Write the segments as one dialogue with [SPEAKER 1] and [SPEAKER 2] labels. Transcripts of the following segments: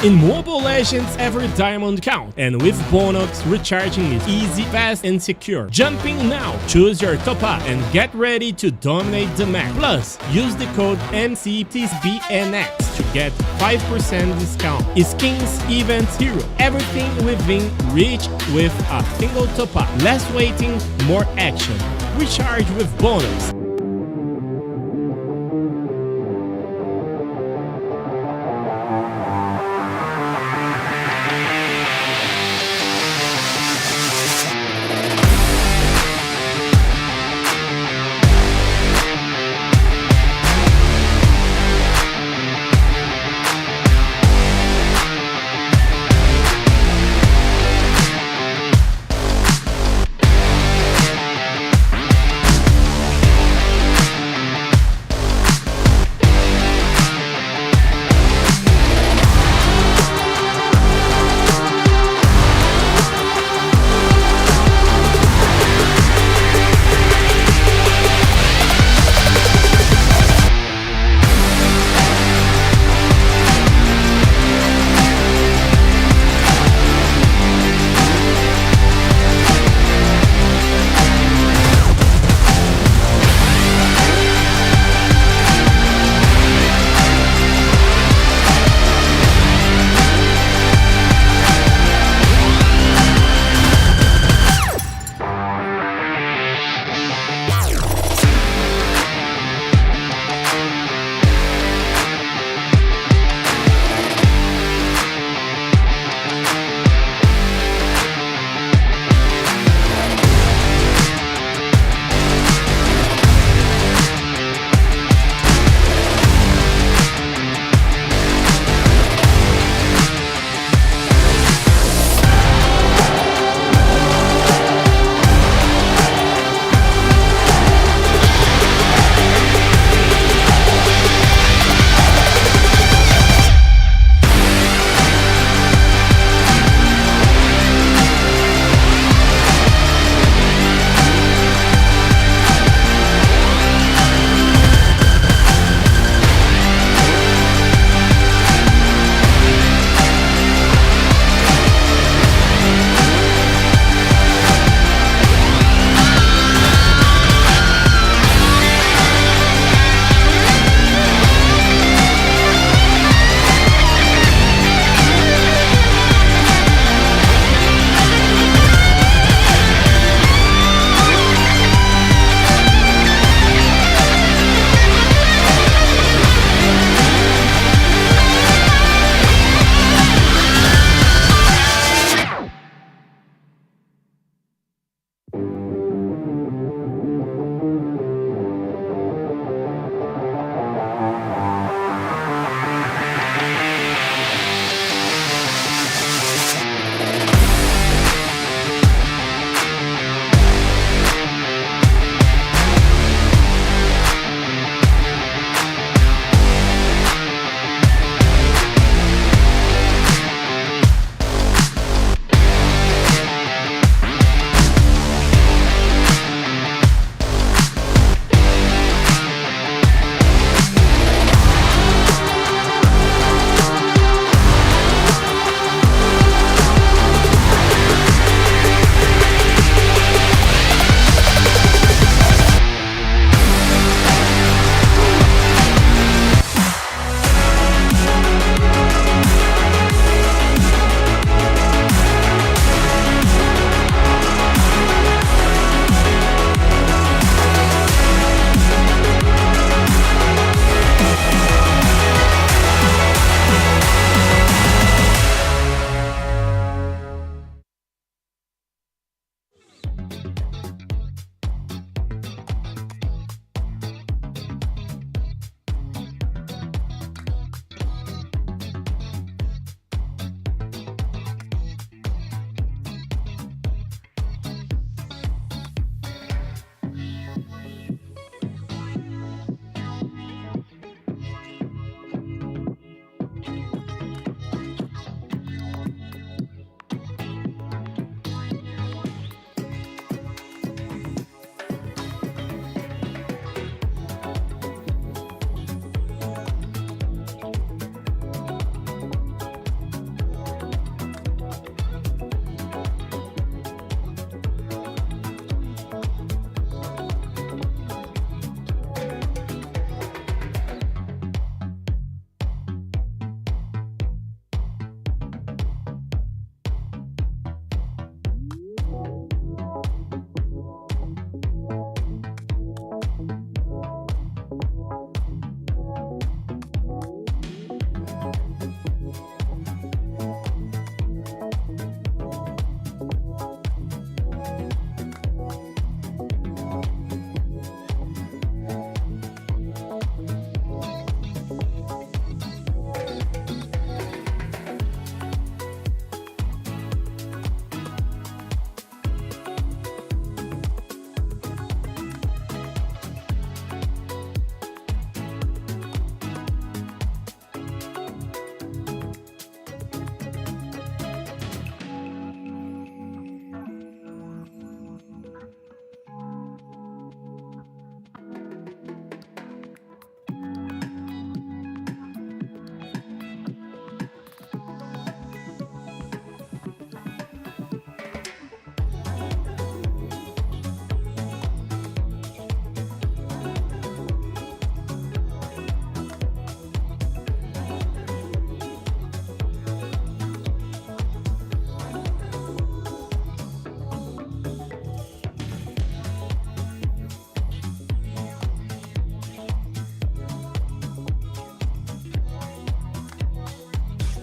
[SPEAKER 1] In Mobile Legends, every diamond counts, and with bonus, recharging is easy, fast, and secure. Jumping now, choose your top up and get ready to dominate the map. Plus, use the code MCT AMER to get 5% discount. Skins, events, hero, everything within reach with a single top up. Less waiting, more action. Recharge with bonus.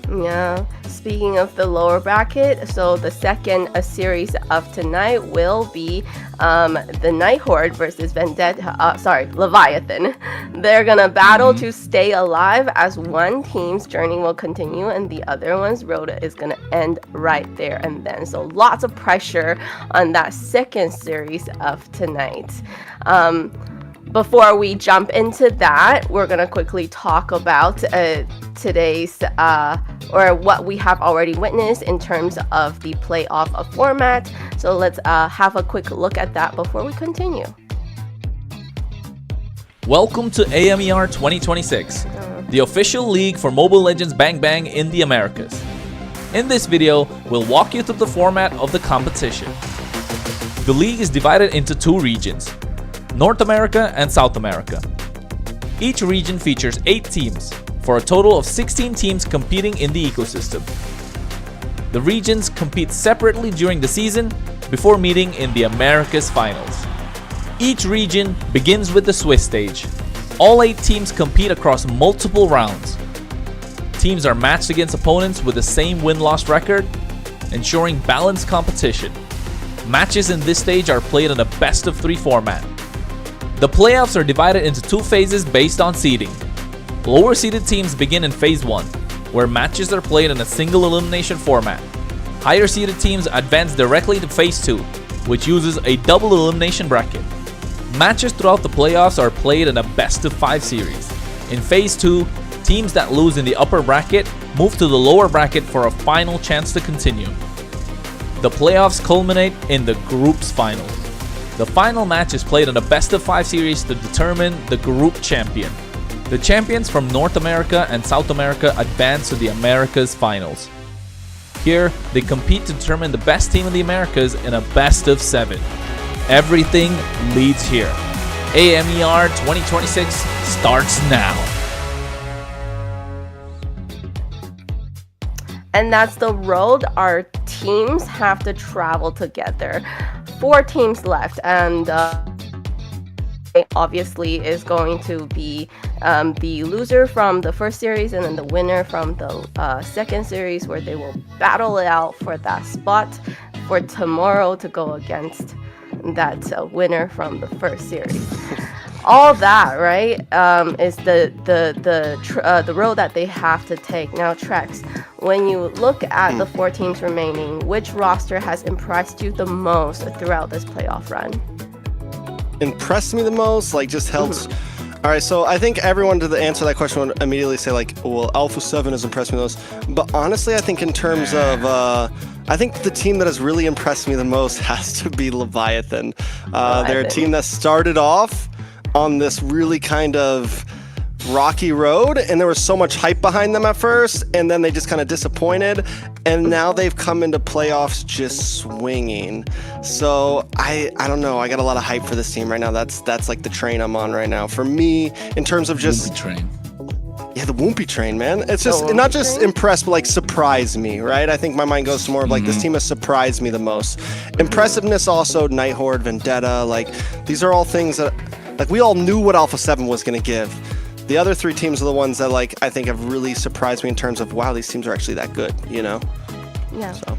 [SPEAKER 2] Yeah, speaking of the lower bracket, so the second series of tonight will be the Night Horde versus Leviathan. They're gonna battle to stay alive as one team's journey will continue and the other one's road is gonna end right there and then. So lots of pressure on that second series of tonight. Before we jump into that, we're going to quickly talk about today's or what we have already witnessed in terms of the playoff format. So let's have a quick look at that before we continue.
[SPEAKER 3] Welcome to AMER 2026, the official league for Mobile Legends Bang Bang in the Americas. In this video, we'll walk you through the format of the competition. The league is divided into two regions, North America and South America. Each region features 8 teams, for a total of 16 teams competing in the ecosystem. The regions compete separately during the season before meeting in the Americas Finals. Each region begins with the Swiss stage. All 8 teams compete across multiple rounds. Teams are matched against opponents with the same win-loss record, ensuring balanced competition. Matches in this stage are played in a best-of-3 format. The playoffs are divided into 2 phases based on seeding. Lower seeded teams begin in phase 1, where matches are played in a single elimination format. Higher seeded teams advance directly to phase 2, which uses a double elimination bracket. Matches throughout the playoffs are played in a best-of-5 series. In phase 2, teams that lose in the upper bracket move to the lower bracket for a final chance to continue. The playoffs culminate in the group's finals. The final match is played in a best-of-5 series to determine the group champion. The champions from North America and South America advance to the Americas Finals. Here, they compete to determine the best team in the Americas in a best-of-7. Everything leads here. AMER 2026 starts now.
[SPEAKER 2] And that's the road our teams have to travel together. 4 teams left, and obviously is going to be the loser from the first series and then the winner from the second series, where they will battle it out for that spot for tomorrow to go against that winner from the first series. All that, right, is the road that they have to take. Now, Trex, when you look at the 4 teams remaining, which roster has impressed you the most throughout this playoff run?
[SPEAKER 4] Impressed me the most, like just helps. All right, so I think everyone to answer that question would immediately say like, well, Alpha7 has impressed me the most. But honestly, I think in terms of, I think the team that has really impressed me the most has to be Leviathan. They're a team that started off on this really kind of rocky road, and there was so much hype behind them at first, and then they just kind of disappointed, and now they've come into playoffs just swinging. So I don't know, I got a lot of hype for this team right now. That's like the train I'm on right now. For me, in terms of just yeah, the Woompy train, man. It's just not just impressed, but like surprise me, right? I think my mind goes to more of like this team has surprised me the most. Impressiveness also, Night Horde, Vendetta, like these are all things that like we all knew what Alpha7 was going to give. The other 3 teams are the ones that like I think have really surprised me in terms of wow, these teams are actually that good, you know?
[SPEAKER 2] Yeah.
[SPEAKER 4] So.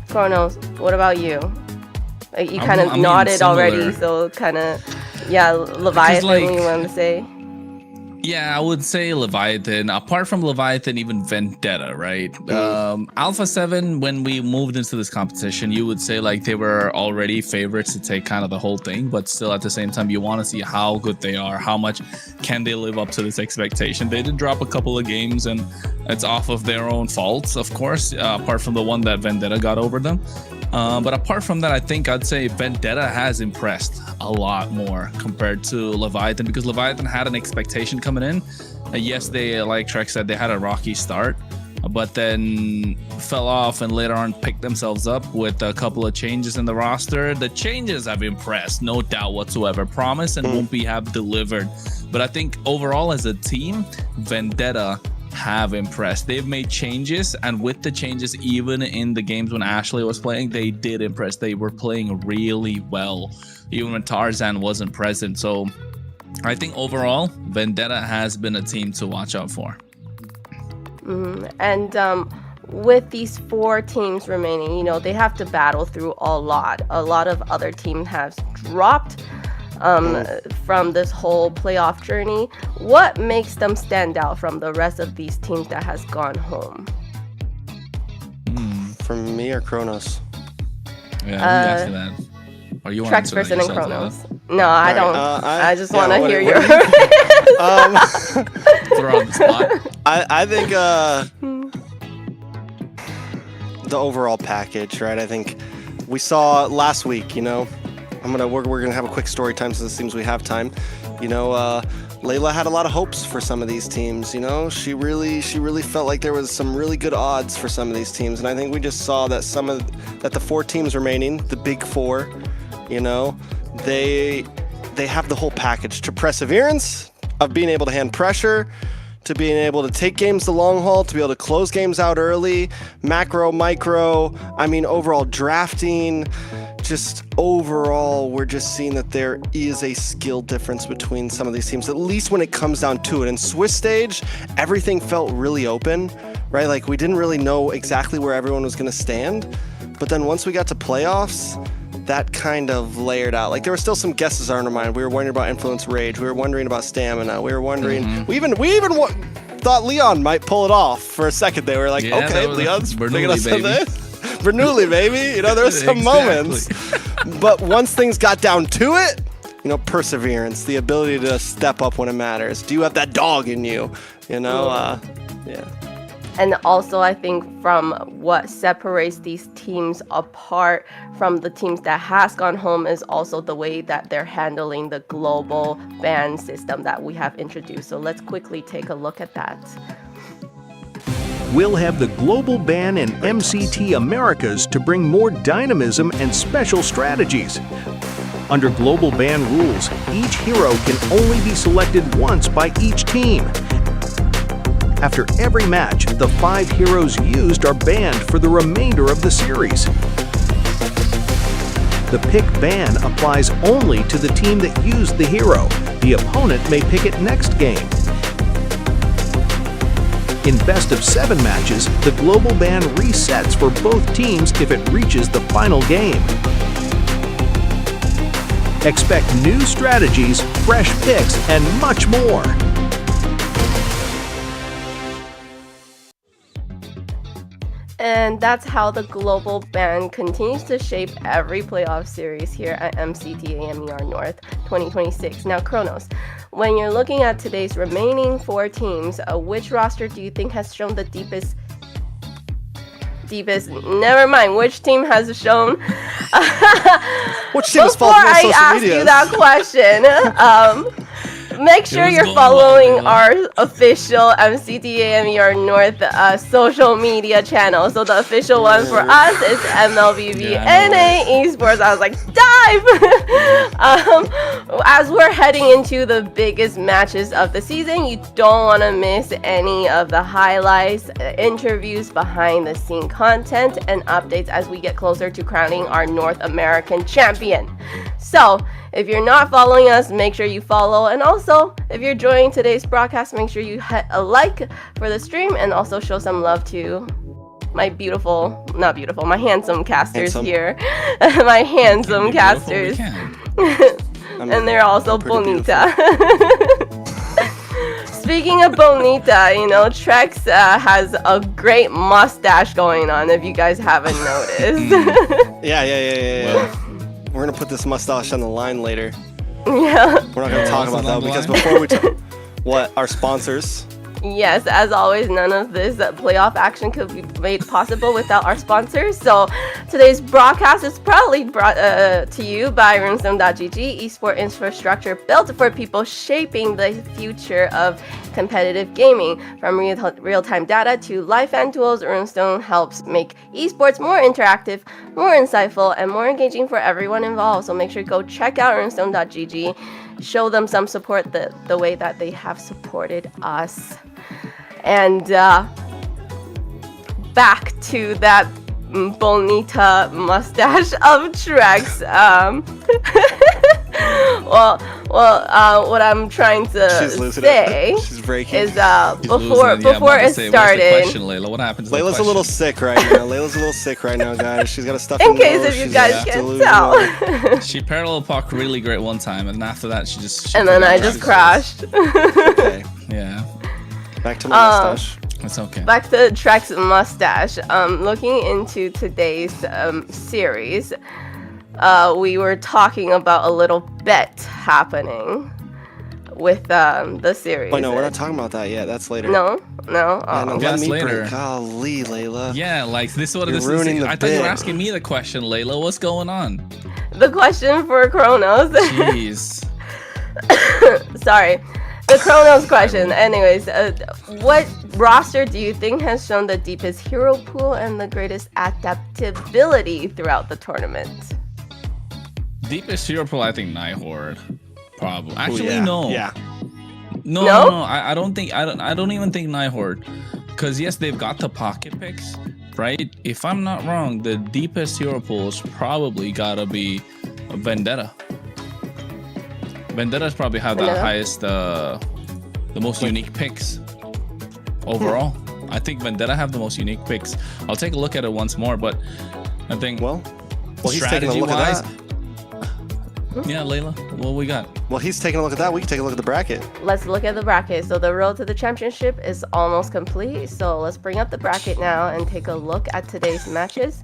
[SPEAKER 2] Chronos, what about you? Like, you kind of nodded already, so kind of, yeah, Leviathan, like, you want to say?
[SPEAKER 5] Yeah, I would say Leviathan. Apart from Leviathan, even Vendetta, right? Alpha7, when we moved into this competition, you would say like they were already favorites to take kind of the whole thing, but still at the same time, you want to see how good they are, how much can they live up to this expectation. They did drop a couple of games, and it's off of their own faults, of course, apart from the one that Vendetta got over them. But apart from that, I think I'd say Vendetta has impressed a lot more compared to Leviathan, because Leviathan had an expectation coming in. Yes, they, like Trek said, they had a rocky start, but then fell off and later on picked themselves up with a couple of changes in the roster. The changes have impressed, no doubt whatsoever. Promise and Woompy have delivered. But I think overall as a team, Vendetta have impressed. They've made changes, and with the changes, even in the games when Ashley was playing, they did impress. They were playing really well, even when Tarzan wasn't present. So I think overall, Vendetta has been a team to watch out for.
[SPEAKER 2] And with these 4 teams remaining, you know, they have to battle through a lot. A lot of other teams have dropped from this whole playoff journey. What makes them stand out from the rest of these teams that has gone home?
[SPEAKER 4] From me or Kronos?
[SPEAKER 5] Yeah, who answer that? Or you want
[SPEAKER 2] Trex
[SPEAKER 5] to answer
[SPEAKER 2] person
[SPEAKER 5] that
[SPEAKER 2] and
[SPEAKER 5] yourself,
[SPEAKER 2] Kronos. No, I don't. I just want to hear your.
[SPEAKER 5] Throw on the spot.
[SPEAKER 4] I think the overall package, right? I think we saw last week, you know, we're gonna have a quick story time since it seems we have time. You know, Layla had a lot of hopes for some of these teams. You know, she really felt like there was some really good odds for some of these teams, and I think we just saw that that the 4 teams remaining, the big 4, you know, they have the whole package to perseverance of being able to hand pressure, to being able to take games the long haul, to be able to close games out early, macro, micro, I mean, overall drafting. Just overall, we're just seeing that there is a skill difference between some of these teams, at least when it comes down to it. In Swiss stage, everything felt really open, right? Like, we didn't really know exactly where everyone was going to stand. But then once we got to playoffs, that kind of layered out. Like, there were still some guesses on our mind. We were wondering about influence rage. We were wondering about stamina. We were wondering. We even thought Leon might pull it off for a second. They were like, okay, Leon's bringing us to this. Bernoulli, baby. You know, there were some moments. But once things got down to it, you know, perseverance, the ability to step up when it matters. Do you have that dog in you? You know, yeah.
[SPEAKER 2] And also, I think from what separates these teams apart from the teams that has gone home is also the way that they're handling the global ban system that we have introduced. So let's quickly take a look at that.
[SPEAKER 6] We'll have the global ban in MCT Americas to bring more dynamism and special strategies. Under global ban rules, each hero can only be selected once by each team. After every match, the 5 heroes used are banned for the remainder of the series. The pick ban applies only to the team that used the hero. The opponent may pick it next game. In best of 7 matches, the global ban resets for both teams if it reaches the final game. Expect new strategies, fresh picks, and much more.
[SPEAKER 2] And that's how the global ban continues to shape every playoff series here at MCT AMER North 2026. Now, Kronos, when you're looking at today's remaining 4 teams, which roster do you think has shown the deepest? Never mind. Which team has shown?
[SPEAKER 4] Which team has
[SPEAKER 2] Before
[SPEAKER 4] followed my
[SPEAKER 2] I
[SPEAKER 4] social
[SPEAKER 2] ask
[SPEAKER 4] media?
[SPEAKER 2] you that question, make sure you're following our official MCT AMER North social media channel. So the official one for us is MLBB Esports. I was like, dive! As we're heading into the biggest matches of the season, you don't want to miss any of the highlights, interviews, behind the scene content, and updates as we get closer to crowning our North American champion. So if you're not following us, make sure you follow. And also, if you're enjoying today's broadcast, make sure you hit a like for the stream and also show some love to my my handsome casters here. My handsome casters. And they're also bonita. Speaking of bonita, you know, Trex has a great mustache going on, if you guys haven't noticed.
[SPEAKER 4] Yeah. Well, we're gonna put this mustache on the line later.
[SPEAKER 2] Yeah.
[SPEAKER 4] We're not gonna talk about that because before we talk, what our sponsors?
[SPEAKER 2] Yes, as always, none of this playoff action could be made possible without our sponsors. So today's broadcast is proudly brought to you by Runestone.gg, esport infrastructure built for people shaping the future of competitive gaming. From real-time data to live fan tools, Runestone helps make esports more interactive, more insightful, and more engaging for everyone involved. So make sure to go check out Runestone.gg. Show them some support the way that they have supported us. And back to that bonita mustache of Trex. Well, Well, what I'm trying to
[SPEAKER 4] She's losing
[SPEAKER 2] say
[SPEAKER 4] it. She's breaking.
[SPEAKER 2] is
[SPEAKER 5] She's
[SPEAKER 2] before
[SPEAKER 5] losing it. Yeah, I'm
[SPEAKER 2] before
[SPEAKER 5] about to
[SPEAKER 2] it
[SPEAKER 5] say, what's the
[SPEAKER 2] started.
[SPEAKER 5] question, Layla? What happened to the
[SPEAKER 4] Layla's a little
[SPEAKER 5] question?
[SPEAKER 4] sick right now. Layla's a little sick right now, guys. She's got a stuffy
[SPEAKER 2] In case
[SPEAKER 4] nose.
[SPEAKER 2] if you
[SPEAKER 4] She's
[SPEAKER 2] guys can't
[SPEAKER 4] delusional.
[SPEAKER 2] tell.
[SPEAKER 5] She parallel parked really great one time, and after that, she
[SPEAKER 2] And then
[SPEAKER 5] forgot
[SPEAKER 2] I
[SPEAKER 5] how
[SPEAKER 2] just
[SPEAKER 5] to-
[SPEAKER 2] crashed.
[SPEAKER 4] Okay,
[SPEAKER 5] Yeah,
[SPEAKER 4] back to my mustache.
[SPEAKER 5] it's okay.
[SPEAKER 2] Back to Trek's mustache. Looking into today's series, we were talking about a little bet happening with the series.
[SPEAKER 4] Wait, no, we're not talking about that yet. That's later.
[SPEAKER 2] No.
[SPEAKER 4] Yeah,
[SPEAKER 2] Oh.
[SPEAKER 4] no,
[SPEAKER 5] That's
[SPEAKER 4] let me
[SPEAKER 5] later.
[SPEAKER 4] break. Golly, Layla.
[SPEAKER 5] Yeah, like this is what
[SPEAKER 4] You're
[SPEAKER 5] this
[SPEAKER 4] ruining
[SPEAKER 5] is.
[SPEAKER 4] the
[SPEAKER 5] I thought you were
[SPEAKER 4] bit.
[SPEAKER 5] asking me the question, Layla. What's going on?
[SPEAKER 2] The question for Kronos.
[SPEAKER 5] Jeez.
[SPEAKER 2] Sorry. The Kronos question. Anyways, what roster do you think has shown the deepest hero pool and the greatest adaptability throughout the tournament?
[SPEAKER 5] Deepest hero pool, I think Night Horde. Probably.
[SPEAKER 4] Ooh,
[SPEAKER 5] Actually,
[SPEAKER 4] yeah.
[SPEAKER 5] no.
[SPEAKER 4] Yeah.
[SPEAKER 5] No,
[SPEAKER 2] No?
[SPEAKER 5] no, I don't think I don't even think Night Horde. Because yes, they've got the pocket picks, right? If I'm not wrong, the deepest hero pool's probably gotta be Vendetta. Vendetta's probably have the
[SPEAKER 2] Vendetta?
[SPEAKER 5] highest the most unique picks overall. I think Vendetta have the most unique picks. I'll take a look at it once more, but I think
[SPEAKER 4] Well, he's taking a look at that.
[SPEAKER 5] yeah, Layla, what we got?
[SPEAKER 4] Well, he's taking a look at that. We can take a look at the bracket.
[SPEAKER 2] Let's look at the bracket. So the road to the championship is almost complete. So let's bring up the bracket now and take a look at today's matches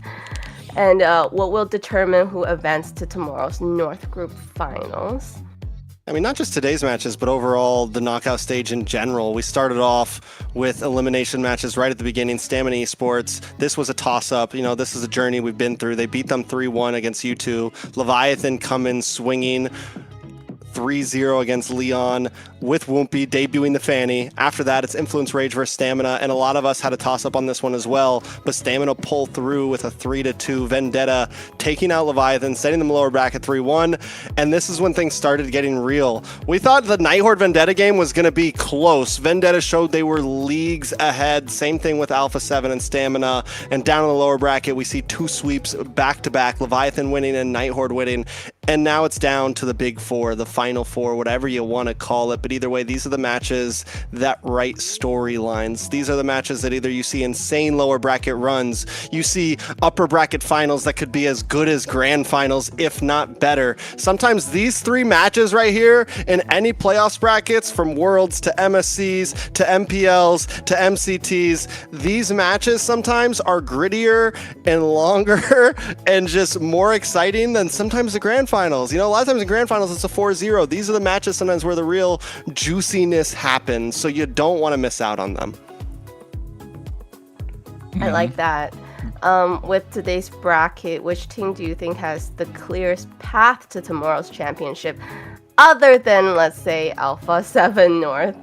[SPEAKER 2] and what will determine who advanced to tomorrow's North Group Finals.
[SPEAKER 4] I mean, not just today's matches, but overall the knockout stage in general. We started off with elimination matches right at the beginning. Stamina Esports. This was a toss-up. You know, this is a journey we've been through. They beat them 3-1 against U2. Leviathan come in swinging 3-0 against Leon with Woompy debuting the Fanny. After that, it's Influence Rage versus Stamina, and a lot of us had a toss-up on this one as well, but Stamina pulled through with a 3-2 Vendetta, taking out Leviathan, setting them lower bracket 3-1, and this is when things started getting real. We thought the Night Horde Vendetta game was going to be close. Vendetta showed they were leagues ahead. Same thing with Alpha7 and Stamina, and down in the lower bracket, we see two sweeps back-to-back, Leviathan winning and Night Horde winning, and now it's down to the big four, the final four, whatever you want to call it. But either way, these are the matches that write storylines. These are the matches that either you see insane lower bracket runs, you see upper bracket finals that could be as good as grand finals, if not better. Sometimes these three matches right here in any playoffs brackets, from Worlds to MSCs to MPLs to MCTs, these matches sometimes are grittier and longer and just more exciting than sometimes the grand finals. You know, a lot of times in grand finals it's a 4-0. These are the matches sometimes where the real juiciness happens, so you don't want to miss out on them.
[SPEAKER 2] I like that. With today's bracket, which team do you think has the clearest path to tomorrow's championship, other than, let's say, Alpha7 North?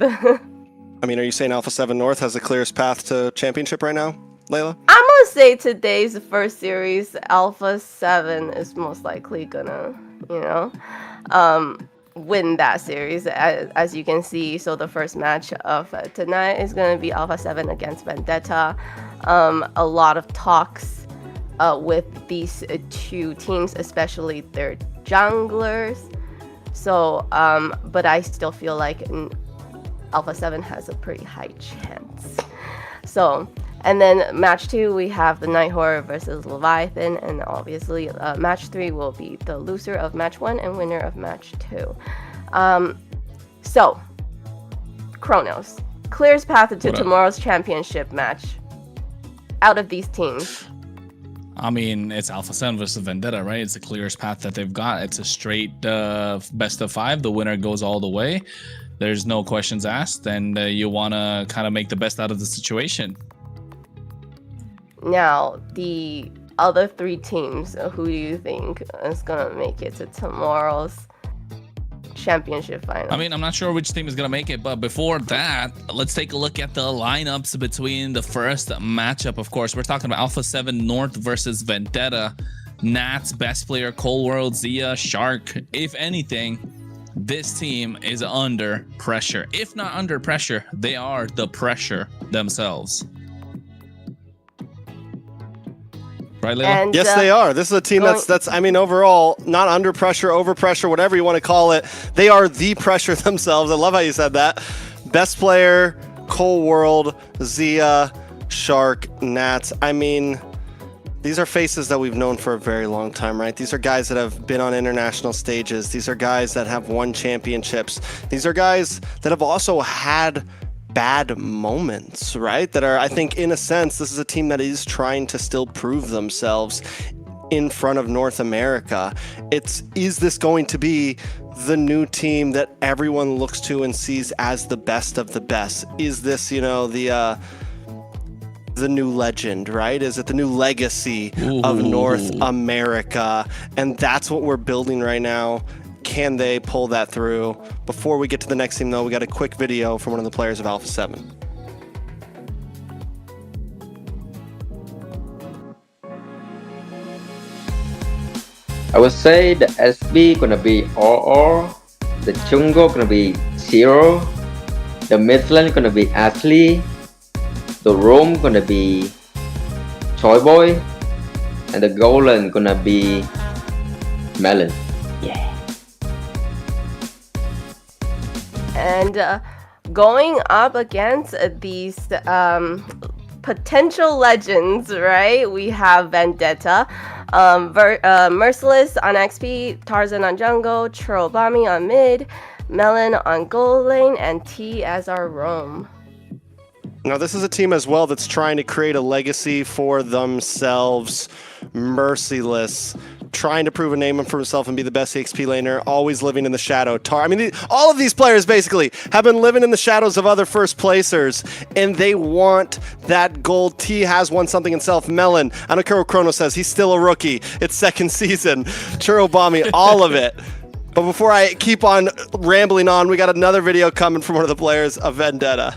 [SPEAKER 4] I mean, are you saying Alpha7 North has the clearest path to championship right now, Layla?
[SPEAKER 2] I'm gonna say today's first series, Alpha7 is most likely gonna, win that series, as you can see. So the first match of tonight is gonna be Alpha7 against Vendetta. A lot of talks with these two teams, especially their junglers. So, but I still feel like Alpha7 has a pretty high chance. So, and then match 2, we have the Night Horde versus Leviathan, and obviously match 3 will be the loser of match 1 and winner of match 2. So, Kronos, clearest path to tomorrow's championship match out of these teams.
[SPEAKER 5] I mean, it's Alpha7 versus Vendetta, right? It's the clearest path that they've got. It's a straight best of 5. The winner goes all the way. There's no questions asked, and you want to kind of make the best out of the situation.
[SPEAKER 2] Now, the other 3 teams, who do you think is going to make it to tomorrow's championship final?
[SPEAKER 5] I mean, I'm not sure which team is going to make it, but before that, let's take a look at the lineups between the first matchup. Of course, we're talking about Alpha7 North versus Vendetta. Nat's best player, Cold World, Zia, Shark. If anything, this team is under pressure. If not under pressure, they are the pressure themselves. Right, Layla?
[SPEAKER 2] And
[SPEAKER 4] Yes, they are. This is a team that's I mean, overall, not under pressure, over pressure, whatever you want to call it. They are the pressure themselves. I love how you said that. Best player, Cole World, Zia, Shark, Nats. I mean, these are faces that we've known for a very long time, right? These are guys that have been on international stages. These are guys that have won championships. These are guys that have also had bad moments, right? That are, I think, in a sense, this is a team that is trying to still prove themselves in front of North America. Is this going to be the new team that everyone looks to and sees as the best of the best? Is this, the new legend, right? Is it the new legacy of North America? And that's what we're building right now. Can they pull that through? Before we get to the next team, though, we got a quick video from one of the players of Alpha7.
[SPEAKER 7] I would say the SB gonna be RR, the jungle gonna be 0, the mid lane gonna be Ashley, the roam gonna be Toy Boy, and the goal lane gonna be Melon. Yeah.
[SPEAKER 2] And going up against these potential legends, right? We have Vendetta, Merciless on XP, Tarzan on jungle, Churobami on mid, Melon on gold lane, and T as our roam.
[SPEAKER 4] Now, this is a team as well that's trying to create a legacy for themselves. Merciless, trying to prove a name for himself and be the best XP laner, always living in the shadow. All of these players basically have been living in the shadows of other first placers, and they want that gold. T has won something himself. Melon, I don't care what Chrono says, he's still a rookie. It's second season. Churobami, all of it. But before I keep on rambling on, we got another video coming from one of the players of Vendetta.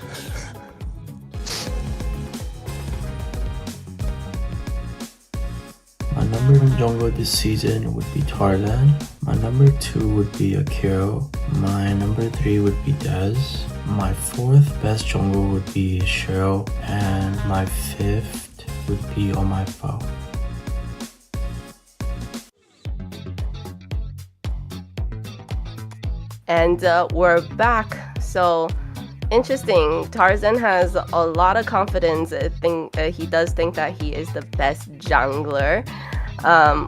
[SPEAKER 8] My number 1 jungle this season would be Tarzan. My number 2 would be Akiro. My number 3 would be Dez. My 4th best jungle would be Cheryl. And my 5th would be On My Foe.
[SPEAKER 2] And we're back. So interesting. Tarzan has a lot of confidence. He does think that he is the best jungler.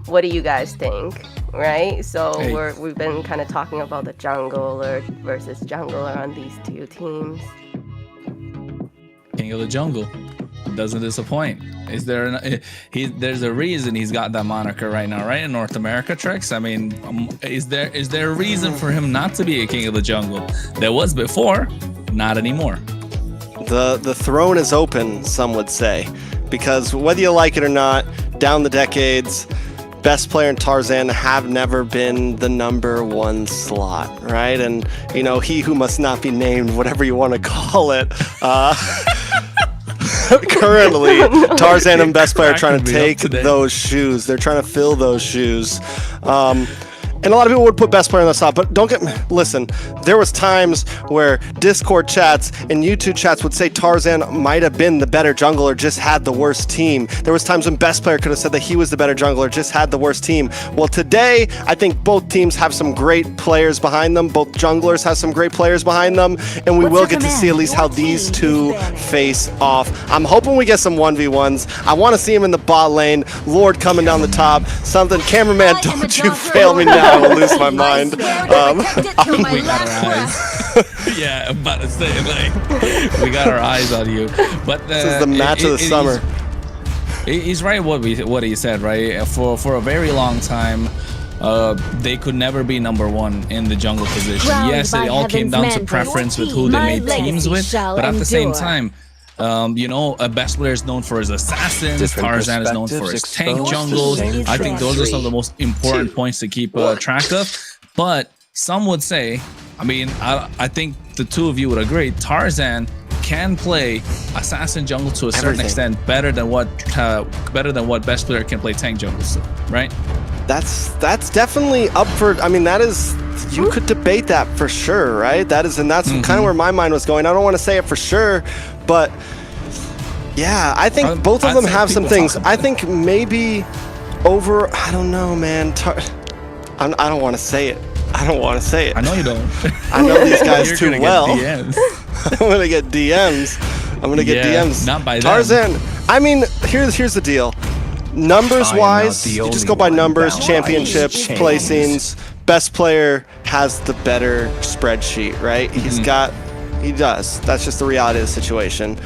[SPEAKER 2] What do you guys think? Right? So we've been kind of talking about the jungler versus jungler on these two teams.
[SPEAKER 5] King of the jungle doesn't disappoint. Is there there's a reason he's got that moniker right now, right? In North America, Trex. I mean, is there a reason for him not to be a king of the jungle? There was before, not anymore.
[SPEAKER 4] The throne is open, some would say, because whether you like it or not, down the decades, best player and Tarzan have never been the number 1 slot, right? And he who must not be named, whatever you want to call it. Currently, Tarzan and best player are trying to take those shoes. They're trying to fill those shoes. And a lot of people would put best player on the top, but listen, there was times where Discord chats and YouTube chats would say Tarzan might have been the better jungler, just had the worst team. There was times when best player could have said that he was the better jungler, just had the worst team. Well, today, I think both teams have some great players behind them. Both junglers have some great players behind them, and we will get to see at least how these two face off. I'm hoping we get some 1v1s. I want to see him in the bot lane. Lord coming down the top. Something, cameraman, don't you fail me now. I will lose my mind.
[SPEAKER 5] We got our eyes. Yeah, I'm about to say, we got our eyes on you. But
[SPEAKER 4] this is the match of the summer.
[SPEAKER 5] He's right what he said, right? For a very long time, they could never be number 1 in the jungle position. Yes, it all came down to preference with who they made teams with, but at the same time, a best player is known for his assassins. Tarzan is known for his tank jungles. I think those are some of the most important points to keep track of. But some would say, I think the two of you would agree, Tarzan can play assassin jungle to a certain extent better than what best player can play tank jungle, right?
[SPEAKER 4] That's definitely up for. That is. You could debate that for sure, right? That's kind of where my mind was going. I don't want to say it for sure, but Yeah, I think both of them have some things. I think maybe over. I don't know, man. I don't want to say it. I don't want to say it.
[SPEAKER 5] I know you don't.
[SPEAKER 4] I know these guys too well.
[SPEAKER 5] DMs.
[SPEAKER 4] I'm gonna get DMs. I'm gonna get DMs.
[SPEAKER 5] Not by
[SPEAKER 4] Tarzan.
[SPEAKER 5] them.
[SPEAKER 4] I mean, here's the deal. Numbers wise, you just go by numbers, championships, placings. Best player has the better spreadsheet, right? He does. That's just the reality of the situation.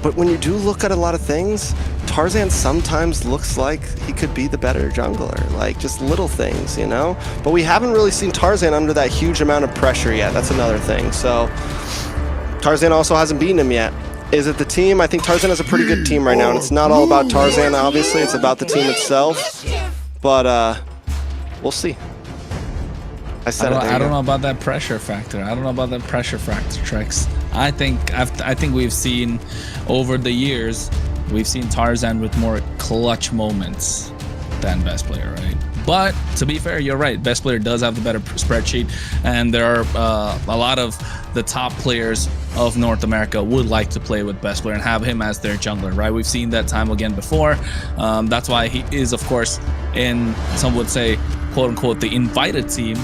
[SPEAKER 4] But when you do look at a lot of things, Tarzan sometimes looks like he could be the better jungler, like just little things, you know? But we haven't really seen Tarzan under that huge amount of pressure yet. That's another thing. So Tarzan also hasn't beaten him yet. Is it the team? I think Tarzan has a pretty good team right now, and it's not all about Tarzan, obviously. It's about the team itself. But we'll see. I
[SPEAKER 5] don't know about that pressure factor. Trex. I think we've seen over the years, we've seen Tarzan with more clutch moments than best player, right? But to be fair, you're right. Best player does have the better spreadsheet, and there are a lot of the top players of North America would like to play with best player and have him as their jungler, right? We've seen that time again before. That's why he is, of course, in some would say, quote unquote, the invited team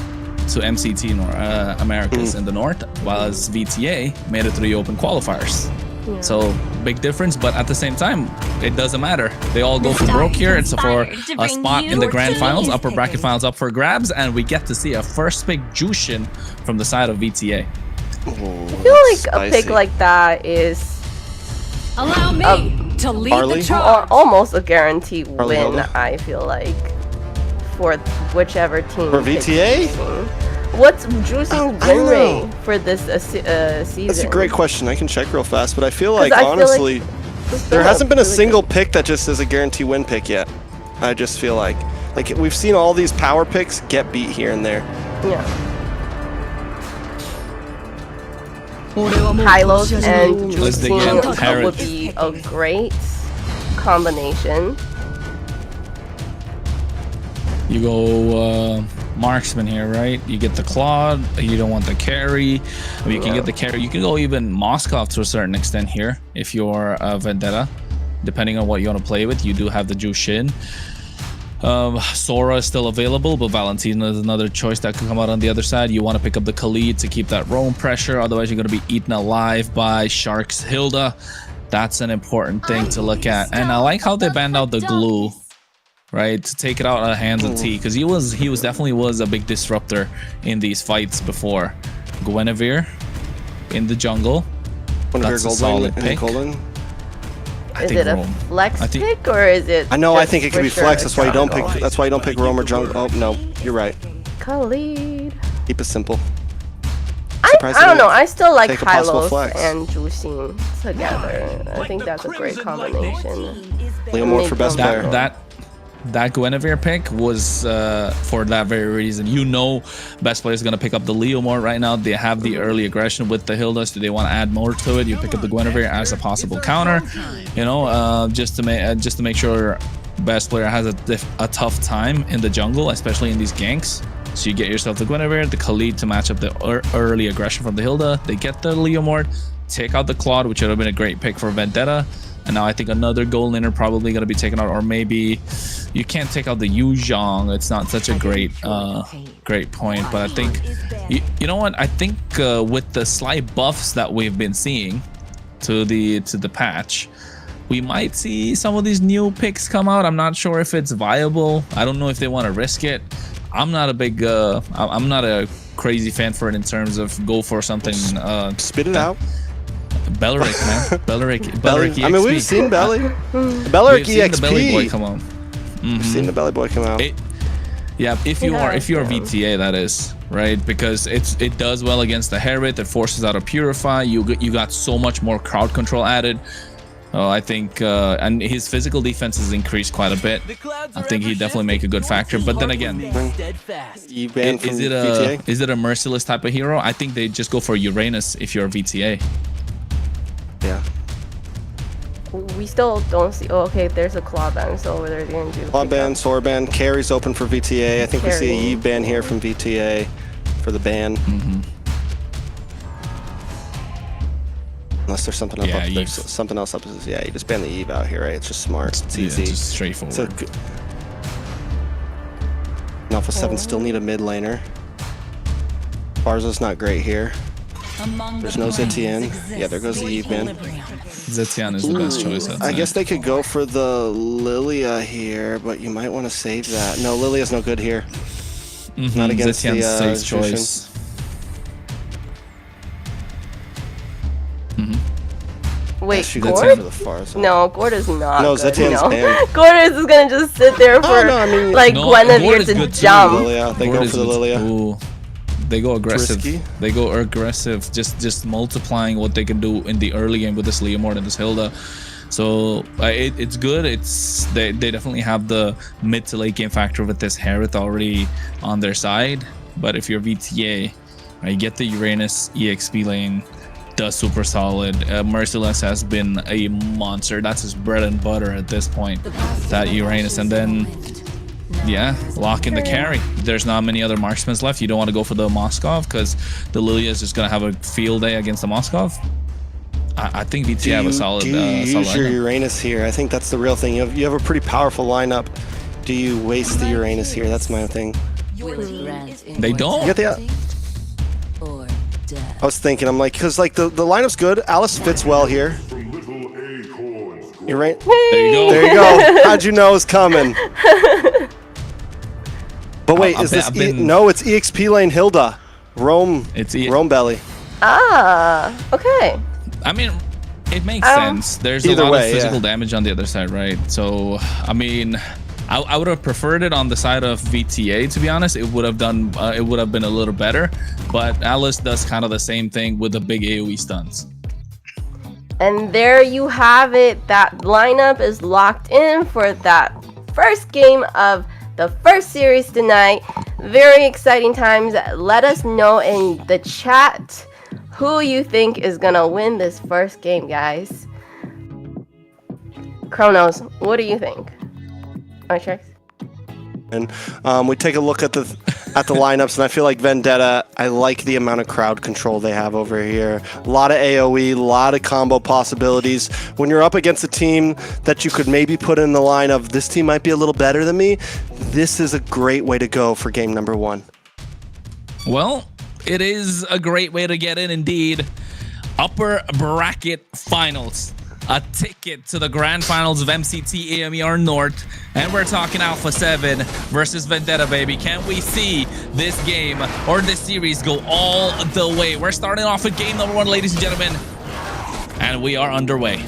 [SPEAKER 5] to MCT Americas in the North, while VTA made it through the open qualifiers. Yeah. So big difference, but at the same time, it doesn't matter. They all go for broke here. It's for a spot in the grand finals, upper bracket finals up for grabs, and we get to see a first pick Jushin from the side of VTA.
[SPEAKER 2] I feel like a pick like that is
[SPEAKER 9] to lead the charge.
[SPEAKER 2] Almost a guaranteed win, I feel like, for whichever team.
[SPEAKER 4] For VTA?
[SPEAKER 2] What's Jushin's win rate for this season?
[SPEAKER 4] That's a great question. I can check real fast, but I feel like, honestly, there hasn't been a single pick that just is a guarantee win pick yet. I just feel like we've seen all these power picks get beat here and there.
[SPEAKER 2] Yeah. Hylos and Jushin would be a great combination.
[SPEAKER 5] You go marksman here, right? You get the Claude. You don't want the carry. You can get the carry. You can go even Moskov to a certain extent here if you're a Vendetta, depending on what you want to play with. You do have the Jushin. Sora is still available, but Valentina is another choice that could come out on the other side. You want to pick up the Khalid to keep that roam pressure. Otherwise, you're going to be eaten alive by Shark's Hilda. That's an important thing to look at. And I like how they banned out the glue, right, to take it out of the hands of T, because he was definitely a big disruptor in these fights before. Guinevere in the jungle. That's a solid pick.
[SPEAKER 2] Is it a flex pick or is it?
[SPEAKER 4] I think it could be flex. That's why you don't pick. That's why you don't pick roam or jungle. Oh no, you're right.
[SPEAKER 2] Khalid.
[SPEAKER 4] Keep it simple.
[SPEAKER 2] I don't know. I still like Hylos and Jushin together. I think that's a great combination.
[SPEAKER 4] Leomorph for best player.
[SPEAKER 5] That Guinevere pick was for that very reason. You know, best player is going to pick up the Leomorph right now. They have the early aggression with the Hilda. Do they want to add more to it? You pick up the Guinevere as a possible counter. You know, just to make sure best player has a tough time in the jungle, especially in these ganks. So you get yourself the Guinevere, the Khalid to match up the early aggression from the Hilda. They get the Leomorph, take out the Claude, which would have been a great pick for Vendetta. And now I think another gold laner probably going to be taken out, or maybe you can't take out the Yu Zhang. It's not such a great point, but I think you know what? I think with the slight buffs that we've been seeing to the patch, we might see some of these new picks come out. I'm not sure if it's viable. I don't know if they want to risk it. I'm not a big I'm not a crazy fan for it in terms of go for something.
[SPEAKER 4] Spit it out.
[SPEAKER 5] Belleric, man. Belleric EXP.
[SPEAKER 4] I mean, we've seen Belleric EXP.
[SPEAKER 5] The Belly Boy come on.
[SPEAKER 4] We've seen the Belly Boy come out.
[SPEAKER 5] If you're VTA, that is right, because it does well against the Herod. It forces out a Purify. You got so much more crowd control added. I think and his physical defense has increased quite a bit. I think he definitely make a good factor. But then again, is it a merciless type of hero? I think they just go for Uranus if you're a VTA.
[SPEAKER 4] Yeah.
[SPEAKER 2] We still don't see. Oh, okay, there's a claw ban, so what are they going to do?
[SPEAKER 4] Claw ban, sword ban, carries open for VTA. I think we see a Yi ban here from VTA for the ban. Unless there's something up, there's something else up. Yeah, you just ban the Eve out here, right? It's just smart. It's easy.
[SPEAKER 5] It's just straightforward.
[SPEAKER 4] So Alpha7 still need a mid laner. Barza's not great here. There's no Zetian. Yeah, there goes the Eve, man.
[SPEAKER 5] Zetian is the best choice.
[SPEAKER 4] I guess they could go for the Lilia here, but you might want to save that. No, Lilia's no good here. Not against
[SPEAKER 5] Zetian's
[SPEAKER 4] the
[SPEAKER 5] safe choice.
[SPEAKER 2] Wait,
[SPEAKER 4] Yeah,
[SPEAKER 2] Gord?
[SPEAKER 4] for the far side.
[SPEAKER 2] No, Gord is not
[SPEAKER 4] No,
[SPEAKER 2] good.
[SPEAKER 4] Zetian's banned.
[SPEAKER 2] Gord is gonna just sit there for like Guinevere to jump.
[SPEAKER 4] Lilia. They go for the Lilia.
[SPEAKER 5] Ooh. They go aggressive.
[SPEAKER 4] Risky.
[SPEAKER 5] They go aggressive, just multiplying what they can do in the early game with this Leomord and this Hilda. So it's good. They definitely have the mid to late game factor with this Harith already on their side. But if you're VTA, right, get the Uranus EXP lane. Does super solid. Merciless has been a monster. That's his bread and butter at this point. That Uranus, and then yeah, lock in the carry. There's not many other marksmen left. You don't want to go for the Moskov because the Lilia is just gonna have a field day against the Moskov. I think VTA have a solid.
[SPEAKER 4] Do you use your
[SPEAKER 5] lineup.
[SPEAKER 4] Uranus here? I think that's the real thing. You have a pretty powerful lineup. Do you waste the Uranus here? That's my thing.
[SPEAKER 5] They don't.
[SPEAKER 4] You get the. I was thinking, I'm like, because like the lineup's good. Alice fits well here. You're right.
[SPEAKER 5] There you go.
[SPEAKER 4] There you go. How'd you know it was coming? But wait, is this? No, it's EXP lane Hilda. Rome.
[SPEAKER 5] It's
[SPEAKER 4] Rome belly.
[SPEAKER 2] Ah, okay.
[SPEAKER 5] I mean, it makes sense. There's a lot of physical damage on the other side, right? So, I mean, I would have preferred it on the side of VTA, to be honest. It would have done. It would have been a little better. But Alice does kind of the same thing with the big AOE stuns.
[SPEAKER 2] And there you have it. That lineup is locked in for that first game of the first series tonight. Very exciting times. Let us know in the chat who you think is gonna win this first game, guys. Kronos, what do you think? Archrex?
[SPEAKER 4] And we take a look at the lineups, and I feel like Vendetta, I like the amount of crowd control they have over here. A lot of AoE, a lot of combo possibilities. When you're up against a team that you could maybe put in the line of, this team might be a little better than me, this is a great way to go for game number 1.
[SPEAKER 5] Well, it is a great way to get in indeed. Upper bracket finals. A ticket to the grand finals of MCT AMER North. And we're talking Alpha7 versus Vendetta, baby. Can we see this game or this series go all the way? We're starting off with game number 1, ladies and gentlemen. And we are underway.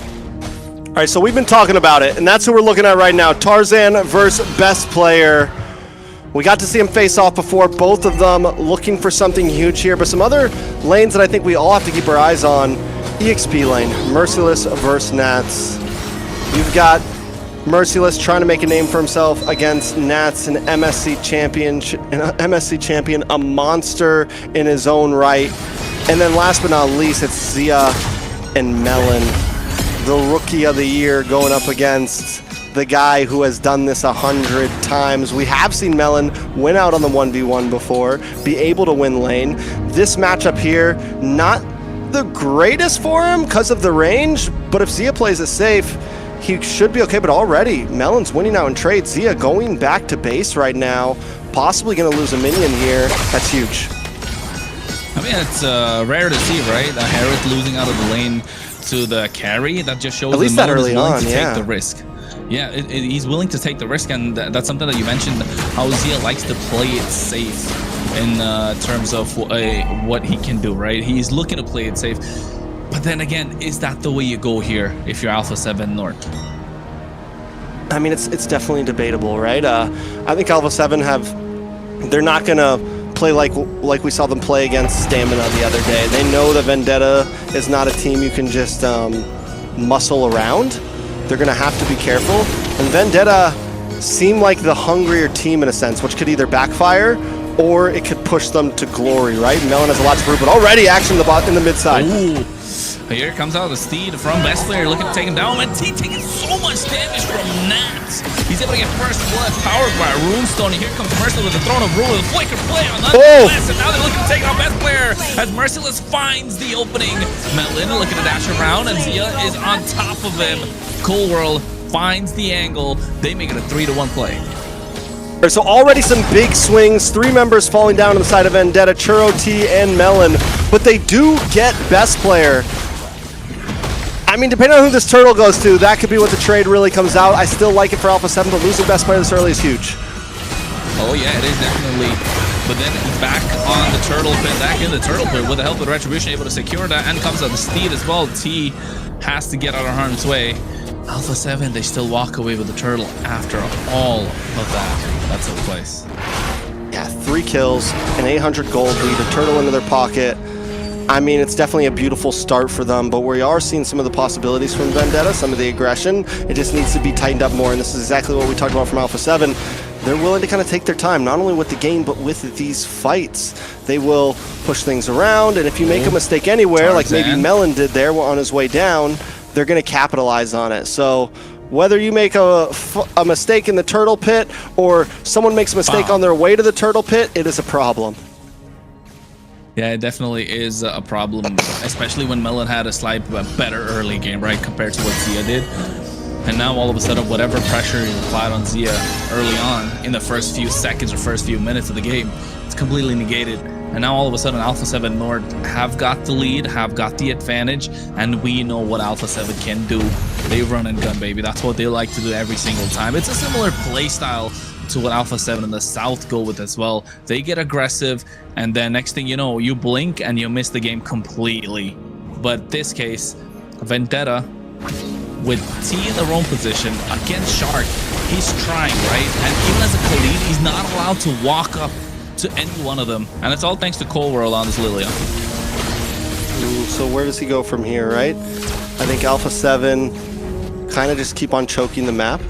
[SPEAKER 4] All right, so we've been talking about it, and that's who we're looking at right now. Tarzan versus Best Player. We got to see him face off before, both of them looking for something huge here, but some other lanes that I think we all have to keep our eyes on. EXP lane, Merciless versus Nats. You've got Merciless trying to make a name for himself against Nats, an MSC champion, a monster in his own right. And then last but not least, it's Zia and Melon, the rookie of the year, going up against the guy who has done this 100 times. We have seen Melon win out on the 1v1 before, be able to win lane. This matchup here, not the greatest for him because of the range, but if Zia plays it safe, he should be okay. But already, Melon's winning out in trade. Zia going back to base right now, possibly going to lose a minion here. That's huge.
[SPEAKER 5] I mean, it's rare to see, right? A Harith losing out of the lane to the carry. That just shows
[SPEAKER 4] at least that early on,
[SPEAKER 5] take the risk. Yeah, he's willing to take the risk, and that's something that you mentioned, how Zia likes to play it safe in terms of what he can do, right? He's looking to play it safe. But then again, is that the way you go here if you're Alpha7 North?
[SPEAKER 4] I mean, it's definitely debatable, right? I think Alpha7 they're not going to play like we saw them play against Stamina the other day. They know that Vendetta is not a team you can just muscle around. They're going to have to be careful. And Vendetta seem like the hungrier team in a sense, which could either backfire or it could push them to glory, right? Melon has a lot to prove, but already action in the mid side.
[SPEAKER 5] Ooh. Here comes out the Steed from best player, looking to take him down. And T taking so much damage from Nats. He's able to get first blood, powered by Runestone. And here comes Merciless with the Throne of Rule with a flicker play on the last. And now they're looking to take out best player as Merciless finds the opening. Melon looking to dash around, and Zia is on top of him. Cold World finds the angle. They make it a 3-1 play.
[SPEAKER 4] So already some big swings, 3 members falling down on the side of Vendetta, Churro, T, and Melon, but they do get best player. I mean, depending on who this turtle goes to, that could be what the trade really comes out. I still like it for Alpha7, but losing best player this early is huge.
[SPEAKER 5] Oh yeah, it is definitely. But then back on the turtle pit, back in the turtle pit with the help of the Retribution, able to secure that, and comes out the Steed as well. T has to get out of harm's way. Alpha7, they still walk away with the turtle after all of that. That's a place.
[SPEAKER 4] Yeah, 3 kills, an 800 gold lead, a turtle into their pocket. I mean, it's definitely a beautiful start for them, but we are seeing some of the possibilities from Vendetta, some of the aggression. It just needs to be tightened up more, and this is exactly what we talked about from Alpha7. They're willing to kind of take their time, not only with the game, but with these fights. They will push things around, and if you make a mistake anywhere, like maybe Melon did there on his way down, they're going to capitalize on it. So whether you make a mistake in the turtle pit or someone makes a mistake on their way to the turtle pit, it is a problem.
[SPEAKER 5] Yeah, it definitely is a problem, especially when Melon had a slight better early game, right, compared to what Zia did. And now all of a sudden, whatever pressure is applied on Zia early on in the first few seconds or first few minutes of the game, it's completely negated. And now all of a sudden, Alpha7 North have got the lead, have got the advantage, and we know what Alpha7 can do. They run and gun, baby. That's what they like to do every single time. It's a similar play style to what Alpha7 in the South go with as well. They get aggressive, and then next thing you know, you blink and you miss the game completely. But this case, Vendetta with T in the wrong position against Shark, he's trying, right? And even as a Khalid, he's not allowed to walk up to any one of them, and it's all thanks to Cold World on this Lilian.
[SPEAKER 4] So where does he go from here, right? I think Alpha7 kind of just keep on choking the map.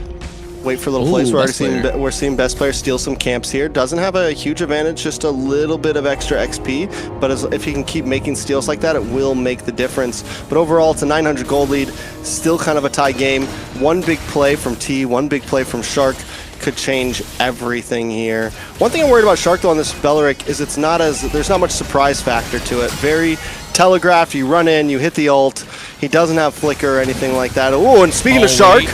[SPEAKER 4] Wait for a little place. We're seeing best player steal some camps here. Doesn't have a huge advantage, just a little bit of extra XP. But if he can keep making steals like that, it will make the difference. But overall, it's a 900 gold lead. Still kind of a tie game. One big play from T, one big play from Shark could change everything here. One thing I'm worried about Shark though on this Belleric is there's not much surprise factor to it. Very telegraphed. You run in, you hit the ult. He doesn't have flicker or anything like that. Oh, and speaking of Shark.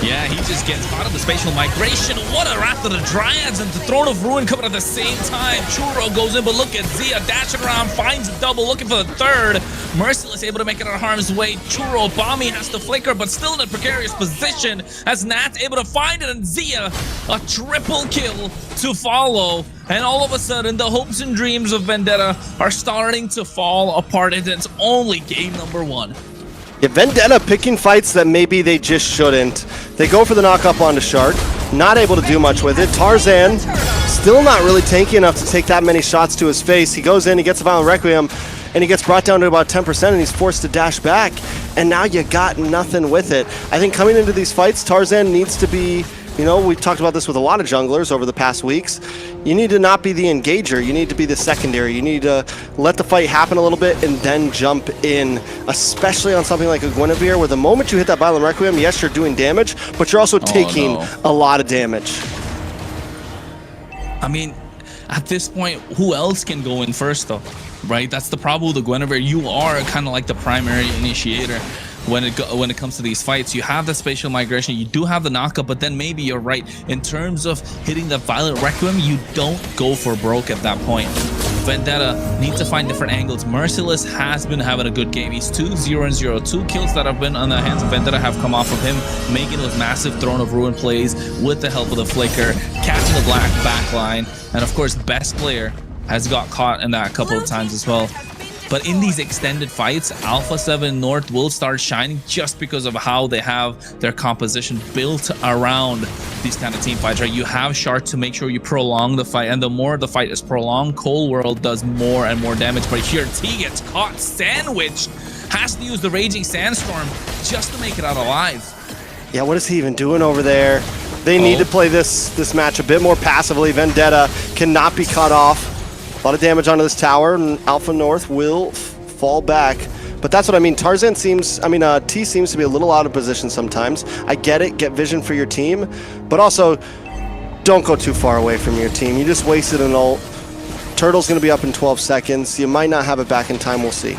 [SPEAKER 5] Yeah, he just gets caught in the spatial migration. What a Wrath of the Dryads and the Throne of Ruin coming at the same time. Churro goes in, but look at Zia dashing around, finds a double, looking for the third. Merciless able to make it out of harm's way. Churro, Bommy has to flicker, but still in a precarious position as Nat's able to find it, and Zia, a triple kill to follow. And all of a sudden, the hopes and dreams of Vendetta are starting to fall apart, and it's only game number 1.
[SPEAKER 4] Yeah, Vendetta picking fights that maybe they just shouldn't. They go for the knock-up onto Shark, not able to do much with it. Tarzan, still not really tanky enough to take that many shots to his face. He goes in, he gets a Violent Requiem, and he gets brought down to about 10%, and he's forced to dash back. And now you got nothing with it. I think coming into these fights, Tarzan needs to be, you know, we've talked about this with a lot of junglers over the past weeks. You need to not be the engager. You need to be the secondary. You need to let the fight happen a little bit and then jump in, especially on something like a Guinevere, where the moment you hit that Violent Requiem, yes, you're doing damage, but you're also taking a lot of damage.
[SPEAKER 5] I mean, at this point, who else can go in first, though? Right? That's the problem with the Guinevere. You are kind of like the primary initiator. When it comes to these fights, you have the spatial migration, you do have the knockup, but then maybe you're right. In terms of hitting the Violent Requiem, you don't go for broke at that point. Vendetta needs to find different angles. Merciless has been having a good game. He's 2-0-0. 2 kills that have been on the hands of Vendetta have come off of him, making those massive Throne of Ruin plays with the help of the flicker, catching the black backline, and of course, best player has got caught in that a couple of times as well. But in these extended fights, Alpha7 North will start shining just because of how they have their composition built around these kind of team fights, right? You have Shark to make sure you prolong the fight, and the more the fight is prolonged, Cold World does more and more damage. But here, T gets caught sandwiched, has to use the Raging Sandstorm just to make it out alive.
[SPEAKER 4] Yeah, what is he even doing over there? They need to play this match a bit more passively. Vendetta cannot be cut off. A lot of damage onto this tower, and Alpha North will fall back. But that's what I mean. Tarzan seems, T seems to be a little out of position sometimes. I get it, get vision for your team, but also don't go too far away from your team. You just wasted an ult. Turtle's going to be up in 12 seconds. You might not have it back in time. We'll see.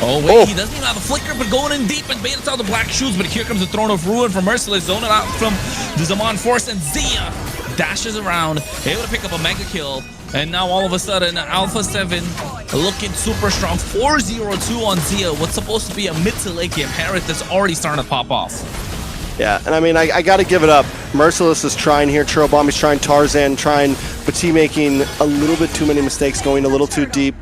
[SPEAKER 5] Oh, wait, he doesn't even have a flicker, but going in deep and baited out the black shoes. But here comes the Throne of Ruin from Merciless, zoning out from the Zaman Force, and Zia dashes around, able to pick up a mega kill. And now all of a sudden, Alpha7 looking super strong. 4-0-2 on Zia. What's supposed to be a mid to late game Harith that's already starting to pop off.
[SPEAKER 4] Yeah, and I mean, I got to give it up. Merciless is trying here. Churobami's trying, Tarzan trying, but T making a little bit too many mistakes, going a little too deep.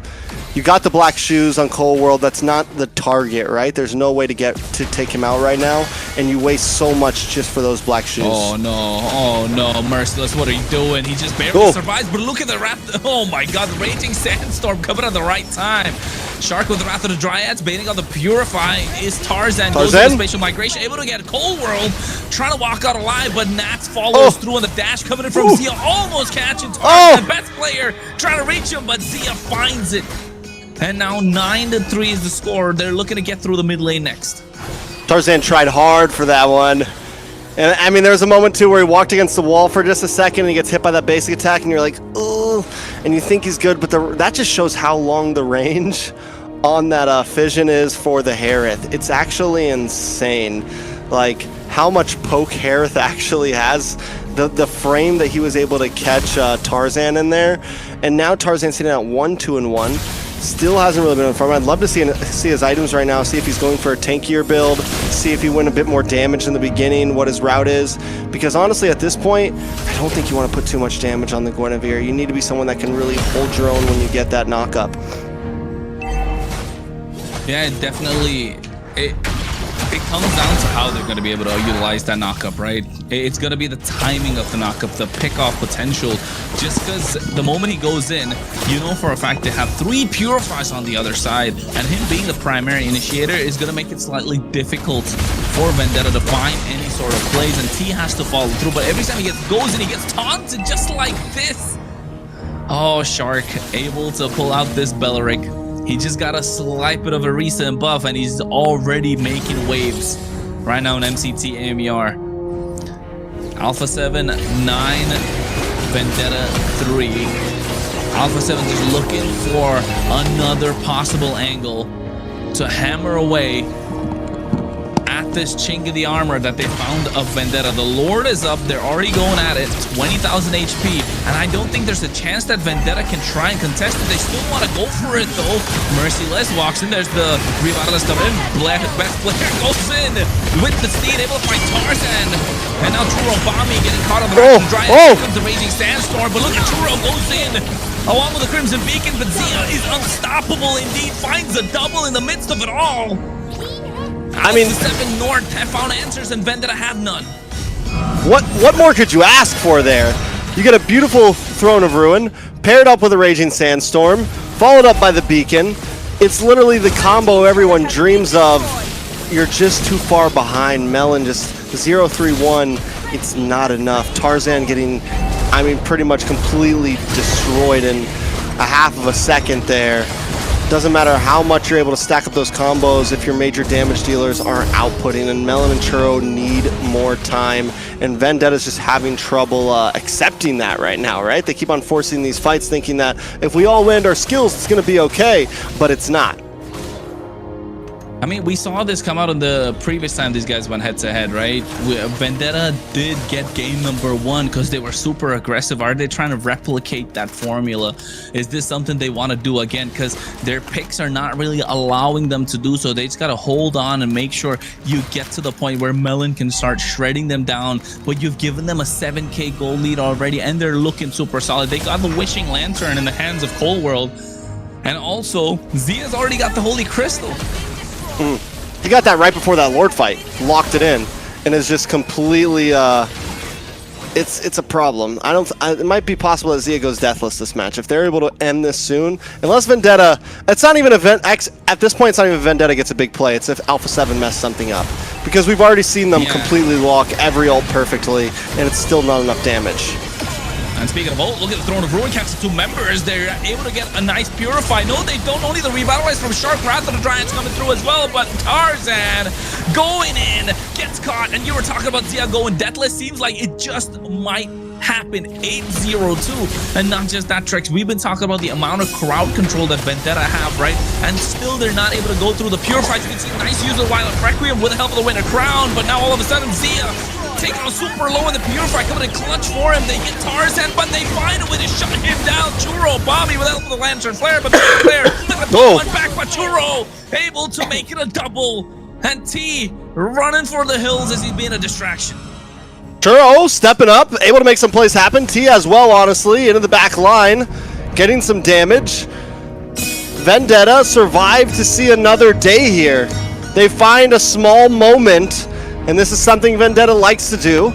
[SPEAKER 4] You got the black shoes on Cold World. That's not the target, right? There's no way to take him out right now, and you waste so much just for those black shoes.
[SPEAKER 5] Oh no, Merciless, what are you doing? He just barely survives, but look at the Wrath. Oh my god, the Raging Sandstorm coming at the right time. Shark with the Wrath of the Dryads, baiting on the Purify is Tarzan. Goes into Spatial Migration, able to get Cold World, trying to walk out alive, but Nats follows through on the dash, coming in from Zia, almost catching Tarzan. Best player, trying to reach him, but Zia finds it. And now 9-3 is the score. They're looking to get through the mid lane next.
[SPEAKER 4] Tarzan tried hard for that one. And I mean, there was a moment too where he walked against the wall for just a second and he gets hit by that basic attack and you're like, oh, and you think he's good, but that just shows how long the range on that fission is for the Harith. It's actually insane. Like, how much poke Harith actually has. The frame that he was able to catch Tarzan in there. And now Tarzan's sitting at 1-2-1. Still hasn't really been on farm. I'd love to see his items right now, see if he's going for a tankier build, see if he went a bit more damage in the beginning, what his route is. Because honestly, at this point, I don't think you want to put too much damage on the Guinevere. You need to be someone that can really hold your own when you get that knock-up.
[SPEAKER 5] Yeah, definitely. It comes down to how they're going to be able to utilize that knockup, right? It's going to be the timing of the knockup, the pick-off potential. Just because the moment he goes in, you know for a fact they have 3 Purifies on the other side, and him being the primary initiator is going to make it slightly difficult for Vendetta to find any sort of plays, and T has to follow through. But every time he goes in, he gets taunted just like this. Oh, Shark able to pull out this Belleric. He just got a slight bit of a recent buff, and he's already making waves right now in MCT AMER. Alpha7 9, Vendetta 3. Alpha7 just looking for another possible angle to hammer away at this chink of the armor that they found of Vendetta. The Lord is up. They're already going at it. 20,000 HP. And I don't think there's a chance that Vendetta can try and contest it. They still want to go for it, though. Merciless walks in. There's the Revitalist coming in. Best player goes in with the steed, able to fight Tarzan. And now Churobami getting caught on the Dryad. Here comes the Raging Sandstorm. But look at Churo goes in along with the Crimson Beacon. But Zia is unstoppable indeed. Finds a double in the midst of it all. I mean, Alpha7 North have found answers and Vendetta have none.
[SPEAKER 4] What more could you ask for there? You get a beautiful Throne of Ruin, paired up with a Raging Sandstorm, followed up by the Beacon. It's literally the combo everyone dreams of. You're just too far behind. Melon just 0-3-1. It's not enough. Tarzan getting, I mean, pretty much completely destroyed in a half of a second there. Doesn't matter how much you're able to stack up those combos if your major damage dealers aren't outputting, and Melon and Churro need more time, and Vendetta's just having trouble accepting that right now, right? They keep on forcing these fights thinking that if we all land our skills, it's going to be okay, but it's not.
[SPEAKER 5] I mean, we saw this come out on the previous time these guys went head-to-head, right? Vendetta did get game number 1 because they were super aggressive. Are they trying to replicate that formula? Is this something they want to do again? Because their picks are not really allowing them to do so. They just got to hold on and make sure you get to the point where Melon can start shredding them down. But you've given them a 7k gold lead already, and they're looking super solid. They got the Wishing Lantern in the hands of Cold World. And also, Zia's already got the Holy Crystal.
[SPEAKER 4] He got that right before that Lord fight, locked it in, and is just completely, it's a problem. It might be possible that Zia goes deathless this match. If they're able to end this soon, unless Vendetta, it's not even at this point, it's not even Vendetta gets a big play, it's if Alpha7 messed something up. Because we've already seen them completely lock every ult perfectly, and it's still not enough damage.
[SPEAKER 5] And speaking of ult, look at the Throne of Ruin, catches 2 members. They're able to get a nice Purify. No, they don't. Only the Revitalize from Shark. Wrath of the Giants coming through as well. But Tarzan going in, gets caught. And you were talking about Zia going deathless. Seems like it just might happen. 8-0-2. And not just that, Trex. We've been talking about the amount of crowd control that Vendetta have, right? And still they're not able to go through the Purifies. You can see nice use of Violent Requiem with the help of the Winter Crown. But now all of a sudden, Zia taking on super low in the Purify, coming in clutch for him. They get Tarzan, but they find a way to shut him down. Churro, Bobby with the help of the Lantern Flare, but they're one back, but Churro able to make it a double. And T running for the hills as he's being a distraction.
[SPEAKER 4] Churro stepping up, able to make some plays happen. T as well, honestly, into the back line, getting some damage. Vendetta survived to see another day here. They find a small moment, and this is something Vendetta likes to do.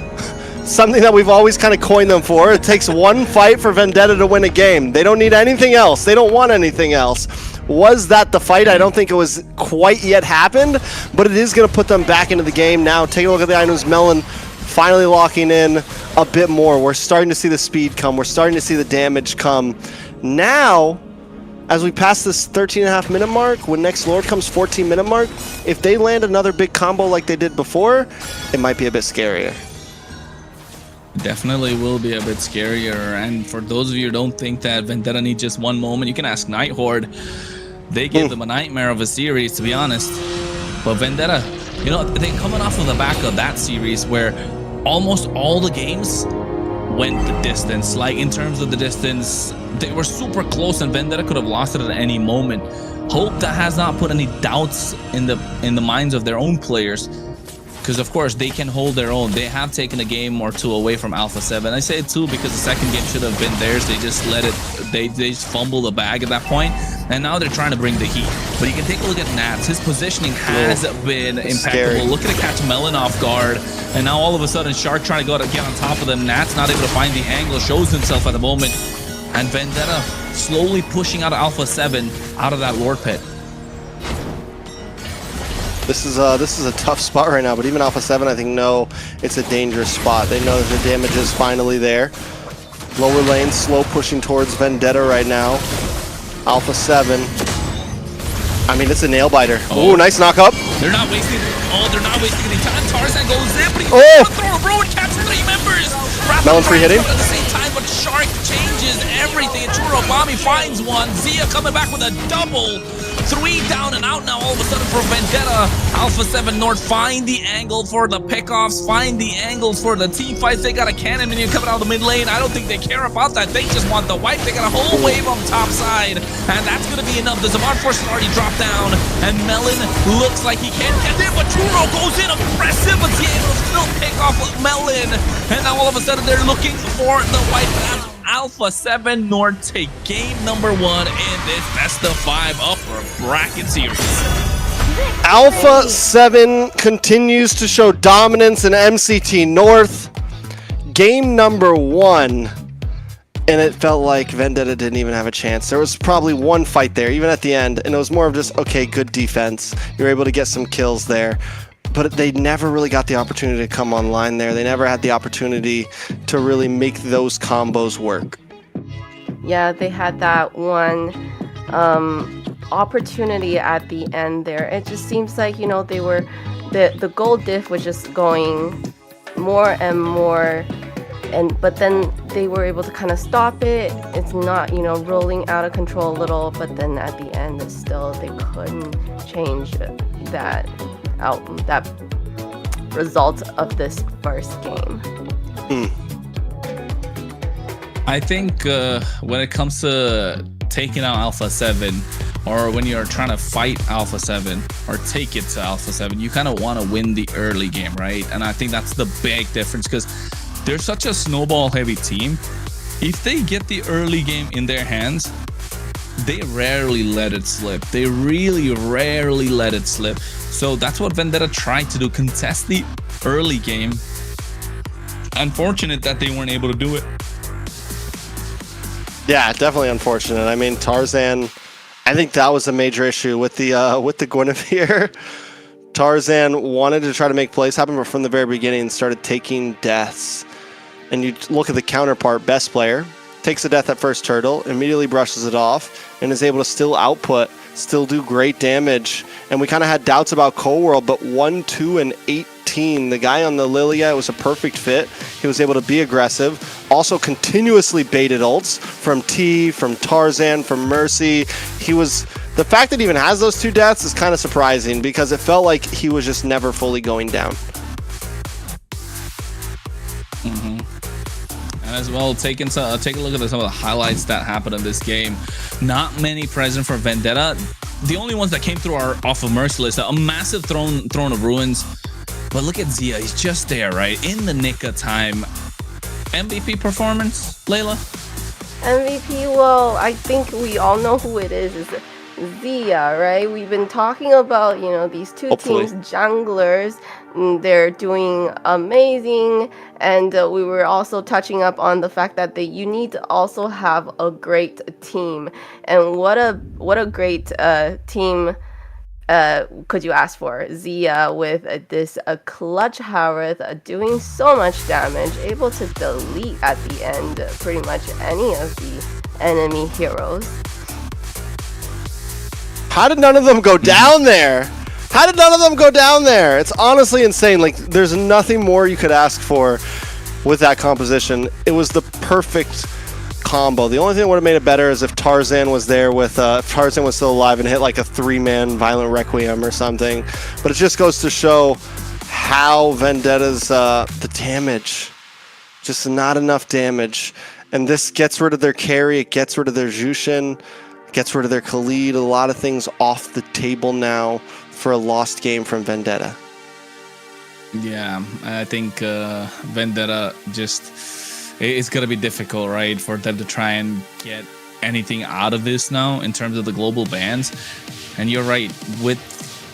[SPEAKER 4] Something that we've always kind of coined them for. It takes one fight for Vendetta to win a game. They don't need anything else. They don't want anything else. Was that the fight? I don't think it was quite yet happened, but it is going to put them back into the game now. Take a look at the items. Melon finally locking in a bit more. We're starting to see the speed come. We're starting to see the damage come. Now, as we pass this 13.5 minute mark, when next Lord comes 14 minute mark, if they land another big combo like they did before, it might be a bit scarier.
[SPEAKER 5] Definitely will be a bit scarier. And for those of you who don't think that Vendetta needs just one moment, you can ask Night Horde. They give them a nightmare of a series, to be honest. But Vendetta, you know, they're coming off of the back of that series where almost all the games went the distance. Like, in terms of the distance, they were super close, and Vendetta could have lost it at any moment. Hope that has not put any doubts in the minds of their own players, because of course they can hold their own. They have taken a game or two away from Alpha7. I say it too because the second game should have been theirs. They just let it, they just fumbled the bag at that point, and now they're trying to bring the heat. But you can take a look at Nats. His positioning has been impeccable.
[SPEAKER 4] Scary.
[SPEAKER 5] Looking to catch Melon off guard, and now all of a sudden Shark trying to get on top of them. Nats not able to find the angle, shows himself at the moment, and Vendetta slowly pushing out Alpha7 out of that Lord pit.
[SPEAKER 4] This is a tough spot right now, but even Alpha7, I think, know it's a dangerous spot. They know that the damage is finally there. Lower lane, slow pushing towards Vendetta right now. Alpha7. I mean, it's a nail biter. Ooh, nice knock up.
[SPEAKER 5] They're not wasting. Oh, they're not wasting any time. Tarzan goes in, but he's
[SPEAKER 4] Oh!
[SPEAKER 5] throw a bro and catch 3 members.
[SPEAKER 4] Melon free hitting.
[SPEAKER 5] At the same time, but Shark changes everything. Churro Bobby finds one. Zia coming back with a double. 3 down and out now all of a sudden for Vendetta. Alpha7 North find the angle for the pickoffs, find the angles for the team fights. They got a cannon minion coming out of the mid lane. I don't think they care about that. They just want the wipe. They got a whole wave on top side, and that's going to be enough. The Zamar Force has already dropped down, and Melon looks like he can't get in, but Churro goes in aggressive, but he's able to still pick off Melon, and now all of a sudden they're looking for the wipe. Alpha7 North take game number 1 in this best of 5 upper bracket series.
[SPEAKER 4] Alpha7 continues to show dominance in MCT North. Game number 1, and it felt like Vendetta didn't even have a chance. There was probably one fight there, even at the end, and it was more of just, okay, good defense. You're able to get some kills there. But they never really got the opportunity to come online there. They never had the opportunity to really make those combos work.
[SPEAKER 2] Yeah, they had that one opportunity at the end there. It just seems like, you know, they were, the gold diff was just going more and more, but then they were able to kind of stop it. It's not, you know, rolling out of control a little, but then at the end, it's still, they couldn't change that result of this first game.
[SPEAKER 5] I think when it comes to taking out Alpha7, or when you're trying to fight Alpha7 or take it to Alpha7, you kind of want to win the early game, right? And I think that's the big difference, because they're such a snowball heavy team. If they get the early game in their hands, they rarely let it slip. They really rarely let it slip. So that's what Vendetta tried to do, contest the early game. Unfortunate that they weren't able to do it.
[SPEAKER 4] Yeah, definitely unfortunate. I mean, Tarzan, I think that was a major issue with the Guinevere. Tarzan wanted to try to make plays happen, but from the very beginning started taking deaths. and you look at the counterpart, best player, takes a death at first turtle, immediately brushes it off, and is able to still output, still do great damage. And we kind of had doubts about Cold World, but 1, 2, and 18. The guy on the Lilia, it was a perfect fit. He was able to be aggressive, also continuously baited ults from T, from Tarzan, from Mercy. The fact that he even has those 2 deaths is kind of surprising because it felt like he was just never fully going down.
[SPEAKER 5] And as well, take a look at some of the highlights that happened in this game. Not many present for Vendetta. The only ones that came through are off of Merciless. A massive throne of ruins. But look at Zia. He's just there, right? In the nick of time. MVP performance, Layla?
[SPEAKER 2] MVP, well, I think we all know who it is. It's Zia, right? We've been talking about, these two
[SPEAKER 4] Hopefully.
[SPEAKER 2] teams, junglers. They're doing amazing. And we were also touching up on the fact that you need to also have a great team. And what a great team could you ask for? Zia with this clutch Harith doing so much damage, able to delete at the end pretty much any of the enemy heroes.
[SPEAKER 4] How did none of them go down there? How did none of them go down there? It's honestly insane. Like, there's nothing more you could ask for with that composition. It was the perfect combo. The only thing that would have made it better is if Tarzan was there with, if Tarzan was still alive and hit like a 3-man Violent Requiem or something. But it just goes to show how Vendetta's, the damage, just not enough damage. And this gets rid of their carry, it gets rid of their Jushin, gets rid of their Khalid, a lot of things off the table now for a lost game from Vendetta.
[SPEAKER 5] Yeah, I think Vendetta it's going to be difficult, right, for them to try and get anything out of this now in terms of the global bans. And you're right, with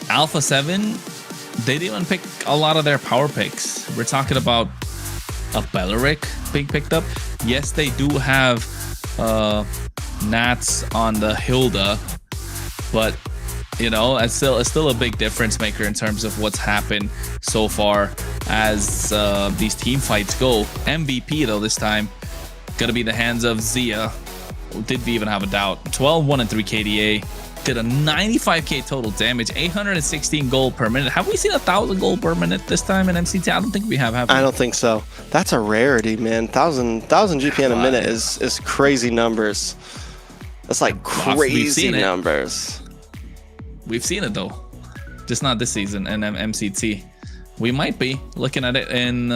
[SPEAKER 5] Alpha7, they didn't even pick a lot of their power picks. We're talking about a Belleric being picked up. Yes, they do have Nats on the Hilda, but it's still a big difference maker in terms of what's happened so far as these team fights go. MVP though this time gonna be in the hands of Zia. Did we even have a doubt? 12, 1, and 3 KDA. Did a 95k total damage, 816 gold per minute. Have we seen 1,000 gold per minute this time in MCT? I don't think we have we?
[SPEAKER 4] I don't think so. That's a rarity, man. 1,000 GP in a minute is crazy numbers. That's like crazy numbers.
[SPEAKER 5] We've seen it though, just not this season in MCT. We might be looking at it in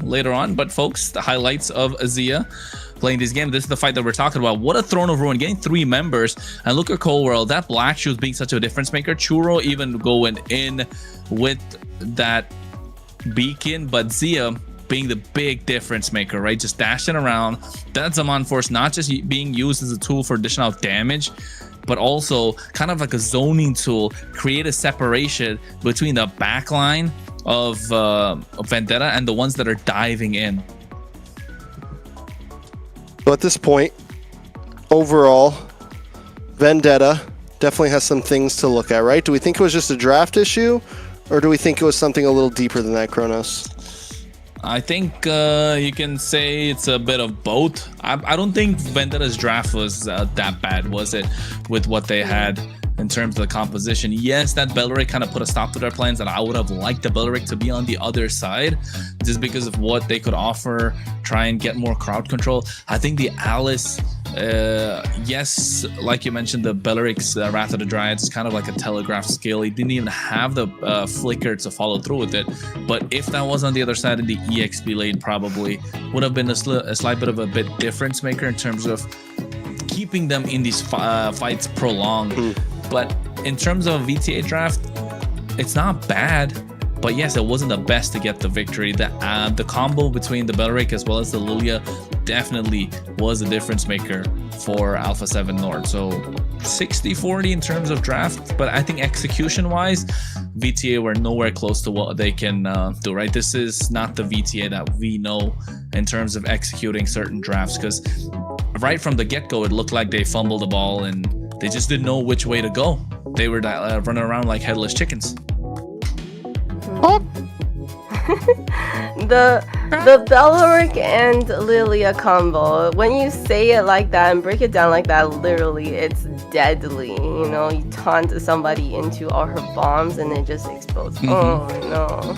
[SPEAKER 5] later on. But folks, the highlights of Zia playing this game. This is the fight that we're talking about. What a Throne of Ruin, getting 3 members. And look at Cold World, that Black Shoes being such a difference maker. Churro even going in with that beacon, but Zia being the big difference maker, right? Just dashing around. That Zaman Force not just being used as a tool for additional damage, but also kind of like a zoning tool, create a separation between the backline of Vendetta and the ones that are diving in.
[SPEAKER 4] So at this point, overall, Vendetta definitely has some things to look at, right? Do we think it was just a draft issue, or do we think it was something a little deeper than that, Kronos?
[SPEAKER 5] I think you can say it's a bit of both. I don't think Vendetta's draft was that bad, was it? With what they had in terms of the composition. Yes, that Belleric kind of put a stop to their plans, and I would have liked the Belleric to be on the other side just because of what they could offer, try and get more crowd control. I think the Alice, yes, like you mentioned, the Belleric's Wrath of the Dryads is kind of like a telegraph skill. He didn't even have the flicker to follow through with it. But if that was on the other side of the EXP lane, probably would have been a slight bit of a difference maker in terms of keeping them in these fights prolonged. But in terms of VTA draft, it's not bad. But yes, it wasn't the best to get the victory. The combo between the Belleric as well as the Lilia definitely was a difference maker for Alpha7 North. So 60-40 in terms of draft, but I think execution-wise, VTA were nowhere close to what they can do, right? This is not the VTA that we know in terms of executing certain drafts, because right from the get-go, it looked like they fumbled the ball and they just didn't know which way to go. They were running around like headless chickens.
[SPEAKER 2] The The Beloric and Lilia combo, when you say it like that and break it down like that, literally, it's deadly. You know, you taunt somebody into all her bombs and it just explodes. Oh no.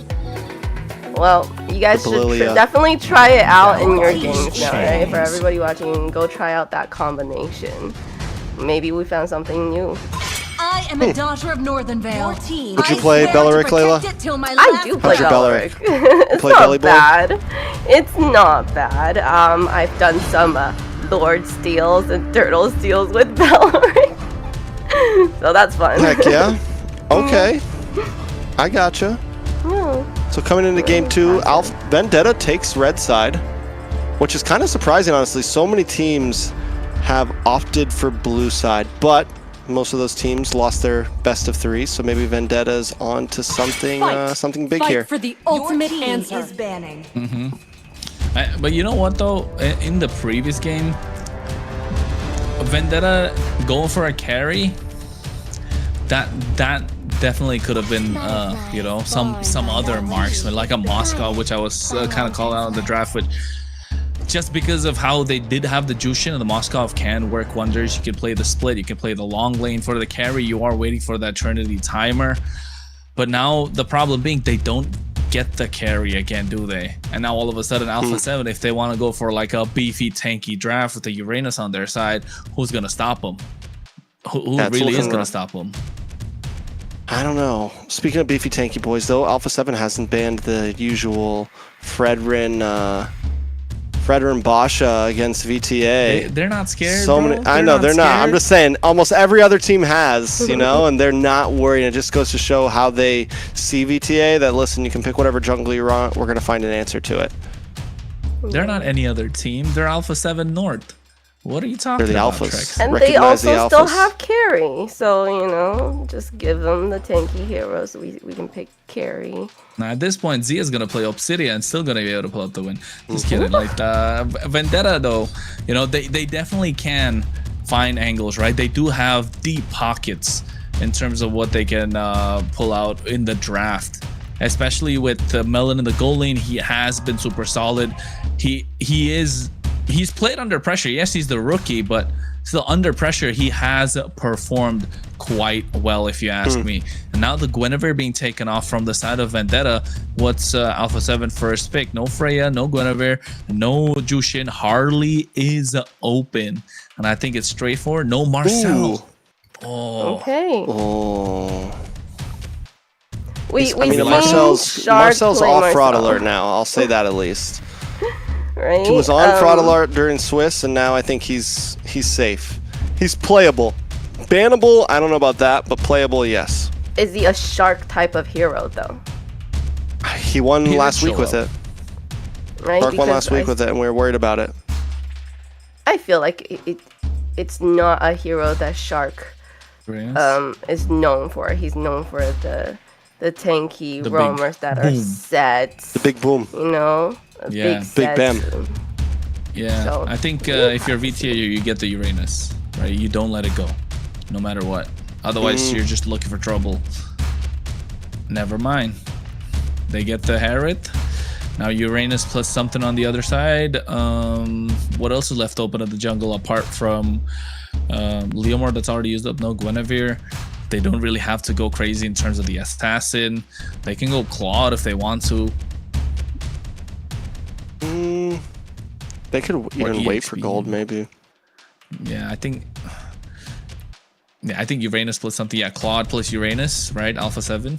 [SPEAKER 2] Well, you guys should definitely try it out in your games now, right? For everybody watching, go try out that combination. Maybe we found something new.
[SPEAKER 9] I am a daughter of Northern Vale.
[SPEAKER 4] Would you play Beloric, Layla?
[SPEAKER 2] I do play Beloric. It's not bad. It's not bad. I've done some Lord steals and Turtle steals with Beloric. So that's fun.
[SPEAKER 4] Heck yeah. Okay. I gotcha. So coming into game 2, Vendetta takes red side, which is kind of surprising, honestly. So many teams have opted for blue side, but most of those teams lost their best of 3, so maybe Vendetta's on to something something big here.
[SPEAKER 9] For the ultimate answer is banning.
[SPEAKER 5] But you know what though? In the previous game, Vendetta going for a carry, that definitely could have been you know, some other marksman like a Moscow, which I was kind of calling out in the draft, which just because of how they did have the Jushin, and the Moscow can work wonders. You can play the split, you can play the long lane. For the carry, you are waiting for that Trinity timer. But now the problem being they don't get the carry again, do they? And now all of a sudden Alpha7, if they want to go for like a beefy tanky draft with the Uranus on their side, who's going to stop them? Who really is going to stop them?
[SPEAKER 4] I don't know. Speaking of beefy tanky boys though, Alpha7 hasn't banned the usual Fredrin Basha against VTA.
[SPEAKER 5] They're not scared.
[SPEAKER 4] So many. I know they're not. I'm just saying, almost every other team has, you know, and they're not worried. It just goes to show how they see VTA. That listen, you can pick whatever jungle you want. We're gonna find an answer to it.
[SPEAKER 5] They're not any other team. They're Alpha7 North. What are you talking
[SPEAKER 4] They're the
[SPEAKER 5] about?
[SPEAKER 4] Alphas.
[SPEAKER 2] And they also still have carry, so you know, just give them the tanky heroes. We can pick carry.
[SPEAKER 5] Now at this point, Zia's gonna play Obsidian and still gonna be able to pull up the win. Just kidding. Like Vendetta though, you know, they definitely can find angles, right? They do have deep pockets in terms of what they can pull out in the draft. Especially with Melon in the goal lane, he has been super solid. He's played under pressure. Yes, he's the rookie, but still under pressure, he has performed quite well, if you ask me. And now the Guinevere being taken off from the side of Vendetta. What's Alpha7 first pick? No Freya, no Guinevere, no Jushin. Harley is open. And I think it's straightforward. No Marcel.
[SPEAKER 4] Ooh.
[SPEAKER 5] Oh.
[SPEAKER 2] Okay.
[SPEAKER 4] Oh.
[SPEAKER 2] We
[SPEAKER 4] Marcel's off fraud alert now. I'll say that at least.
[SPEAKER 2] Right?
[SPEAKER 4] He was on fraud alert during Swiss, and now I think he's safe. He's playable. Bannable, I don't know about that, but playable, yes.
[SPEAKER 2] Is he a shark type of hero though?
[SPEAKER 4] He won last week with it.
[SPEAKER 2] Right?
[SPEAKER 4] Shark won last week with it, and we were worried about it.
[SPEAKER 2] I feel like it's not a hero that Shark is known for. He's known for the tanky roamers that are set.
[SPEAKER 4] The big boom.
[SPEAKER 2] You know?
[SPEAKER 4] Big bam.
[SPEAKER 5] Yeah, so, I think if you're VTA, you get the Uranus, right? You don't let it go, no matter what. Otherwise, you're just looking for trouble. Never mind. They get the Harriet. Now Uranus plus something on the other side. What else is left open at the jungle apart from Leomord that's already used up? No Guinevere. They don't really have to go crazy in terms of the assassin. They can go Claude if they want to.
[SPEAKER 4] They could even wait for gold, maybe.
[SPEAKER 5] Yeah, I think Uranus plus something. Yeah, Claude plus Uranus, right? Alpha7.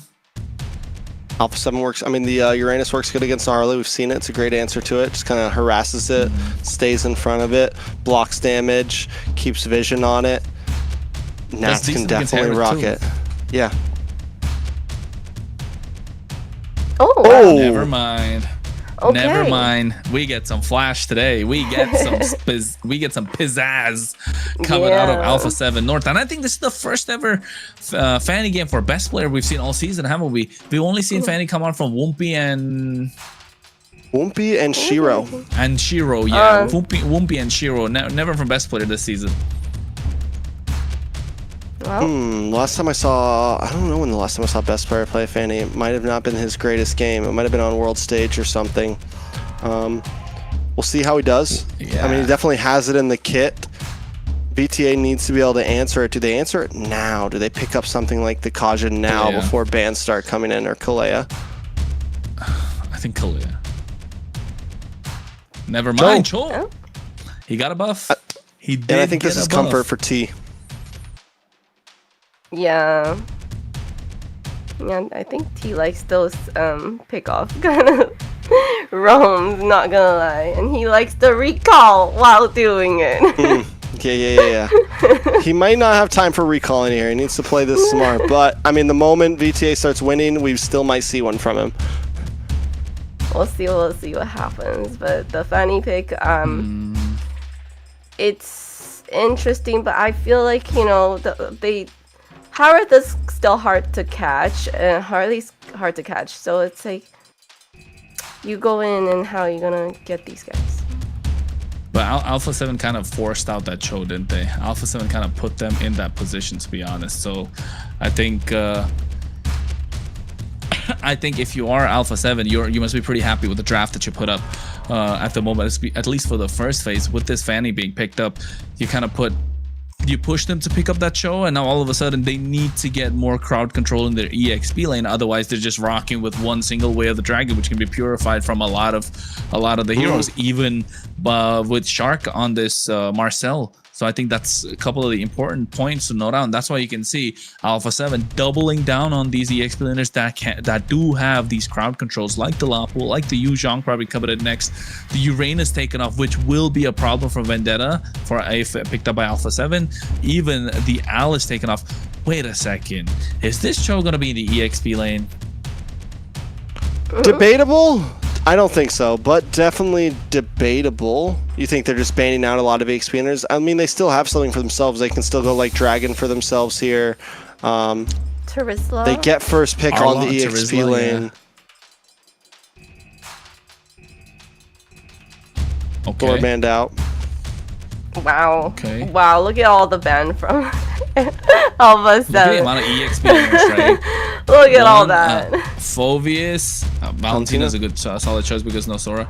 [SPEAKER 4] Alpha7 works. I mean, the Uranus works good against Harley. We've seen it. It's a great answer to it. Just kind of harasses it, stays in front of it, blocks damage, keeps vision on it. Nats can definitely rock it. Yeah.
[SPEAKER 2] Oh.
[SPEAKER 5] Never mind.
[SPEAKER 2] Okay.
[SPEAKER 5] Never mind. We get some flash today. We get some pizzazz coming out of Alpha7 North. And I think this is the first ever Fanny game for best player we've seen all season, haven't we? We've only seen Fanny come out from Wumpy and
[SPEAKER 4] Shiro.
[SPEAKER 5] And Shiro, yeah. Wumpy and Shiro. Never from best player this season.
[SPEAKER 4] Last time I don't know when the last time I saw best player play Fanny. It might have not been his greatest game. It might have been on world stage or something. We'll see how he does.
[SPEAKER 5] Yeah.
[SPEAKER 4] I mean, he definitely has it in the kit. VTA needs to be able to answer it. Do they answer it now? Do they pick up something like the Kaja now before bans start coming in, or Kalea?
[SPEAKER 5] I think Kalea. Never mind, Cho. He got a buff. He did.
[SPEAKER 4] And I think
[SPEAKER 5] get
[SPEAKER 4] this
[SPEAKER 5] a
[SPEAKER 4] is
[SPEAKER 5] buff.
[SPEAKER 4] comfort for T.
[SPEAKER 2] Yeah. Yeah, I think T likes those pick off kind of roams, not gonna lie. And he likes the recall while doing it.
[SPEAKER 4] Yeah. He might not have time for recalling here. He needs to play this smart. But, I mean, the moment VTA starts winning, we still might see one from him.
[SPEAKER 2] We'll see what happens. But the Fanny pick, it's interesting, but I feel like, you know, Howard is still hard to catch, and Harley's hard to catch. So it's like, you go in and how are you gonna get these guys?
[SPEAKER 5] But Alpha7 kind of forced out that Cho, didn't they? Alpha7 kind of put them in that position, to be honest. So I think if you are Alpha7, you must be pretty happy with the draft that you put up at the moment, at least for the first phase. With this Fanny being picked up, you push them to pick up that Cho, and now all of a sudden they need to get more crowd control in their EXP lane. Otherwise, they're just rocking with one single way of the dragon, which can be purified from a lot of the heroes, even with Shark on this Marcel. So I think that's a couple of the important points to note down. That's why you can see Alpha7 doubling down on these EXP laners that do have these crowd controls, like the Lapu, like the Yu Zhang, probably covered it next. The Uranus taken off, which will be a problem for Vendetta if picked up by Alpha7. Even the Alice taken off. Wait a second. Is this Cho going to be in the EXP lane?
[SPEAKER 4] Debatable? I don't think so, but definitely debatable. You think they're just banning out a lot of EXPers? I mean, they still have something for themselves. They can still go like Dragon for themselves here.
[SPEAKER 2] Terizla?
[SPEAKER 4] They get first pick on the EXP
[SPEAKER 5] Terizla,
[SPEAKER 4] lane.
[SPEAKER 5] Yeah. Okay.
[SPEAKER 4] Door banned out.
[SPEAKER 2] Wow.
[SPEAKER 5] Okay.
[SPEAKER 2] Wow, look at all the ban from Alpha7.
[SPEAKER 5] Look at the amount of EXP laners, right?
[SPEAKER 2] Look at all that.
[SPEAKER 5] Phoveus, Valentina's a good solid choice because no Sora.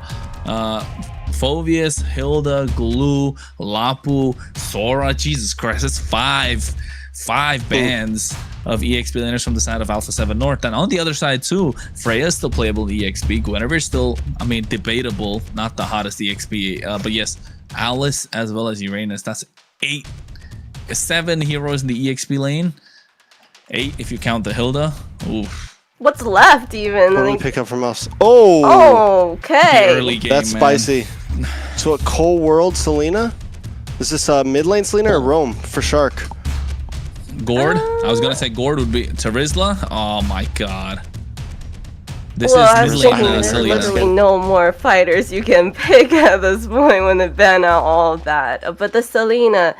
[SPEAKER 5] Phoveus, Hilda, Glue, Lapu, Sora. Jesus Christ, that's five bans of EXP laners from the side of Alpha7 North. And on the other side too, Freya's still playable in EXP. Guinevere's still, I mean, debatable, not the hottest EXP. But yes, Alice as well as Uranus. That's 7 heroes in the EXP lane. 8 if you count the Hilda. Oof.
[SPEAKER 2] What's left even?
[SPEAKER 4] What do we
[SPEAKER 2] Like,
[SPEAKER 4] pick up from us? Oh!
[SPEAKER 2] okay.
[SPEAKER 5] The early game,
[SPEAKER 4] That's
[SPEAKER 5] man.
[SPEAKER 4] spicy. So a Cold World Selena? Is this mid lane Selena or Rome for Shark?
[SPEAKER 5] Gord. I was gonna say Gord would be Terizla. Oh my god. This
[SPEAKER 2] Well, I
[SPEAKER 5] is
[SPEAKER 2] was
[SPEAKER 5] mid
[SPEAKER 2] thinking
[SPEAKER 5] lane
[SPEAKER 2] there's
[SPEAKER 5] Selena.
[SPEAKER 2] literally no more fighters you can pick at this point when they ban out all of that. But the Selena,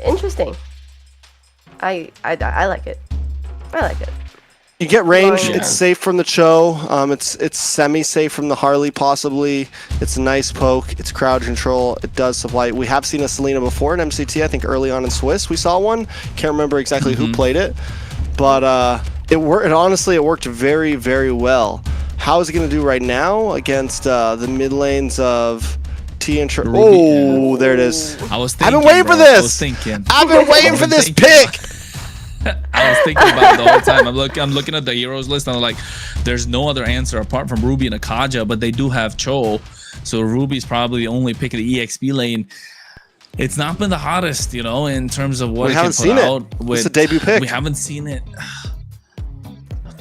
[SPEAKER 2] interesting. I like it. I like it.
[SPEAKER 4] You get range.
[SPEAKER 2] Yeah.
[SPEAKER 4] It's safe from the Cho. It's semi-safe from the Harley, possibly. It's a nice poke. It's crowd control. It does supply. We have seen a Selena before in MCT. I think early on in Swiss we saw one. Can't remember exactly who played it, but it worked. Honestly, it worked very, very well. How is it going to do right now against the mid lanes of T and Ruby? Oh, there it is.
[SPEAKER 5] I've been
[SPEAKER 4] waiting for this. I've been waiting for this pick.
[SPEAKER 5] I was thinking about it the whole time. I'm looking at the heroes list and I'm like, there's no other answer apart from Ruby and Akaja, but they do have Cho. So Ruby's probably the only pick of the EXP lane. It's not been the hottest, you know, in terms of what
[SPEAKER 4] We
[SPEAKER 5] it
[SPEAKER 4] haven't
[SPEAKER 5] can
[SPEAKER 4] seen
[SPEAKER 5] put
[SPEAKER 4] it.
[SPEAKER 5] out.
[SPEAKER 4] It's a debut pick.
[SPEAKER 5] We haven't seen it.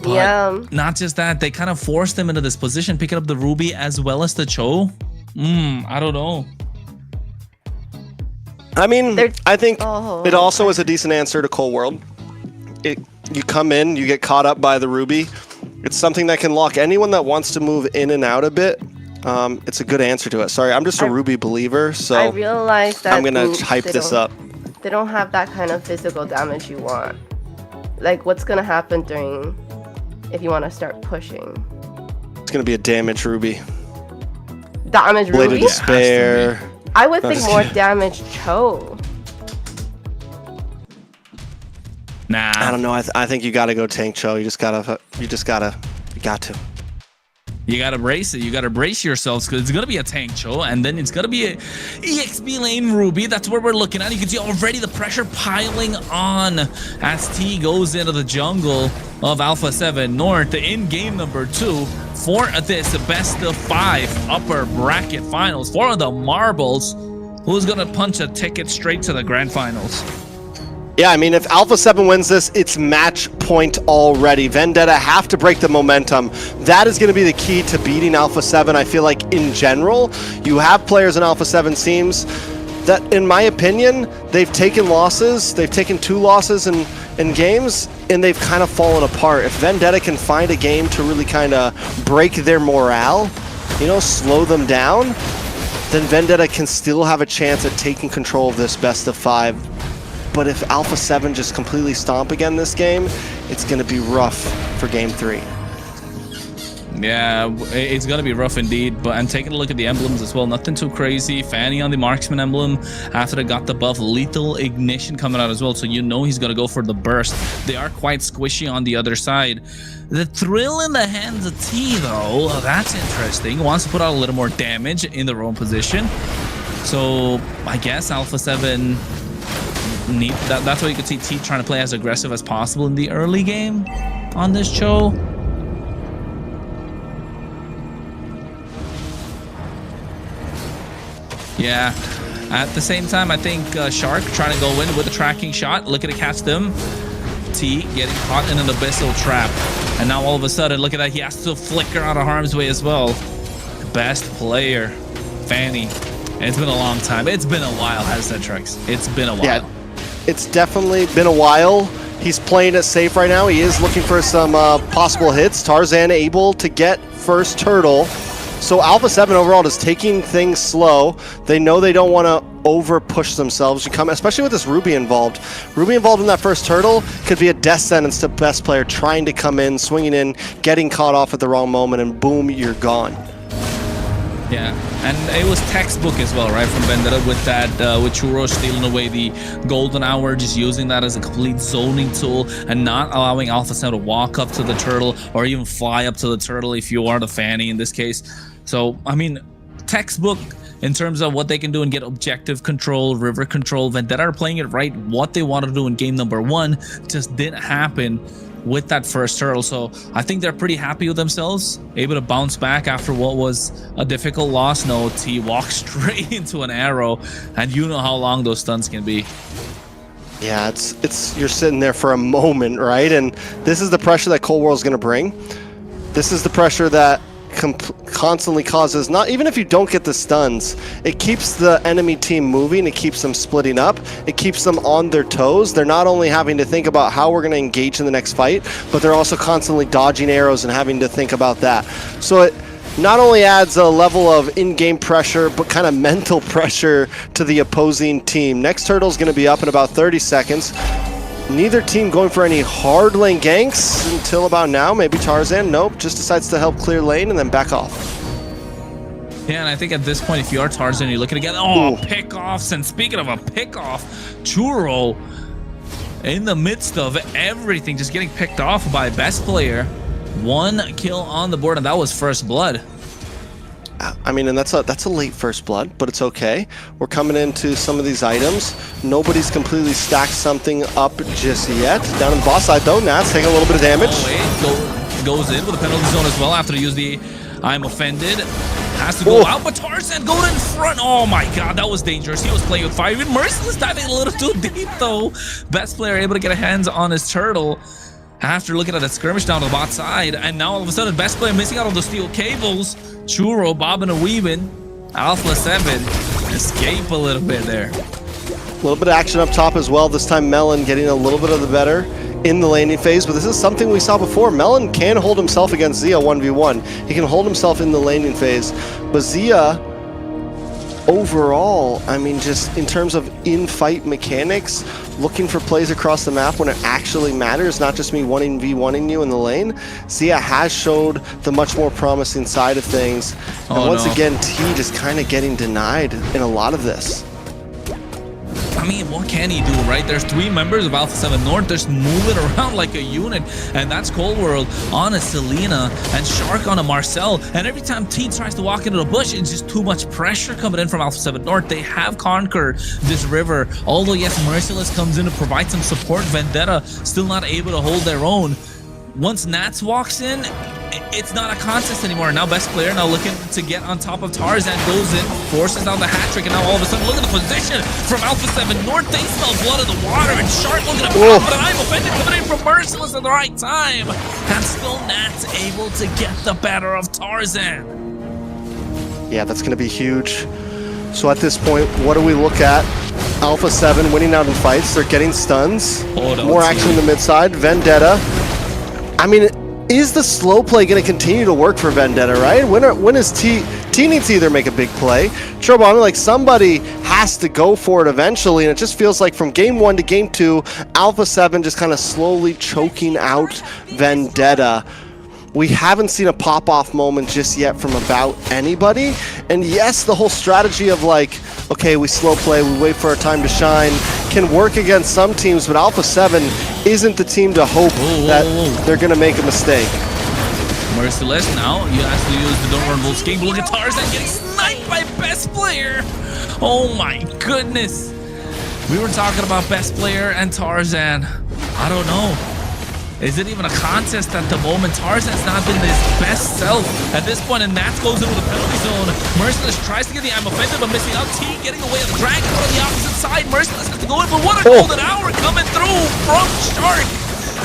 [SPEAKER 5] But
[SPEAKER 2] Yeah.
[SPEAKER 5] not just that, they kind of forced them into this position, picking up the Ruby as well as the Cho. I don't know.
[SPEAKER 4] I mean, I think
[SPEAKER 2] Oh,
[SPEAKER 4] it also is a decent answer to Cold World. You come in, you get caught up by the Ruby. It's something that can lock anyone that wants to move in and out a bit. It's a good answer to it. Sorry, I'm just a Ruby believer, so
[SPEAKER 2] I realize that
[SPEAKER 4] I'm gonna hype this up.
[SPEAKER 2] They don't have that kind of physical damage you want. Like, what's gonna happen if you want to start pushing?
[SPEAKER 4] It's gonna be a damage Ruby.
[SPEAKER 2] Damage
[SPEAKER 4] Blade of
[SPEAKER 2] Ruby?
[SPEAKER 4] Despair.
[SPEAKER 2] I would
[SPEAKER 4] No,
[SPEAKER 2] think
[SPEAKER 4] just
[SPEAKER 2] more
[SPEAKER 4] kidding.
[SPEAKER 2] damage Cho.
[SPEAKER 5] Nah.
[SPEAKER 4] I don't know. I think you gotta go tank Cho. You got to.
[SPEAKER 5] You gotta brace it. You gotta brace yourselves because it's gonna be a tank show, and then it's gonna be a EXP lane Ruby. That's what we're looking at. You can see already the pressure piling on as T goes into the jungle of Alpha7 North in game number 2 for this best of 5 upper bracket finals for the marbles. Who's gonna punch a ticket straight to the grand finals?
[SPEAKER 4] Yeah, I mean, if Alpha7 wins this, it's match point already. Vendetta have to break the momentum. That is going to be the key to beating Alpha7. I feel like in general, you have players in Alpha7 teams that, in my opinion, they've taken losses. They've taken 2 losses in games, and they've kind of fallen apart. If Vendetta can find a game to really kind of break their morale, you know, slow them down, then Vendetta can still have a chance at taking control of this best of 5. But if Alpha7 just completely stomp again this game, it's going to be rough for game 3.
[SPEAKER 5] Yeah, it's going to be rough indeed. But I'm taking a look at the emblems as well. Nothing too crazy. Fanny on the marksman emblem after they got the buff. Lethal ignition coming out as well. So you know he's going to go for the burst. They are quite squishy on the other side. The thrill in the hands of T, though, that's interesting. Wants to put out a little more damage in the roam position. So I guess Alpha7... that's why you could see T trying to play as aggressive as possible in the early game on this show. Yeah, at the same time, I think Shark trying to go in with a tracking shot, looking to catch them. T getting caught in an abyssal trap, and now all of a sudden, look at that, he has to flicker out of harm's way as well. Best player, Fanny. It's been a long time. It's been a while, hasn't it, Trex? It's been a while.
[SPEAKER 4] Yeah. It's definitely been a while. He's playing it safe right now. He is looking for some possible hits. Tarzan able to get first turtle. So Alpha7 overall is taking things slow. They know they don't want to over push themselves. You come, especially with this Ruby involved. Ruby involved in that first turtle could be a death sentence to best player trying to come in, swinging in, getting caught off at the wrong moment, and boom, you're gone.
[SPEAKER 5] Yeah, and it was textbook as well, right, from Vendetta with that, with Churro stealing away the golden hour, just using that as a complete zoning tool and not allowing Alpha7 to walk up to the turtle or even fly up to the turtle if you are the Fanny in this case. So, I mean, textbook in terms of what they can do and get objective control, river control. Vendetta are playing it right. What they wanted to do in game number 1 just didn't happen with that first turtle. So I think they're pretty happy with themselves, able to bounce back after what was a difficult loss. No, T walks straight into an arrow, and you know how long those stuns can be.
[SPEAKER 4] Yeah, it's you're sitting there for a moment, right? And this is the pressure that Cold War's going to bring. This is the pressure that constantly causes, not even if you don't get the stuns, it keeps the enemy team moving, it keeps them splitting up, it keeps them on their toes. They're not only having to think about how we're going to engage in the next fight, but they're also constantly dodging arrows and having to think about that. So it not only adds a level of in-game pressure, but kind of mental pressure to the opposing team. Next turtle's going to be up in about 30 seconds. Neither team going for any hard lane ganks until about now. Maybe Tarzan, nope, just decides to help clear lane and then back off.
[SPEAKER 5] Yeah, and I think at this point, if you are Tarzan, you're looking again. Oh, pick-offs. And speaking of a pick-off, Churro in the midst of everything, just getting picked off by best player. 1 kill on the board, and that was first blood.
[SPEAKER 4] I mean, and that's a late first blood, but it's okay. We're coming into some of these items. Nobody's completely stacked something up just yet. Down in the boss side, though, Nats taking a little bit of damage.
[SPEAKER 5] Oh, wait, goes in with a penalty zone as well after he used the I'm offended. Has to go out, but Tarzan going in front. Oh my god, that was dangerous. He was playing with fire. Even Merciless diving a little too deep, though. Best player able to get a hands on his turtle after looking at a skirmish down the bot side, and now all of a sudden best player missing out on the steel cables. Churro bobbing and weaving. Alpha7 escape a little bit there.
[SPEAKER 4] A little bit of action up top as well. This time Melon getting a little bit of the better in the laning phase, but this is something we saw before. Melon can hold himself against Zia 1v1. He can hold himself in the laning phase, but Zia overall, I mean, just in terms of in-fight mechanics, looking for plays across the map when it actually matters, not just me 1v1ing you in the lane, Zia has showed the much more promising side of things. And once again, T just kind of getting denied in a lot of this.
[SPEAKER 5] mean, what can he do, right? There's 3 members of Alpha7 North just moving around like a unit, and that's Cold World on a Selena and Shark on a Marcel, and every time T tries to walk into the bush, it's just too much pressure coming in from Alpha7 North. They have conquered this river, although yes, Merciless comes in to provide some support. Vendetta still not able to hold their own. Once Nats walks in, it's not a contest anymore. Now best player now looking to get on top of Tarzan, goes in, forces down the hat trick, and now all of a sudden look at the position from Alpha7 North. They smell blood in the water, and Shark looking at pop, but I'm offended coming in from Merciless at the right time, and still Nats able to get the better of Tarzan.
[SPEAKER 4] Yeah, that's going to be huge. So at this point, what do we look at? Alpha7 winning out in fights. They're getting stuns. More action in the mid side. Vendetta. I mean, is the slow play going to continue to work for Vendetta, right? When is T needs to either make a big play, Chobani, like somebody has to go for it eventually, and it just feels like from game 1 to game 2, Alpha7 just kind of slowly choking out Vendetta. We haven't seen a pop-off moment just yet from about anybody, and yes, the whole strategy of like, okay, we slow play, we wait for our time to shine, can work against some teams, but Alpha7 isn't the team to hope that they're going to make a mistake.
[SPEAKER 5] Merciless now, you have to use the Don't Run Bull escape. Look at Tarzan getting sniped by best player. Oh my goodness. We were talking about best player and Tarzan. I don't know. Is it even a contest at the moment? Tarzan's not been his best self at this point, and Nats goes into the penalty zone. Merciless tries to get the I'm offended, but missing out. T getting away of the Dragon on the opposite side. Merciless has to go in, but what a golden hour coming through from Shark.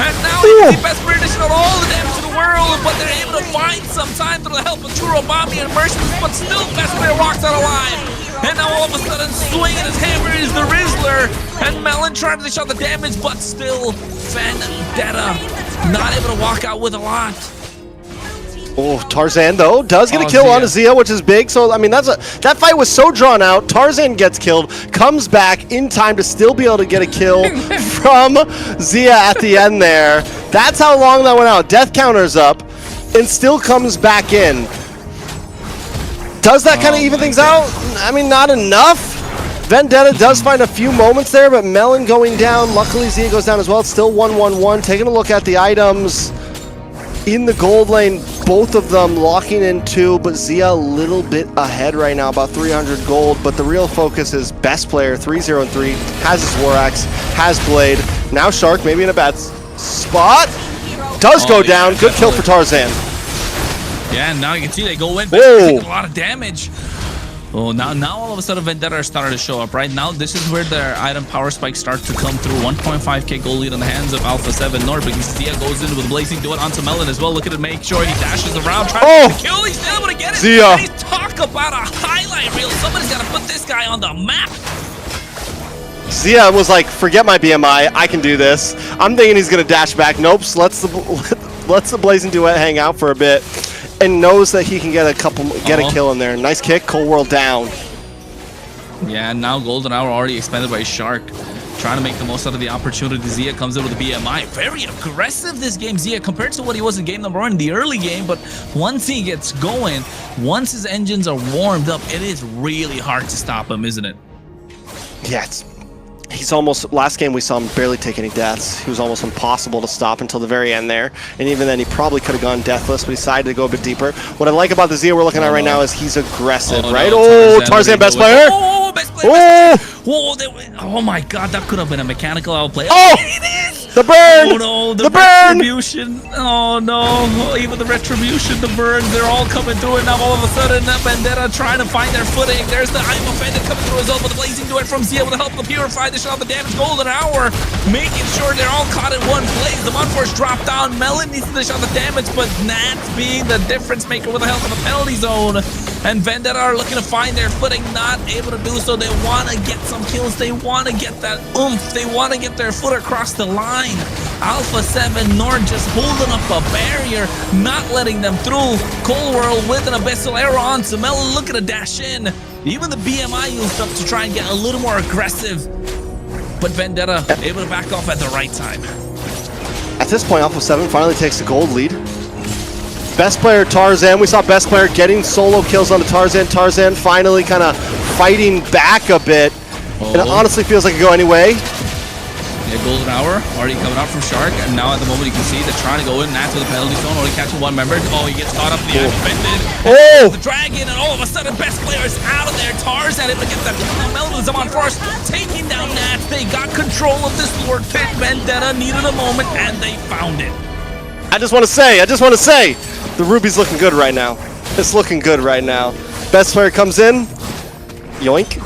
[SPEAKER 5] And now you see best player dishing out all the damage to the world, but they're able to find some time through the help of Churobami and Merciless, but still best player walks out alive. And now all of a sudden, swinging his hammer is the Rizzler, and Melon trying to dish out the damage, but still Vendetta not able to walk out with a lot.
[SPEAKER 4] Oh, Tarzan though does get a kill on Zia, which is big. So I mean, that fight was so drawn out. Tarzan gets killed, comes back in time to still be able to get a kill from Zia at the end there. That's how long that went out. Death counter's up, and still comes back in. Does that kind of even things out? I mean, not enough. Vendetta does find a few moments there, but Melon going down. Luckily, Zia goes down as well. It's still 1-1-1. Taking a look at the items in the gold lane, both of them locking in 2, but Zia a little bit ahead right now, about 300 gold. But the real focus is best player, 3-0-3, has his War Axe, has Blade. Now Shark, maybe in a bad spot. Does go down. Good kill for Tarzan.
[SPEAKER 5] Yeah, and now you can see they go in, taking a lot of damage. Oh, now all of a sudden Vendetta are starting to show up, right? Now this is where their item power spikes start to come through. 1.5k gold lead in the hands of Alpha7 North, because Zia goes in with Blazing Do It onto Melon as well. Looking to make sure he dashes around, trying to get the kill. He's able to get it.
[SPEAKER 4] Zia.
[SPEAKER 5] And he's talk about a highlight reel. Somebody's got to put this guy on the map.
[SPEAKER 4] Zia was like, forget my BMI, I can do this. I'm thinking he's gonna dash back. Nope, lets the Blazing Duet hang out for a bit, and knows that he can get a kill in there. Nice kick, Cold World down.
[SPEAKER 5] Yeah, now Golden Hour already expended by Shark. Trying to make the most out of the opportunity. Zia comes in with the BMI. Very aggressive this game, Zia, compared to what he was in game number 1 in the early game. But once he gets going, once his engines are warmed up, it is really hard to stop him, isn't it?
[SPEAKER 4] Yeah, he's almost, last game we saw him barely take any deaths. He was almost impossible to stop until the very end there. And even then he probably could have gone deathless, but he decided to go a bit deeper. What I like about the Zia we're looking at right now is he's aggressive, right?
[SPEAKER 5] No,
[SPEAKER 4] Tarzan best player.
[SPEAKER 5] Best player. Oh my god, that could have been a mechanical outplay.
[SPEAKER 4] Oh!
[SPEAKER 5] It is!
[SPEAKER 4] The burn!
[SPEAKER 5] Oh no, the
[SPEAKER 4] burn!
[SPEAKER 5] Retribution. Oh no, even the retribution, the burns, they're all coming through, and now all of a sudden Vendetta trying to find their footing. There's the I'm offended coming through as well, with the Blazing Duet from Zia with the help of the Purify. They shot the damage. Golden Hour making sure they're all caught in one place. The Munforce drop down. Melon needs to dish out the damage, but Nats being the difference maker with the help of the penalty zone. And Vendetta are looking to find their footing, not able to do so. They want to get some kills. They want to get that oomph. They want to get their foot across the line. Alpha7 North just holding up a barrier, not letting them through. Cold World with an Abyssal Arrow on Melon looking to dash in. Even the BMI used up to try and get a little more aggressive. But Vendetta able to back off at the right time.
[SPEAKER 4] At this point, Alpha7 finally takes the gold lead. Best player Tarzan. We saw best player getting solo kills on the Tarzan. Tarzan finally kind of fighting back a bit. And it honestly feels like it could go any way.
[SPEAKER 5] Yeah, golden hour already coming out from Shark, and now at the moment you can see they're trying to go in. Nats with the penalty zone, only catching one member. Oh, he gets caught up in the offended.
[SPEAKER 4] Oh!
[SPEAKER 5] The dragon, and all of a sudden, best player is out of there. Tarzan able to get that Melvin on first, taking down Nats. They got control of this Lord Pit. Vendetta needed a moment, and they found it.
[SPEAKER 4] I just want to say, the Ruby's looking good right now. It's looking good right now. Best player comes in, yoink,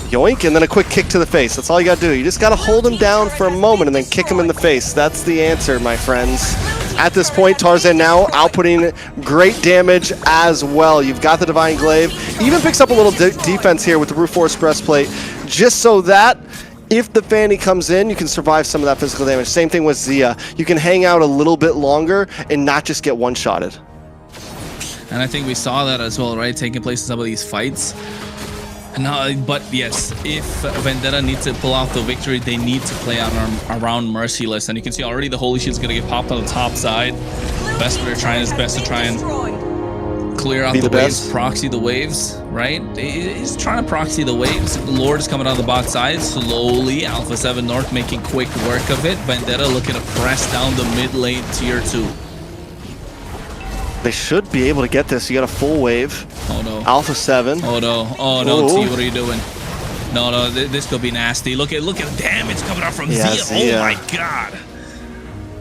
[SPEAKER 4] yoink, and then a quick kick to the face. That's all you gotta do. You just gotta hold him down for a moment and then kick him in the face. That's the answer, my friends. At this point, Tarzan now outputting great damage as well. You've got the Divine Glaive. Even picks up a little defense here with the Roof Force Breastplate, just so that if the Fanny comes in, you can survive some of that physical damage. Same thing with Zia. You can hang out a little bit longer and not just get one-shotted.
[SPEAKER 5] And I think we saw that as well, right? Taking place in some of these fights. But yes, if Vendetta needs to pull off the victory, they need to play on around Merciless. And you can see already the Holy Shield's going to get popped on the top side. Best player trying his best to try and clear out the waves, proxy the waves, right? He's trying to proxy the waves. Lord is coming on the bot side slowly. Alpha7 North making quick work of it. Vendetta looking to press down the mid lane tier 2.
[SPEAKER 4] They should be able to get this. You got a full wave.
[SPEAKER 5] Oh no.
[SPEAKER 4] Alpha7.
[SPEAKER 5] Oh no. Oh no, T, what are you doing? No, this could be nasty. Look at the damage coming out from Zia. Oh my god.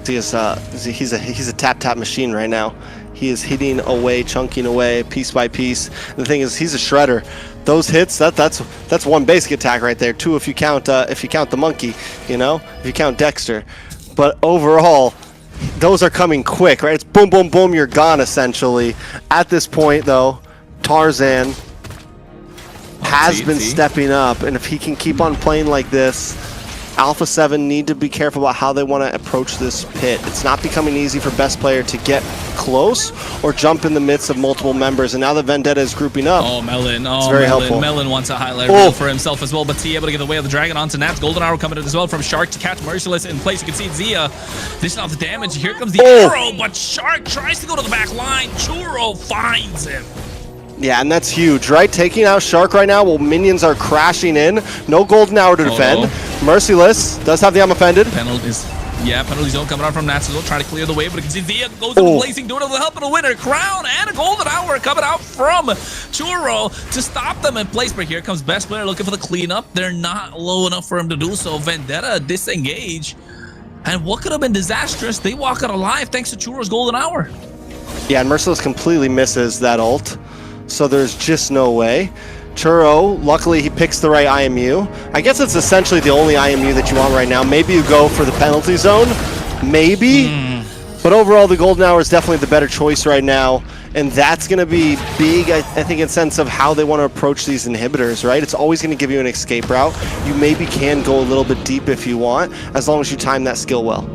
[SPEAKER 4] He's a tap machine right now. He is hitting away, chunking away, piece by piece. The thing is, he's a shredder. Those hits, that's one basic attack right there. 2 if you count the monkey, you know, if you count Dexter. But overall, those are coming quick, right? It's boom, boom, boom, you're gone, essentially. At this point, though, Tarzan has been stepping up, and if he can keep on playing like this, Alpha7 need to be careful about how they want to approach this pit. It's not becoming easy for best player to get close or jump in the midst of multiple members, and now that Vendetta is grouping up,
[SPEAKER 5] Melon.
[SPEAKER 4] It's very helpful.
[SPEAKER 5] Melon wants a highlight reel for himself as well, but T able to get the way of the dragon onto Nats. Golden arrow coming in as well from Shark to catch Merciless in place. You can see Zia dishing off the damage. Here comes the arrow, but Shark tries to go to the back line. Churro finds him.
[SPEAKER 4] Yeah, and that's huge, right? Taking out Shark right now while minions are crashing in. No golden hour to defend. Merciless does have the offended.
[SPEAKER 5] Penalties. Yeah, penalty zone coming out from Nats as well, trying to clear the way, but you can see Zia goes into blazing, doing it with the help of the winner. Crown and a golden hour coming out from Churro to stop them in place. But here comes best player looking for the cleanup. They're not low enough for him to do so. Vendetta disengage. And what could have been disastrous, they walk out alive thanks to Churro's golden hour.
[SPEAKER 4] Yeah, and Merciless completely misses that ult. So there's just no way. Churro, luckily he picks the right IMU. I guess it's essentially the only IMU that you want right now. Maybe you go for the penalty zone. Maybe. But overall, the golden hour is definitely the better choice right now. And that's going to be big, I think, in sense of how they want to approach these inhibitors, right? It's always going to give you an escape route. You maybe can go a little bit deep if you want, as long as you time that skill well.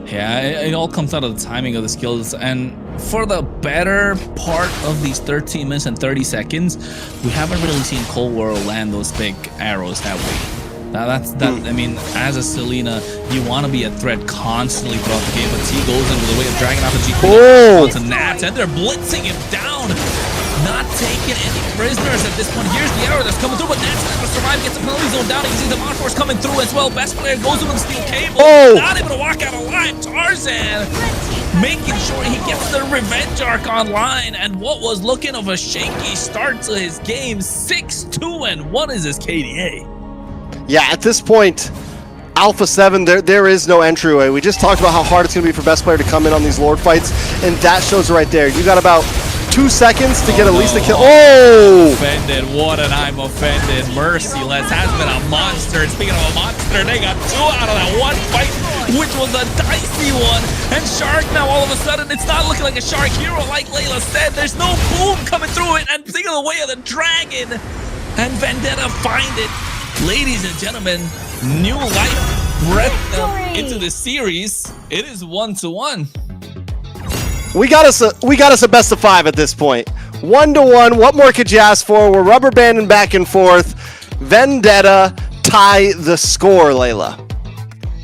[SPEAKER 5] Yeah, it all comes out of the timing of the skills, and for the better part of these 13 minutes and 30 seconds, we haven't really seen Cold War land those big arrows, have we? Now I mean, as a Selena, you want to be a threat constantly throughout the game, but T goes in with a way of dragging out the G onto Nats, and they're blitzing him down. Not taking any prisoners at this point. Here's the arrow that's coming through, but Nats not able to survive, gets the penalty zone down. You can see the Mod Force coming through as well. Best player goes in with the steel cable. Not able to walk out alive. Tarzan making sure he gets the revenge arc online, and what was looking of a shaky start to his game, 6-2, and what is his KDA?
[SPEAKER 4] Yeah, at this point, Alpha7, there is no entryway. We just talked about how hard it's going to be for best player to come in on these Lord fights, and that shows right there. You got about 2 seconds to get at least a kill.
[SPEAKER 5] Offended. What an I'm offended. Merciless has been a monster. And speaking of a monster, they got 2 out of that one fight, which was a dicey one. And Shark now all of a sudden, it's not looking like a Shark hero like Layla said. There's no boom coming through it. And speaking of the way of the dragon, and Vendetta find it. Ladies and gentlemen, new life breath into the series. It is 1-1.
[SPEAKER 4] We got us a best of 5 at this point. 1-1. What more could you ask for? We're rubber banding back and forth. Vendetta tie the score, Layla.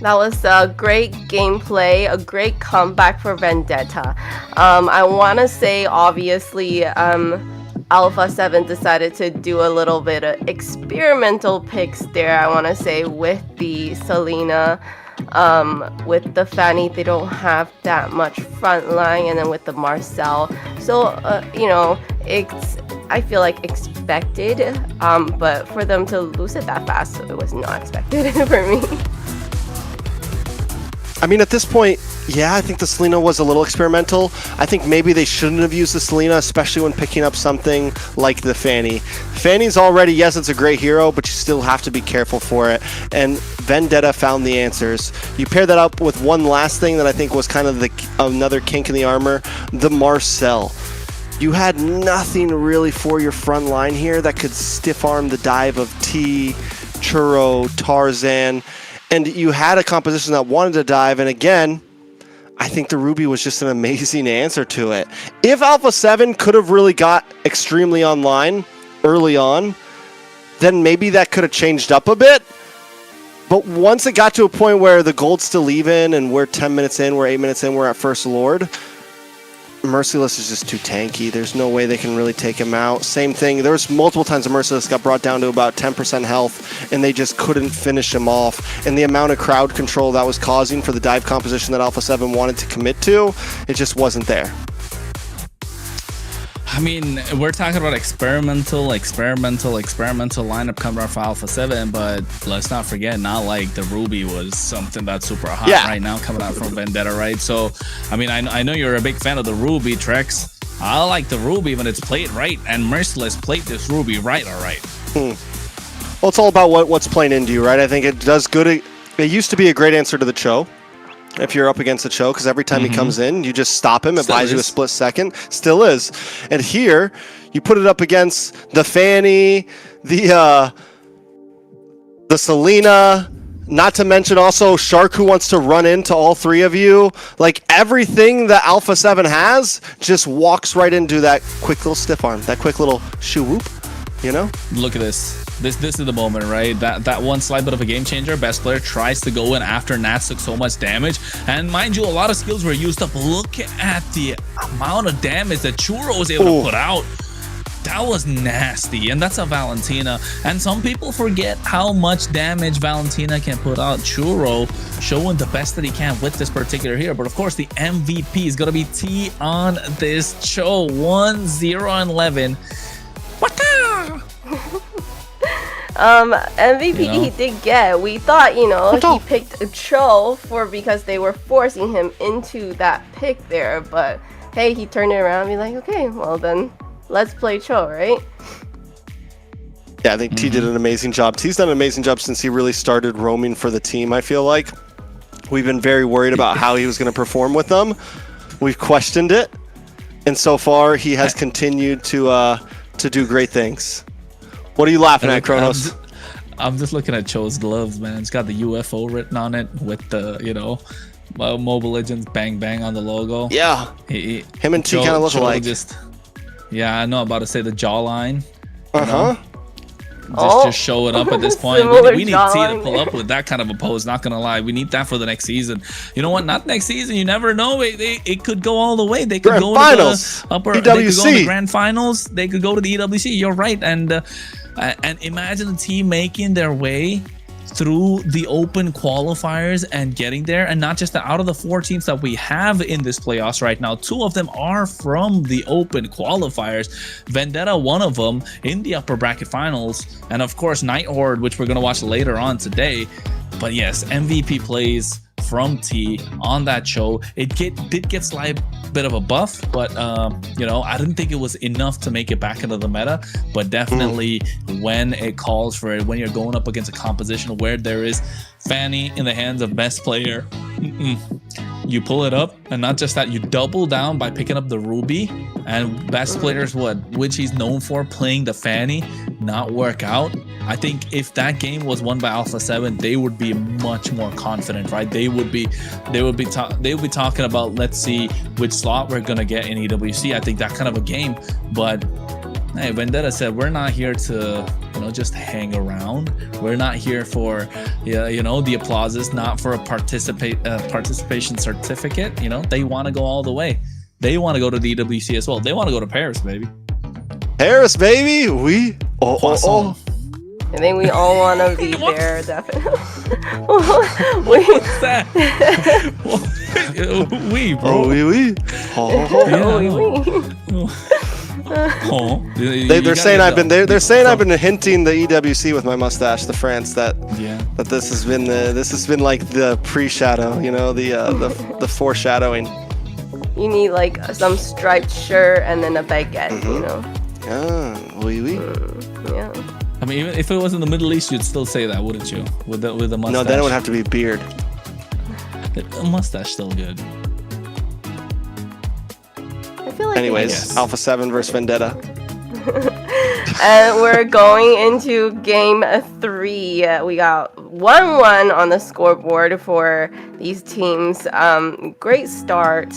[SPEAKER 2] That was a great gameplay, a great comeback for Vendetta. I want to say, obviously, Alpha7 decided to do a little bit of experimental picks there, I want to say, with the Selena. With the Fanny, they don't have that much front line, and then with the Marcel, so you know, it's, I feel like, expected, but for them to lose it that fast, it was not expected for me.
[SPEAKER 4] I mean, at this point, yeah, I think the Selena was a little experimental. I think maybe they shouldn't have used the Selena, especially when picking up something like the Fanny. Fanny's already, yes, it's a great hero, but you still have to be careful for it. And Vendetta found the answers. You pair that up with one last thing that I think was kind of another kink in the armor, the Marcel. You had nothing really for your front line here that could stiff arm the dive of T, Churro, Tarzan. And you had a composition that wanted to dive, and again, I think the Ruby was just an amazing answer to it. If Alpha7 could have really got extremely online early on, then maybe that could have changed up a bit. But once it got to a point where the gold's still even, and we're 10 minutes in, we're 8 minutes in, we're at First Lord, Merciless is just too tanky. There's no way they can really take him out. Same thing, there was multiple times the Merciless got brought down to about 10% health, and they just couldn't finish him off. And the amount of crowd control that was causing for the dive composition that Alpha7 wanted to commit to, it just wasn't there.
[SPEAKER 5] I mean, we're talking about experimental lineup coming out for Alpha7, but let's not forget, not like the Ruby was something that's super hot right now coming out from Vendetta, right? So, I mean, I know you're a big fan of the Ruby, Trex. I like the Ruby when it's played right, and Merciless played this Ruby right, all right.
[SPEAKER 4] Well, it's all about what's playing into you, right? I think it does good. It used to be a great answer to the Cho. If you're up against the Cho, because every time he comes in, you just stop him. It buys you a split second. Still is. And here, you put it up against the Fanny, the Selena, not to mention also Shark, who wants to run into all three of you. Like, everything that Alpha7 has just walks right into that quick little stiff arm, that quick little shoo whoop, you know?
[SPEAKER 5] Look at this. This is the moment, right? That one slight bit of a game changer. Best player tries to go in after Nats took so much damage. And mind you, a lot of skills were used up. Look at the amount of damage that Churro was able to put out. That was nasty. And that's a Valentina. And some people forget how much damage Valentina can put out. Churro showing the best that he can with this particular hero. But of course, the MVP is going to be T on this show. 1-0-11. What the?
[SPEAKER 2] MVP he did get. We thought, you know, he picked a Cho because they were forcing him into that pick there, but hey, he turned it around and be like, okay, well then let's play Cho, right?
[SPEAKER 4] Yeah, I think T did an amazing job. T's done an amazing job since he really started roaming for the team, I feel like. We've been very worried about how he was going to perform with them. We've questioned it, and so far he has continued to do great things. What are you laughing at, Kronos?
[SPEAKER 5] I'm just looking at Cho's gloves, man. It's got the UFO written on it with the, you know, Mobile Legends bang bang on the logo.
[SPEAKER 4] Yeah. Him and T kind of look alike.
[SPEAKER 5] Yeah, I know, about to say the jawline.
[SPEAKER 2] Oh,
[SPEAKER 5] just show it up at this point. We need T to pull up with that kind of a pose, not gonna lie. We need that for the next season. You know what? Not next season. You never know. It could go all the way. They could go to the upper EWC. They could go to the grand finals. They could go to the EWC. You're right. And imagine the team making their way through the open qualifiers and getting there. And not just out of the 4 teams that we have in this playoffs right now, 2 of them are from the open qualifiers. Vendetta, one of them, in the upper bracket finals, and of course Night Horde, which we're going to watch later on today. But yes, MVP plays from T on that show. It did get slight bit of a buff, but you know, I didn't think it was enough to make it back into the meta. But definitely when it calls for it, when you're going up against a composition where there is Fanny in the hands of best player, you pull it up. And not just that, you double down by picking up the Ruby, and best players, which he's known for, playing the Fanny, not work out. I think if that game was won by Alpha7, they would be much more confident, right? They would be talking about, let's see which slot we're gonna get in EWC. I think that kind of a game. But hey, Vendetta said, we're not here to, you know, just hang around. We're not here for, you know, the applauses, not for a participation certificate. You know, they want to go all the way. They want to go to the EWC as well. They want to go to Paris, baby.
[SPEAKER 4] Harris, baby. We.
[SPEAKER 5] Poisson.
[SPEAKER 2] I think we all want to be there, definitely.
[SPEAKER 5] What's that? We, bro.
[SPEAKER 4] Oh, we. They're saying I've been they're saying I've been hinting the EWC with my mustache, the France, that this has been like the pre-shadow, you know, the foreshadowing.
[SPEAKER 2] You need like some striped shirt and then a baguette, you know. Yeah.
[SPEAKER 5] I mean, even if it was in the Middle East, you'd still say that, wouldn't you? With the mustache.
[SPEAKER 4] No, then it would have to be beard.
[SPEAKER 5] A mustache still good.
[SPEAKER 2] I feel like
[SPEAKER 4] anyways, Alpha7 versus Vendetta.
[SPEAKER 2] And we're going into game 3. We got 1-1 on the scoreboard for these teams. Great start.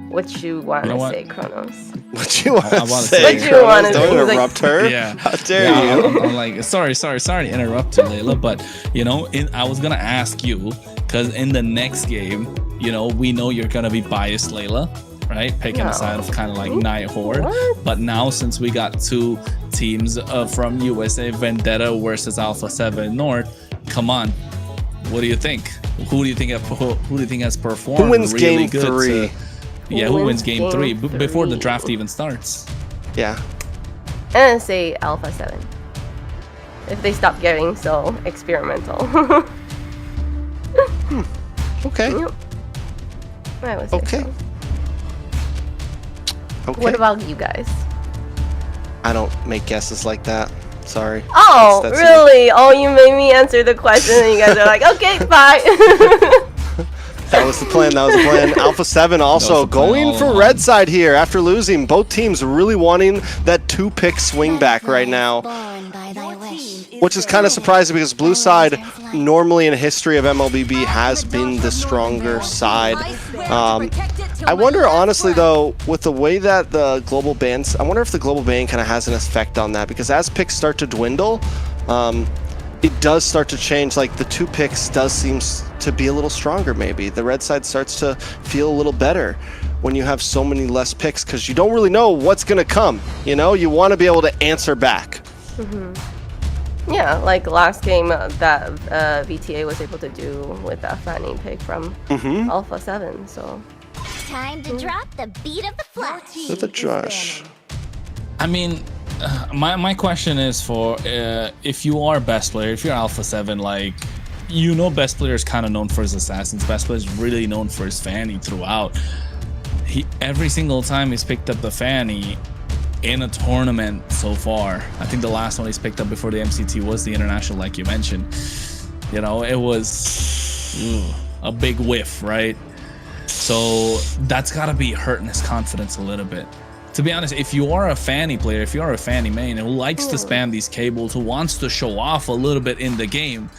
[SPEAKER 2] What you want to say, Kronos?
[SPEAKER 4] What you want to say?
[SPEAKER 2] What you want to say?
[SPEAKER 4] Don't interrupt her.
[SPEAKER 5] Yeah.
[SPEAKER 4] How dare you?
[SPEAKER 5] I'm like, sorry to interrupt you, Layla, but you know, I was gonna ask you because in the next game, you know, we know you're gonna be biased, Layla, right? Picking a side of kind of like Night Horde. But now since we got 2 teams from USA, Vendetta versus Alpha7 North, come on, what do you think? Who do you think has performed?
[SPEAKER 4] Who wins
[SPEAKER 5] really
[SPEAKER 4] game 3?
[SPEAKER 5] Who wins game 3 before the draft even starts?
[SPEAKER 4] Yeah.
[SPEAKER 2] And say Alpha7. If they stop getting so experimental.
[SPEAKER 4] Okay.
[SPEAKER 2] Yep. I would say
[SPEAKER 4] Okay.
[SPEAKER 2] so.
[SPEAKER 4] Okay.
[SPEAKER 2] What about you guys?
[SPEAKER 4] I don't make guesses like that. Sorry.
[SPEAKER 2] Oh,
[SPEAKER 4] That's
[SPEAKER 2] really? Oh, you made me answer the question and you guys are like, okay, bye.
[SPEAKER 4] That was the plan. Alpha7 also going for red side here after losing. Both teams really wanting that 2-pick swing back right now. Which is kind of surprising because blue side normally in history of MLBB has been the stronger side. I wonder honestly though, with the way that the global bans, I wonder if the global ban kind of has an effect on that, because as picks start to dwindle, it does start to change. Like the 2 picks does seem to be a little stronger maybe. The red side starts to feel a little better when you have so many less picks, because you don't really know what's going to come. You know, you want to be able to answer back.
[SPEAKER 2] Yeah, like last game that VTA was able to do with that Fanny pick from Alpha7, so.
[SPEAKER 10] Time to drop the beat of the flash.
[SPEAKER 4] With a Josh.
[SPEAKER 5] I mean, my question is for if you are best player, if you're Alpha7, like, you know, best player is kind of known for his assassins. Best player is really known for his Fanny throughout. Every single time he's picked up the Fanny in a tournament so far, I think the last one he's picked up before the MCT was the international, like you mentioned. You know, it was a big whiff, right? So that's got to be hurting his confidence a little bit. To be honest, if you are a Fanny player, if you are a Fanny main who likes to spam these cables, who wants to show off a little bit in the game,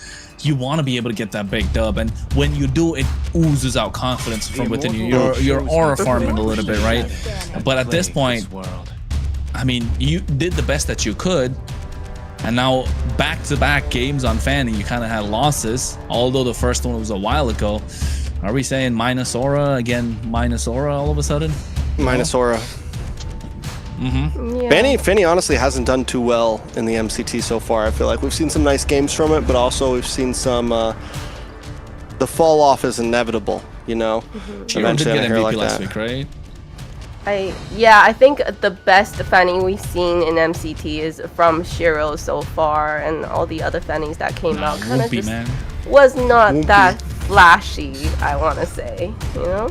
[SPEAKER 5] you want to be able to get that big dub. And when you do, it oozes out confidence from within you. You're aura farming a little bit, right? But at this point, I mean, you did the best that you could. And now back-to-back games on Fanny, you kind of had losses. Although the first one was a while ago. Are we saying minus aura again? Minus aura all of a sudden?
[SPEAKER 4] Minus aura.
[SPEAKER 2] Yeah.
[SPEAKER 4] Fanny honestly hasn't done too well in the MCT so far. I feel like we've seen some nice games from it, but also we've seen some the fall off is inevitable, you know.
[SPEAKER 5] Eventually, did get MVP last week, right?
[SPEAKER 2] I think the best Fanny we've seen in MCT is from Shiro so far, and all the other Fannies that came out kind of just was not that flashy, I want to say, you know.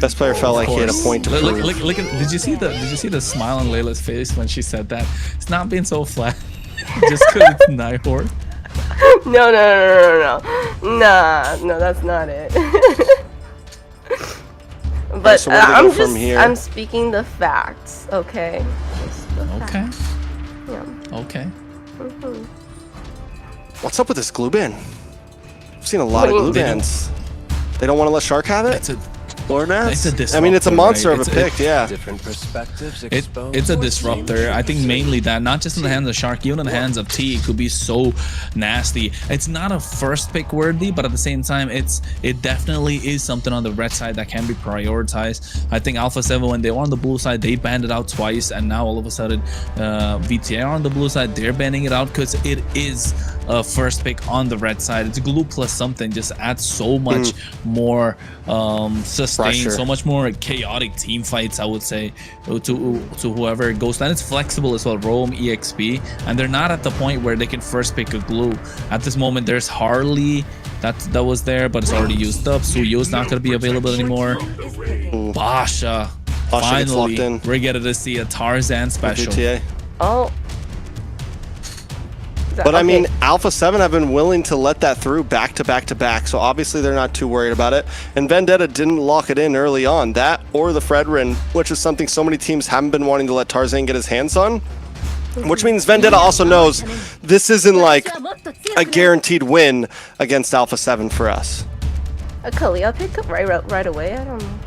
[SPEAKER 4] Best player felt like he had a point to prove.
[SPEAKER 5] Look at, did you see the smile on Layla's face when she said that? It's not being so flat just because it's Night Horde.
[SPEAKER 2] No, that's not it. But
[SPEAKER 4] so
[SPEAKER 2] I'm speaking the facts, okay?
[SPEAKER 5] Okay.
[SPEAKER 2] Yeah.
[SPEAKER 5] Okay.
[SPEAKER 4] What's up with this glue ban? I've seen a lot of glue bans. They don't want to let Shark have it? Or Nats.
[SPEAKER 5] It's a
[SPEAKER 4] I mean, it's a
[SPEAKER 5] disruptor,
[SPEAKER 4] monster
[SPEAKER 5] right?
[SPEAKER 4] of a pick, yeah.
[SPEAKER 11] Different perspectives
[SPEAKER 5] It's a disruptor. I think mainly that, not just in the hands of Shark, even in the hands of T, it could be so nasty. It's not a first pick worthy, but at the same time, it definitely is something on the red side that can be prioritized. I think Alpha7, when they were on the blue side, they banned it out twice, and now all of a sudden, VTA on the blue side, they're banning it out because it is a first pick on the red side. It's glue plus something, just adds so much more sustain,
[SPEAKER 4] Pressure.
[SPEAKER 5] so much more chaotic team fights, I would say, to whoever it goes. And it's flexible as well, Roam, EXP, and they're not at the point where they can first pick a glue. At this moment, there's Harley that was there, but it's already used up. Suyo's not going to be available anymore. Basha,
[SPEAKER 4] gets locked
[SPEAKER 5] finally,
[SPEAKER 4] in.
[SPEAKER 5] we're getting to see a Tarzan special.
[SPEAKER 4] VTA.
[SPEAKER 2] Oh.
[SPEAKER 4] But I mean, Alpha7 have been willing to let that through back to back to back, so obviously they're not too worried about it. And Vendetta didn't lock it in early on. That or the Fredrin, which is something so many teams haven't been wanting to let Tarzan get his hands on. Which means Vendetta also knows this isn't like a guaranteed win against Alpha7 for us.
[SPEAKER 2] A Kalia pick up right away. I don't know.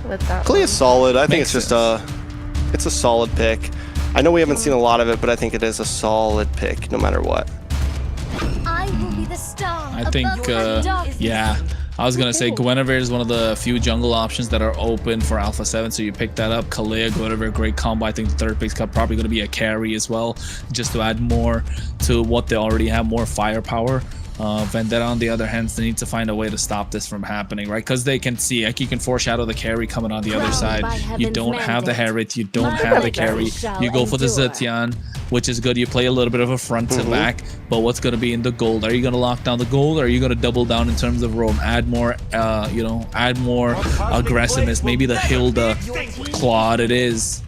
[SPEAKER 2] With that
[SPEAKER 4] Kalia's solid. I think
[SPEAKER 5] Makes
[SPEAKER 4] it's just it's a solid pick. I know we haven't seen a lot of it, but I think it is a solid pick no matter what.
[SPEAKER 10] I will be the star.
[SPEAKER 5] I think, yeah. I was going to say Guinevere is one of the few jungle options that are open for Alpha7, so you pick that up. Kalia, Guinevere, great combo. I think the third pick's probably going to be a carry as well, just to add more to what they already have, more firepower. Vendetta, on the other hand, they need to find a way to stop this from happening, right? Because they can see, like, you can foreshadow the carry coming on the other side. You don't have the Harriet, you don't have the carry. You go for the Zetian, which is good. You play a little bit of a front to back, but what's going to be in the gold? Are you going to lock down the gold, or are you going to double down in terms of roam? Add more, add more aggressiveness. Maybe the Hilda Claude it is.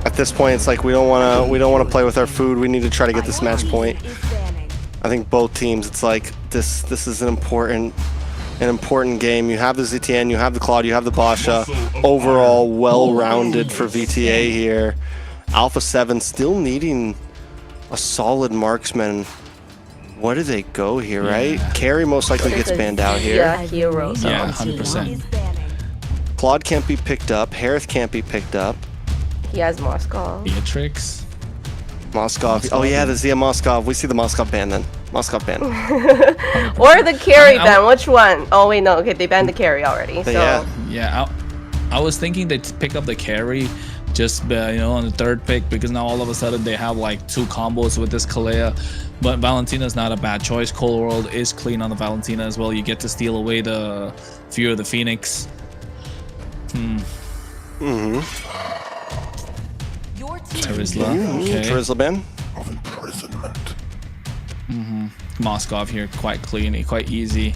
[SPEAKER 4] At this point, it's like we don't want to play with our food. We need to try to get this match point. I think both teams, it's like this is an important game. You have the ZTN, you have the Claude, you have the Basha. Overall, well-rounded for VTA here. Alpha7 still needing a solid marksman. What do they go here, right? Carry most likely gets banned out here.
[SPEAKER 2] Yeah, hero.
[SPEAKER 5] Yeah, 100%.
[SPEAKER 4] Claude can't be picked up. Harith can't be picked up.
[SPEAKER 2] He has Moscow.
[SPEAKER 5] Beatrix.
[SPEAKER 4] Moskov. Oh yeah, the Zia Moskov. We see the Moskov ban then. Moskov ban.
[SPEAKER 2] Or the carry ban. Which one? Oh wait, no. Okay, they banned the carry already. So.
[SPEAKER 4] Yeah.
[SPEAKER 5] I was thinking they'd pick up the carry just on the third pick, because now all of a sudden they have like two combos with this Kalea. But Valentina's not a bad choice. Cold World is clean on the Valentina as well. You get to steal away the Fear of the Phoenix. Terizla. Okay.
[SPEAKER 4] Terizla ban.
[SPEAKER 5] Moskov here, quite clean, quite easy.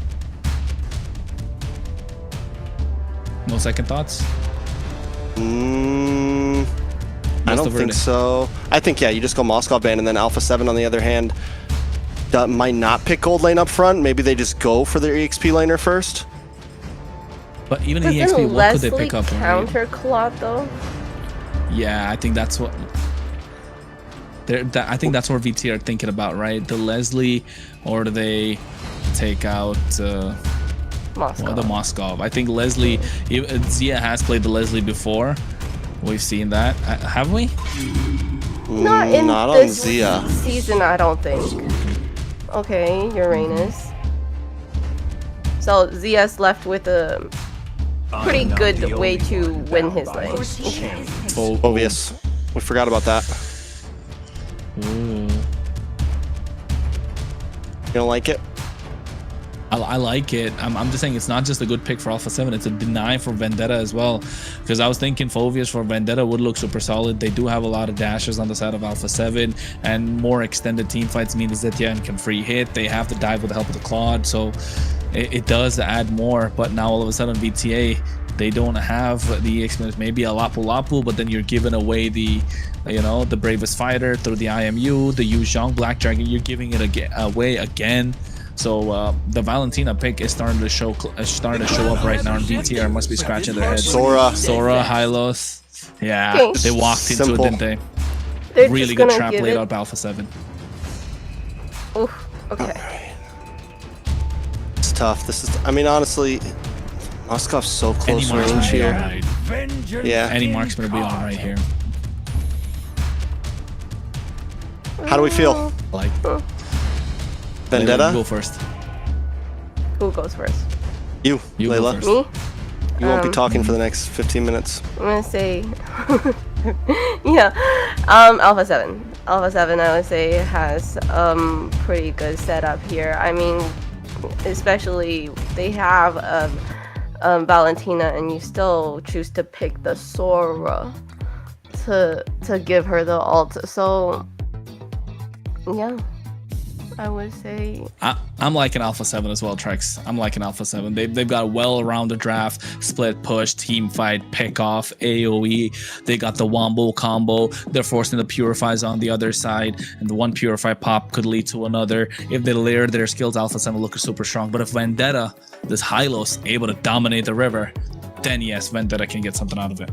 [SPEAKER 5] No second thoughts?
[SPEAKER 4] I don't think so. I think, yeah, you just go Moskov ban, and then Alpha7 on the other hand might not pick gold lane up front. Maybe they just go for their EXP laner first.
[SPEAKER 5] But even in EXP, what could they pick up?
[SPEAKER 2] Counter Claude though?
[SPEAKER 5] Yeah, I think that's what... I think that's what VT are thinking about, right? The Leslie, or do they take out the Moskov? I think Leslie, Zia has played the Leslie before. We've seen that, have we?
[SPEAKER 2] Not in
[SPEAKER 4] Not
[SPEAKER 2] this
[SPEAKER 4] on Zia
[SPEAKER 2] season, I don't think. Okay, Uranus. So Zia's left with a pretty good way to win his lane.
[SPEAKER 4] Obvious. We forgot about that. You don't like it?
[SPEAKER 5] I like it. I'm just saying it's not just a good pick for Alpha7, it's a deny for Vendetta as well. Because I was thinking Phoveus for Vendetta would look super solid. They do have a lot of dashes on the side of Alpha7, and more extended team fights mean that Zetian can free hit. They have to dive with the help of the Claude, so it does add more. But now all of a sudden VTA, they don't have the experience. Maybe a Lapu Lapu, but then you're giving away the the bravest fighter through the IMU, the Yu Zhang Black Dragon. You're giving it away again. So the Valentina pick is starting to show up right now, and VTR must be scratching their heads.
[SPEAKER 4] Sora,
[SPEAKER 5] Hylos. Yeah, they walked into it, didn't they?
[SPEAKER 2] They're
[SPEAKER 5] really good trap laid out by Alpha7.
[SPEAKER 2] Oof. Okay.
[SPEAKER 4] It's tough. This is. I mean, honestly, Moskov's so
[SPEAKER 5] Any
[SPEAKER 4] close
[SPEAKER 5] mark's
[SPEAKER 4] range
[SPEAKER 5] gonna be
[SPEAKER 4] here.
[SPEAKER 5] alright.
[SPEAKER 4] Yeah.
[SPEAKER 5] Any mark's gonna be on right here.
[SPEAKER 4] How do we feel?
[SPEAKER 5] Like
[SPEAKER 4] Vendetta?
[SPEAKER 5] Go first.
[SPEAKER 2] Who goes first?
[SPEAKER 4] You,
[SPEAKER 5] You go
[SPEAKER 4] Layla.
[SPEAKER 5] first.
[SPEAKER 2] Me?
[SPEAKER 4] You won't be talking for the next 15 minutes.
[SPEAKER 2] I'm gonna say, yeah, Alpha7. Alpha7, I would say, has pretty good setup here. I mean, especially they have Valentina, and you still choose to pick the Sora to give her the ult. So, yeah. I would say
[SPEAKER 5] I'm liking Alpha7 as well, Trex. I'm liking Alpha7. They've got a well-rounded draft, split push, team fight, pick off, AoE. They got the Wombo combo. They're forcing the Purifies on the other side, and the one Purify pop could lead to another. If they layer their skills, Alpha7 look super strong. But if Vendetta, this Hylos, able to dominate the river, then yes, Vendetta can get something out of it.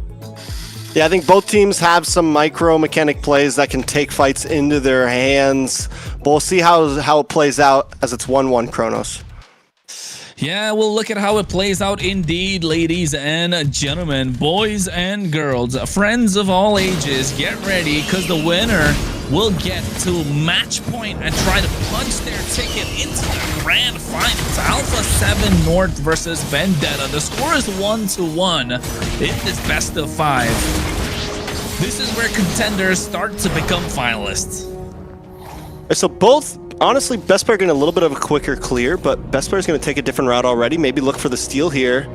[SPEAKER 4] Yeah, I think both teams have some micro mechanic plays that can take fights into their hands. But we'll see how it plays out as it's 1-1 Kronos.
[SPEAKER 5] Yeah, we'll look at how it plays out indeed, ladies and gentlemen, boys and girls, friends of all ages. Get ready, because the winner will get to match point and try to punch their ticket into the grand final. It's Alpha7 North versus Vendetta. The score is 1-1 in this best of 5. This is where contenders start to become finalists.
[SPEAKER 4] So both, honestly, best player getting a little bit of a quicker clear, but best player is going to take a different route already. Maybe look for the steal here.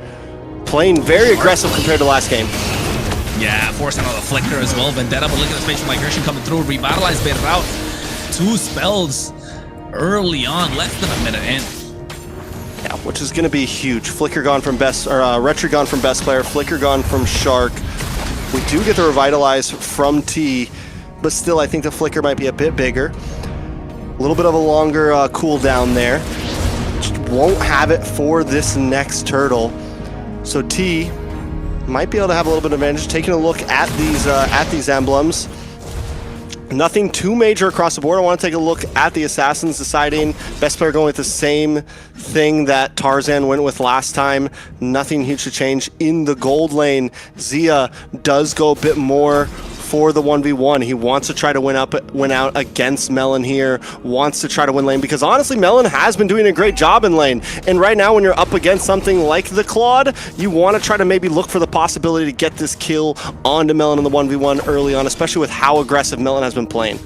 [SPEAKER 4] Playing very aggressive compared to last game.
[SPEAKER 5] Yeah, forcing out the flicker as well. Vendetta, but look at the spatial migration coming through. Revitalize bit out. 2 spells early on, less than a minute in.
[SPEAKER 4] Yeah, which is going to be huge. Flicker gone from best, or Retry gone from best player. Flicker gone from Shark. We do get the Revitalize from T, but still, I think the Flicker might be a bit bigger. A little bit of a longer cooldown there. Just won't have it for this next turtle. So T might be able to have a little bit of advantage. Taking a look at these emblems. Nothing too major across the board. I want to take a look at the assassins, deciding best player going with the same thing that Tarzan went with last time. Nothing huge to change in the gold lane. Zia does go a bit more for the 1v1. He wants to try to win out against Melon here, wants to try to win lane, because honestly Melon has been doing a great job in lane, and right now when you're up against something like the Claude, you want to try to maybe look for the possibility to get this kill onto Melon in the 1v1 early on, especially with how aggressive Melon has been playing.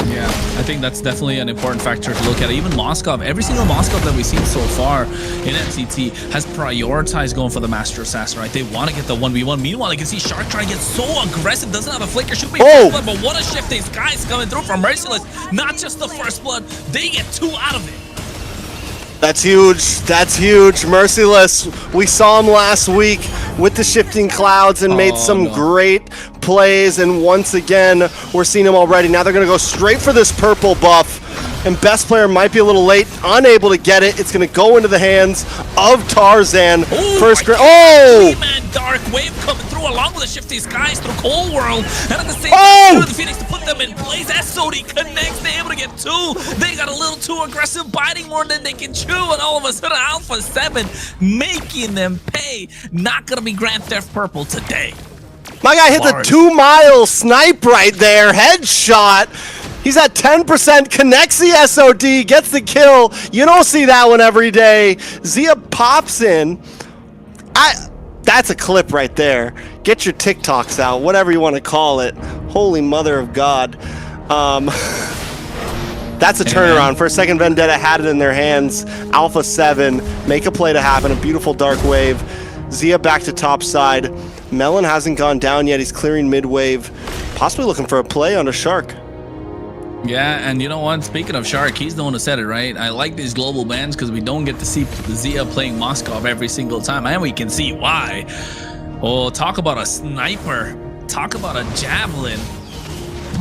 [SPEAKER 5] Yeah, I think that's definitely an important factor to look at. Even Moskov, every single Moskov that we've seen so far in MCT has prioritized going for the Master Assassin, right? They want to get the 1v1. Meanwhile, you can see Shark trying to get so aggressive, doesn't have a flicker, should be first blood, but what a shift these guys coming through from Merciless. Not just the first blood, they get 2 out of it.
[SPEAKER 4] That's huge. That's huge. Merciless. We saw him last week with the shifting clouds and made some great plays. And once again, we're seeing him already. Now they're going to go straight for this purple buff. And best player might be a little late, unable to get it. It's going to go into the hands of Tarzan. First grade. Oh!
[SPEAKER 5] 3-man dark wave coming through along with the shifty skies through Cold World. And at the same time, the Phoenix to put them in place. SOD connects. They're able to get 2. They got a little too aggressive, biting more than they can chew. And all of a sudden, Alpha7 making them pay. Not going to be Grand Theft Purple today.
[SPEAKER 4] My guy hit the 2-mile snipe right there. Headshot. He's at 10%, connects the SOD, gets the kill. You don't see that one every day. Zia pops in. That's a clip right there. Get your TikToks out, whatever you want to call it. Holy mother of God. That's a turnaround. For a second, Vendetta had it in their hands. Alpha7 make a play to happen. A beautiful dark wave. Zia back to top side. Melon hasn't gone down yet. He's clearing mid wave. Possibly looking for a play on a Shark.
[SPEAKER 5] Yeah, and you know what? Speaking of Shark, he's the one who said it, right? I like these global bans because we don't get to see Zia playing Moskov every single time, and we can see why. Oh, talk about a sniper. Talk about a javelin.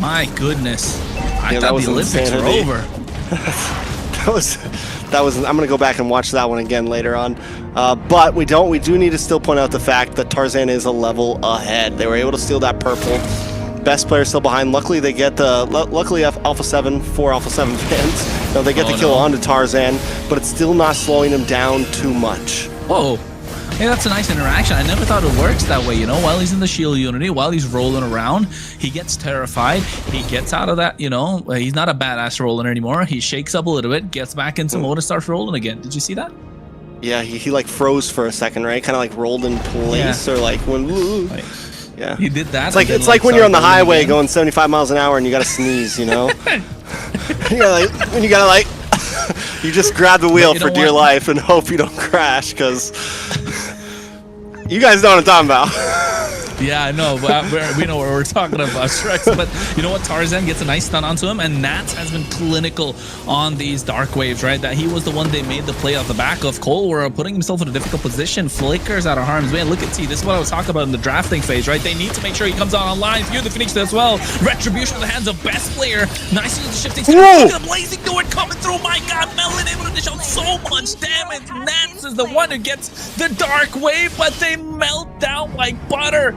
[SPEAKER 5] My goodness. I thought the Olympics were over.
[SPEAKER 4] That was. I'm gonna go back and watch that one again later on. But we do need to still point out the fact that Tarzan is a level ahead. They were able to steal that purple. Best player still behind. Luckily, they get the. Luckily, Alpha7 for Alpha7 fans. They get the kill onto Tarzan, but it's still not slowing him down too much.
[SPEAKER 5] Whoa. hey, that's a nice interaction. I never thought it works that way, you know, while he's in the shield unity, while he's rolling around, he gets terrified, he gets out of that, you know, he's not a badass rolling anymore. He shakes up a little bit, gets back into mode and starts rolling again. Did you see that?
[SPEAKER 4] Yeah, he like froze for a second, right? Kind of like rolled in place, or like when. Yeah,
[SPEAKER 5] he did that.
[SPEAKER 4] It's like when you're on the highway going 75 miles an hour and you gotta sneeze, you know. When you gotta like, you just grab the wheel for dear life and hope you don't crash, because you guys know what I'm talking about.
[SPEAKER 5] Yeah, I know, but we know what we're talking about, Shrex. But you know what? Tarzan gets a nice stun onto him, and Nats has been clinical on these dark waves, right? That he was the one they made the play off the back of. Cole were putting himself in a difficult position, flickers out of harm's way. Look at T. This is what I was talking about in the drafting phase, right? They need to make sure he comes out online. Few the Phoenix as well. Retribution in the hands of best player. Nice into the shifting. Look at the blazing door coming through. My God, Melon able to dish out so much damage. Nats is the one who gets the dark wave, but they melt down like butter.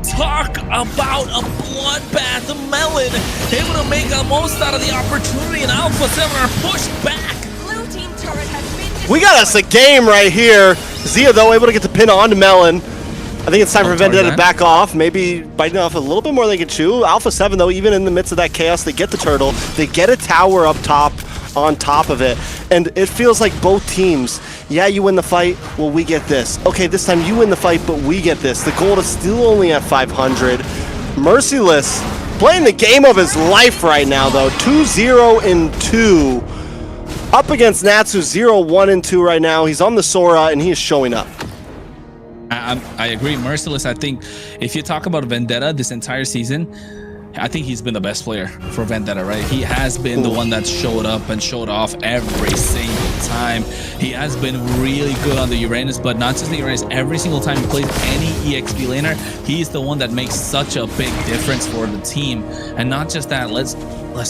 [SPEAKER 5] Talk about a bloodbath. Melon able to make the most out of the opportunity, and Alpha7 are pushed back.
[SPEAKER 10] Blue team turret has been
[SPEAKER 4] We got us a game right here. Zia, though, able to get the pin on Melon. I think it's time for Vendetta to back off, maybe biting off a little bit more than they can chew. Alpha7, though, even in the midst of that chaos, they get the turtle. They get a tower up top, on top of it, and it feels like both teams, yeah, you win the fight, well, we get this. Okay, this time you win the fight, but we get this. The gold is still only at 500. Merciless playing the game of his life right now, though. 2-0-2 up against Natsu. 0-1-2 right now. He's on the Sora, and he is showing up.
[SPEAKER 5] I agree. Merciless, I think if you talk about Vendetta this entire season, I think he's been the best player for Vendetta, right? He has been the one that showed up and showed off every single time. He has been really good on the Uranus, but not just the Uranus. Every single time he plays any EXP laner, he's the one that makes such a big difference for the team. And not just that, let's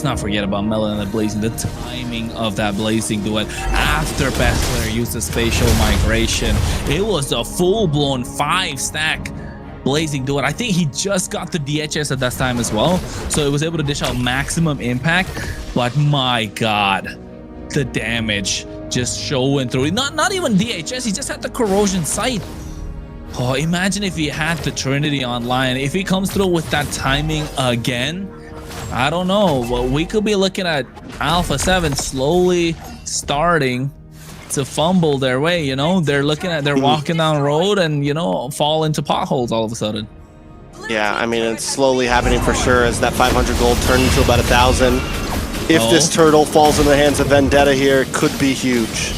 [SPEAKER 5] not forget about Melon and the Blazing. The timing of that Blazing duet after best player used the spatial migration. It was a full-blown 5-stack Blazing duet. I think he just got the DHS at that time as well, so it was able to dish out maximum impact. But my God, the damage just showing through. Not even DHS, he just had the corrosion sight. Oh, imagine if he had the Trinity online. If he comes through with that timing again, I don't know. Well, we could be looking at Alpha7 slowly starting to fumble their way, you know. They're walking down the road and, you know, fall into potholes all of a sudden.
[SPEAKER 4] Yeah, I mean, it's slowly happening for sure as that 500 gold turned into about 1,000. If this turtle falls in the hands of Vendetta here, it could be huge.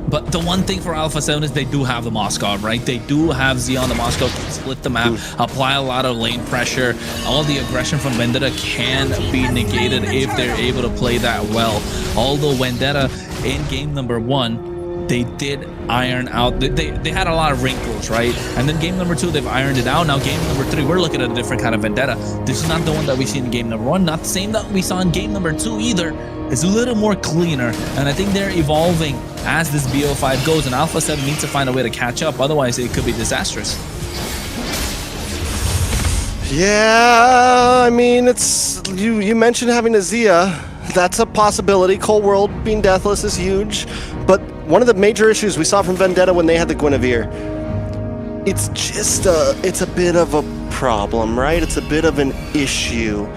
[SPEAKER 5] But the one thing for Alpha7 is they do have the Moskov, right? They do have Xeon, the Moskov, split the map, apply a lot of lane pressure. All the aggression from Vendetta can be negated if they're able to play that well. Although Vendetta, in game number 1, they did iron out, they had a lot of wrinkles, right? And then game number 2, they've ironed it out. Now game number 3, we're looking at a different kind of Vendetta. This is not the one that we see in game number 1, not the same that we saw in game number 2 either. It's a little more cleaner, and I think they're evolving as this BO5 goes, and Alpha7 needs to find a way to catch up, otherwise it could be disastrous.
[SPEAKER 4] Yeah, I mean, it's you mentioned having a Zia. That's a possibility. Cold World being deathless is huge, but one of the major issues we saw from Vendetta when they had the Guinevere, it's just it's a bit of a problem, right? It's a bit of an issue.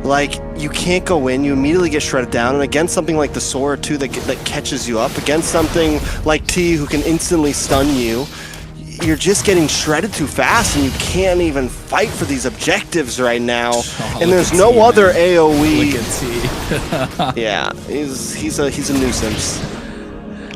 [SPEAKER 4] Like, you can't go in, you immediately get shredded down, and against something like the Sora too that catches you up, against something like T who can instantly stun you, you're just getting shredded too fast, and you can't even fight for these objectives right now.
[SPEAKER 5] Oh,
[SPEAKER 4] and there's no other AoE.
[SPEAKER 5] Look at T.
[SPEAKER 4] Yeah, he's a nuisance.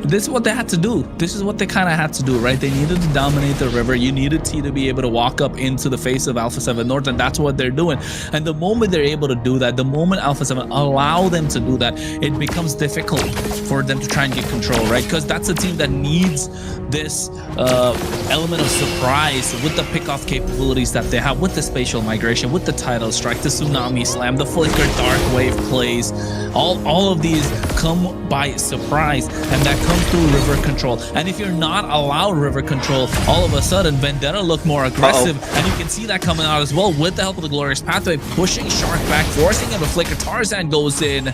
[SPEAKER 5] This is what they had to do. This is what they kind of had to do, right? They needed to dominate the river. You needed T to be able to walk up into the face of Alpha7 North, and that's what they're doing. And the moment they're able to do that, the moment Alpha7 allow them to do that, it becomes difficult for them to try and get control, right? Because that's a team that needs this element of surprise with the pick-off capabilities that they have, with the spatial migration, with the tidal strike, the tsunami slam, the flicker dark wave plays. All of these come by surprise, and that comes through river control. And if you're not allowed river control, all of a sudden Vendetta look more aggressive, and you can see that coming out as well with the help of the Glorious Pathway, pushing Shark back, forcing him to flicker. Tarzan goes in,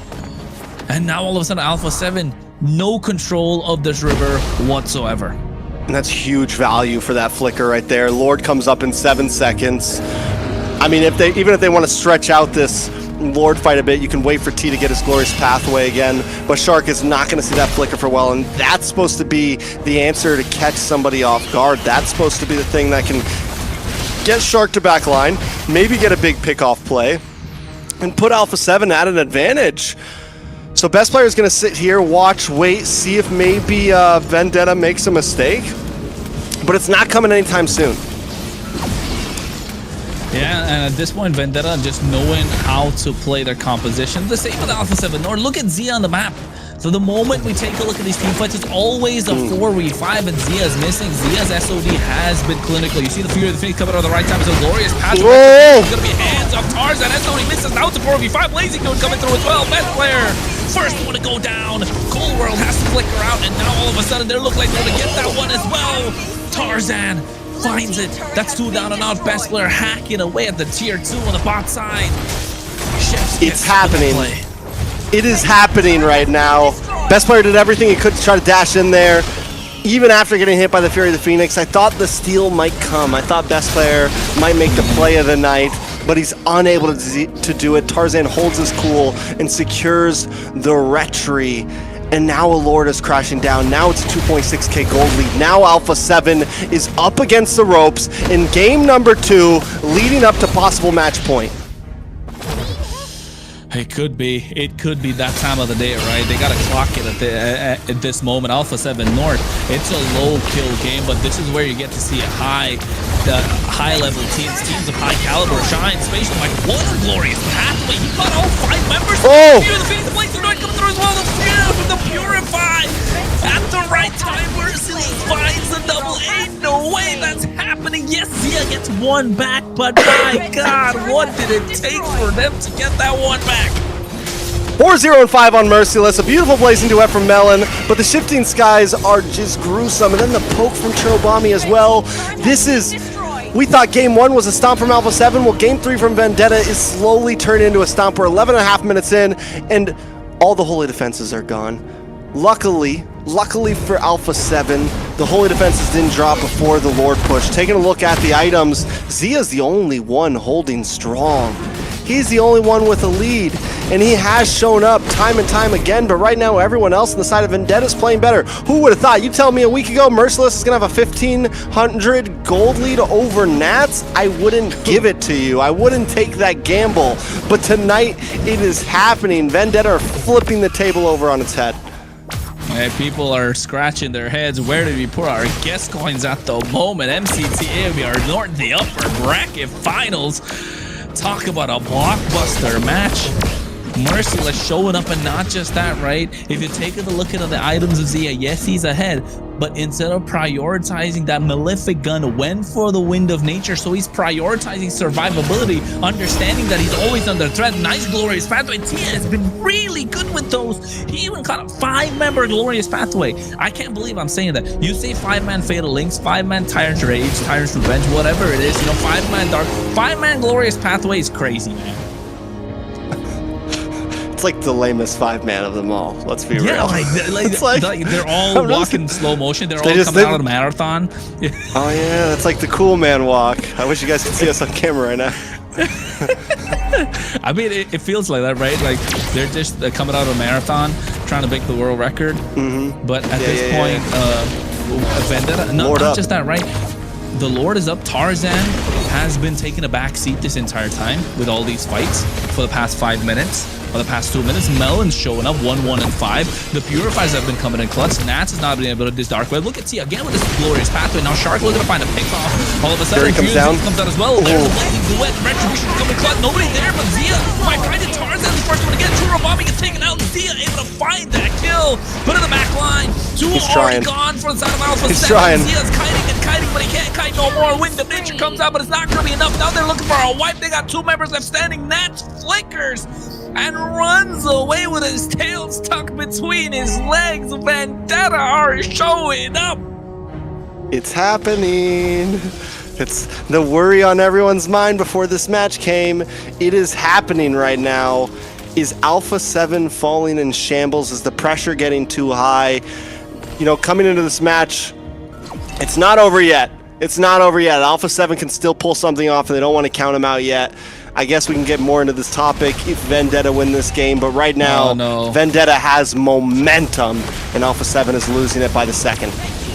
[SPEAKER 5] and now all of a sudden Alpha7 no control of this river whatsoever.
[SPEAKER 4] And that's huge value for that flicker right there. Lord comes up in 7 seconds. I mean, even if they want to stretch out this Lord fight a bit, you can wait for T to get his glorious pathway again. But Shark is not going to see that flicker for well, and that's supposed to be the answer to catch somebody off guard. That's supposed to be the thing that can get Shark to back line, maybe get a big pickoff play, and put Alpha7 at an advantage. So best player is going to sit here, watch, wait, see if maybe Vendetta makes a mistake. But it's not coming anytime soon.
[SPEAKER 5] Yeah, and at this point, Vendetta just knowing how to play their composition. The same with Alpha7 North. Look at Zia on the map. So the moment we take a look at these team fights, it's always a 4v5, and Zia is missing. Zia's SOD has been clinical. You see the Fury of the Phoenix coming out at the right time. It's a glorious pass. It's going to be hands off Tarzan. SOD misses. Now it's a 4v5. Lazy Code coming through as well. Best player. First one to go down. Cold World has to flicker out, and now all of a sudden they look like they're going to get that one as well. Tarzan finds it. That's 2 down and out. Best player hacking away at the tier 2 on the bot side.
[SPEAKER 4] It's happening. It is happening right now. Best player did everything he could to try to dash in there. Even after getting hit by the Fury of the Phoenix, I thought the steal might come. I thought best player might make the play of the night, but he's unable to do it. Tarzan holds his cool and secures the retry. And now a Lord is crashing down. Now it's a 2.6k gold lead. Now Alpha7 is up against the ropes in game number 2, leading up to possible match point.
[SPEAKER 5] It could be that time of the day, right? They got to clock it at this moment. Alpha7 North, it's a low kill game, but this is where you get to see high-level teams of high caliber shine. Spatial like what a glorious pathway! He got all 5 members.
[SPEAKER 4] Oh!
[SPEAKER 5] The Phoenix Blades are coming through as well. The Fear from the Purify at the right time. Merciless finds the double. Ain't no way that's happening. Yes, Zia gets one back, but my God, what did it take for them to get that one back?
[SPEAKER 4] 4-0-5 on Merciless. A beautiful blazing duet from Melon, but the shifting skies are just gruesome. And then the poke from Chirobami as well. We thought game 1 was a stomp from Alpha7. Well, game 3 from Vendetta is slowly turning into a stomp. We're 11.5 minutes in, and all the holy defenses are gone. Luckily for Alpha7, the holy defenses didn't drop before the Lord push. Taking a look at the items, Zia's the only one holding strong. He's the only one with a lead, and he has shown up time and time again, but right now everyone else on the side of Vendetta is playing better. Who would have thought? You tell me a week ago Merciless is going to have a 1,500 gold lead over Nats? I wouldn't give it to you. I wouldn't take that gamble. But tonight, it is happening. Vendetta are flipping the table over on its head.
[SPEAKER 5] Hey, people are scratching their heads. Where did we put our guest coins at the moment? MCT AMER North, the upper bracket finals. Talk about a blockbuster match. Merciless showing up, and not just that, right? If you take a look at the items of Zia, yes, he's ahead, but instead of prioritizing that Malefic gun, went for the Wind of Nature, so he's prioritizing survivability, understanding that he's always under threat. Nice glorious pathway. Tia has been really good with those. He even caught a 5-member glorious pathway. I can't believe I'm saying that. You say 5-man Fatal Links, 5-man Tyrant's Rage, Tyrant's Revenge, whatever it is, you know, 5-man Dark, 5-man glorious pathway is crazy, man.
[SPEAKER 4] It's like the lamest 5-man of them all. Let's be real.
[SPEAKER 5] Like they're all walking in slow motion. They're all coming out of the marathon.
[SPEAKER 4] Oh yeah, that's like the cool man walk. I wish you guys could see us on camera right now.
[SPEAKER 5] I mean, it feels like that, right? Like they're just coming out of a marathon, trying to break the world record. But at this point, Vendetta, not just that, right? The Lord is up. Tarzan has been taking a back seat this entire time with all these fights for the past 5 minutes. For the past 2 minutes, Melon's showing up 1-1 and 5. The Purifiers have been coming in clutch. Nats has not been able to do this dark wave. Look at T again with this glorious pathway. Now Shark looking to find a pick off. All of a sudden,
[SPEAKER 4] comes down
[SPEAKER 5] as well. There's a blazing duet. Retribution coming clutch. Nobody there but Zia. My kind of Tarzan the first one to get. Chirobami gets taken out. Zia able to find that kill. Put in the back line. 2 already gone for the side of Alpha 7. Zia's kiting, but he can't kite no more. Wind of Nature comes out, but it's not going to be enough. Now they're looking for a wipe. They got 2 members left standing. Nats flickers and runs away with his tail stuck between his legs. Vendetta are showing up.
[SPEAKER 4] It's happening. It's the worry on everyone's mind before this match came. It is happening right now. Is Alpha7 falling in shambles? Is the pressure getting too high? You know, coming into this match, It's not over yet. It's not over yet. Alpha7 can still pull something off, and they don't want to count him out yet. I guess we can get more into this topic if Vendetta win this game, but right now, Vendetta has momentum, and Alpha7 is losing it by the second.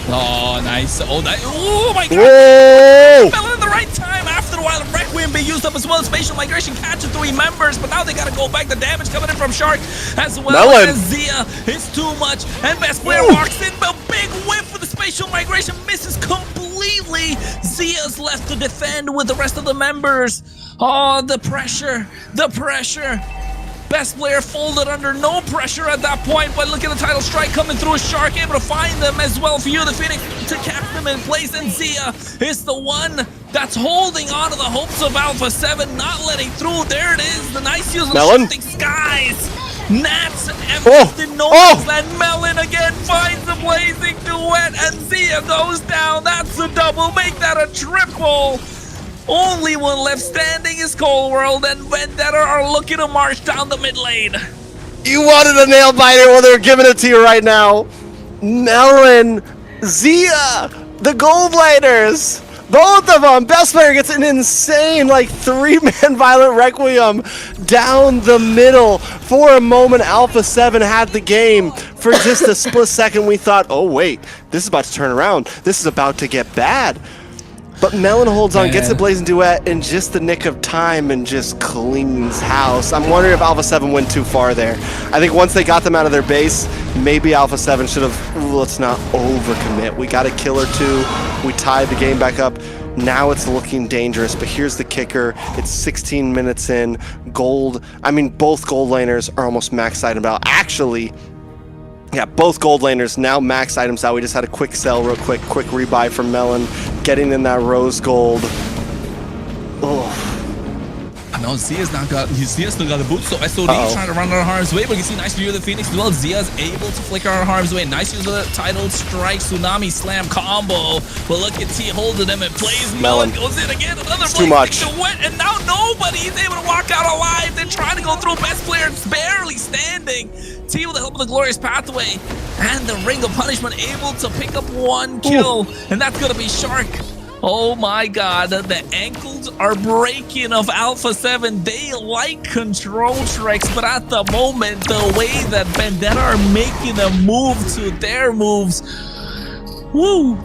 [SPEAKER 5] Oh, nice. Oh, oh my god.
[SPEAKER 4] Whoa!
[SPEAKER 5] Fell in the right time. After a while, Requiem being used up as well. Spatial migration catching 3 members, but now they gotta go back. The damage coming in from Shark as well as Zia. It's too much, and best player walks in, but big whiff for the spatial migration misses completely. Zia's left to defend with the rest of the members. Oh, the pressure, the pressure. Best player folded under no pressure at that point, but look at the title strike coming through. Shark able to find them as well for you, the Phoenix, to catch them in place, and Zia is the one that's holding on to the hopes of Alpha7, not letting through. There it is, the nice use of the shifting skies. Nats and Noise, and Melon again finds the blazing duet, and Zia goes down. That's a double, make that a triple. Only one left standing is Cold World, and Vendetta are looking to march down the mid lane.
[SPEAKER 4] You wanted a nail biter, well, they're giving it to you right now. Melon, Zia, the Gold Bladers, both of them. Best player gets an insane, like, 3-man Violent Requiem down the middle. For a moment, Alpha7 had the game. For just a split second, we thought, oh, wait, this is about to turn around. This is about to get bad. But Melon holds on, gets the Blazing Duet in just the nick of time, and just cleans house. I'm wondering if Alpha7 went too far there. I think once they got them out of their base, maybe Alpha7 should have, let's not overcommit. We got a kill or 2. We tied the game back up. Now it's looking dangerous, but here's the kicker. It's 16 minutes in. Both gold laners are almost max item out. Actually, yeah, both gold laners now max items out. We just had a quick sell real quick rebuy from Melon, getting in that rose gold. Oh.
[SPEAKER 5] No, Zia's still got the boot, so SOD trying to run out of harm's way, but you can see nice view of the Phoenix as well. Zia's able to flicker out of harm's way. Nice use of the title strike, tsunami slam combo. But look at T holding them in place. Melon goes in again, another
[SPEAKER 4] too much.
[SPEAKER 5] And now nobody is able to walk out alive. They're trying to go through. Best player barely standing. T with the help of the Glorious Pathway and the Ring of Punishment able to pick up 1 kill. And that's gonna be Shark. Oh my god, the ankles are breaking of Alpha7. They like control tricks, but at the moment, the way that Vendetta are making a move to their moves, woo.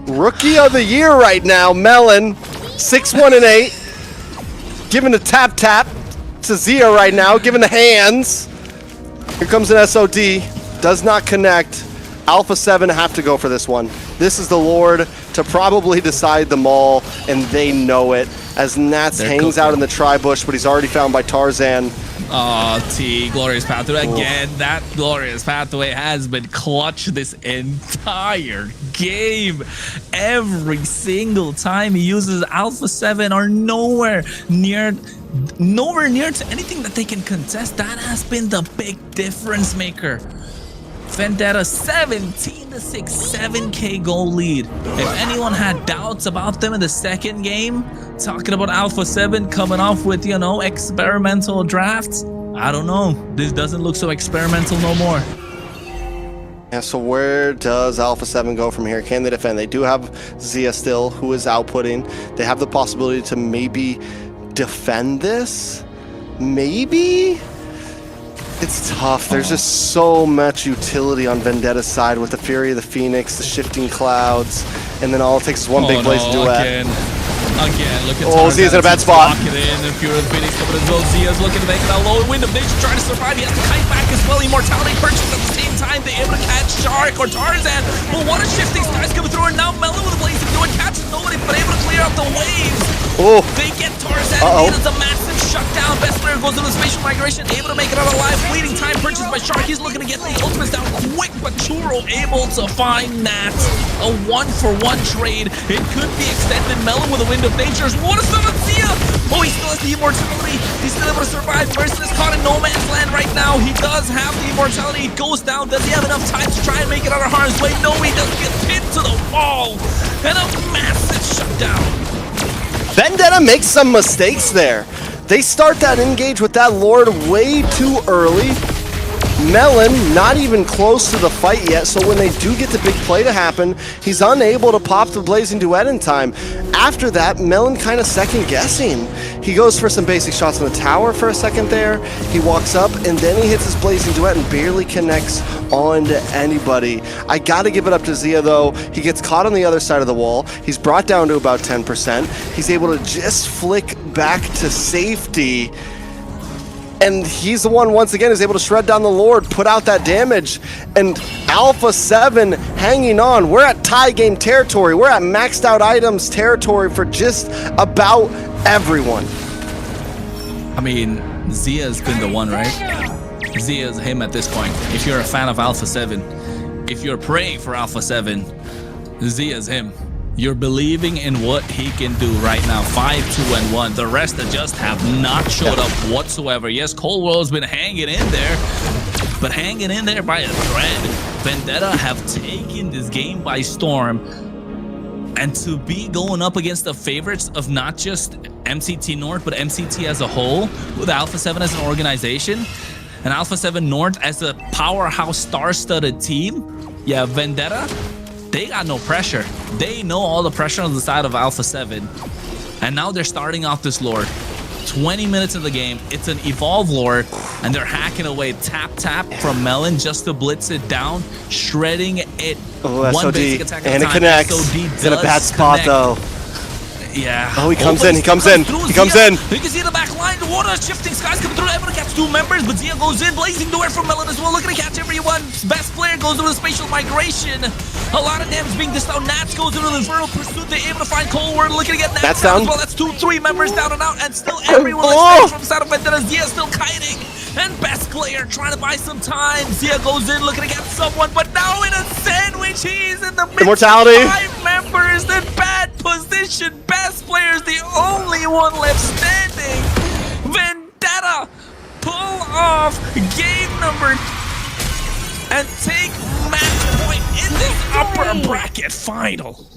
[SPEAKER 4] Rookie of the year right now, Melon, 6-1-8. Giving a tap to Zia right now, giving the hands. Here comes an SOD, does not connect. Alpha7 have to go for this one. This is the Lord to probably decide them all, and they know it. As Nats hangs out in the tri-bush, but he's already found by Tarzan.
[SPEAKER 5] Oh, T, Glorious Pathway again. That Glorious Pathway has been clutch this entire game. Every single time he uses Alpha7 are nowhere near to anything that they can contest. That has been the big difference maker. Vendetta 17-6, 7k goal lead. If anyone had doubts about them in the second game, talking about Alpha7 coming off with, you know, experimental drafts, I don't know. This doesn't look so experimental no more.
[SPEAKER 4] Yeah, so where does Alpha7 go from here? Can they defend? They do have Zia still, who is outputting. They have the possibility to maybe defend this? Maybe? It's tough. There's just so much utility on Vendetta's side with the Fury of the Phoenix, the shifting clouds, and then all it takes is one big blaze to duet.
[SPEAKER 5] Again, look at
[SPEAKER 4] Zia's in a bad spot.
[SPEAKER 5] Lock it in, and Fury of the Phoenix coming as well. Zia's looking to make it out low. Wind of Nature trying to survive. He has to kite back as well. Immortality purchased at the same time. They're able to catch Shark or Tarzan. But what a shifting skies coming through, and now Melon with a blazing duet catches nobody, but able to clear out the waves.
[SPEAKER 4] Oh.
[SPEAKER 5] They get Tarzan. It's a massive shutdown. Best player goes into the spatial migration, able to make it out alive. Fleeting time purchased by Shark. He's looking to get the ultimates down quick, but Churro able to find Nat. A 1-for-1 trade. It could be extended. Melon with a Wind of Nature. What a son of Zia! Oh, he still has the immortality. He's still able to survive. Mercy is caught in no man's land right now. He does have the immortality. He goes down. Does he have enough time to try and make it out of harm's way? No, he doesn't. Get pinned to the wall. And a massive shutdown.
[SPEAKER 4] Vendetta makes some mistakes there. They start that engage with that Lord way too early. Melon not even close to the fight yet, so when they do get the big play to happen, he's unable to pop the Blazing Duet in time. After that, Melon kind of second guessing. He goes for some basic shots on the tower for a second there. He walks up and then he hits his Blazing Duet and barely connects on to anybody. I gotta give it up to Zia though. He gets caught on the other side of the wall. He's brought down to about 10%. He's able to just flick back to safety. And he's the one, once again, is able to shred down the Lord, put out that damage. And Alpha7 hanging on. We're at tie game territory. We're at maxed out items territory for just about everyone.
[SPEAKER 5] I mean, Zia's been the one, right? Zia's him at this point. If you're a fan of Alpha7, if you're praying for Alpha7, Zia's him. You're believing in what he can do right now. 5-2-1. The rest that just have not showed up whatsoever. Yes, Coldwell's been hanging in there, but hanging in there by a thread. Vendetta have taken this game by storm. And to be going up against the favorites of not just MCT North, but MCT as a whole, with Alpha7 as an organization, and Alpha7 North as a powerhouse star-studded team, yeah, Vendetta, they got no pressure. They know all the pressure on the side of Alpha7. And now they're starting off this Lord. 20 minutes of the game. It's an Evolve Lord. And they're hacking away. Tap from Melon just to blitz it down. Shredding it.
[SPEAKER 4] Oh,
[SPEAKER 5] one
[SPEAKER 4] SOD.
[SPEAKER 5] basic attack at
[SPEAKER 4] And
[SPEAKER 5] a
[SPEAKER 4] it
[SPEAKER 5] time.
[SPEAKER 4] connects.
[SPEAKER 5] SOD
[SPEAKER 4] It's in a bad spot
[SPEAKER 5] connect.
[SPEAKER 4] though.
[SPEAKER 5] Yeah.
[SPEAKER 4] Oh, he comes
[SPEAKER 5] but
[SPEAKER 4] in. He comes in. He comes in.
[SPEAKER 5] You can see the back line. The water is shifting. Skies coming through. Able to catch two members, but Zia goes in. Blazing Duet from Melon as well. Looking to catch everyone. Best player goes into the spatial migration. A lot of damage being dished out. Nats goes into the Infernal Pursuit. They're able to find Coldwell. Looking to get Nats down as well. That's 2-3 members down and out. And still everyone from the side of Vendetta. Zia still kiting. And best player trying to buy some time. Zia goes in looking to get someone, but now in a sandwich. He's in the midst
[SPEAKER 4] Immortality.
[SPEAKER 5] of 5 members in bad position. Best player's the only one left standing. Vendetta pull off game number and take match point in this upper bracket final.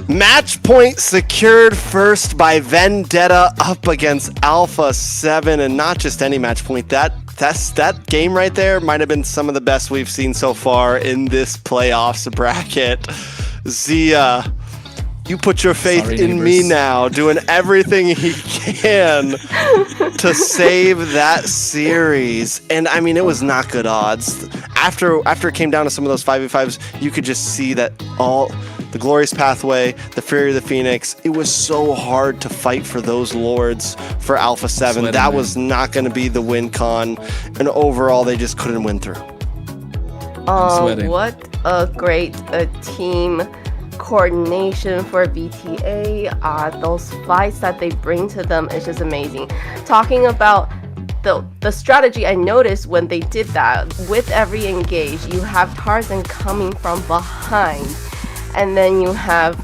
[SPEAKER 4] Match point secured first by Vendetta up against Alpha7, and not just any match point. That game right there might have been some of the best we've seen so far in this playoffs bracket. Zia, you put your faith in me now, doing everything he can to save that series. And I mean, it was not good odds. After it came down to some of those 5v5s, you could just see that all the Glorious Pathway, the Fury of the Phoenix, it was so hard to fight for those Lords for Alpha7. That was not going to be the win con, and overall they just couldn't win through.
[SPEAKER 2] What a great team coordination for VTA. Those fights that they bring to them is just amazing. Talking about the strategy, I noticed when they did that, with every engage, you have Tarzan coming from behind, and then you have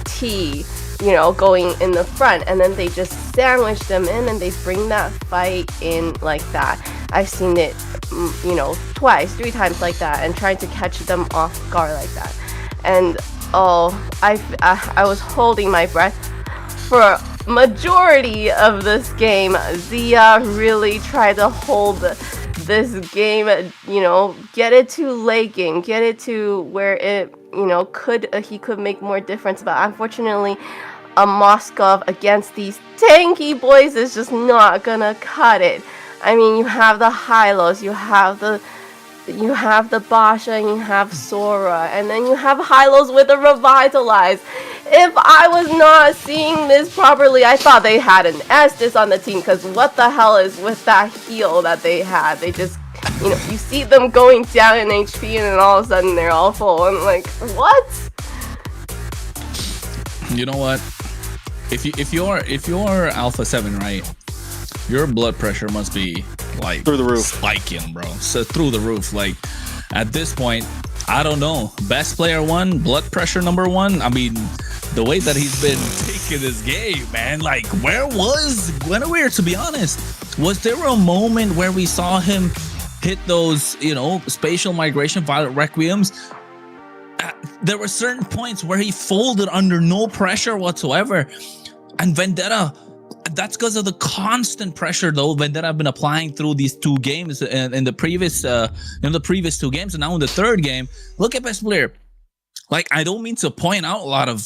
[SPEAKER 2] T, going in the front, and then they just sandwich them in and they bring that fight in like that. I've seen it, twice, 3 times like that, and trying to catch them off guard like that. And I was holding my breath for majority of this game. Zia really tried to hold this game, get it to late game, get it to where it, he could make more difference. But unfortunately, a Moskov against these tanky boys is just not gonna cut it. I mean, you have the Hylos, you have the Basha, and you have Sora, and then you have Hylos with a Revitalize. If I was not seeing this properly, I thought they had an Estes on the team, because what the hell is with that heal that they had? They just, you see them going down in HP, and then all of a sudden they're all full. I'm like, what?
[SPEAKER 5] You know what? If you're Alpha7, right? Your blood pressure must be like
[SPEAKER 4] through the roof,
[SPEAKER 5] spiking, bro. So through the roof. Like at this point, I don't know. Best player 1, blood pressure number 1. I mean, the way that he's been taking this game, man. Like, where was Guinevere? To be honest, was there a moment where we saw him hit those, spatial migration Violet Requiems? There were certain points where he folded under no pressure whatsoever, and Vendetta that's because of the constant pressure though that I've been applying through these 2 games in the previous 2 games, and now in the 3rd game. Look at best player. Like, I don't mean to point out a lot of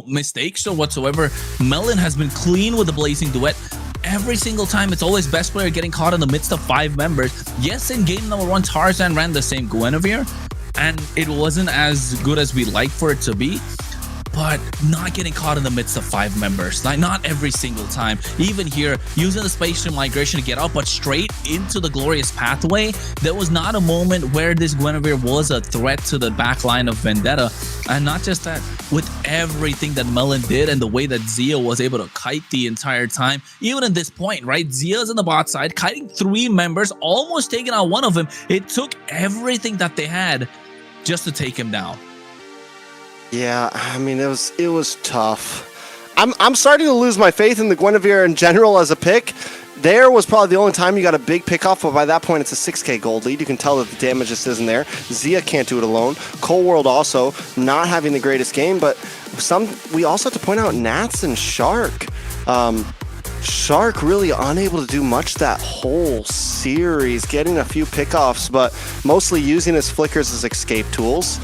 [SPEAKER 5] mistakes or whatsoever. Melon has been clean with the Blazing Duet. Every single time, it's always best player getting caught in the midst of 5 members. Yes, in game number 1, Tarzan ran the same Guinevere, and it wasn't as good as we'd like for it to be. But not getting caught in the midst of 5 members, like not every single time. Even here, using the spatial migration to get out, but straight into the glorious pathway. There was not a moment where this Guinevere was a threat to the back line of Vendetta. And not just that, with everything that Melon did and the way that Zia was able to kite the entire time, even at this point, right? Zia's on the bot side, kiting 3 members, almost taking out one of them. It took everything that they had just to take him down.
[SPEAKER 4] Yeah, I mean, it was tough. I'm starting to lose my faith in the Guinevere in general as a pick. There was probably the only time you got a big pick off, but by that point it's a 6k gold lead. You can tell that the damage just isn't there. Zia can't do it alone. Cold World also not having the greatest game, but we also have to point out Nats and Shark. Shark really unable to do much that whole series, getting a few pickoffs, but mostly using his flickers as escape tools.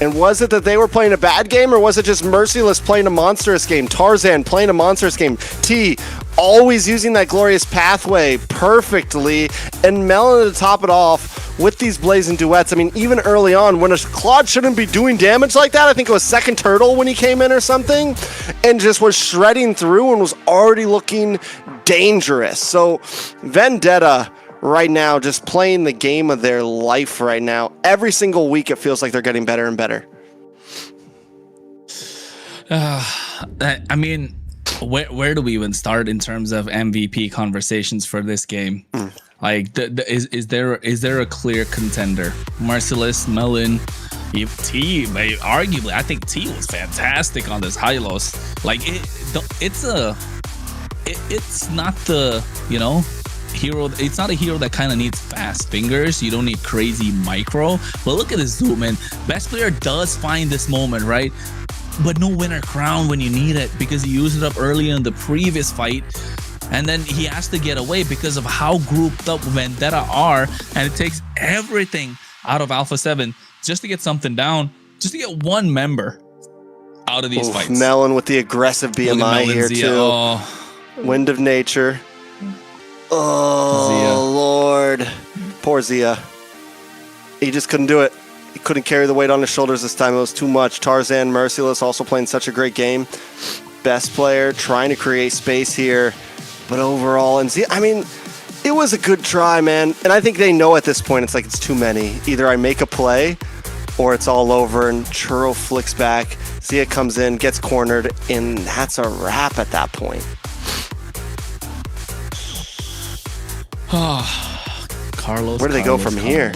[SPEAKER 4] And was it that they were playing a bad game, or was it just Merciless playing a monstrous game? Tarzan playing a monstrous game. T always using that glorious pathway perfectly. And Melon to top it off with these blazing duets. I mean, even early on, when a Claude shouldn't be doing damage like that, I think it was second turtle when he came in or something, and just was shredding through and was already looking dangerous. So Vendetta right now just playing the game of their life right now. Every single week it feels like they're getting better and better.
[SPEAKER 5] I mean, where do we even start in terms of MVP conversations for this game? Like, is there a clear contender? Merciless, Melon, T, arguably, I think T was fantastic on this Hylos. Like, it's not the, hero. It's not a hero that kind of needs fast fingers. You don't need crazy micro. But look at this zoom in. Best player does find this moment, right? But no winner crown when you need it, because he used it up early in the previous fight. And then he has to get away because of how grouped up Vendetta are. And it takes everything out of Alpha7 just to get something down, just to get one member out of these fights.
[SPEAKER 4] Melon with the aggressive BMI here
[SPEAKER 5] Zia.
[SPEAKER 4] too.
[SPEAKER 5] Oh.
[SPEAKER 4] Wind of Nature. Oh,
[SPEAKER 5] Zia.
[SPEAKER 4] Lord. Poor Zia. He just couldn't do it. He couldn't carry the weight on his shoulders this time. It was too much. Tarzan, Merciless also playing such a great game. Best player trying to create space here. But overall, and Zia, I mean, it was a good try, man. And I think they know at this point it's like it's too many. Either I make a play or it's all over, and Churro flicks back. Zia comes in, gets cornered, and that's a wrap at that point.
[SPEAKER 5] Carlos.
[SPEAKER 4] Where do they go from here?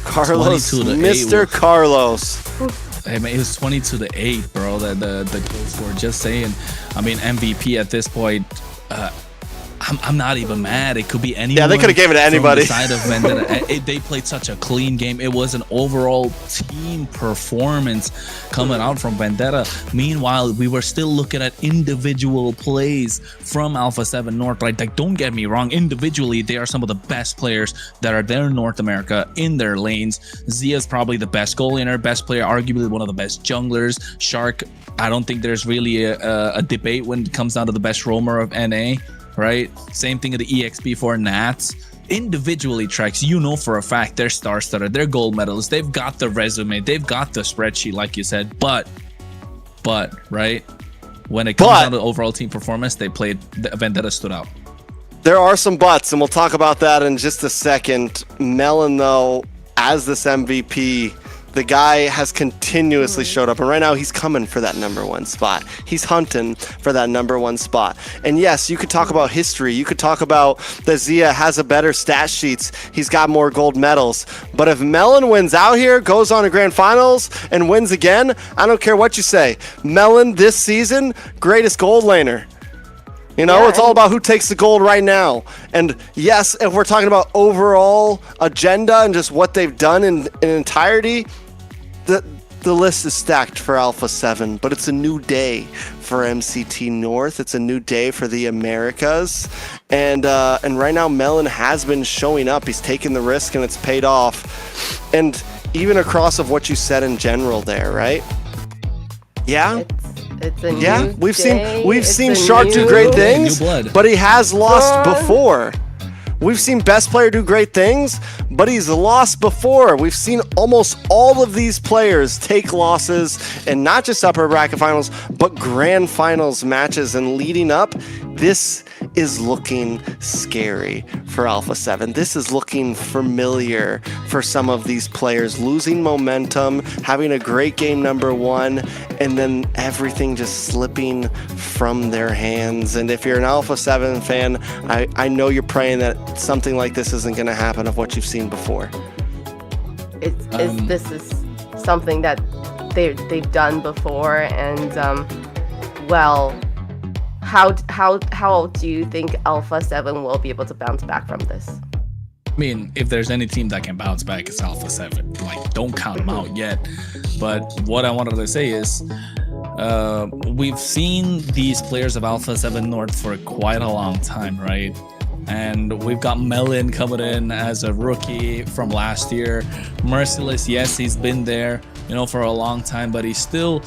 [SPEAKER 4] Carlos,
[SPEAKER 5] 22 to
[SPEAKER 4] Mr.
[SPEAKER 5] 8.
[SPEAKER 4] Carlos.
[SPEAKER 5] Hey man, it was 22-8, bro. The goal score. Just saying. I mean, MVP at this point. I'm not even mad. It could be anyone.
[SPEAKER 4] Yeah, they could have given it to anybody.
[SPEAKER 5] From the side of Vendetta. They played such a clean game. It was an overall team performance coming out from Vendetta. Meanwhile, we were still looking at individual plays from Alpha7 North. Right? Like, don't get me wrong. Individually, they are some of the best players that are there in North America in their lanes. Zia's probably the best goal laner, best player, arguably one of the best junglers. Shark, I don't think there's really a debate when it comes down to the best roamer of NA. Right? Same thing at the EXP for Nats. Individually, Trex, you know for a fact they're star studded, they're gold medalists, they've got the resume, they've got the spreadsheet, like you said. But right, when it comes down to overall team performance, they played. Vendetta stood out.
[SPEAKER 4] There are some buts, and we'll talk about that in just a second. Melon, though, as this MVP, the guy has continuously showed up, and right now he's coming for that #1 spot. He's hunting for that #1 spot. And yes, you could talk about history. You could talk about that Zia has a better stat sheets. He's got more gold medals. But if Melon wins out here, goes on to grand finals, and wins again, I don't care what you say. Melon this season, greatest gold laner. You know, it's all about who takes the gold right now. And yes, if we're talking about overall agenda and just what they've done in entirety, The list is stacked for Alpha7, but it's a new day for MCT North. It's a new day for the Americas. And right now, Melon has been showing up. He's taken the risk, and it's paid off. And even across of what you said in general there, right? Yeah?
[SPEAKER 2] It's a
[SPEAKER 4] Yeah,
[SPEAKER 2] new
[SPEAKER 4] we've
[SPEAKER 2] day.
[SPEAKER 4] seen Shark do great things, but he has lost before. We've seen best player do great things, but he's lost before. We've seen almost all of these players take losses, and not just upper bracket finals, but grand finals matches. And leading up, this is looking scary for Alpha7. This is looking familiar for some of these players, losing momentum, having a great game number one, and then everything just slipping from their hands. And if you're an Alpha7 fan, I know you're praying that something like this isn't going to happen of what you've seen before.
[SPEAKER 2] This is something that they've done before, and well, how do you think Alpha7 will be able to bounce back from this?
[SPEAKER 5] I mean, if there's any team that can bounce back, it's Alpha7. Like, don't count them out yet. But what I wanted to say is, we've seen these players of Alpha7 North for quite a long time, right? And we've got Melon coming in as a rookie from last year. Merciless, yes, he's been there, for a long time, but he's still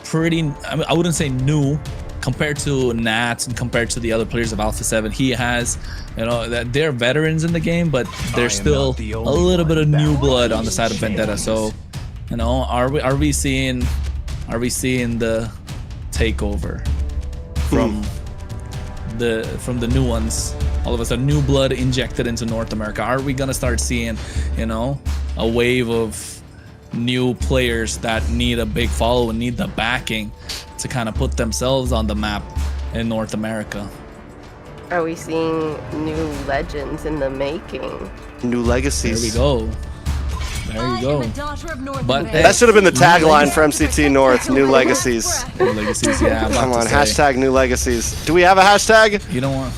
[SPEAKER 5] pretty, I wouldn't say new compared to Nats and compared to the other players of Alpha7. He has, that they're veterans in the game, but there's still a little bit of new blood on the side of Vendetta. So, are we seeing the takeover from the new ones? All of us, a new blood injected into North America. Are we gonna start seeing, a wave of new players that need a big follow and need the backing to kind of put themselves on the map in North America?
[SPEAKER 2] Are we seeing new legends in the making?
[SPEAKER 4] New legacies.
[SPEAKER 5] There we go. There you go. But
[SPEAKER 4] that should have been the tagline for MCT North. New legacies.
[SPEAKER 5] New legacies, yeah.
[SPEAKER 4] Come on, hashtag new legacies. Do we have a hashtag?
[SPEAKER 5] You don't want.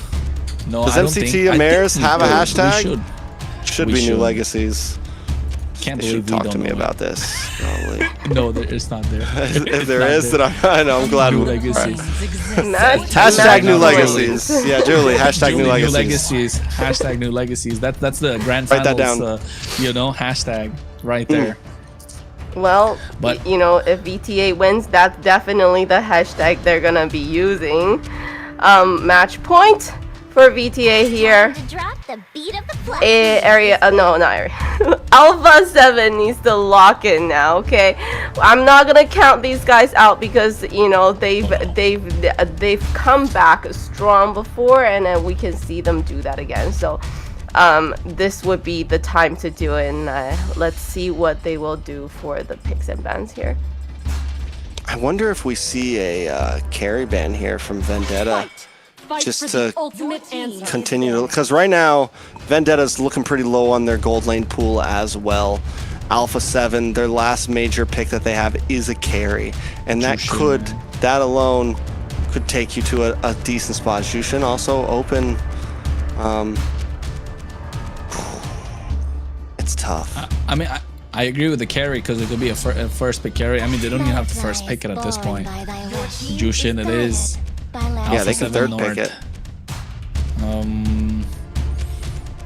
[SPEAKER 5] No,
[SPEAKER 4] Does
[SPEAKER 5] I don't
[SPEAKER 4] MCT
[SPEAKER 5] think,
[SPEAKER 4] AMER have a hashtag?
[SPEAKER 5] We
[SPEAKER 4] should be new legacies.
[SPEAKER 5] Can't
[SPEAKER 4] They should
[SPEAKER 5] believe we
[SPEAKER 4] talk
[SPEAKER 5] don't
[SPEAKER 4] to me
[SPEAKER 5] know
[SPEAKER 4] about this. Probably.
[SPEAKER 5] No, it's not there.
[SPEAKER 4] If there is, then I'm glad.
[SPEAKER 5] New
[SPEAKER 4] we
[SPEAKER 5] legacies.
[SPEAKER 4] Hashtag new legacies. Yeah, Julie. Hashtag new legacies.
[SPEAKER 5] Hashtag new legacies. That's the grand
[SPEAKER 4] Write
[SPEAKER 5] finals.
[SPEAKER 4] that down.
[SPEAKER 5] Hashtag right there.
[SPEAKER 2] Well,
[SPEAKER 5] But-
[SPEAKER 2] if VTA wins, that's definitely the hashtag they're gonna be using. Match point for VTA here. Alpha7 needs to lock in now. Okay, I'm not gonna count these guys out because they've come back strong before, and then we can see them do that again. So this would be the time to do it, and let's see what they will do for the picks and bans here.
[SPEAKER 4] I wonder if we see a carry ban here from Vendetta. Just to continue, because right now Vendetta's looking pretty low on their gold lane pool as well. Alpha7, their last major pick that they have is a carry, and that alone could take you to a decent spot. Jushin also open. It's tough.
[SPEAKER 5] I mean, I agree with the carry because it could be a first pick carry. I mean, they don't even have to first pick it at this point. Jushin, it is.
[SPEAKER 4] Yeah, they can third pick it.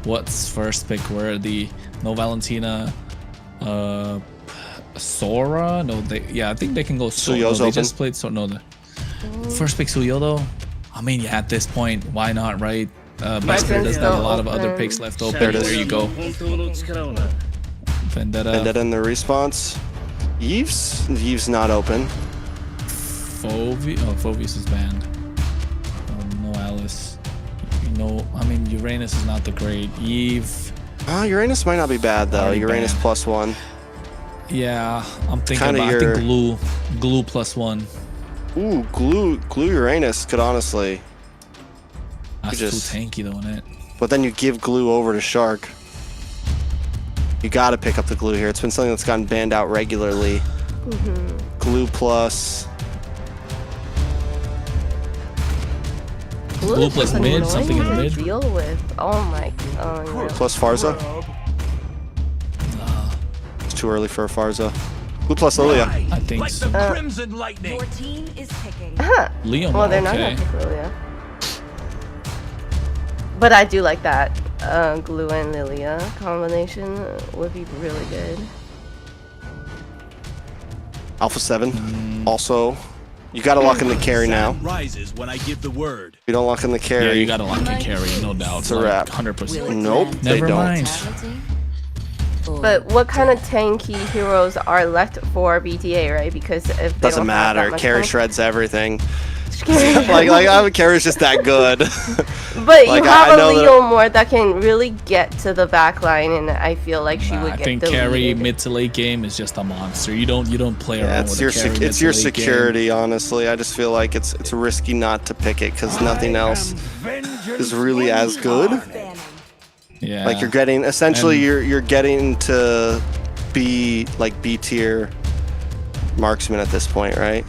[SPEAKER 5] What's first pick? Where no Valentina, Sora? No, I think they can go Sora.
[SPEAKER 4] Suyo's
[SPEAKER 5] They
[SPEAKER 4] open.
[SPEAKER 5] just played the first pick Suyo though. I mean, yeah, at this point, why not, right? Best player doesn't have a lot of other picks left open.
[SPEAKER 4] There it is.
[SPEAKER 5] There you go.
[SPEAKER 4] Vendetta in the response. Yves not open.
[SPEAKER 5] Phoveus is banned. No Alice. I mean, Uranus is not the great. Eve.
[SPEAKER 4] Uranus might not be bad though.
[SPEAKER 5] Already
[SPEAKER 4] Uranus
[SPEAKER 5] banned.
[SPEAKER 4] +1.
[SPEAKER 5] Yeah, I'm thinking
[SPEAKER 4] Kinda
[SPEAKER 5] about. I think glue +1.
[SPEAKER 4] Ooh, glue Uranus could honestly.
[SPEAKER 5] That's too tanky though, isn't it?
[SPEAKER 4] But then you give glue over to Shark. You gotta pick up the glue here. It's been something that's gotten banned out regularly. Glue plus.
[SPEAKER 5] Glue plus mid, something in the
[SPEAKER 2] Annoying
[SPEAKER 5] mid.
[SPEAKER 2] to deal with. Oh my god.
[SPEAKER 4] Plus Farza. It's too early for a Farza. Who plus Lilia?
[SPEAKER 5] I think so.
[SPEAKER 9] Your team is picking.
[SPEAKER 5] Leomar,
[SPEAKER 2] Well, they're not
[SPEAKER 5] okay.
[SPEAKER 2] gonna pick Lilia. But I do like that Glue and Lilia combination would be really good.
[SPEAKER 4] Alpha7 also. You gotta lock in the carry now.
[SPEAKER 11] Rises when I give the word.
[SPEAKER 4] If you don't lock in the carry,
[SPEAKER 5] Yeah, you gotta lock and carry, no doubt.
[SPEAKER 4] It's a wrap.
[SPEAKER 5] 100%.
[SPEAKER 4] Nope, they
[SPEAKER 5] Never
[SPEAKER 4] don't.
[SPEAKER 5] mind.
[SPEAKER 2] But what kind of tanky heroes are left for BTA, right? Because if they
[SPEAKER 4] Doesn't
[SPEAKER 2] don't have that
[SPEAKER 4] matter.
[SPEAKER 2] much
[SPEAKER 4] Carry
[SPEAKER 2] tank-
[SPEAKER 4] shreds everything. like carry's just that good.
[SPEAKER 2] But
[SPEAKER 4] Like,
[SPEAKER 2] you
[SPEAKER 4] I
[SPEAKER 2] have a
[SPEAKER 4] know that-
[SPEAKER 2] Leo more that can really get to the back line, and I feel like she would
[SPEAKER 5] I
[SPEAKER 2] get
[SPEAKER 5] think
[SPEAKER 2] deleted.
[SPEAKER 5] carry mid to late game is just a monster. You don't play around
[SPEAKER 4] Yeah,
[SPEAKER 5] with
[SPEAKER 4] it's
[SPEAKER 5] a
[SPEAKER 4] your
[SPEAKER 5] carry mid
[SPEAKER 4] it's
[SPEAKER 5] to
[SPEAKER 4] your
[SPEAKER 5] late game.
[SPEAKER 4] security. Honestly, I just feel like it's risky not to pick it because nothing else is really as good.
[SPEAKER 5] Yeah.
[SPEAKER 4] Like you're getting essentially
[SPEAKER 5] And-
[SPEAKER 4] you're getting to be like B tier marksman at this point, right?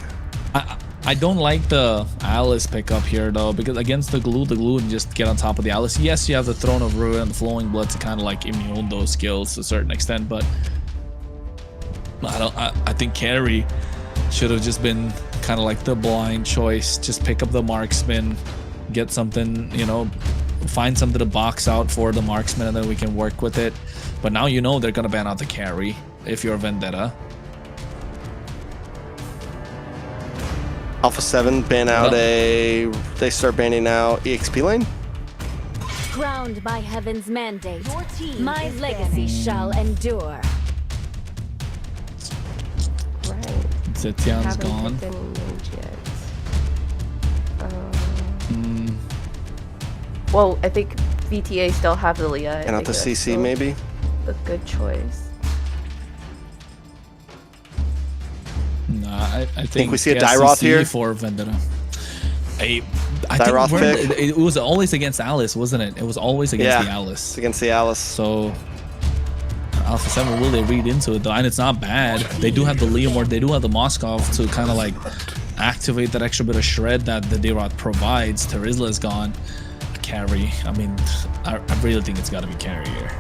[SPEAKER 5] I don't like the Alice pickup here though, because against the glue and just get on top of the Alice. Yes, you have the Throne of Ruin and the Flowing Blood to kind of like immune those skills to a certain extent, but I think carry should have just been kind of like the blind choice. Just pick up the marksman, get something, you know, find something to box out for the marksman, and then we can work with it. But now you know they're gonna ban out the carry if you're Vendetta.
[SPEAKER 4] Alpha7 ban out they start banning out EXP lane.
[SPEAKER 12] Crowned by heaven's mandate,
[SPEAKER 9] Your team
[SPEAKER 12] my
[SPEAKER 9] is
[SPEAKER 12] legacy shall endure.
[SPEAKER 2] Right.
[SPEAKER 5] Zetian's
[SPEAKER 2] Haven't
[SPEAKER 5] gone.
[SPEAKER 2] picked any mage yet. Well, I think VTA still have the Leah.
[SPEAKER 4] And out the CC maybe.
[SPEAKER 2] A good choice.
[SPEAKER 5] Nah, I think
[SPEAKER 4] we see a
[SPEAKER 5] SCC
[SPEAKER 4] Dairoth here?
[SPEAKER 5] for Vendetta. I
[SPEAKER 4] Dairoth
[SPEAKER 5] think
[SPEAKER 4] pick?
[SPEAKER 5] it was always against Alice, wasn't it? It was always against the Alice.
[SPEAKER 4] It's against the Alice.
[SPEAKER 5] So Alpha7, will they read into it though? And it's not bad. They do have the Leomord, they do have the Moskov to kind of like activate that extra bit of shred that the Dairoth provides. Terizla is gone. Carry. I mean, I really think it's got to be carry here.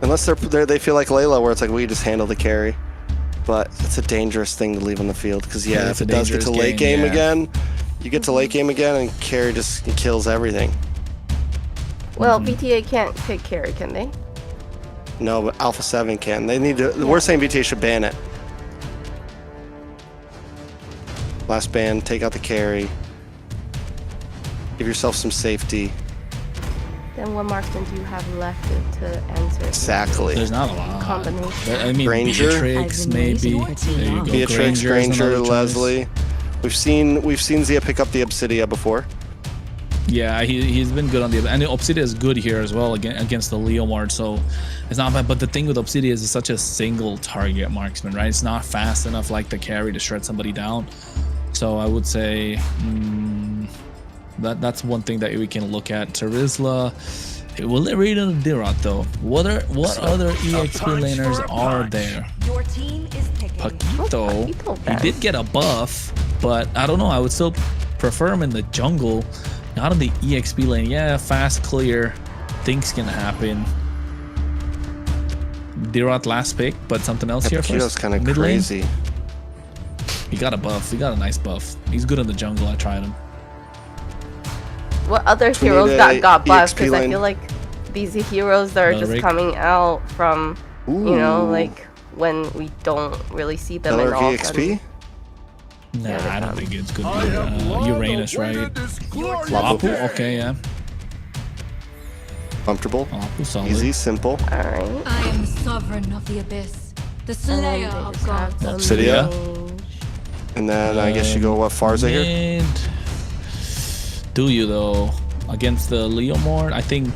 [SPEAKER 4] Unless they feel like Layla, where it's like we just handle the carry. But it's a dangerous thing to leave on the field because
[SPEAKER 5] Yeah,
[SPEAKER 4] if
[SPEAKER 5] it's
[SPEAKER 4] it
[SPEAKER 5] a
[SPEAKER 4] does get to
[SPEAKER 5] dangerous
[SPEAKER 4] late
[SPEAKER 5] game,
[SPEAKER 4] game
[SPEAKER 5] yeah.
[SPEAKER 4] again, you get to late game again and carry just kills everything.
[SPEAKER 2] Well, VTA can't pick carry, can they?
[SPEAKER 4] No, but Alpha7 can. They need to. We're saying VTA should ban it. Last ban, take out the carry. Give yourself some safety.
[SPEAKER 2] Then what marksman do you have left to answer?
[SPEAKER 4] Exactly.
[SPEAKER 5] There's not a lot.
[SPEAKER 2] Combination.
[SPEAKER 5] I mean,
[SPEAKER 4] Granger?
[SPEAKER 5] Beatrix, maybe. There you go.
[SPEAKER 4] Beatrix,
[SPEAKER 5] Granger is
[SPEAKER 4] Granger,
[SPEAKER 5] another choice.
[SPEAKER 4] Leslie. We've seen Zia pick up the Obsidia before.
[SPEAKER 5] Yeah, he's been good on the, and Obsidia is good here as well against the Leomard, so it's not bad. But the thing with Obsidia is it's such a single target marksman, right? It's not fast enough like the carry to shred somebody down. So I would say that's one thing that we can look at. Terizla, will they read on the Dairoth though? What other EXP laners are there?
[SPEAKER 9] Your team is picking.
[SPEAKER 5] Paquito,
[SPEAKER 2] Paquito
[SPEAKER 5] he
[SPEAKER 2] best.
[SPEAKER 5] did get a buff, but I don't know. I would still prefer him in the jungle, not in the EXP lane. Yeah, fast, clear, things can happen. Dairoth last pick, but something else here
[SPEAKER 4] Paquito's
[SPEAKER 5] first.
[SPEAKER 4] kind of
[SPEAKER 5] Mid lane?
[SPEAKER 4] crazy.
[SPEAKER 5] He got a buff. He got a nice buff. He's good in the jungle. I tried him.
[SPEAKER 2] What other
[SPEAKER 4] we
[SPEAKER 2] heroes
[SPEAKER 4] need a
[SPEAKER 2] got buffed?
[SPEAKER 4] EXP
[SPEAKER 2] Because I
[SPEAKER 4] lane.
[SPEAKER 2] feel like these heroes that are just
[SPEAKER 5] Melric.
[SPEAKER 2] coming out from, you know,
[SPEAKER 4] Ooh.
[SPEAKER 2] like when we don't really see them
[SPEAKER 4] Another
[SPEAKER 2] in all
[SPEAKER 4] VXP?
[SPEAKER 5] Nah,
[SPEAKER 2] Yeah,
[SPEAKER 5] I don't
[SPEAKER 2] they
[SPEAKER 5] think it's good. Uranus, right? Lapu, okay, yeah.
[SPEAKER 4] Comfortable.
[SPEAKER 5] Lapu, solid.
[SPEAKER 4] Easy, simple.
[SPEAKER 2] Alright.
[SPEAKER 9] I am sovereign of the abyss, the
[SPEAKER 2] And
[SPEAKER 9] slayer
[SPEAKER 2] then they
[SPEAKER 9] of
[SPEAKER 2] just have
[SPEAKER 9] gods.
[SPEAKER 2] the
[SPEAKER 4] Obsidia.
[SPEAKER 2] range.
[SPEAKER 4] And then I guess you go what Farza here?
[SPEAKER 5] Mid. Do you though? Against the Leomord, I think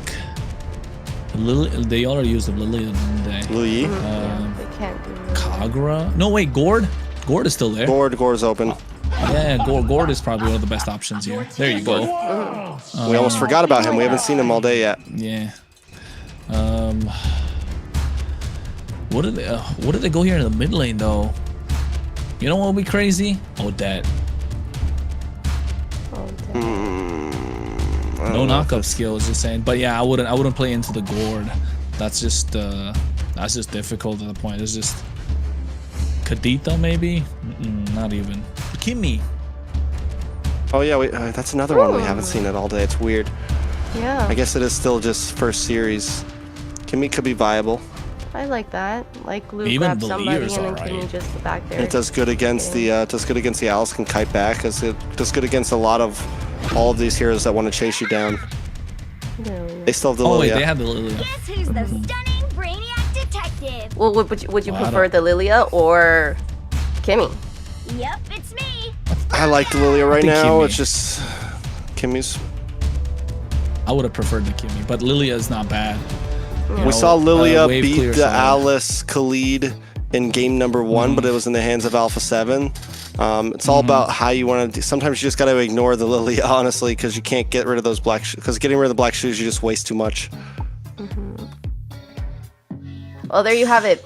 [SPEAKER 5] they already used the Lily, didn't they?
[SPEAKER 4] Louis.
[SPEAKER 2] They can't do it.
[SPEAKER 5] Kagra? No, wait, Gord? Gord is still there.
[SPEAKER 4] Gore's open.
[SPEAKER 5] Yeah, Gord is probably one of the best options here. There you go.
[SPEAKER 4] We almost forgot about him. We haven't seen him all day yet.
[SPEAKER 5] Yeah. What did they go here in the mid lane though? You know what would be crazy? Odette.
[SPEAKER 2] Oh, damn.
[SPEAKER 5] No knockup skills, just saying. But yeah, I wouldn't play into the Gord. That's just difficult at the point. It's just Kadita maybe? Not even. Kimmy.
[SPEAKER 4] Oh yeah, that's another one we haven't seen it all day. It's weird.
[SPEAKER 2] Yeah.
[SPEAKER 4] I guess it is still just first series. Kimmy could be viable.
[SPEAKER 2] I like that. Like Luke
[SPEAKER 5] Even
[SPEAKER 2] grabs
[SPEAKER 5] the
[SPEAKER 2] somebody and
[SPEAKER 5] Lear's
[SPEAKER 2] then
[SPEAKER 5] alright.
[SPEAKER 2] Kimmy just back there.
[SPEAKER 4] And it does good against the Alice can kite back. It does good against a lot of all of these heroes that want to chase you down. They still have the
[SPEAKER 5] Oh
[SPEAKER 4] Lilia.
[SPEAKER 5] wait, they have the Lilia.
[SPEAKER 12] Guess who's the stunning brainiac detective?
[SPEAKER 2] Well, would you prefer the Lilia or Kimmy?
[SPEAKER 12] Yep, it's me.
[SPEAKER 4] I like the Lilia right
[SPEAKER 5] think
[SPEAKER 4] now.
[SPEAKER 5] Kimmy.
[SPEAKER 4] It's just Kimmy's.
[SPEAKER 5] I would have preferred the Kimmy, but Lilia is not bad.
[SPEAKER 4] We saw Lilia
[SPEAKER 5] wave
[SPEAKER 4] beat
[SPEAKER 5] clear
[SPEAKER 4] the
[SPEAKER 5] side.
[SPEAKER 4] Alice Khalid in game number 1, but it was in the hands of Alpha7. It's all about how you want to do. Sometimes you just got to ignore the Lilia, honestly, because you can't get rid of those black shoes. Because getting rid of the black shoes, you just waste too much.
[SPEAKER 2] Well, there you have it.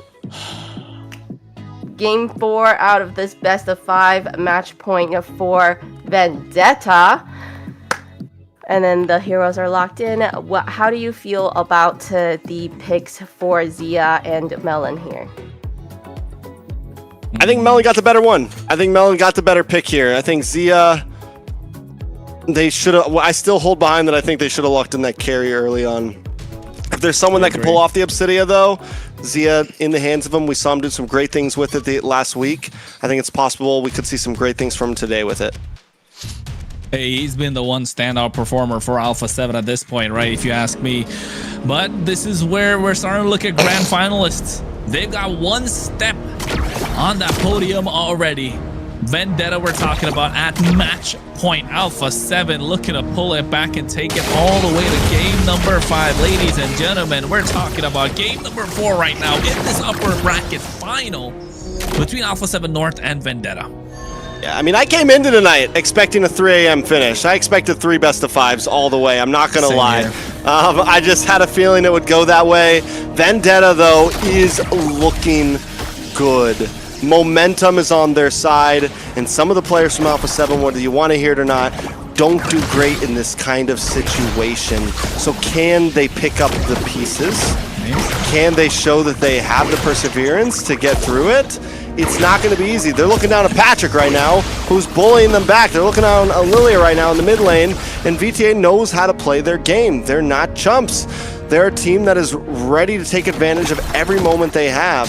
[SPEAKER 2] Game 4 out of this best of 5 match point for Vendetta. And then the heroes are locked in. How do you feel about the picks for Zia and Melon here?
[SPEAKER 4] I think Melon got the better one. I think Melon got the better pick here. I think Zia, they should have. I still hold behind that. I think they should have locked in that carry early on. If there's someone that can pull off the Obsidia, though, Zia in the hands of him. We saw him do some great things with it last week. I think it's possible we could see some great things from him today with it.
[SPEAKER 5] Hey, he's been the one standout performer for Alpha7 at this point, right? If you ask me. But this is where we're starting to look at grand finalists. They've got one step on that podium already. Vendetta we're talking about at match point. Alpha7 looking to pull it back and take it all the way to game number 5. Ladies and gentlemen, we're talking about game number 4 right now in this upper bracket final between Alpha7 North and Vendetta.
[SPEAKER 4] Yeah, I mean, I came into tonight expecting a 3 a.m. finish. I expected 3 best of 5s all the way. I'm not going to lie. I just had a feeling it would go that way. Vendetta, though, is looking good. Momentum is on their side, and some of the players from Alpha7, whether you want to hear it or not, don't do great in this kind of situation. So can they pick up the pieces? Can they show that they have the perseverance to get through it? It's not going to be easy. They're looking down at Patrick right now, who's bullying them back. They're looking down at Lilia right now in the mid lane, and VTA knows how to play their game. They're not chumps. They're a team that is ready to take advantage of every moment they have.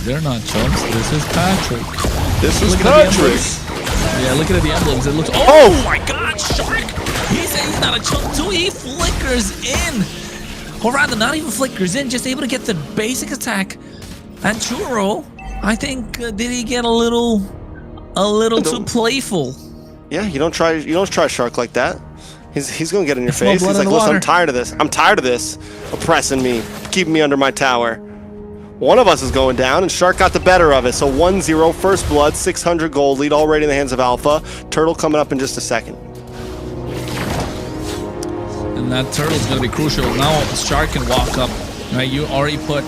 [SPEAKER 5] They're not chumps. This is Patrick.
[SPEAKER 4] This is
[SPEAKER 5] Look
[SPEAKER 4] Patrick.
[SPEAKER 5] Yeah, look at the emblems. It looks. Oh my God, Shark! He's not a chump too. He flickers in, or rather, not even flickers in. Just able to get the basic attack. And Churro, I think, did he get a little too playful?
[SPEAKER 4] Yeah, you don't try Shark like that. He's gonna get in your face.
[SPEAKER 5] blood
[SPEAKER 4] He's like,
[SPEAKER 5] in the
[SPEAKER 4] listen,
[SPEAKER 5] water.
[SPEAKER 4] I'm tired of this. I'm tired of this oppressing me, keeping me under my tower. One of us is going down, and Shark got the better of it. So 1-0, first blood, 600 gold lead already in the hands of Alpha. Turtle coming up in just a second.
[SPEAKER 5] And that turtle's going to be crucial. Now Shark can walk up. Right, you already put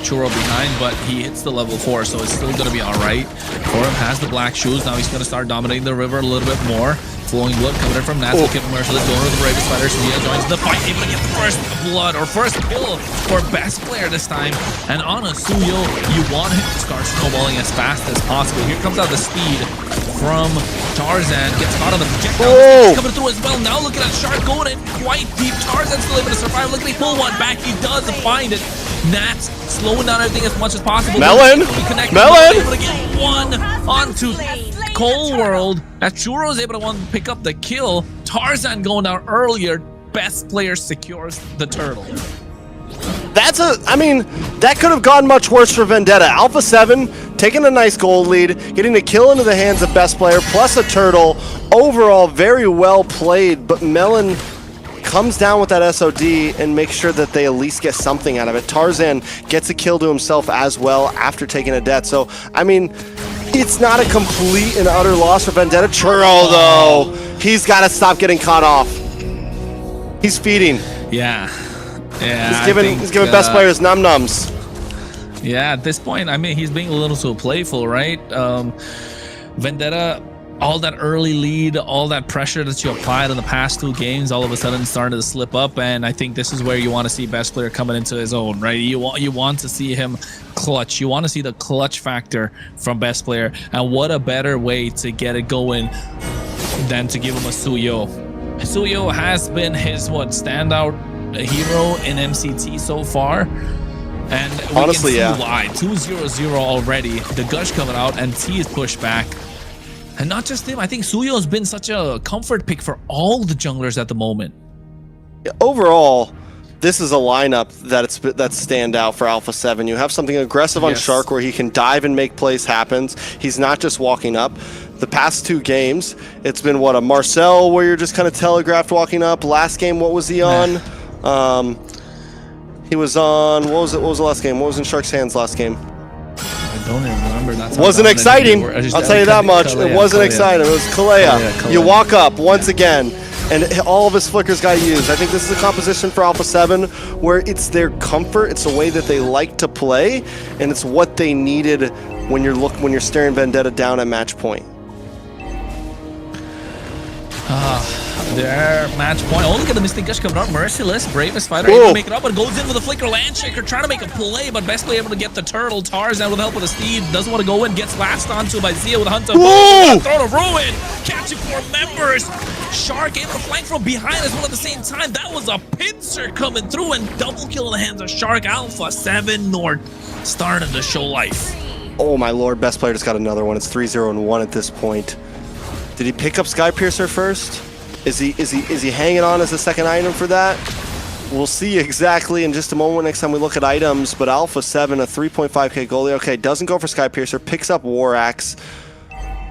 [SPEAKER 5] Churro behind, but he hits the level 4, so it's still going to be all right. Forum has the black shoes. Now he's going to start dominating the river a little bit more. Flowing blood coming in from Nats. Looking merciless, going to the Raven Spider. Zia joins the fight, able to get the first blood or first kill for best player this time. And on Asuyo, you want him to start snowballing as fast as possible. Here comes out the speed from Tarzan. Gets caught on the projectile. Coming through as well. Now looking at Shark going in quite deep. Tarzan's still able to survive. Look at he pull one back. He does find it. Nats slowing down everything as much as possible.
[SPEAKER 4] Melon!
[SPEAKER 5] Able to get one onto Cold World. As Churro is able to pick up the kill. Tarzan going down earlier. Best player secures the turtle.
[SPEAKER 4] I mean, that could have gone much worse for Vendetta. Alpha7 taking a nice gold lead, getting a kill into the hands of best player, plus a turtle. Overall, very well played, but Melon comes down with that SOD and makes sure that they at least get something out of it. Tarzan gets a kill to himself as well after taking a death. So, I mean, it's not a complete and utter loss for Vendetta. Churro, though, he's got to stop getting caught off. He's feeding.
[SPEAKER 5] Yeah.
[SPEAKER 4] He's giving best players num-nums.
[SPEAKER 5] Yeah, at this point, I mean, he's being a little too playful, right? Vendetta, all that early lead, all that pressure that you applied in the past 2 games, all of a sudden started to slip up, and I think this is where you want to see best player coming into his own, right? You want to see him clutch. You want to see the clutch factor from best player, and what a better way to get it going than to give him a Suyo. Suyo has been his standout hero in MCT so far, and we
[SPEAKER 4] honestly,
[SPEAKER 5] can see
[SPEAKER 4] yeah,
[SPEAKER 5] why. 2-0-0 already. The Gush coming out, and T is pushed back. And not just him, I think Suyo has been such a comfort pick for all the junglers at the moment.
[SPEAKER 4] Yeah, overall, this is a lineup that stand out for Alpha7. You have something aggressive on Shark where he can dive and make plays happen. He's not just walking up. The past 2 games, it's been a Marcel where you're just kind of telegraphed walking up. Last game, what was he on? He was on, what was the last game? What was in Shark's hands last game?
[SPEAKER 5] I don't even remember. That's
[SPEAKER 4] wasn't exciting. I'll tell you that much. It wasn't exciting. It was Kalea. You walk up once again, and all of his flickers got used. I think this is a composition for Alpha7 where it's their comfort, it's the way that they like to play, and it's what they needed when you're staring Vendetta down at match point.
[SPEAKER 5] Their match point. Oh, look at the Mystic Gush coming out. Merciless, bravest fighter, able to make it up, but goes in with a flicker land shaker, trying to make a play, but best play able to get the turtle. Tarzan with the help of the Steve doesn't want to go in, gets latched onto by Zia with a Hunter. Throw to ruin, catching 4 members. Shark able to flank from behind as well at the same time. That was a pincer coming through and double kill in the hands of Shark. Alpha7 North starting to show life.
[SPEAKER 4] Oh my lord, best player just got another one. It's 3-0-1 at this point. Did he pick up Skypiercer first? Is he hanging on as a second item for that? We'll see exactly in just a moment next time we look at items, but Alpha7, a 3.5k goalie. Okay, doesn't go for Skypiercer, picks up War Axe.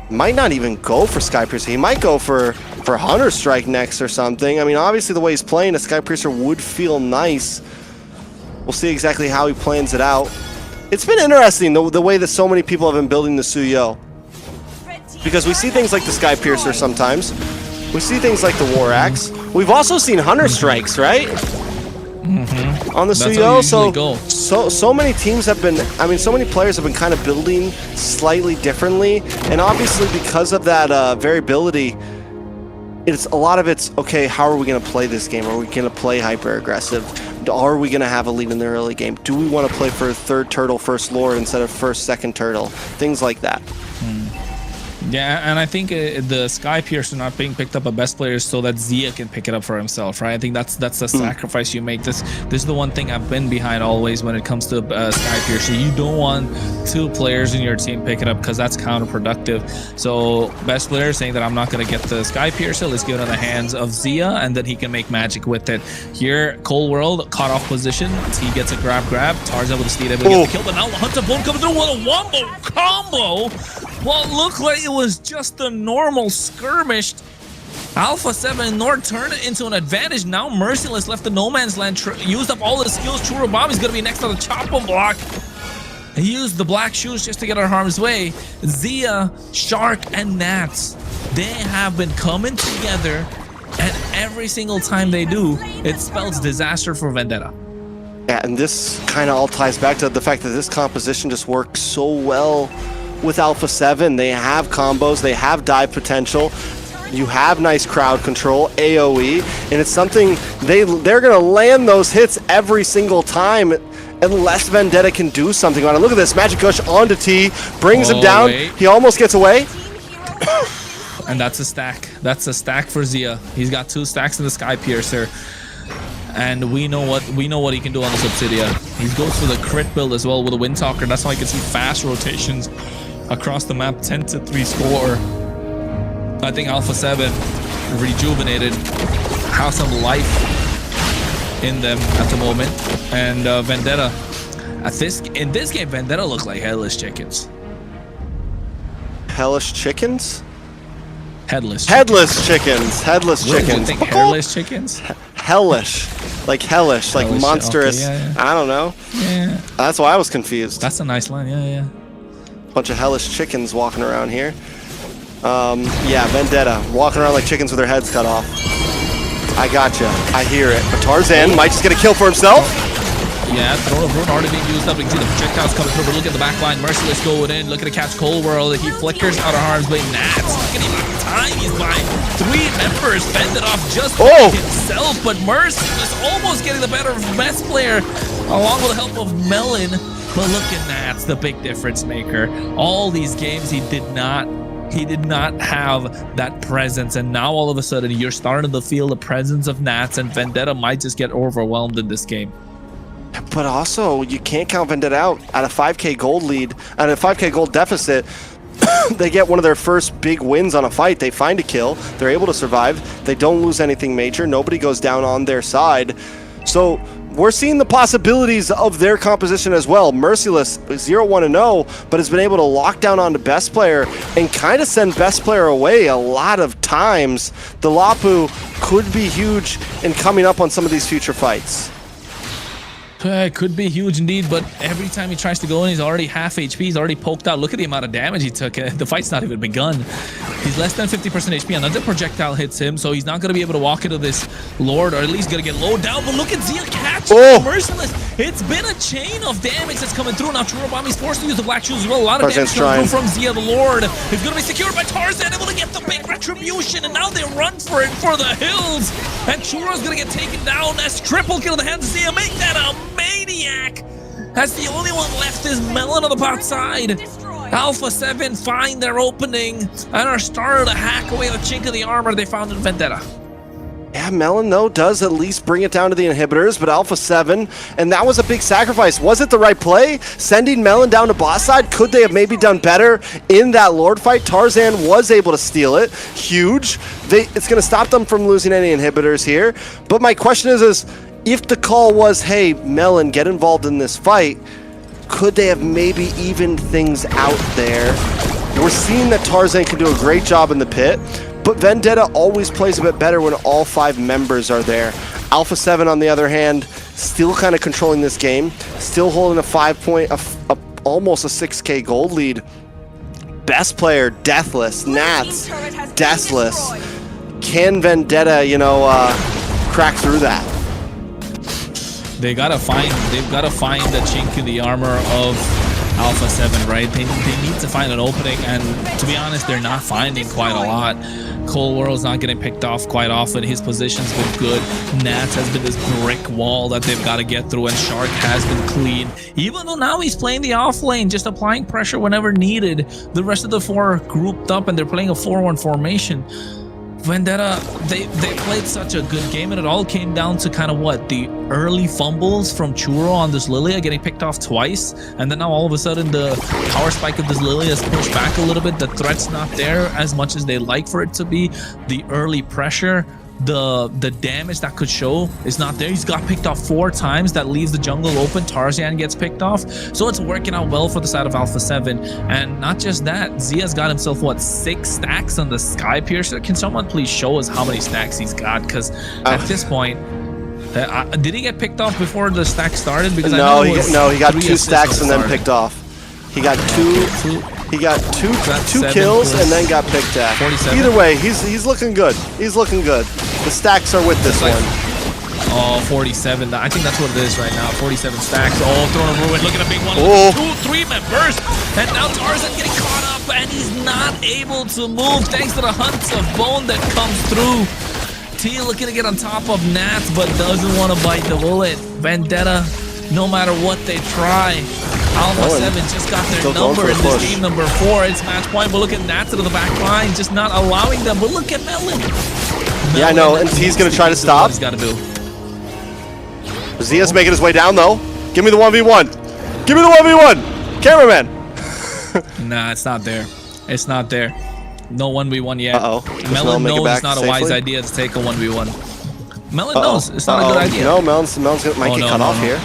[SPEAKER 4] Might not even go for Skypiercer. He might go for Hunter Strike next or something. I mean, obviously the way he's playing, a Skypiercer would feel nice. We'll see exactly how he plans it out. It's been interesting the way that so many people have been building the Suyo. Because we see things like the Skypiercer sometimes. We see things like the War Axe. We've also seen Hunter Strikes, right? On the Suyo. So many teams have been, I mean, so many players have been kind of building slightly differently. And obviously because of that variability, a lot of it's, okay, how are we going to play this game? Are we going to play hyper aggressive? Are we going to have a lead in the early game? Do we want to play for 3rd turtle, 1st lord instead of 1st, 2nd turtle? Things like that.
[SPEAKER 5] Yeah, and I think the Skypiercer not being picked up by best players so that Zia can pick it up for himself, right? I think that's the sacrifice you make. This is the one thing I've been behind always when it comes to Skypiercer. You don't want 2 players in your team pick it up because that's counterproductive. So best player saying that I'm not going to get the Skypiercer, let's give it in the hands of Zia, and then he can make magic with it. Here, Cold World, caught off position. He gets a grab. Tarzan with the speed able to get the kill, but now Hunter Bone coming through with a wombo combo. What looked like it was just a normal skirmish. Alpha7 North turned it into an advantage. Now Merciless left the no man's land, used up all his skills. Churubam is going to be next on the chopper block. He used the black shoes just to get out of harm's way. Zia, Shark, and Nats, they have been coming together, and every single time they do, it spells disaster for Vendetta.
[SPEAKER 4] Yeah, and this kind of all ties back to the fact that this composition just works so well with Alpha7. They have combos, they have dive potential, you have nice crowd control, AoE, and it's something they're gonna land those hits every single time unless Vendetta can do something on it. Look at this, Magic Gush onto T, brings him down, he almost gets away.
[SPEAKER 5] And that's a stack. That's a stack for Zia. He's got 2 stacks in the Skypiercer. And we know what he can do on the Subsidia. He goes for the crit build as well with a Windtalker. That's why you can see fast rotations across the map, 10-3 score. I think Alpha7 rejuvenated, have some life in them at the moment. And Vendetta, in this game, Vendetta looked like Headless Chickens.
[SPEAKER 4] Hellish Chickens?
[SPEAKER 5] Headless
[SPEAKER 4] Chickens. Headless
[SPEAKER 5] what
[SPEAKER 4] chickens.
[SPEAKER 5] Do you think hairless chickens?
[SPEAKER 4] Hellish, like monstrous.
[SPEAKER 5] Okay, yeah.
[SPEAKER 4] I don't know.
[SPEAKER 5] Yeah.
[SPEAKER 4] That's why I was confused.
[SPEAKER 5] That's a nice line. Yeah.
[SPEAKER 4] Bunch of hellish chickens walking around here. Yeah, Vendetta walking around like chickens with their heads cut off. I gotcha. I hear it. But Tarzan might just get a kill for himself.
[SPEAKER 5] Yeah, Throne of Ruin already being used up. You can see the projectiles coming through, but look at the back line. Merciless going in, looking to catch Cold World. He flickers out of harm's way. Nats, look at him at the time. He's by 3 members, fended off just by himself, but Merciless almost getting the better of best player, along with the help of Melon. But look at Nats, the big difference maker. All these games he did not have that presence, and now all of a sudden you're starting to feel the presence of Nats, and Vendetta might just get overwhelmed in this game.
[SPEAKER 4] But also, you can't count Vendetta out. At a 5k gold lead, at a 5k gold deficit, they get one of their first big wins on a fight. They find a kill. They're able to survive. They don't lose anything major. Nobody goes down on their side. So we're seeing the possibilities of their composition as well. Merciless 0-1-0, but has been able to lock down onto best player and kind of send best player away a lot of times. The Lapu could be huge in coming up on some of these future fights.
[SPEAKER 5] It could be huge indeed, but every time he tries to go in, he's already half HP. He's already poked out. Look at the amount of damage he took. The fight's not even begun. He's less than 50% HP. Another projectile hits him, so he's not going to be able to walk into this Lord, or at least going to get low down. But look at Zia catching Merciless. It's been a chain of damage that's coming through. Now Churubami's forced to use the black shoes as well. A lot of damage coming through from Zia the Lord. He's going to be secured by Tarzan, able to get the big retribution, and now they run for it for the hills. And Chura's going to get taken down as triple kill in the hands of Zia. Make that a maniac. That's the only one left is Melon on the bot side. Alpha7 find their opening and are starting to hack away the chink of the armor they found in Vendetta.
[SPEAKER 4] Yeah, Melon, though, does at least bring it down to the inhibitors, but Alpha7, and that was a big sacrifice. Was it the right play? Sending Melon down to boss side? Could they have maybe done better in that Lord fight? Tarzan was able to steal it. Huge. It's going to stop them from losing any inhibitors here. But my question is if the call was, hey, Melon, get involved in this fight, could they have maybe evened things out there? We're seeing that Tarzan can do a great job in the pit, but Vendetta always plays a bit better when all 5 members are there. Alpha7, on the other hand, still kind of controlling this game, still holding a 5-point, almost a 6k gold lead. Best player, Deathless, Nats, Deathless. Can Vendetta, crack through that?
[SPEAKER 5] They've got to find the chink in the armor of Alpha7, right? They need to find an opening, and to be honest, they're not finding quite a lot. Cold World's not getting picked off quite often. His position's been good. Nats has been this brick wall that they've got to get through, and Shark has been clean. Even though now he's playing the off lane, just applying pressure whenever needed. The rest of the 4 grouped up, and they're playing a 4-1 formation. Vendetta, they played such a good game, and it all came down to kind of the early fumbles from Churro on this Lilia getting picked off twice, and then now all of a sudden the power spike of this Lilia is pushed back a little bit. The threat's not there as much as they like for it to be. The early pressure, the damage that could show is not there. He's got picked off 4 times. That leaves the jungle open. Tarzan gets picked off, so it's working out well for the side of Alpha7. And not just that, Zia's got himself 6 stacks on the Sky Piercer. Can someone please show us how many stacks he's got? Because at this point, did he get picked off before the stack started? Because
[SPEAKER 4] no, he got 2 stacks and then picked off. He got two kills and then got picked at.
[SPEAKER 5] 47.
[SPEAKER 4] Either way, he's looking good. He's looking good. The stacks are with this one.
[SPEAKER 5] Oh, 47. I think that's what it is right now. 47 stacks. Oh, throwing a ruin. Look at a big one.
[SPEAKER 4] Oh.
[SPEAKER 5] 2, 3 members. And now Tarzan getting caught up, and he's not able to move thanks to the hunts of bone that comes through. T looking to get on top of Nats, but doesn't want to bite the bullet. Vendetta, no matter what they try, Alpha7 just got their number in this game, number 4. It's match point, but look at Nats to the back line, just not allowing them. But look at Melon.
[SPEAKER 4] Yeah, I know, and T's going to try to stop.
[SPEAKER 5] He's got to do.
[SPEAKER 4] Zia's making his way down, though. Give me the 1v1. Give me the 1v1. Cameraman.
[SPEAKER 5] Nah, it's not there. It's not there. No 1v1 yet.
[SPEAKER 4] Melon
[SPEAKER 5] knows it's not a wise idea to take a 1v1. Melon knows it's not a good idea.
[SPEAKER 4] No, Melon's might get cut off here.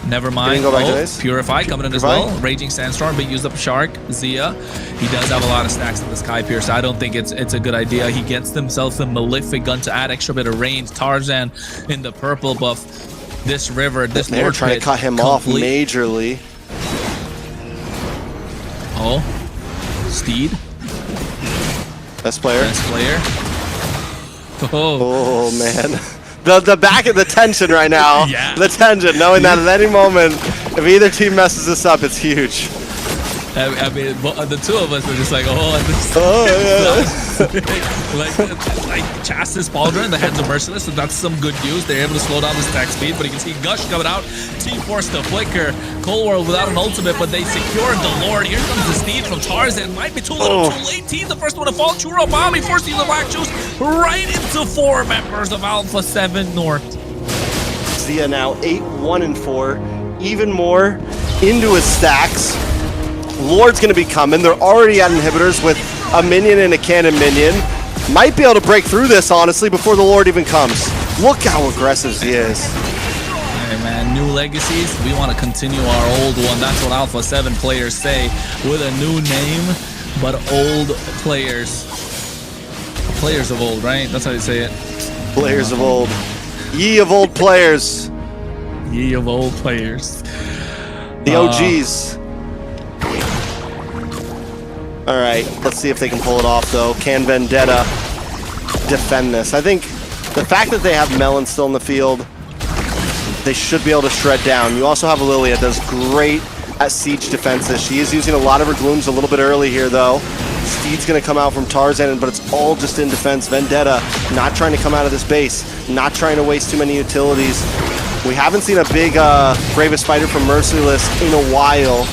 [SPEAKER 5] Never mind.
[SPEAKER 4] Go back to this.
[SPEAKER 5] Purify coming in as well. Raging Sandstorm, but used up Shark. Zia, he does have a lot of stacks in the Sky Pierce. I don't think it's a good idea. He gets himself a Malefic gun to add extra bit of range. Tarzan in the purple buff. This river, this Lord
[SPEAKER 4] They're trying to cut him off majorly.
[SPEAKER 5] Oh, Steed.
[SPEAKER 4] Best player.
[SPEAKER 5] Oh
[SPEAKER 4] man. The back of the tension right now.
[SPEAKER 5] Yeah.
[SPEAKER 4] The tension, knowing that at any moment, if either team messes this up, it's huge.
[SPEAKER 5] I mean, the two of us are just like, like Chassis, Pauldron, the heads are merciless, so that's some good news. They're able to slow down this attack speed, but you can see Gush coming out. T-Force to Flicker. Cold World without an ultimate, but they secured the Lord. Here comes the Steed from Tarzan. Might be too little, too late. Team, the first one to fall. Churro Bomb, forcing the Black Juice right into 4 members of Alpha7 North.
[SPEAKER 4] Zia now 8-1-4, even more into his stacks. Lord's gonna be coming. They're already at inhibitors with a minion and a cannon minion. Might be able to break through this, honestly, before the Lord even comes. Look how aggressive Zia is.
[SPEAKER 5] Hey man, new legacies. We want to continue our old one. That's what Alpha7 players say, with a new name, but old players. Players of old, right? That's how you say it.
[SPEAKER 4] Players of old. Ye of old players.
[SPEAKER 5] Ye of old players.
[SPEAKER 4] The OGs. All right, let's see if they can pull it off, though. Can Vendetta defend this? I think the fact that they have Melon still in the field, they should be able to shred down. You also have Lilia, does great at siege defenses. She is using a lot of her glooms a little bit early here, though. Steed's going to come out from Tarzan, but it's all just in defense. Vendetta not trying to come out of this base, not trying to waste too many utilities. We haven't seen a big Bravest Fighter from Merciless in a while.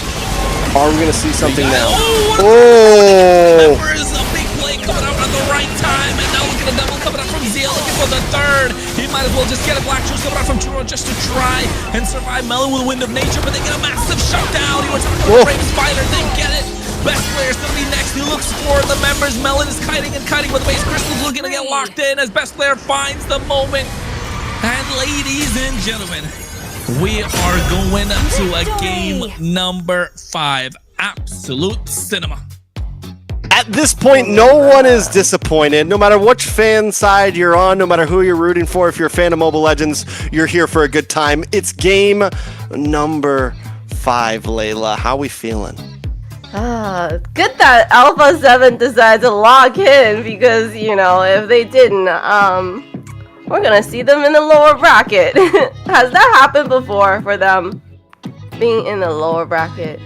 [SPEAKER 4] Are we going to see something now?
[SPEAKER 5] Oh! There's a big play coming out at the right time, and now look at the double coming out from Zia, looking for the third. He might as well just get a Black Juice coming out from Churro just to try and survive Melon with Wind of Nature, but they get a massive shutdown. He was talking about Bravest Fighter, they get it. Best player's gonna be next. He looks for the members. Melon is kiting and kiting, but the base crystal's looking to get locked in as best player finds the moment. And ladies and gentlemen, we are going to a game number 5. Absolute cinema.
[SPEAKER 4] At this point, no one is disappointed. No matter which fan side you're on, no matter who you're rooting for, if you're a fan of Mobile Legends, you're here for a good time. It's game number 5, Layla. How we feeling?
[SPEAKER 2] Good that Alpha7 decided to log in, because, you know, if they didn't, we're gonna see them in the lower bracket. Has that happened before for them, being in the lower bracket?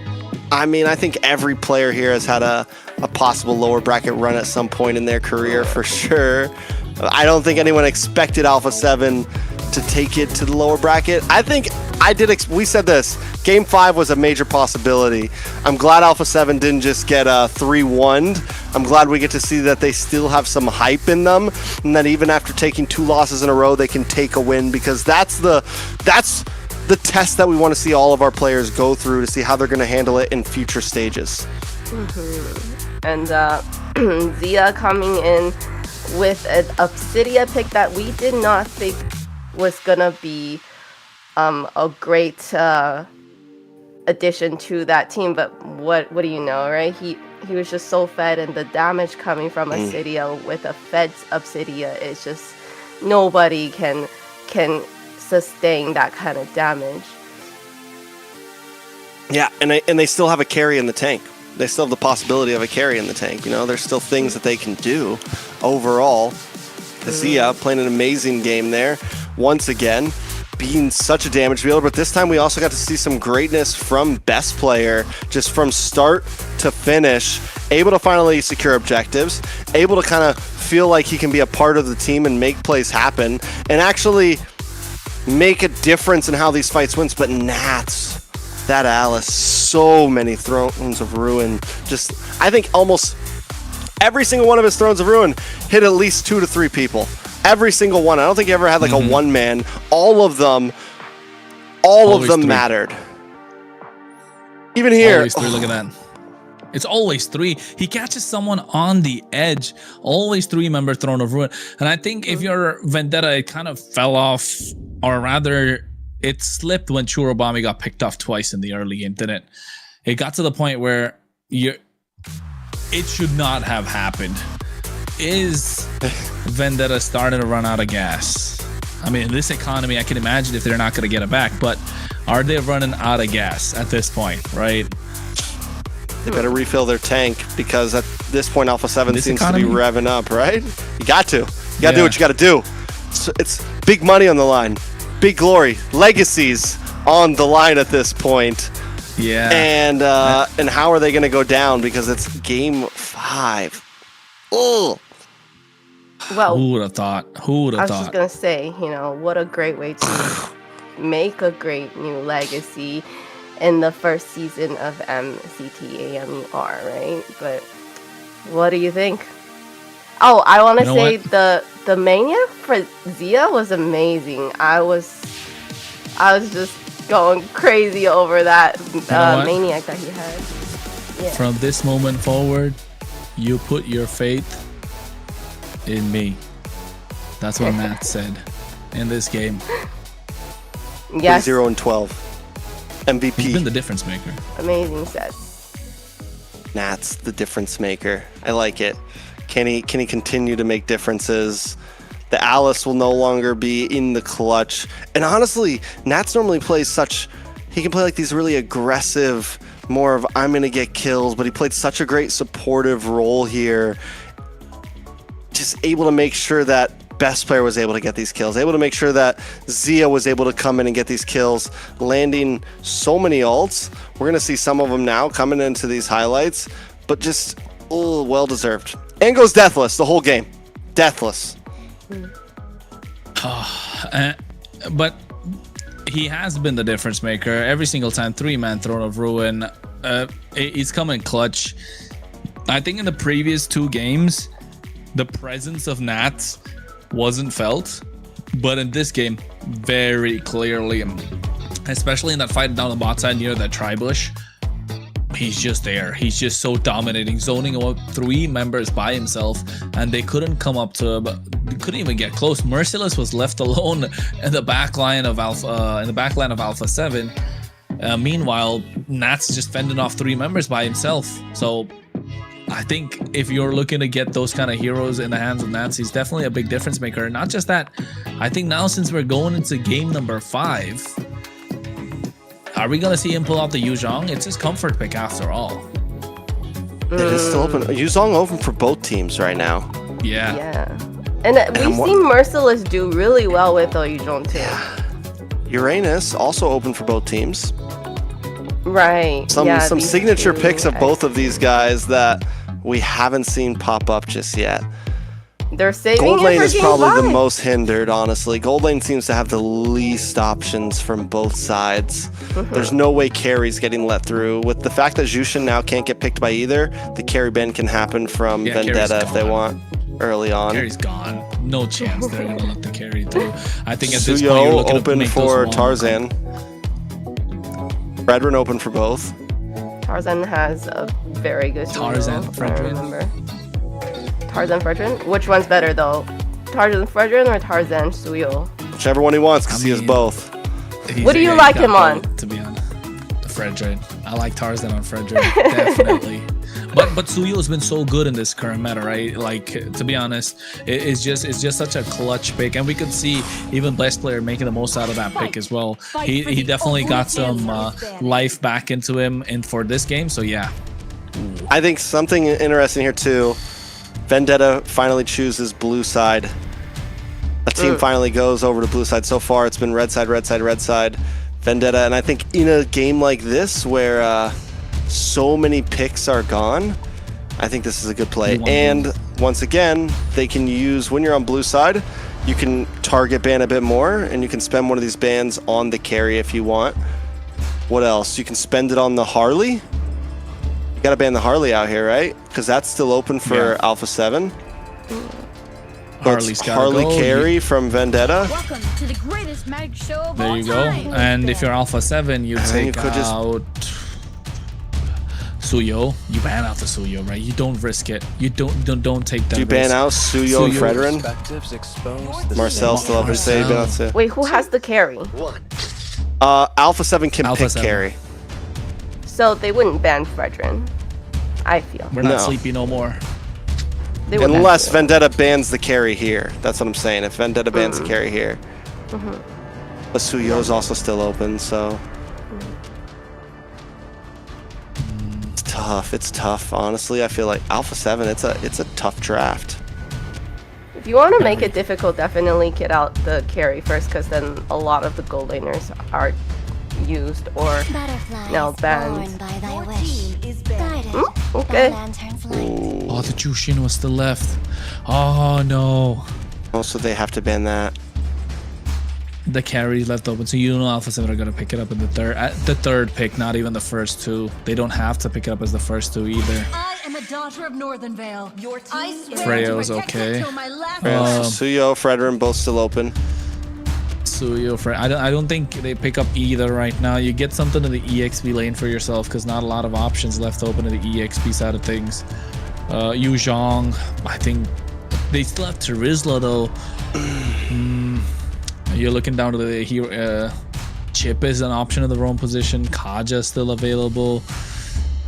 [SPEAKER 4] I mean, I think every player here has had a possible lower bracket run at some point in their career, for sure. I don't think anyone expected Alpha7 to take it to the lower bracket. I think we said this. Game 5 was a major possibility. I'm glad Alpha7 didn't just get 3-1'd. I'm glad we get to see that they still have some hype in them, and that even after taking 2 losses in a row, they can take a win, because that's the test that we want to see all of our players go through to see how they're going to handle it in future stages.
[SPEAKER 2] And Zia coming in with an Obsidia pick that we did not think was gonna be a great addition to that team, but what do you know, right? He was just so fed, and the damage coming from Obsidia with a fed Obsidia is just, nobody can sustain that kind of damage.
[SPEAKER 4] Yeah, and they still have a carry in the tank. They still have the possibility of a carry in the tank. You know, there's still things that they can do overall. Zia playing an amazing game there. Once again, being such a damage dealer, but this time we also got to see some greatness from best player, just from start to finish, able to finally secure objectives, able to kind of feel like he can be a part of the team and make plays happen, and actually make a difference in how these fights wins. But Nats, that Alice, so many Thrones of Ruin. Just, I think almost every single one of his Thrones of Ruin hit at least 2 to 3 people. Every single one. I don't think he ever had like a one-man. All of them mattered. Even here.
[SPEAKER 5] Always 3, look at that. It's always 3. He catches someone on the edge. Always 3-member Throne of Ruin. And I think if you're Vendetta, it kind of fell off, or rather, it slipped when Churobami got picked off twice in the early game, didn't it? It got to the point where it should not have happened. Is Vendetta starting to run out of gas? I mean, in this economy, I can imagine if they're not going to get it back, but are they running out of gas at this point, right?
[SPEAKER 4] They better refill their tank, because at this point, Alpha7 seems to be revving up, right? You got to. You got to do what you got to do. It's big money on the line. Big glory. Legacies on the line at this point.
[SPEAKER 5] Yeah.
[SPEAKER 4] And how are they going to go down? Because it's game 5. Oh.
[SPEAKER 2] Well,
[SPEAKER 5] Who would have thought? Who would
[SPEAKER 2] I
[SPEAKER 5] have
[SPEAKER 2] was just
[SPEAKER 5] thought?
[SPEAKER 2] gonna say, what a great way to make a great new legacy in the first season of MCT AMER, right? But what do you think? Oh, I want to say the mania for Zia was amazing. I was just going crazy over that maniac that he had. Yeah.
[SPEAKER 5] From this moment forward, you put your faith in me. That's what Matt said in this game.
[SPEAKER 2] Yes.
[SPEAKER 4] 0 and 12. MVP.
[SPEAKER 5] He's been the difference maker.
[SPEAKER 2] Amazing set.
[SPEAKER 4] Nat's the difference maker. I like it. Can he continue to make differences? The Alice will no longer be in the clutch. And honestly, Nats normally plays he can play like these really aggressive, more of I'm going to get kills, but he played such a great supportive role here. Just able to make sure that best player was able to get these kills, able to make sure that Zia was able to come in and get these kills, landing so many ults. We're going to see some of them now coming into these highlights, but just well deserved. And goes deathless the whole game. Deathless.
[SPEAKER 5] But he has been the difference maker every single time. 3-man Throne of Ruin. He's coming clutch. I think in the previous 2 games, the presence of Nats wasn't felt, but in this game, very clearly, especially in that fight down the bot side near that tri-bush, he's just there. He's just so dominating, zoning out 3 members by himself, and they couldn't come up to him. They couldn't even get close. Merciless was left alone in the back line of Alpha7. Meanwhile, Nats just fending off 3 members by himself. So I think if you're looking to get those kind of heroes in the hands of Nats, he's definitely a big difference maker. And not just that, I think now since we're going into game number 5, are we going to see him pull out the Yuzhong? It's his comfort pick after all.
[SPEAKER 4] It is still open. Yuzhong open for both teams right now.
[SPEAKER 5] Yeah.
[SPEAKER 2] Yeah. And we've seen Merciless do really well with Yuzhong too.
[SPEAKER 4] Uranus also open for both teams.
[SPEAKER 2] Right.
[SPEAKER 4] Some signature picks of both of these guys that we haven't seen pop up just yet.
[SPEAKER 2] They're saving
[SPEAKER 4] Gold lane
[SPEAKER 2] it for
[SPEAKER 4] is
[SPEAKER 2] game
[SPEAKER 4] probably
[SPEAKER 2] 5.
[SPEAKER 4] the most hindered, honestly. Gold lane seems to have the least options from both sides. There's no way carry's getting let through. With the fact that Jushin now can't get picked by either, the carry ban can happen from Vendetta if they want early on.
[SPEAKER 5] Carry's gone. No chance they're going to let the carry through. I think at this point, you're
[SPEAKER 4] Suyo
[SPEAKER 5] looking
[SPEAKER 4] open
[SPEAKER 5] to make
[SPEAKER 4] for
[SPEAKER 5] those
[SPEAKER 4] Tarzan. Fredrin open for both.
[SPEAKER 2] Tarzan has a very good
[SPEAKER 5] Tarzan,
[SPEAKER 2] if I
[SPEAKER 5] Fredrin.
[SPEAKER 2] remember. Tarzan Fredrin? Which one's better though? Tarzan Fredrin or Tarzan Suyo?
[SPEAKER 4] Whichever one he wants, because he has both.
[SPEAKER 2] What do you like him on?
[SPEAKER 5] To be honest, Fredrin. I like Tarzan on Fredrin, definitely. But Suyo's been so good in this current meta, right? Like, to be honest, it's just such a clutch pick, and we could see even Blessed Player making the most out of that pick as well. He definitely got some life back into him and for this game, so yeah.
[SPEAKER 4] I think something interesting here too. Vendetta finally chooses blue side. A team finally goes over to blue side. So far, it's been red side, red side, red side. Vendetta, and I think in a game like this where so many picks are gone, I think this is a good play. And once again, they can use, when you're on blue side, you can target ban a bit more, and you can spend one of these bans on the carry if you want. What else? You can spend it on the Harley. You gotta ban the Harley out here, right? Because that's still open for Alpha7.
[SPEAKER 5] Harley's
[SPEAKER 4] Harley carry from Vendetta.
[SPEAKER 12] Welcome to the greatest magic show of
[SPEAKER 5] There
[SPEAKER 12] all
[SPEAKER 5] you go.
[SPEAKER 12] time.
[SPEAKER 5] And if you're Alpha7, you take
[SPEAKER 4] you could just-
[SPEAKER 5] out Suyo. You ban out the Suyo, right? You don't risk it. You don't take that.
[SPEAKER 4] Do you ban
[SPEAKER 5] risk.
[SPEAKER 4] out Suyo and Fredrin? Marcel still up and say
[SPEAKER 5] Marcel.
[SPEAKER 2] Wait, who has the carry?
[SPEAKER 4] Alpha7 can pick
[SPEAKER 5] Alpha7.
[SPEAKER 4] carry.
[SPEAKER 2] So they wouldn't ban Fredrin, I feel.
[SPEAKER 5] We're not
[SPEAKER 4] No.
[SPEAKER 5] sleepy no more.
[SPEAKER 2] They wouldn't
[SPEAKER 4] Unless
[SPEAKER 2] have to.
[SPEAKER 4] Vendetta bans the carry here. That's what I'm saying. If Vendetta bans the carry here. But Suyo's also still open, so. It's tough. It's tough. Honestly, I feel like Alpha7, it's a tough draft.
[SPEAKER 2] If you want to make it difficult, definitely get out the carry first, because then a lot of the gold laners are used or now banned. Okay.
[SPEAKER 5] Oh, the Jushin was still left. Oh no.
[SPEAKER 4] Also, they have to ban that.
[SPEAKER 5] The carry left open, so you know Alpha7 are gonna pick it up in the third pick, not even the first two. They don't have to pick it up as the first two either.
[SPEAKER 9] I am a daughter of Northern Vale. Your team
[SPEAKER 5] Freyo's okay.
[SPEAKER 4] Suyo, Fredrin, both still open.
[SPEAKER 5] Suyo, I don't think they pick up either right now. You get something in the EXP lane for yourself because not a lot of options left open in the EXP side of things. Yu Zhong, I think they still have Terizla though. You're looking down to the hero. Chip is an option in the roam position. Kaja still available.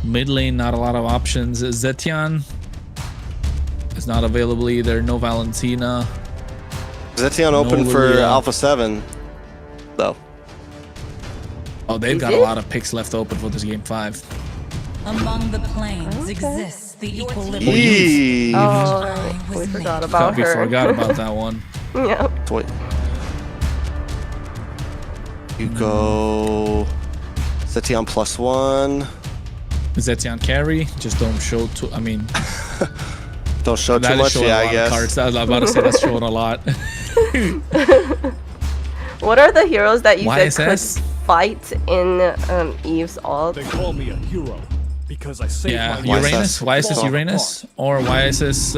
[SPEAKER 5] Mid lane, not a lot of options. Zetian is not available either. No Valentina.
[SPEAKER 4] Zetian open for Alpha7, though.
[SPEAKER 5] Oh, they've got a lot of picks left open for this game 5.
[SPEAKER 10] Among the planes exists the equilibrium.
[SPEAKER 2] Oh, we forgot about her.
[SPEAKER 5] We forgot about that one.
[SPEAKER 2] Yeah.
[SPEAKER 4] Wait. You go Zetian +1.
[SPEAKER 5] Zetian carry. Just don't show too. I mean,
[SPEAKER 4] don't show too much. Yeah, I guess.
[SPEAKER 5] Cards. I was about to say that's showing a lot.
[SPEAKER 2] What are the heroes that you said could
[SPEAKER 5] YSS?
[SPEAKER 2] fight in Eve's ult?
[SPEAKER 11] They call me a hero because I saved my
[SPEAKER 5] Uranus, YSS Uranus, or YSS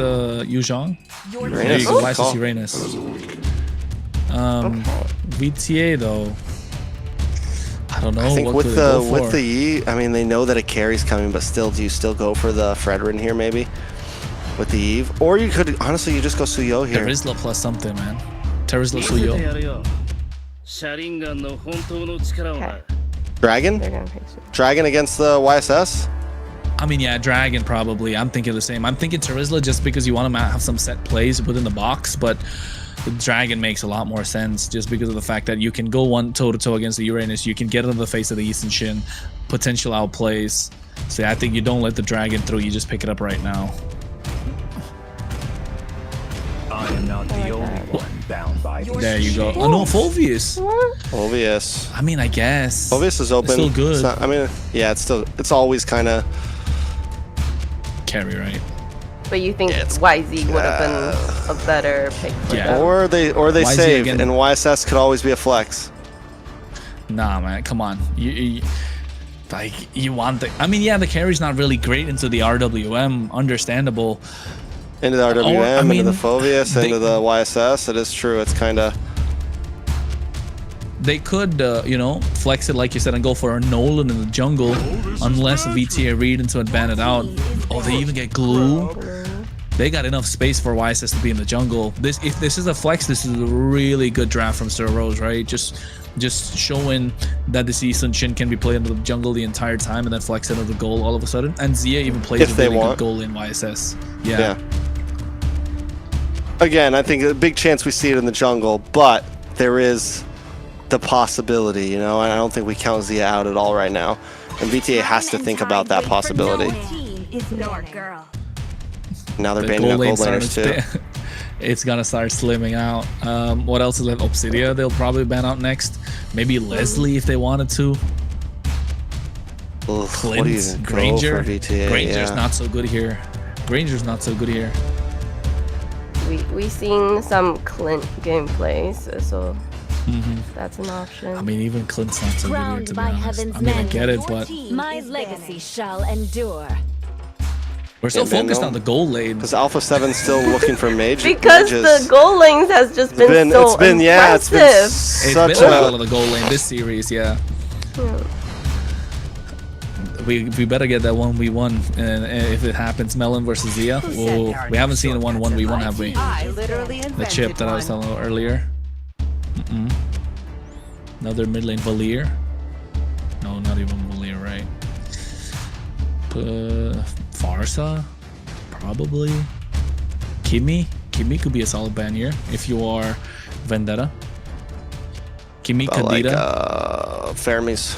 [SPEAKER 5] Yu Zhong. There you go, YSS Uranus. VTA though, I don't know.
[SPEAKER 4] I think
[SPEAKER 5] what
[SPEAKER 4] with the Yi, I mean they know that a carry's coming, but still, do you still go for the Fredrin here maybe with the Eve, or you could honestly you just go Suyo here.
[SPEAKER 5] Terizla plus something, man. Terizla Suyo.
[SPEAKER 4] Dragon? Dragon against the YSS?
[SPEAKER 5] I mean, yeah, Dragon probably. I'm thinking the same. I'm thinking Terizla just because you want to have some set plays within the box, but the Dragon makes a lot more sense just because of the fact that you can go one toe-to-toe against the Uranus, you can get into the face of the Eastern Shin, potential outplays. So yeah, I think you don't let the Dragon through, you just pick it up right now.
[SPEAKER 11] I am not the only one bound by these.
[SPEAKER 5] There you go. Oh no, Fulvius.
[SPEAKER 4] Fulvius.
[SPEAKER 5] I mean, I guess.
[SPEAKER 4] Fulvius is open.
[SPEAKER 5] It's still good.
[SPEAKER 4] It's not, I mean, yeah, it's always kind of
[SPEAKER 5] carry, right?
[SPEAKER 2] But you think YZ would have been a better pick for them?
[SPEAKER 4] Or they
[SPEAKER 5] YZ
[SPEAKER 4] save,
[SPEAKER 5] again.
[SPEAKER 4] and YSS could always be a flex.
[SPEAKER 5] Nah, man, come on. You want the. I mean, yeah, the carry's not really great into the RWM. Understandable.
[SPEAKER 4] Into the RWM, into the Fulvius, into the YSS. It is true. It's kind of.
[SPEAKER 5] They could, you know, flex it like you said and go for a Nolan in the jungle, unless VTA read into it, ban it out. Oh, they even get glue. They got enough space for YSS to be in the jungle. If this is a flex, this is a really good draft from Sir Rose, right? Just showing that this Eastern Shin can be played in the jungle the entire time and then flex into the goal all of a sudden. And Zia even plays a really good goal in YSS. Yeah.
[SPEAKER 4] Again, I think a big chance we see it in the jungle, but there is the possibility, you know, and I don't think we count Zia out at all right now. And VTA has to think about that possibility. Now they're banning out gold laners too.
[SPEAKER 5] It's gonna start slimming out. What else is left? Obsidia, they'll probably ban out next. Maybe Leslie if they wanted to. Clint, Granger. Granger's not so good here. Granger's not so good here.
[SPEAKER 2] We seen some Clint gameplays, so that's an option.
[SPEAKER 5] I mean, even Clint's not so good here, to be honest. I mean, I get it, but
[SPEAKER 12] my legacy shall endure.
[SPEAKER 5] we're still focused on the gold lane.
[SPEAKER 4] Because Alpha7's still looking for mages.
[SPEAKER 2] Because the gold lanes has just been so impressive.
[SPEAKER 5] It's been a battle of the gold lane this series, yeah. We better get that 1v1, and if it happens, Melon versus Zia. Whoa, we haven't seen a 1v1, have we? The chip that I was telling about earlier. Another mid lane Valier. No, not even Valier, right? Farsa, probably. Kimi could be a solid ban here if you are Vendetta. Kimi, Kadita.
[SPEAKER 4] Like, Fermis.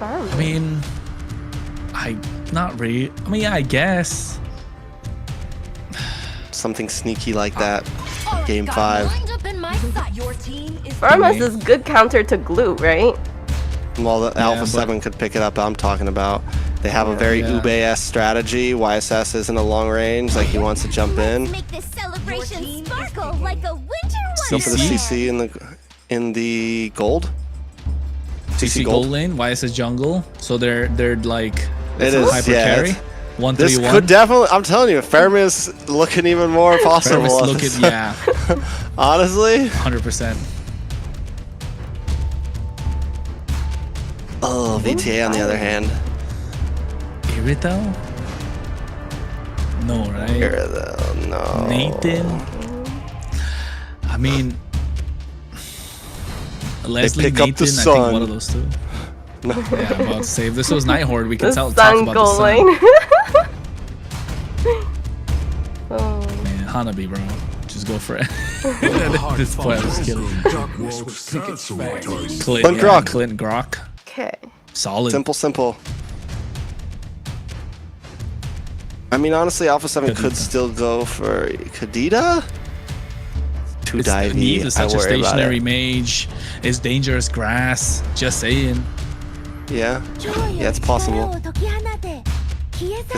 [SPEAKER 5] I mean, not really. I mean, yeah, I guess.
[SPEAKER 4] Something sneaky like that. Game 5.
[SPEAKER 9] Your team is
[SPEAKER 2] Firmus is good counter to glue, right?
[SPEAKER 4] Well, the Alpha 7 could pick it up. I'm talking about. They have a very Ube-esque strategy. YSS isn't a long range. Like, he wants to jump in.
[SPEAKER 12] Make this celebration sparkle like a winter
[SPEAKER 4] Go for the CC in the gold.
[SPEAKER 5] CC gold lane, YSS jungle. So they're like
[SPEAKER 4] it is
[SPEAKER 5] hyper carry. 1-3-1.
[SPEAKER 4] This could definitely. I'm telling you, Fermi's looking even more possible.
[SPEAKER 5] Fermi's looking,
[SPEAKER 4] honestly.
[SPEAKER 5] 100%.
[SPEAKER 4] Oh, VTA on the other hand.
[SPEAKER 5] Irito? No, right?
[SPEAKER 4] Irito, no.
[SPEAKER 5] Nathan? I mean, Leslie,
[SPEAKER 4] pick
[SPEAKER 5] Nathan,
[SPEAKER 4] up the
[SPEAKER 5] I
[SPEAKER 4] sun.
[SPEAKER 5] think one of those two.
[SPEAKER 4] No.
[SPEAKER 5] Yeah, I'm about to say, if this was Night Horde, we could talk
[SPEAKER 2] sun
[SPEAKER 5] about
[SPEAKER 2] goal
[SPEAKER 5] the sun.
[SPEAKER 2] lane. Oh.
[SPEAKER 5] Man, Hanabi, bro. Just go for it. At this point, I'm just kidding.
[SPEAKER 4] Clint Grok.
[SPEAKER 5] Clint Grok.
[SPEAKER 2] Okay.
[SPEAKER 5] Solid.
[SPEAKER 4] Simple. I mean, honestly, Alpha 7 could still go for Kadita. Too divey.
[SPEAKER 5] Neve is such a stationary mage. It's dangerous grass. Just saying.
[SPEAKER 4] Yeah, it's possible. Is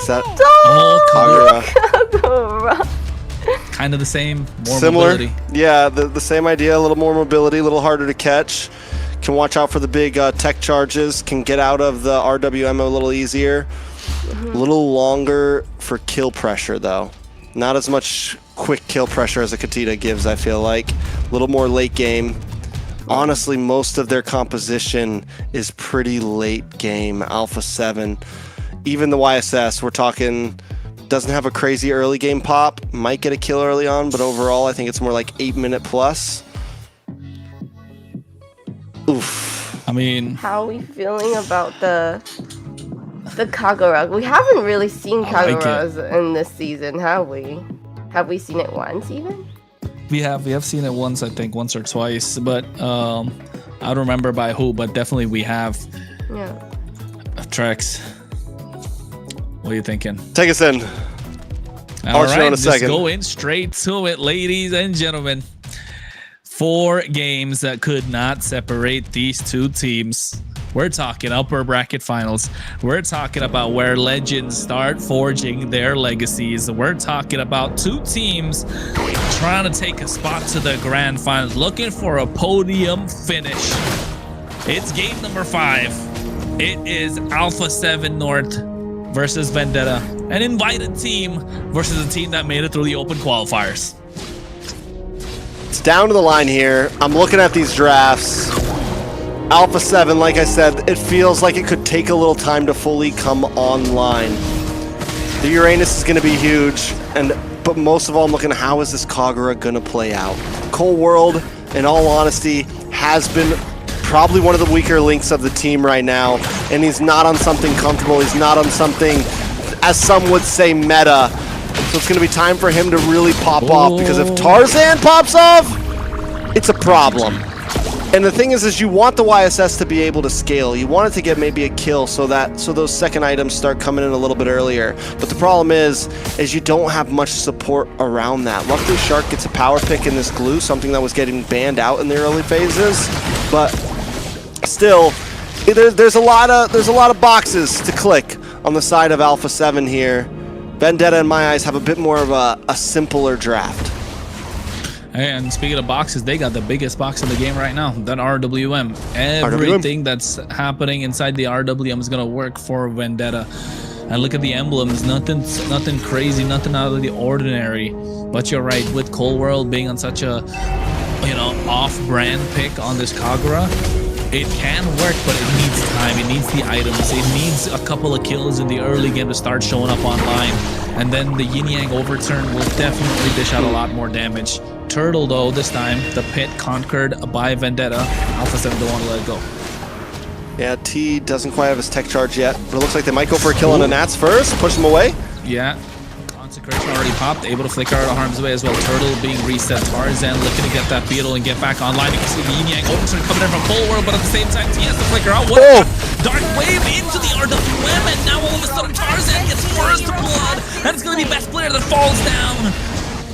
[SPEAKER 4] that
[SPEAKER 2] Kagura?
[SPEAKER 5] Kind of the same, more
[SPEAKER 4] similar?
[SPEAKER 5] mobility.
[SPEAKER 4] Yeah, the same idea. A little more mobility, a little harder to catch. Can watch out for the big tech charges. Can get out of the RWM a little easier. A little longer for kill pressure though. Not as much quick kill pressure as a Katita gives, I feel like. A little more late game. Honestly, most of their composition is pretty late game. Alpha 7. Even the YSS, we're talking, doesn't have a crazy early game pop. Might get a kill early on, but overall, I think it's more like 8-minute plus. Oof.
[SPEAKER 5] I mean,
[SPEAKER 2] how are we feeling about the Kagura? We haven't really seen Kaguras in this season, have we? Have we seen it once even?
[SPEAKER 5] We have seen it once, I think, once or twice, but I don't remember by who, but definitely we have.
[SPEAKER 2] Yeah.
[SPEAKER 5] Trex, what are you thinking?
[SPEAKER 4] Take us in.
[SPEAKER 5] All right, just go in straight to it, ladies and gentlemen. 4 games that could not separate these two teams. We're talking upper bracket finals. We're talking about where legends start forging their legacies. We're talking about 2 teams trying to take a spot to the grand finals, looking for a podium finish. It's game number 5. It is Alpha7 North versus Vendetta, an invited team versus a team that made it through the open qualifiers.
[SPEAKER 4] It's down to the line here. I'm looking at these drafts. Alpha 7, like I said, it feels like it could take a little time to fully come online. The Uranus is going to be huge, but most of all, I'm looking at how is this Kagura going to play out. Cold World, in all honesty, has been probably one of the weaker links of the team right now, and he's not on something comfortable. He's not on something, as some would say, meta. So it's going to be time for him to really pop off, because if Tarzan pops off, it's a problem. And the thing is you want the YSS to be able to scale. You want it to get maybe a kill so those second items start coming in a little bit earlier. But the problem is you don't have much support around that. Luckily, Shark gets a power pick in this glue, something that was getting banned out in the early phases. But still, there's a lot of boxes to click on the side of Alpha 7 here. Vendetta, in my eyes, have a bit more of a simpler draft.
[SPEAKER 5] And speaking of boxes, they got the biggest box in the game right now, that RWM. Everything that's happening inside the RWM is going to work for Vendetta. And look at the emblems, nothing crazy, nothing out of the ordinary. But you're right, with Cold World being on such a, off-brand pick on this Kagura, it can work, but it needs time, it needs the items, it needs a couple of kills in the early game to start showing up online. And then the Yin Yang overturn will definitely dish out a lot more damage. Turtle, though, this time, the pit conquered by Vendetta. Alpha 7 don't want to let it go.
[SPEAKER 4] Yeah, T doesn't quite have his tech charge yet, but it looks like they might go for a kill on the Nats first, push him away.
[SPEAKER 5] Yeah. Consecration already popped, able to flicker out of harm's way as well. Turtle being reset. Tarzan looking to get that beetle and get back online. You can see the Yin Yang overturn coming in from Cold World, but at the same time, T has to flicker out. What Dark Wave into the RWM, and now all of a sudden Tarzan gets first blood, and it's going to be best player that falls down.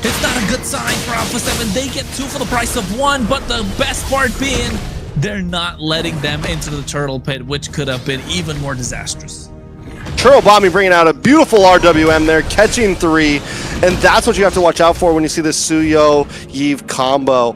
[SPEAKER 5] It's not a good sign for Alpha7. They get 2 for the price of 1, but the best part being they're not letting them into the turtle pit, which could have been even more disastrous.
[SPEAKER 4] Churobami bringing out a beautiful RWM there, catching 3, and that's what you have to watch out for when you see this Suyo-Yve combo.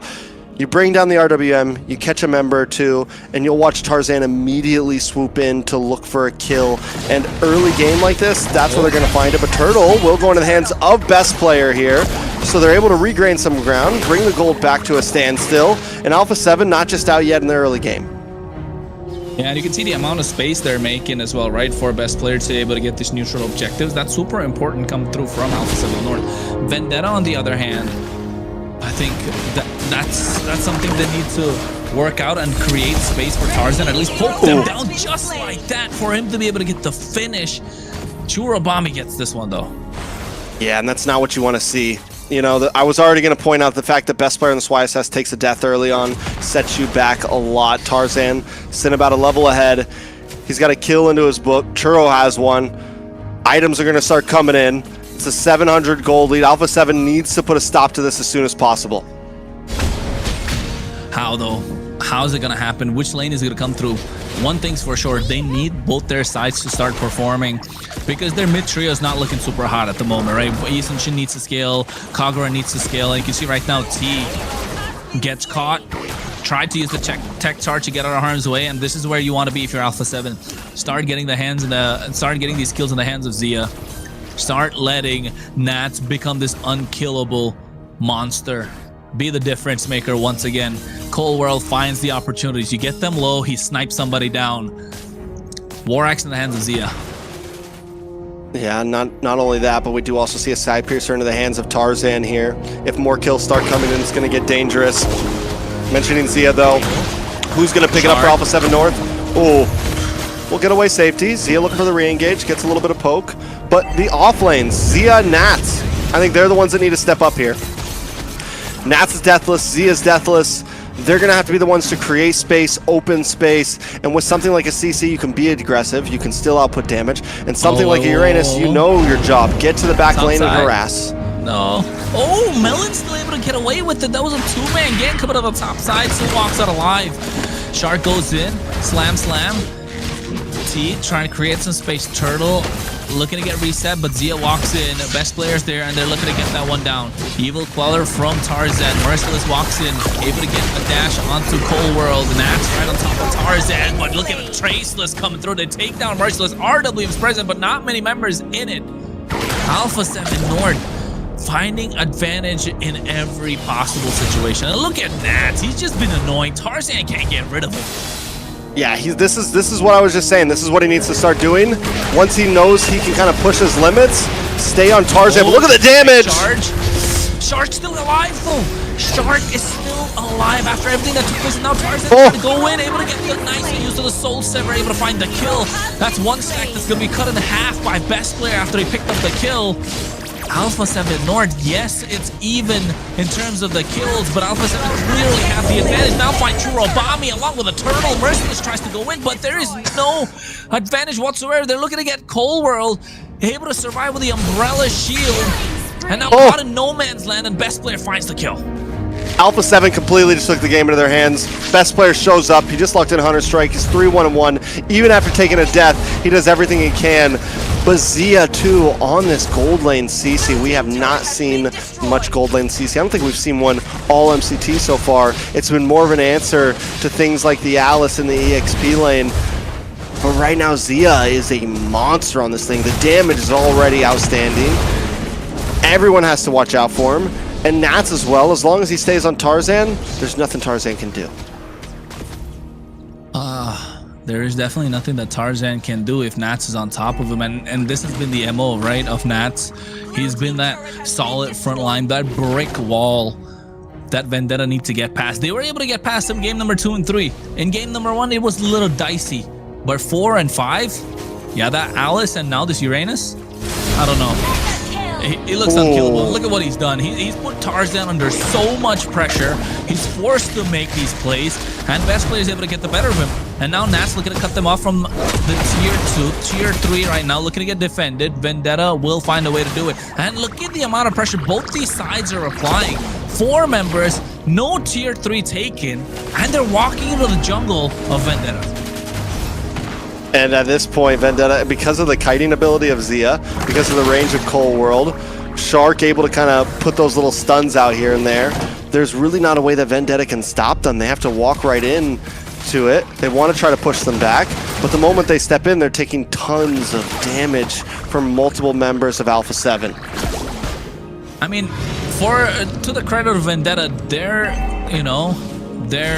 [SPEAKER 4] You bring down the RWM, you catch a member or 2, and you'll watch Tarzan immediately swoop in to look for a kill. And early game like this, that's where they're going to find it. But Turtle will go into the hands of best player here, so they're able to regain some ground, bring the gold back to a standstill, and Alpha7 not just out yet in the early game.
[SPEAKER 5] Yeah, and you can see the amount of space they're making as well, right, for best player to be able to get these neutral objectives. That's super important coming through from Alpha7 North. Vendetta, on the other hand, I think that's something they need to work out and create space for Tarzan, at least poke them down just like that for him to be able to get the finish. Churobami gets this one, though.
[SPEAKER 4] Yeah, and that's not what you want to see. You know, I was already going to point out the fact that best player in the YSS takes a death early on, sets you back a lot. Tarzan sitting about a level ahead. He's got a kill into his book. Churro has one. Items are going to start coming in. It's a 700 gold lead. Alpha7 needs to put a stop to this as soon as possible.
[SPEAKER 5] How, though? How's it going to happen? Which lane is it going to come through? One thing's for sure, they need both their sides to start performing because their mid trio is not looking super hot at the moment, right? Yisun needs to scale, Kagura needs to scale, and you can see right now T gets caught, tried to use the tech charge to get out of harm's way, and this is where you want to be if you're Alpha7. Start getting these kills in the hands of Zia. Start letting Nats become this unkillable monster. Be the difference maker once again. Cold World finds the opportunities. You get them low, he snipes somebody down. War Axe in the hands of Zia.
[SPEAKER 4] Yeah, not only that, but we do also see a side piercer into the hands of Tarzan here. If more kills start coming in, it's going to get dangerous. Mentioning Zia, though. Who's going to pick it up for Alpha7 North? Oh, we'll get away safety. Zia looking for the re-engage, gets a little bit of poke. But the off lanes, Zia, Nats, I think they're the ones that need to step up here. Nats is deathless, Zia's deathless. They're going to have to be the ones to create space, open space, and with something like a CC, you can be aggressive, you can still output damage, and something like a Uranus, you know your job. Get to the back lane and harass.
[SPEAKER 5] No. Oh, Melon's still able to get away with it. That was a 2-man gang coming to the top side, still walks out alive. Shark goes in, slam. T trying to create some space. Turtle looking to get reset, but Zia walks in. Best players there, and they're looking to get that one down. Evil Queller from Tarzan. Merciless walks in, able to get a dash onto Cold World. Nats right on top of Tarzan, but look at the Traceless coming through. They take down Merciless. RW is present, but not many members in it. Alpha7 North finding advantage in every possible situation. And look at Nats. He's just been annoying. Tarzan can't get rid of him.
[SPEAKER 4] Yeah, this is what I was just saying. This is what he needs to start doing. Once he knows he can kind of push his limits, stay on Tarzan. But look at the damage!
[SPEAKER 5] Shark's still alive, though. Shark is still alive after everything that took place. And now Tarzan's able to go in, able to get the nice use of the Soul Sever, able to find the kill. That's one stack that's going to be cut in half by best player after he picked up the kill. Alpha7 North, yes, it's even in terms of the kills, but Alpha7 clearly have the advantage. Now find Churobami along with a turtle. Merciless tries to go in, but there is no advantage whatsoever. They're looking to get Cold World, able to survive with the Umbrella Shield, and now caught in no man's land, and best player finds the kill.
[SPEAKER 4] Alpha7 completely just took the game into their hands. Best player shows up. He just locked in Hunter Strike. He's 3-1-1. Even after taking a death, he does everything he can. But Zia, too, on this gold lane CC. We have not seen much gold lane CC. I don't think we've seen one all MCT so far. It's been more of an answer to things like the Alice in the EXP lane. But right now, Zia is a monster on this thing. The damage is already outstanding. Everyone has to watch out for him. And Nats as well. As long as he stays on Tarzan, there's nothing Tarzan can do.
[SPEAKER 5] There is definitely nothing that Tarzan can do if Nats is on top of him. And this has been the MO, right, of Nats. He's been that solid front line, that brick wall that Vendetta need to get past. They were able to get past him game number 2 and 3. In game number 1, it was a little dicey. But 4 and 5, yeah, that Alice and now this Uranus, I don't know. He looks unkillable. Look at what he's done. He's put Tarzan under so much pressure. He's forced to make these plays, and best player is able to get the better of him. And now Nats looking to cut them off from the tier 2. Tier 3 right now looking to get defended. Vendetta will find a way to do it. And look at the amount of pressure both these sides are applying. 4 members, no tier 3 taken, and they're walking into the jungle of Vendetta.
[SPEAKER 4] And at this point, Vendetta, because of the kiting ability of Zia, because of the range of Cold World, Shark able to kind of put those little stuns out here and there. There's really not a way that Vendetta can stop them. They have to walk right in to it. They want to try to push them back, but the moment they step in, they're taking tons of damage from multiple members of Alpha7.
[SPEAKER 5] I mean, to the credit of Vendetta, their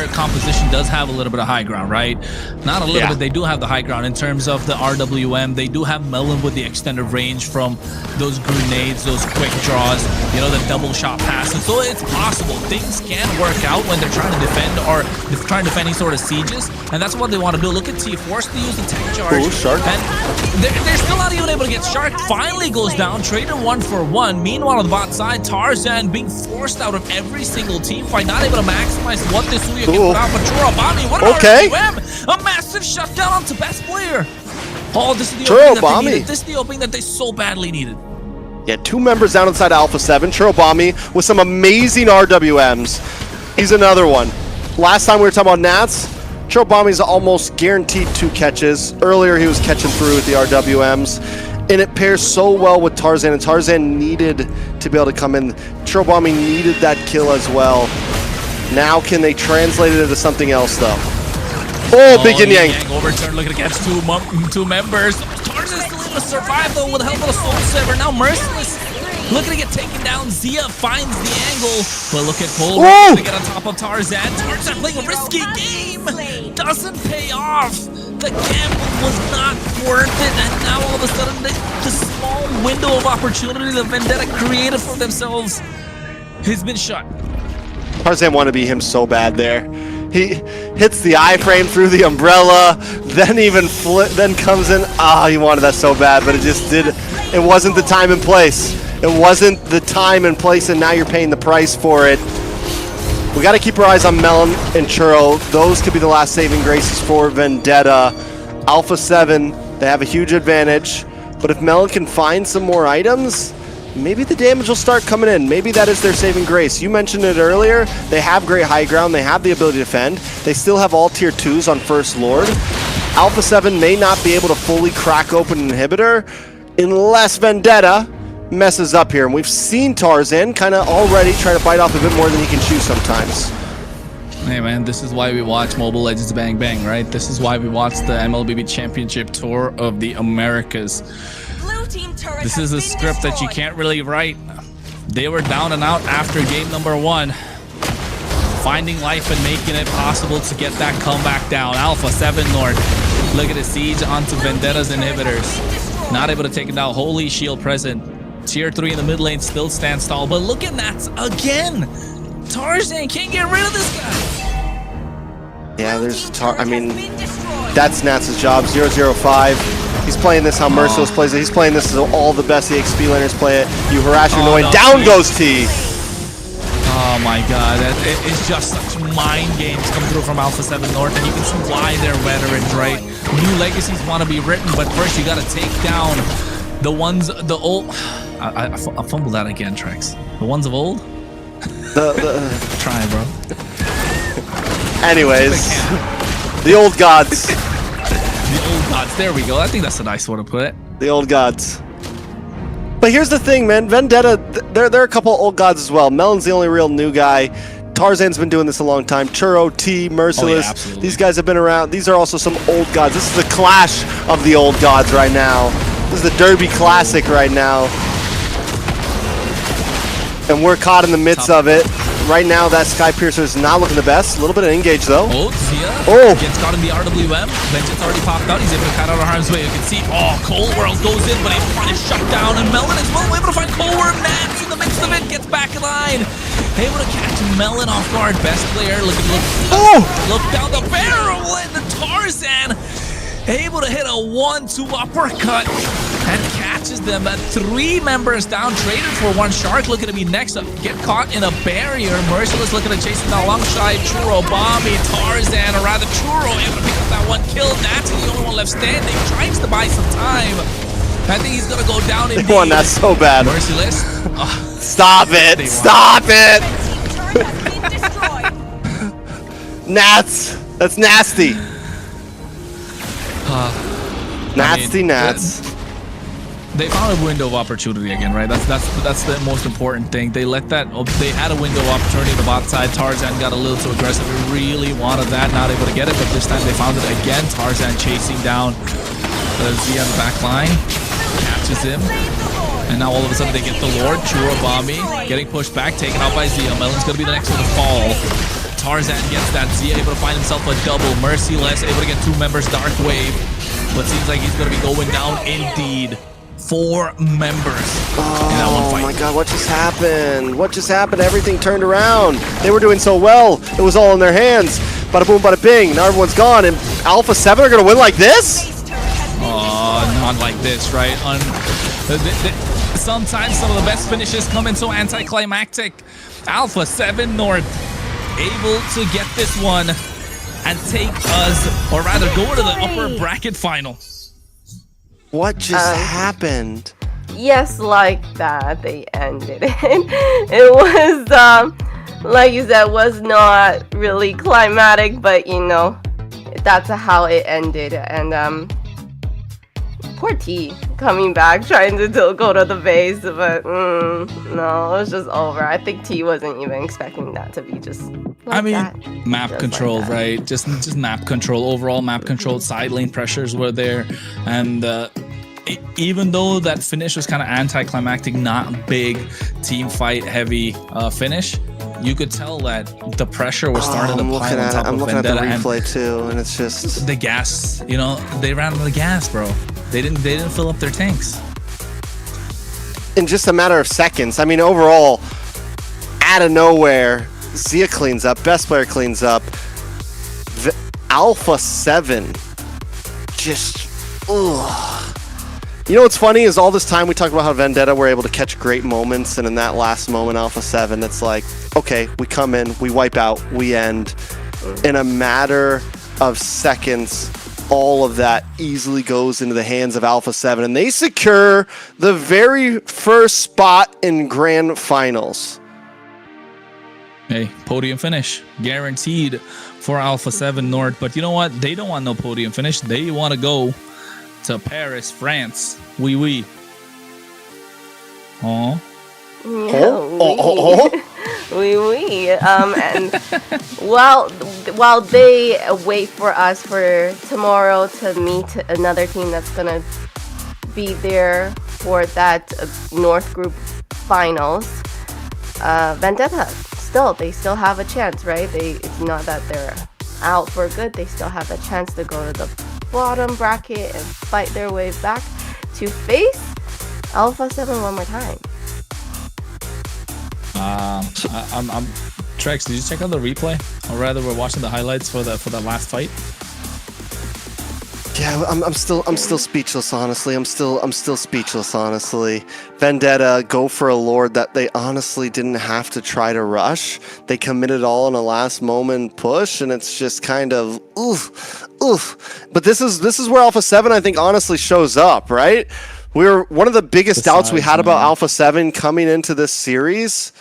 [SPEAKER 5] composition does have a little bit of high ground, right? Not a little bit, they do have the high ground in terms of the RWM. They do have Melon with the extended range from those grenades, those quick draws, the double shot passes. So it's possible. Things can work out when they're trying to defend or they're trying to defend any sort of sieges. And that's what they want to do. Look at T, forced to use the tech charge.
[SPEAKER 4] Ooh, Shark.
[SPEAKER 5] And they're still not even able to get Shark. Finally goes down, traded 1-for-1. Meanwhile, on the bot side, Tarzan being forced out of every single team fight, not able to maximize what this Suya can put out. But Chorobami, what about RWM? A massive shutdown onto best player. Oh, this is the opening that they needed. This is the opening that they so badly needed.
[SPEAKER 4] Yeah, 2 members down inside Alpha7. Chorobami with some amazing RWMs. He's another one. Last time we were talking about Nats, Chorobami's almost guaranteed 2 catches. Earlier he was catching through with the RWMs. And it pairs so well with Tarzan, and Tarzan needed to be able to come in. Chorobami needed that kill as well. Now can they translate it into something else though? Oh, big yin yang.
[SPEAKER 5] Overturn looking against 2 members. Tarzan still able to survive though with the help of the Soul Saver. Now Merciless looking to get taken down. Zia finds the angle. But look at Cole to get on top of Tarzan. Tarzan playing a risky game. Doesn't pay off. The gamble was not worth it. And now all of a sudden the small window of opportunity that Vendetta created for themselves has been shut.
[SPEAKER 4] Tarzan wanted to be him so bad there. He hits the iframe through the umbrella, then then comes in. He wanted that so bad, but it wasn't the time and place. It wasn't the time and place, and now you're paying the price for it. We got to keep our eyes on Melon and Churro. Those could be the last saving graces for Vendetta. Alpha7, they have a huge advantage, but if Melon can find some more items, maybe the damage will start coming in. Maybe that is their saving grace. You mentioned it earlier. They have great high ground. They have the ability to defend. They still have all tier 2s on First Lord. Alpha7 may not be able to fully crack open an inhibitor unless Vendetta messes up here. And we've seen Tarzan kind of already try to bite off a bit more than he can chew sometimes.
[SPEAKER 5] Hey man, this is why we watch Mobile Legends Bang Bang, right? This is why we watch the MLBB Championship Tour of the Americas. This is a script that you can't really write. They were down and out after game number 1. Finding life and making it possible to get that comeback down. Alpha7 North. Look at the siege onto Vendetta's inhibitors. Not able to take it down. Holy shield present. Tier 3 in the mid lane still stands tall. But look at Nats again. Tarzan can't get rid of this guy.
[SPEAKER 4] Yeah, that's Nats' job. 005. He's playing this how Merciless plays it. He's playing this as all the best EXP laners play it. You harass your annoying. Down goes T.
[SPEAKER 5] Oh my god, it's just such mind games come through from Alpha7 North, and you can see why they're veterans, right? New legacies want to be written, but first you got to take down the old. I fumbled that again, Trex. The ones of old. Try, bro.
[SPEAKER 4] Anyways, the old gods.
[SPEAKER 5] The old gods. There we go. I think that's a nice way to put it.
[SPEAKER 4] The old gods. But here's the thing, man. Vendetta, there are a couple old gods as well. Melon's the only real new guy. Tarzan's been doing this a long time. Churro, T, Merciless. These guys have been around. These are also some old gods. This is the clash of the old gods right now. This is the Derby Classic right now. And we're caught in the midst of it. Right now, that Sky Piercer is not looking the best. A little bit of engage, though.
[SPEAKER 5] Zia gets caught in the RWM. Vengeance already popped out. He's able to cut out of harm's way. You can see, Cold World goes in, but able to find it shut down. And Melon as well, able to find Cold World. Nats in the midst of it, gets back in line. Able to catch Melon off guard. Best player. Look down the barrel. And the Tarzan able to hit a 1-2 uppercut and catch
[SPEAKER 3] catches them. 3 members down, traded for 1 shark, looking to be next up. Get caught in a barrier. Merciless looking to chase him down alongside Churro, Bombi, Tarzan, or rather Churro able to pick up that 1 kill. That's the only one left standing. Tries to buy some time. I think he's gonna go down in
[SPEAKER 4] They won that so bad.
[SPEAKER 3] Merciless.
[SPEAKER 4] Stop it! Stop it! Nats! That's nasty. Nasty Nats.
[SPEAKER 3] They found a window of opportunity again, right? That's the most important thing. They let that. They had a window of opportunity on the bot side. Tarzan got a little too aggressive. He really wanted that. Not able to get it, but this time they found it again. Tarzan chasing down Z on the back line, catches him, and now all of a sudden they get the Lord. Churro Bombi getting pushed back, taken out by Zia. Melon's gonna be the next one to fall. Tarzan gets that. Zia able to find himself a double. Merciless able to get 2 members. Dark Wave, but seems like he's gonna be going down indeed. 4 members in that one fight.
[SPEAKER 4] Oh my god, what just happened? What just happened? Everything turned around. They were doing so well. It was all in their hands. Bada boom, bada bing. Now everyone's gone, and Alpha7 are gonna win like this?
[SPEAKER 3] Not like this, right? Sometimes some of the best finishes come in so anticlimactic. Alpha7 North able to get this one and take us, or rather go to the upper bracket final.
[SPEAKER 4] What just happened?
[SPEAKER 2] Yes, like that, they ended it. It was, like you said, was not really climatic, but you know, that's how it ended. And poor T coming back, trying to go to the base, but no, it was just over. I think T wasn't even expecting that to be just like that.
[SPEAKER 3] Map
[SPEAKER 2] Just
[SPEAKER 3] control,
[SPEAKER 2] like that.
[SPEAKER 3] right? Just map control. Overall map control. Side lane pressures were there, and even though that finish was kind of anticlimactic, not big team fight heavy finish, you could tell that the pressure was starting to pile on top
[SPEAKER 4] I'm
[SPEAKER 3] of
[SPEAKER 4] looking at the
[SPEAKER 3] Vendetta,
[SPEAKER 4] replay too, and it's just
[SPEAKER 3] the gas. You know, they ran out of the gas, bro. They didn't fill up their tanks
[SPEAKER 4] in just a matter of seconds. I mean, overall, out of nowhere, Zia cleans up, best player cleans up. The Alpha7 just, ugh. You know what's funny is all this time we talked about how Vendetta were able to catch great moments, and in that last moment, Alpha7, it's like, okay, we come in, we wipe out, we end. In a matter of seconds, all of that easily goes into the hands of Alpha7, and they secure the very first spot in Grand Finals.
[SPEAKER 3] Hey, podium finish guaranteed for Alpha7 North. But you know what? They don't want no podium finish. They want to go to Paris, France. Oui. Oh.
[SPEAKER 2] Oui. And while they wait for us for tomorrow to meet another team that's gonna be there for that North Group Finals, Vendetta they still have a chance, right? It's not that they're out for good. They still have a chance to go to the bottom bracket and fight their way back to face Alpha7 one more time.
[SPEAKER 3] I'm Trex, did you check out the replay? Or rather, we're watching the highlights for the last fight.
[SPEAKER 4] Yeah, I'm still speechless, honestly. I'm still speechless, honestly. Vendetta go for a Lord that they honestly didn't have to try to rush. They committed all in a last moment push, and it's just kind of oof. But this is where Alpha7, I think, honestly shows up, right? We're one of the biggest doubts we had about Alpha7 coming into this series.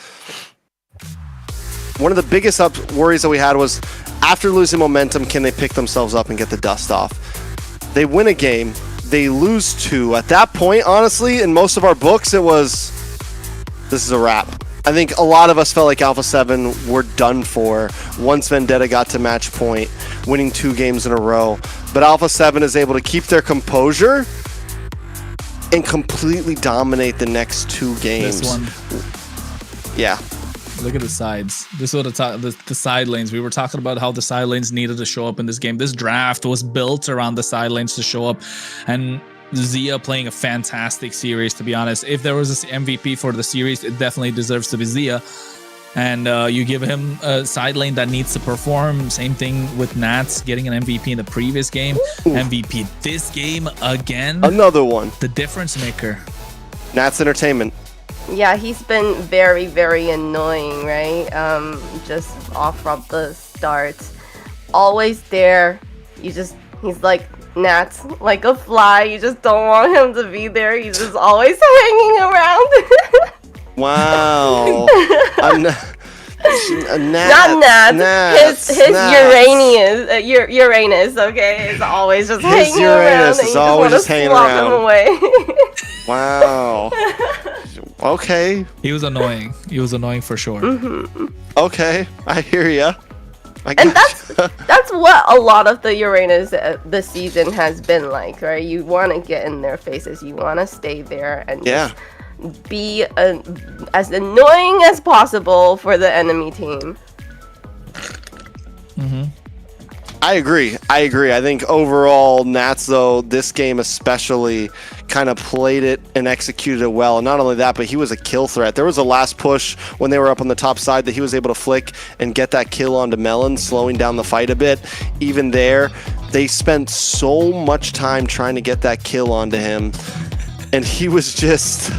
[SPEAKER 4] One of the biggest worries that we had was after losing momentum, can they pick themselves up and get the dust off? They win a game, they lose 2. At that point, honestly, in most of our books, it was, this is a wrap. I think a lot of us felt like Alpha7 were done for once Vendetta got to match point, winning 2 games in a row. But Alpha7 is able to keep their composure and completely dominate the next 2 games.
[SPEAKER 3] This one.
[SPEAKER 4] Yeah.
[SPEAKER 3] Look at the sides. This is what the side lanes. We were talking about how the side lanes needed to show up in this game. This draft was built around the side lanes to show up, and Zia playing a fantastic series, to be honest. If there was an MVP for the series, it definitely deserves to be Zia. And you give him a side lane that needs to perform. Same thing with Nats getting an MVP in the previous game. MVP this game again.
[SPEAKER 4] Another one.
[SPEAKER 3] The difference maker.
[SPEAKER 4] Nats Entertainment.
[SPEAKER 2] Yeah, he's been very, very annoying, right? Just off from the start. Always there. He's like Nats, like a fly. You just don't want him to be there. He's just always hanging around.
[SPEAKER 4] Wow.
[SPEAKER 2] Not Nats. His Uranus, okay? It's always just hanging around.
[SPEAKER 4] His Uranus is always just hanging around.
[SPEAKER 2] Him away.
[SPEAKER 4] Wow. Okay.
[SPEAKER 5] He was annoying. He was annoying for sure.
[SPEAKER 4] Okay, I hear ya.
[SPEAKER 2] And that's what a lot of the Uranus this season has been like, right? You want to get in their faces. You want to stay there and just be as annoying as possible for the enemy team.
[SPEAKER 4] I agree. I think overall, Nats, though, this game especially kind of played it and executed it well. And not only that, but he was a kill threat. There was a last push when they were up on the top side that he was able to flick and get that kill onto Melon, slowing down the fight a bit. Even there, they spent so much time trying to get that kill onto him. And he was just...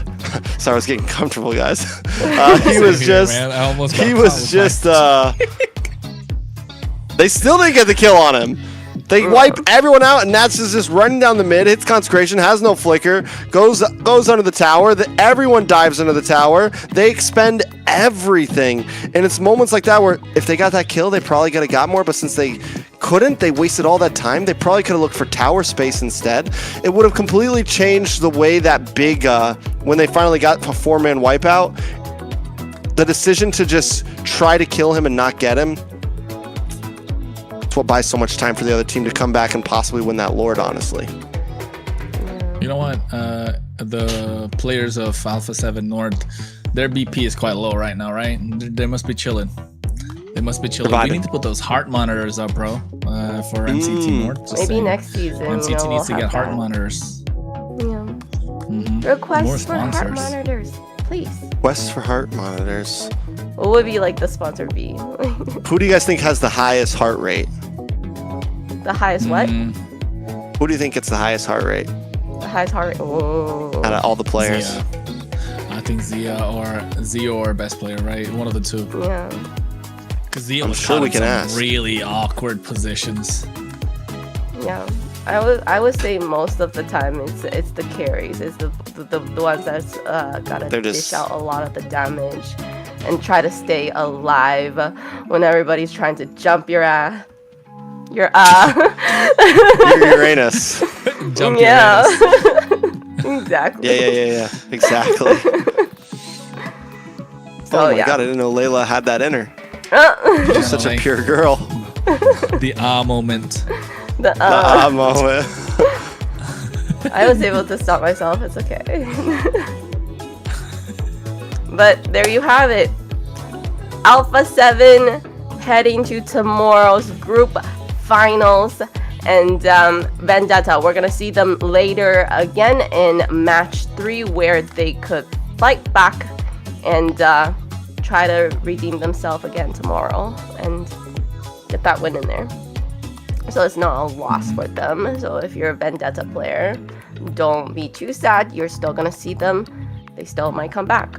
[SPEAKER 4] Sorry, I was getting comfortable, guys. He was just... They still didn't get the kill on him. They wipe everyone out, and Nats is just running down the mid, hits Consecration, has no flicker, goes under the tower. Everyone dives under the tower. They expend everything. And it's moments like that where if they got that kill, they probably could have got more, but since they couldn't, they wasted all that time. They probably could have looked for tower space instead. It would have completely changed the way that big, when they finally got a 4-man wipeout, the decision to just try to kill him and not get him, what buys so much time for the other team to come back and possibly win that Lord, honestly.
[SPEAKER 5] You know what? The players of Alpha7 North, their BP is quite low right now, right? They must be chilling. They must be chilling. We need to put those heart monitors up, bro, for MCT North.
[SPEAKER 2] Maybe next season.
[SPEAKER 5] MCT needs to get heart monitors.
[SPEAKER 2] Requests for heart monitors, please.
[SPEAKER 4] Requests for heart monitors.
[SPEAKER 2] What would be like the sponsor be?
[SPEAKER 4] Who do you guys think has the highest heart rate?
[SPEAKER 2] The highest what?
[SPEAKER 4] Who do you think gets the highest heart rate?
[SPEAKER 2] The highest heart rate? Whoa.
[SPEAKER 4] Out of all the players.
[SPEAKER 5] Zia. I think Zia or best player, right? One of the two.
[SPEAKER 2] Yeah.
[SPEAKER 5] Because Zia
[SPEAKER 4] I'm
[SPEAKER 5] was
[SPEAKER 4] sure we can
[SPEAKER 5] in
[SPEAKER 4] ask.
[SPEAKER 5] Really awkward positions.
[SPEAKER 2] Yeah. I would say most of the time it's the carries. It's the ones that's gotta dish out a lot of the damage and try to stay alive when everybody's trying to jump your your
[SPEAKER 4] Uranus.
[SPEAKER 5] Jump your ass.
[SPEAKER 2] Exactly.
[SPEAKER 4] Yeah. Exactly.
[SPEAKER 2] So,
[SPEAKER 4] oh my god, I didn't know Layla had that in her. She's such a pure girl.
[SPEAKER 5] The moment.
[SPEAKER 2] The
[SPEAKER 4] moment.
[SPEAKER 2] I was able to stop myself. It's okay. But there you have it. Alpha7 heading to tomorrow's group finals, and Vendetta, we're gonna see them later again in match 3 where they could fight back and try to redeem themselves again tomorrow and get that win in there. So it's not a loss for them. So if you're a Vendetta player, don't be too sad. You're still gonna see them. They still might come back.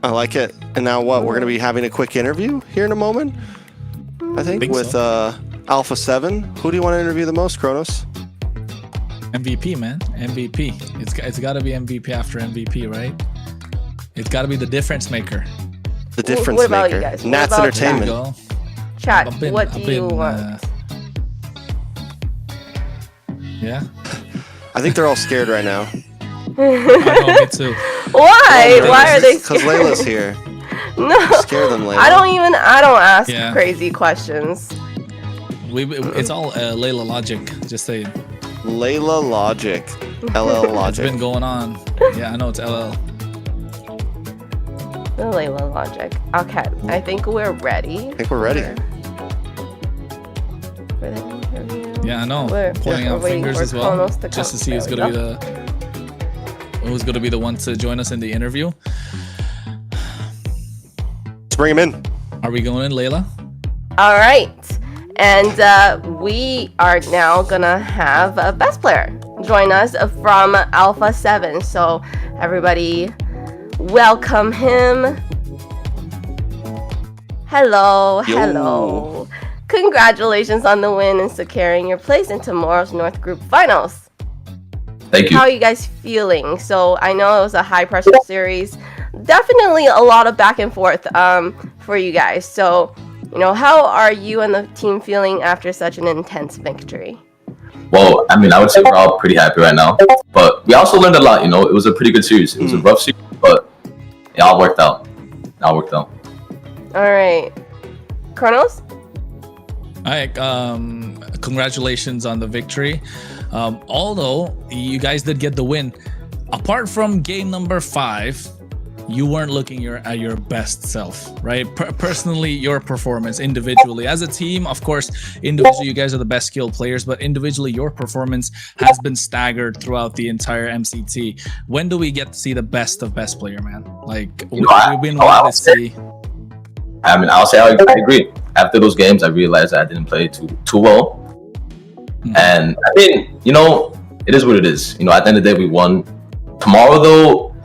[SPEAKER 4] I like it. And now what? We're going to be having a quick interview here in a moment, I think with
[SPEAKER 5] so.
[SPEAKER 4] Alpha7. Who do you want to interview the most, Kronos?
[SPEAKER 5] MVP, man. MVP. It's got to be MVP after MVP, right? It's got to be the difference maker.
[SPEAKER 4] The difference
[SPEAKER 2] what about
[SPEAKER 4] maker.
[SPEAKER 2] You guys?
[SPEAKER 4] Nats Entertainment.
[SPEAKER 2] Chat, what do you want?
[SPEAKER 5] Yeah?
[SPEAKER 4] I think they're all scared right now.
[SPEAKER 5] I know, me too.
[SPEAKER 2] Why? Why are they
[SPEAKER 4] scared? Because Layla's here.
[SPEAKER 2] No.
[SPEAKER 4] Scare them, Layla.
[SPEAKER 2] I don't ask crazy questions.
[SPEAKER 5] It's all Layla logic. Just saying.
[SPEAKER 4] Layla logic. LL logic.
[SPEAKER 5] It's been going on. Yeah, I know it's LL.
[SPEAKER 2] The Layla logic. Okay, I think we're ready.
[SPEAKER 4] I think we're ready.
[SPEAKER 2] For the interview.
[SPEAKER 5] Yeah, I know. Pointing out fingers as well, just to see who's gonna be the one to join us in the interview.
[SPEAKER 4] Let's bring him in.
[SPEAKER 5] Are we going in, Layla?
[SPEAKER 2] All right, and we are now gonna have a best player. join us from Alpha7. So everybody, welcome him. Hello, hello. Congratulations on the win and securing your place in tomorrow's North Group Finals.
[SPEAKER 13] Thank you.
[SPEAKER 2] How are you guys feeling? So I know it was a high pressure series. Definitely a lot of back and forth for you guys. So, you know, how are you and the team feeling after such an intense victory?
[SPEAKER 13] Well, I mean, I would say we're all pretty happy right now. But we also learned a lot, you know. It was a pretty good series. It was a rough series, but it all worked out. All
[SPEAKER 2] right. Kronos?
[SPEAKER 5] Alright, congratulations on the victory. Although you guys did get the win, apart from game number 5, you weren't looking at your best self, right? Personally, your performance individually. As a team, of course, individually, you guys are the best skilled players, but individually, your performance has been staggered throughout the entire MCT. When do we get to see the best of best player, man? Like, we've been wanting to see.
[SPEAKER 13] I mean, I'll say I agree. After those games, I realized I didn't play too well. And I mean, you know, it is what it is. You know, at the end of the day, we won. Tomorrow, though,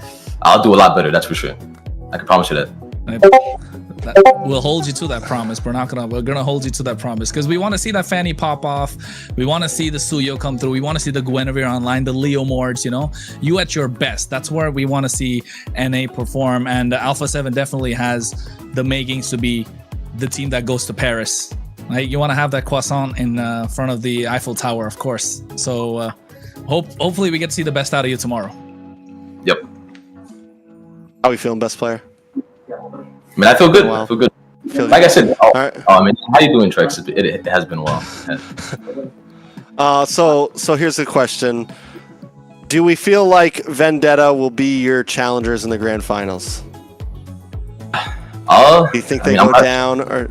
[SPEAKER 13] I'll do a lot better. That's for sure. I can promise you that.
[SPEAKER 5] We'll hold you to that promise. We're gonna hold you to that promise because we want to see that Fanny pop off. We want to see the Suyo come through. We want to see the Guinevere online, the Leo Mords. You know, you at your best. That's where we want to see NA perform. And Alpha7 definitely has the makings to be the team that goes to Paris. Right? You want to have that croissant in front of the Eiffel Tower, of course. So hopefully we get to see the best out of you tomorrow.
[SPEAKER 13] Yep.
[SPEAKER 4] How are we feeling, best player?
[SPEAKER 13] I mean, I feel good.
[SPEAKER 4] Wow.
[SPEAKER 13] I feel good.
[SPEAKER 4] Feel
[SPEAKER 13] like
[SPEAKER 4] good.
[SPEAKER 13] I said,
[SPEAKER 4] right.
[SPEAKER 13] I mean, how you doing, Trex? It has been a while.
[SPEAKER 4] So here's the question. Do we feel like Vendetta will be your challengers in the grand finals? Do you think they go down, or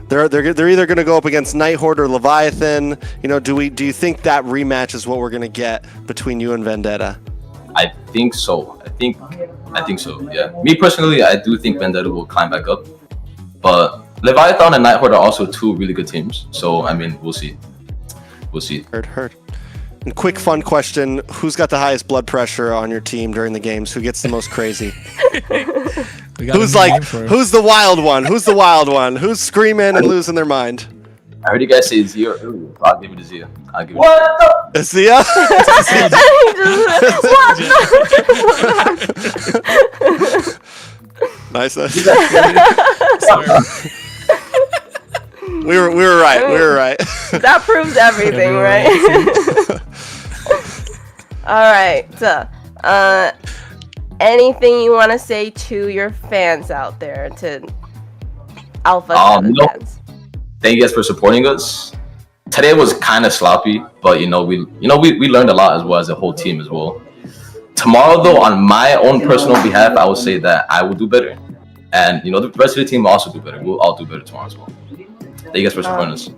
[SPEAKER 4] they're either going to go up against Night Horde or Leviathan? You know, do you think that rematch is what we're going to get between you and Vendetta?
[SPEAKER 13] I think so. I think so. Yeah. Me personally, I do think Vendetta will climb back up, but Leviathan and Night Horde are also two really good teams. So I mean, we'll see.
[SPEAKER 4] Heard. And quick fun question: who's got the highest blood pressure on your team during the games? Who gets the most crazy? Who's the wild one? Who's the wild one? Who's screaming and losing their mind?
[SPEAKER 13] I heard you guys say Zia. I'll give it to Zia.
[SPEAKER 4] Zia? Nice. We were right.
[SPEAKER 2] That proves everything, right? All right. Anything you want to say to your fans out there, to Alpha7 fans?
[SPEAKER 13] Thank you guys for supporting us. Today was kind of sloppy, but we learned a lot as well as a whole team as well. Tomorrow, though, on my own personal behalf, I will say that I will do better, and the rest of the team will also do better. We'll all do better tomorrow as well. Thank you guys for supporting us.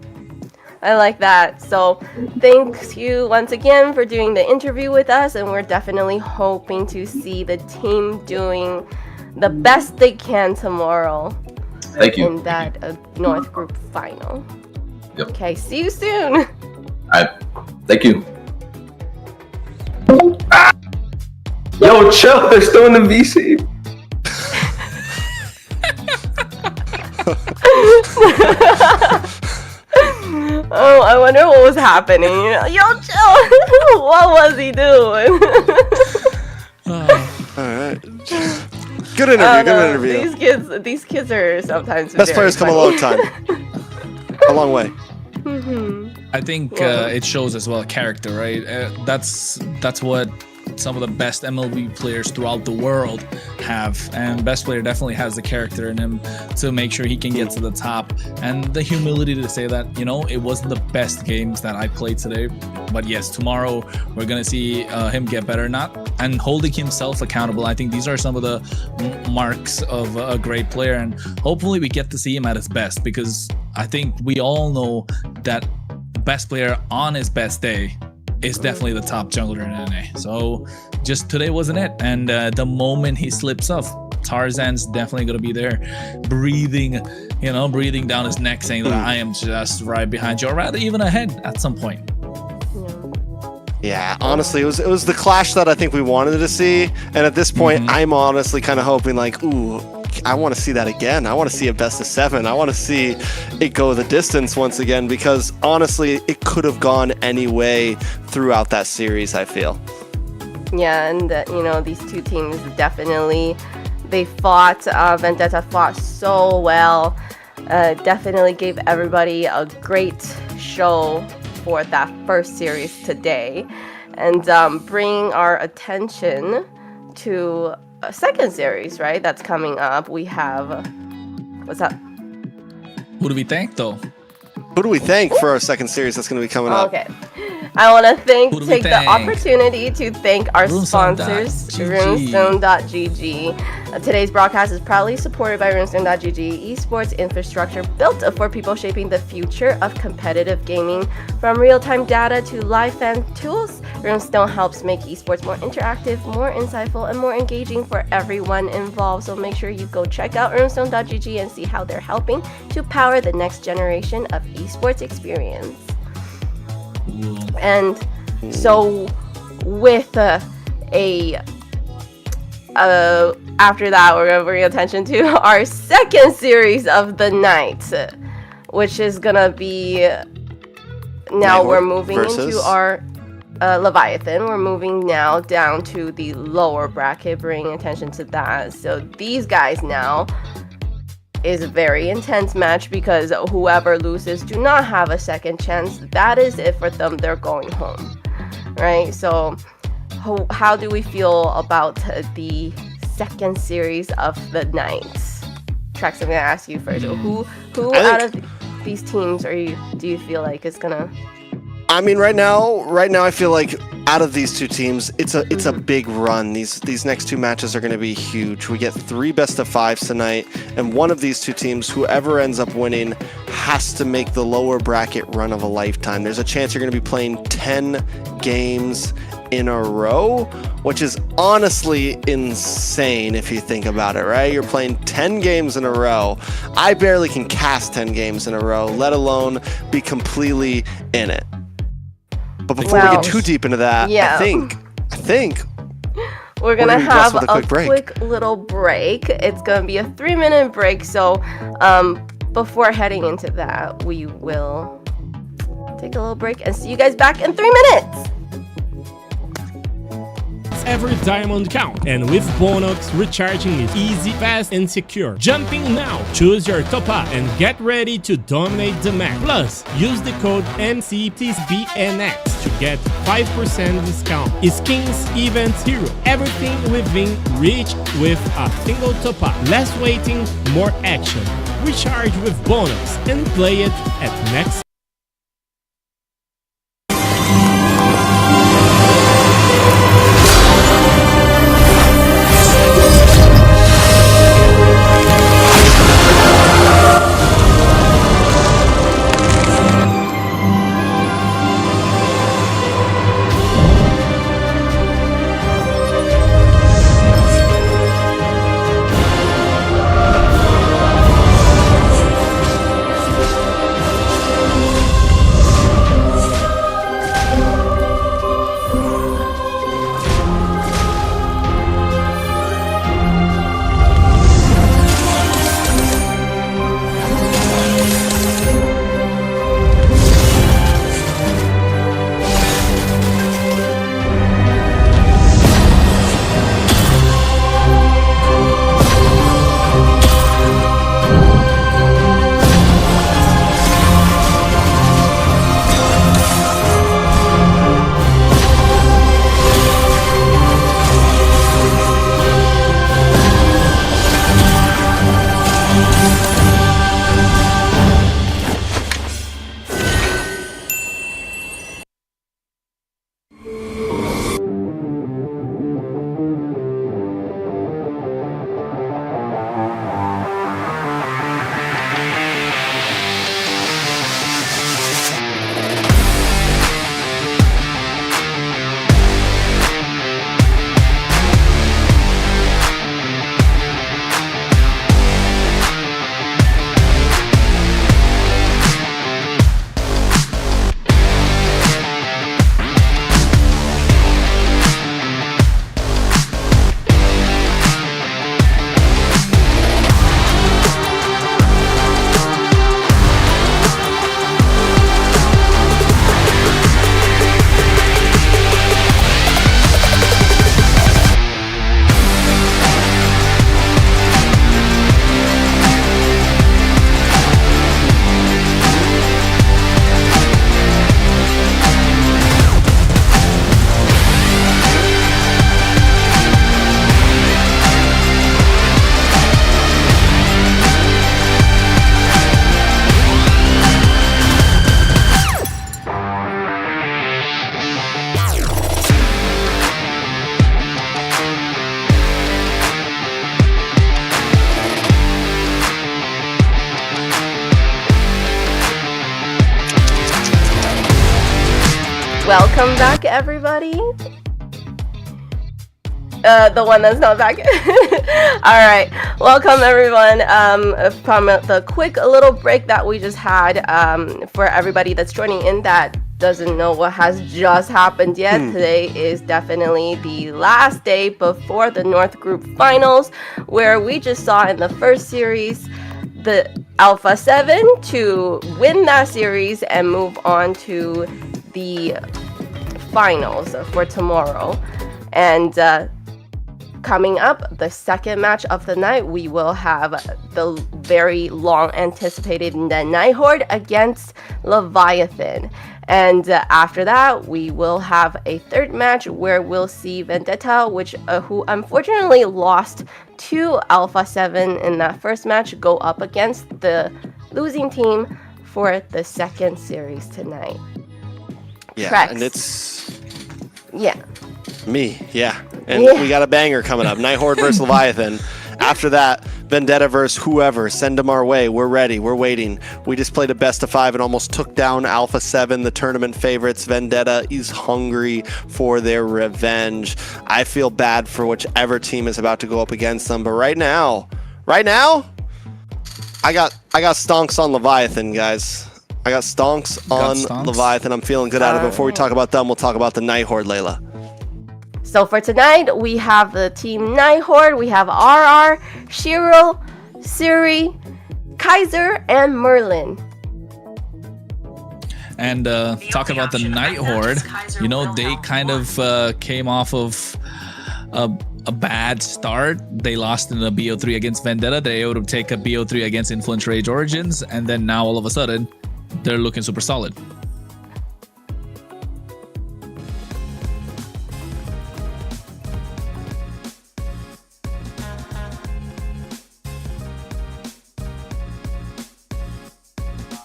[SPEAKER 2] I like that. So thanks you once again for doing the interview with us, and we're definitely hoping to see the team doing the best they can tomorrow.
[SPEAKER 13] Thank you.
[SPEAKER 2] In that North Group final.
[SPEAKER 13] Yep.
[SPEAKER 2] Okay, see you soon.
[SPEAKER 13] All right. Thank you. Yo, chill. They're still in the VC.
[SPEAKER 2] Oh, I wonder what was happening. Yo, chill. What was he doing?
[SPEAKER 4] All right. Good interview.
[SPEAKER 2] These kids are sometimes
[SPEAKER 4] best players come a long time. A long way.
[SPEAKER 5] I think it shows as well character, right? That's what some of the best MLB players throughout the world have, and best player definitely has the character in him to make sure he can get to the top, and the humility to say that it wasn't the best games that I played today, but yes, tomorrow we're gonna see him get better, and holding himself accountable. I think these are some of the marks of a great player, and hopefully we get to see him at his best, because I think we all know that the best player on his best day is definitely the top jungler in NA. So just today wasn't it, and the moment he slips off, Tarzan's definitely gonna be there, breathing down his neck, saying that I am just right behind you, or rather even ahead at some point.
[SPEAKER 4] Yeah, honestly, it was the clash that I think we wanted to see, and at this point, I'm honestly kind of hoping like, ooh, I want to see that again. I want to see a best of 7. I want to see it go the distance once again because honestly, it could have gone any way throughout that series. I feel.
[SPEAKER 2] Yeah, and you know, these two teams definitely they fought. Vendetta fought so well. Definitely gave everybody a great show for that first series today, and bring our attention to a second series, right? That's coming up. We have what's up?
[SPEAKER 5] Who do we thank though?
[SPEAKER 4] Who do we thank for our second series that's going to be coming up?
[SPEAKER 2] Okay. I want to take the opportunity to thank our sponsors, Runestone.gg. Today's broadcast is proudly supported by Runestone.gg esports infrastructure built for people shaping the future of competitive gaming. From real-time data to live fan tools, Runestone helps make esports more interactive, more insightful, and more engaging for everyone involved. So make sure you go check out Runestone.gg and see how they're helping to power the next generation of esports experience. And so with after that, we're gonna bring attention to our second series of the night, which is gonna be now we're moving into our Leviathan. We're moving now down to the lower bracket, bringing attention to that. So these guys now is a very intense match because whoever loses do not have a second chance. That is it for them. They're going home, right? So how do we feel about the second series of the night? Trax, I'm gonna ask you first. Who out of these teams do you feel like is gonna?
[SPEAKER 4] I mean, right now, I feel like out of these two teams, it's a big run. These next two matches are going to be huge. We get 3 best of 5s tonight, and one of these two teams, whoever ends up winning, has to make the lower bracket run of a lifetime. There's a chance you're going to be playing 10 games in a row, which is honestly insane if you think about it, right? You're playing 10 games in a row. I barely can cast 10 games in a row, let alone be completely in it. But before we get too deep into that, I think
[SPEAKER 2] we're gonna have a quick little break. It's gonna be a 3-minute break. So before heading into that, we will take a little break and see you guys back in 3 minutes.
[SPEAKER 1] Every diamond count, and with Bonox, recharging is easy, fast, and secure. Jumping now, choose your top up and get ready to dominate the map. Plus, use the code MCTBNX to get 5% discount. Skins, events, hero, everything within reach with a single top up. Less waiting, more action. Recharge with Bonox and play it at next.
[SPEAKER 2] Welcome back, everybody. The one that's not back. All right, welcome everyone. From the quick little break that we just had, for everybody that's joining in that doesn't know what has just happened yet, today is definitely the last day before the North Group Finals, where we just saw in the first series the Alpha7 to win that series and move on to the finals for tomorrow. And coming up, the second match of the night, we will have the very long anticipated Night Horde against Leviathan. And after that, we will have a third match where we'll see Vendetta, who unfortunately lost to Alpha7 in that first match, go up against the losing team for the second series tonight.
[SPEAKER 4] Yeah,
[SPEAKER 2] Trex.
[SPEAKER 4] and it's...
[SPEAKER 2] Yeah.
[SPEAKER 4] Me, yeah. And we got a banger coming up. Night Horde versus Leviathan. After that, Vendetta versus whoever. Send them our way. We're ready. We're waiting. We just played a best of 5 and almost took down Alpha7, the tournament favorites. Vendetta is hungry for their revenge. I feel bad for whichever team is about to go up against them. But right now, I got stonks on Leviathan, guys. I got stonks on Leviathan. I'm feeling good at it. Before we talk about them, we'll talk about the Night Horde, Layla.
[SPEAKER 2] So for tonight, we have the team Night Horde. We have RR, Shiro, Siri, Kaiser, and Merlin.
[SPEAKER 5] And talking about the Night Horde, you know, they kind of came off of a bad start. They lost in a BO3 against Vendetta. They able to take a BO3 against Influence Rage Origins, and then now all of a sudden, they're looking super solid.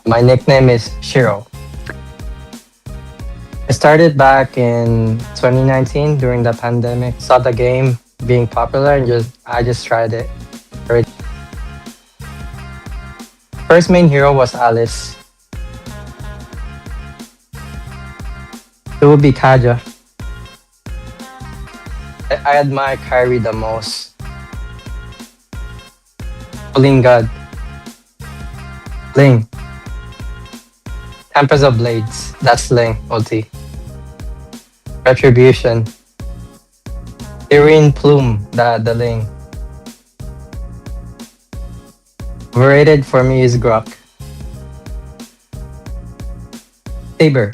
[SPEAKER 14] My nickname is Shiro. I started back in 2019 during the pandemic. Saw the game being popular and I just tried it. First main hero was Alice. It would be Kaja. I admire Kyrie the most. Pauline God. Ling. Tempest of Blades, that's Ling, ulti. Retribution. Irene Plume, the Ling. Overrated for me is Grok. Saber.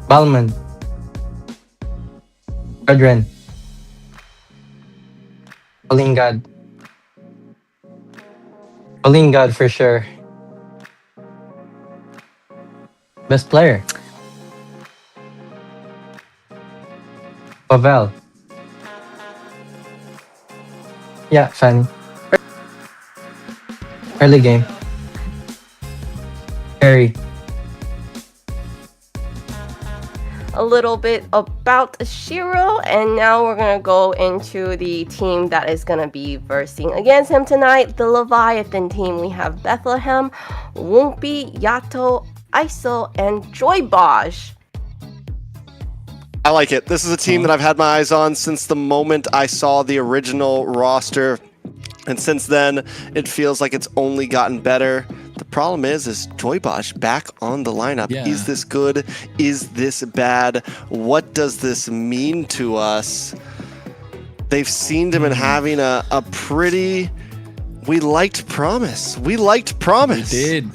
[SPEAKER 14] Balman. Adren. Pauline God. Pauline God for sure. Best player. Pavel. Yeah, Fanny. Early game. Harry.
[SPEAKER 2] A little bit about Shiro, and now we're gonna go into the team that is gonna be versing against him tonight, the Leviathan team. We have Bethlehem, Wumpy, Yato, ISO, and Joybaj.
[SPEAKER 4] I like it. This is a team that I've had my eyes on since the moment I saw the original roster. And since then, it feels like it's only gotten better. The problem is Joybaj back on the lineup. Yeah. Is this good? Is this bad? What does this mean to us? They've seen him in having a pretty... We liked Promise. We liked Promise.
[SPEAKER 5] We did.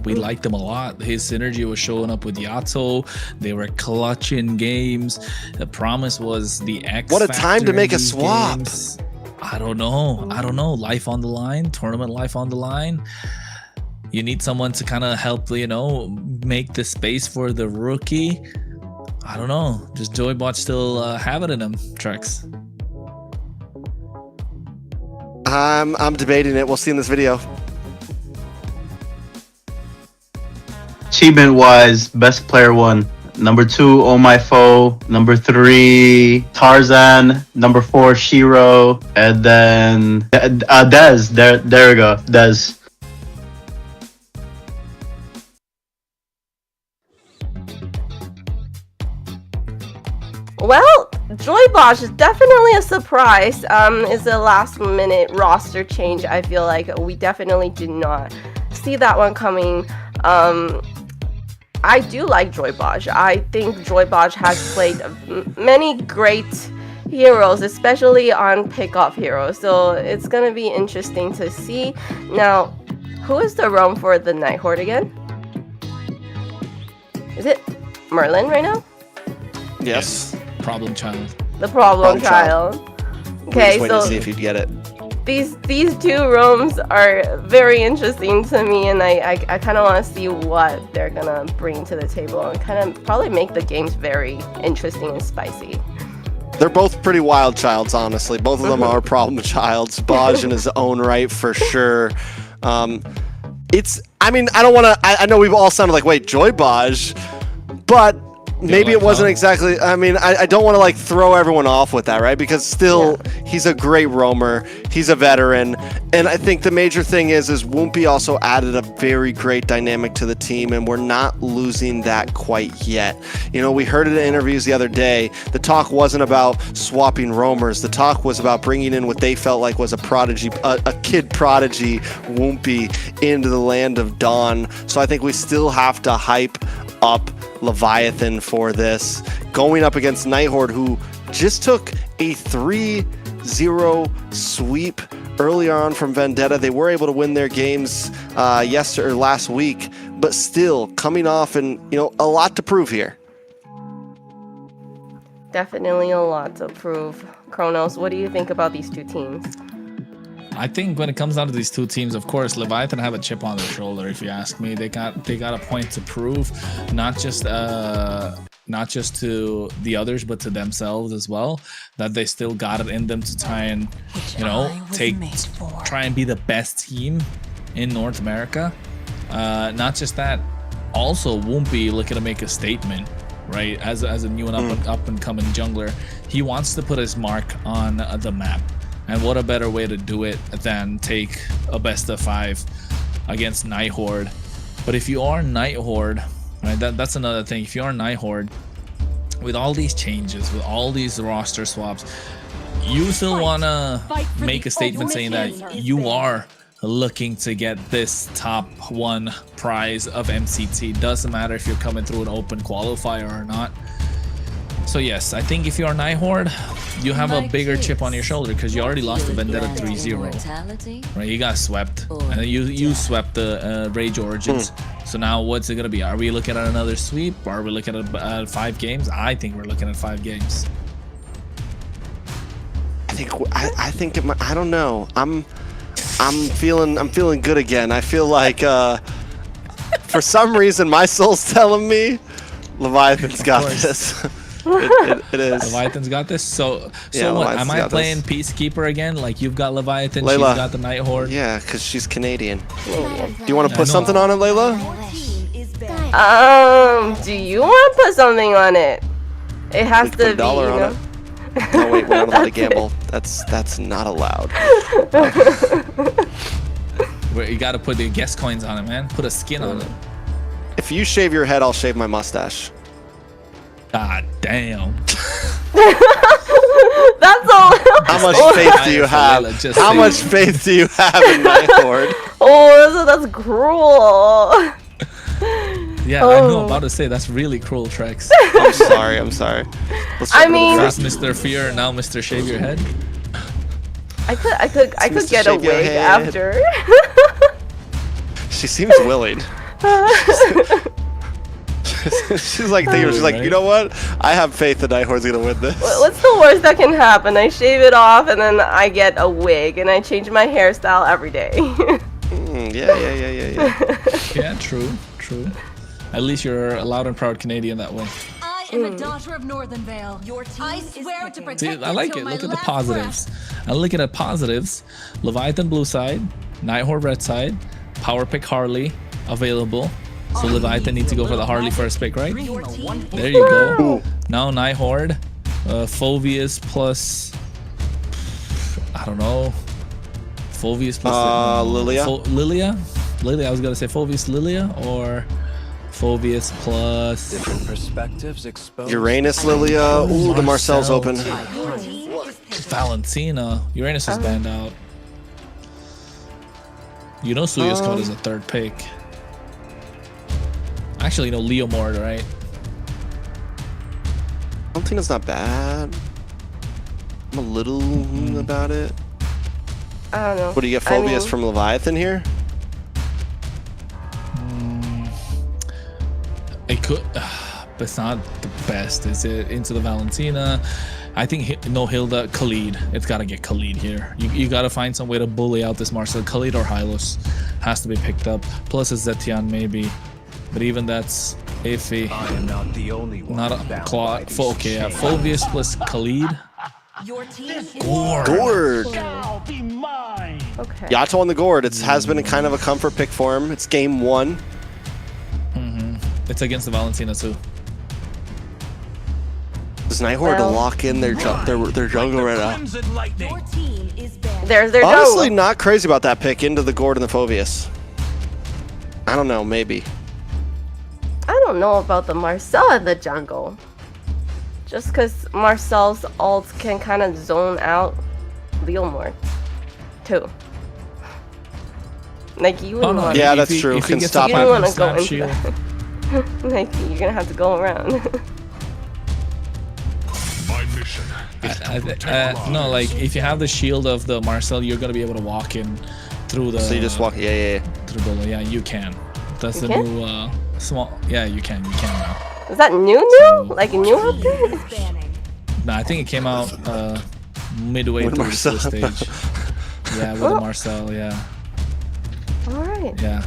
[SPEAKER 5] We liked him a lot. His synergy was showing up with Yato. They were clutching games. The Promise was the X.
[SPEAKER 4] What a time to make a swap.
[SPEAKER 5] Games. I don't know. Life on the line, tournament life on the line. You need someone to kind of help, make the space for the rookie. I don't know. Does Joybot still have it in him, Trex?
[SPEAKER 4] I'm debating it. We'll see in this video.
[SPEAKER 15] Achievement wise, best player 1. Number 2, Oh My Foe. Number 3, Tarzan. Number 4, Shiro. And then Dez. There we go. Dez.
[SPEAKER 2] Well, Joy Bosch is definitely a surprise. It's a last-minute roster change. I feel like we definitely did not see that one coming. I do like Joy Bosch. I think Joy Bosch has played many great heroes, especially on pickoff heroes. So it's gonna be interesting to see. Now, who is the roam for the Night Horde again? Is it Merlin right now?
[SPEAKER 4] Yes.
[SPEAKER 5] Problem child.
[SPEAKER 2] The problem child. Okay,
[SPEAKER 4] We're just waiting to see if you'd get it.
[SPEAKER 2] These two roams are very interesting to me, and I kind of want to see what they're gonna bring to the table and kind of probably make the games very interesting and spicy.
[SPEAKER 4] They're both pretty wild childs, honestly. Both of them are problem childs. Baj in his own right, for sure. I mean, I don't want to. I know we've all sounded like, wait, Joy Baj, but maybe it wasn't exactly. I mean, I don't want to like throw everyone off with that, right? Because still, he's a great roamer. He's a veteran, and I think the major thing is Woompy also added a very great dynamic to the team, and we're not losing that quite yet. You know, we heard it in interviews the other day. The talk wasn't about swapping roamers. The talk was about bringing in what they felt like was a prodigy, a kid prodigy, Woompy, into the land of Dawn. So I think we still have to hype up Leviathan for this, going up against Night Horde, who just took a 3-0 sweep earlier on from Vendetta. They were able to win their games last week, but still coming off and, you know, a lot to prove here.
[SPEAKER 2] Definitely a lot to prove. Kronos, what do you think about these two teams?
[SPEAKER 5] I think when it comes down to these two teams, of course, Leviathan have a chip on their shoulder. If you ask me, they got a point to prove, not just to the others, but to themselves as well. That they still got it in them to try and, you know, try and be the best team in North America. Not just that, also Woompy looking to make a statement, right? As a new and up and coming jungler, he wants to put his mark on the map. And what a better way to do it than take a best of 5 against Night Horde. But if you are Night Horde, right, that's another thing. If you are Night Horde, with all these changes, with all these roster swaps, you still want to make a statement saying that you are looking to get this top 1 prize of MCT. Doesn't matter if you're coming through an open qualifier or not. So yes, I think if you're Night Horde, you have a bigger chip on your shoulder because you already lost the Vendetta 3-0. Right, you got swept, and then you swept the Rage Origins. So now what's it gonna be? Are we looking at another sweep? Or are we looking at 5 games? I think we're looking at 5 games.
[SPEAKER 4] I think I don't know. I'm feeling good again. I feel like for some reason my soul's telling me Leviathan's got this. It is.
[SPEAKER 5] Leviathan's got this. So
[SPEAKER 4] yeah,
[SPEAKER 5] what? Am I playing Peacekeeper again? Like you've got Leviathan,
[SPEAKER 4] Layla.
[SPEAKER 5] she's got the Night Horde.
[SPEAKER 4] Yeah, because she's Canadian. Do you want to put something on it, Layla?
[SPEAKER 2] Do you want to put something on it? It has to be, you know.
[SPEAKER 4] No, wait, we're not allowed to gamble. That's not allowed.
[SPEAKER 5] You got to put the guest coins on it, man. Put a skin on it.
[SPEAKER 4] If you shave your head, I'll shave my mustache.
[SPEAKER 5] God damn.
[SPEAKER 2] That's all.
[SPEAKER 4] How much faith do you have? How much faith do you have in Night Horde?
[SPEAKER 2] Oh, that's cruel.
[SPEAKER 5] Yeah, I know. About to say that's really cruel, Trex.
[SPEAKER 4] I'm sorry.
[SPEAKER 2] I mean,
[SPEAKER 5] first Mr. Fear, now Mr. Shave Your Head.
[SPEAKER 2] I could get a wig after.
[SPEAKER 4] She seems willing. She's like thinking, she's like, you know what? I have faith that Night Horde's gonna win this.
[SPEAKER 2] What's the worst that can happen? I shave it off and then I get a wig and I change my hairstyle every day.
[SPEAKER 4] Yeah.
[SPEAKER 5] Yeah, true. At least you're a loud and proud Canadian that way.
[SPEAKER 9] I am a daughter of Northern Vale. Your team I swear to protect.
[SPEAKER 5] See, I like it. Look at the positives. I'm looking at positives. Leviathan blue side, Night Horde red side, power pick Harley available. So Leviathan needs to go for the Harley first pick, right? There you go. Now Night Horde, Phoveus plus, I don't know. Phoveus plus
[SPEAKER 4] Lilia.
[SPEAKER 5] Lilia. I was gonna say Phoveus Lilia or Phobius plus
[SPEAKER 11] Different perspectives exposed.
[SPEAKER 4] Uranus, Lilia. Ooh, the Marcel's open.
[SPEAKER 5] Valentina. Uranus is banned out. You know Suya's code is a third pick. Actually, no, Leo Mord, right?
[SPEAKER 4] Valentina's not bad. I'm a little about it.
[SPEAKER 2] I don't know.
[SPEAKER 4] What do you get, Phobius from Leviathan here?
[SPEAKER 5] It could, but it's not the best, is it? Into the Valentina. I think no Hilda, Khalid. It's got to get Khalid here. You got to find some way to bully out this Marcel. Khalid or Hylos has to be picked up. Plus a Zetian maybe, but even that's iffy.
[SPEAKER 11] I am not the only one.
[SPEAKER 5] Not a Claw. Okay, yeah, Phobius plus Khalid.
[SPEAKER 10] Your team
[SPEAKER 4] Gourd.
[SPEAKER 2] Okay.
[SPEAKER 4] Yato on the Gourd. It has been a kind of a comfort pick for him. It's game 1.
[SPEAKER 5] It's against the Valentina too.
[SPEAKER 4] Does Night Horde to lock in their jungle right now?
[SPEAKER 10] Your team is banned.
[SPEAKER 2] There's their
[SPEAKER 4] Honestly,
[SPEAKER 2] jungle.
[SPEAKER 4] not crazy about that pick into the Gourd and the Phobius. I don't know, maybe.
[SPEAKER 2] I don't know about the Marcel in the jungle. Just because Marcel's ult can kind of zone out Leomord too. Like you wouldn't want.
[SPEAKER 4] Yeah, that's true. Can stop.
[SPEAKER 2] You don't want to go into that. Like you're gonna have to go around.
[SPEAKER 5] No, like if you have the shield of the Marcel, you're gonna be able to walk in through the.
[SPEAKER 4] So you just walk, yeah.
[SPEAKER 5] Through the, yeah, you can. That's the new small. Yeah, you can now.
[SPEAKER 2] Is that new? Like new update?
[SPEAKER 5] Nah, I think it came out midway through the stage. Yeah, with the Marcel. Yeah.
[SPEAKER 2] All right.
[SPEAKER 5] Yeah.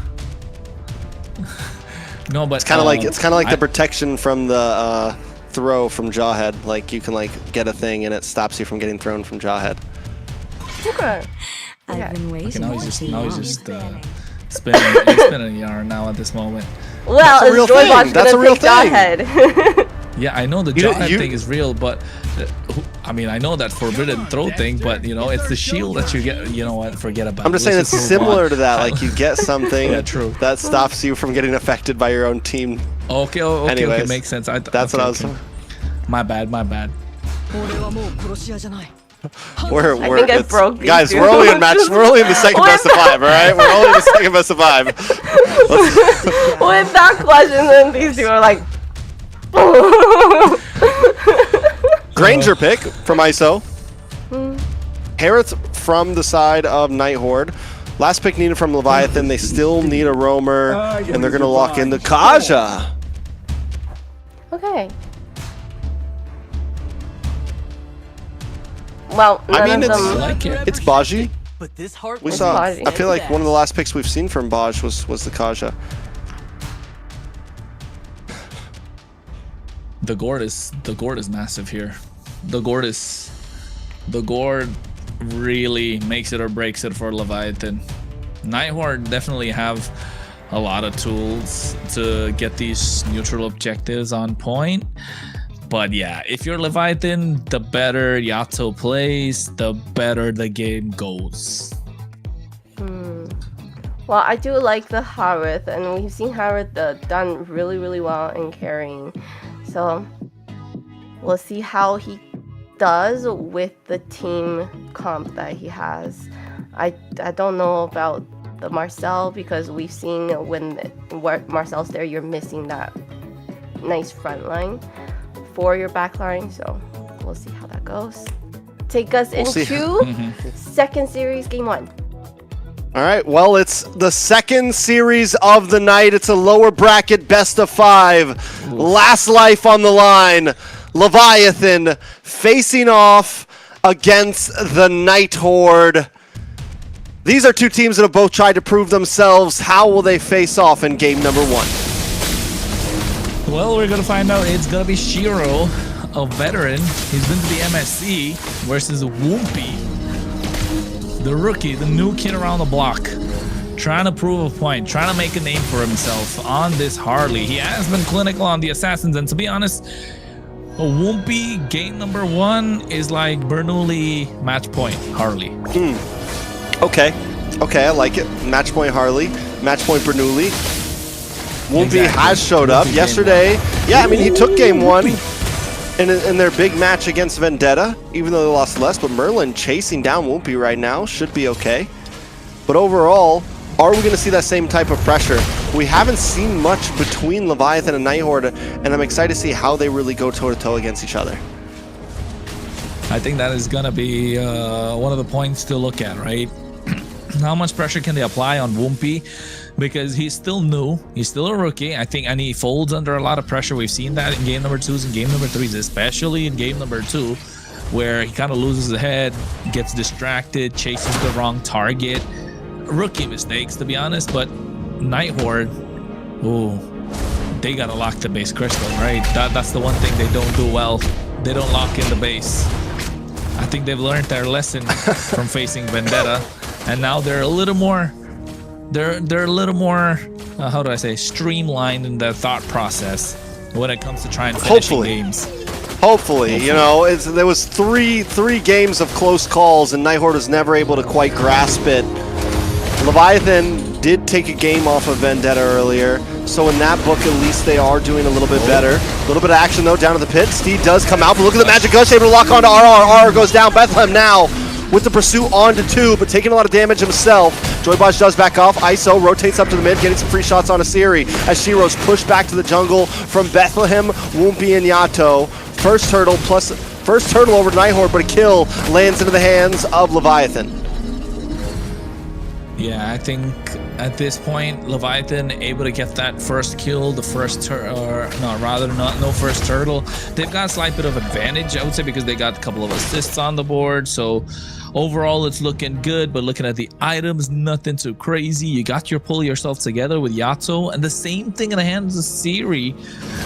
[SPEAKER 5] No, but
[SPEAKER 4] it's kind of like the protection from the throw from Jawhead. Like you can like get a thing and it stops you from getting thrown from Jawhead.
[SPEAKER 2] Okay.
[SPEAKER 10] I've been waiting.
[SPEAKER 5] Okay, now he's just spinning a yarn now at this moment.
[SPEAKER 2] Well,
[SPEAKER 4] that's a real thing. That's a real thing.
[SPEAKER 2] Jawhead.
[SPEAKER 5] Yeah, I know the Jawhead thing is real, but I mean, I know that forbidden throw thing, but you know, it's the shield that you get. You know what? Forget about it.
[SPEAKER 4] I'm just saying it's similar to that. Like you get something
[SPEAKER 5] that
[SPEAKER 4] stops you from getting affected by your own team.
[SPEAKER 5] Okay,
[SPEAKER 4] Anyways,
[SPEAKER 5] okay, makes sense.
[SPEAKER 4] That's what I was.
[SPEAKER 5] My bad.
[SPEAKER 4] We're
[SPEAKER 2] I think I broke these
[SPEAKER 4] guys.
[SPEAKER 2] two.
[SPEAKER 4] We're only in the second best of 5. All right, we're only in the second best of 5.
[SPEAKER 2] With that question, then these two are like.
[SPEAKER 4] Granger pick from ISO. Harrods from the side of Night Horde. Last pick needed from Leviathan. They still need a roamer, and they're gonna lock in the Kaja.
[SPEAKER 2] Okay. Well,
[SPEAKER 4] I mean,
[SPEAKER 2] it's
[SPEAKER 4] it's Baji.
[SPEAKER 9] But this heart
[SPEAKER 4] We saw. I feel like one of the last picks we've seen from Baj was the Kaja.
[SPEAKER 5] The gourd is massive here. The gourd really makes it or breaks it for Leviathan. Night Horde definitely have a lot of tools to get these neutral objectives on point. But yeah, if you're Leviathan, the better Yato plays, the better the game goes.
[SPEAKER 2] Well, I do like the Harith, and we've seen Harith done really, really well in carrying. So we'll see how he does with the team comp that he has. I don't know about the Marcel, because we've seen when Marcel's there, you're missing that nice front line for your back line. So we'll see how that goes. Take us into second series, game 1.
[SPEAKER 4] All right, well, it's the second series of the night. It's a lower bracket best of 5. Last life on the line. Leviathan facing off against the Night Horde. These are two teams that have both tried to prove themselves. How will they face off in game number 1?
[SPEAKER 5] Well, we're gonna find out. It's gonna be Shiro, a veteran. He's been to the MSC versus Woompy, the rookie, the new kid around the block, trying to prove a point, trying to make a name for himself on this Harley. He has been clinical on the Assassins, and to be honest, a Woompy game number 1 is like Bernoulli match point Harley.
[SPEAKER 4] Okay, I like it. Match point Harley, match point Bernoulli. Woompy has showed up yesterday. Yeah, I mean, he took game 1 in their big match against Vendetta, even though they lost less. But Merlin chasing down Woompy right now should be okay. But overall, are we going to see that same type of pressure? We haven't seen much between Leviathan and Night Horde, and I'm excited to see how they really go toe-to-toe against each other.
[SPEAKER 5] I think that is going to be one of the points to look at, right? How much pressure can they apply on Woompy? Because he's still new, he's still a rookie, I think, and he folds under a lot of pressure. We've seen that in game number 2s and game number 3s, especially in game number 2, where he kind of loses the head, gets distracted, chases the wrong target. Rookie mistakes, to be honest. But Night Horde, ooh, they gotta lock the base crystal, right? That's the one thing they don't do well. They don't lock in the base. I think they've learned their lesson from facing Vendetta, and now they're a little more they're a little more how do I say, streamlined in their thought process when it comes to trying to finish games.
[SPEAKER 4] Hopefully, you know, there was three games of close calls, and Night Horde was never able to quite grasp it. Leviathan did take a game off of Vendetta earlier, so in that book, at least they are doing a little bit better. A little bit of action, though, down to the pit. Steed does come out, but look at the Magic Gush, able to lock onto RR. RR goes down. Bethlehem now with the pursuit onto 2, but taking a lot of damage himself. Joybaj does back off. ISO rotates up to the mid, getting some free shots on Asiri as Shiro's pushed back to the jungle from Bethlehem, Woompy, and Yato. First turtle over Night Horde, but a kill lands into the hands of Leviathan.
[SPEAKER 5] Yeah, I think at this point, Leviathan able to get that first kill, the first no first turtle. They've got a slight bit of advantage, I would say, because they got a couple of assists on the board. So overall, it's looking good. But looking at the items, nothing too crazy. You got your pull yourself together with Yato, and the same thing in the hands of Siri.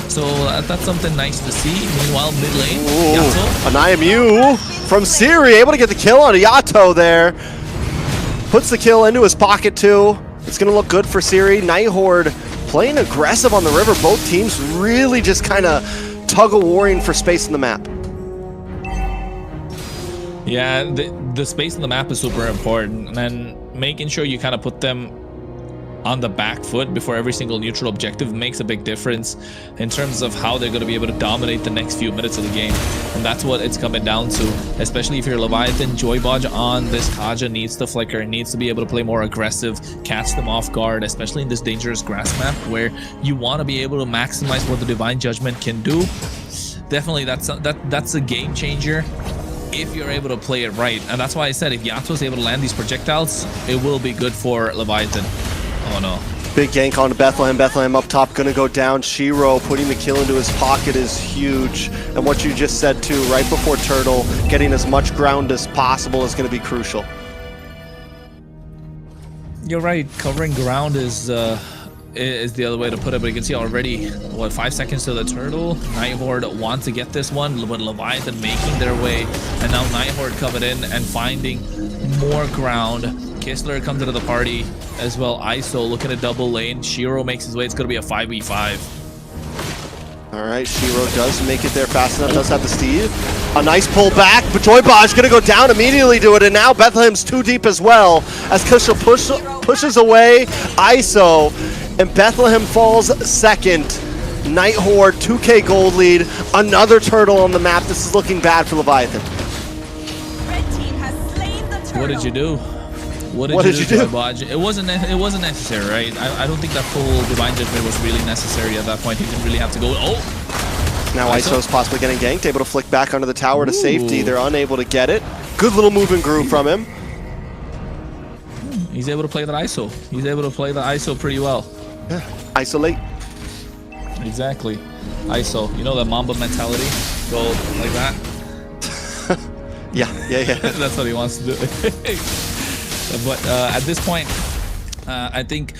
[SPEAKER 5] So that's something nice to see. Meanwhile, mid lane, Yato.
[SPEAKER 4] An IMU from Siri, able to get the kill on Yato there. Puts the kill into his pocket too. It's going to look good for Siri. Night Horde playing aggressive on the river. Both teams really just kind of tug-of-warring for space in the map.
[SPEAKER 5] Yeah, the space in the map is super important, and making sure you kind of put them on the back foot before every single neutral objective makes a big difference in terms of how they're going to be able to dominate the next few minutes of the game. And that's what it's coming down to, especially if you're Leviathan. Joybaj on this Kaja needs to flicker, needs to be able to play more aggressive, catch them off guard, especially in this dangerous grass map where you want to be able to maximize what the Divine Judgment can do. Definitely that's a game changer if you're able to play it right. And that's why I said if Yato is able to land these projectiles, it will be good for Leviathan. Oh no.
[SPEAKER 4] Big gank onto Bethlehem. Bethlehem up top, gonna go down. Shiro putting the kill into his pocket is huge. And what you just said too, right before Turtle, getting as much ground as possible is gonna be crucial.
[SPEAKER 5] You're right, covering ground is the other way to put it, but you can see already, what, 5 seconds to the Turtle. Night Horde want to get this one, but Leviathan making their way, and now Night Horde coming in and finding more ground. Kistler comes into the party as well. ISO looking at double lane. Shiro makes his way. It's going to be a 5v5.
[SPEAKER 4] All right, Shiro does make it there fast enough. Does have the steed. A nice pull back, but Joybaj going to go down immediately to it, and now Bethlehem's too deep as well as Kistler pushes away ISO, and Bethlehem falls second. Night Horde, 2k gold lead. Another turtle on the map. This is looking bad for Leviathan.
[SPEAKER 9] Red team has slain the turtle.
[SPEAKER 5] What did you do? What did you do, Joybaj? It wasn't necessary, right? I don't think that full Divine Judgment was really necessary at that point. He didn't really have to go. Oh!
[SPEAKER 4] Now ISO's possibly getting ganked, able to flick back onto the tower to safety. They're unable to get it. Good little move and groove from him.
[SPEAKER 5] He's able to play that ISO. He's able to play the ISO pretty well.
[SPEAKER 4] Yeah, isolate.
[SPEAKER 5] Exactly. ISO. You know that Mamba mentality? Go like that?
[SPEAKER 4] Yeah.
[SPEAKER 5] That's what he wants to do. But at this point, I think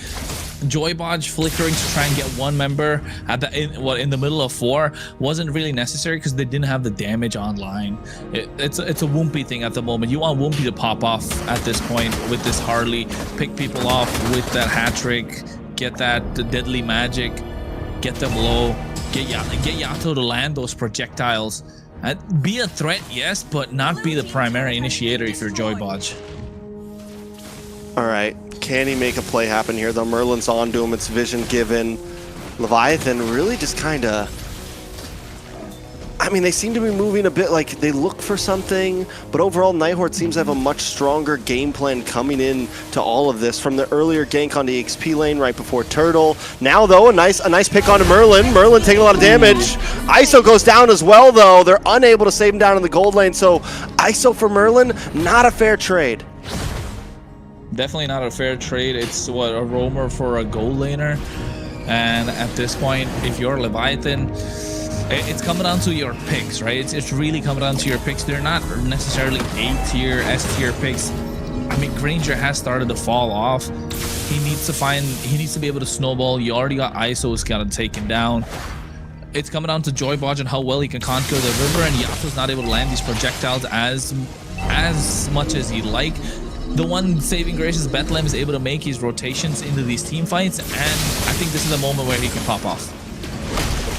[SPEAKER 5] Joybaj flickering to try and get one member at in the middle of 4 wasn't really necessary because they didn't have the damage online. It's a Woompy thing at the moment. You want Woompy to pop off at this point with this Harley, pick people off with that hat trick, get that deadly magic, get them low, get Yato to land those projectiles. Be a threat, yes, but not be the primary initiator if you're Joybaj.
[SPEAKER 4] All right, can he make a play happen here though? Merlin's on to him, it's vision given. Leviathan really just kind of... I mean, they seem to be moving a bit like they look for something, but overall, Night Horde seems to have a much stronger game plan coming in to all of this from the earlier gank on the XP lane right before Turtle. Now, though, a nice pick onto Merlin. Merlin taking a lot of damage. ISO goes down as well, though. They're unable to save him down in the gold lane, so ISO for Merlin, not a fair trade.
[SPEAKER 3] Definitely not a fair trade. It's what, a roamer for a gold laner. And at this point, if you're Leviathan, it's coming down to your picks, right? It's really coming down to your picks. They're not necessarily A-tier, S-tier picks. I mean, Granger has started to fall off. He needs to be able to snowball. You already got ISO who's got him taken down. It's coming down to Joybodge and how well he can conquer the river, and Yato's not able to land these projectiles as much as he'd like. The one saving grace is Bethlehem is able to make his rotations into these team fights, and I think this is a moment where he can pop off.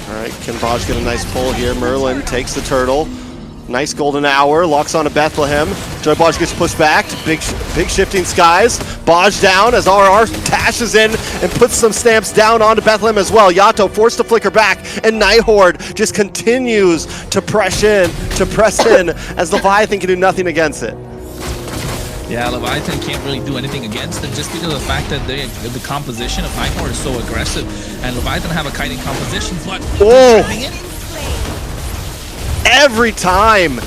[SPEAKER 4] All right, can Bodge get a nice pull here? Merlin takes the turtle. Nice golden hour, locks onto Bethlehem. Joybodge gets pushed back to big shifting skies. Bodge down as RR dashes in and puts some stamps down onto Bethlehem as well. Yato forced to flicker back, and Night Horde just continues to press in as Leviathan can do nothing against it.
[SPEAKER 3] Yeah, Leviathan can't really do anything against it just because of the fact that the composition of Night Horde is so aggressive, and Leviathan have a kiting composition, but
[SPEAKER 4] every time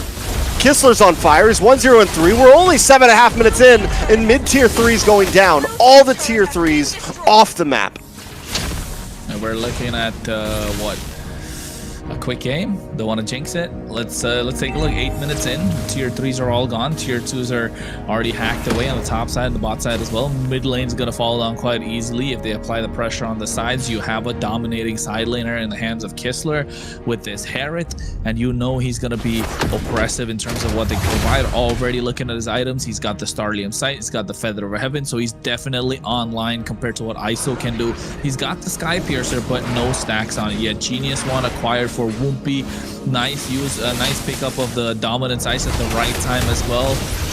[SPEAKER 4] Kistler's on fire. He's 1-0-3. We're only 7.5 minutes in, and mid-tier 3's going down. All the tier 3's off the map.
[SPEAKER 3] And we're looking at what? A quick game. Don't want to jinx it. Let's take a look. 8 minutes in. Tier 3s are all gone. Tier 2s are already hacked away on the top side and the bot side as well. Mid lane's gonna fall down quite easily if they apply the pressure on the sides. You have a dominating side laner in the hands of Kistler with this Herod, and you know he's gonna be oppressive in terms of what they can provide. Already looking at his items, he's got the Starlium Sight, he's got the Feather of Heaven, so he's definitely online compared to what ISO can do. He's got the Sky Piercer, but no stacks on it yet. Genius one acquired for Woompy. Nice use, a nice pickup of the Dominance Ice at the right time as well.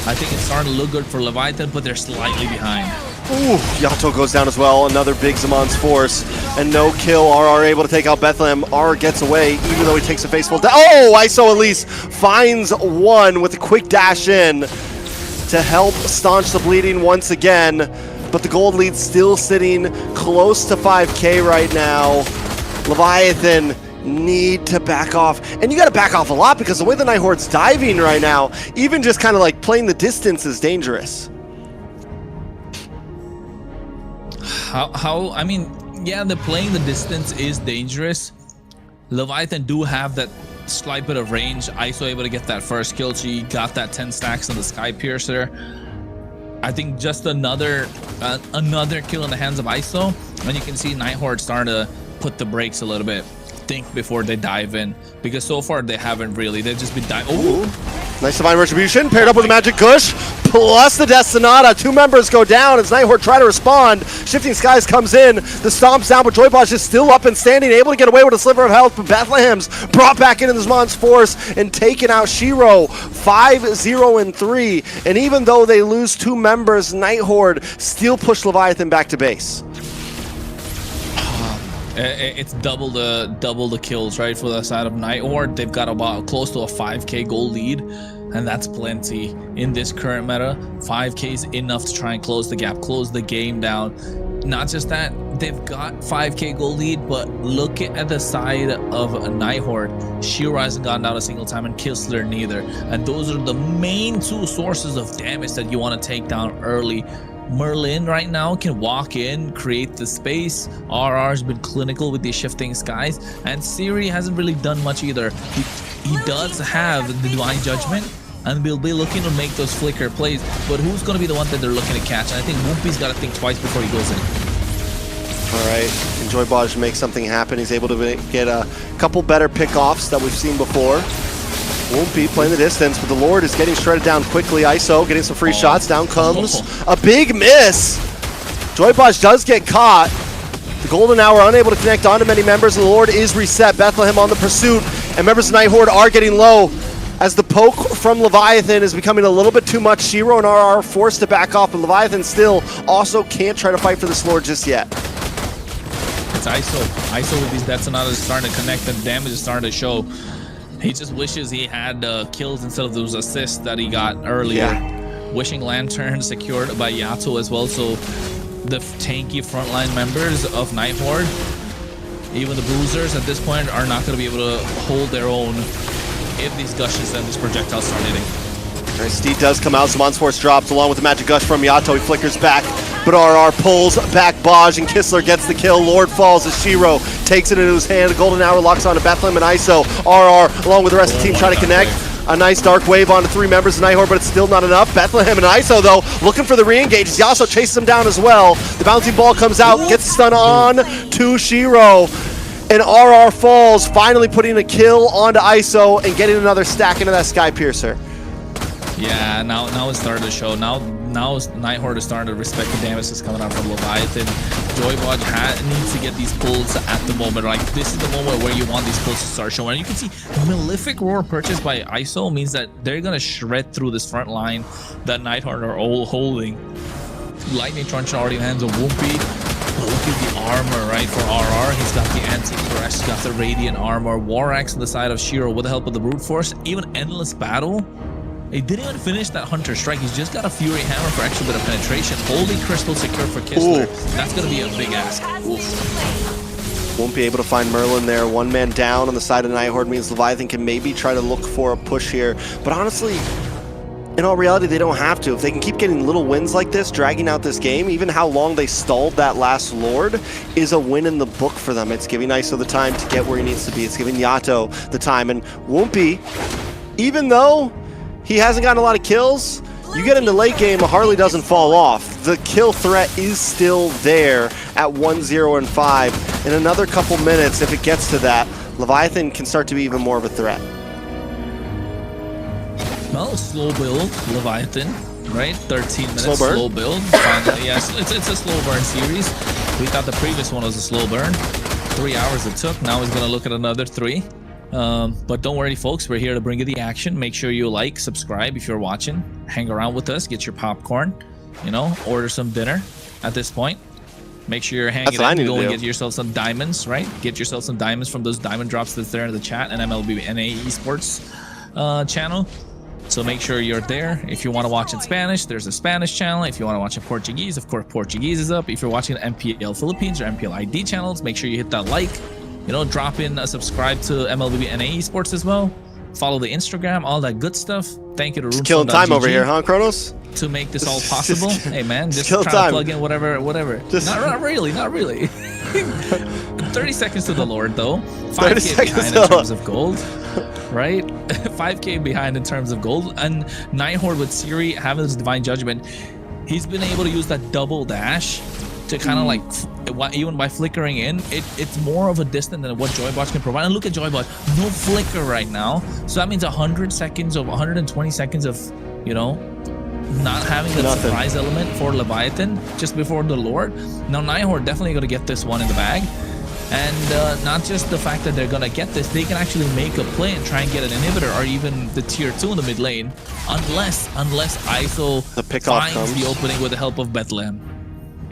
[SPEAKER 3] I think it's starting to look good for Leviathan, but they're slightly behind.
[SPEAKER 4] Ooh, Yato goes down as well. Another big Zaman's Force. And no kill. RR able to take out Bethlehem. RR gets away, even though he takes a faceful down. Oh, ISO at least finds one with a quick dash in to help staunch the bleeding once again. But the gold lead's still sitting close to 5K right now. Leviathan need to back off, and you got to back off a lot because the way the Night Horde's diving right now, even just kind of like playing the distance is dangerous.
[SPEAKER 3] I mean, yeah, the playing the distance is dangerous. Leviathan do have that slight bit of range. ISO able to get that first kill. She got that 10 stacks on the Sky Piercer. I think just another kill in the hands of ISO, and you can see Night Horde starting to put the brakes a little bit. Think before they dive in, because so far they haven't really. They've just been diving.
[SPEAKER 4] Ooh, nice Divine Retribution paired up with a Magic Gush plus the Death Sonata. 2 members go down as Night Horde try to respond. Shifting Skies comes in, the stomps down, but Joybodge is still up and standing, able to get away with a sliver of health, but Bethlehem's brought back into this Zaman's Force and taken out Shiro. 5-0-3, and even though they lose 2 members, Night Horde still push Leviathan back to base.
[SPEAKER 3] It's double the kills, right, for the side of Night Horde. They've got about close to a 5K goal lead, and that's plenty in this current meta. 5K is enough to try and close the gap, close the game down. Not just that, they've got 5K goal lead, but look at the side of Night Horde. Shiro hasn't gone down a single time, and Kistler neither. And those are the main 2 sources of damage that you want to take down early. Merlin right now can walk in, create the space. RR's been clinical with these Shifting Skies, and Siri hasn't really done much either. He does have the Divine Judgment, and we'll be looking to make those flicker plays, but who's going to be the one that they're looking to catch? And I think Whoopi's got to think twice before he goes in.
[SPEAKER 4] All right, and Joybodge makes something happen. He's able to get a couple better pickoffs that we've seen before. Woompy playing the distance, but the Lord is getting shredded down quickly. ISO getting some free shots. Down comes a big miss. Joybodge does get caught. The Golden Hour unable to connect onto many members, and the Lord is reset. Bethlehem on the pursuit, and members of Night Horde are getting low as the poke from Leviathan is becoming a little bit too much. Shiro and RR forced to back off, but Leviathan still also can't try to fight for this Lord just yet.
[SPEAKER 5] it's ISO. ISO with these detonatas is starting to connect and damage is starting to show. He just wishes he had kills instead of those assists that he got earlier.
[SPEAKER 4] Yeah.
[SPEAKER 5] Wishing Lantern secured by Yato as well, so the tanky frontline members of Night Horde, even the bruisers at this point, are not going to be able to hold their own if these gushes and these projectiles start hitting.
[SPEAKER 4] All right, Steed does come out, Zaman Force drops along with the magic gush from Yato. He flickers back, but RR pulls back Baj, and Kistler gets the kill. Lord falls as Shiro takes it into his hand. A golden hour locks onto Bethlehem and ISO. RR along with the rest of the team trying to connect. A nice dark wave onto 3 members of Night Horde, but it's still not enough. Bethlehem and ISO, though, looking for the re-engage. Yasuo chases him down as well. The bouncing ball comes out, gets the stun on to Shiro. And RR falls, finally putting a kill onto ISO and getting another stack into that Sky Piercer.
[SPEAKER 5] Yeah, now it's starting to show. Now Night Horde is starting to respect the damage that's coming out from Leviathan. Joybot needs to get these pulls at the moment. Like, this is the moment where you want these pulls to start showing. And you can see Malefic Roar purchased by ISO means that they're gonna shred through this front line that Night Horde are all holding. Lightning Truncheon already in the hands of Whoopi. Look at the armor, right, for RR. He's got the anti-crash, he's got the radiant armor, War Axe on the side of Shiro with the help of the brute force, even Endless Battle. He didn't even finish that Hunter Strike. He's just got a Fury Hammer for extra bit of penetration. Holy Crystal secure for Kistler. That's going to be a big ask.
[SPEAKER 4] Won't be able to find Merlin there. 1 man down on the side of Night Horde means Leviathan can maybe try to look for a push here. But honestly, in all reality, they don't have to. If they can keep getting little wins like this, dragging out this game, even how long they stalled that last Lord is a win in the book for them. It's giving ISO the time to get where he needs to be. It's giving Yato the time. And Whoopi, even though he hasn't gotten a lot of kills, you get into late game, a Harley doesn't fall off. The kill threat is still there at 1-0 and 5. In another couple minutes, if it gets to that, Leviathan can start to be even more of a threat.
[SPEAKER 5] Well, slow build, Leviathan, right? 13 minutes, slow build. Finally, yes, it's a slow burn series. We thought the previous one was a slow burn. 3 hours it took. Now he's going to look at another 3. But don't worry, folks, we're here to bring you the action. Make sure you like, subscribe if you're watching, hang around with us, get your popcorn, you know, order some dinner at this point. Make sure you're hanging out, go and get yourself some diamonds, right? Get yourself some diamonds from those diamond drops that's there in the chat and MLBB Esports channel. So make sure you're there. If you want to watch in Spanish, there's a Spanish channel. If you want to watch in Portuguese, of course, Portuguese is up. If you're watching MPL Philippines or MPL ID channels, make sure you hit that like. You know, drop in a subscribe to MLBB Esports as well. Follow the Instagram, all that good stuff. Thank you to Roomstone.gg.
[SPEAKER 4] Killing time over here, huh, Kronos?
[SPEAKER 5] To make this all possible. Hey, man, just try to plug in whatever. Not really. 30 seconds to the Lord, though. 5K behind in terms of gold, right? 5K behind in terms of gold. And Night Horde with Siri having this Divine Judgment, he's been able to use that double dash to kind of like, even by flickering in, it's more of a distance than what Joybot can provide. And look at Joybot, no flicker right now. So that means 120 seconds of, you know, not having that surprise element for Leviathan just before the Lord. Now Night Horde definitely going to get this one in the bag. And not just the fact that they're going to get this, they can actually make a play and try and get an inhibitor or even the tier 2 in the mid lane. Unless ISO finds the opening with the help of Bethlehem.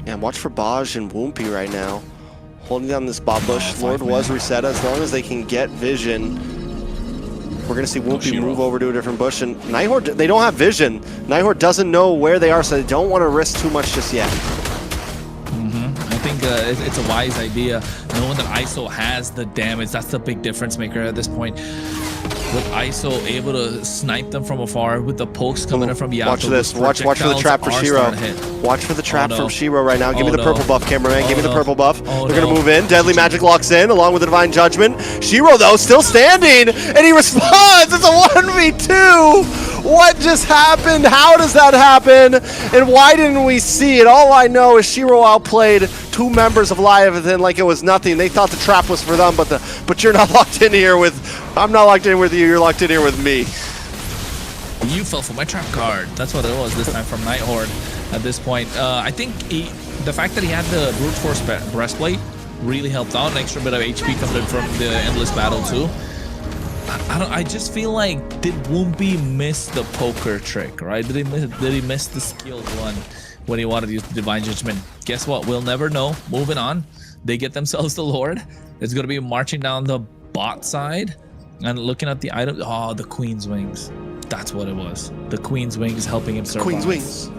[SPEAKER 4] Yeah, watch for Baj and Whoopi right now. Holding down this bot bush. Lord was reset. As long as they can get vision, we're going to see Whoopi move over to a different bush. And Night Horde, they don't have vision. Night Horde doesn't know where they are, so they don't want to risk too much just yet.
[SPEAKER 5] I think it's a wise idea. Knowing that ISO has the damage, that's the big difference maker at this point. With ISO able to snipe them from afar with the pokes coming in from Yato.
[SPEAKER 4] Watch this. Watch for the trap for Shiro. Watch for the trap from Shiro right now. Give me the purple buff, cameraman. Give me the purple buff. They're going to move in. Deadly Magic locks in along with the Divine Judgment. Shiro, though, still standing. And he responds. It's a 1v2. What just happened? How does that happen? And why didn't we see it? All I know is Shiro outplayed 2 members of Leviathan like it was nothing. They thought the trap was for them, but you're not locked in here with... I'm not locked in with you. You're locked in here with me.
[SPEAKER 5] You fell for my trap card. That's what it was this time from Night Horde. At this point, I think the fact that he had the brute force breastplate really helped out. An extra bit of HP coming in from the endless battle too. I just feel like, did Whoopi miss the poker trick, right? Did he miss the skilled one when he wanted to use the Divine Judgment? Guess what? We'll never know. Moving on. they get themselves the Lord. It's going to be marching down the bot side and looking at the item. Oh, the Queen's Wings. That's what it was. The Queen's Wings helping him survive.
[SPEAKER 4] Queen's Wings.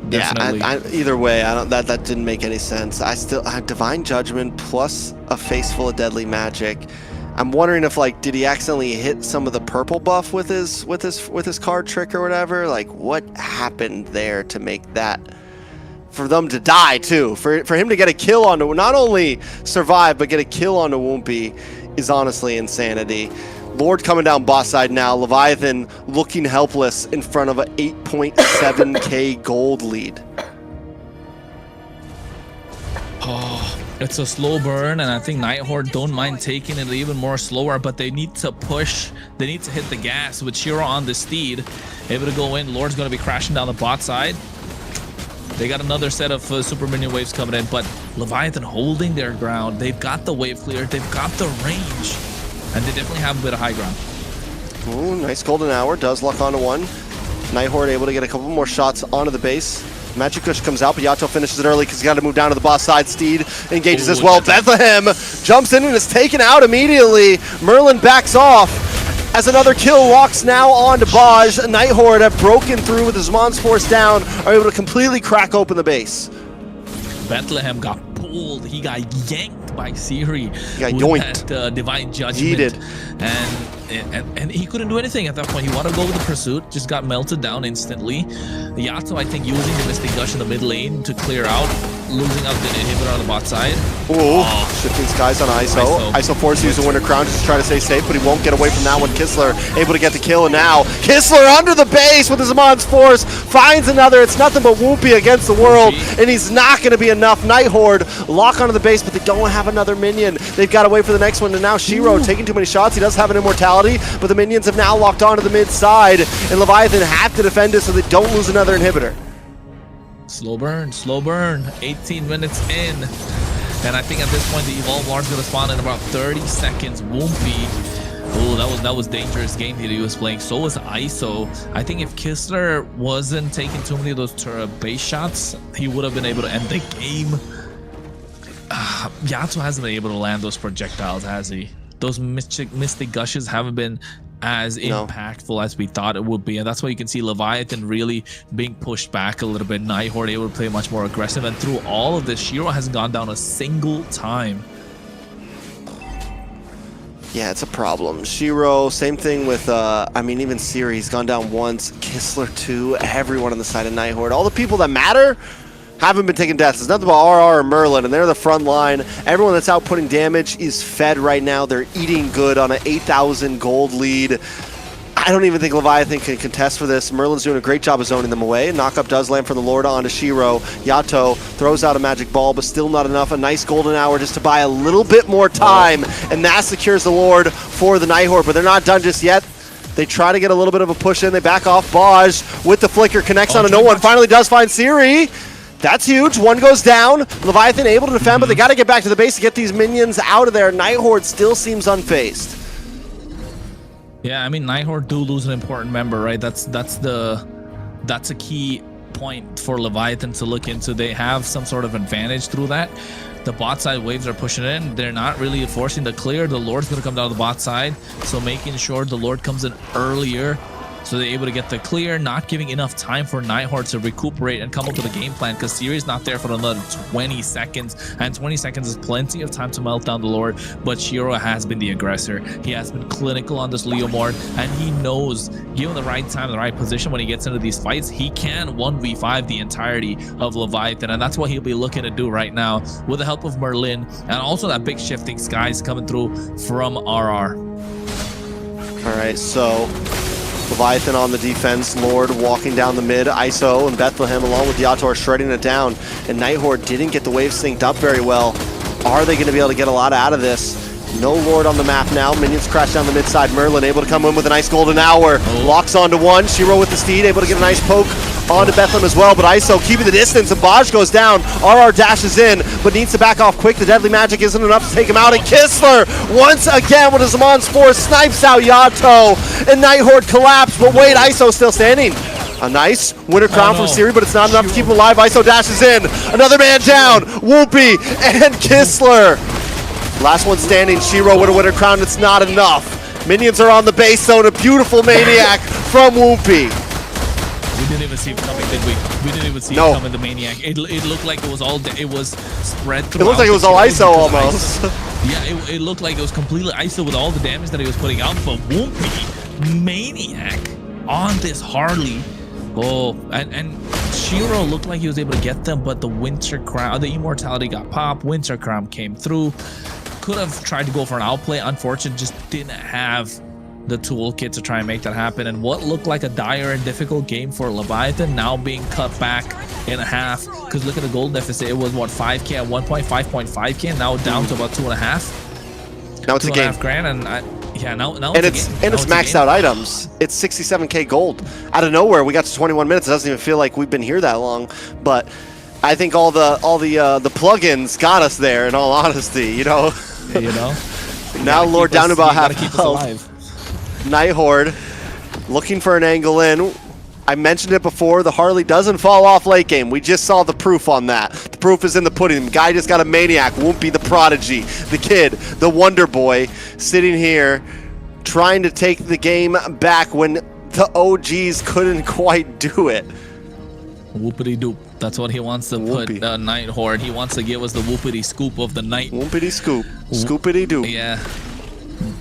[SPEAKER 5] Definitely.
[SPEAKER 4] Yeah, either way, I don't. That didn't make any sense. I have Divine Judgment plus a face full of deadly magic. I'm wondering if, like, did he accidentally hit some of the purple buff with his card trick or whatever? Like, what happened there to make that, for them to die too, for him to get a kill onto, not only survive but get a kill onto Woompy, is honestly insanity. Lord coming down boss side now. Leviathan looking helpless in front of a 8.7k gold lead.
[SPEAKER 5] Oh, it's a slow burn, and I think Night Horde don't mind taking it even more slower, but they need to push. They need to hit the gas with Shiro on the steed, able to go in. Lord's going to be crashing down the bot side. They got another set of super minion waves coming in, but Leviathan holding their ground. They've got the wave clear. They've got the range. And they definitely have a bit of high ground.
[SPEAKER 4] Ooh, nice golden hour. Does luck onto one. Night Horde able to get a couple more shots onto the base. Magic Kush comes out, but Yato finishes it early because he's got to move down to the boss side. Steed engages as well. Bethlehem jumps in and is taken out immediately. Merlin backs off as another kill walks now onto Baj. Night Horde have broken through with his Mons Force down, are able to completely crack open the base.
[SPEAKER 5] Bethlehem got pulled. He got yanked by Siri.
[SPEAKER 4] He got yoinked.
[SPEAKER 5] That, Divine Judgment.
[SPEAKER 4] Yeeted.
[SPEAKER 5] And he couldn't do anything at that point. He wanted to go with the pursuit, just got melted down instantly. Yato, I think, using the Mystic Gush in the mid lane to clear out, losing out the inhibitor on the bot side.
[SPEAKER 4] Ooh, shifting skies on ISO. ISO forced to use a Winter Crown just to try to stay safe, but he won't get away from that one. Kistler able to get the kill, and now Kistler under the base with his Mons Force finds another. It's nothing but Whoopie against the world, and he's not going to be enough. Night Horde lock onto the base, but they don't have another minion. They've got to wait for the next one, and now Shiro taking too many shots. He does have an immortality, but the minions have now locked onto the mid side, and Leviathan have to defend it so they don't lose another inhibitor.
[SPEAKER 5] Slow burn, 18 minutes in. And I think at this point the Evolve Lord's gonna spawn in about 30 seconds. Woompy. Oh, that was dangerous game that he was playing. So was ISO. I think if Kistler wasn't taking too many of those base shots, he would have been able to end the game. Yato hasn't been able to land those projectiles, has he? Those mystic gushes haven't been as impactful as we thought it would be, and that's why you can see Leviathan really being pushed back a little bit. Night Horde able to play much more aggressive, and through all of this, Shiro hasn't gone down a single time.
[SPEAKER 4] Yeah, it's a problem. Shiro, same thing with, I mean, even Siri, he's gone down once. Kistler, too. Everyone on the side of Night Horde. All the people that matter haven't been taking deaths. It's nothing but RR and Merlin, and they're the front line. Everyone that's out putting damage is fed right now. They're eating good on an 8,000 gold lead. I don't even think Leviathan can contest for this. Merlin's doing a great job of zoning them away. Knockup does land from the Lord onto Shiro. Yato throws out a magic ball, but still not enough. A nice golden hour just to buy a little bit more time, and that secures the Lord for the Night Horde, but they're not done just yet. They try to get a little bit of a push in. They back off. Baj with the flicker connects onto no one. Finally does find Siri. That's huge. One goes down. Leviathan able to defend, but they got to get back to the base to get these minions out of there. Night Horde still seems unfazed.
[SPEAKER 5] Yeah, I mean, Night Horde do lose an important member, right? That's a key point for Leviathan to look into. They have some sort of advantage through that. The bot side waves are pushing in. They're not really forcing the clear. The Lord's going to come down the bot side, so making sure the Lord comes in earlier, so they're able to get the clear, not giving enough time for Night Horde to recuperate and come up with a game plan, because Siri's not there for another 20 seconds, and 20 seconds is plenty of time to melt down the Lord, but Shiro has been the aggressor. He has been clinical on this Leomord, and he knows, given the right time, the right position, when he gets into these fights, he can 1v5 the entirety of Leviathan, and that's what he'll be looking to do right now with the help of Merlin, and also that big shifting skies coming through from RR.
[SPEAKER 4] All right, so Leviathan on the defense, Lord walking down the mid, ISO and Bethlehem along with Yato are shredding it down, and Night Horde didn't get the wave synced up very well. Are they going to be able to get a lot out of this? No Lord on the map now. Minions crash down the mid side. Merlin able to come in with a nice golden hour. Locks onto one. Shiro with the steed, able to get a nice poke onto Bethlehem as well, but ISO keeping the distance, and Baj goes down. RR dashes in, but needs to back off quick. The deadly magic isn't enough to take him out, and Kistler, once again with his Mons Force, snipes out Yato, and Night Horde collapse, but wait, ISO still standing. A nice winter crown from Siri, but it's not enough to keep him alive. ISO dashes in. Another man down. Whoopi and Kistler. Last one standing. Shiro with a winter crown. It's not enough. Minions are on the base zone. A beautiful Maniac from Whoopi.
[SPEAKER 5] We didn't even see it coming, did we? We didn't even see it coming, the Maniac. It looked like it was all, it was spread through.
[SPEAKER 4] It looked like it was all ISO almost.
[SPEAKER 5] Yeah, it looked like it was completely ISO with all the damage that he was putting out, but Whoopi, Maniac on this Harley. Oh, and Shiro looked like he was able to get them, but the Winter Crown, the Immortality got popped, Winter Crown came through. Could have tried to go for an outplay, unfortunately, just didn't have the toolkit to try and make that happen. And what looked like a dire and difficult game for Leviathan now being cut back in half, because look at the gold deficit. It was what, 5k at one point, 5.5k, and now down to about 2.5.
[SPEAKER 4] Now it's a game.
[SPEAKER 5] $2.5 grand, and now
[SPEAKER 4] it's maxed out items. It's 67k gold out of nowhere. We got to 21 minutes. It doesn't even feel like we've been here that long, but I think all the plugins got us there. In all honesty, you know. Now Lord down to about half health. Night Horde looking for an angle in. I mentioned it before, the Harley doesn't fall off late game. We just saw the proof on that. The proof is in the pudding. The guy just got a Maniac. Won't be the prodigy, the kid, the Wonder Boy, sitting here trying to take the game back when the OGs couldn't quite do it.
[SPEAKER 5] Whoopity doop. That's what he wants to put Night Horde. He wants to give us the whoopity scoop of the night.
[SPEAKER 4] Whoopity scoop. Scoopity doop.
[SPEAKER 5] Yeah.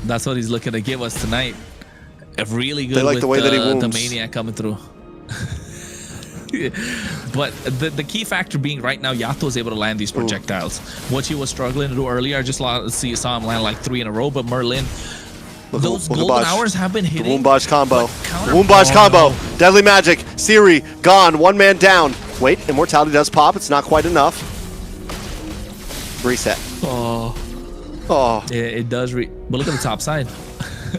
[SPEAKER 5] That's what he's looking to give us tonight. Really good.
[SPEAKER 4] They like
[SPEAKER 5] with
[SPEAKER 4] the way that he wounds.
[SPEAKER 5] The Maniac coming through. But the key factor being right now, Yato is able to land these projectiles. What he was struggling to do earlier, I just saw him land like 3 in a row, but Merlin, those golden hours have been hitting.
[SPEAKER 4] The Woombaj combo. Woombaj combo. No. Deadly Magic. Siri, gone. 1 man down. Wait, Immortality does pop. It's not quite enough. Reset.
[SPEAKER 5] Oh. It does. But look at the top side.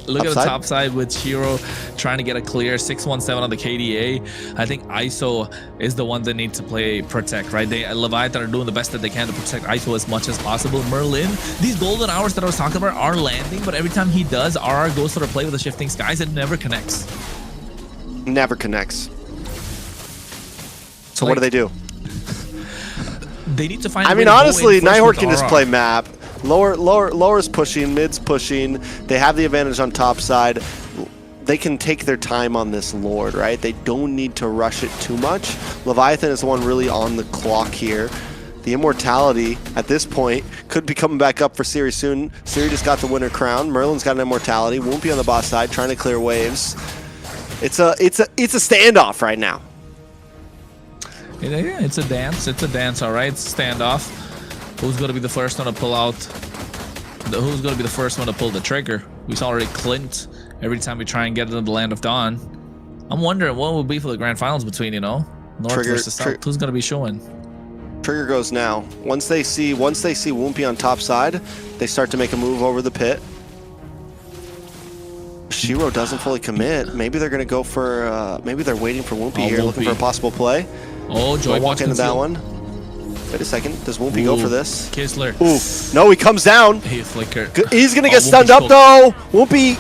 [SPEAKER 5] Look at the top side with Shiro trying to get a clear 617 on the KDA. I think ISO is the one that needs to protect, right? Leviathan are doing the best that they can to protect ISO as much as possible. Merlin, these golden hours that I was talking about are landing, but every time he does, RR goes for the play with the shifting skies. It never connects.
[SPEAKER 4] Never connects. So what do they do?
[SPEAKER 5] They need to find.
[SPEAKER 4] I mean, honestly, Night Horde can just play map. Lower's pushing, mid's pushing. They have the advantage on top side. They can take their time on this Lord, right? They don't need to rush it too much. Leviathan is the one really on the clock here. The Immortality at this point could be coming back up for Siri soon. Siri just got the winner crown. Merlin's got an Immortality. Won't be on the boss side, trying to clear waves. It's a standoff right now.
[SPEAKER 5] Yeah, it's a dance. It's a dance, all right. It's a standoff. Who's going to be the first one to pull out? Who's going to be the first one to pull the trigger? We saw already Clint every time we try and get into the Land of Dawn. I'm wondering what will be for the grand finals between, North versus South. Who's going to be showing?
[SPEAKER 4] Trigger goes now. Once they see Woompy on top side, they start to make a move over the pit. Shiro doesn't fully commit. Maybe they're going to go for, maybe they're waiting for Woompy here, looking for a possible play.
[SPEAKER 5] Oh, Joy
[SPEAKER 4] walk into that one. Wait a second. Does Woompy go for this?
[SPEAKER 5] Kistler.
[SPEAKER 4] Ooh. No, he comes down.
[SPEAKER 5] He flickered.
[SPEAKER 4] He's going to get stunned up, though. Woompy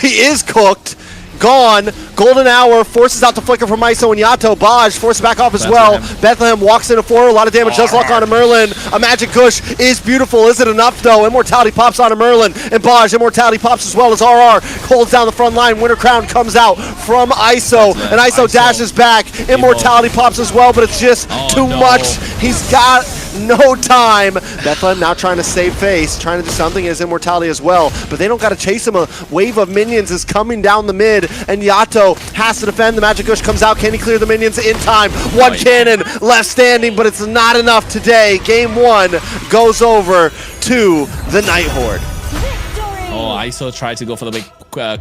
[SPEAKER 4] is cooked. Gone. Golden Hour forces out the flicker from ISO and Yato. Baj forces back off as well. Bethlehem walks into 4. A lot of damage does lock onto Merlin. A Magic Kush is beautiful. Is it enough, though? Immortality pops onto Merlin. And Baj, Immortality pops as well as RR. Holds down the front line. Winter Crown comes out from ISO. And ISO dashes back. Immortality pops as well, but it's just too much. He's got no time. Bethlehem now trying to save face. Trying to do something as Immortality as well. But they don't got to chase him. A wave of minions is coming down the mid. And Yato has to defend. The Magic Kush comes out. Can he clear the minions in time? One cannon left standing, but it's not enough today. Game 1 goes over to the Night Horde.
[SPEAKER 5] Oh, ISO tried to go for the big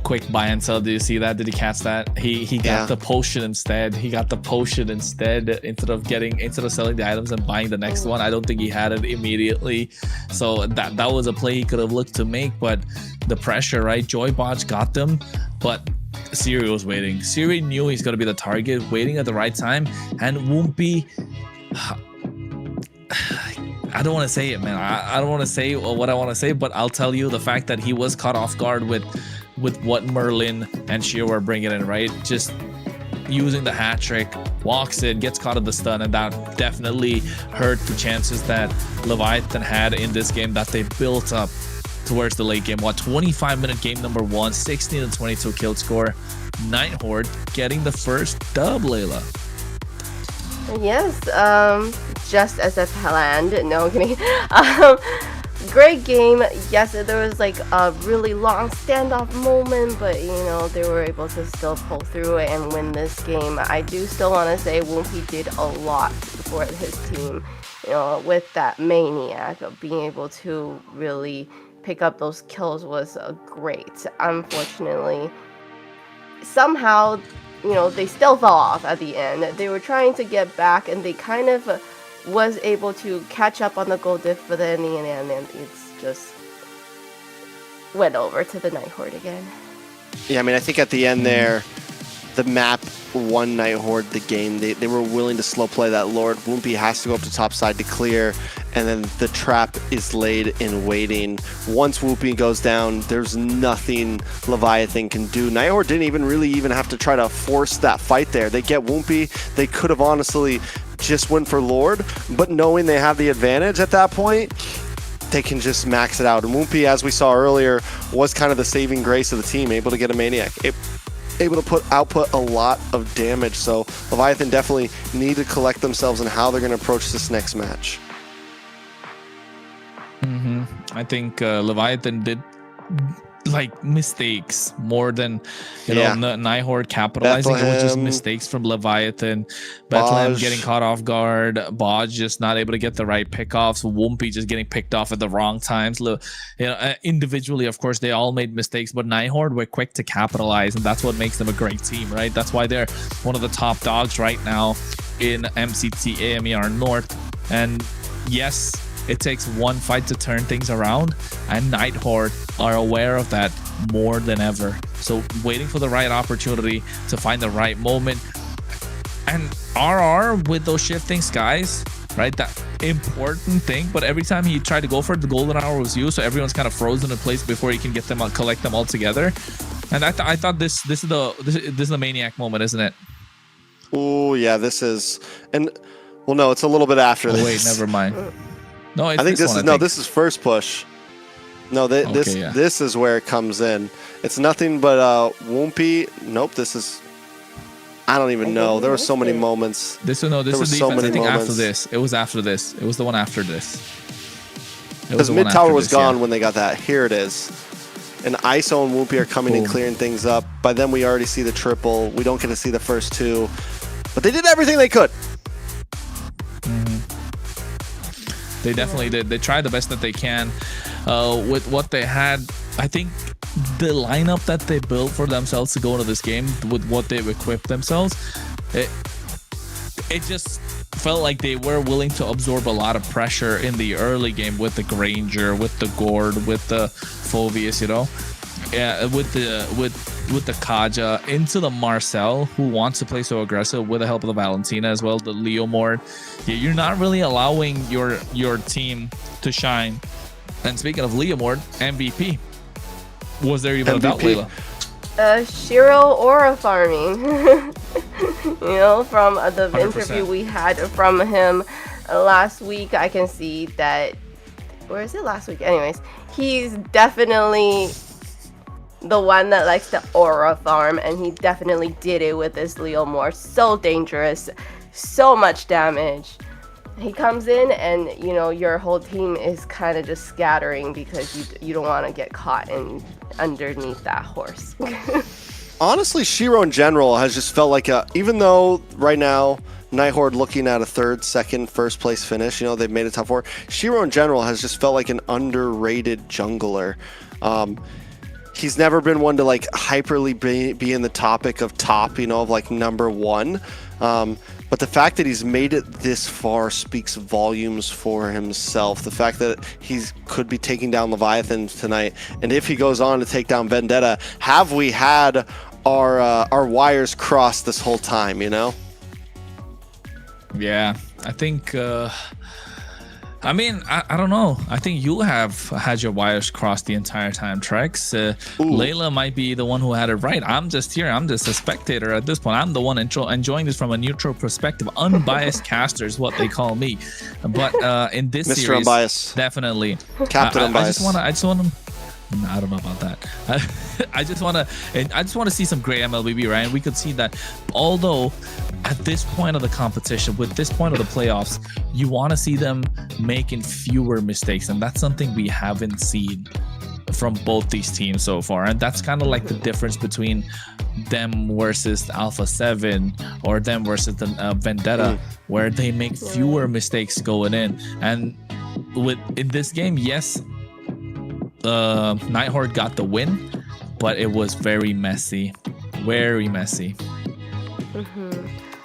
[SPEAKER 5] quick buy and sell. Did you see that? Did he catch that? He got the potion instead. He got the potion instead instead of selling the items and buying the next one. I don't think he had it immediately. So that was a play he could have looked to make, but the pressure, right? Joybotch got them, but Siri was waiting. Siri knew he's going to be the target, waiting at the right time. And Woompy, I don't want to say it, man. I don't want to say what I want to say, but I'll tell you the fact that he was caught off guard with what Merlin and Shiro were bringing in, right? Just using the hat trick, walks in, gets caught in the stun, and that definitely hurt the chances that Leviathan had in this game that they built up towards the late game. 25-minute game number 1, 16-22 kill score. Night Horde getting the first dub, Layla.
[SPEAKER 2] Yes, just as I planned. No, I'm kidding. Great game. Yes, there was like a really long standoff moment, but you know, they were able to still pull through it and win this game. I do still want to say Woompy did a lot for his team, you know, with that maniac of being able to really pick up those kills was great. Unfortunately, somehow, you know, they still fell off at the end. They were trying to get back and they kind of was able to catch up on the gold diff, but then in the end, it's just went over to the Night Horde again.
[SPEAKER 4] Yeah, I mean, I think at the end there, the map won Night Horde the game. They were willing to slow play that Lord. Woompy has to go up to top side to clear, and then the trap is laid in waiting. Once Woompy goes down, there's nothing Leviathan can do. Night Horde didn't even have to try to force that fight there. They get Woompy. They could have honestly just went for Lord, but knowing they have the advantage at that point, they can just max it out. And Woompy, as we saw earlier, was kind of the saving grace of the team, able to get a Maniac, able to output a lot of damage. So Leviathan definitely need to collect themselves in how they're going to approach this next match.
[SPEAKER 5] I think Leviathan did like mistakes more than Night Horde capitalizing. It was just mistakes from Leviathan. Bethlehem getting caught off guard, Bodge just not able to get the right pickoffs, Woompy just getting picked off at the wrong times. Individually, of course, they all made mistakes, but Night Horde were quick to capitalize, and that's what makes them a great team, right? That's why they're one of the top dogs right now in MCT AMER North. And yes, it takes one fight to turn things around, and Night Horde are aware of that more than ever. So waiting for the right opportunity to find the right moment. And RR with those shifting skies, right? That important thing. But every time he tried to go for it, the golden hour was used, so everyone's kind of frozen in place before he can get them, collect them all together. And I thought this is the Maniac moment, isn't it?
[SPEAKER 4] Oh yeah, this is. And well, no, it's a little bit after this.
[SPEAKER 5] Wait, never mind. No,
[SPEAKER 4] I think this is first push. No, this is where it comes in. It's nothing but Woompy. Nope, this is. I don't even know. There were so many moments.
[SPEAKER 5] This is defense. I think after this. It was after this. It was the one after this.
[SPEAKER 4] Because mid tower was gone when they got that. Here it is. And ISO and Woompy are coming and clearing things up. By then we already see the triple. We don't get to see the first two, but they did everything they could.
[SPEAKER 5] They definitely did. They tried the best that they can with what they had. I think the lineup that they built for themselves to go into this game with what they've equipped themselves, it just felt like they were willing to absorb a lot of pressure in the early game with the Granger, with the Gord, with the Phobius, you know, with the Kaja, into the Marcel, who wants to play so aggressive, with the help of the Valentina as well, the Leomord. Yeah, you're not really allowing your team to shine. And speaking of Leomord, MVP. Was there even a doubt, Layla?
[SPEAKER 2] Shiro aura farming. You know, from the 100%. Interview we had from him last week, I can see that. Where is it last week? Anyways, he's definitely the one that likes to aura farm, and he definitely did it with this Leomord. So dangerous, so much damage. He comes in and, you know, your whole team is kind of just scattering because you don't want to get caught underneath that horse.
[SPEAKER 4] Honestly, Shiro in general has just felt like even though right now Night Horde looking at a third, second, first place finish, you know, they've made a top 4. Shiro in general has just felt like an underrated jungler. He's never been one to like hyperly be in the topic of top, you know, of like number 1. But the fact that he's made it this far speaks volumes for himself. The fact that he could be taking down Leviathan tonight, and if he goes on to take down Vendetta, have we had our wires crossed this whole time, you know?
[SPEAKER 5] Yeah, I think I mean, I don't know. I think you have had your wires crossed the entire time, Trex. Layla might be the one who had it right. I'm just here. I'm just a spectator at this point. I'm the one enjoying this from a neutral perspective. Unbiased caster is what they call me. But in this
[SPEAKER 4] Mr.
[SPEAKER 5] series,
[SPEAKER 4] Unbiased.
[SPEAKER 5] Definitely.
[SPEAKER 4] Captain Unbiased.
[SPEAKER 5] I just want to. I don't know about that. I just want to see some great MLBB, right? And we could see that, although at this point of the competition, with this point of the playoffs, you want to see them making fewer mistakes, and that's something we haven't seen from both these teams so far. And that's kind of like the difference between them versus Alpha7 or them versus the Vendetta, where they make fewer mistakes going in. And in this game, yes, Night Horde got the win, but it was very messy. Very messy.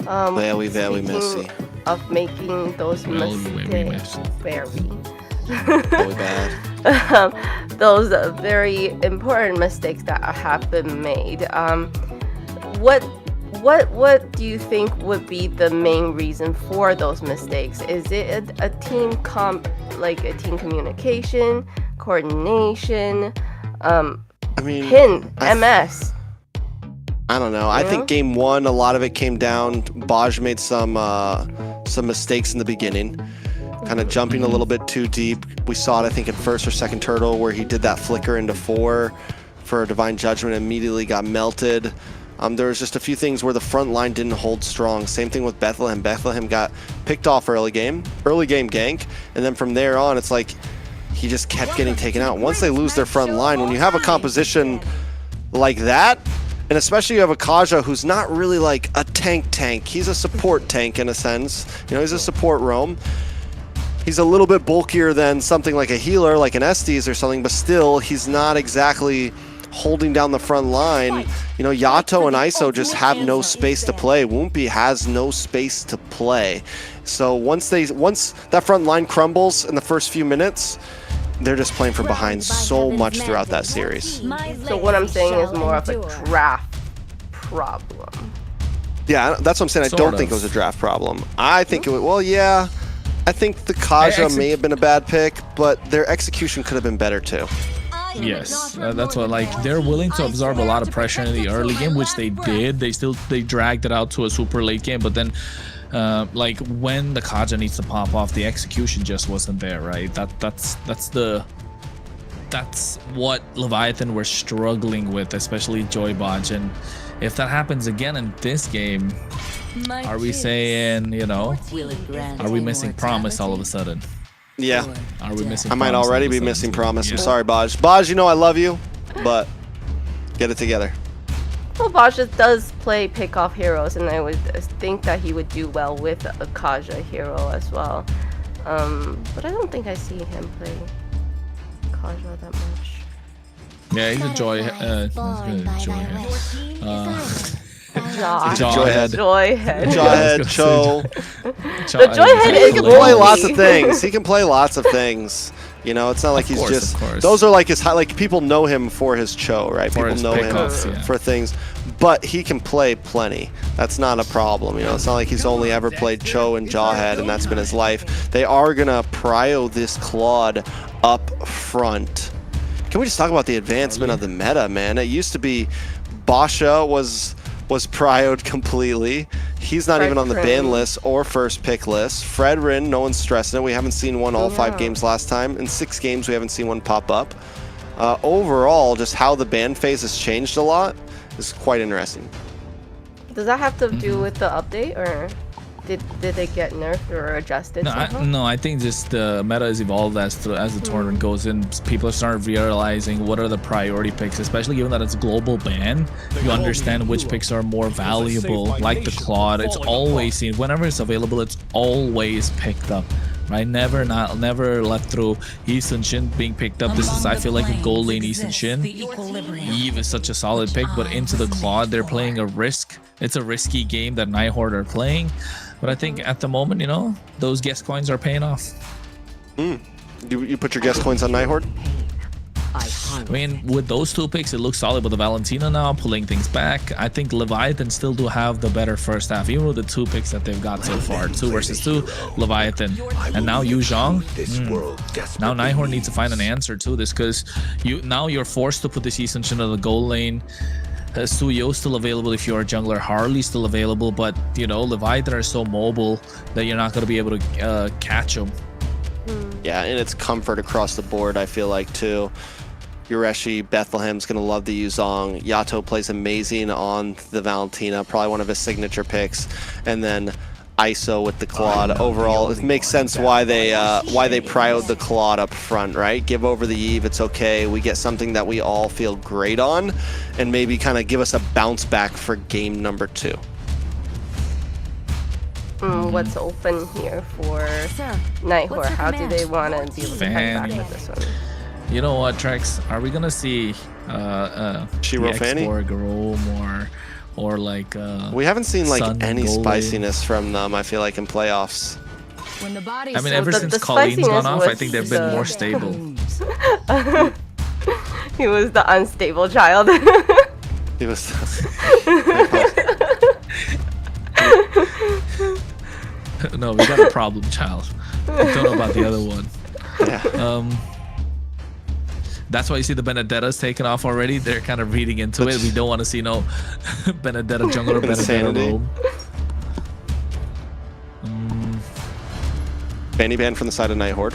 [SPEAKER 4] Very messy.
[SPEAKER 2] Of making those mistakes. Very
[SPEAKER 4] bad.
[SPEAKER 2] Those very important mistakes that have been made. What do you think would be the main reason for those mistakes? Is it a team team communication, coordination, MS?
[SPEAKER 4] I don't know. I think game one, a lot of it came down. Baj made some mistakes in the beginning, kind of jumping a little bit too deep. We saw it, I think, in first or second turtle where he did that flicker into 4 for Divine Judgment, immediately got melted. There was just a few things where the front line didn't hold strong. Same thing with Bethlehem. Bethlehem got picked off early game gank, and then from there on, it's like he just kept getting taken out. Once they lose their front line, when you have a composition like that, and especially you have a Kaja who's not really like a tank. He's a support tank in a sense. You know, he's a support roam. He's a little bit bulkier than something like a healer, like an Estes or something, but still, he's not exactly holding down the front line. You know, Yato and ISO just have no space to play. Woompy has no space to play. So once that front line crumbles in the first few minutes, they're just playing from behind so much throughout that series.
[SPEAKER 2] So what I'm saying is more of a draft problem.
[SPEAKER 4] Yeah, that's what I'm saying. I don't think it was a draft problem. I think it was, well, yeah. I think the Kaja may have been a bad pick, but their execution could have been better too.
[SPEAKER 5] Yes, that's what, like, they're willing to absorb a lot of pressure in the early game, which they did. They dragged it out to a super late game, but then like when the Kaja needs to pop off, the execution just wasn't there, right? That's what Leviathan were struggling with, especially Joybodge. And if that happens again in this game, are we saying, you know, are we missing Promise all of a sudden?
[SPEAKER 4] Yeah.
[SPEAKER 5] Are we missing?
[SPEAKER 4] I might already be missing Promise. I'm sorry, Baj. Baj, you know I love you, but get it together.
[SPEAKER 2] Well, Baj does play pick-off heroes, and I would think that he would do well with a Kaja hero as well. But I don't think I see him play Kaja that much.
[SPEAKER 5] Yeah, he's a Joyhead.
[SPEAKER 4] Jawhead, Cho.
[SPEAKER 2] The Joyhead is
[SPEAKER 4] He can play lots of things. He can play lots of things. You know, it's not like he's just. Those are like his like people know him for his Cho, right? People know him for things, but he can play plenty. That's not a problem. You know, it's not like he's only ever played Cho and Jawhead, and that's been his life. They are gonna prio this Claude up front. Can we just talk about the advancement of the meta, man? It used to be Basha was prioed completely. He's not even on the ban list or first pick list. Fredrin, no one's stressing it. We haven't seen one all 5 games last time. In 6 games, we haven't seen one pop up. Overall, just how the ban phase has changed a lot is quite interesting.
[SPEAKER 2] Does that have to do with the update, or did they get nerfed or adjusted?
[SPEAKER 5] No, I think just the meta has evolved as the tournament goes in. People start realizing what are the priority picks, especially given that it's global ban. You understand which picks are more valuable, like the Claude. It's always seen whenever it's available. It's always picked up, right? Never left through. Yi Sun-shin being picked up. This is, I feel like, a gold lane Yi Sun-shin. Eve is such a solid pick, but into the Claude, they're playing a risk. It's a risky game that Night Horde are playing. But I think at the moment, you know, those guest coins are paying off.
[SPEAKER 4] You put your guest coins on Night Horde?
[SPEAKER 5] I mean, with those two picks, it looks solid. With the Valentina now pulling things back, I think Leviathan still do have the better first half, even with the two picks that they've got so far. 2 versus 2, Leviathan, and now Yu Zhang. Now Night Horde needs to find an answer to this, because you're forced to put this Yi Sun-shin in the goal lane. Suyo still available if you're a jungler. Harley still available, but you know, Leviathan are so mobile that you're not going to be able to catch them.
[SPEAKER 4] Yeah, and it's comfort across the board, I feel like, too. Yureshi, Bethlehem's going to love the Yuzong. Yato plays amazing on the Valentina, probably one of his signature picks. And then ISO with the Claude. Overall, it makes sense why they prioed the Claude up front, right? Give over the Eve, it's okay. We get something that we all feel great on, and maybe kind of give us a bounce back for game number 2.
[SPEAKER 2] What's open here for Night Horde? How do they want to be able to fight back with this one?
[SPEAKER 5] You know what, Trex? Are we gonna see
[SPEAKER 4] Shiro Fanny
[SPEAKER 5] or Garome or like
[SPEAKER 4] we haven't seen like
[SPEAKER 5] Sun
[SPEAKER 4] any
[SPEAKER 5] Golden.
[SPEAKER 4] Spiciness from them, I feel like, in playoffs.
[SPEAKER 9] When the body
[SPEAKER 5] I mean, ever since Colleen's gone off, I think they've been more stable.
[SPEAKER 2] He was the unstable child.
[SPEAKER 4] He was.
[SPEAKER 5] No, we got a problem child. I don't know about the other one.
[SPEAKER 4] Yeah.
[SPEAKER 5] That's why you see the Benedetta's taken off already. They're kind of reading into it. We don't want to see no Benedetta jungle or Benedetta roam.
[SPEAKER 4] Fanny ban from the side of Night Horde.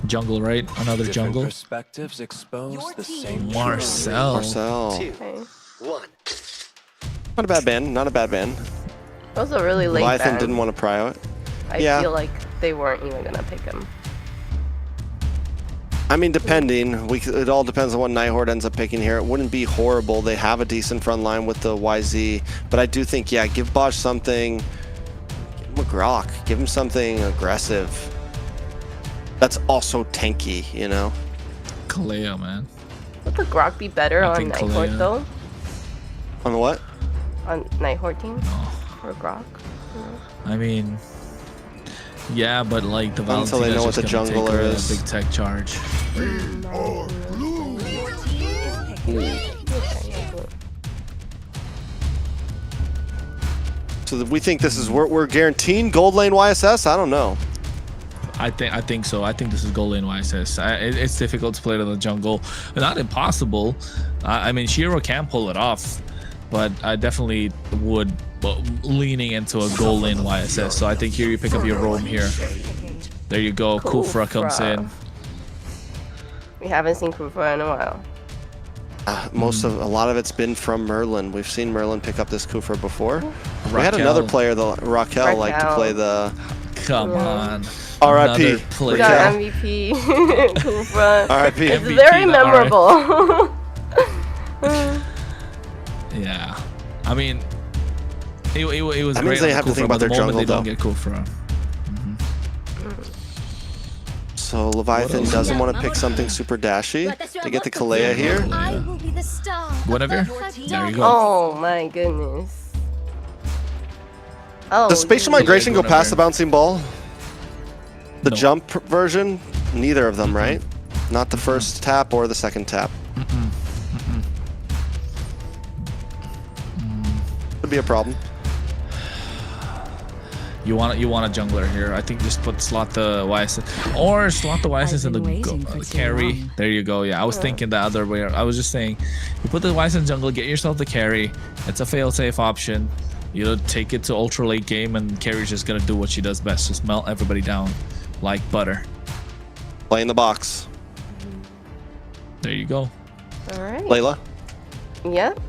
[SPEAKER 5] Jungle, right? Another jungle.
[SPEAKER 11] Perspectives expose the same
[SPEAKER 5] Marcel.
[SPEAKER 4] Marcel.
[SPEAKER 12] 2, 1.
[SPEAKER 4] Not a bad ban. Not a bad ban.
[SPEAKER 2] That was a really late
[SPEAKER 4] Leviathan
[SPEAKER 2] ban.
[SPEAKER 4] didn't want to prio it.
[SPEAKER 2] I feel like they weren't even gonna pick him.
[SPEAKER 4] I mean, depending. It all depends on what Night Horde ends up picking here. It wouldn't be horrible. They have a decent front line with the YZ. But I do think, yeah, give Bosch something. Give him a Grok. Give him something aggressive. That's also tanky, you know?
[SPEAKER 5] Kaleo, man.
[SPEAKER 2] Would the Grok be better
[SPEAKER 5] I
[SPEAKER 2] on
[SPEAKER 5] think
[SPEAKER 2] Night Horde,
[SPEAKER 5] Kaleo.
[SPEAKER 2] though?
[SPEAKER 4] On the what?
[SPEAKER 2] On Night Horde team?
[SPEAKER 5] No.
[SPEAKER 2] Or Grok? No.
[SPEAKER 5] I mean, yeah, but like the
[SPEAKER 4] Not until they know what the jungler is.
[SPEAKER 5] Big tech charge.
[SPEAKER 4] So we think this is we're guaranteeing gold lane YSS? I don't know.
[SPEAKER 5] I think so. I think this is goal lane YSS. It's difficult to play to the jungle. Not impossible. I mean, Shiro can pull it off, but I definitely would leaning into a goal lane YSS. So I think here you pick up your roam here. There you go. Kufra comes in.
[SPEAKER 2] We haven't seen Kufra in a while.
[SPEAKER 4] A lot of it's been from Merlin. We've seen Merlin pick up this Kufra before.
[SPEAKER 5] Raquel.
[SPEAKER 4] We had another player, Raquel, like to play the.
[SPEAKER 5] Come on.
[SPEAKER 4] R.I.P.
[SPEAKER 2] We got MVP. Kufra.
[SPEAKER 4] R.I.P.
[SPEAKER 2] It's very memorable.
[SPEAKER 5] Yeah. I mean, it was
[SPEAKER 4] that
[SPEAKER 5] great.
[SPEAKER 4] Means they have to think about their jungle,
[SPEAKER 5] they
[SPEAKER 4] though.
[SPEAKER 5] don't get Kufra.
[SPEAKER 4] So Leviathan doesn't want to pick something super dashy to get the Kalea here.
[SPEAKER 5] Whatever. There you go.
[SPEAKER 2] Oh my goodness. Oh.
[SPEAKER 4] Does spatial migration go past the bouncing ball? The jump version? Neither of them, right? Not the first tap or the second tap. Could be a problem.
[SPEAKER 5] You want a jungler here. I think just slot the YSS or slot the YSS in the carry. There you go. Yeah, I was thinking the other way. I was just saying, you put the YSS in jungle, get yourself the carry. It's a fail-safe option. You know, take it to ultra late game, and carry's just gonna do what she does best: just melt everybody down like butter.
[SPEAKER 4] Play in the box.
[SPEAKER 5] There you go.
[SPEAKER 2] All right.
[SPEAKER 4] Layla.
[SPEAKER 2] Yep.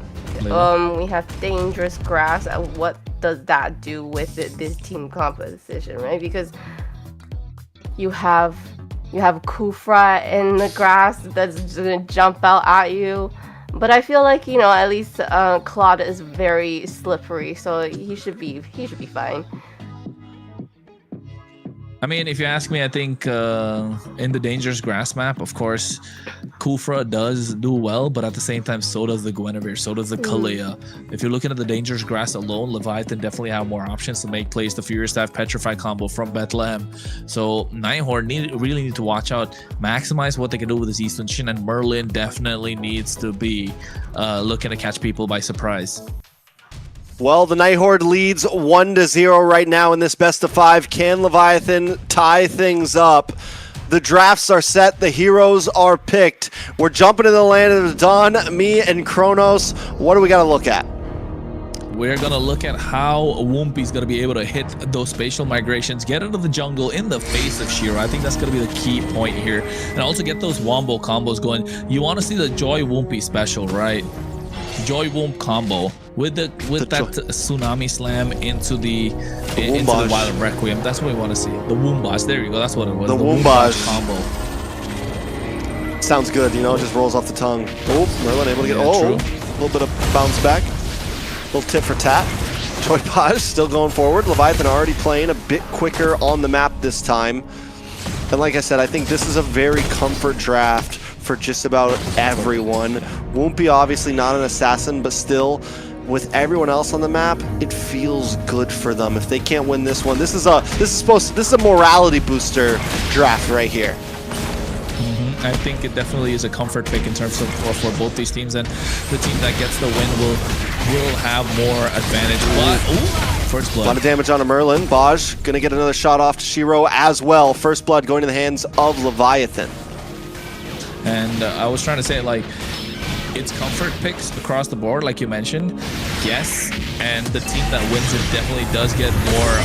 [SPEAKER 5] Layla.
[SPEAKER 2] We have dangerous grass. What does that do with this team composition, right? Because you have Kufra in the grass that's just gonna jump out at you. But I feel like, you know, at least Claude is very slippery, so he should be fine.
[SPEAKER 5] I mean, if you ask me, I think in the dangerous grass map, of course, Kufra does do well, but at the same time, so does the Guinevere, so does the Kalea. If you're looking at the dangerous grass alone, Leviathan definitely have more options to make plays. The Furious Staff Petrify combo from Bethlehem. So Night Horde really need to watch out, maximize what they can do with this Eastern Shin, and Merlin definitely needs to be looking to catch people by surprise.
[SPEAKER 4] Well, the Night Horde leads 1-0 right now in this best of 5. Can Leviathan tie things up? The drafts are set. The heroes are picked. We're jumping to the land of the dawn. Me and Kronos. What do we got to look at?
[SPEAKER 5] We're going to look at how Woompy's going to be able to hit those spatial migrations, get into the jungle in the face of Shiro. I think that's going to be the key point here. And also get those wombo combos going. You want to see the Joy Woompy special, right? Joy Womp combo with that tsunami slam into the Wild Requiem. That's what we want to see. The Woombas. There you go. That's what it was.
[SPEAKER 4] The Woombas
[SPEAKER 5] combo.
[SPEAKER 4] Sounds good. You know, it just rolls off the tongue. Oh, Merlin able to get. A little bit of bounce back. Little tip for tat. Joy Paj still going forward. Leviathan already playing a bit quicker on the map this time. And like I said, I think this is a very comfort draft for just about everyone. Woompy obviously not an assassin, but still, with everyone else on the map, it feels good for them. If they can't win this one, this is a morality booster draft right here.
[SPEAKER 5] I think it definitely is a comfort pick in terms of for both these teams, and the team that gets the win will have more advantage. But first blood.
[SPEAKER 4] A lot of damage on a Merlin. Baj gonna get another shot off to Shiro as well. First blood going to the hands of Leviathan.
[SPEAKER 5] And I was trying to say, like, it's comfort picks across the board, like you mentioned. Yes, and the team that wins it definitely does get more.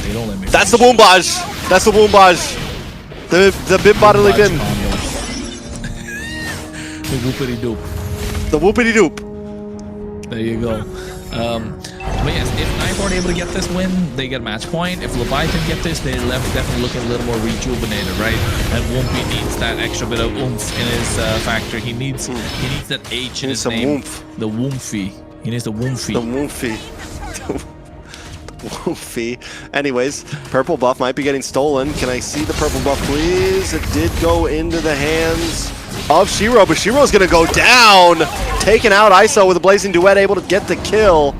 [SPEAKER 5] They don't let me.
[SPEAKER 4] That's the Woombaj. That's the Woombaj. The Bim Bodily Bim.
[SPEAKER 5] The Whoopity Doop.
[SPEAKER 4] The Whoopity Doop.
[SPEAKER 5] There you go. But yes, if Night Horde able to get this win, they get match point. If Leviathan get this, they're definitely looking a little more rejuvenated, right? And Woompy needs that extra bit of oomph in his factor. He needs that H in his name.
[SPEAKER 4] Woomph.
[SPEAKER 5] The Woomphy. He needs the Woomphy.
[SPEAKER 4] The Woomphy. Woofy. Anyways, purple buff might be getting stolen. Can I see the purple buff, please? It did go into the hands of Shiro, but Shiro's gonna go down. Taking out ISO with a Blazing Duet, able to get the kill.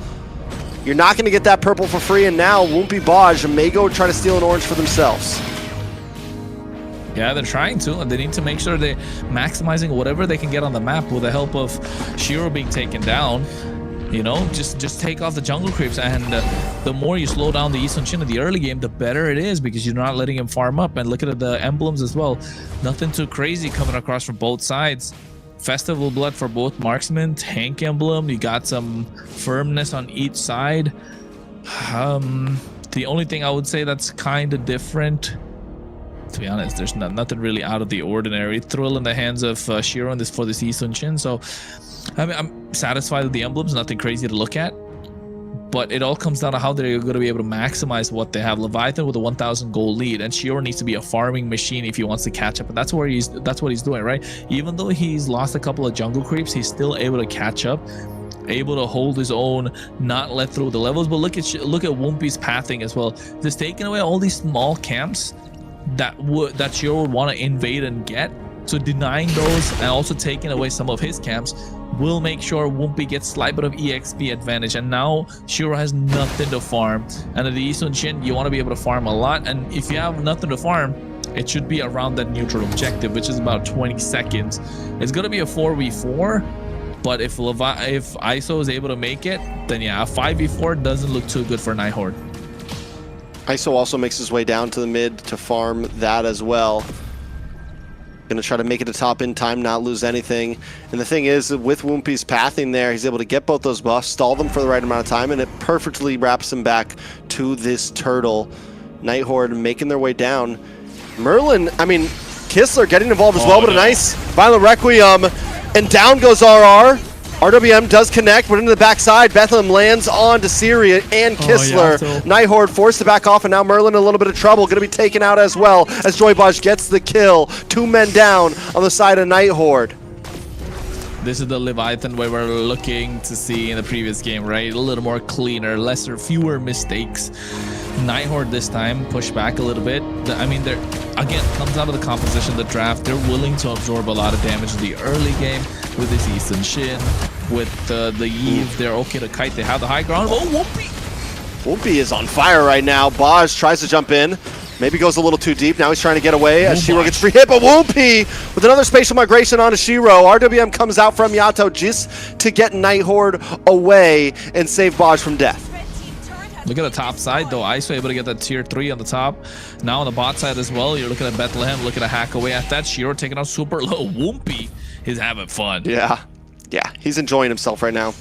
[SPEAKER 4] You're not gonna get that purple for free, and now Woompy Baj may go try to steal an orange for themselves.
[SPEAKER 5] Yeah, they're trying to, and they need to make sure they're maximizing whatever they can get on the map with the help of Shiro being taken down. You know, just take off the jungle creeps, and the more you slow down the Eastern Shin in the early game, the better it is, because you're not letting him farm up. And look at the emblems as well. Nothing too crazy coming across from both sides. Festival Blood for both marksmen, tank emblem. You got some firmness on each side. The only thing I would say that's kind of different, to be honest, there's nothing really out of the ordinary. Thrill in the hands of Shiro in for this Eastern Shin. So I mean, I'm satisfied with the emblems, nothing crazy to look at, but it all comes down to how they're going to be able to maximize what they have. Leviathan with a 1,000 gold lead, and Shiro needs to be a farming machine if he wants to catch up, and that's what he's doing, right? Even though he's lost a couple of jungle creeps, he's still able to catch up, able to hold his own, not let through the levels. But look at Woompy's pathing as well. Just taking away all these small camps that Shiro would want to invade and get. So denying those and also taking away some of his camps will make sure Woompy gets slight bit of EXP advantage. And now Shiro has nothing to farm. And at the Eastern Shin, you want to be able to farm a lot. And if you have nothing to farm, it should be around that neutral objective, which is about 20 seconds. It's going to be a 4v4. But if ISO is able to make it, then yeah, a 5v4 doesn't look too good for Night Horde.
[SPEAKER 4] ISO also makes his way down to the mid to farm that as well. Gonna try to make it to top in time, not lose anything. And the thing is, with Woompy's pathing there, he's able to get both those buffs, stall them for the right amount of time, and it perfectly wraps him back to this turtle. Night Horde making their way down. Merlin, I mean, Kistler getting involved as well, but a nice Violent Requiem. And down goes RR. RWM does connect, but into the backside, Bethlehem lands on to Syria and Kistler. Night Horde forced to back off, and now Merlin in a little bit of trouble. Going to be taken out as well as Joybaj gets the kill. 2 men down on the side of Night Horde.
[SPEAKER 5] This is the Leviathan way we're looking to see in the previous game, right? A little more cleaner, fewer mistakes. Night Horde this time pushed back a little bit. I mean, they're again comes out of the composition of the draft. They're willing to absorb a lot of damage in the early game with this Eastern Shin, with the Eve. They're okay to kite. They have the high ground. Oh, Whoopi!
[SPEAKER 4] Whoopi is on fire right now. Baj tries to jump in. Maybe goes a little too deep. Now he's trying to get away as Shiro gets free hit, but Whoopi with another spatial migration onto Shiro. RWM comes out from Yato just to get Night Horde away and save Baj from death.
[SPEAKER 5] Look at the top side though. ISO able to get that tier 3 on the top. Now on the bot side as well, you're looking at Bethlehem, looking to hack away at that. Shiro taking out super low. Whoopi is having fun.
[SPEAKER 4] Yeah, he's enjoying himself right now.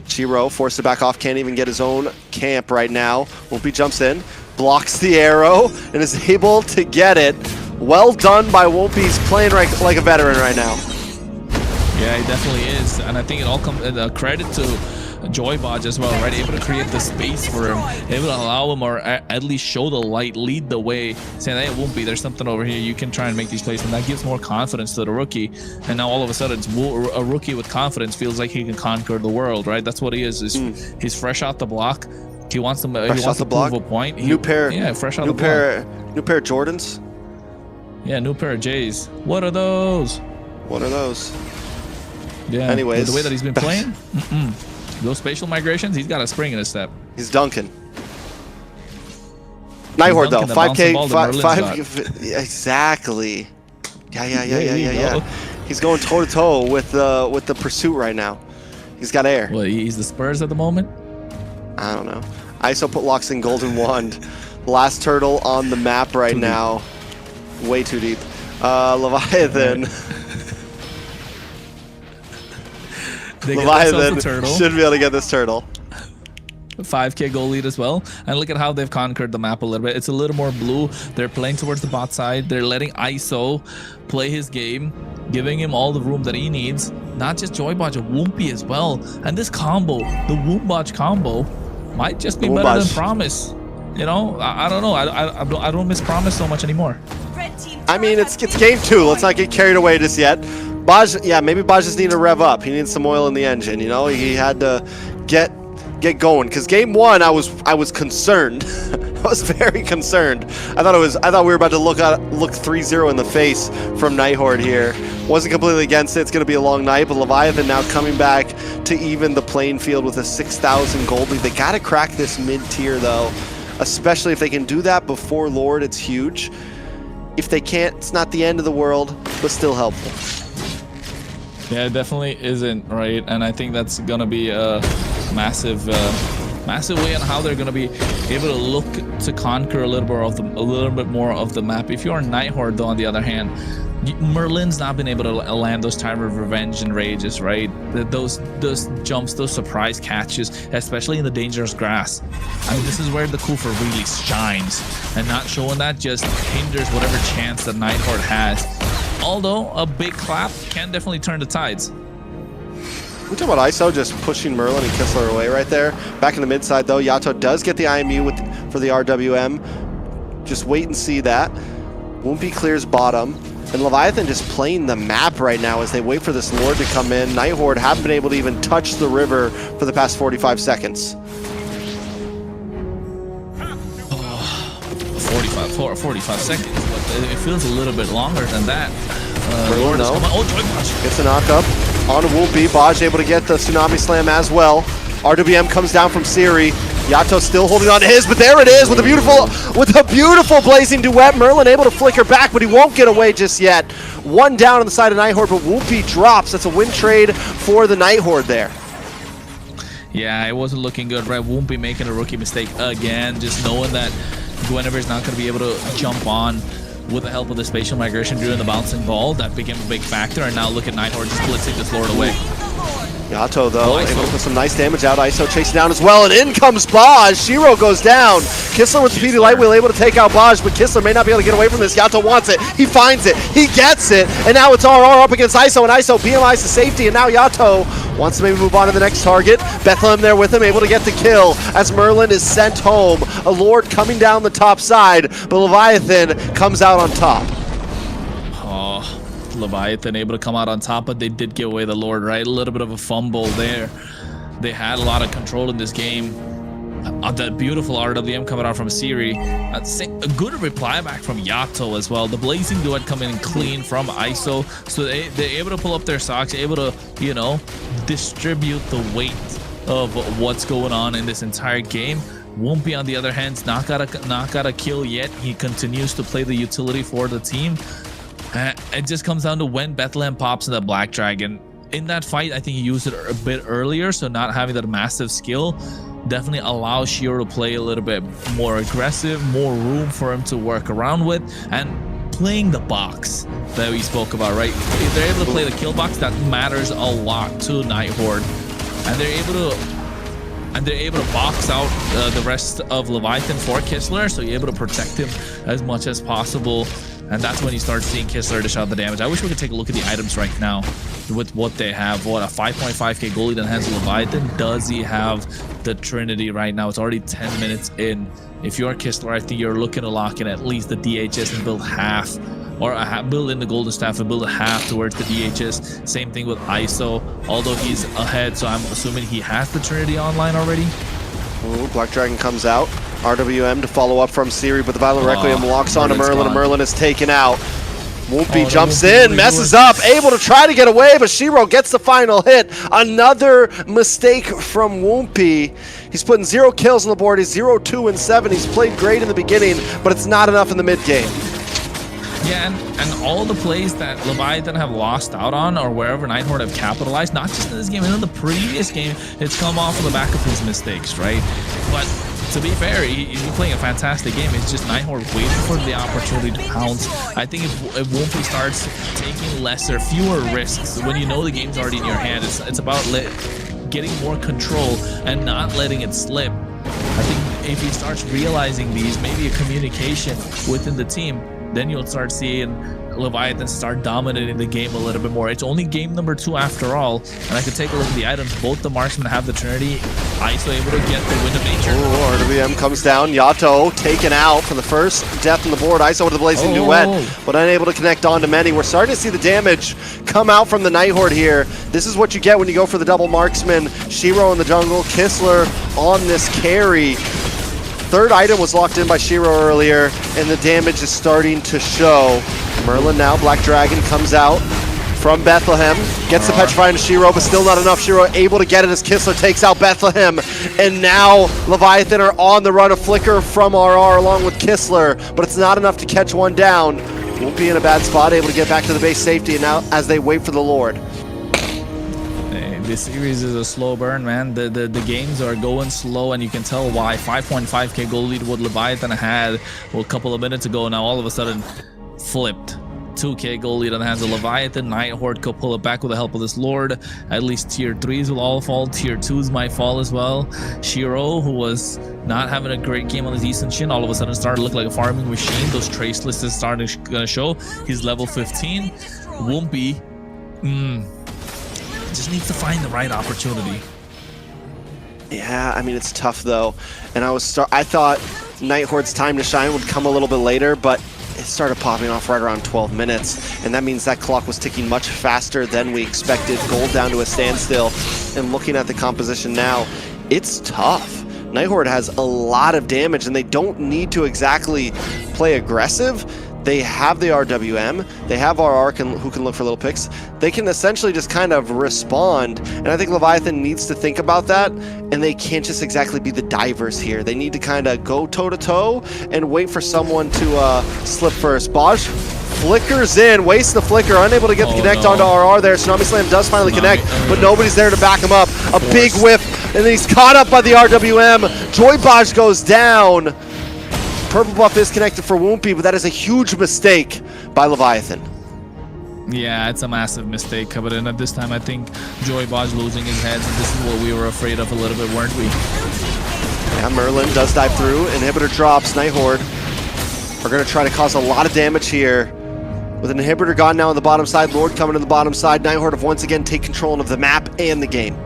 [SPEAKER 4] Shiro forced to back off, can't even get his own camp right now. Whoopi jumps in, blocks the arrow, and is able to get it. Well done by Whoopi. He's playing like a veteran right now.
[SPEAKER 5] Yeah, he definitely is. And I think it all comes credit to Joybaj as well, right? Able to create the space for him, able to allow him or at least show the light, lead the way, saying, hey, it won't be, there's something over here, you can try and make these plays, and that gives more confidence to the rookie. And now all of a sudden, it's a rookie with confidence feels like he can conquer the world, right? That's what he is. He's fresh out the block. He wants to prove a point.
[SPEAKER 4] New pair.
[SPEAKER 5] Yeah, fresh out
[SPEAKER 4] the
[SPEAKER 5] block.
[SPEAKER 4] New pair of Jordans.
[SPEAKER 5] Yeah, new pair of J's. What are those?
[SPEAKER 4] What are those?
[SPEAKER 5] Yeah.
[SPEAKER 4] Anyways,
[SPEAKER 5] the way that he's been playing. Those spatial migrations, he's got a spring in his step.
[SPEAKER 4] He's dunking. Night Horde though, 5K, 5 exactly. Yeah. He's going toe to toe with the pursuit right now. He's got air.
[SPEAKER 5] Well, he's the Spurs at the moment.
[SPEAKER 4] I don't know. ISO put locks in Golden Wand. Last turtle on the map right now. Way too deep. Leviathan. Leviathan should be able to get this turtle.
[SPEAKER 5] 5K goal lead as well, and look at how they've conquered the map a little bit. It's a little more blue. They're playing towards the bot side. They're letting ISO play his game, giving him all the room that he needs. Not just Joybaj, Whoopi as well. And this combo, the Woombaj combo, might just be better than Promise. You know, I don't know. I don't miss Promise so much anymore.
[SPEAKER 4] I mean, it's game 2. Let's not get carried away just yet. Baj, yeah, maybe Baj just needed to rev up. He needs some oil in the engine. You know, he had to get going. Because game 1, I was concerned. I was very concerned. I thought we were about to look 3-0 in the face from Night Horde here. Wasn't completely against it. It's going to be a long night, but Leviathan now coming back to even the playing field with a 6,000 gold lead. They got to crack this mid-tier though, especially if they can do that before Lord. It's huge. If they can't, it's not the end of the world, but still helpful.
[SPEAKER 5] Yeah, it definitely isn't, right? And I think that's gonna be a massive way on how they're gonna be able to look to conquer a little bit more of the map. If you're Night Horde, though, on the other hand, Merlin's not been able to land those time of revenge and rages, right? Those jumps, those surprise catches, especially in the dangerous grass. I mean, this is where the Kufa really shines, and not showing that just hinders whatever chance that Night Horde has. Although a big clap can definitely turn the tides.
[SPEAKER 4] We're talking about ISO just pushing Merlin and Kissler away right there. Back in the mid side though, Yato does get the IMU for the RWM. Just wait and see that. Whoopi clears bottom. And Leviathan just playing the map right now as they wait for this Lord to come in. Night Horde haven't been able to even touch the river for the past 45 seconds.
[SPEAKER 5] 45 seconds, but it feels a little bit longer than that.
[SPEAKER 4] Lord
[SPEAKER 5] is coming. Oh, Joybaj
[SPEAKER 4] gets a knockup on Whoopi. Baj able to get the Tsunami Slam as well. RWM comes down from Siri. Yato still holding on to his, but there it is with a beautiful blazing duet. Merlin able to flicker back, but he won't get away just yet. One down on the side of Night Horde, but Whoopi drops. That's a win trade for the Night Horde there.
[SPEAKER 5] Yeah, it wasn't looking good, right? Whoopi making a rookie mistake again, just knowing that Guinevere's not going to be able to jump on with the help of the spatial migration during the bouncing ball. That became a big factor, and now look at Night Horde just blitzing this Lord away.
[SPEAKER 4] Yato though, able to put some nice damage out. ISO chasing down as well, and in comes Baj. Shiro goes down. Kissler with the PD Light Wheel able to take out Baj, but Kissler may not be able to get away from this. Yato wants it. He finds it. He gets it. And now it's RR up against ISO, and ISO BMI's to safety, and now Yato wants to maybe move on to the next target. Bethlehem there with him, able to get the kill as Merlin is sent home. A Lord coming down the top side, but Leviathan comes out on top.
[SPEAKER 5] Oh, Leviathan able to come out on top, but they did give away the Lord, right? A little bit of a fumble there. They had a lot of control in this game. That beautiful RWM coming out from Siri. A good reply back from Yato as well. The Blazing Duet coming in clean from ISO. So they're able to pull up their stocks, able to, you know, distribute the weight of what's going on in this entire game. Wumpy, on the other hand, not got a kill yet. He continues to play the utility for the team. It just comes down to when Bethlehem pops in the Black Dragon. In that fight, I think he used it a bit earlier, so not having that massive skill definitely allows Shiro to play a little bit more aggressive, more room for him to work around with, and playing the box that we spoke about, right? If they're able to play the kill box, that matters a lot to Night Horde, and they're able to box out the rest of Leviathan for Kistler, so you're able to protect him as much as possible. And that's when you start seeing Kistler dish out the damage. I wish we could take a look at the items right now with what they have. What, a 5.5k goalie that has Leviathan? Does he have the Trinity right now? It's already 10 minutes in. If you're Kistler, I think you're looking to lock in at least the DHS and build half, or build in the Golden Staff and build a half towards the DHS. Same thing with ISO, although he's ahead, so I'm assuming he has the Trinity online already.
[SPEAKER 4] Ooh, Black Dragon comes out. RWM to follow up from Siri, but the Violent Requiem locks on to Merlin, and Merlin is taken out. Wumpy jumps in, messes up, able to try to get away, but Shiro gets the final hit. Another mistake from Wumpy. He's putting 0 kills on the board. He's 0, 2, and 7. He's played great in the beginning, but it's not enough in the mid game.
[SPEAKER 5] Yeah, and all the plays that Leviathan have lost out on, or wherever Night Horde have capitalized, not just in this game, and in the previous game, it's come off of the back of his mistakes, right? But to be fair, he's playing a fantastic game. It's just Night Horde waiting for the opportunity to pounce. I think if Wumpy starts taking fewer risks, when you know the game's already in your hand, it's about getting more control and not letting it slip. I think if he starts realizing these, maybe a communication within the team, then you'll start seeing Leviathan start dominating the game a little bit more. It's only game number 2 after all, and I could take a look at the items. Both the marksmen have the Trinity. ISO able to get the Wind of Nature.
[SPEAKER 4] Ooh, RWM comes down. Yato taken out for the first death on the board. ISO with the Blazing Duet, but unable to connect on to many. We're starting to see the damage come out from the Night Horde here. This is what you get when you go for the double marksman. Shiro in the jungle, Kistler on this carry. Third item was locked in by Shiro earlier, and the damage is starting to show. Merlin now, Black Dragon comes out from Bethlehem, gets the Petrify into Shiro, but still not enough. Shiro able to get it as Kistler takes out Bethlehem, and now Leviathan are on the run. A flicker from RR along with Kistler, but it's not enough to catch one down. Won't be in a bad spot, able to get back to the base safety, and now as they wait for the Lord.
[SPEAKER 5] This series is a slow burn, man. The games are going slow, and you can tell why. 5.5k goal lead what Leviathan had a couple of minutes ago, now all of a sudden flipped. 2k goal lead on the hands of Leviathan. Night Horde could pull it back with the help of this Lord. At least tier 3s will all fall. Tier 2s might fall as well. Shiro, who was not having a great game on his Eastern Shin, all of a sudden started to look like a farming machine. Those trace lists is starting to show. He's level 15. Wumpy, just needs to find the right opportunity.
[SPEAKER 4] Yeah, I mean, it's tough though. And I thought Night Horde's time to shine would come a little bit later, but it started popping off right around 12 minutes. And that means that clock was ticking much faster than we expected. Gold down to a standstill. And looking at the composition now, it's tough. Night Horde has a lot of damage, and they don't need to exactly play aggressive. They have the RWM, they have RR who can look for little picks. They can essentially just kind of respond, and I think Leviathan needs to think about that, and they can't just exactly be the divers here. They need to kind of go toe-to-toe and wait for someone to slip first. Bosch flickers in, wastes the flicker, unable to get the connect onto RR there. Tsunami Slam does finally connect, but nobody's there to back him up. A big whiff, and then he's caught up by the RWM. Joy Bosch goes down. Purple buff is connected for Wumpy, but that is a huge mistake by Leviathan.
[SPEAKER 5] Yeah, it's a massive mistake coming in at this time. I think Joy Bosch losing his head. This is what we were afraid of a little bit, weren't we?
[SPEAKER 4] Yeah, Merlin does dive through. Inhibitor drops. Night Horde are going to try to cause a lot of damage here. With an inhibitor gone now on the bottom side, Lord coming to the bottom side, Night Horde have once again taken control of the map and the game.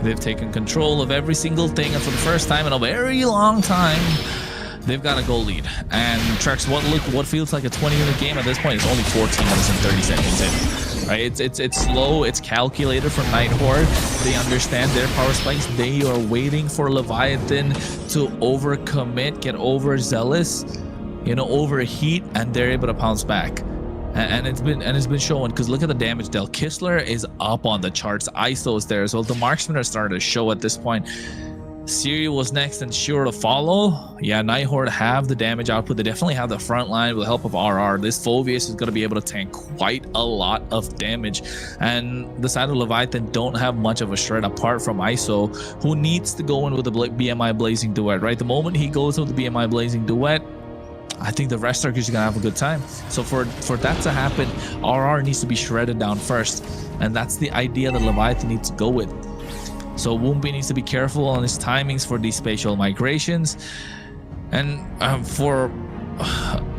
[SPEAKER 4] They've
[SPEAKER 5] taken control of every single thing, and for the first time in a very long time, they've got a goal lead. And Trex, what feels like a 20-minute game at this point is only 14 minutes and 30 seconds in. Right? It's slow, it's calculated from Night Horde. They understand their power spikes. They are waiting for Leviathan to overcommit, get overzealous, overheat, and they're able to pounce back. And it's been shown, because look at the damage dealt. Kistler is up on the charts. ISO is there as well. The marksmen are starting to show at this point. Siri was next and sure to follow. Yeah, Night Horde have the damage output. They definitely have the front line with the help of RR. This Phoveus is going to be able to tank quite a lot of damage. And the side of Leviathan don't have much of a shred apart from ISO, who needs to go in with the BMI Blazing Duet, right? The moment he goes with the BMI Blazing Duet, I think the rest are just gonna have a good time. So for that to happen, RR needs to be shredded down first, and that's the idea that Leviathan needs to go with. So Woompy needs to be careful on his timings for these spatial migrations, and for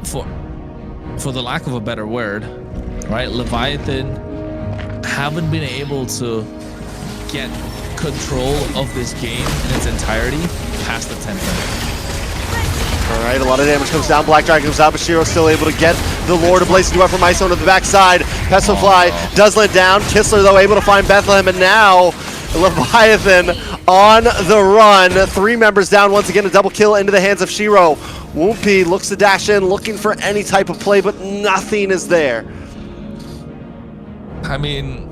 [SPEAKER 5] the lack of a better word, right? Leviathan haven't been able to get control of this game in its entirety past the 10th minute.
[SPEAKER 4] All right, a lot of damage comes down. Black Dragon comes out, but Shiro still able to get the Lord of Blazing Duet from ISO to the backside. Pestilfly does let down. Kistler, though, able to find Bethlehem, and now Leviathan on the run. 3 members down. Once again, a double kill into the hands of Shiro. Woompy looks to dash in, looking for any type of play, but nothing is there.
[SPEAKER 5] I mean,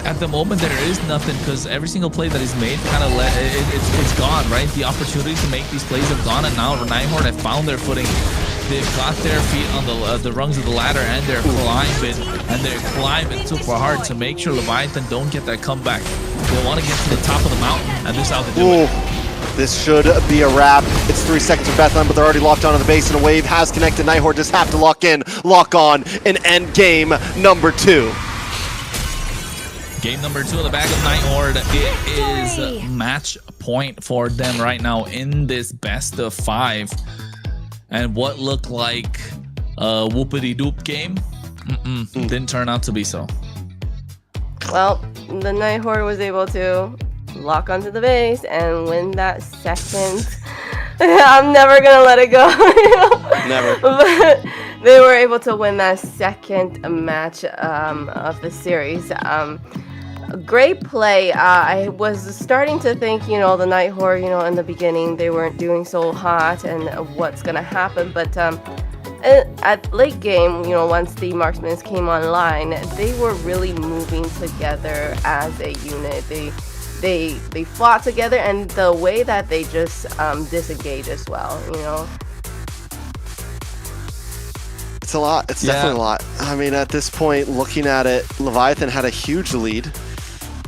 [SPEAKER 5] at the moment there is nothing, because every single play that is made kind of it's gone, right? The opportunity to make these plays have gone, and now Night Horde have found their footing. They've got their feet on the rungs of the ladder, and they're climbing super hard to make sure Leviathan don't get that comeback. They want to get to the top of the mountain, and this is how they do it.
[SPEAKER 4] This should be a wrap. It's 3 seconds for Bethlehem, but they're already locked onto the base, and a wave has connected. Night Horde just have to lock on, and end game number 2.
[SPEAKER 5] Game number 2 in the bag of Night Horde. It is match point for them right now in this best of 5. And what looked like a whoopity-doop game didn't turn out to be so.
[SPEAKER 2] Well, the Night Horde was able to lock onto the base and win that second. I'm never gonna let it go.
[SPEAKER 4] Never.
[SPEAKER 2] But they were able to win that second match of the series. Great play. I was starting to think, the Night Horde, in the beginning they weren't doing so hot and what's gonna happen, but at late game, once the marksmen came online, they were really moving together as a unit. They fought together, and the way that they just disengage as well,
[SPEAKER 4] It's a lot. It's definitely a lot. I mean, at this point, looking at it, Leviathan had a huge lead.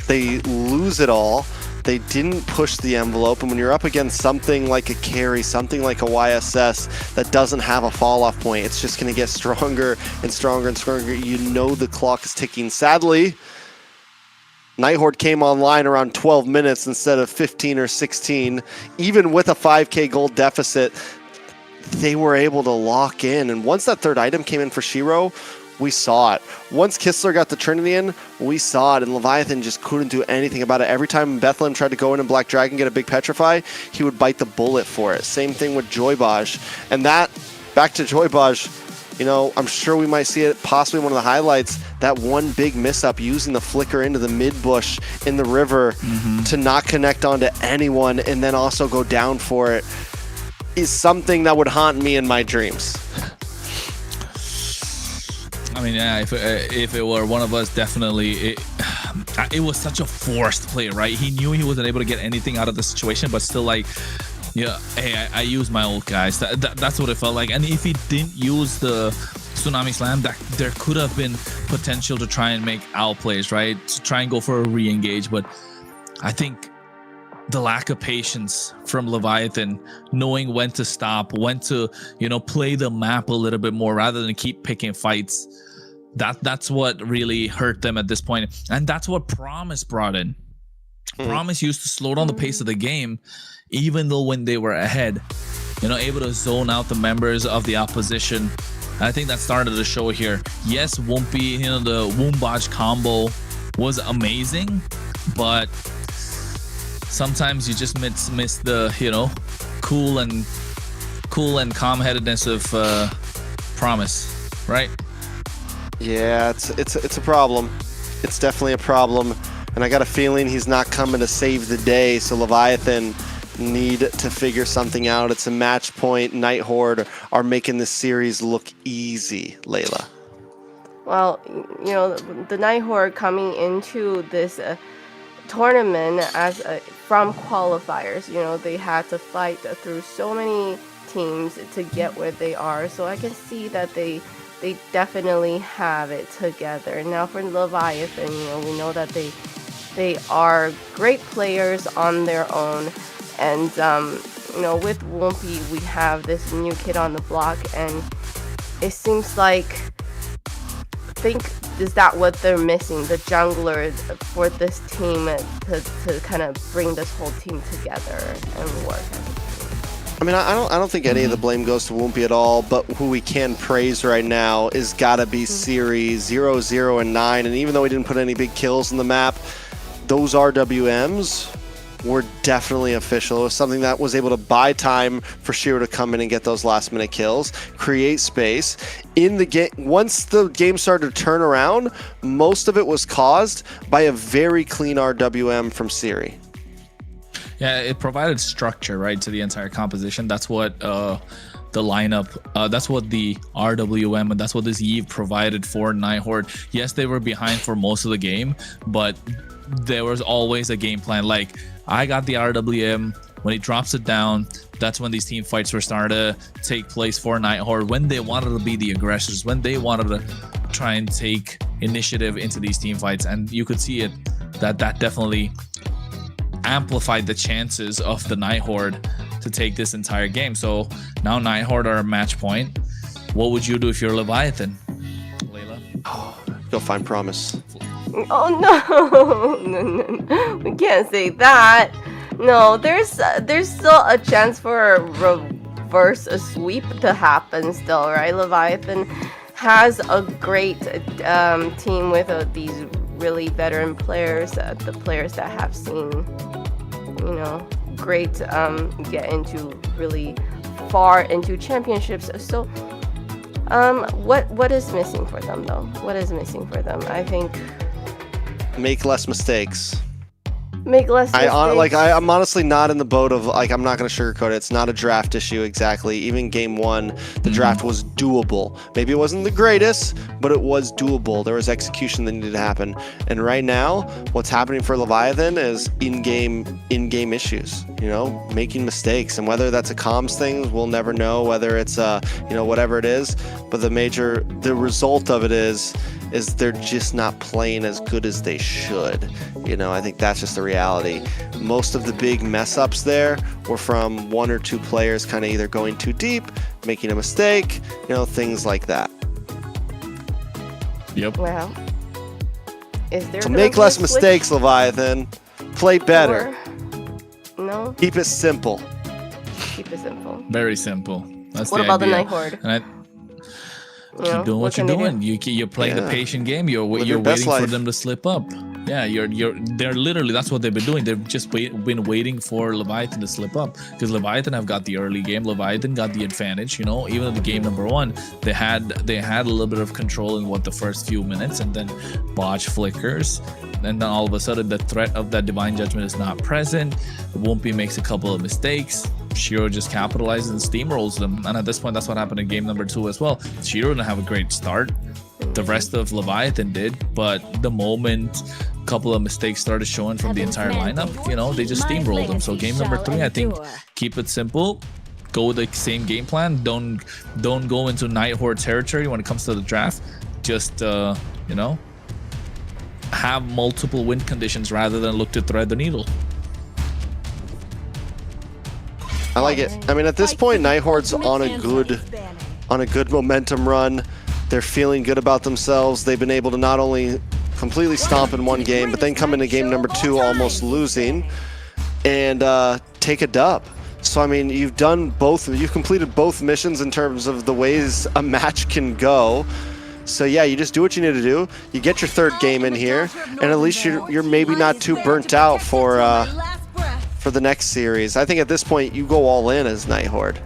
[SPEAKER 4] They lose it all. They didn't push the envelope, and when you're up against something like a carry, something like a YSS that doesn't have a fall-off point, it's just going to get stronger and stronger and stronger. The clock is ticking. Sadly, Night Horde came online around 12 minutes instead of 15 or 16. Even with a 5k gold deficit, they were able to lock in, and once that third item came in for Shiro, we saw it. Once Kistler got the Trinity in, we saw it, and Leviathan just couldn't do anything about it. Every time Bethlehem tried to go in and Black Dragon get a big Petrify, he would bite the bullet for it. Same thing with Joybaj. And that, back to Joybaj, I'm sure we might see it possibly one of the highlights, that one big miss-up using the flicker into the mid-bush in the river to not connect onto anyone and then also go down for it is something that would haunt me in my dreams.
[SPEAKER 5] I mean, yeah, if it were one of us, definitely. It was such a forced play, right? He knew he wasn't able to get anything out of the situation, but still, hey, I used my ult, guys. That's what it felt like. And if he didn't use the Tsunami Slam, there could have been potential to try and make outplays, right? To try and go for a re-engage, but I think the lack of patience from Leviathan, knowing when to stop, when to, play the map a little bit more rather than keep picking fights. That's what really hurt them at this point. And that's what Promise brought in. Promise used to slow down the pace of the game, even though when they were ahead, able to zone out the members of the opposition. I think that started the show here. Yes, Woompy, the Woombaj combo was amazing, but sometimes you just miss the, cool cool and calm-headedness of Promise, right?
[SPEAKER 4] Yeah, it's a problem. It's definitely a problem, and I got a feeling he's not coming to save the day. So Leviathan need to figure something out. It's a match point. Night Horde are making this series look easy, Layla.
[SPEAKER 2] Well, you know, the Night Horde coming into this tournament as from qualifiers, you know, they had to fight through so many teams to get where they are. So I can see that they definitely have it together. Now for Leviathan, you know, we know that they are great players on their own, and you know, with Wumpy we have this new kid on the block, and it seems like, is that what they're missing, the jungler for this team to kind of bring this whole team together and work as a team?
[SPEAKER 4] I mean, I don't think any of the blame goes to Wumpy at all, but who we can praise right now is gotta be Siri, 0, 0, and 9, and even though he didn't put any big kills on the map, those RWMs were definitely official. It was something that was able to buy time for Shiro to come in and get those last minute kills, create space. In the game, once the game started to turn around, most of it was caused by a very clean RWM from Siri.
[SPEAKER 5] Yeah, it provided structure, right, to the entire composition. That's what the lineup, that's what the RWM, and that's what this Eve provided for Night Horde. Yes, they were behind for most of the game, but there was always a game plan. Like, I got the RWM. When he drops it down, that's when these team fights were starting to take place for Night Horde, when they wanted to be the aggressors, when they wanted to try and take initiative into these team fights. And you could see it, that definitely amplified the chances of the Night Horde to take this entire game. So now Night Horde are a match point. What would you do if you're Leviathan, Layla?
[SPEAKER 4] Go find Promise.
[SPEAKER 2] Oh no, we can't say that. No, there's still a chance for a reverse sweep to happen still, right? Leviathan has a great team with these really veteran players, the players that have seen, you know, great get into really far into championships. So what is missing for them though? What is missing for them? I think
[SPEAKER 4] make less mistakes.
[SPEAKER 2] Make less mistakes.
[SPEAKER 4] I'm honestly not in the boat of, like, I'm not going to sugarcoat it. It's not a draft issue exactly. Even game one, the draft was doable. Maybe it wasn't the greatest, but it was doable. There was execution that needed to happen. And right now, what's happening for Leviathan is in-game issues, you know, making mistakes. And whether that's a comms thing, we'll never know. Whether it's, you know, whatever it is. But the result of it is they're just not playing as good as they should. You know, I think that's just the reality. Most of the big mess ups there were from one or two players kind of either going too deep, making a mistake, you know, things like that.
[SPEAKER 5] Yep.
[SPEAKER 2] Well, is there
[SPEAKER 4] so make less mistakes, Leviathan. Play better.
[SPEAKER 2] No.
[SPEAKER 4] Keep it simple.
[SPEAKER 2] Keep it simple.
[SPEAKER 5] Very simple. That's
[SPEAKER 2] what
[SPEAKER 5] the
[SPEAKER 2] about
[SPEAKER 5] idea.
[SPEAKER 2] the Night Horde?
[SPEAKER 5] And keep doing what you're doing. You're playing the patient game. You're waiting for them to slip up. Yeah, they're literally, that's what they've been doing. They've just been waiting for Leviathan to slip up, because Leviathan have got the early game. Leviathan got the advantage. You know, even in the game number one, they had a little bit of control in the first few minutes, and then Botch flickers, and then all of a sudden the threat of that divine judgment is not present. Wumpy makes a couple of mistakes. Shiro just capitalizes and steamrolls them, and at this point, that's what happened in game number two as well. Shiro didn't have a great start. The rest of Leviathan did, but the moment a couple of mistakes started showing from the entire lineup, you know, they just steamrolled them. So game number three, I think, keep it simple, go with the same game plan. Don't go into Night Horde territory when it comes to the draft. Just you know, have multiple win conditions rather than look to thread the needle.
[SPEAKER 4] I like it. I mean, at this point, Night Horde's on a good momentum run. They're feeling good about themselves. They've been able to not only completely stomp in one game, but then come into game number two almost losing and take a dub. So, I mean, you've completed both missions in terms of the ways a match can go. So yeah, you just do what you need to do. You get your third game in here, and at least you're maybe not too burnt out for the next series. I think at this point you go all in as Night Horde.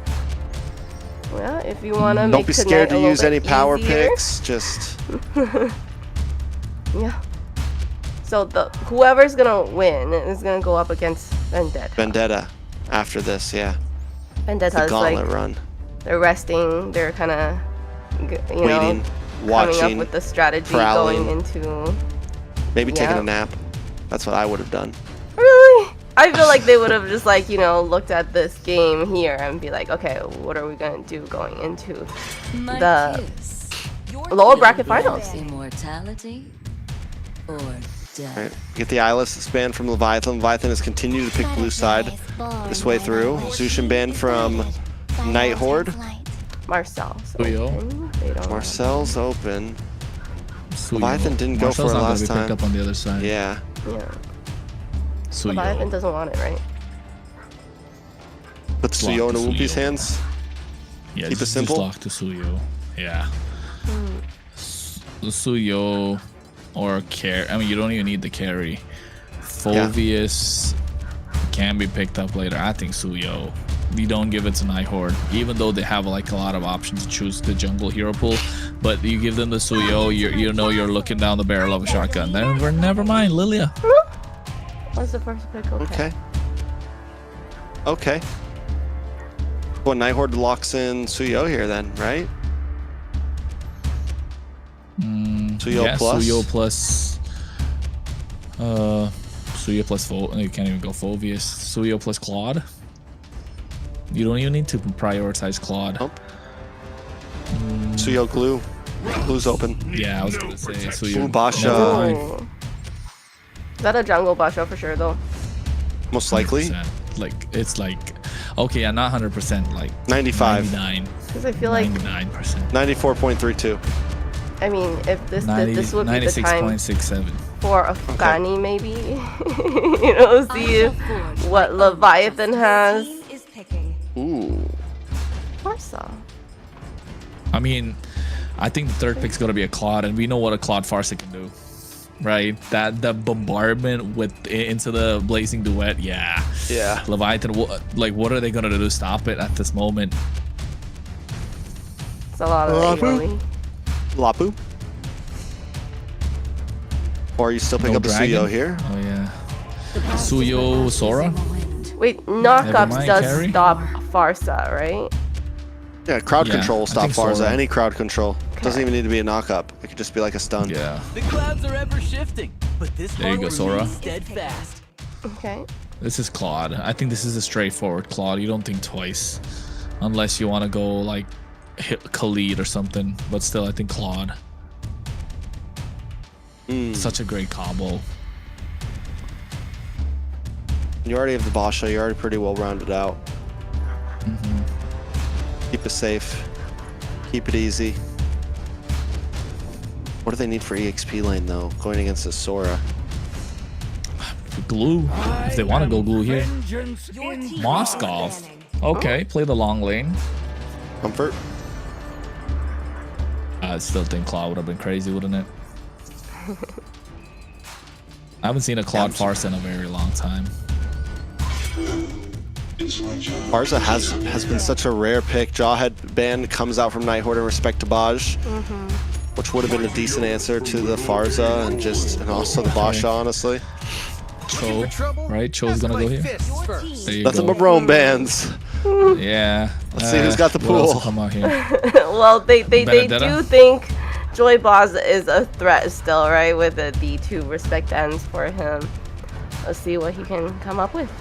[SPEAKER 2] Well, if you want to
[SPEAKER 4] Don't
[SPEAKER 2] make
[SPEAKER 4] be scared
[SPEAKER 2] tonight
[SPEAKER 4] to
[SPEAKER 2] a
[SPEAKER 4] use
[SPEAKER 2] little
[SPEAKER 4] any
[SPEAKER 2] bit
[SPEAKER 4] power
[SPEAKER 2] easier.
[SPEAKER 4] picks. Just
[SPEAKER 2] Yeah. So whoever's gonna win is gonna go up against Vendetta.
[SPEAKER 4] Vendetta after this, yeah.
[SPEAKER 2] Vendetta is
[SPEAKER 4] Gauntlet
[SPEAKER 2] like
[SPEAKER 4] run.
[SPEAKER 2] they're resting. They're kind of, you
[SPEAKER 4] Waiting,
[SPEAKER 2] know,
[SPEAKER 4] watching,
[SPEAKER 2] coming up with the strategy
[SPEAKER 4] prowling.
[SPEAKER 2] going into.
[SPEAKER 4] Maybe taking
[SPEAKER 2] Yeah.
[SPEAKER 4] a nap. That's what I would have done.
[SPEAKER 2] Really? I feel like they would have just like, you know, looked at this game here and be like, okay, what are we gonna do going into the lower bracket finals?
[SPEAKER 10] Immortality or death.
[SPEAKER 4] Right. Get the eyeless ban from Leviathan. Leviathan has continued to pick blue side this way through. Zushin ban from Night Horde.
[SPEAKER 2] Marcel's
[SPEAKER 3] Suyo.
[SPEAKER 2] open. They don't
[SPEAKER 4] Marcel's open.
[SPEAKER 3] Suyo.
[SPEAKER 4] Leviathan didn't go
[SPEAKER 3] Marcel's
[SPEAKER 4] for it
[SPEAKER 3] not gonna
[SPEAKER 4] last
[SPEAKER 3] be
[SPEAKER 4] time.
[SPEAKER 3] picked up on the other side.
[SPEAKER 4] Yeah.
[SPEAKER 2] Yeah.
[SPEAKER 3] Suyo.
[SPEAKER 2] Leviathan doesn't want it, right?
[SPEAKER 4] Put
[SPEAKER 3] Lock
[SPEAKER 4] Suyo in
[SPEAKER 3] to
[SPEAKER 4] Whoopi's
[SPEAKER 3] Suyo.
[SPEAKER 4] hands.
[SPEAKER 3] Yeah,
[SPEAKER 4] Keep it
[SPEAKER 3] just
[SPEAKER 4] simple.
[SPEAKER 3] lock to Suyo. Yeah. Suyo or carry. I mean, you don't even need the carry. Phoveus can be picked up later. I think Suyo. You don't give it to Night Horde, even though they have like a lot of options to choose the jungle hero pool. But you give them the Suyo, you know you're looking down the barrel of a shotgun. Then never mind, Lilia.
[SPEAKER 2] What's the first pick?
[SPEAKER 4] Okay. Okay. Well, Night Horde locks in Suyo here then, right? Suyo
[SPEAKER 3] Yeah,
[SPEAKER 4] plus.
[SPEAKER 3] Suyo plus. Suyo plus you can't even go Phoveus. Suyo plus Claude. You don't even need to prioritize Claude.
[SPEAKER 4] Nope. Suyo glue. Glue's open.
[SPEAKER 3] Yeah, I was gonna say Suyo.
[SPEAKER 4] Ooh, Basha.
[SPEAKER 3] Never mind.
[SPEAKER 2] Oh. Is that a jungle Basha for sure though?
[SPEAKER 4] Most likely.
[SPEAKER 3] 100%. Like it's like, okay, yeah, not 100%. Like
[SPEAKER 4] 95.
[SPEAKER 3] 99.
[SPEAKER 2] Because I feel like
[SPEAKER 3] 99%.
[SPEAKER 4] 94.32.
[SPEAKER 2] I mean, if this
[SPEAKER 3] 90,
[SPEAKER 2] this would be the time
[SPEAKER 3] 96.67.
[SPEAKER 2] for a Afghani maybe, you know, see what Leviathan has.
[SPEAKER 4] Ooh.
[SPEAKER 2] Farsa.
[SPEAKER 3] I mean, I think the third pick's gonna be a Claude, and we know what a Claude Farsa can do, right? That bombardment with into the blazing duet, yeah.
[SPEAKER 4] Yeah.
[SPEAKER 3] Leviathan, like, what are they gonna do to stop it at this moment?
[SPEAKER 2] It's a lot of AoE.
[SPEAKER 4] Lapu. Or you still pick up the
[SPEAKER 3] Dragon?
[SPEAKER 4] Suyo here?
[SPEAKER 3] Oh yeah. Suyo Sora?
[SPEAKER 2] Wait,
[SPEAKER 3] Never
[SPEAKER 2] knockups
[SPEAKER 3] mind,
[SPEAKER 2] does
[SPEAKER 3] carry.
[SPEAKER 2] stop Farsa, right?
[SPEAKER 4] Yeah, crowd
[SPEAKER 3] Yeah,
[SPEAKER 4] control will
[SPEAKER 3] I
[SPEAKER 4] stop
[SPEAKER 3] think
[SPEAKER 4] Farza.
[SPEAKER 3] Sora.
[SPEAKER 4] Any crowd control. Doesn't even need to be a knock-up. It could just be like a stun.
[SPEAKER 3] Yeah.
[SPEAKER 11] The clouds are ever shifting, but this
[SPEAKER 3] There you go,
[SPEAKER 11] heart
[SPEAKER 3] Sora.
[SPEAKER 11] remains steadfast.
[SPEAKER 2] Okay.
[SPEAKER 3] This is Claude. I think this is a straightforward Claude. You don't think twice. Unless you want to go like hit Khalid or something. But still, I think Claude. Such a great combo.
[SPEAKER 4] You already have the Basha. You're already pretty well rounded out. Keep it safe. Keep it easy. What do they need for EXP lane though? Going against a Sora.
[SPEAKER 3] Glue. If they want to go glue here.
[SPEAKER 11] Vengeance in
[SPEAKER 3] Moskov. Okay, play the long lane.
[SPEAKER 4] Comfort.
[SPEAKER 3] I still think Claude would have been crazy, wouldn't it? I haven't seen a Claude Farce in a very long time.
[SPEAKER 4] Farza has been such a rare pick. Jawhead ban comes out from Night Horde in respect to Baj, which would have been a decent answer to the Farza and also the Basha, honestly.
[SPEAKER 3] Cho, right? Cho's gonna go here. There you
[SPEAKER 4] Nothing
[SPEAKER 3] go.
[SPEAKER 4] but Rome bans.
[SPEAKER 3] Yeah.
[SPEAKER 4] Let's see who's got the
[SPEAKER 3] what else
[SPEAKER 4] pool.
[SPEAKER 3] will come out here?
[SPEAKER 2] Well, they
[SPEAKER 3] Vendetta?
[SPEAKER 2] do think Joy Boz is a threat still, right? With the two respect ends for him. Let's see what he can come up with.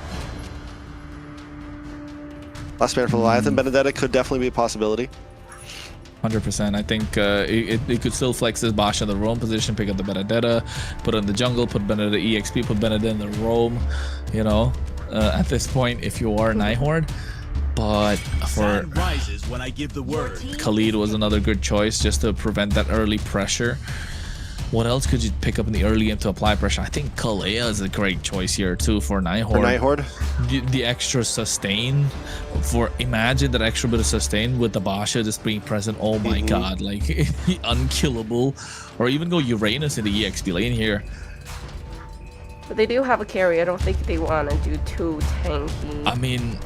[SPEAKER 4] Last ban for Leviathan. Vendetta could definitely be a possibility.
[SPEAKER 3] 100%. I think it could still flex his Basha in the roam position, pick up the Vendetta, put it in the jungle, put Vendetta EXP, put Vendetta in the roam. You know, at this point, if you are Night Horde. But for
[SPEAKER 11] rises when I give the word.
[SPEAKER 3] Khalid was another good choice just to prevent that early pressure. What else could you pick up in the early game to apply pressure? I think Kalea is a great choice here too for Night Horde.
[SPEAKER 4] For Night Horde?
[SPEAKER 3] The extra sustain, imagine that extra bit of sustain with the Basha just being present. Oh my god, like unkillable. Or even go Uranus in the EXP lane here.
[SPEAKER 2] But they do have a carry. I don't think they want to do too tanky.
[SPEAKER 3] I mean,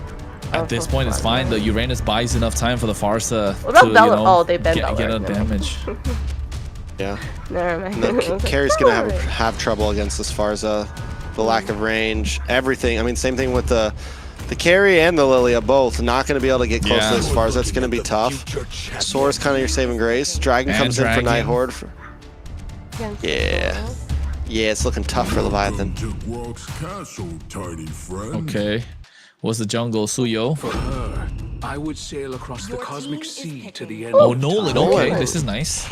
[SPEAKER 3] At this point, it's fine. The Uranus buys enough time for the Farsa
[SPEAKER 2] What about
[SPEAKER 3] to,
[SPEAKER 2] Bella? Oh, they banned
[SPEAKER 3] get
[SPEAKER 2] Bella.
[SPEAKER 3] out damage.
[SPEAKER 4] Yeah.
[SPEAKER 2] Never mind.
[SPEAKER 4] And Carrie's gonna have trouble against this Farsa. The lack of range, everything. I mean, same thing with the carry and the Lilia, both not going to be able to get close to this Farsa. That's going to be tough. Sora's kind of your saving grace. Dragon comes in for Night Horde. Yeah. Yeah, it's looking tough for Leviathan.
[SPEAKER 3] Okay. What's the jungle? Suyo?
[SPEAKER 11] I would sail across the cosmic sea to the end.
[SPEAKER 3] Oh, Nolan. Okay, this is nice.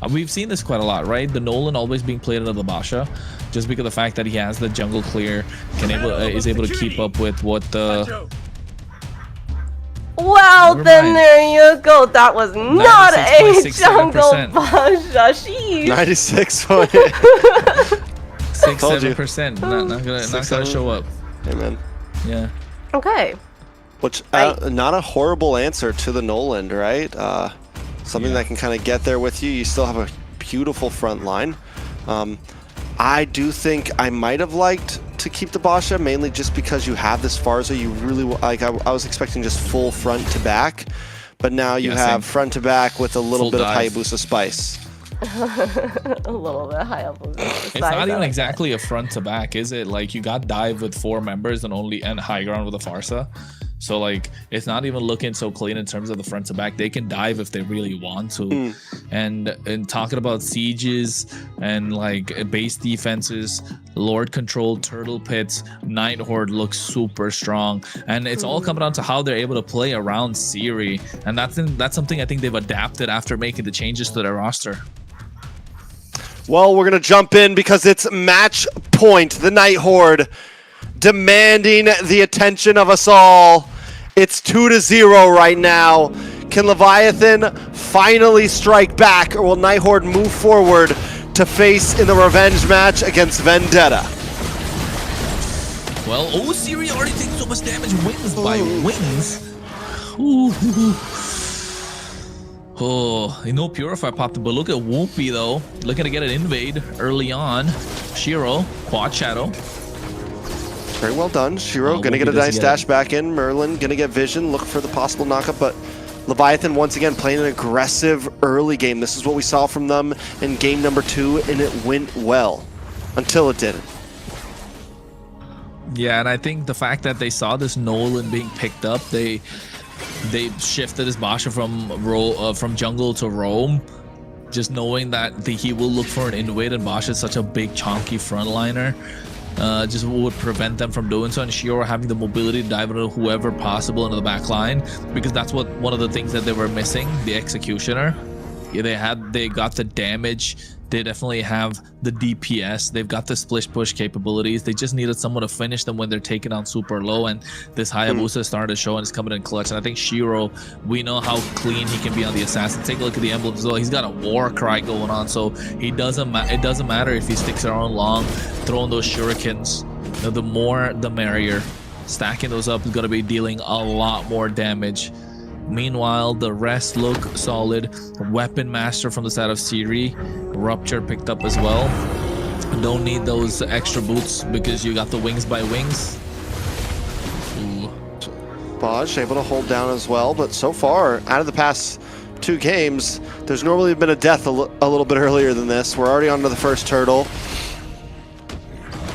[SPEAKER 3] We've seen this quite a lot, right? The Nolan always being played out of the Basha, just because of the fact that he has the jungle clear, is able to keep up with what the.
[SPEAKER 2] Well, then there you go. That was not a jungle Basha. Sheesh.
[SPEAKER 3] 6.7%. Not gonna show up.
[SPEAKER 4] Amen.
[SPEAKER 3] Yeah.
[SPEAKER 2] Okay.
[SPEAKER 4] Which not a horrible answer to the Nolan, right? Something that can kind of get there with you. You still have a beautiful front line. I do think I might have liked to keep the Basha, mainly just because you have this Farsa. You really like. I was expecting just full front to back, but now you have front to back with a little bit of Hayabusa spice.
[SPEAKER 2] A little bit Hayabusa.
[SPEAKER 3] It's not even exactly a front to back, is it? Like you got dive with 4 members and high ground with a Farsa. So like it's not even looking so clean in terms of the front to back. They can dive if they really want to. And talking about sieges and like base defenses, Lord controlled turtle pits, Night Horde looks super strong. And it's all coming down to how they're able to play around Siri. And that's something I think they've adapted after making the changes to their roster.
[SPEAKER 4] Well, we're gonna jump in because it's match point. The Night Horde demanding the attention of us all. It's 2-0 right now. Can Leviathan finally strike back, or will Night Horde move forward to face in the revenge match against Vendetta?
[SPEAKER 3] Well, Siri already takes so much damage wings by wings. Oh, you know, Purify popped it, but look at Whoopi though. Looking to get an invade early on. Shiro, quad shadow.
[SPEAKER 4] Very well done. Shiro gonna get a nice dash back in. Merlin gonna get vision, look for the possible knockup, but Leviathan once again playing an aggressive early game. This is what we saw from them in game number 2, and it went well until it didn't.
[SPEAKER 3] Yeah, and I think the fact that they saw this Nolan being picked up, they shifted his Basha from jungle to roam, just knowing that he will look for an invade, and Basha is such a big chonky frontliner. Just would prevent them from doing so, and Shiro having the mobility to dive into whoever possible into the back line, because that's one of the things that they were missing, the executioner. Yeah, they got the damage, they definitely have the DPS, they've got the splish push capabilities. They just needed someone to finish them when they're taken out super low, and this Hayabusa started to show and it's coming in clutch. And I think Shiro, we know how clean he can be on the assassin. Take a look at the emblems as well. He's got a war cry going on, so it doesn't matter if he sticks around long, throwing those shurikens. The more the merrier. Stacking those up is going to be dealing a lot more damage. Meanwhile, the rest look solid. Weapon Master from the side of Siri. Rupture picked up as well. Don't need those extra boots because you got the wings by wings.
[SPEAKER 4] Baj able to hold down as well, but so far, out of the past 2 games, there's normally been a death a little bit earlier than this. We're already on to the first turtle.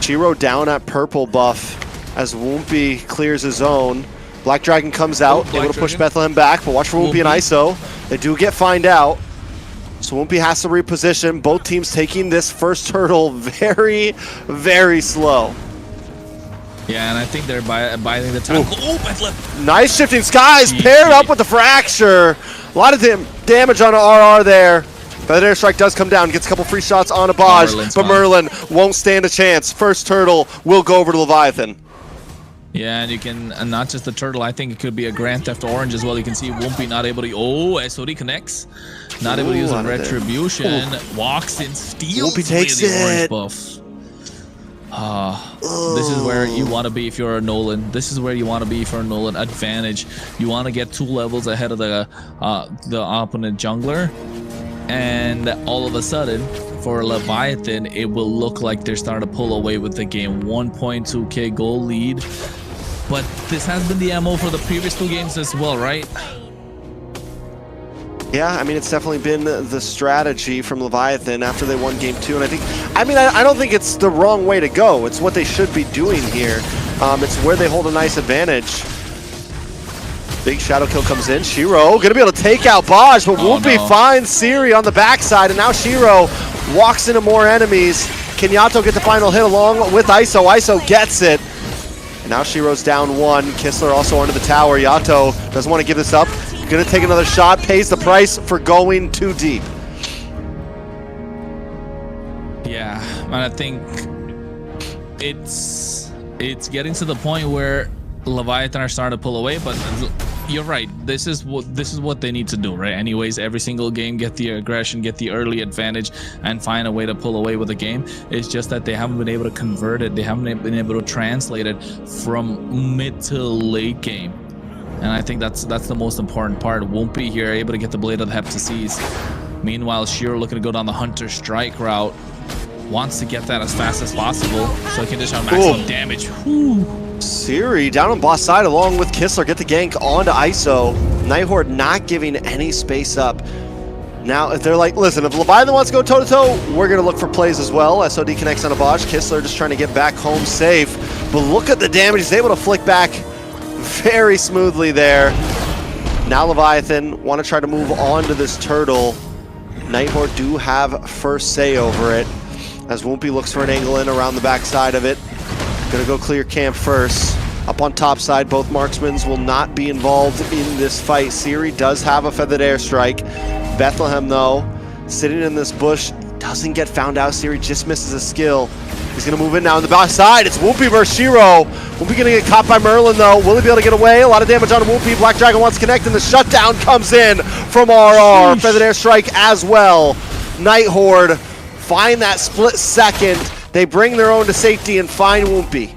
[SPEAKER 4] Shiro down at purple buff as Whoopi clears his own. Black Dragon comes out, able to push Bethlehem back, but watch for Whoopi and ISO. They do get find out. So Whoopi has to reposition. Both teams taking this first turtle very, very slow.
[SPEAKER 3] Yeah, and I think they're biding the time. Oh, Bethlehem!
[SPEAKER 4] Nice shifting skies, paired up with the fracture. A lot of damage on RR there. But the airstrike does come down, gets a couple free shots on a Baj, but Merlin won't stand a chance. First turtle will go over to Leviathan.
[SPEAKER 3] Yeah, and you can, and not just the turtle, I think it could be a Grand Theft Orange as well. You can see Whoopi not able to, SOD connects. Not able to use a retribution. Walks in, steals
[SPEAKER 4] Whoopi takes
[SPEAKER 3] the orange buff. This is where you want to be if you're a Nolan. This is where you want to be for a Nolan advantage. You want to get 2 levels ahead of the opponent jungler, and all of a sudden, for Leviathan, it will look like they're starting to pull away with the game. 1.2k goal lead.
[SPEAKER 5] But this has been the MO for the previous 2 games as well, right?
[SPEAKER 4] Yeah, I mean, it's definitely been the strategy from Leviathan after they won game 2. And I don't think it's the wrong way to go. It's what they should be doing here. It's where they hold a nice advantage. Big shadow kill comes in. Shiro gonna be able to take out Baj, but Whoopi finds Siri on the backside, and now Shiro walks into more enemies. Can Yato get the final hit along with ISO? ISO gets it. And now Shiro's down 1. Kistler also under the tower. Yato doesn't want to give this up. Gonna take another shot, pays the price for going too deep.
[SPEAKER 5] Yeah, and I think it's getting to the point where Leviathan are starting to pull away, but you're right. This is what they need to do, right? Anyways, every single game, get the aggression, get the early advantage, and find a way to pull away with the game. It's just that they haven't been able to convert it. They haven't been able to translate it from mid to late game. And I think that's the most important part. Whoopi here able to get the Blade of the Heptases. Meanwhile, Shiro looking to go down the Hunter Strike route. Wants to get that as fast as possible so he can dish out maximum damage. Whew.
[SPEAKER 4] Siri down on boss side along with Kistler. Get the gank onto ISO. Night Horde not giving any space up. Now, if they're like, listen, if Leviathan wants to go toe-to-toe, we're going to look for plays as well. SOD connects on a Bosch. Kistler just trying to get back home safe. But look at the damage. He's able to flick back very smoothly there. Now Leviathan want to try to move on to this turtle. Night Horde do have first say over it, as Whoopi looks for an angle in around the backside of it. Gonna go clear camp first. Up on top side, both marksmans will not be involved in this fight. Siri does have a feathered airstrike. Bethlehem, though, sitting in this bush, doesn't get found out. Siri just misses a skill. He's gonna move in now on the backside. It's Whoopi versus Shiro. Whoopi gonna get caught by Merlin, though. Will he be able to get away? A lot of damage on Whoopi. Black Dragon wants to connect, and the shutdown comes in from RR. Feathered airstrike as well. Night Horde find that split second. They bring their own to safety and find Whoopi.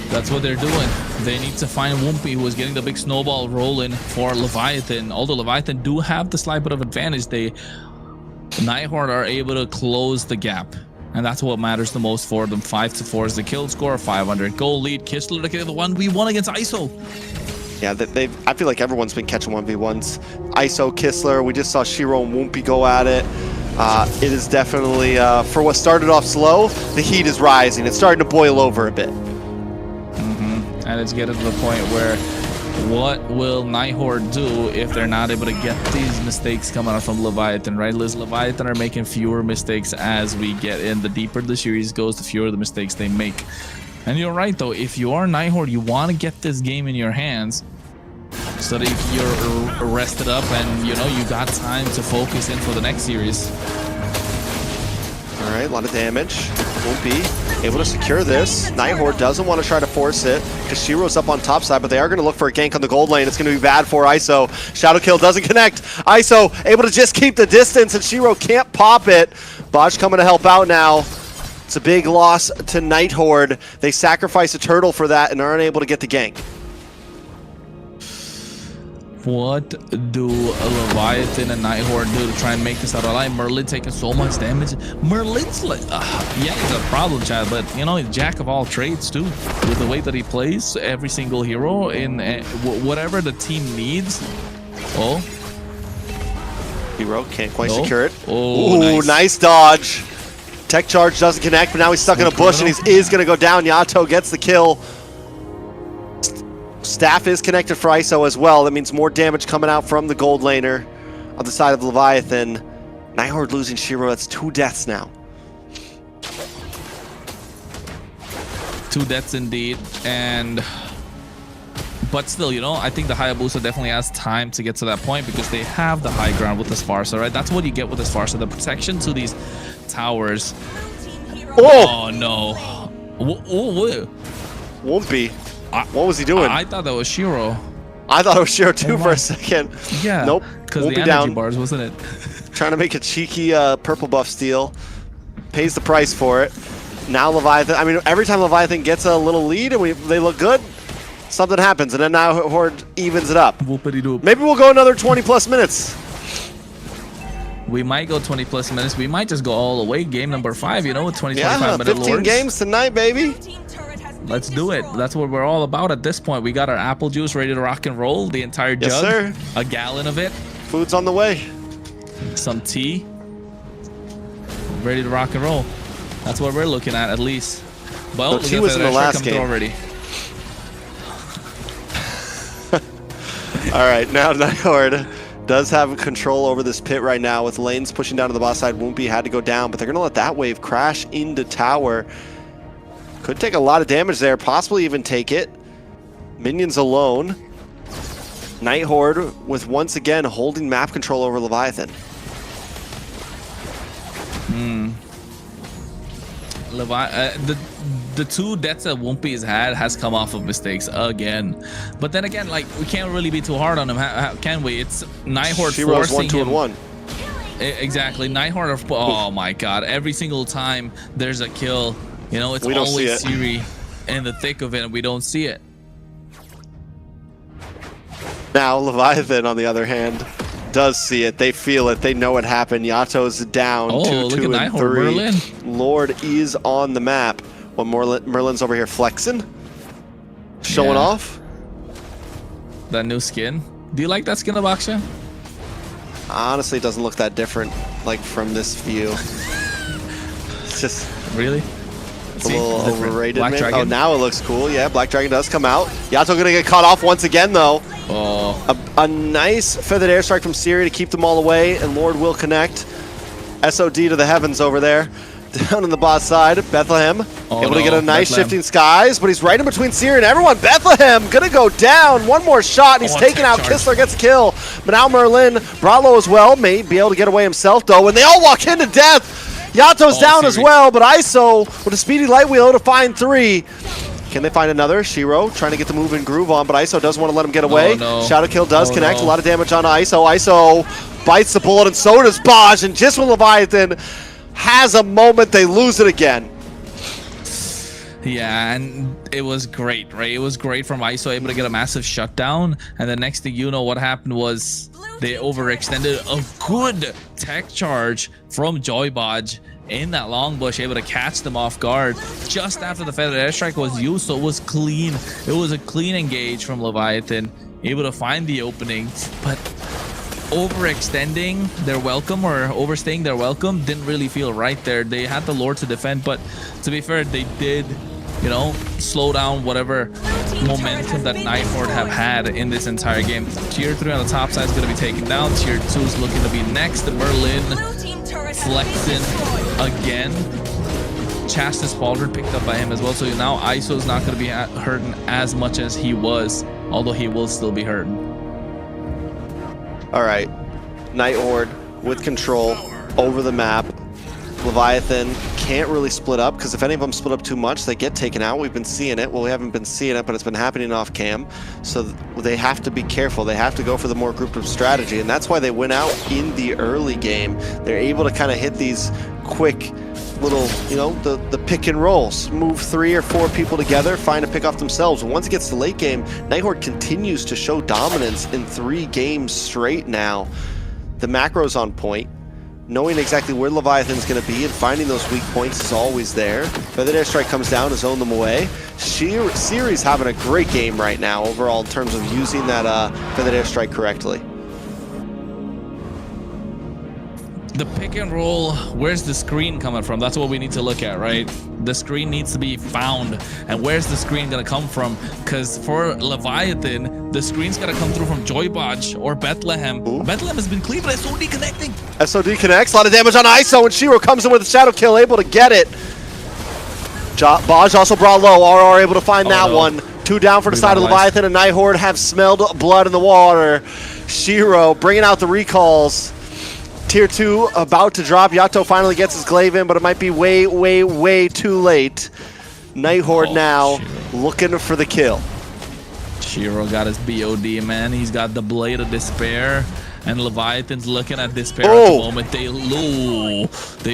[SPEAKER 5] That's what they're doing. They need to find Whoopi, who is getting the big snowball rolling for Leviathan. Although Leviathan do have the slight bit of advantage, Night Horde are able to close the gap. And that's what matters the most for them. 5-4 is the kill score, 500 goal lead. Kistler to get the 1v1 against ISO.
[SPEAKER 4] Yeah, I feel like everyone's been catching 1v1s. ISO, Kistler, we just saw Shiro and Whoopi go at it. It is definitely, for what started off slow, the heat is rising. It's starting to boil over a bit.
[SPEAKER 5] And it's getting to the point where what will Night Horde do if they're not able to get these mistakes coming out from Leviathan, right? Leviathan are making fewer mistakes as we get in. The deeper the series goes, the fewer the mistakes they make. And you're right, though. If you are Night Horde, you want to get this game in your hands so that you're rested up and, you got time to focus in for the next series.
[SPEAKER 4] All right, a lot of damage. Won't be able to secure this. Night Horde doesn't want to try to force it because Shiro's up on top side, but they are going to look for a gank on the gold lane. It's going to be bad for ISO. Shadow kill doesn't connect. ISO able to just keep the distance, and Shiro can't pop it. Baj coming to help out now. It's a big loss to Night Horde. They sacrifice a turtle for that and aren't able to get the gank.
[SPEAKER 5] What do Leviathan and Night Horde do to try and make this out alive? Merlin taking so much damage. Merlin's like, yeah, he's a problem child, but he's jack of all trades too. With the way that he plays every single hero in whatever the team needs. Oh,
[SPEAKER 4] Hero can't quite secure it.
[SPEAKER 5] Oh,
[SPEAKER 4] ooh, nice dodge. Tech charge doesn't connect, but now he's stuck in a bush and he is going to go down. Yato gets the kill. Staff is connected for ISO as well. That means more damage coming out from the gold laner on the side of Leviathan. Night Horde losing Shiro. That's 2 deaths now.
[SPEAKER 5] 2 deaths indeed. But still, I think the Hayabusa definitely has time to get to that point because they have the high ground with the Sparsa, right? That's what you get with the Sparsa, the protection to these towers. Oh no.
[SPEAKER 4] Won't be. What was he doing?
[SPEAKER 5] I thought that was Shiro.
[SPEAKER 4] I thought it was Shiro too for a second.
[SPEAKER 5] Yeah.
[SPEAKER 4] Nope.
[SPEAKER 5] Because
[SPEAKER 4] Won't
[SPEAKER 5] the
[SPEAKER 4] be
[SPEAKER 5] energy
[SPEAKER 4] down.
[SPEAKER 5] bars, wasn't it?
[SPEAKER 4] Trying to make a cheeky purple buff steal. Pays the price for it. Now Leviathan, every time Leviathan gets a little lead and they look good, something happens, and then now Horde evens it up.
[SPEAKER 5] Whoopity-doop.
[SPEAKER 4] Maybe we'll go another 20 plus minutes.
[SPEAKER 5] We might go 20 plus minutes. We might just go all the way. Game number 5, with 20,
[SPEAKER 4] yeah,
[SPEAKER 5] 25 minute
[SPEAKER 4] 15
[SPEAKER 5] lords.
[SPEAKER 4] games tonight, baby.
[SPEAKER 5] Let's do it. That's what we're all about at this point. We got our apple juice ready to rock and roll. The entire jug.
[SPEAKER 4] Yes, sir.
[SPEAKER 5] A gallon of it.
[SPEAKER 4] Food's on the way.
[SPEAKER 5] Some tea. Ready to rock and roll. That's what we're looking at least. Well,
[SPEAKER 4] tea was in the last game
[SPEAKER 5] already.
[SPEAKER 4] All right, now Night Horde does have control over this pit right now with lanes pushing down to the boss side. Woompy had to go down, but they're going to let that wave crash into tower. Could take a lot of damage there, possibly even take it. Minions alone. Night Horde with once again holding map control over Leviathan.
[SPEAKER 5] The two deaths that Woompy has come off of mistakes again, but then again, like, we can't really be too hard on him, can we? It's Night Horde
[SPEAKER 4] Shiro's
[SPEAKER 5] forcing
[SPEAKER 4] 1, 2, and 1.
[SPEAKER 5] Exactly, Night Horde. Oh my God! Every single time there's a kill, you know, it's always Siri in the thick of it, and we don't see it.
[SPEAKER 4] Now Leviathan, on the other hand, does see it. They feel it. They know it happened. Yato's down. 2, 2, and 3.
[SPEAKER 5] Merlin.
[SPEAKER 4] Lord is on the map. One more. Merlin's over here flexing, showing off.
[SPEAKER 5] That new skin. Do you like that skin, Abaksha?
[SPEAKER 4] Honestly, it doesn't look that different, like, from this view. It's just
[SPEAKER 5] really
[SPEAKER 4] a little overrated.
[SPEAKER 5] Black Dragon.
[SPEAKER 4] Oh, now it looks cool. Yeah, Black Dragon does come out. Yato gonna get caught off once again, though.
[SPEAKER 5] Oh.
[SPEAKER 4] A nice feathered airstrike from Siri to keep them all away, and Lord will connect. SOD to the heavens over there. Down on the bot side, Bethlehem able to get a nice shifting skies, but he's right in between Siri and everyone. Bethlehem gonna go down. One more shot, and he's taken out. Kistler gets a kill, but now Merlin, Bralo as well, may be able to get away himself though, and they all walk into death. Yato's down as well, but ISO with a speedy light wheel to find 3. Can they find another? Shiro trying to get the move and groove on, but ISO doesn't want to let him get away. Shadow kill does connect. A lot of damage on ISO. ISO bites the bullet, and so does Baj, and just when Leviathan has a moment, they lose it again.
[SPEAKER 5] Yeah, and it was great, right? It was great from ISO, able to get a massive shutdown, and the next thing you know, what happened was they overextended a good tech charge from Joybaj in that long bush, able to catch them off guard just after the feathered airstrike was used, so it was clean. It was a clean engage from Leviathan, able to find the opening, but overextending their welcome or overstaying their welcome didn't really feel right there. They had the Lord to defend, but to be fair, they did, you know, slow down whatever momentum that Night Horde have had in this entire game. Tier 3 on the top side is going to be taken down. Tier 2 is looking to be next. The Merlin flexing again. Chastis Baldred picked up by him as well, so now ISO is not going to be hurting as much as he was, although he will still be hurting.
[SPEAKER 4] All right, Night Horde with control over the map. Leviathan can't really split up, because if any of them split up too much, they get taken out. We've been seeing it. Well, we haven't been seeing it, but it's been happening off cam. So they have to be careful. They have to go for the more grouped up strategy, and that's why they went out in the early game. They're able to kind of hit these quick little, you know, the pick and rolls. Move 3 or 4 people together, find a pick off themselves. And once it gets to late game, Night Horde continues to show dominance in 3 games straight now. The macro's on point. Knowing exactly where Leviathan's going to be and finding those weak points is always there. Feathered airstrike comes down to zone them away. Siri's having a great game right now overall in terms of using that feathered airstrike correctly.
[SPEAKER 5] The pick and roll, where's the screen coming from? That's what we need to look at, right? The screen needs to be found. And where's the screen gonna come from? Because for Leviathan, the screen's gonna come through from Joybaj or Bethlehem.
[SPEAKER 4] Ooh.
[SPEAKER 5] Bethlehem has been clean, but SOD connecting.
[SPEAKER 4] SOD connects, a lot of damage on ISO, and Shiro comes in with a shadow kill, able to get it. Baj also brought low, RR able to find that one. 2 down for the side of Leviathan, and Night Horde have smelled blood in the water. Shiro bringing out the recalls. Tier 2 about to drop. Yato finally gets his glaive in, but it might be way, way, way too late. Night Horde now looking for the kill.
[SPEAKER 5] Shiro got his BOD, man. He's got the Blade of Despair. And Leviathan's looking at Despair at the moment. They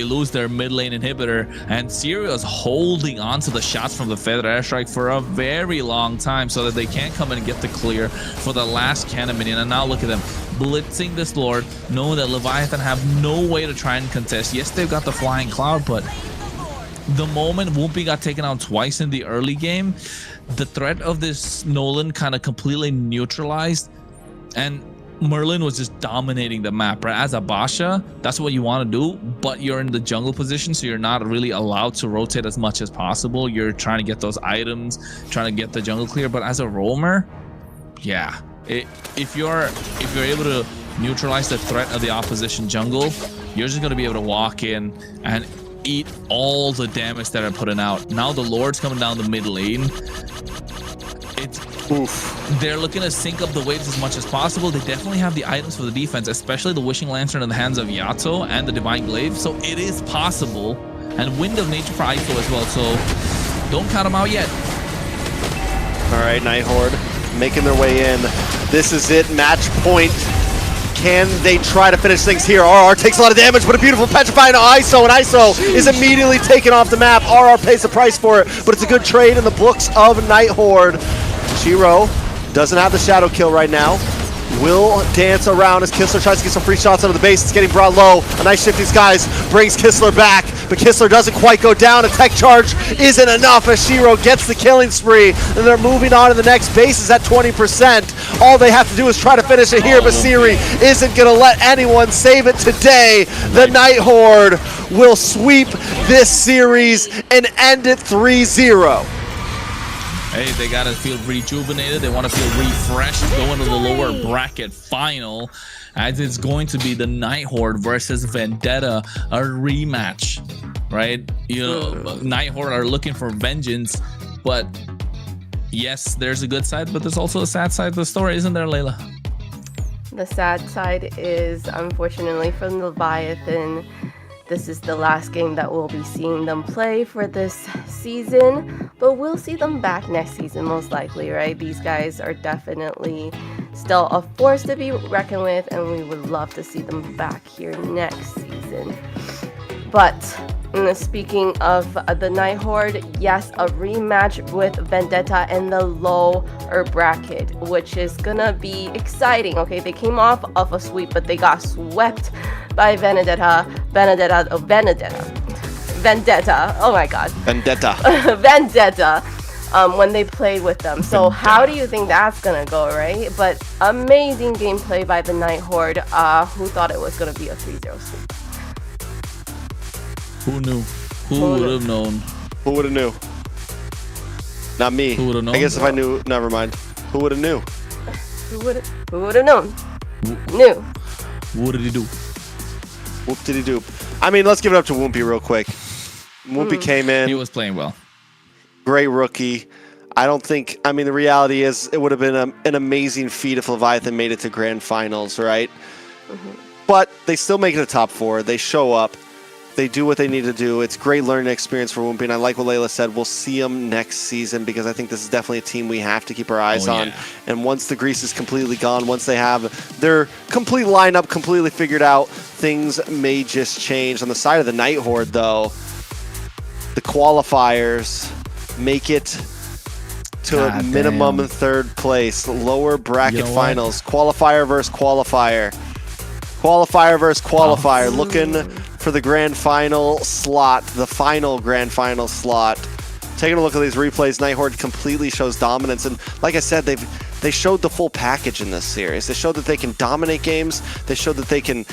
[SPEAKER 5] lose their mid lane inhibitor. And Sirius holding on to the shots from the feathered airstrike for a very long time so that they can't come in and get the clear for the last cannon minion. And now look at them blitzing this Lord, knowing that Leviathan have no way to try and contest. Yes, they've got the flying cloud, but the moment Whoopi got taken out twice in the early game, the threat of this Nolan kind of completely neutralized, and Merlin was just dominating the map, right? As a Basha, that's what you want to do, but you're in the jungle position, so you're not really allowed to rotate as much as possible. You're trying to get those items, trying to get the jungle clear. But as a roamer, yeah, if you're able to neutralize the threat of the opposition jungle, you're just going to be able to walk in and eat all the damage that are putting out. Now the Lord's coming down the mid lane. They're looking to sync up the waves as much as possible. They definitely have the items for the defense, especially the Wishing Lantern in the hands of Yato and the Divine Glaive. So it is possible. And Wind of Nature for ISO as well. So don't count them out yet.
[SPEAKER 4] All right, Night Horde making their way in. This is it, match point. Can they try to finish things here? RR takes a lot of damage, but a beautiful petrifying ISO, and ISO is immediately taken off the map. RR pays the price for it, but it's a good trade in the books of Night Horde. Shiro doesn't have the shadow kill right now. Will dance around as Kistler tries to get some free shots out of the base. It's getting brought low. A nice shifting skies brings Kistler back, but Kistler doesn't quite go down. A tech charge isn't enough as Shiro gets the killing spree, and they're moving on to the next base is at 20%. All they have to do is try to finish it here, but Siri isn't going to let anyone save it today. The Night Horde will sweep this series and end it 3-0.
[SPEAKER 5] Hey, they gotta feel rejuvenated. They want to feel refreshed going to the lower bracket final, as it's going to be the Night Horde versus Vendetta, a rematch, right? You know, Night Horde are looking for vengeance, but yes, there's a good side, but there's also a sad side of the story, isn't there, Layla?
[SPEAKER 2] The sad side is, unfortunately, from Leviathan, this is the last game that we'll be seeing them play for this season, but we'll see them back next season most likely, right? These guys are definitely still a force to be reckoned with, and we would love to see them back here next season. But speaking of the Night Horde, yes, a rematch with Vendetta in the lower bracket, which is gonna be exciting. Okay, they came off of a sweep, but they got swept by Vendetta. Oh my god. Vendetta. When they played with them. So how do you think that's gonna go, right? But amazing gameplay by the Night Horde. Who thought it was gonna be a 3-0 sweep?
[SPEAKER 5] Who knew? Who would have known?
[SPEAKER 4] Who would have knew? Not me.
[SPEAKER 5] Who would have known?
[SPEAKER 4] I guess if I knew, never mind. Who would have knew?
[SPEAKER 2] Who would have known? Knew.
[SPEAKER 5] What did he do?
[SPEAKER 4] Whoop did he do? I mean, let's give it up to Whoopi real quick. Whoopi came in.
[SPEAKER 5] He was playing well.
[SPEAKER 4] Great rookie. I don't think, I mean, the reality is it would have been an amazing feat if Leviathan made it to grand finals, right? But they still make it a top 4. They show up. They do what they need to do. It's great learning experience for Whoopi, and I like what Layla said. We'll see them next season because I think this is definitely a team we have to keep our eyes on. And once the grease is completely gone, once they have their complete lineup completely figured out, things may just change. On the side of the Night Horde, though, the qualifiers make it to a minimum 3rd place. Lower bracket finals. Qualifier versus qualifier. Qualifier versus qualifier. Looking for the grand final slot, the final grand final slot. Taking a look at these replays, Night Horde completely shows dominance, and like I said, they showed the full package in this series. They showed that they can dominate games. They showed that they can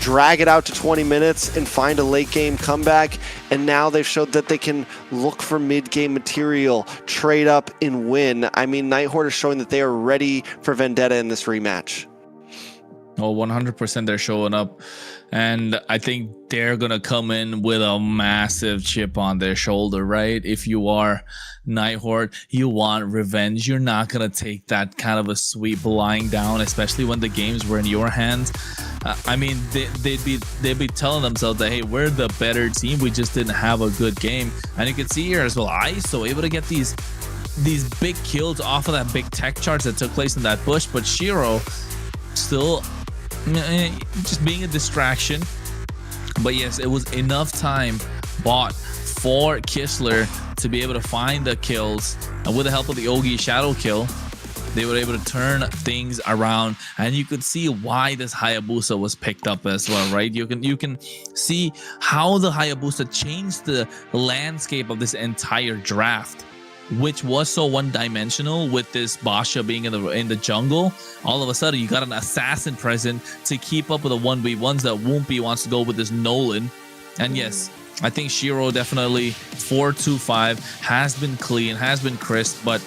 [SPEAKER 4] drag it out to 20 minutes and find a late game comeback, and now they've showed that they can look for mid-game material, trade up and win. I mean, Night Horde is showing that they are ready for Vendetta in this rematch.
[SPEAKER 5] Oh, 100% they're showing up. And I think they're going to come in with a massive chip on their shoulder, right? If you are Night Horde, you want revenge. You're not going to take that kind of a sweep lying down, especially when the games were in your hands. I mean, they'd be telling themselves that, hey, we're the better team. We just didn't have a good game. And you can see here as well, ISO able to get these big kills off of that big tech charge that took place in that bush. But Shiro still just being a distraction. But yes, it was enough time bought for Kistler to be able to find the kills, and with the help of the Ogi shadow kill, They were able to turn things around, and you could see why this Hayabusa was picked up as well, right? You can see how the Hayabusa changed the landscape of this entire draft, which was so one-dimensional with this Basha being in the jungle. All of a sudden, you got an assassin present to keep up with the 1v1s that Woompy wants to go with this Nolan. And yes, I think Shiro definitely 4-2-5 has been clean, has been crisp, but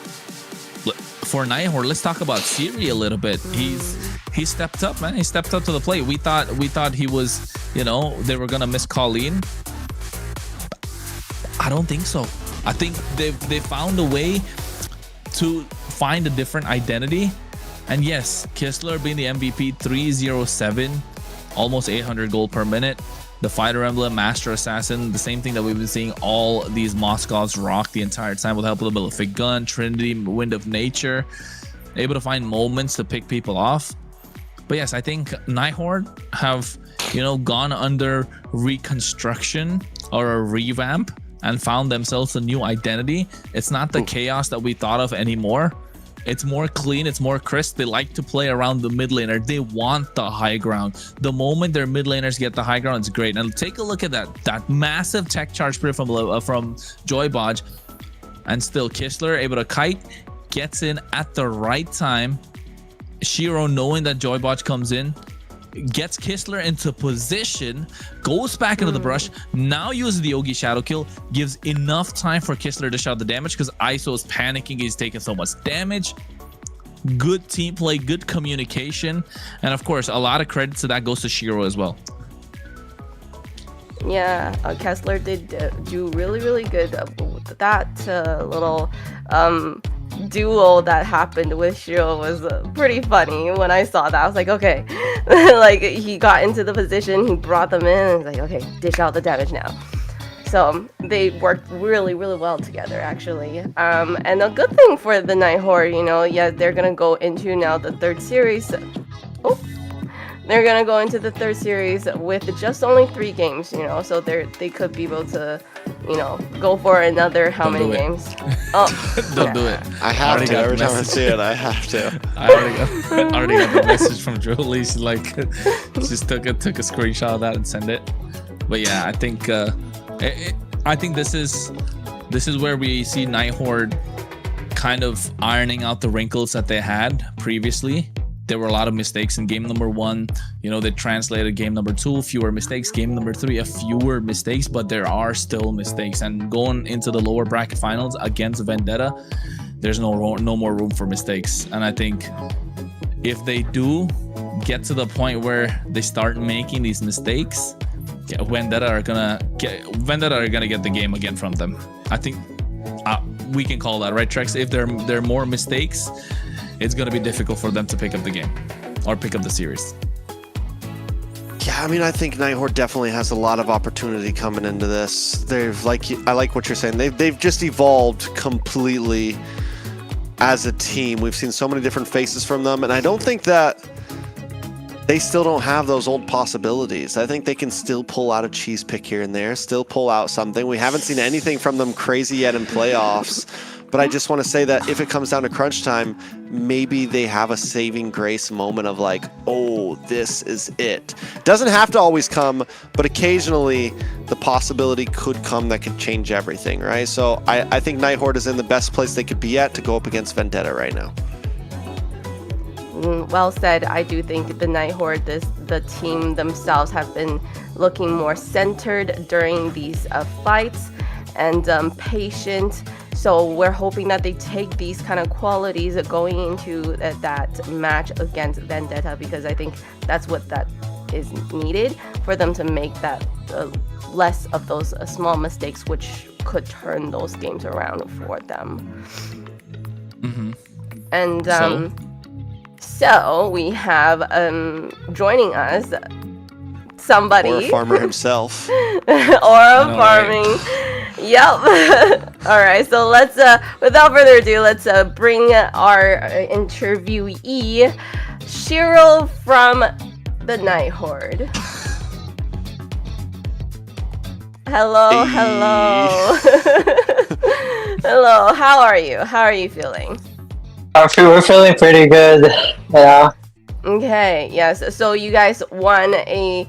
[SPEAKER 5] for Night Horde, let's talk about Siri a little bit. He stepped up, man. He stepped up to the plate. We thought he was, you know, they were gonna miss Colleen. I don't think so. I think they found a way to find a different identity. And yes, Kistler being the MVP, 307, almost 800 gold per minute. The Fighter Emblem, Master Assassin, the same thing that we've been seeing all these Moscovs rock the entire time with the help of the Malefic Gun, Trinity, Wind of Nature, able to find moments to pick people off. But yes, I think Night Horde have, you know, gone under reconstruction or a revamp and found themselves a new identity. It's not the chaos that we thought of anymore. It's more clean, it's more crisp. They like to play around the mid laner. They want the high ground. The moment their mid laners get the high ground, it's great. And take a look at that massive tech charge sprint from Joybodge. And still Kistler able to kite, gets in at the right time. Shiro, knowing that Joybodge comes in, gets Kistler into position, goes back into the brush, now uses the Yogi Shadow Kill, gives enough time for Kistler to shout the damage because ISO is panicking, he's taking so much damage. Good team play, good communication, and of course, a lot of credit to that goes to Shiro as well.
[SPEAKER 2] Yeah, Kessler did do really good. That little duo that happened with Shiro was pretty funny. When I saw that, I was like, okay. Like, he got into the position, he brought them in, and was like, okay, dish out the damage now. So they worked really well together, actually. And a good thing for the Night Horde, you know, yeah, they're gonna go into now the third series. They're gonna go into the third series with just only 3 games, you know, so they could be able to, you know, go for another many games? Oh,
[SPEAKER 5] don't do it.
[SPEAKER 4] I have to. Every time I see it, I have to.
[SPEAKER 5] I already got the message from Julie. She like just took a screenshot of that and sent it. But yeah, I think this is where we see Night Horde kind of ironing out the wrinkles that they had previously. There were a lot of mistakes in game number 1. You know, they translated game number 2, fewer mistakes. Game number 3, fewer mistakes, but there are still mistakes. And going into the lower bracket finals against Vendetta, there's no more room for mistakes. And I think if they do get to the point where they start making these mistakes, Vendetta are gonna get the game again from them. I think we can call that, right, Trex? If there are more mistakes, it's going to be difficult for them to pick up the game or pick up the series.
[SPEAKER 4] Yeah, I mean, I think Night Horde definitely has a lot of opportunity coming into this. I like what you're saying. They've just evolved completely as a team. We've seen so many different faces from them, and I don't think that they still don't have those old possibilities. I think they can still pull out a cheese pick here and there, still pull out something. We haven't seen anything from them crazy yet in playoffs. But I just want to say that if it comes down to crunch time, maybe they have a saving grace moment of like, oh, this is it. Doesn't have to always come, but occasionally the possibility could come that could change everything, right? So I think Night Horde is in the best place they could be at to go up against Vendetta right now.
[SPEAKER 2] Well said. I do think the Night Horde, the team themselves, have been looking more centered during these fights and patient. So we're hoping that they take these kind of qualities going into that match against Vendetta, because I think that's what that is needed for them to make that less of those small mistakes, which could turn those games around for them. And so we have joining us somebody,
[SPEAKER 4] or a farmer himself,
[SPEAKER 2] or a farming. Yep. All right. So let's, without further ado, let's bring our interviewee, Shiro from the Night Horde. Hello. Hello. Hello. How are you? How are you feeling?
[SPEAKER 14] We're feeling pretty good. Yeah.
[SPEAKER 2] Okay, yes. So you guys won a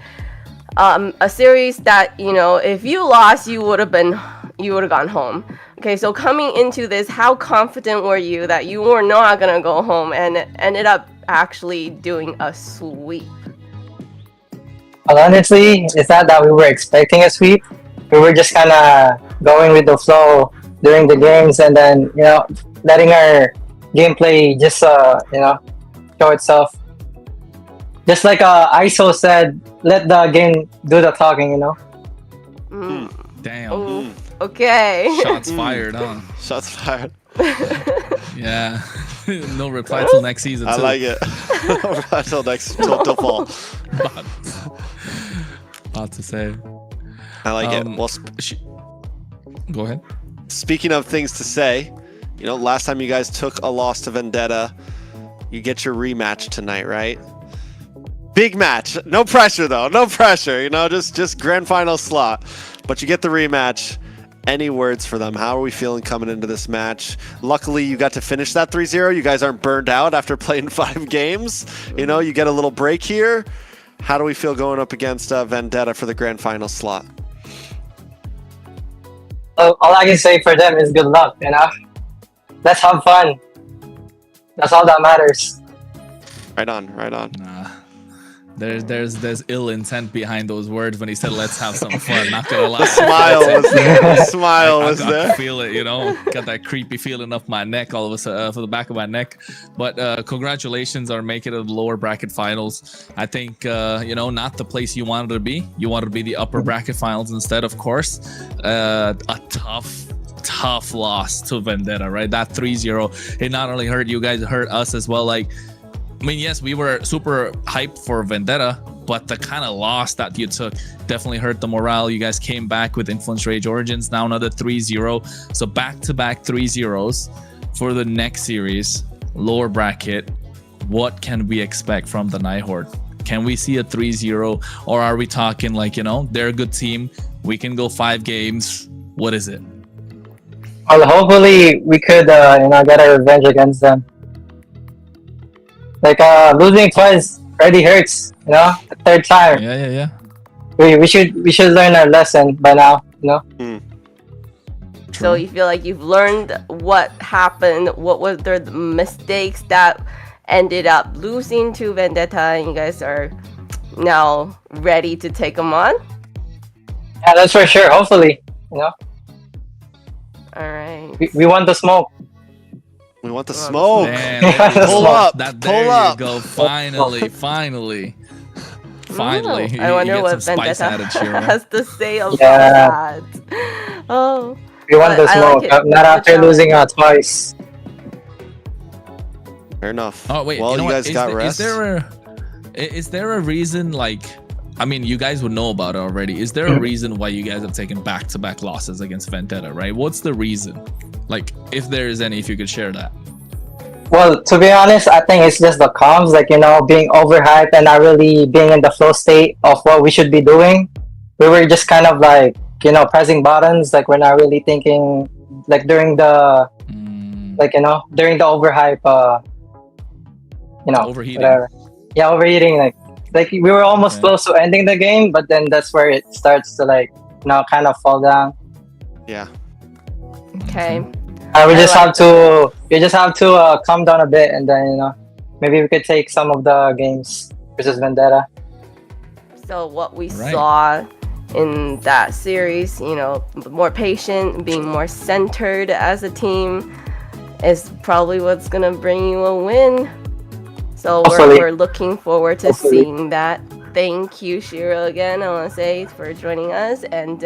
[SPEAKER 2] series that, you know, if you lost, you would have gone home. Okay, so coming into this, how confident were you that you were not gonna go home and ended up actually doing a sweep?
[SPEAKER 14] Well, honestly, it's not that we were expecting a sweep. We were just kind of going with the flow during the games, and then, you know, letting our gameplay just you know, show itself. Just like ISO said, let the game do the talking, you know.
[SPEAKER 5] Damn.
[SPEAKER 2] Oh, okay.
[SPEAKER 5] Shots fired, huh?
[SPEAKER 4] Shots fired.
[SPEAKER 5] Yeah. No reply till next season.
[SPEAKER 4] I
[SPEAKER 5] too.
[SPEAKER 4] like it. Till till fall.
[SPEAKER 5] About to say.
[SPEAKER 4] I like it. Well,
[SPEAKER 5] go ahead.
[SPEAKER 4] Speaking of things to say, you know, last time you guys took a loss to Vendetta, you get your rematch tonight, right? Big match. No pressure though. No pressure. You know, just grand final slot. But you get the rematch. Any words for them? How are we feeling coming into this match? Luckily, you got to finish that 3-0. You guys aren't burned out after playing 5 games. You know, you get a little break here. How do we feel going up against Vendetta for the grand final slot?
[SPEAKER 14] All I can say for them is good luck, you know? Let's have fun. That's all that matters.
[SPEAKER 4] Right on, right on.
[SPEAKER 5] Nah. There's ill intent behind those words when he said let's have some fun. Not gonna lie.
[SPEAKER 4] The smile was there. The smile was
[SPEAKER 5] I
[SPEAKER 4] there.
[SPEAKER 5] feel it, you know. Got that creepy feeling up my neck, all of a sudden, for the back of my neck. But congratulations on making it to the lower bracket finals. I think you know, not the place you wanted to be. You wanted to be the upper bracket finals instead, of course. A tough loss to Vendetta, right? That 3-0, it not only hurt you guys, it hurt us as well. Like, I mean, yes, we were super hyped for Vendetta, but the kind of loss that you took definitely hurt the morale. You guys came back with Influence Rage Origins, now another 3-0. So back-to-back 3-0s for the next series, lower bracket. What can we expect from the Night Horde? Can we see a 3-0, or are we talking like, you know, they're a good team, we can go 5 games? What is it?
[SPEAKER 14] Well, hopefully we could, you know, get our revenge against them. Like, losing twice already hurts, you know? The third time.
[SPEAKER 5] Yeah.
[SPEAKER 14] We should learn our lesson by now, you know?
[SPEAKER 2] So you feel like you've learned what happened, what were the mistakes that ended up losing to Vendetta, and you guys are now ready to take them on?
[SPEAKER 14] Yeah, that's for sure, hopefully, you know?
[SPEAKER 2] Alright.
[SPEAKER 14] We want the smoke.
[SPEAKER 4] We want the smoke.
[SPEAKER 5] Man,
[SPEAKER 4] pull up.
[SPEAKER 5] There you go. Finally.
[SPEAKER 2] I wonder what Vendetta has to say about
[SPEAKER 14] Yeah.
[SPEAKER 2] that. Oh.
[SPEAKER 14] We want the
[SPEAKER 2] I
[SPEAKER 14] smoke,
[SPEAKER 2] like it.
[SPEAKER 14] not after losing twice.
[SPEAKER 4] Fair enough.
[SPEAKER 5] Oh wait,
[SPEAKER 4] well,
[SPEAKER 5] you know
[SPEAKER 4] guys got rest.
[SPEAKER 5] Is there a reason, like, I mean, you guys would know about it already. Is there a reason why you guys have taken back-to-back losses against Vendetta, right? What's the reason? Like, if there is any, if you could share that.
[SPEAKER 14] Well, to be honest, I think it's just the comms, like, you know, being overhyped and not really being in the flow state of what we should be doing. We were just kind of like, you know, pressing buttons, like we're not really thinking, like during the, like, you know, during the overhype, you know,
[SPEAKER 5] overheating.
[SPEAKER 14] Whatever. Yeah, overheating, like we were almost close to ending the game, but then that's where it starts to, like, you know, kind of fall down.
[SPEAKER 4] Yeah.
[SPEAKER 2] Okay.
[SPEAKER 14] We just have to calm down a bit, and then, you know, maybe we could take some of the games versus Vendetta.
[SPEAKER 2] So what we saw in that series, you know, more patient, being more centered as a team, is probably what's gonna bring you a win. So we're looking forward to seeing that. Thank you, Shiro, again, I want to say, for joining us and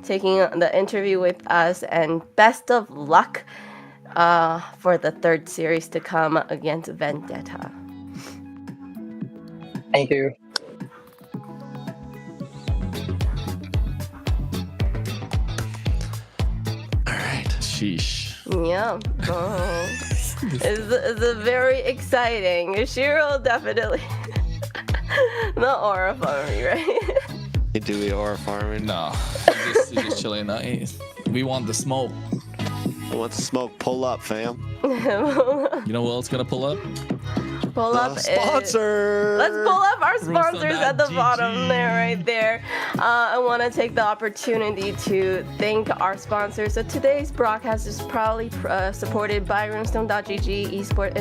[SPEAKER 2] taking the interview with us, and best of luck for the third series to come against Vendetta.
[SPEAKER 14] Thank you.
[SPEAKER 5] Sheesh.
[SPEAKER 2] Yeah. It's very exciting. Shiro definitely not aura farming, right?
[SPEAKER 4] You do the aura farming.
[SPEAKER 5] No. You're just chilling. We want the smoke.
[SPEAKER 4] I want the smoke. Pull up, fam.
[SPEAKER 5] You know who else gotta pull up?
[SPEAKER 2] Pull up
[SPEAKER 4] sponsor.
[SPEAKER 2] Let's pull up our sponsors at the
[SPEAKER 5] Roomstone.gg.
[SPEAKER 2] bottom there, right there. I want to take the opportunity to thank our sponsors. So today's broadcast is proudly supported by Roomstone.gg Esports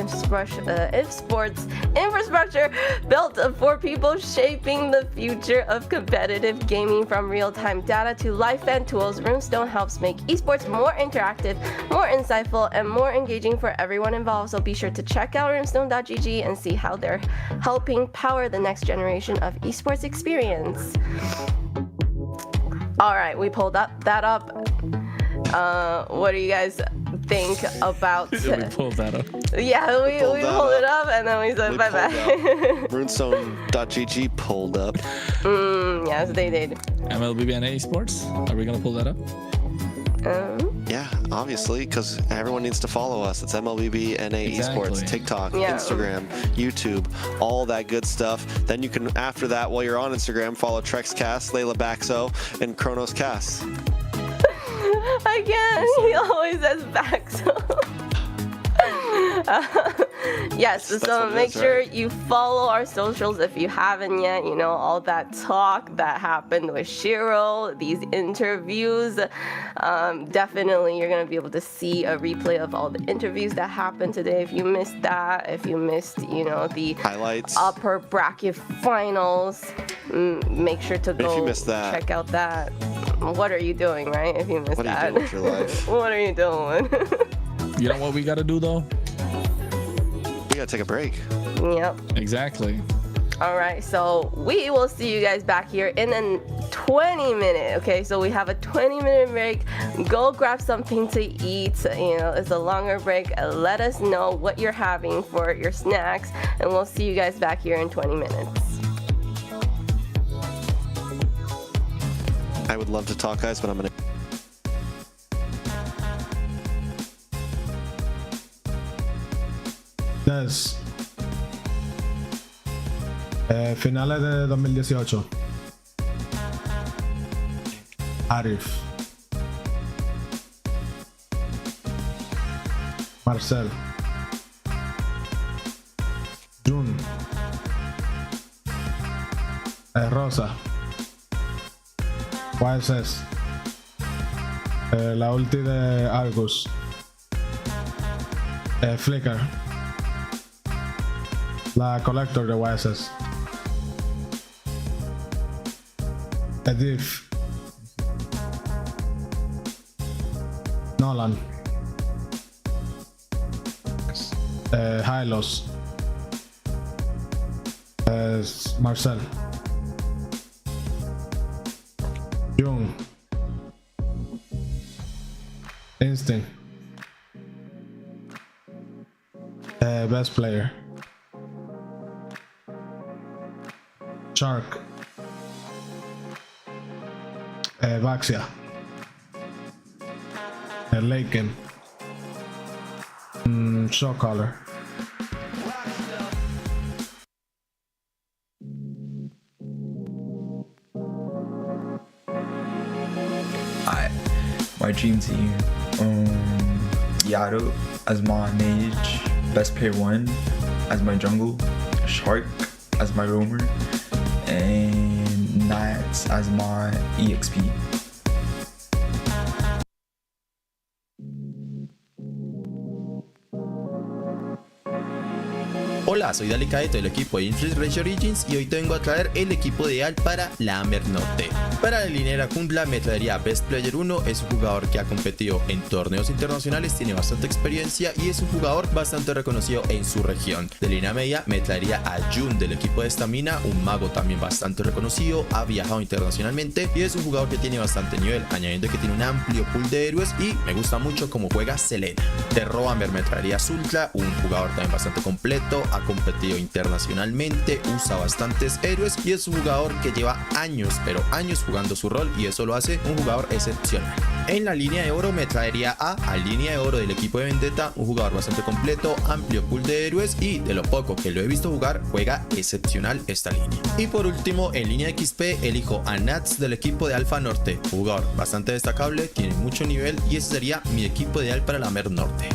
[SPEAKER 2] infrastructure built for people shaping the future of competitive gaming. From real-time data to Leviathan tools, Roomstone helps make esports more interactive, more insightful, and more engaging for everyone involved. So be sure to check out Roomstone.gg and see how they're helping power the next generation of esports experience. All right, we pulled that up. What do you guys think about?
[SPEAKER 5] We pulled that up.
[SPEAKER 2] Yeah, we pulled it up and then we said bye bye.
[SPEAKER 4] Runestone.gg pulled up.
[SPEAKER 2] Yes, they did.
[SPEAKER 5] MLBB Esports. Are we gonna pull that up?
[SPEAKER 4] Yeah, obviously, because everyone needs to follow us. It's MLBB Esports, TikTok, Instagram, YouTube, all that good stuff. Then you can, after that, while you're on Instagram, follow TrexCast, Layla Baxo, and Kronos Cast.
[SPEAKER 2] I can't. He always says Baxo. Yes, so make sure you follow our socials if you haven't yet. You know, all that talk that happened with Shiro, these interviews. Definitely you're going to be able to see a replay of all the interviews that happened today. If you missed that, if you missed, you know, the
[SPEAKER 4] highlights,
[SPEAKER 2] upper bracket finals, make sure to go check out that. What are you doing, right? If you missed that.
[SPEAKER 4] What are you doing with your life?
[SPEAKER 2] What are you doing?
[SPEAKER 5] You know what we gotta do though?
[SPEAKER 4] We gotta take a break.
[SPEAKER 2] Yep.
[SPEAKER 5] Exactly.
[SPEAKER 2] All right, so we will see you guys back here in a 20-minute. Okay, so we have a 20-minute break. Go grab something to eat. You know, it's a longer break. Let us know what you're having for your snacks, and we'll see you guys back here in 20 minutes.
[SPEAKER 4] I would love to talk, guys, but I'm gonna.
[SPEAKER 16] Yes. Finales de 2018. Arif. Marcel. Jun. Rosa. YSS. La ulti de Argus. Flicker. La Collector de YSS. Edith. Nolan. Hylos. Marcel. Jung. Instinct. Best player. Shark. Vaxia. Laken. Show color.
[SPEAKER 17] My dream team. Yaru as my mage. Best player 1 as my jungle. Shark as my roamer. And Nats as my EXP.
[SPEAKER 18] Hola, soy Dalicaeto del equipo de Influence Rage Origins y hoy te vengo a traer el equipo ideal para la AMER Norte. Para la línea jungla me traería Best Player 1, es un jugador que ha competido en torneos internacionales, tiene bastante experiencia y es un jugador bastante reconocido en su región. De línea media me traería a Jun del equipo de Estamina, un mago también bastante reconocido, ha viajado internacionalmente y es un jugador que tiene bastante nivel, añadiendo que tiene un amplio pool de héroes y me gusta mucho cómo juega Selena. De Roamer me traería a Zultra, un jugador también bastante completo, ha competido internacionalmente, usa bastantes héroes y es un jugador que lleva años, pero años jugando su rol y eso lo hace un jugador excepcional. En la línea de oro me traería a línea de oro del equipo de Vendetta, un jugador bastante completo, amplio pool de héroes y de lo poco que lo he visto jugar, juega excepcional esta línea. Y por último, en línea XP elijo a Nats del equipo de Alpha Norte, un jugador bastante destacable, tiene mucho nivel y ese sería mi equipo ideal para la AMER Norte.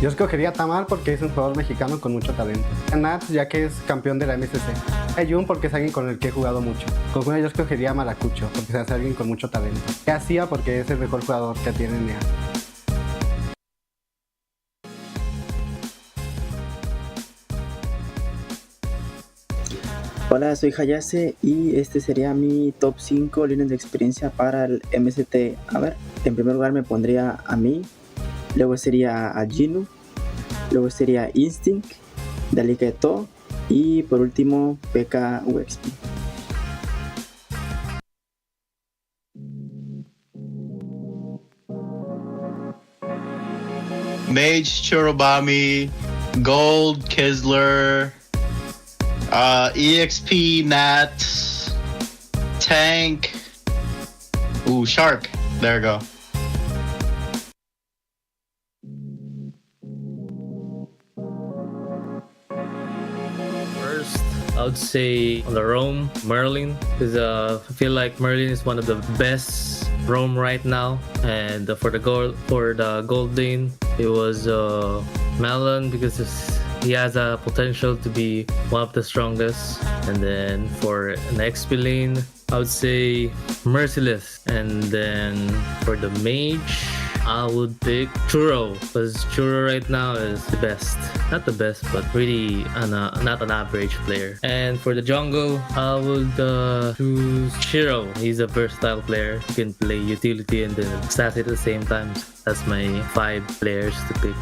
[SPEAKER 19] Yo escogería a Tamar porque es un jugador mexicano con mucho talento. A Nats ya que es campeón de la MCC. A Jun porque es alguien con el que he jugado mucho. Con Juno yo escogería a Maracucho porque se hace alguien con mucho talento. Y a Sia porque es el mejor jugador que tiene NEA.
[SPEAKER 20] Hola, soy Hayase y este sería mi top 5 líneas de experiencia para el MCT AMER. En primer lugar me pondría a mí, luego sería a Ginu, luego sería Instinct, Dalicato y por último PK UXP.
[SPEAKER 15] Mage Chorobami, Gold Kisler, EXP Nat, Tank, ooh, Shark, there we go.
[SPEAKER 21] First, I would say on the roam, Merlin, because I feel like Merlin is one of the best roam right now. And for the gold lane, it was Melon because he has a potential to be one of the strongest. And then for an XP lane, I would say Merciless. And then for the mage, I would pick Churro, because Churro right now is the best. Not the best, but really not an average player. And for the jungle, I would choose Shiro. He's a versatile player. He can play utility and then stats at the same time. That's my 5 players to pick.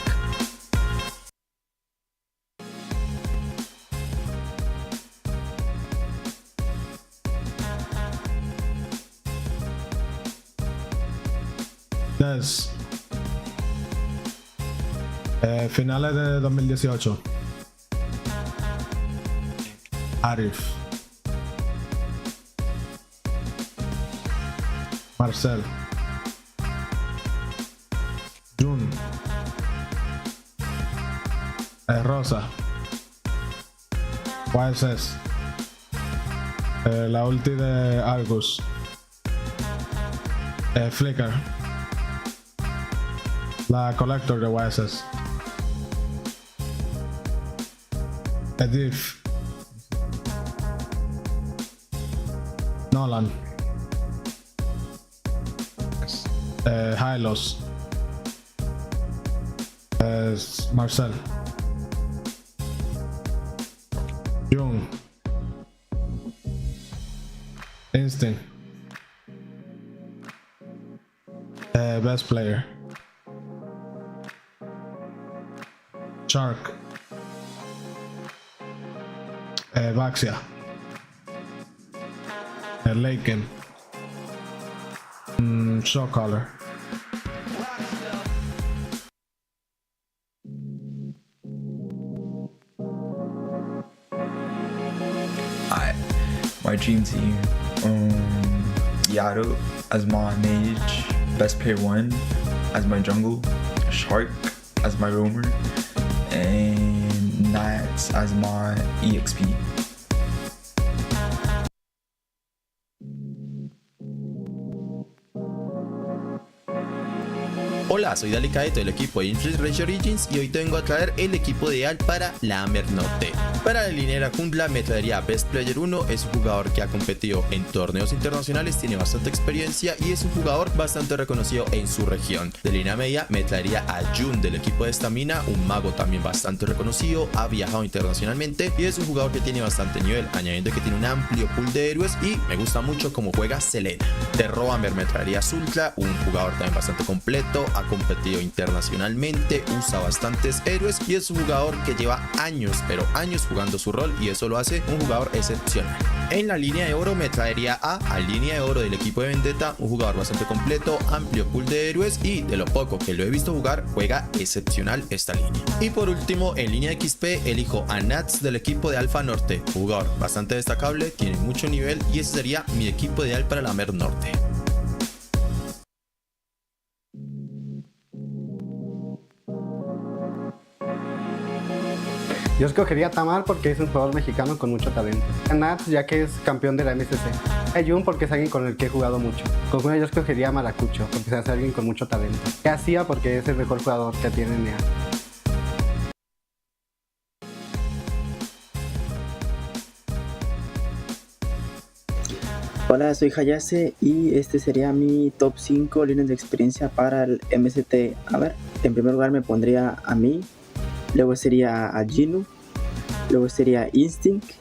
[SPEAKER 16] Des. Finales de 2018. Arif. Marcel. Jun. Rosa. YSS. La ulti de Argus. Flicker. La Collector de YSS. Edif. Nolan. Hylos. Marcel. Jung. Instinct. Best player. Shark. Vaxia. Leviathan. Show color.
[SPEAKER 17] My dream team. Yato as my mage, best player 1 as my jungle, Shark as my roamer, and Nats as my EXP.
[SPEAKER 18] Hola, soy Dalicato del equipo de Influence Origins y hoy te vengo a traer el equipo ideal para la AMER Norte. Para la línea jungla me traería Best Player 1, es un jugador que ha competido en torneos internacionales, tiene bastante experiencia y es un jugador bastante reconocido en su región. De línea media me traería a Jun del equipo de Estamina, un mago también bastante reconocido, ha viajado internacionalmente y es un jugador que tiene bastante nivel, añadiendo que tiene un amplio pool de héroes y me gusta mucho cómo juega Selena. De Roamer me traería a Zultra, un jugador también bastante completo, ha competido internacionalmente, usa bastantes héroes y es un jugador que lleva años, pero años jugando su rol y eso lo hace un jugador excepcional. En la línea de oro me traería a línea de oro del equipo de Vendetta, un jugador bastante completo, amplio pool de héroes y de lo poco que lo he visto jugar, juega excepcional esta línea. Y por último, en línea XP elijo a Nats del equipo de Alpha Norte, un jugador bastante destacable, tiene mucho nivel y ese sería mi equipo ideal para la AMER Norte.
[SPEAKER 19] Yo escogería a Tamar porque es un jugador mexicano con mucho talento. A Nats ya que es campeón de la MCC. A Jun porque es alguien con el que he jugado mucho. Con Juno yo escogería a Maracucho porque se hace alguien con mucho talento. Y a Sia porque es el mejor jugador que tiene NEA.
[SPEAKER 20] Hola, soy Hayase y este sería mi top 5 líneas de experiencia para el MCT AMER. En primer lugar me pondría a mí, luego sería a Jinu, luego sería Instinct,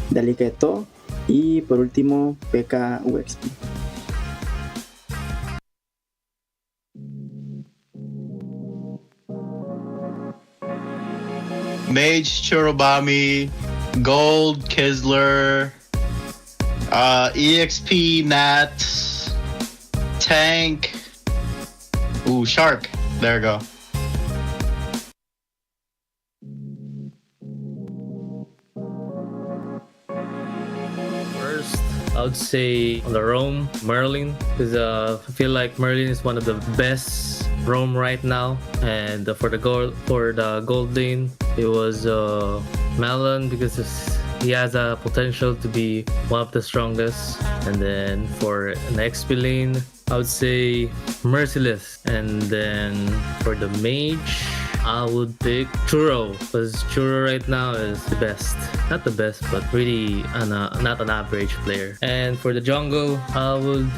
[SPEAKER 20] Daliqueto y por último PK UXP.
[SPEAKER 15] Mage Churubami, Gold Kisler, EXP Nats, Tank, ooh, Shark. There we go.
[SPEAKER 21] First, I would say on the roam, Merlin, because I feel like Merlin is one of the best roam right now. And for the gold lane, it was Melon because he has a potential to be one of the strongest. And then for an XP lane, I would say Merciless. And then for the mage, I would pick Churro, because Churro right now is the best. Not the best, but really not an average player. And for the jungle, I would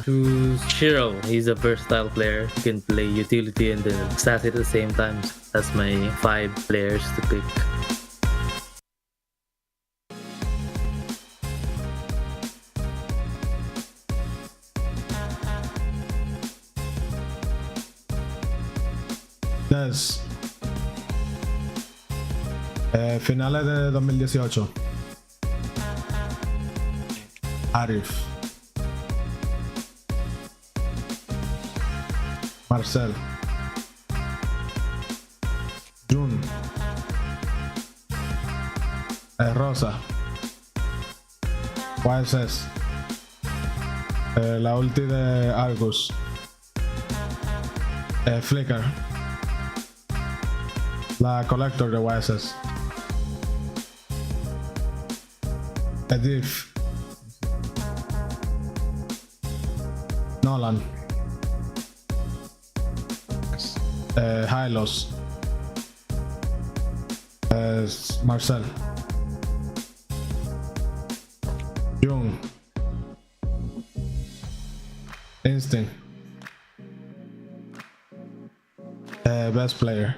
[SPEAKER 21] choose Shiro. He's a versatile player. He can play utility and then assassin at the same time. That's my 5 players to pick.
[SPEAKER 16] Des. Finales de 2018. Arif. Marcel. Jun. Rosa. YSS. La ulti de Argus. Flicker. La Collector de YSS. Edith. Nolan. Hylos. Marcel. Jung. Instinct. Best player.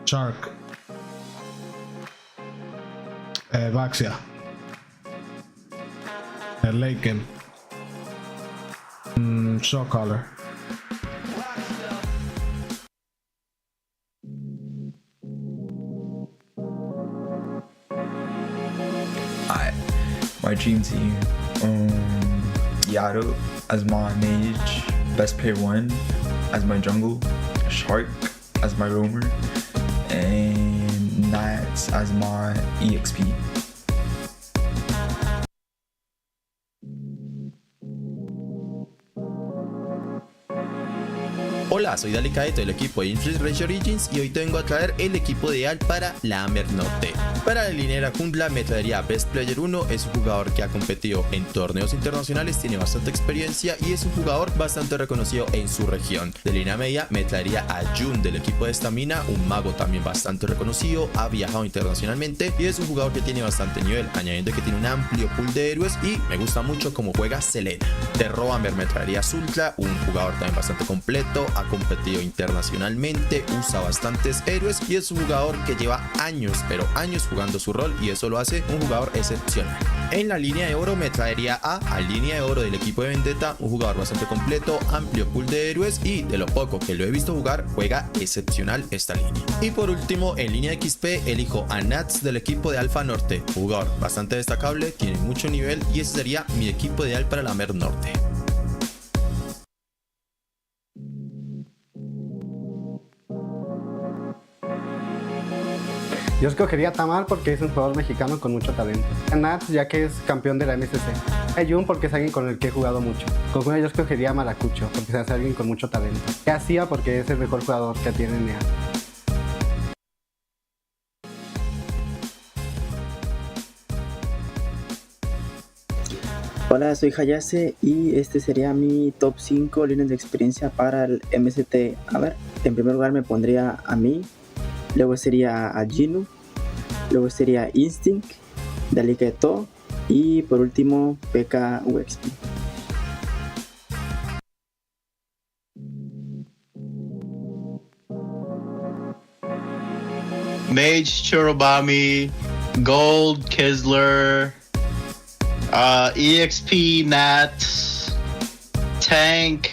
[SPEAKER 16] Shark. Vaxia. Leviathan. Show color.
[SPEAKER 17] My dream team. Yaru as my mage, best player 1 as my jungle, Shark as my roamer, and Nats as my EXP.
[SPEAKER 18] Hola, soy Dalicaeto del equipo de Influence Origins y hoy te vengo a traer el equipo ideal para la AMER Norte. Para la línea jungla me traería Best Player 1, es un jugador que ha competido en torneos internacionales, tiene bastante experiencia y es un jugador bastante reconocido en su región. De línea media me traería a Jun del equipo de Estamina, un mago también bastante reconocido, ha viajado internacionalmente y es un jugador que tiene bastante nivel, añadiendo que tiene un amplio pool de héroes y me gusta mucho cómo juega Selena. De Roamer me traería a Zultra, un jugador también bastante completo, ha competido internacionalmente, usa bastantes héroes y es un jugador que lleva años, pero años jugando su rol y eso lo hace un jugador excepcional. En la línea de oro me traería a línea de oro del equipo de Vendetta, un jugador bastante completo, amplio pool de héroes y de lo poco que lo he visto jugar, juega excepcional esta línea. Y por último, en línea de XP elijo a Nats del equipo de Alpha Norte, jugador bastante destacable, tiene mucho nivel y ese sería mi equipo ideal para la AMER Norte.
[SPEAKER 19] Yo escogería a Tamar porque es un jugador mexicano con mucho talento. A Nats ya que es campeón de la MCC. A Jun porque es alguien con el que he jugado mucho. Con Juno yo escogería a Maracucho porque se hace alguien con mucho talento. Y a Sia porque es el mejor jugador que tiene NEA.
[SPEAKER 20] Hola, soy Hayase y este sería mi top 5 líneas de experiencia para el MCT AMER. En primer lugar me pondría a mí, luego sería a Jinu, luego sería Instinct, Delicato y por último PKUXP.
[SPEAKER 15] Mage Churubami, Gold Kisler, EXP Nat, Tank,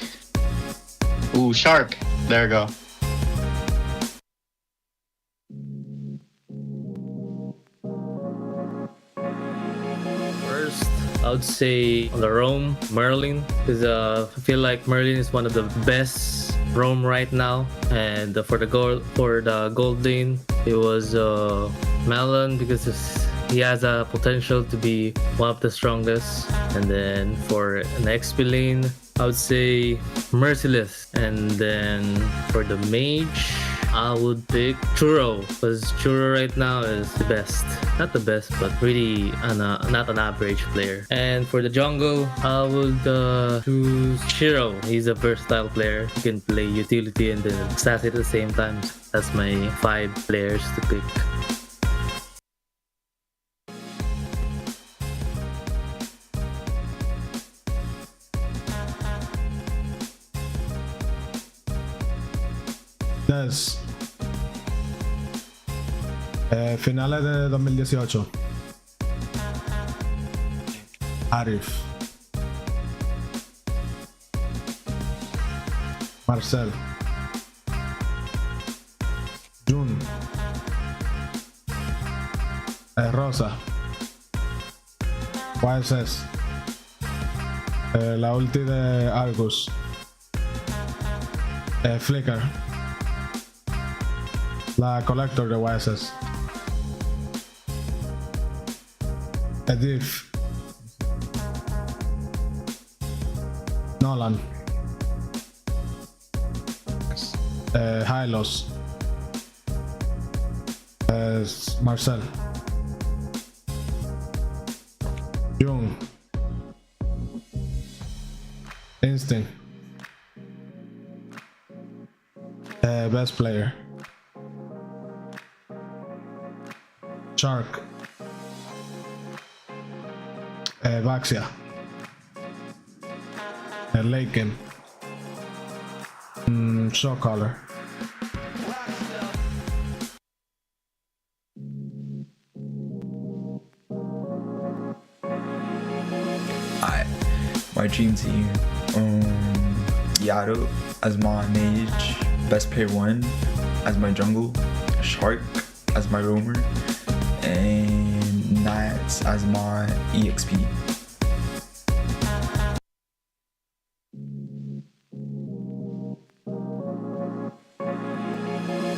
[SPEAKER 15] ooh, Shark. There we go.
[SPEAKER 21] First, I would say on the roam, Merlin, because I feel like Merlin is one of the best roam right now. And for the gold lane, it was Melon because he has a potential to be one of the strongest. And then for an XP lane, I would say Merciless. And then for the mage, I would pick Churro, because Churro right now is the best. Not the best, but really not an average player. And for the jungle, I would choose Shiro. He's a versatile player. He can play utility and then stats at the same time. That's my 5 players to pick.
[SPEAKER 16] Des. Finales de 2018. Arif. Marcel. Jun. Rosa. YSS. La ulti de Argus. Flicker. La Collector de YSS. Edith. Nolan. Hylos. Marcel. Jung. Instinct. Best player. Shark. Vaxia. Laken. Shock collar.
[SPEAKER 17] My dream team. Yato as my mage, best player 1 as my jungle, Shark as my roamer, and Nats as my EXP.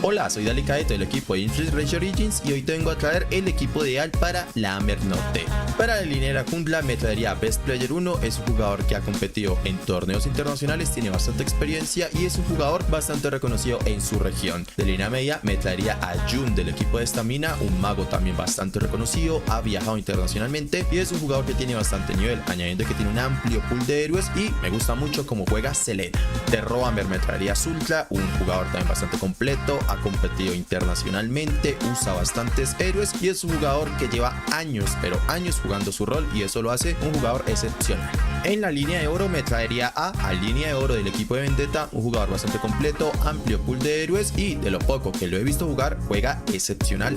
[SPEAKER 18] Hola, soy Delicato del equipo de Influence Race Origins y hoy te vengo a traer el equipo ideal para la AMER Norte. Para la línea jungla me traería Best Player 1, es un jugador que ha competido en torneos internacionales, tiene bastante experiencia y es un jugador bastante reconocido en su región. De línea media me traería a Jun del equipo de Estamina, un mago también bastante reconocido, ha viajado internacionalmente y es un jugador que tiene bastante nivel, añadiendo que tiene un amplio pool de héroes y me gusta mucho cómo juega Selena. De Roamer me traería a Zultra, un jugador también bastante completo, ha competido internacionalmente, usa bastantes héroes y es un jugador que lleva años, pero años jugando su rol y eso lo hace un jugador excepcional. En la línea de oro me traería a línea de oro del equipo de Vendetta, un jugador bastante completo, amplio pool de héroes y de lo poco que lo he visto jugar, juega excepcional.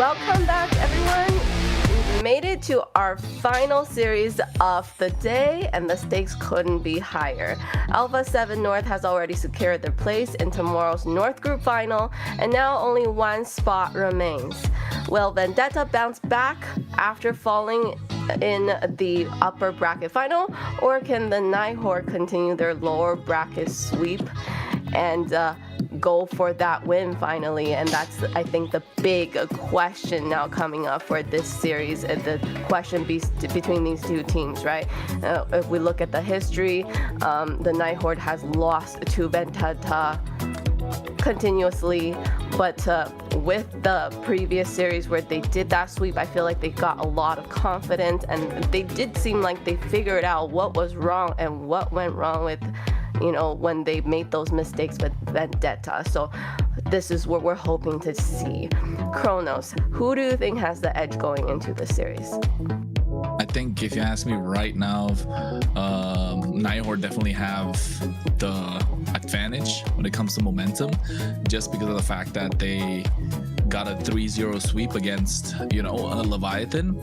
[SPEAKER 2] Welcome back, everyone. We've made it to our final series of the day, and the stakes couldn't be higher. Alpha7 North has already secured their place in tomorrow's North Group Final, and now only one spot remains. Will Vendetta bounce back after falling in the upper bracket final, or can the Night Horde continue their lower bracket sweep and go for that win finally? And that's, I think, the big question now coming up for this series, the question between these two teams, right? If we look at the history, the Night Horde has lost to Vendetta continuously, but with the previous series where they did that sweep, I feel like they got a lot of confidence, and they did seem like they figured out what was wrong and what went wrong with, you know, when they made those mistakes with Vendetta. So this is what we're hoping to see. Kronos, who do you think has the edge going into the series?
[SPEAKER 5] I think if you ask me right now, Night Horde definitely have the advantage when it comes to momentum, just because of the fact that they got a 3-0 sweep against, you know, a Leviathan.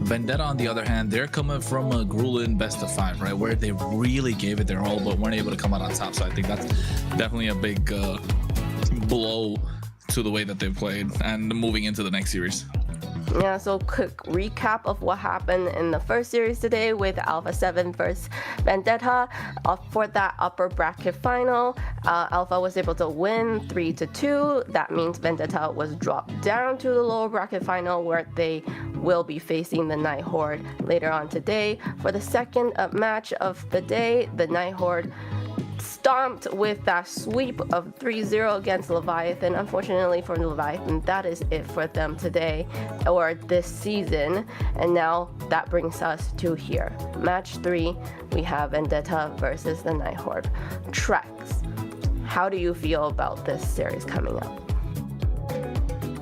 [SPEAKER 5] Vendetta, on the other hand, they're coming from a grueling best-of-5, right, where they really gave it their all but weren't able to come out on top. So I think that's definitely a big blow to the way that they played and moving into the next series.
[SPEAKER 2] Yeah, so quick recap of what happened in the first series today with Alpha7 versus Vendetta. For that upper bracket final, Alpha was able to win 3-2. That means Vendetta was dropped down to the lower bracket final, where they will be facing the Night Horde later on today. For the second match of the day, the Night Horde stomped with that sweep of 3-0 against Leviathan. Unfortunately for Leviathan, that is it for them today, or this season. And now that brings us to here. Match 3, we have Vendetta versus the Night Horde. Trex, how do you feel about this series coming up?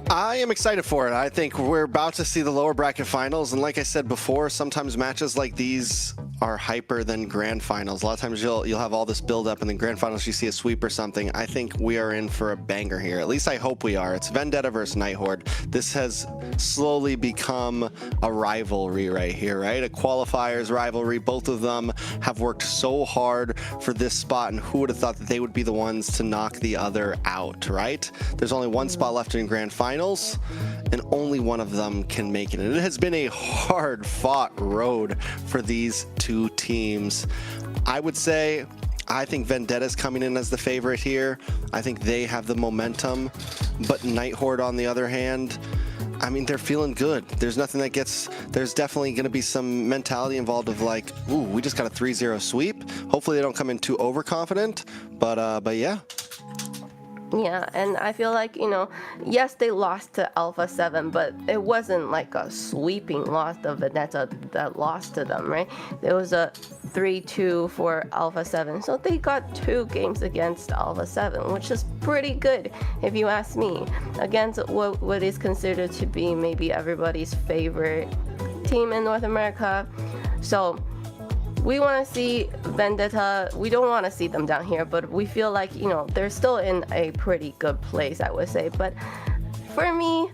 [SPEAKER 4] I am excited for it. I think we're about to see the lower bracket finals, and like I said before, sometimes matches like these are hyper than grand finals. A lot of times you'll have all this build up, and then grand finals you see a sweep or something. I think we are in for a banger here. At least I hope we are. It's Vendetta versus Night Horde. This has slowly become a rivalry right here, right? A qualifiers rivalry. Both of them have worked so hard for this spot, and who would have thought that they would be the ones to knock the other out, right? There's only one spot left in grand finals, and only one of them can make it. And it has been a hard fought road for these two teams. I would say I think Vendetta's coming in as the favorite here. I think they have the momentum, but Night Horde, on the other hand, I mean, they're feeling good. There's nothing that gets, there's definitely going to be some mentality involved of like, ooh, we just got a 3-0 sweep. Hopefully they don't come in too overconfident, but yeah.
[SPEAKER 2] Yeah, and I feel like, you know, yes, they lost to Alpha7, but it wasn't like a sweeping loss of Vendetta that lost to them, right? It was a 3-2 for Alpha7, so they got 2 games against Alpha7, which is pretty good, if you ask me, against what is considered to be maybe everybody's favorite team in North America. So we want to see Vendetta. We don't want to see them down here, but we feel like, you know, they're still in a pretty good place, I would say. But for me,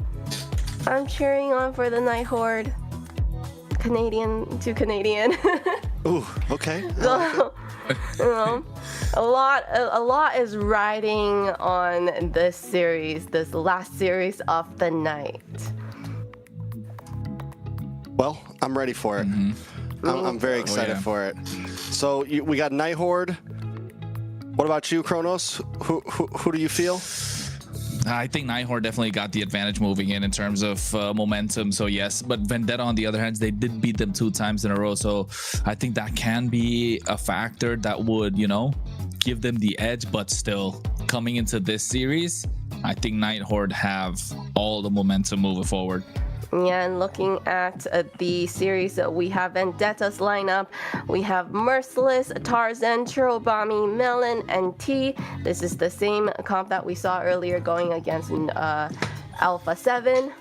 [SPEAKER 2] I'm cheering on for the Night Horde. Canadian to Canadian.
[SPEAKER 4] Ooh, okay.
[SPEAKER 2] So, you know, a lot is riding on this series, this last series of the night.
[SPEAKER 4] Well, I'm ready for it. I'm very excited for it. So we got Night Horde. What about you, Kronos? Who do you feel?
[SPEAKER 5] I think Night Horde definitely got the advantage moving in terms of momentum. So yes, but Vendetta, on the other hand, they did beat them 2 times in a row. So I think that can be a factor that would, you know, give them the edge. But still, coming into this series, I think Night Horde have all the momentum moving forward.
[SPEAKER 2] Yeah, and looking at the series, we have Vendetta's lineup. We have Merciless, Tarzan, Chirobami, Melon, and T. This is the same comp that we saw earlier going against Alpha7.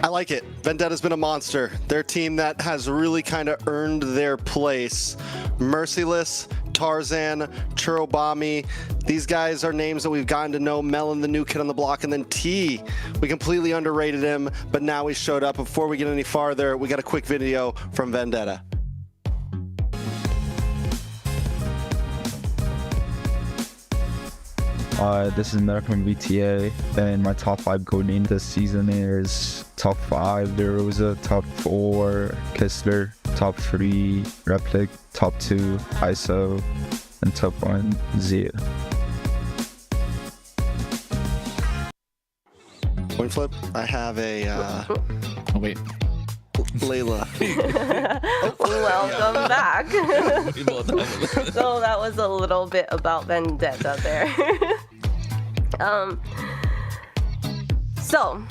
[SPEAKER 4] I like it. Vendetta's been a monster. Their team that has really kind of earned their place. Merciless, Tarzan, Churobami. These guys are names that we've gotten to know. Melon, the new kid on the block, and then T. We completely underrated him, but now he showed up. Before we get any farther, we got a quick video from Vendetta.
[SPEAKER 17] This is American VTA, and my top 5 gold name this season is top 5 Derosa, top 4 Kistler, top 3 Replic, top 2 ISO, and top 1 Zia.
[SPEAKER 4] Point flip. I have a.
[SPEAKER 5] Oh wait.
[SPEAKER 2] Welcome
[SPEAKER 4] Layla.
[SPEAKER 2] back. So that was a little bit about Vendetta there. So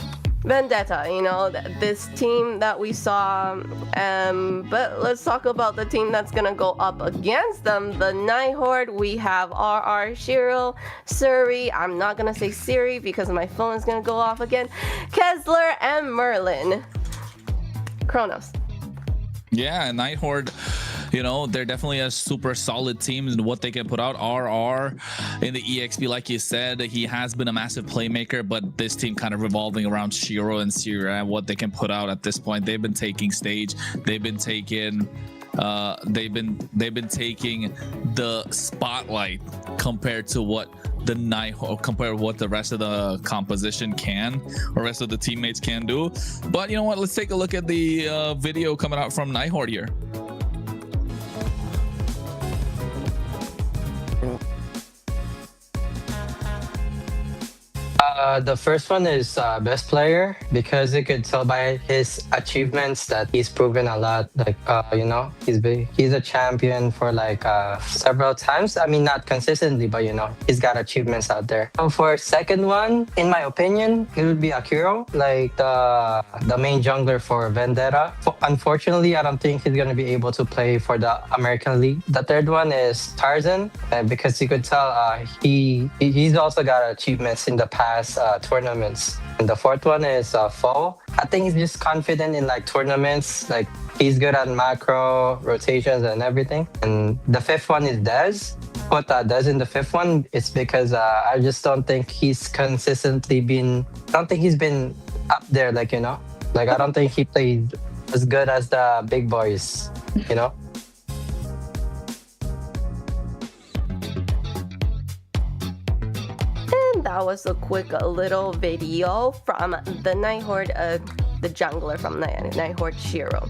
[SPEAKER 2] Vendetta, you know, this team that we saw, but let's talk about the team that's gonna go up against them, the Night Horde. We have RR, Shiro, Suri, I'm not gonna say Siri because my phone is gonna go off again, Kessler, and Merlin. Kronos.
[SPEAKER 5] Yeah, Night Horde, you know, they're definitely a super solid team in what they can put out. RR in the EXP, like you said, he has been a massive playmaker, but this team kind of revolving around Shiro and Siri and what they can put out at this point. They've been taking stage, they've been taking taking the spotlight compared to what the Night Horde, compared to what the rest of the composition can, or rest of the teammates can do. But you know what, let's take a look at the video coming out from Night Horde here.
[SPEAKER 14] The first one is best player, because you could tell by his achievements that he's proven a lot. Like you know, he's a champion for like several times. I mean, not consistently, but you know, he's got achievements out there. So for second one, in my opinion, it would be Akiro, like the main jungler for Vendetta. Unfortunately, I don't think he's gonna be able to play for the American League. The third one is Tarzan, because you could tell he's also got achievements in the past tournaments. And the fourth one is Fall. I think he's just confident in like tournaments, like he's good at macro rotations and everything. And the fifth one is Dez. Put Dez in the fifth one, it's because I just don't think he's consistently been, I don't think he's been up there, like, you know, like I don't think he played as good as the big boys, you know.
[SPEAKER 2] That was a quick little video from the Night Horde, the jungler from Night Horde, Shiro.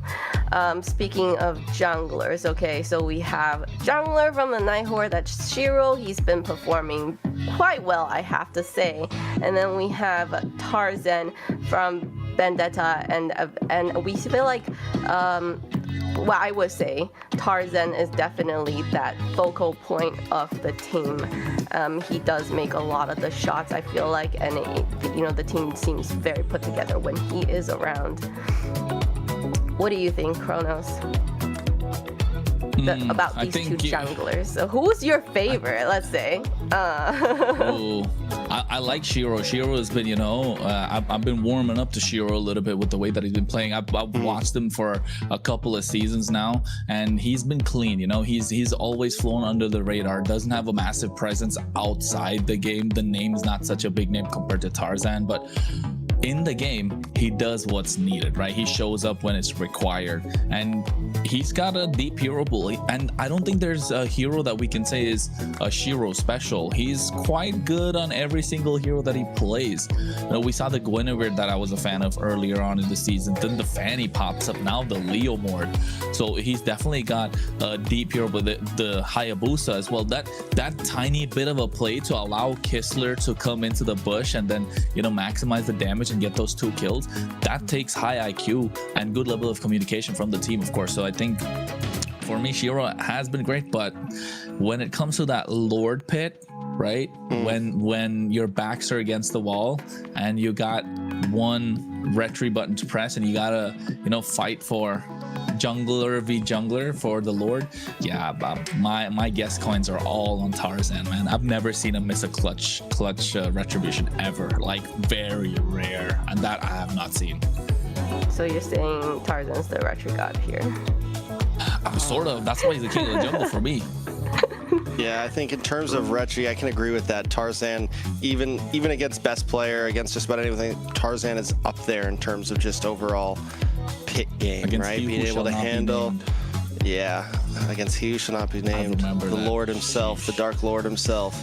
[SPEAKER 2] Speaking of junglers, okay, so we have jungler from the Night Horde, that's Shiro. He's been performing quite well, I have to say. And then we have Tarzan from Vendetta, and we feel like well, I would say Tarzan is definitely that focal point of the team. He does make a lot of the shots, I feel like, and you know, the team seems very put together when he is around. What do you think, Kronos? About these two junglers? So who's your favorite, let's say?
[SPEAKER 5] I like Shiro. Shiro has been, you know, I've been warming up to Shiro a little bit with the way that he's been playing. I've watched him for a couple of seasons now, and he's been clean. You know, he's always flown under the radar. Doesn't have a massive presence outside the game. The name's not such a big name compared to Tarzan, but in the game, he does what's needed, right? He shows up when it's required, and he's got a deep hero pool. And I don't think there's a hero that we can say is a Shiro special. He's quite good on every single hero that he plays. You know, we saw the Guinevere that I was a fan of earlier on in the season. Then the Fanny pops up, now the Leo Mord. So he's definitely got a deep hero, but the Hayabusa as well. That tiny bit of a play to allow Kistler to come into the bush and then, you know, maximize the damage and get those 2 kills, that takes high IQ and good level of communication from the team, of course. So I think for me, Shiro has been great, but when it comes to that Lord pit, right, when your backs are against the wall and you got one retry button to press and you gotta, you know, fight for jungler v jungler for the Lord, yeah, my guess coins are all on Tarzan, man. I've never seen him miss a clutch retribution ever, like very rare, and that I have not seen.
[SPEAKER 2] So you're saying Tarzan's the retro god here?
[SPEAKER 5] Sort of. That's why he's the king of the jungle for me.
[SPEAKER 4] Yeah, I think in terms of Retri, I can agree with that. Tarzan, even against best player, against just about anything, Tarzan is up there in terms of just overall pit game,
[SPEAKER 3] Against
[SPEAKER 4] right?
[SPEAKER 3] he
[SPEAKER 4] Being
[SPEAKER 3] who
[SPEAKER 4] able
[SPEAKER 3] shall
[SPEAKER 4] to
[SPEAKER 3] not be
[SPEAKER 4] handle.
[SPEAKER 3] named.
[SPEAKER 4] Yeah, against he who shall not be named, the Lord himself, the Dark Lord himself.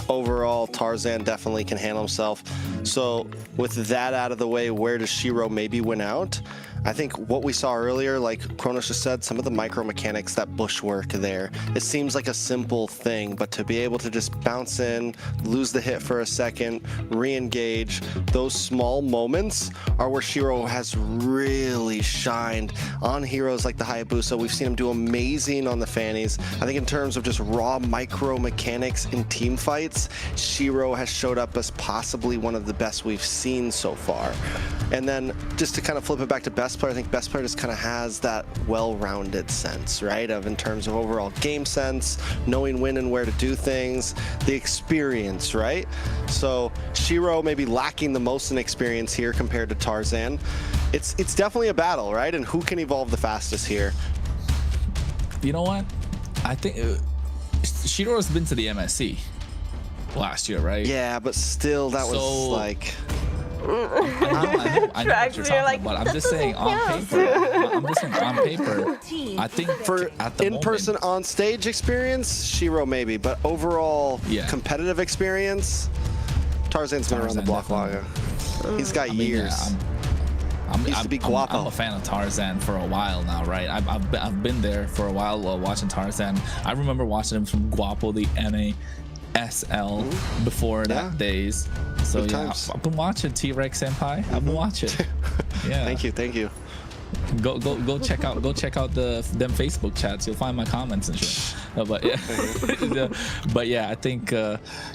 [SPEAKER 4] Overall, Tarzan definitely can handle himself. So with that out of the way, where does Shiro maybe win out? I think what we saw earlier, like Kronos just said, some of the micro mechanics, that bushwork there, it seems like a simple thing, but to be able to just bounce in, lose the hit for a second, re-engage, those small moments are where Shiro has really shined on heroes like the Hayabusa. We've seen him do amazing on the Fannies. I think in terms of just raw micro mechanics in team fights, Shiro has showed up as possibly one of the best we've seen so far. And then just to kind of flip it back to best player, I think best player just kind of has that well-rounded sense, right? Of in terms of overall game sense, knowing when and where to do things, the experience, right? So Shiro may be lacking the most in experience here compared to Tarzan. It's definitely a battle, right? And who can evolve the fastest here?
[SPEAKER 3] You know what? I think Shiro's been to the MSC last year, right?
[SPEAKER 4] Yeah, but still, that was like.
[SPEAKER 3] I know what you're talking about. I'm just saying on paper. On paper. I think
[SPEAKER 4] for
[SPEAKER 3] at the
[SPEAKER 4] in-person
[SPEAKER 3] moment,
[SPEAKER 4] on-stage experience, Shiro maybe, but overall competitive experience, Tarzan's been around the block longer. He's got years. He used to be Guapo.
[SPEAKER 3] I'm a fan of Tarzan for a while now, right? I've been there for a while watching Tarzan. I remember watching him from Guapo, the NASL before that days. So yeah, I've been watching T-Rex Senpai. I've been watching. Yeah.
[SPEAKER 4] Thank you.
[SPEAKER 3] Go check out them Facebook chats. You'll find my comments and shit. But yeah, but yeah, I think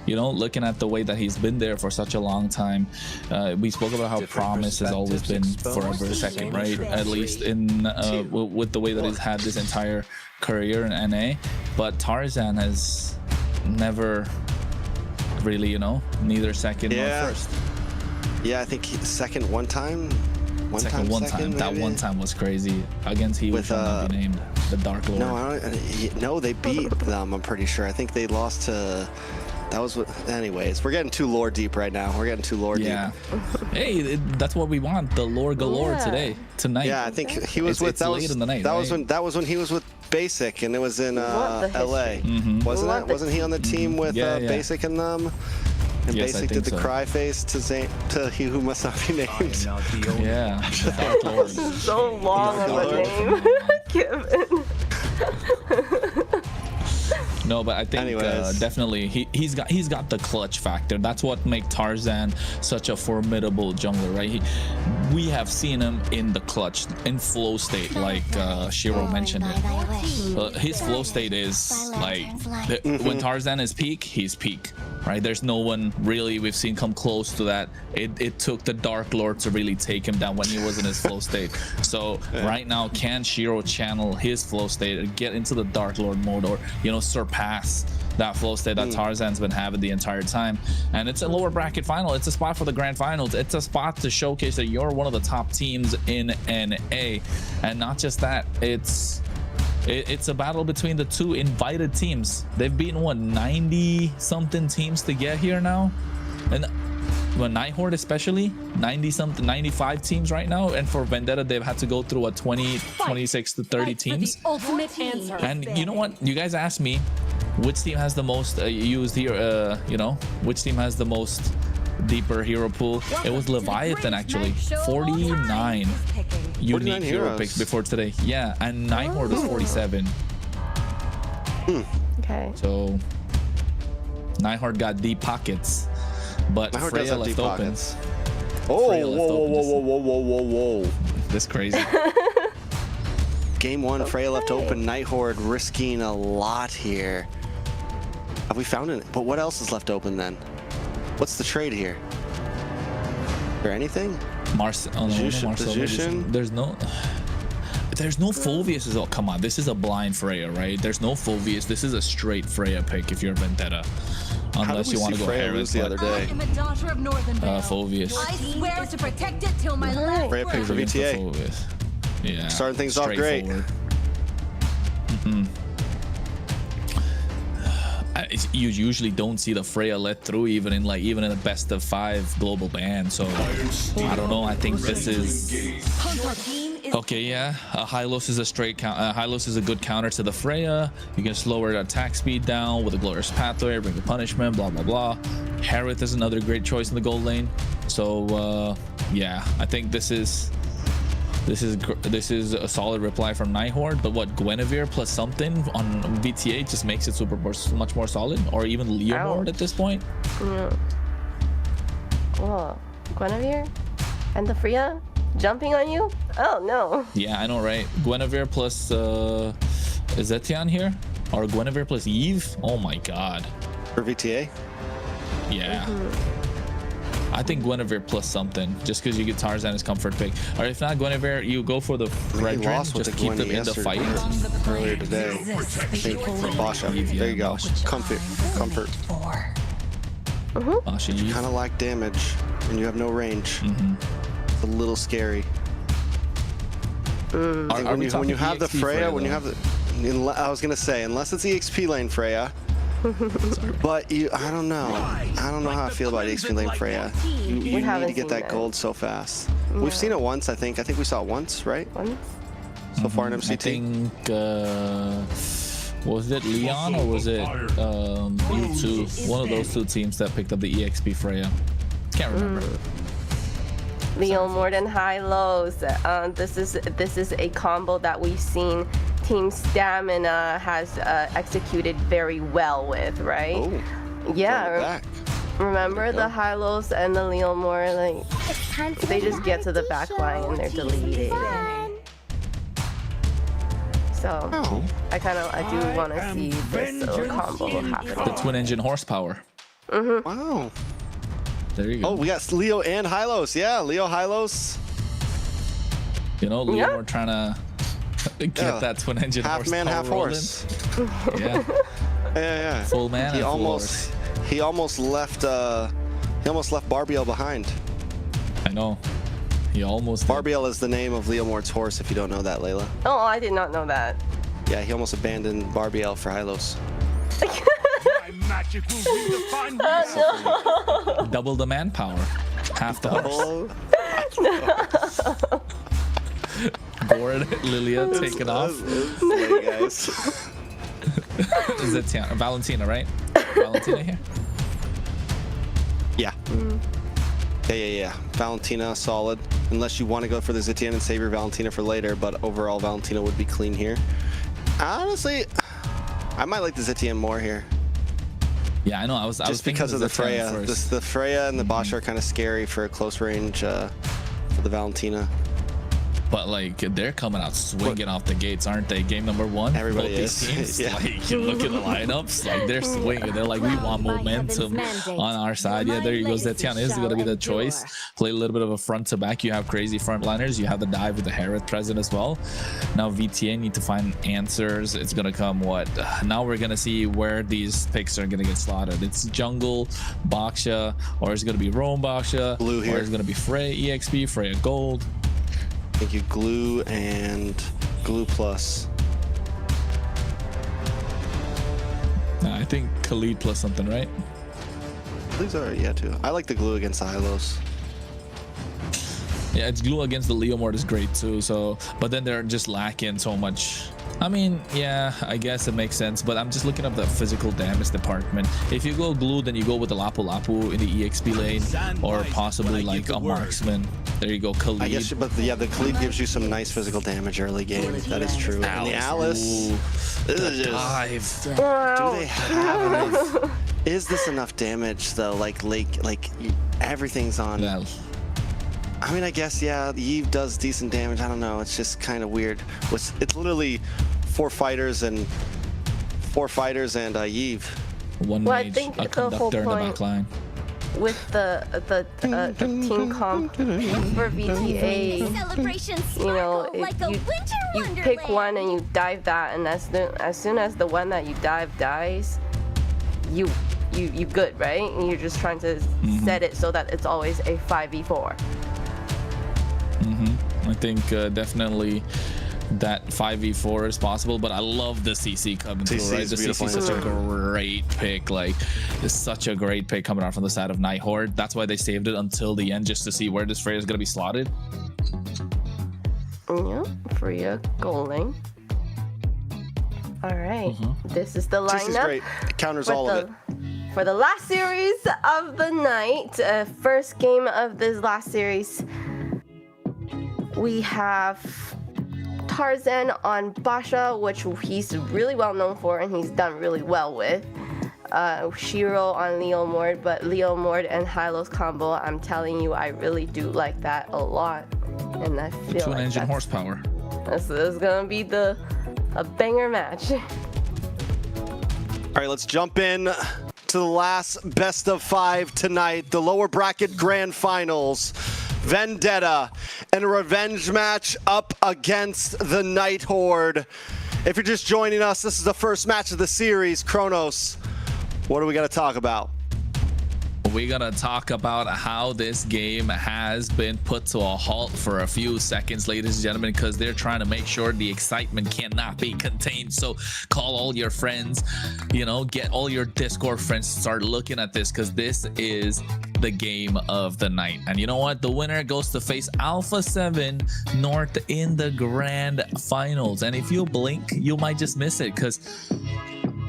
[SPEAKER 3] looking at the way that he's been there for such a long time, we spoke about how Promise has always been forever second, right? At least in with the way that he's had this entire career in NA, but Tarzan has never really, neither second nor first.
[SPEAKER 4] Yeah, I think second one time.
[SPEAKER 3] That one time was crazy against he who shall not be named, the Dark Lord.
[SPEAKER 4] No, they beat them. I'm pretty sure. I think they lost to. That was what. Anyways, we're getting too lore deep right now.
[SPEAKER 3] Yeah. Hey, that's what we want. The lore galore tonight.
[SPEAKER 4] Yeah, I think he was with.
[SPEAKER 3] Late in the night.
[SPEAKER 4] That was when he was with Basic, and it was in LA. Wasn't it? Wasn't he on the team with Basic and them? And
[SPEAKER 3] yes,
[SPEAKER 4] Basic did the cry face to he who must not be named.
[SPEAKER 3] Yeah.
[SPEAKER 2] This is so long of a name. Kevin.
[SPEAKER 3] No, but I think definitely he's got the clutch factor. That's what makes Tarzan such a formidable jungler, right? We have seen him in the clutch, in flow state, like Shiro mentioned it. His flow state is like when Tarzan is peak, he's peak, right? There's no one really we've seen come close to that. It took the Dark Lord to really take him down when he was in his flow state. So right now, can Shiro channel his flow state and get into the Dark Lord mode, or surpass that flow state that Tarzan's been having the entire time? And it's a lower bracket final. It's a spot for the grand finals. It's a spot to showcase that you're one of the top teams in NA. And not just that, it's a battle between the two invited teams. They've beaten 90 something teams to get here now, and Night Horde especially 90 95 teams right now, and for Vendetta they've had to go through 26 to 30 teams. And you know what, you guys asked me which team has the most used here, which team has the most deeper hero pool. It was Leviathan, actually. 49 unique hero picks before today. Yeah, and Night Horde was 47.
[SPEAKER 2] Okay.
[SPEAKER 3] So Night Horde got deep pockets, but Freya left open.
[SPEAKER 4] Whoa.
[SPEAKER 3] This crazy.
[SPEAKER 4] Game one, Freya left open. Night Horde risking a lot here. Have we found it? But what else is left open then? What's the trade here? Is there anything?
[SPEAKER 3] Jushin? There's no Fulvius. Oh, come on. This is a blind Freya, right? There's no Fulvius. This is a straight Freya pick if you're Vendetta. Unless you want to go Herod
[SPEAKER 4] the other day.
[SPEAKER 3] Fulvius.
[SPEAKER 12] I swear to protect it till my last
[SPEAKER 4] Freya pick for VTA.
[SPEAKER 3] Yeah.
[SPEAKER 4] Starting things off great.
[SPEAKER 5] you usually don't see the Freya let through even in a best of 5 global ban. So I don't know. I think this is okay. Yeah, Hylos is a straight Hylos is a good counter to the Freya. You can slow her attack speed down with a glorious pathway, bring a punishment, blah blah blah. Harith is another great choice in the gold lane. So yeah, I think this is a solid reply from Night Horde. But what, Guinevere plus something on VTA just makes it much more solid, or even Leomord at this point?
[SPEAKER 2] Yeah. Whoa, Guinevere and the Freya jumping on you? Oh no.
[SPEAKER 5] Yeah, I know, right? Guinevere plus is Etienne here, or Guinevere plus Eve? Oh my god.
[SPEAKER 4] For VTA?
[SPEAKER 5] Yeah. I think Guinevere plus something, just because you get Tarzan as comfort pick. Or if not Guinevere, you go for the Red Dragon, just keep them in the fight.
[SPEAKER 4] Earlier today, I think Basha. There you go. Comfort.
[SPEAKER 5] Basha,
[SPEAKER 4] you kind of lack damage, and you have no range. It's a little scary. I think when you have the Freya, I was gonna say, unless it's EXP lane Freya. But I don't know how I feel about EXP lane Freya. You need to get that gold so fast. We've seen it once, I think we saw it once, right? So far in MCT.
[SPEAKER 5] I think was it Leon or was it U2? One of those 2 teams that picked up the EXP Freya. Can't remember.
[SPEAKER 2] Leomord and Hylos. This is a combo that we've seen Team Stamina has executed very well with, right?
[SPEAKER 4] Oh,
[SPEAKER 2] yeah. Remember the Hylos and the Leomord, like they just get to the back line and they're deleted. So I do want to see this little combo happening.
[SPEAKER 5] The twin engine horsepower.
[SPEAKER 4] Wow.
[SPEAKER 5] There you go.
[SPEAKER 4] Oh, we got Leo and Hylos. Yeah, Leo, Hylos.
[SPEAKER 5] You know, Leo, we're trying to get that twin engine
[SPEAKER 4] half man, half horse.
[SPEAKER 5] Yeah.
[SPEAKER 4] Yeah.
[SPEAKER 5] Full man.
[SPEAKER 4] He almost left Barbiel behind.
[SPEAKER 5] I know. He almost.
[SPEAKER 4] Barbiel is the name of Leomord's horse. If you don't know that, Layla.
[SPEAKER 2] Oh, I did not know that.
[SPEAKER 4] Yeah, he almost abandoned Barbiel for Hylos.
[SPEAKER 5] Double the manpower, half the horse. Gord, Lilia taking off. Is it Valentina, right? Valentina here?
[SPEAKER 4] Yeah. Yeah. Valentina, solid. Unless you want to go for the Zitian and save your Valentina for later, but overall Valentina would be clean here. Honestly, I might like the Zitian more here.
[SPEAKER 5] Yeah, I know. I was
[SPEAKER 4] because of the Freya. The Freya and the Basha are kind of scary for a close range for the Valentina.
[SPEAKER 5] But like they're coming out swinging off the gates, aren't they? Game number 1.
[SPEAKER 4] Everybody
[SPEAKER 5] is. Teams,
[SPEAKER 4] yeah.
[SPEAKER 5] Like you look at the lineups, like they're swinging. They're like, we want momentum on our side. Yeah, there you go. Zetian is going to be the choice. Play a little bit of a front to back. You have crazy frontliners. You have the dive with the Harith present as well. Now VTA need to find answers. It's going to come what? Now we're going to see where these picks are going to get slotted. It's jungle, Baksha, or it's going to be Roam Baksha,
[SPEAKER 4] Blue here.
[SPEAKER 5] or it's going to be Freya EXP, Freya Gold.
[SPEAKER 4] Thank you, Glue and Glue Plus.
[SPEAKER 5] I think Khalid plus something, right?
[SPEAKER 4] Khalid's alright, yeah, too. I like the Glue against the Hylos.
[SPEAKER 5] Yeah, it's Glue against the Leomord is great too. So, but then they're just lacking so much. I mean, yeah, I guess it makes sense, but I'm just looking up the physical damage department. If you go Glue, then you go with the Lapu Lapu in the EXP lane, or possibly like a marksman. There you go, Khalid.
[SPEAKER 4] I guess, but yeah, the Khalid gives you some nice physical damage early game. That is true. And the Alice, this is just, do they have enough? Is this enough damage though? Like everything's on.
[SPEAKER 5] Yeah.
[SPEAKER 4] I mean, I guess, yeah, Eve does decent damage. I don't know. It's just kind of weird. It's literally 4 fighters and Eve.
[SPEAKER 5] One mage, a conductor in the back line.
[SPEAKER 2] With the team comp for VTA, you know, you pick one and you dive that, and as soon as the one that you dive dies, you good, right? And you're just trying to set it so that it's always a 5v4.
[SPEAKER 5] I think definitely that 5v4 is possible, but I love the CC coming through, right? The CC is such a great pick. Like, it's such a great pick coming out from the side of Night Horde. That's why they saved it until the end, just to see where this Freya is going to be slotted.
[SPEAKER 2] Yeah, Freya going. All right, this is the lineup.
[SPEAKER 4] This is great. It counters all of it.
[SPEAKER 2] For the last series of the night, first game of this last series, we have Tarzan on Basha, which he's really well known for and he's done really well with. Shiro on Leo Mord, but Leo Mord and Hylos combo, I'm telling you, I really do like that a lot. And I feel
[SPEAKER 5] Twin engine horsepower.
[SPEAKER 2] This is gonna be a banger match.
[SPEAKER 4] All right, let's jump in to the last best of 5 tonight, the lower bracket grand finals. Vendetta and a revenge match up against the Night Horde. If you're just joining us, this is the first match of the series. Kronos, what are we going to talk about?
[SPEAKER 5] We're gonna talk about how this game has been put to a halt for a few seconds, ladies and gentlemen, because they're trying to make sure the excitement cannot be contained. So call all your friends, you know, get all your Discord friends to start looking at this, because this is the game of the night. And you know what? The winner goes to face Alpha7 North in the grand finals. And if you blink, you might just miss it, because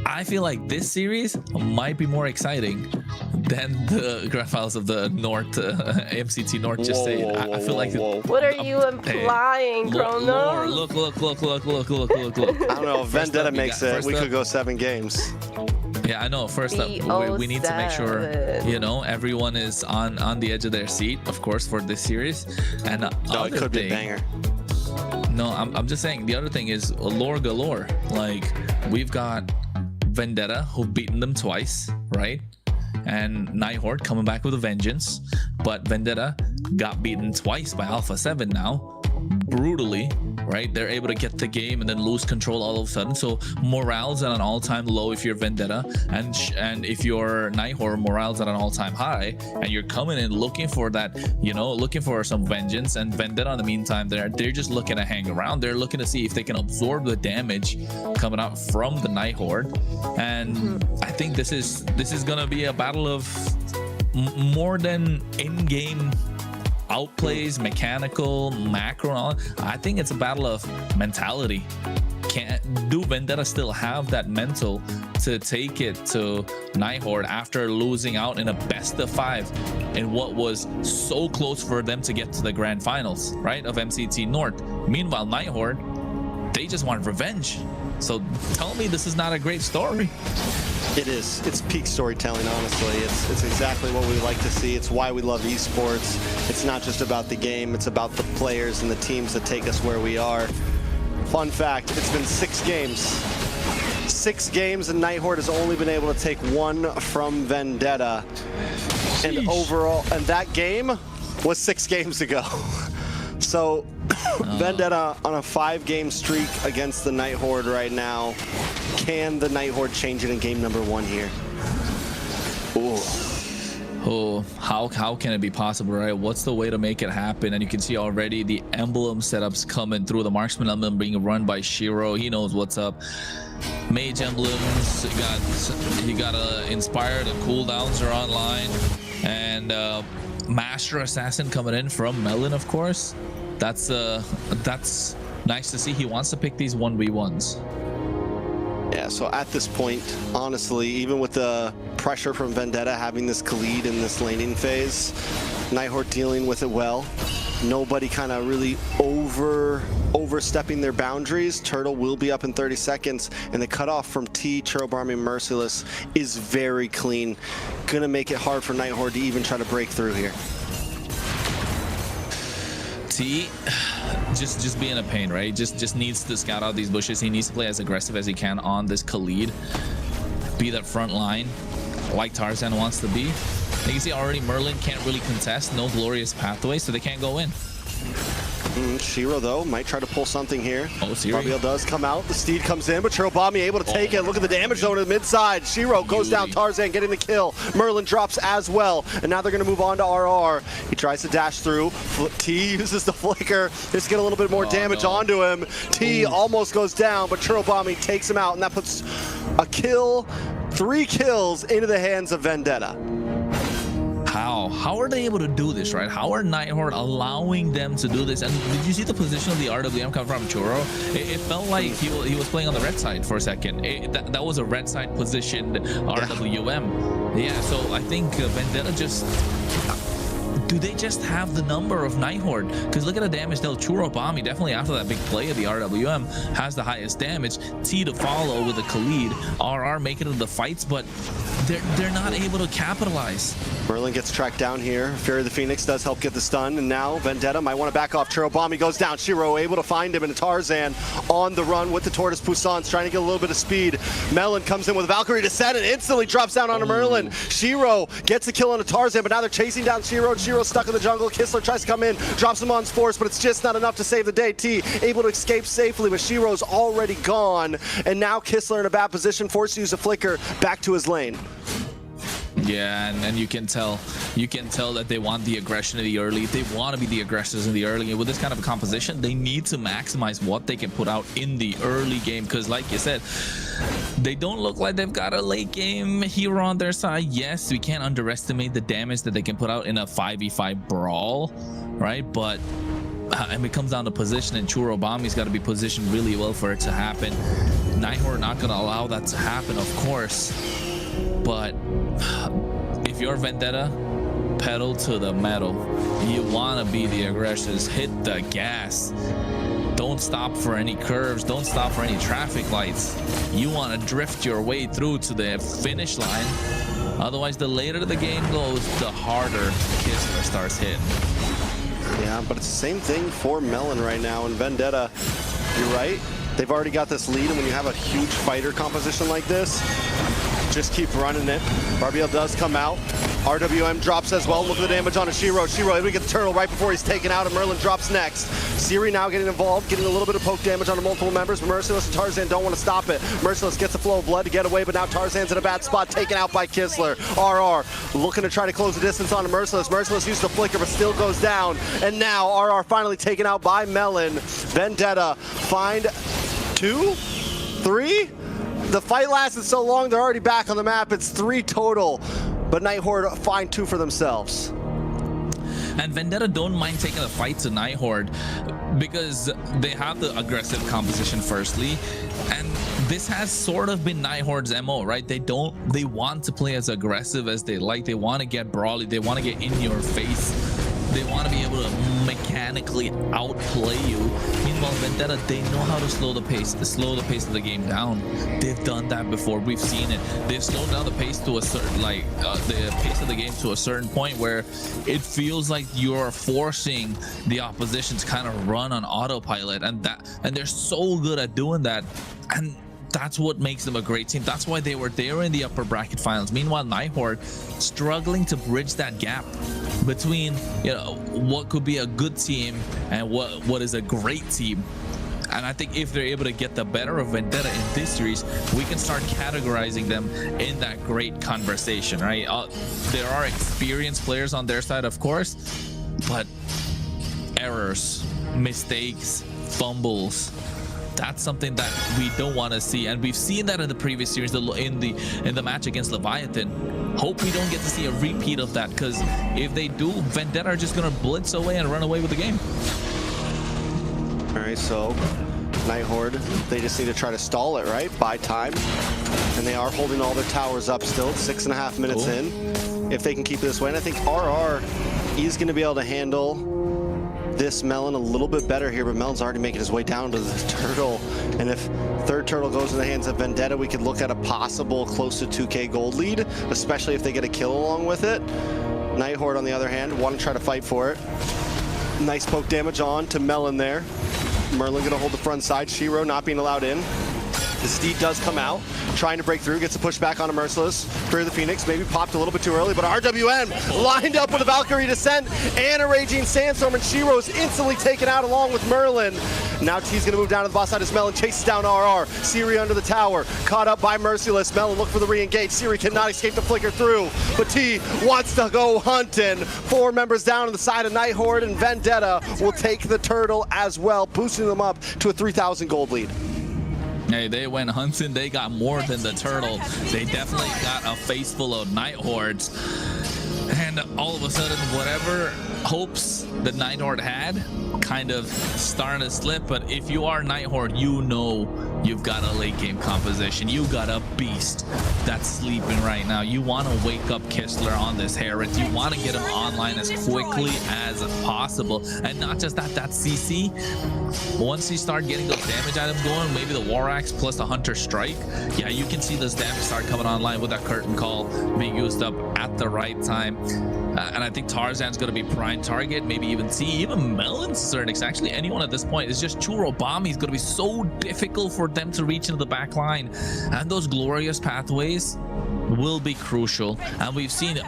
[SPEAKER 5] I feel like this series might be more exciting than the grand finals of the North, MCT North. Just saying. I feel like.
[SPEAKER 2] What are you implying, Chrono?
[SPEAKER 5] Look. I
[SPEAKER 4] don't know. If Vendetta makes it, we could go 7 games.
[SPEAKER 5] Yeah, I know. First up, we need to make sure, you know, everyone is on the edge of their seat, of course, for this series. And
[SPEAKER 4] no, it could be a banger.
[SPEAKER 5] No, I'm just saying. The other thing is lore galore. Like, we've got Vendetta, who've beaten them twice, right? And Night Horde coming back with a vengeance, but Vendetta got beaten twice by Alpha7 now, brutally, right? They're able to get the game and then lose control all of a sudden. So morale's at an all-time low if you're Vendetta, and if you're Night Horde, morale's at an all-time high, and you're coming in looking for that, you know, looking for some vengeance. And Vendetta, in the meantime, they're just looking to hang around. They're looking to see if they can absorb the damage coming out from the Night Horde. And I think this is gonna be a battle of more than in-game outplays, mechanical, macro. I think it's a battle of mentality. Do Vendetta still have that mental to take it to Night Horde after losing out in a best of 5 in what was so close for them to get to the grand finals, right, of MCT North? Meanwhile, Night Horde, they just want revenge. So tell me this is not a great story.
[SPEAKER 4] It is. It's peak storytelling, honestly. It's exactly what we like to see. It's why we love esports. It's not just about the game. It's about the players and the teams that take us where we are. Fun fact, it's been 6 games. 6 games, and Night Horde has only been able to take 1 from Vendetta. Sheesh. And overall, and that game was 6 games ago. So Vendetta on a 5-game streak against the Night Horde right now. Can the Night Horde change it in game number 1 here? Ooh.
[SPEAKER 5] Oh, how can it be possible, right? What's the way to make it happen? And you can see already the emblem setups coming through. The marksman emblem being run by Shiro. He knows what's up. Mage emblems, you got inspire. The cooldowns are online, and Master Assassin coming in from Melon, of course. That's nice to see. He wants to pick these 1v1s.
[SPEAKER 4] Yeah, so at this point, honestly, even with the pressure from Vendetta having this lead in this laning phase, Night Horde dealing with it well. Nobody kind of really overstepping their boundaries. Turtle will be up in 30 seconds, and the cutoff from T, Cherub Army, Merciless is very clean. Gonna make it hard for Night Horde to even try to break through here.
[SPEAKER 5] T just being a pain, right? Just needs to scout out these bushes. He needs to play as aggressive as he can on this Khalid, be that front line like Tarzan wants to be. You can see already Merlin can't really contest, no glorious pathway, so they can't go in.
[SPEAKER 4] Shiro, though, might try to pull something here.
[SPEAKER 5] Oh, Siri.
[SPEAKER 4] Barbiel does come out. The Steed comes in, but Chirobami able to take it. Look at the damage zone to the mid side. Shiro goes down. Tarzan getting the kill. Merlin drops as well. And now they're going to move on to RR. He tries to dash through. T uses the flicker. Just get a little bit more damage onto him. T almost goes down, but Chirobami takes him out. And that puts a kill, 3 kills into the hands of Vendetta.
[SPEAKER 5] How are they able to do this, right? How are Night Horde allowing them to do this? And did you see the position of the RWM come from Churro? It felt like he was playing on the red side for a second. That was a red side positioned RWM. Yeah, so I think Vendetta just... Do they just have the number of Night Horde? Because look at the damage dealt. Churobami, definitely after that big play of the RWM, has the highest damage. T to follow with the Khalid. RR making it to the fights, but they're not able to capitalize.
[SPEAKER 4] Merlin gets tracked down here. Fury the Phoenix does help get the stun, and now Vendetta might want to back off. Churobami goes down. Shiro able to find him, and Tarzan on the run with the Tortoise Poussins, trying to get a little bit of speed. Melon comes in with Valkyrie Descent and instantly drops down onto Merlin. Shiro gets a kill on a Tarzan, but now they're chasing down Shiro. Shiro's stuck in the jungle. Kistler tries to come in, drops him on Force, but it's just not enough to save the day. T able to escape safely, but Shiro's already gone, and now Kistler in a bad position, forced to use a flicker back to his lane.
[SPEAKER 5] Yeah, and you can tell that they want the aggression in the early. They want to be the aggressors in the early, and with this kind of a composition, they need to maximize what they can put out in the early game, because like you said, they don't look like they've got a late game hero on their side. Yes, we can't underestimate the damage that they can put out in a 5v5 brawl, right? But and it comes down to position, and Churobami's got to be positioned really well for it to happen. Night Horde not going to allow that to happen, of course. But if you're Vendetta, pedal to the metal. You want to be the aggressors. Hit the gas. Don't stop for any curves. Don't stop for any traffic lights. You want to drift your way through to the finish line. Otherwise, the later the game goes, the harder Kistler starts hitting.
[SPEAKER 4] Yeah, but it's the same thing for Melon right now. And Vendetta, you're right. They've already got this lead, and when you have a huge fighter composition like this, just keep running it. Barbiel does come out. RWM drops as well. Look at the damage on a Shiro. Shiro able to get the turtle right before he's taken out, and Merlin drops next. Siri now getting involved, getting a little bit of poke damage onto multiple members, but Merciless and Tarzan don't want to stop it. Merciless gets the flow of blood to get away, but now Tarzan's in a bad spot, taken out by Kistler. RR looking to try to close the distance onto Merciless. Merciless used the flicker, but still goes down. And now RR finally taken out by Melon. Vendetta find 2, 3. The fight lasted so long, they're already back on the map. It's 3 total, but Night Horde find 2 for themselves.
[SPEAKER 5] And Vendetta don't mind taking a fight to Night Horde because they have the aggressive composition firstly, and this has sort of been Night Horde's MO, right? They want to play as aggressive as they like. They want to get brawly. They want to get in your face. They want to be able to mechanically outplay you. Meanwhile, Vendetta, they know how to slow the pace of the game down. They've done that before. We've seen it. They've slowed down the pace to a certain, the pace of the game to a certain point where it feels like you're forcing the opposition to kind of run on autopilot, and they're so good at doing that. And that's what makes them a great team. That's why they were there in the upper bracket finals. Meanwhile, Night Horde struggling to bridge that gap between, you know, what could be a good team and what is a great team. And I think if they're able to get the better of Vendetta in this series, we can start categorizing them in that great conversation, right? There are experienced players on their side, of course, but errors, mistakes, fumbles, that's something that we don't want to see, and we've seen that in the previous series, in the match against Leviathan. Hope we don't get to see a repeat of that, because if they do, Vendetta are just gonna blitz away and run away with the game.
[SPEAKER 4] All right, so Night Horde, they just need to try to stall it, right? Buy time, and they are holding all their towers up still. 6.5 minutes in. If they can keep it this way, and I think RR is going to be able to handle this Melon a little bit better here, but Melon's already making his way down to the turtle, and if third turtle goes in the hands of Vendetta, we could look at a possible close to 2k gold lead, especially if they get a kill along with it. Night Horde, on the other hand, want to try to fight for it. Nice poke damage on to Melon there. Merlin gonna hold the front side. Shiro not being allowed in. Steed does come out, trying to break through, gets a push back on a Merciless. Fear the Phoenix, maybe popped a little bit too early, but RWM lined up with a Valkyrie Descent and a Raging Sandstorm, and Shiro is instantly taken out along with Merlin. Now T's gonna move down to the boss side as Melon chases down RR. Siri under the tower, caught up by Merciless. Melon look for the re-engage. Siri cannot escape the flicker through, but T wants to go hunting. 4 members down on the side of Night Horde, and Vendetta will take the turtle as well, boosting them up to a 3,000 gold lead.
[SPEAKER 3] Hey, they went hunting. They got more than the turtle. They definitely got a face full of Night Hordes. And all of a sudden, whatever hopes that Night Horde had kind of starting to slip. But if you are Night Horde, you know you've got a late game composition. You got a beast that's sleeping right now. You want to wake up Kistler on this Herod. You want to get him online as quickly as possible. And not just that, that CC, once you start getting those damage items going, maybe the War Axe plus the Hunter Strike, yeah, you can see this damage start coming online with that Curtain Call being used up at the right time. And I think Tarzan's going to be prime target, maybe even T, even Melon's Cernix. Actually, anyone at this point. It's just Churro Bomb. He's going to be so difficult for them to reach into the back line. And those glorious pathways will be crucial. And we've seen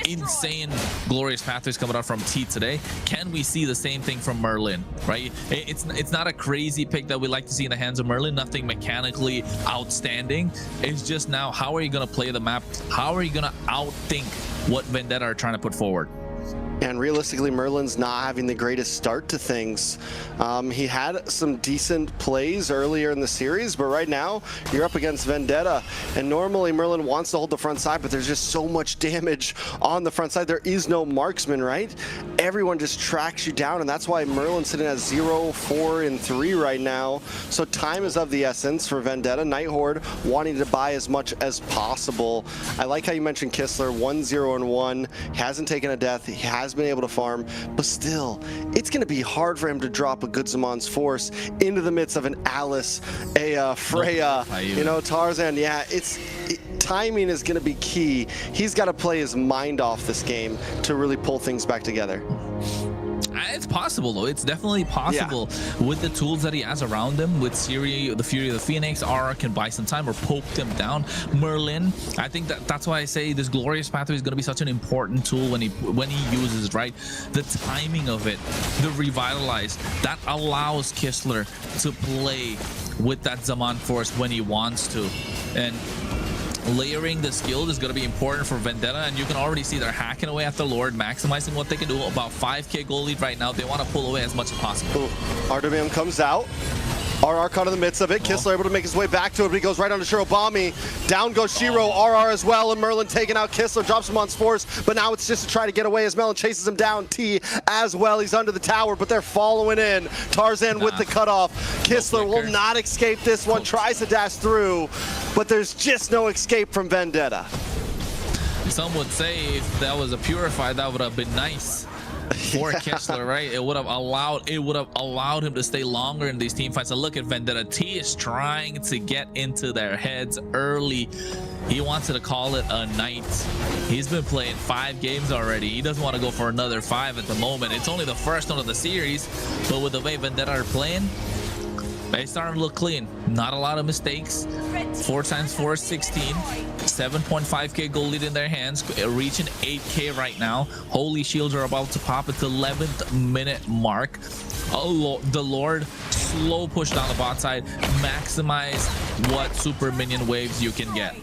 [SPEAKER 3] insane glorious pathways coming out from T today. Can we see the same thing from Merlin, right? It's not a crazy pick that we like to see in the hands of Merlin. Nothing mechanically outstanding. It's just now, how are you going to play the map? How are you going to outthink what Vendetta are trying to put forward?
[SPEAKER 4] And realistically, Merlin's not having the greatest start to things. He had some decent plays earlier in the series, but right now you're up against Vendetta. And normally Merlin wants to hold the front side, but there's just so much damage on the front side. There is no marksman, right? Everyone just tracks you down, and that's why Merlin's sitting at 0, 4, and 3 right now. So time is of the essence for Vendetta. Night Horde wanting to buy as much as possible. I like how you mentioned Kistler, 1-0-1, hasn't taken a death. He has been able to farm, but still, it's going to be hard for him to drop a good Zamon's Force into the midst of an Alice, a Freya, you know, Tarzan. Yeah, timing is going to be key. He's got to play his mind off this game to really pull things back together.
[SPEAKER 3] It's possible, though. It's definitely possible with the tools that he has around him. With Siri, the Fury of the Phoenix, Aura can buy some time or poke them down. Merlin, I think that's why I say this glorious pathway is going to be such an important tool when he uses, right? The timing of it, the revitalize, that allows Kistler to play with that Zaman Force when he wants to. And layering the skill is going to be important for Vendetta, and you can already see they're hacking away at the Lord, maximizing what they can do. About 5k goal lead right now. They want to pull away as much as possible.
[SPEAKER 4] RWM comes out. RR caught in the midst of it. Kistler able to make his way back to it, but he goes right onto Shirobami. Down goes Shiro, RR as well, and Merlin taking out Kistler, drops him on Force, but now it's just to try to get away as Melon chases him down. T as well, he's under the tower, but they're following in. Tarzan with the cutoff. Kistler will not escape this one, tries to dash through, but there's just no escape from Vendetta.
[SPEAKER 3] Some would say if that was a Purify, that would have been nice for Kistler, right? It would have allowed him to stay longer in these team fights. So look at Vendetta. T is trying to get into their heads early. He wants to call it a night. He's been playing 5 games already. He doesn't want to go for another 5 at the moment. It's only the first one of the series, but with the way Vendetta are playing, they starting to look clean. Not a lot of mistakes. 4 times 4 is 16. 7.5k gold lead in their hands, reaching 8k right now. Holy Shields are about to pop at the 11th minute mark. Oh, the Lord, slow push down the bot side. Maximize what super minion waves you can get.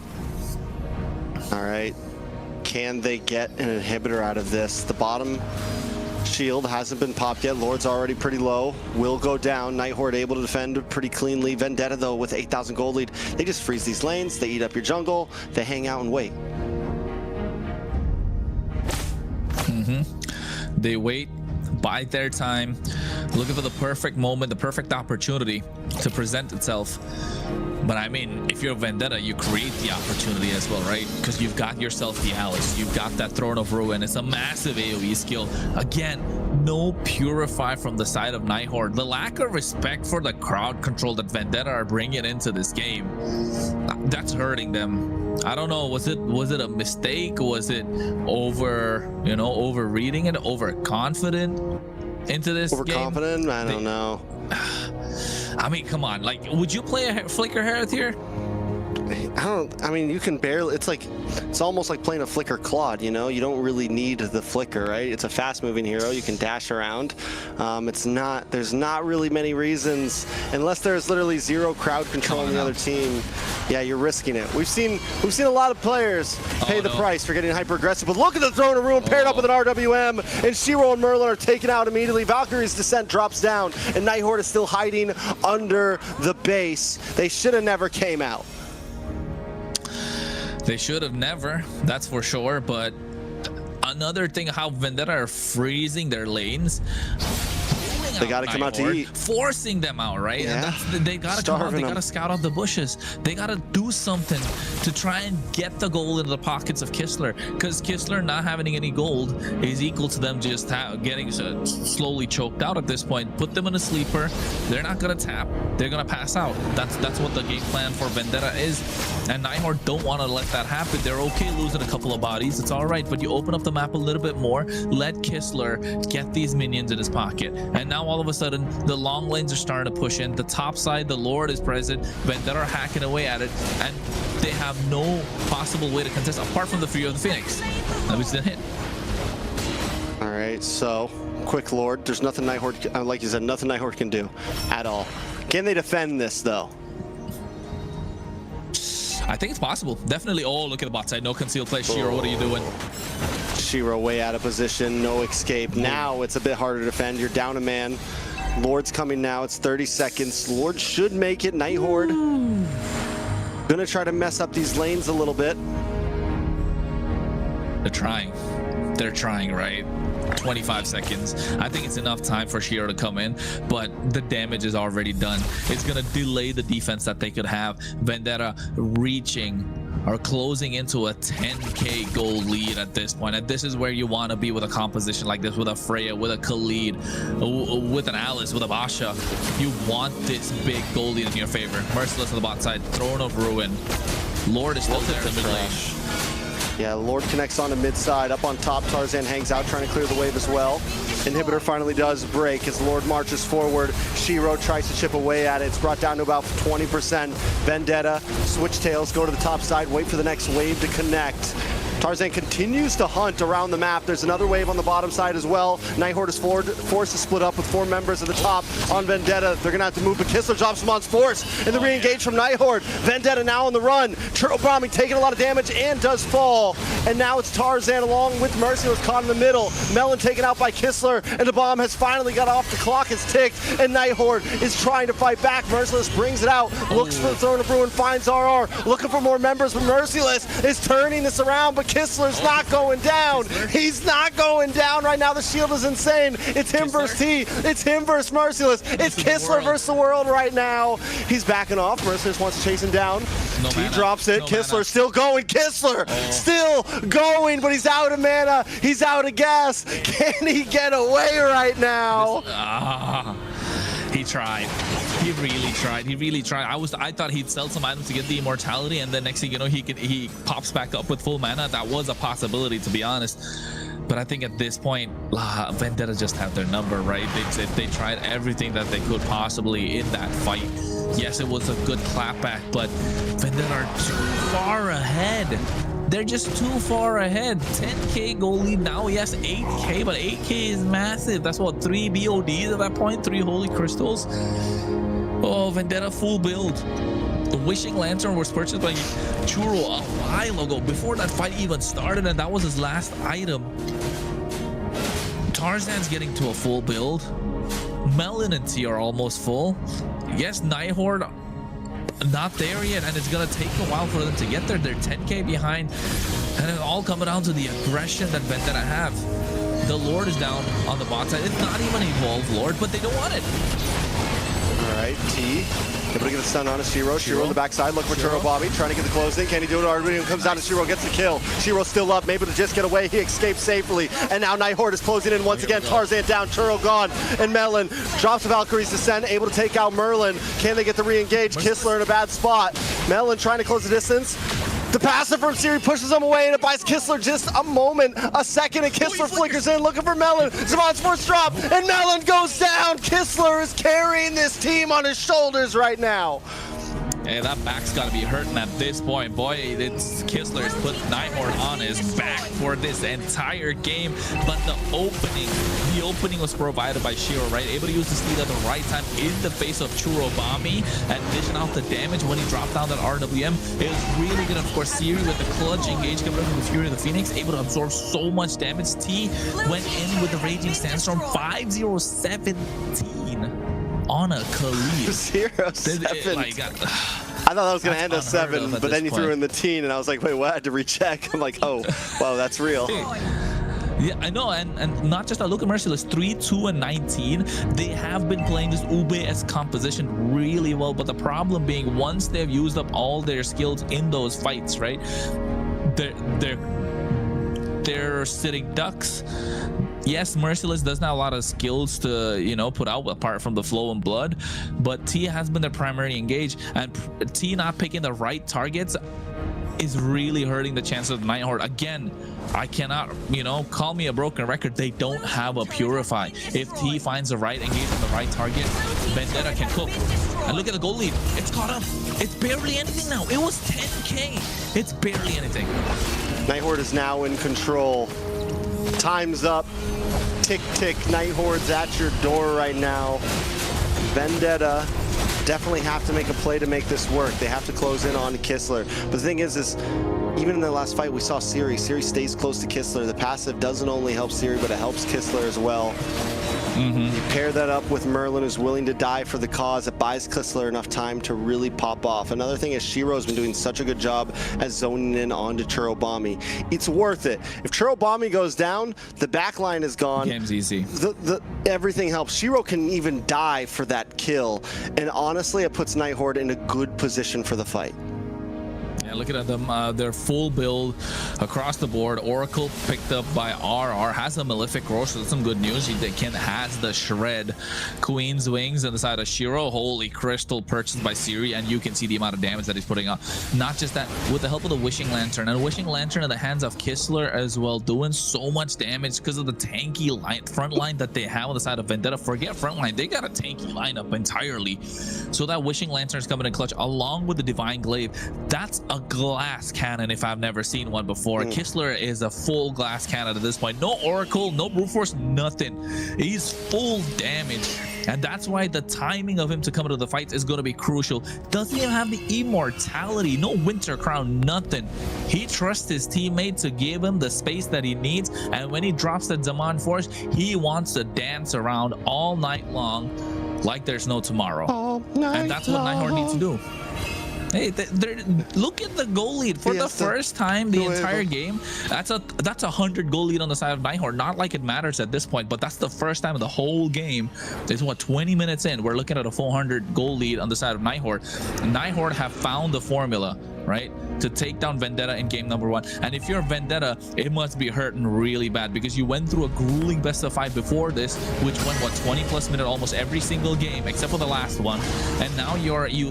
[SPEAKER 4] All right. Can they get an inhibitor out of this? The bottom shield hasn't been popped yet. Lord's already pretty low. Will go down. Night Horde able to defend pretty cleanly. Vendetta, though, with 8,000 gold lead. They just freeze these lanes. They eat up your jungle. They hang out and wait.
[SPEAKER 3] They wait, bide their time, looking for the perfect moment, the perfect opportunity to present itself. But I mean, if you're Vendetta, you create the opportunity as well, right? Because you've got yourself the Alice, you've got that Throne of Ruin. It's a massive AoE skill. Again, no Purify from the side of Night Horde. The lack of respect for the crowd control that Vendetta are bringing into this game, that's hurting them. I don't know, was it a mistake? Was it overreading it, overconfident into this
[SPEAKER 4] overconfident game? I don't know.
[SPEAKER 3] I mean, come on. Like, would you play a Flicker Herald here?
[SPEAKER 4] I mean, you can barely. It's almost like playing a Flicker Claude. You know, you don't really need the Flicker, right? It's a fast-moving hero. You can dash around. There's not really many reasons, unless there's literally zero crowd control on the other team. Yeah, you're risking it. We've seen a lot of players pay the price for getting hyper-aggressive. But look at the Throne of Ruin paired up with an RWM, and Shiro and Merlin are taken out immediately. Valkyrie's Descent drops down, and Night Horde is still hiding under the base. They should have never came out.
[SPEAKER 3] They should have never, that's for sure. But another thing, how Vendetta are freezing their lanes.
[SPEAKER 4] They got to come out to eat.
[SPEAKER 3] Forcing them out, right?
[SPEAKER 4] Yeah.
[SPEAKER 3] And they got to come out. They got to scout out the bushes. They got to do something to try and get the gold into the pockets of Kistler. Because Kistler not having any gold is equal to them just getting slowly choked out at this point. Put them in a sleeper. They're not going to tap. They're going to pass out. That's what the game plan for Vendetta is. And Night Horde don't want to let that happen. They're okay losing a couple of bodies. It's all right. But you open up the map a little bit more. Let Kistler get these minions in his pocket. And now all of a sudden, the long lanes are starting to push in. The top side, the Lord is present. Vendetta are hacking away at it. And they have no possible way to contest apart from the Fury of the Phoenix. That was the hit.
[SPEAKER 4] All right, so quick Lord. There's nothing Night Horde, like you said, nothing Night Horde can do at all. Can they defend this though?
[SPEAKER 3] I think it's possible. Definitely. Oh, look at the bot side. No concealed play. Shiro, what are you doing?
[SPEAKER 4] Shiro way out of position. No escape. Now it's a bit harder to defend. You're down a man. Lord's coming now. It's 30 seconds. Lord should make it. Night Horde gonna try to mess up these lanes a little bit.
[SPEAKER 3] They're trying. They're trying, right? 25 seconds. I think it's enough time for Shiro to come in, but the damage is already done. It's gonna delay the defense that they could have. Vendetta reaching or closing into a 10k gold lead at this point, and this is where you want to be with a composition like this, with a Freya, with a Khalid, with an Alice, with a Basha. You want this big gold lead in your favor. Merciless on the bot side. Throne of Ruin. Lord is still there in the mid lane.
[SPEAKER 4] Yeah, Lord connects on to mid side. Up on top, Tarzan hangs out, trying to clear the wave as well. Inhibitor finally does break as Lord marches forward. Shiro tries to chip away at it. It's brought down to about 20%. Vendetta, switch tails, go to the top side, wait for the next wave to connect. Tarzan continues to hunt around the map. There's another wave on the bottom side as well. Night Horde is forced to split up with 4 members at the top on Vendetta. They're going to have to move, but Kistler drops him on force. And the re-engage from Night Horde. Vendetta now on the run. Turtle bombing, taking a lot of damage and does fall. And now it's Tarzan along with Merciless caught in the middle. Melon taken out by Kistler, and the bomb has finally got off. The clock is ticked, and Night Horde is trying to fight back. Merciless brings it out, looks for the Throne of Ruin, finds RR, looking for more members, but Merciless is turning this around, but Kistler's not going down. He's not going down right now. The shield is insane. It's him versus T. It's him versus Merciless. It's Kistler versus the world right now. He's backing off. Merciless wants to chase him down. He drops it. Kistler still going. Kistler still going, but he's out of mana. He's out of gas. Can he get away right now?
[SPEAKER 3] He tried. He really tried. He really tried. I thought he'd sell some items to get the immortality, and then next thing you know, he pops back up with full mana. That was a possibility, to be honest. But I think at this point, Vendetta just had their number, right? They tried everything that they could possibly in that fight. Yes, it was a good clapback, but Vendetta are too far ahead. They're just too far ahead. 10k goal lead now. Yes, 8k, but 8k is massive. That's what, 3 BODs at that point, 3 holy crystals. Oh, Vendetta full build. The Wishing Lantern was purchased by Churro a while ago, before that fight even started, and that was his last item. Tarzan's getting to a full build. Melon and T are almost full. Yes, Night Horde not there yet, and it's gonna take a while for them to get there. They're 10k behind, and it's all coming down to the aggression that Vendetta have. The Lord is down on the bot side. It's not even evolved Lord, but they don't want it.
[SPEAKER 4] All right, T able to get a stun on a Shiro. Shiro on the backside, look for Turtle Bobby, trying to get the closing. Can he do it? Arduino comes down to Shiro, gets the kill. Shiro's still up, able to just get away. He escapes safely, and now Night Horde is closing in once again. Tarzan down, Turtle gone, and Melon drops the Valkyrie's Descent, able to take out Merlin. Can they get the re-engage? Kistler in a bad spot. Melon trying to close the distance. The passive from Siri pushes him away, and it buys Kistler just a moment, a second, and Kistler flickers in, looking for Melon. Zamon's force drop, and Melon goes down. Kistler is carrying this team on his shoulders right now.
[SPEAKER 3] Hey, that back's got to be hurting at this point. Boy, Kistler's put Night Horde on his back for this entire game. But the opening was provided by Shiro, right? Able to use the steed at the right time in the face of Churobami and dishing out the damage when he dropped down that RWM. It was really good. Of course, Siri with the clutch engage coming from the Fury of the Phoenix, able to absorb so much damage. T went in with the Raging Sandstorm, 5-0-17. On a Khalid.
[SPEAKER 4] 0-7.
[SPEAKER 3] Like,
[SPEAKER 4] I thought that was going to end at 7, but then you threw in the teen, and I was like, wait, what? I had to recheck. I'm like, oh, wow, that's real.
[SPEAKER 3] Yeah, I know, and not just that. Look at Merciless, 3-2-19. They have been playing this Ube-esque composition really well, but the problem being, once they've used up all their skills in those fights, right? They're sitting ducks. Yes, Merciless doesn't have a lot of skills to, you know, put out apart from the flow and blood, but T has been their primary engage, and T not picking the right targets is really hurting the chances of the Night Horde. Again, I cannot, you know, call me a broken record. They don't have a Purify. If T finds the right engage on the right target, Vendetta can cook. And look at the goal lead. It's caught up. It's barely anything now. It was 10K. It's barely anything.
[SPEAKER 4] Night Horde is now in control. Time's up. Tick, tick. Night Horde's at your door right now. Vendetta definitely have to make a play to make this work. They have to close in on Kistler. But the thing is even in the last fight, we saw Siri. Siri stays close to Kistler. The passive doesn't only help Siri, but it helps Kistler as well. You pair that up with Merlin, who's willing to die for the cause. It buys Kistler enough time to really pop off. Another thing is Shiro's been doing such a good job at zoning in onto Churobami. It's worth it. If Churobami goes down, the backline is gone.
[SPEAKER 3] Game's easy.
[SPEAKER 4] Everything helps. Shiro can even die for that kill. And honestly, it puts Night Horde in a good position for the fight.
[SPEAKER 3] Yeah, looking at them, their full build across the board. Oracle picked up by RR, has a Malefic Roar, so that's some good news. Ken has the Shred. Queen's Wings on the side of Shiro. Holy Crystal purchased by Siri, and you can see the amount of damage that he's putting on. Not just that, with the help of the Wishing Lantern, and Wishing Lantern in the hands of Kistler as well, doing so much damage because of the tanky front line that they have on the side of Vendetta. Forget front line, they got a tanky lineup entirely. So that Wishing Lantern is coming in clutch along with the Divine Glaive. That's a glass cannon if I've never seen one before. Kistler is a full glass cannon at this point. No Oracle, no brute force, nothing. He's full damage, and that's why the timing of him to come into the fights is going to be crucial. Doesn't even have the immortality, no Winter Crown, nothing. He trusts his teammate to give him the space that he needs, and when he drops the Zaman Force, he wants to dance around all night long like there's no tomorrow. And that's what Night Horde needs to do. Hey, look at the goal lead for the first time the entire game. That's a 100 goal lead on the side of Night Horde. Not like it matters at this point, but that's the first time in the whole game. It's what, 20 minutes in, we're looking at a 400 goal lead on the side of Night Horde. Night Horde have found the formula, right, to take down Vendetta in game number 1. And if you're Vendetta, it must be hurting really bad because you went through a grueling best of 5 before this, which went what, 20+ minutes almost every single game except for the last one. And now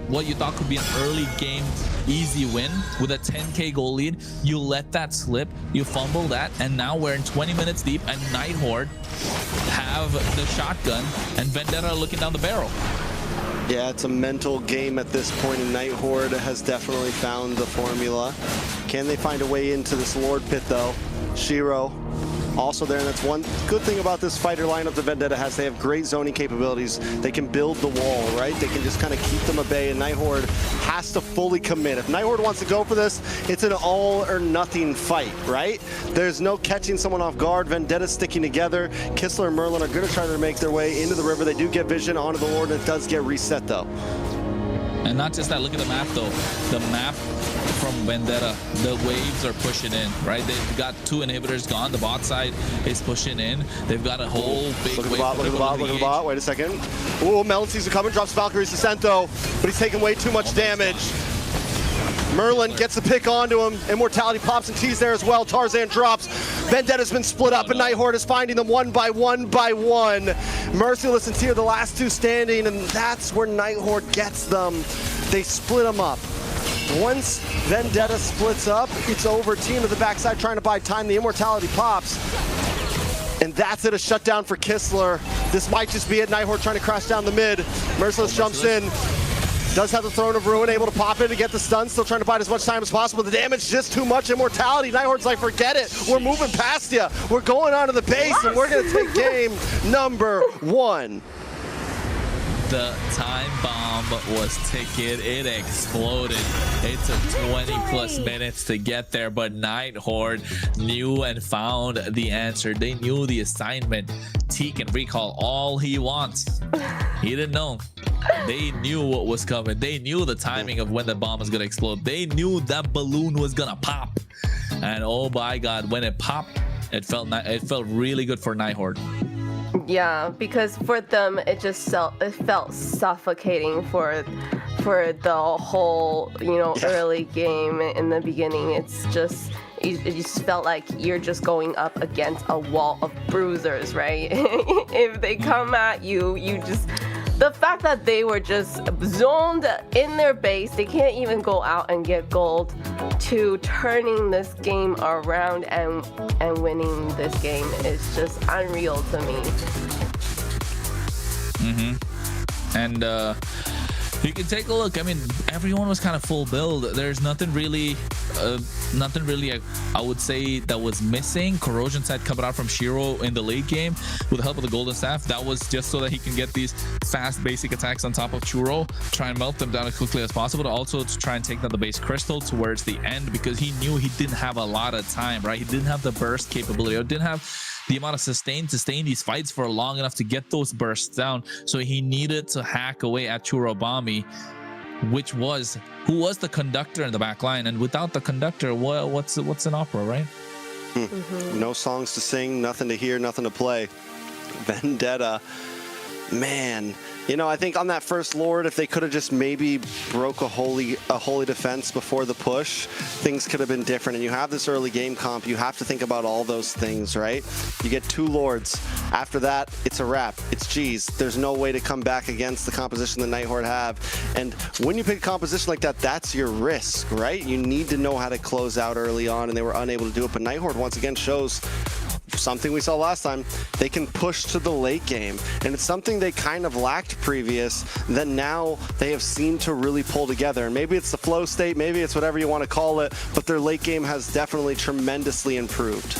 [SPEAKER 3] what you thought could be an early game easy win with a 10K goal lead, you let that slip, you fumble that, and now we're in 20 minutes deep, and Night Horde have the shotgun and Vendetta looking down the barrel.
[SPEAKER 4] Yeah, it's a mental game at this point, and Night Horde has definitely found the formula. Can they find a way into this Lord Pit, though? Shiro also there, and that's one good thing about this fighter lineup that Vendetta has. They have great zoning capabilities. They can build the wall, right? They can just kind of keep them at bay, and Night Horde has to fully commit. If Night Horde wants to go for this, it's an all-or-nothing fight, right? There's no catching someone off guard. Vendetta's sticking together. Kistler and Merlin are going to try to make their way into the river. They do get vision onto the Lord, and it does get reset, though.
[SPEAKER 3] And not just that, look at the map, though. The map from Vendetta, the waves are pushing in, right? They've got 2 inhibitors gone. The bot side is pushing in. They've got a whole big wave.
[SPEAKER 4] Look at the bot. Wait a second. Ooh, Melon sees it coming, drops Valkyrie's Descent, though, but he's taking way too much damage. Merlin gets the pick onto him. Immortality pops and T's there as well. Tarzan drops. Vendetta's been split up, and Night Horde is finding them one by one. Merciless and T are the last 2 standing, and that's where Night Horde gets them. They split them up. Once Vendetta splits up, it's over. Team to the backside trying to buy time. The immortality pops. And that's it, a shutdown for Kistler. This might just be it. Night Horde trying to crash down the mid. Merciless jumps in. Does have the Throne of Ruin, able to pop in to get the stun. Still trying to buy as much time as possible. The damage just too much. Immortality. Night Horde's like, forget it. We're moving past you. We're going onto the base, and we're going to take game number 1.
[SPEAKER 3] The time bomb was ticking. It exploded. It took 20 plus minutes to get there, but Night Horde knew and found the answer. They knew the assignment. T can recall all he wants. He didn't know. They knew what was coming. They knew the timing of when the bomb was gonna explode. They knew that balloon was gonna pop. And oh my god, when it popped, it felt really good for Night Horde.
[SPEAKER 2] Yeah, because for them it felt suffocating for the whole, you know, early game in the beginning. It's just it just felt like you're just going up against a wall of bruisers, right? If they come at you, you just, the fact that they were just zoned in their base, they can't even go out and get gold, to turning this game around and winning this game is just unreal to me.
[SPEAKER 3] And you can take a look. I mean, everyone was kind of full build. There's nothing really I would say that was missing. Corrosion set coming out from Shiro in the late game with the help of the golden staff. That was just so that he can get these fast basic attacks on top of Churro, try and melt them down as quickly as possible, to also to try and take down the base crystal towards the end, because he knew he didn't have a lot of time, right? He didn't have the burst capability, or didn't have the amount of sustain to stay in these fights for long enough to get those bursts down. So he needed to hack away at Churobami, who was the conductor in the back line. And without the conductor, what's an opera, right?
[SPEAKER 4] No songs to sing, nothing to hear, nothing to play. Vendetta, man. You know, I think on that first Lord, if they could have just maybe broke a holy defense before the push, things could have been different. And you have this early game comp, you have to think about all those things, right? You get 2 Lords. After that, it's a wrap. It's G's. There's no way to come back against the composition the Night Horde have. And when you pick a composition like that, that's your risk, right? You need to know how to close out early on, and they were unable to do it. But Night Horde once again shows something we saw last time. They can push to the late game, and it's something they kind of lacked previous that now they have seemed to really pull together. And maybe it's the flow state, maybe it's whatever you want to call it, but their late game has definitely tremendously improved.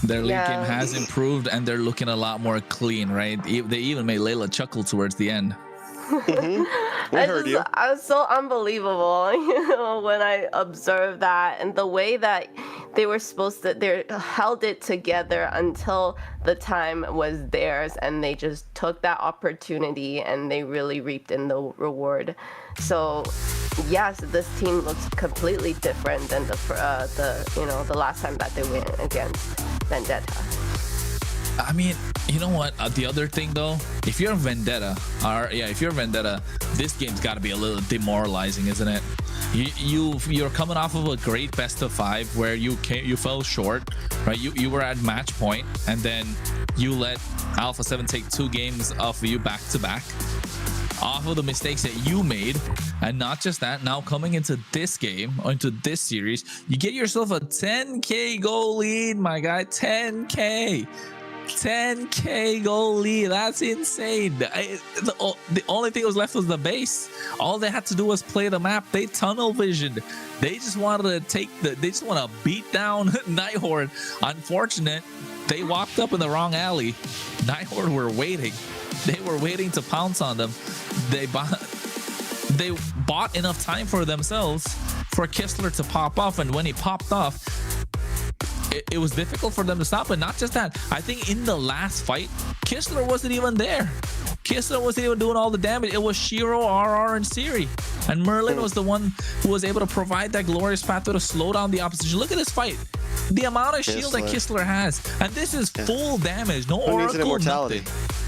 [SPEAKER 3] Their late game has improved, and they're looking a lot more clean, right? They even made Layla chuckle towards the end.
[SPEAKER 2] I was so unbelievable, you know, when I observed that, and the way that they were they held it together until the time was theirs, and they just took that opportunity and they really reaped in the reward. So yes, this team looks completely different than the last time that they went against Vendetta.
[SPEAKER 3] I mean, you know what? The other thing though, if you're Vendetta, this game's got to be a little demoralizing, isn't it? You're coming off of a great best of 5 where you fell short, right? You were at match point, and then you let Alpha7 take 2 games off of you back to back, off of the mistakes that you made. And not just that, now coming into this game, or into this series, you get yourself a 10k goal lead, my guy. 10k goal lead. That's insane. The only thing that was left was the base. All they had to do was play the map. They tunnel visioned. They just wanted to they just want to beat down Night Horde. Unfortunate, they walked up in the wrong alley. Night Horde were waiting. They were waiting to pounce on them. They bought enough time for themselves for Kistler to pop off, and when he popped off, it was difficult for them to stop. And not just that, I think in the last fight, Kistler wasn't even there. Kistler wasn't even doing all the damage. It was Shiro, RR, and Siri. And Merlin was the one who was able to provide that glorious pathway to slow down the opposition. Look at this fight. The amount of shield that Kistler has. And this is full damage. No Oracle,
[SPEAKER 4] needs an immortality?
[SPEAKER 3] Nothing.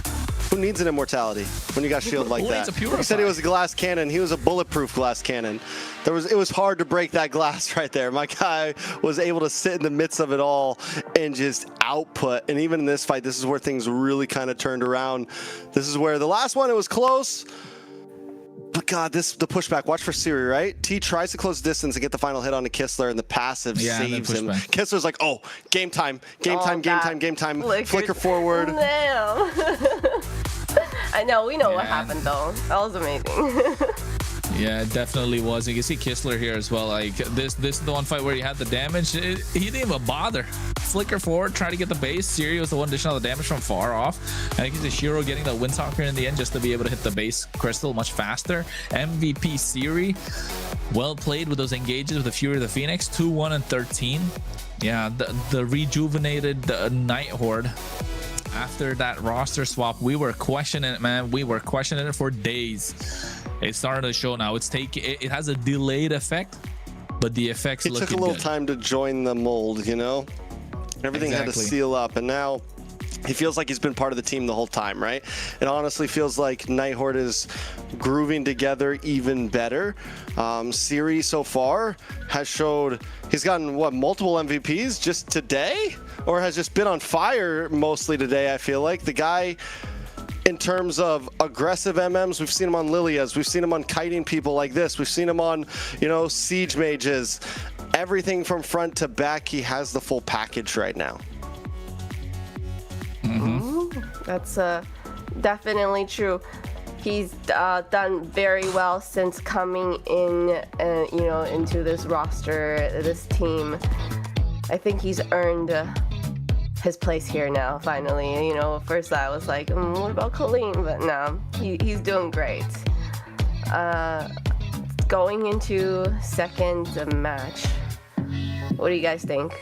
[SPEAKER 4] Who needs an immortality when you got shield like that? He said he was a glass cannon. He was a bulletproof glass cannon. It was hard to break that glass right there. My guy was able to sit in the midst of it all and just output. And even in this fight, this is where things really kind of turned around. This is where the last one, it was close, but God, the pushback. Watch for Siri, right? T tries to close distance and get the final hit on the Kistler, and the passive saves him. Kistler's like, oh, game time. Game time. Flicker forward.
[SPEAKER 2] Damn. I know, we know what happened though. That was amazing.
[SPEAKER 3] Yeah, it definitely was. You can see Kistler here as well. Like this is the one fight where he had the damage. He didn't even bother. Flicker forward, try to get the base. Siri was the one dishing out the damage from far off. And you can see Shiro getting the Windtalker in the end just to be able to hit the base crystal much faster. MVP Siri, well played with those engages with the Fury of the Phoenix, 2-1 and 13. Yeah, the rejuvenated Night Horde. After that roster swap, we were questioning it, man. We were questioning it for days. It's starting to show now. It has a delayed effect, but the effects look good.
[SPEAKER 4] It took a little time to join the mold, you know? Everything had to seal up, and now he feels like he's been part of the team the whole time, right? It honestly feels like Night Horde is grooving together even better. Siri so far has showed he's gotten what, multiple MVPs just today, or has just been on fire mostly today. I feel like the guy, in terms of aggressive MMs, we've seen him on Lilias, we've seen him on kiting people like this, we've seen him on, you know, siege mages, everything from front to back. He has the full package right now.
[SPEAKER 2] That's definitely true. He's done very well since coming in, you know, into this roster, this team. I think he's earned his place here now, finally. You know, first I was like, what about Colleen? But no, he's doing great. Going into second match, what do you guys think?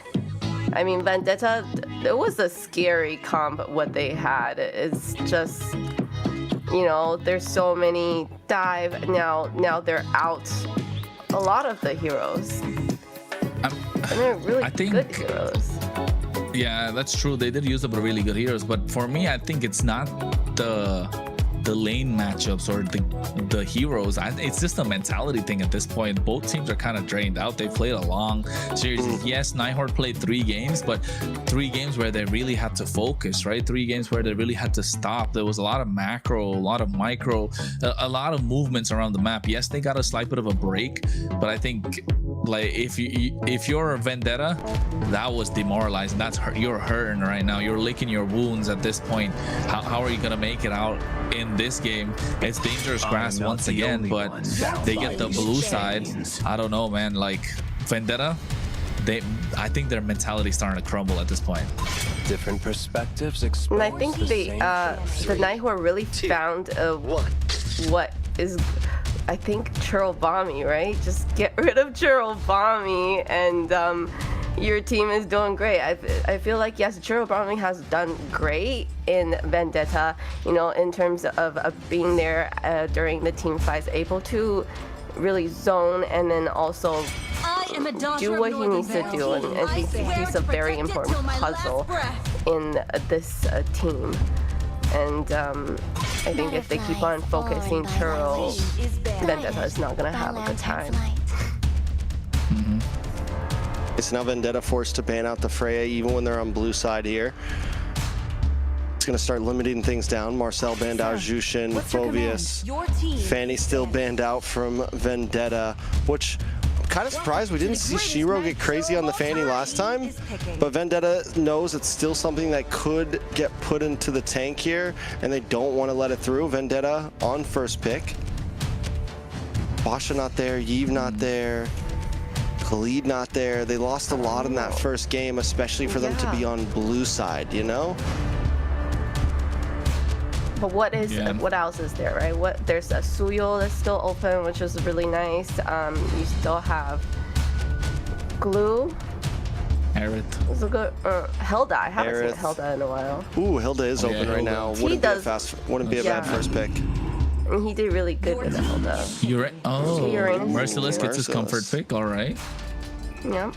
[SPEAKER 2] I mean, Vendetta, it was a scary comp what they had. It's just, you know, there's so many dive. Now they're out a lot of the heroes. And they're really good heroes.
[SPEAKER 3] Yeah, that's true. They did use up really good heroes, but for me, I think it's not the lane matchups or the heroes. It's just a mentality thing at this point. Both teams are kind of drained out. They played a long series. Yes, Night Horde played 3 games, but 3 games where they really had to focus, right? 3 games where they really had to stop. There was a lot of macro, a lot of micro, a lot of movements around the map. Yes, they got a slight bit of a break, but I think like if you're a Vendetta, that was demoralizing. You're hurting right now. You're licking your wounds at this point. How are you gonna make it out in this game? It's dangerous grass once again, but they get the blue side. I don't know, man. Like Vendetta, I think their mentality is starting to crumble at this point.
[SPEAKER 11] Different perspectives.
[SPEAKER 2] And I think the Night Horde really found what is, I think, Churlbami, right? Just get rid of Churlbami and your team is doing great. I feel like, yes, Churlbami has done great in Vendetta, you know, in terms of being there during the team fights, able to really zone and then also do what he needs to do. And I think he's a very important puzzle in this team. And I think if they keep on focusing Churl, Vendetta is not going to have a good time.
[SPEAKER 4] It's now Vendetta forced to ban out the Freya even when they're on blue side here. It's going to start limiting things down. Marcel banned out, Jushin, Phobius. Fanny still banned out from Vendetta, which I'm kind of surprised we didn't see Shiro get crazy on the Fanny last time. But Vendetta knows it's still something that could get put into the tank here, and they don't want to let it through. Vendetta on first pick. Basha not there, Yves not there. Khalid not there. They lost a lot in that first game, especially for them to be on blue side, you know?
[SPEAKER 2] But what else is there, right? There's a Suyo that's still open, which is really nice. You still have Glue.
[SPEAKER 3] Aerith.
[SPEAKER 2] It's a good Hilda. I haven't seen Hilda in a while.
[SPEAKER 4] Ooh, Hilda is open right now. Wouldn't be a bad first pick.
[SPEAKER 2] And he did really good with Hilda.
[SPEAKER 3] Merciless gets his comfort pick. All right.
[SPEAKER 2] Yep.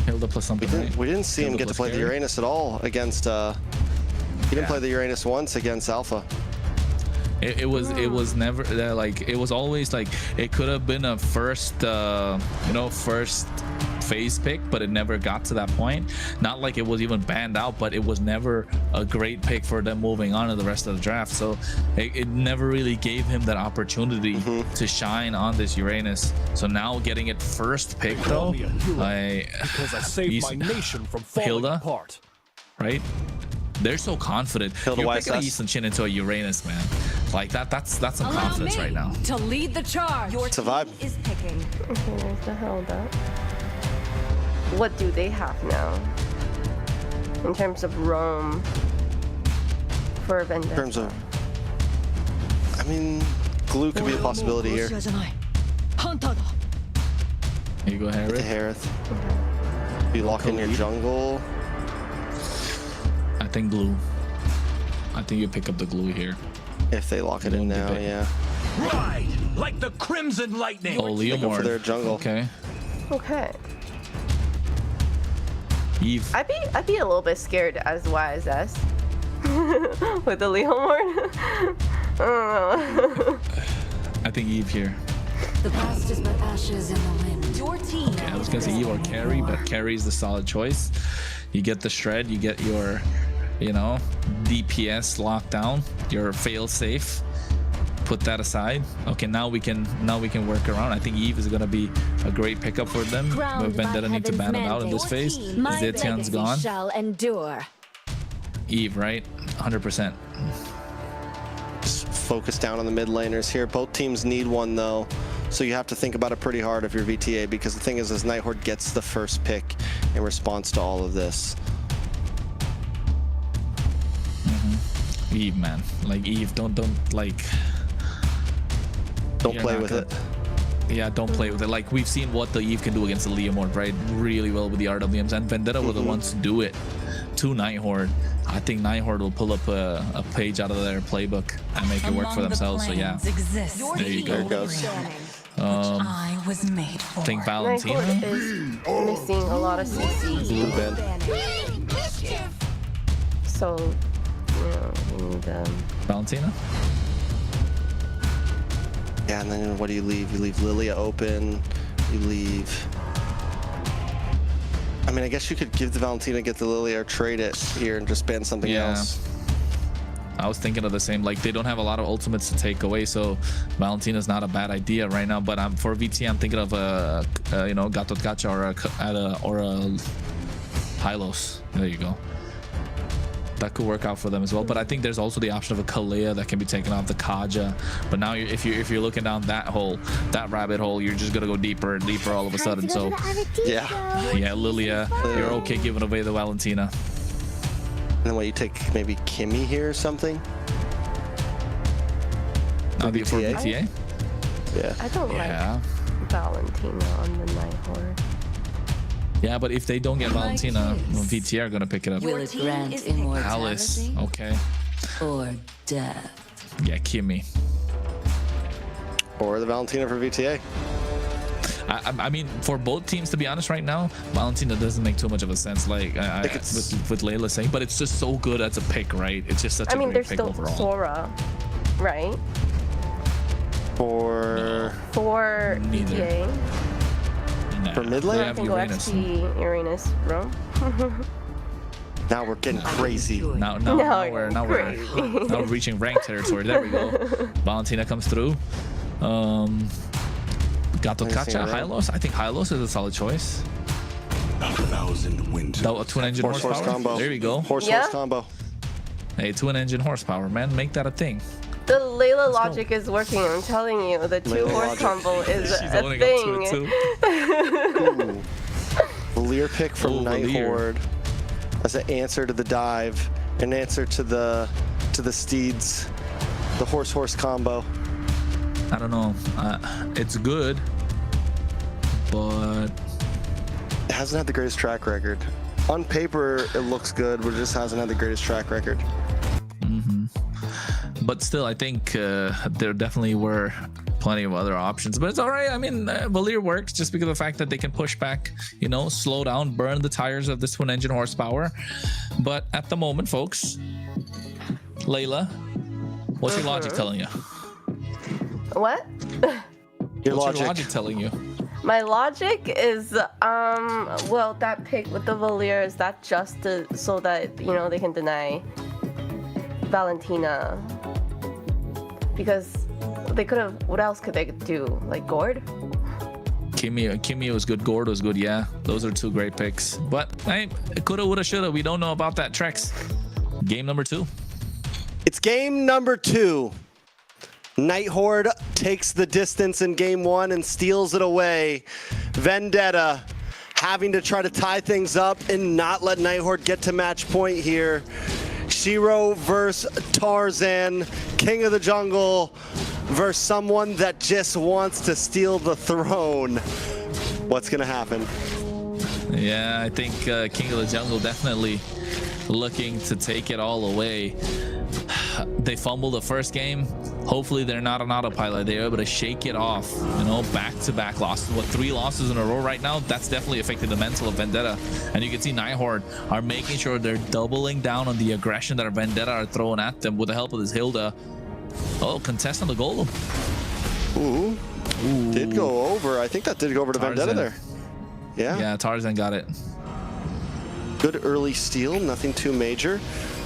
[SPEAKER 3] Hilda plus something.
[SPEAKER 4] We didn't see him get to play the Uranus at all against. He didn't play the Uranus once against Alpha.
[SPEAKER 5] It was never like, it was always like, it could have been a first first phase pick, but it never got to that point. Not like it was even banned out, but it was never a great pick for them moving on to the rest of the draft. So it never really gave him that opportunity to shine on this Uranus. So now getting it first pick though,
[SPEAKER 11] because I saved my nation from falling apart.
[SPEAKER 5] Right? They're so confident. You're picking a Easton Chin into a Uranus, man. Like that's some confidence right now.
[SPEAKER 9] To lead the charge. Your
[SPEAKER 4] team
[SPEAKER 9] is picking.
[SPEAKER 2] Okay, there's the Hilda. What do they have now? In terms of roam for Vendetta?
[SPEAKER 4] In terms of, I mean, glue could be a possibility here.
[SPEAKER 5] Here you go, Harith.
[SPEAKER 4] You lock in your jungle.
[SPEAKER 5] I think glue. I think you pick up the glue here.
[SPEAKER 4] If they lock it in now, yeah.
[SPEAKER 11] Right, like the Crimson Lightning.
[SPEAKER 5] Oh, Leomord
[SPEAKER 4] for their jungle.
[SPEAKER 5] Okay.
[SPEAKER 2] Okay.
[SPEAKER 5] Eve.
[SPEAKER 2] I'd be a little bit scared as YSS with the Leomord. I don't know.
[SPEAKER 5] I think Eve here.
[SPEAKER 10] The past is but ashes in the wind.
[SPEAKER 9] Your team.
[SPEAKER 5] Okay, I was gonna say Eve or Carry, but Carry is the solid choice. You get the shred, you get your, DPS locked down, your fail safe. Put that aside. Okay, now we can work around. I think Eve is gonna be a great pickup for them. But Vendetta need to ban it out in this phase. Zetian's gone.
[SPEAKER 10] Shall endure.
[SPEAKER 5] Eve, right? 100%.
[SPEAKER 4] Just focus down on the mid laners here. Both teams need one though, so you have to think about it pretty hard if you're VTA, because the thing is, as Night Horde gets the first pick in response to all of this.
[SPEAKER 5] Eve, man. Like Eve, don't
[SPEAKER 4] play with it.
[SPEAKER 5] Yeah, don't play with it. Like, we've seen what the Eve can do against the Leomord, right? Really well with the RWMs, and Vendetta were the ones to do it to Night Horde. I think Night Horde will pull up a page out of their playbook and make it work for themselves. So yeah, there you go.
[SPEAKER 9] I was made for.
[SPEAKER 5] I think
[SPEAKER 2] Night
[SPEAKER 5] Valentina
[SPEAKER 2] Horde is missing a lot of CC.
[SPEAKER 4] Blue band.
[SPEAKER 2] So, we need
[SPEAKER 5] Valentina.
[SPEAKER 4] Yeah, and then what do you leave? You leave Lilia open. You leave. I mean, I guess you could give the Valentina, get the Lilia, or trade it here and just ban something else.
[SPEAKER 5] I was thinking of the same. Like, they don't have a lot of ultimates to take away, so Valentina's not a bad idea right now. But for VT, I'm thinking of a Gatot Gacha or a Hylos. There you go. That could work out for them as well. But I think there's also the option of a Kalea that can be taken off the Kaja. But now if you're looking down that rabbit hole, you're just gonna go deeper and deeper all of a sudden. So yeah, Lilia, you're okay giving away the Valentina.
[SPEAKER 4] And then what, you take maybe Kimmy here or something?
[SPEAKER 5] For VTA?
[SPEAKER 4] Yeah.
[SPEAKER 2] I don't like Valentina on the Night Horde.
[SPEAKER 5] Yeah, but if they don't get Valentina, VTA are gonna pick it up.
[SPEAKER 10] Will it grant immortality?
[SPEAKER 5] Alice, okay.
[SPEAKER 10] Or death?
[SPEAKER 5] Yeah, Kimmy.
[SPEAKER 4] Or the Valentina for VTA.
[SPEAKER 5] I mean, for both teams, to be honest, right now, Valentina doesn't make too much of a sense. Like with Layla saying, but it's just so good as a pick, right? It's just such a great pick overall.
[SPEAKER 2] There's still Sora, right?
[SPEAKER 4] For
[SPEAKER 2] VTA.
[SPEAKER 4] For mid lane?
[SPEAKER 2] I can go XP Uranus, bro.
[SPEAKER 4] Now we're getting crazy.
[SPEAKER 5] Now we're reaching rank territory. There we go. Valentina comes through. Gatot Kacha, Hylos. I think Hylos is a solid choice.
[SPEAKER 11] 1,000 winters.
[SPEAKER 5] A twin engine horsepower
[SPEAKER 4] combo.
[SPEAKER 5] There we go.
[SPEAKER 4] Horse combo.
[SPEAKER 5] Hey, twin engine horsepower, man. Make that a thing.
[SPEAKER 2] The Layla logic is working. I'm telling you, the two-horse combo is a thing.
[SPEAKER 4] Lear pick from Night Horde as an answer to the dive, an answer to the steeds, the horse combo.
[SPEAKER 5] I don't know. It's good, but
[SPEAKER 4] it hasn't had the greatest track record. On paper, it looks good, but it just hasn't had the greatest track record.
[SPEAKER 5] But still, I think there definitely were plenty of other options. But it's all right. I mean, Valir works just because of the fact that they can push back, slow down, burn the tires of this twin engine horsepower. But at the moment, folks, Layla
[SPEAKER 3] What's your logic telling you?
[SPEAKER 2] What?
[SPEAKER 3] What's your logic telling you?
[SPEAKER 2] My logic is, well, that pick with the Valier, is that just so that, you know, they can deny Valentina? Because they could have, what else could they do? Like Gord?
[SPEAKER 3] Kimmy was good. Gord was good. Yeah, those are two great picks. But hey, coulda, woulda, shoulda. We don't know about that, Trex. Game number 2.
[SPEAKER 4] It's game number 2. Night Horde takes the distance in game 1 and steals it away. Vendetta having to try to tie things up and not let Night Horde get to match point here. Shiro versus Tarzan, King of the Jungle versus someone that just wants to steal the throne. What's gonna happen?
[SPEAKER 3] Yeah, I think King of the Jungle definitely looking to take it all away. They fumbled the first game. Hopefully they're not on autopilot. They're able to shake it off. You know, back-to-back losses. What, 3 losses in a row right now? That's definitely affected the mental of Vendetta. And you can see Night Horde are making sure they're doubling down on the aggression that Vendetta are throwing at them with the help of this Hilda. Oh, contest on the Golem.
[SPEAKER 4] Ooh. Did go over. I think that did go over to Vendetta there.
[SPEAKER 3] Yeah, Tarzan got it.
[SPEAKER 4] Good early steal, nothing too major.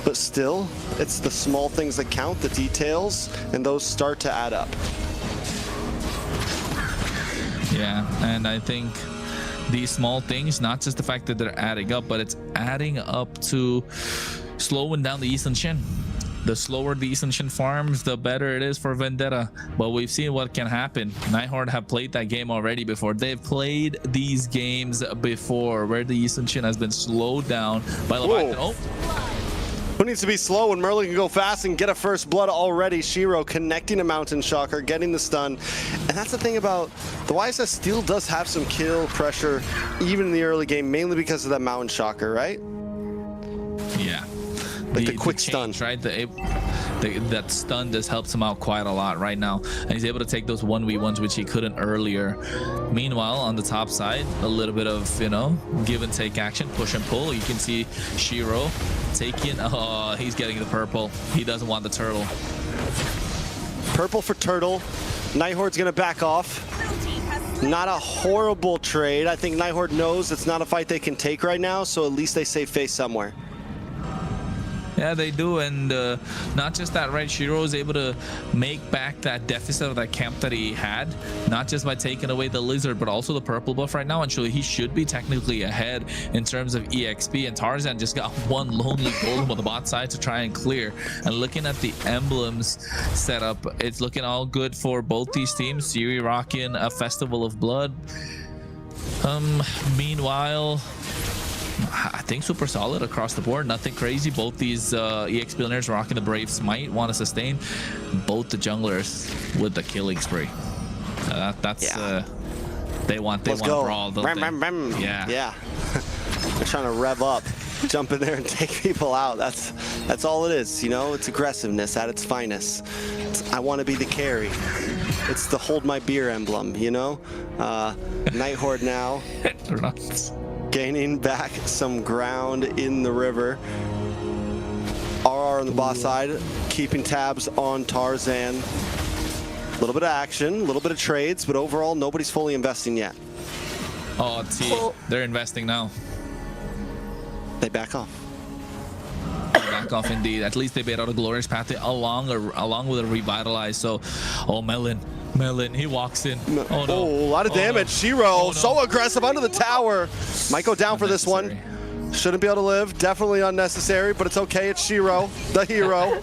[SPEAKER 4] But still, it's the small things that count, the details, and those start to add up.
[SPEAKER 3] Yeah, and I think these small things, not just the fact that they're adding up, but it's adding up to slowing down the Eastern Shin. The slower the Eastern Shin farms, the better it is for Vendetta. But we've seen what can happen. Night Horde have played that game already before. They've played these games before where the Eastern Shin has been slowed down by Leviathan. Oh.
[SPEAKER 4] Who needs to be slow when Merlin can go fast and get a first blood already? Shiro connecting a Mountain Shocker, getting the stun. And that's the thing about the YSS still does have some kill pressure even in the early game, mainly because of that Mountain Shocker, right?
[SPEAKER 3] Yeah.
[SPEAKER 4] Like the quick stun.
[SPEAKER 3] Right? That stun just helps him out quite a lot right now. And he's able to take those 1v1s, which he couldn't earlier. Meanwhile, on the top side, a little bit of, you know, give and take action, push and pull. You can see Shiro taking, oh, he's getting the purple. He doesn't want the turtle.
[SPEAKER 4] Purple for turtle. Night Horde's gonna back off. Not a horrible trade. I think Night Horde knows it's not a fight they can take right now, so at least they save face somewhere.
[SPEAKER 3] Yeah, they do, and not just that, right? Shiro is able to make back that deficit of that camp that he had, not just by taking away the lizard, but also the purple buff right now. And so he should be technically ahead in terms of EXP, and Tarzan just got one lonely golem on the bot side to try and clear. And looking at the emblems setup, it's looking all good for both these teams. Siri rocking a Festival of Blood. Meanwhile, I think super solid across the board. Nothing crazy. Both these EXP players rocking the Brave Smite want to sustain. Both the junglers with the killing spree. They want brawl.
[SPEAKER 4] Yeah. They're trying to rev up, jump in there and take people out. That's all it is. You know, it's aggressiveness at its finest. I want to be the carry. It's the hold my beer emblem. You know, Night Horde now. Gaining back some ground in the river. RR on the boss side, keeping tabs on Tarzan. A little bit of action, a little bit of trades, but overall, nobody's fully investing yet.
[SPEAKER 3] Oh, they're investing now.
[SPEAKER 4] They back off.
[SPEAKER 3] Back off indeed. At least they bait out a glorious path along with a revitalize. So, oh, Melon, he walks in. Oh, no.
[SPEAKER 4] A lot of damage. No. Shiro, so aggressive under the tower. Might go down for this one. Shouldn't be able to live. Definitely unnecessary, but it's okay. It's Shiro, the hero.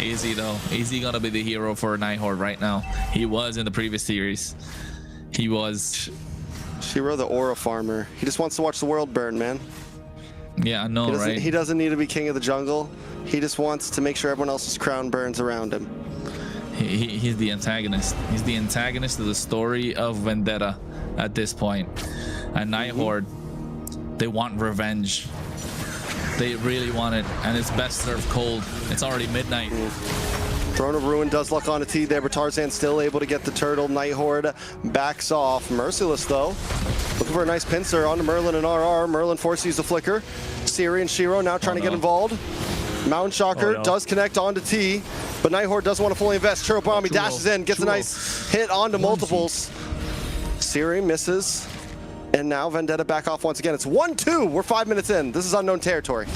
[SPEAKER 3] Easy though. Easy gonna be the hero for Night Horde right now. He was in the previous series. He was.
[SPEAKER 4] Shiro, the aura farmer. He just wants to watch the world burn, man.
[SPEAKER 3] Yeah, I know, right?
[SPEAKER 4] He doesn't need to be king of the jungle. He just wants to make sure everyone else's crown burns around him.
[SPEAKER 3] He's the antagonist. He's the antagonist of the story of Vendetta at this point. And Night Horde, they want revenge. They really want it, and it's best served cold. It's already midnight.
[SPEAKER 4] Throne of Ruin does luck on a T there, but Tarzan still able to get the turtle. Night Horde backs off. Merciless though. Looking for a nice pincer onto Merlin and RR. Merlin forced to use the flicker. Siri and Shiro now trying to get involved. Mountain Shocker does connect onto T, but Night Horde doesn't want to fully invest. Churro Bomb dashes in, gets a nice hit onto multiples. Siri misses, and now Vendetta back off once again. It's 1-2. We're 5 minutes in. This is unknown territory.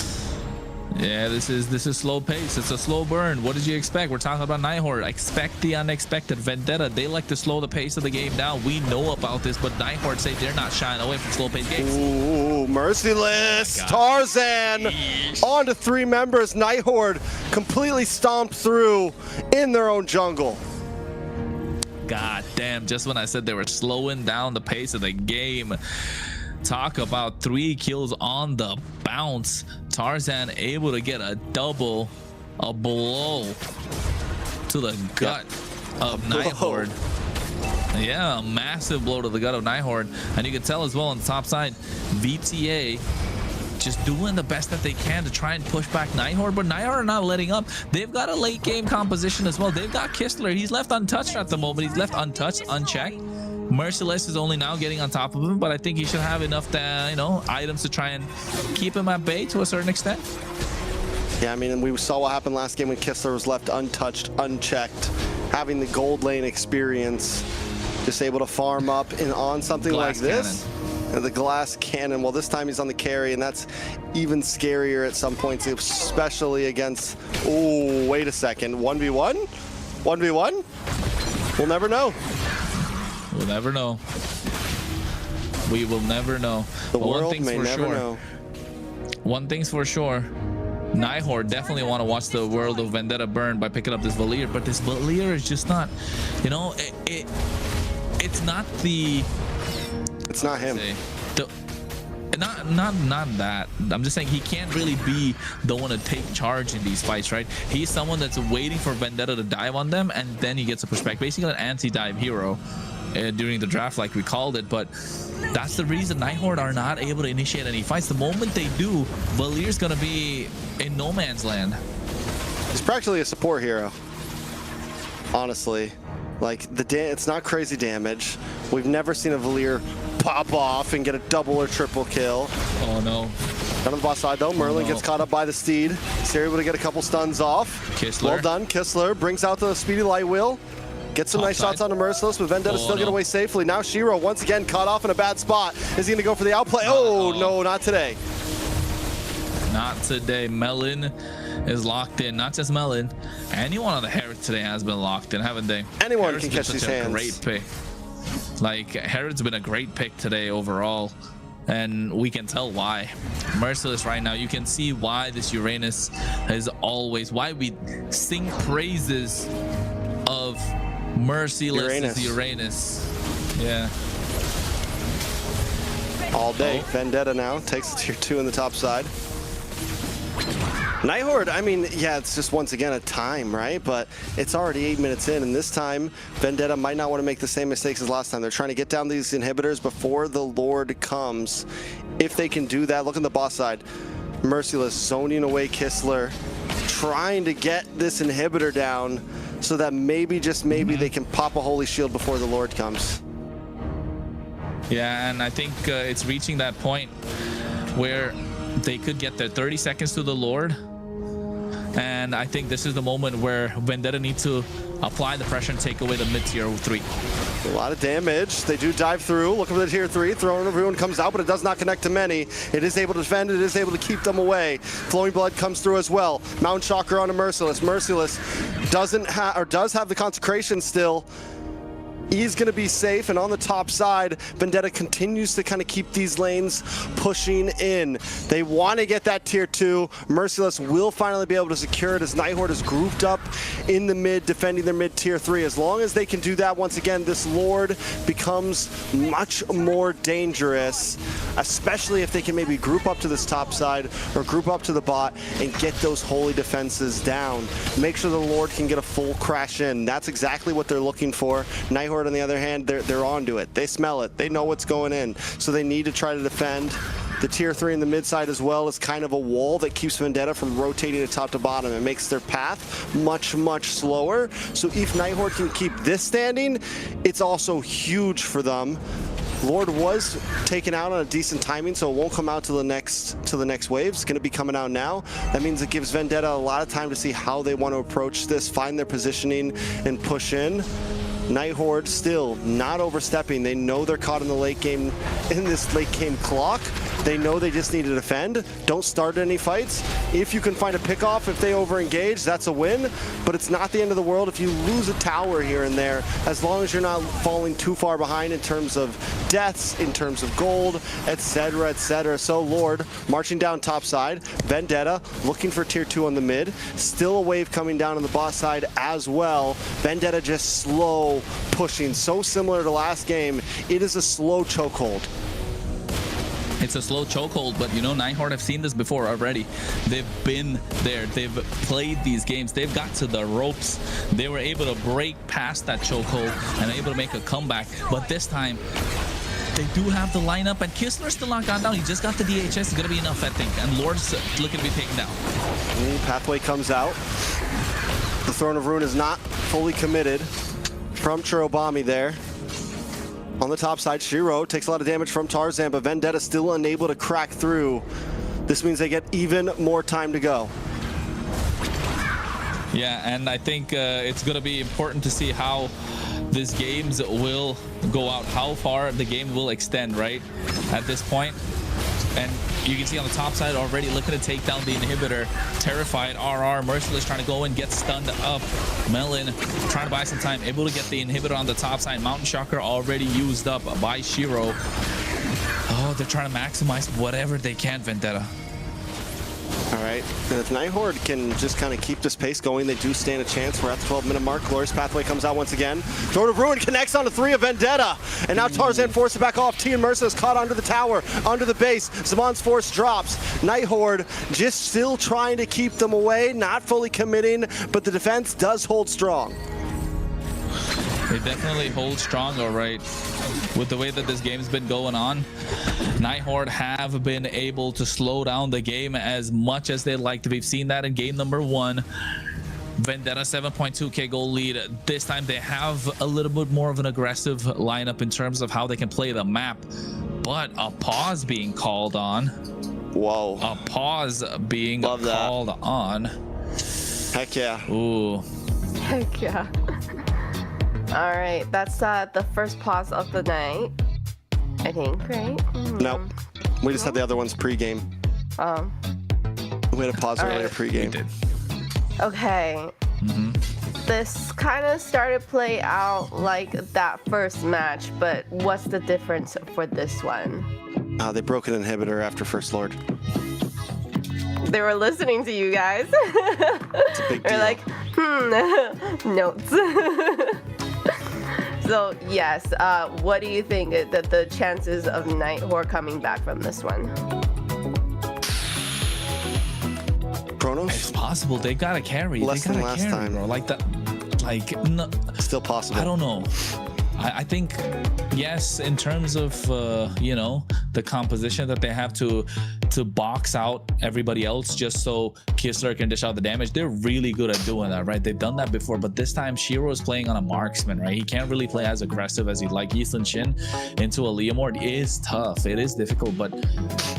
[SPEAKER 3] Yeah, this is slow pace. It's a slow burn. What did you expect? We're talking about Night Horde. Expect the unexpected. Vendetta, they like to slow the pace of the game down. We know about this, but Night Horde say they're not shying away from slow pace games.
[SPEAKER 4] Ooh, merciless. Tarzan on to 3 members. Night Horde completely stomped through in their own jungle.
[SPEAKER 3] God damn, just when I said they were slowing down the pace of the game. Talk about 3 kills on the bounce. Tarzan able to get a double, a blow to the gut of Night Horde. Yeah, a massive blow to the gut of Night Horde. And you can tell as well on the top side, VTA just doing the best that they can to try and push back Night Horde, but Night Horde are not letting up. They've got a late game composition as well. They've got Kistler. He's left untouched at the moment. He's left untouched, unchecked. Merciless is only now getting on top of him, but I think he should have enough, items to try and keep him at bay to a certain extent.
[SPEAKER 4] Yeah, I mean, we saw what happened last game when Kistler was left untouched, unchecked, having the gold lane experience, just able to farm up and on something like this. The glass cannon. Well, this time he's on the carry, and that's even scarier at some points, especially against. Oh, wait a second. 1v1? 1v1? We'll never know.
[SPEAKER 3] We'll never know. We will never know.
[SPEAKER 4] The world may never know.
[SPEAKER 3] One thing's for sure. Night Horde definitely want to watch the world of Vendetta burn by picking up this Valier, but this Valier is just not, it's not the.
[SPEAKER 4] It's not him.
[SPEAKER 3] Not that. I'm just saying he can't really be the one to take charge in these fights, right? He's someone that's waiting for Vendetta to dive on them, and then he gets a pushback. Basically an anti-dive hero during the draft, like we called it. But that's the reason Night Horde are not able to initiate any fights. The moment they do, Valier's gonna be in no man's land.
[SPEAKER 4] He's practically a support hero, honestly. Like, it's not crazy damage. We've never seen a Valier pop off and get a double or triple kill.
[SPEAKER 3] Oh no.
[SPEAKER 4] Down on the boss side though, Merlin gets caught up by the steed. He's able to get a couple stuns off.
[SPEAKER 3] Kistler.
[SPEAKER 4] Well done, Kistler brings out the speedy light wheel. Gets some nice shots onto Merciless, but Vendetta still get away safely. Now Shiro once again caught off in a bad spot. Is he gonna go for the outplay? Oh no, not today.
[SPEAKER 3] Not today. Melon is locked in. Not just Melon. Anyone on the Herod today has been locked in, haven't they?
[SPEAKER 4] Anyone
[SPEAKER 3] Herod's
[SPEAKER 4] can catch these hands.
[SPEAKER 3] Great pick. Like, Herod's been a great pick today overall, and we can tell why. Merciless right now, you can see why this Uranus is always, why we sing praises of Merciless Uranus. Yeah.
[SPEAKER 4] All day. Vendetta now takes the tier 2 in the top side. Night Horde, I mean, yeah, it's just once again a time, right? But it's already 8 minutes in, and this time Vendetta might not want to make the same mistakes as last time. They're trying to get down these inhibitors before the Lord comes. If they can do that, look on the boss side. Merciless zoning away Kistler, trying to get this inhibitor down so that maybe, just maybe, they can pop a Holy Shield before the Lord comes.
[SPEAKER 3] Yeah, and I think it's reaching that point where they could get their 30 seconds to the Lord. And I think this is the moment where Vendetta needs to apply the pressure and take away the mid-tier 3.
[SPEAKER 4] A lot of damage. They do dive through, looking for the tier 3. Throwing everyone comes out, but it does not connect to many. It is able to defend. It is able to keep them away. Flowing Blood comes through as well. Mount Shocker on a Merciless. Merciless does have the consecration still. He's going to be safe, and on the top side, Vendetta continues to kind of keep these lanes pushing in. They want to get that tier 2. Merciless will finally be able to secure it as Night Horde is grouped up in the mid, defending their mid tier 3. As long as they can do that, once again, this Lord becomes much more dangerous, especially if they can maybe group up to this top side or group up to the bot and get those holy defenses down. Make sure the Lord can get a full crash in. That's exactly what they're looking for. Night Horde, on the other hand, they're onto it. They smell it. They know what's going in. So they need to try to defend. The tier 3 in the mid side as well is kind of a wall that keeps Vendetta from rotating it top to bottom. It makes their path much, much slower. So if Night Horde can keep this standing, it's also huge for them. Lord was taken out on a decent timing, so it won't come out to the next wave. It's going to be coming out now. That means it gives Vendetta a lot of time to see how they want to approach this, find their positioning, and push in. Night Horde still not overstepping. They know they're caught in the late game, in this late game clock. They know they just need to defend. Don't start any fights. If you can find a pickoff, if they over-engage, that's a win. But it's not the end of the world if you lose a tower here and there, as long as you're not falling too far behind in terms of deaths, in terms of gold, etc., etc. So Lord marching down top side. Vendetta looking for tier 2 on the mid. Still a wave coming down on the bot side as well. Vendetta just slow pushing. So similar to last game, it is a slow chokehold.
[SPEAKER 5] It's a slow chokehold, but you know, Night Horde have seen this before already. They've been there. They've played these games. They've got to the ropes. They were able to break past that chokehold and able to make a comeback. But this time, they do have the lineup, and Kistler's still not gone down. He just got the DHS. It's going to be enough, I think. And Lord's looking to be taken down.
[SPEAKER 4] Pathway comes out. The Throne of Ruin is not fully committed from Chirobami there. On the top side, Shiro takes a lot of damage from Tarzan, but Vendetta still unable to crack through. This means they get even more time to go.
[SPEAKER 5] Yeah, and I think it's going to be important to see how these games will go out, how far the game will extend, right, at this point. And you can see on the top side already looking to take down the inhibitor. Terrified, RR, Merciless trying to go and get stunned up. Melon trying to buy some time, able to get the inhibitor on the top side. Mountain Shocker already used up by Shiro. Oh, they're trying to maximize whatever they can, Vendetta.
[SPEAKER 4] All right, and if Night Horde can just kind of keep this pace going, they do stand a chance. We're at the 12-minute mark. Glorious Pathway comes out once again. Throne of Ruin connects onto 3 of Vendetta. And now Tarzan forced it back off. T and Mercer is caught under the tower, under the base. Zamon's force drops. Night Horde just still trying to keep them away, not fully committing, but the defense does hold strong.
[SPEAKER 5] They definitely hold strong, all right. With the way that this game's been going on, Night Horde have been able to slow down the game as much as they'd like to. We've seen that in game number 1. Vendetta 7.2k goal lead. This time they have a little bit more of an aggressive lineup in terms of how they can play the map. But a pause being called on.
[SPEAKER 4] Whoa.
[SPEAKER 5] A pause being called on.
[SPEAKER 4] Heck yeah.
[SPEAKER 5] Ooh.
[SPEAKER 2] Heck yeah. All right, that's the first pause of the night, I think, right?
[SPEAKER 4] Nope. We just had the other ones pre-game. We had a pause earlier pre-game.
[SPEAKER 2] Okay. This kind of started play out like that first match, but what's the difference for this one?
[SPEAKER 4] They broke an inhibitor after First Lord.
[SPEAKER 2] They were listening to you guys.
[SPEAKER 4] It's a big deal.
[SPEAKER 2] They're like, notes. So yes, what do you think that the chances of Night Horde coming back from this one?
[SPEAKER 4] Chronos?
[SPEAKER 5] It's possible. They gotta carry.
[SPEAKER 4] Less
[SPEAKER 5] they
[SPEAKER 4] than
[SPEAKER 5] gotta
[SPEAKER 4] last
[SPEAKER 5] carry,
[SPEAKER 4] time.
[SPEAKER 5] bro. Like that. Like no,
[SPEAKER 4] still possible.
[SPEAKER 5] I don't know. I think yes, in terms of you know, the composition that they have to box out everybody else just so Kistler can dish out the damage. They're really good at doing that, right? They've done that before, but this time Shiro is playing on a marksman, right? He can't really play as aggressive as he'd like. Yisun Shin into a Leomord is tough. It is difficult, but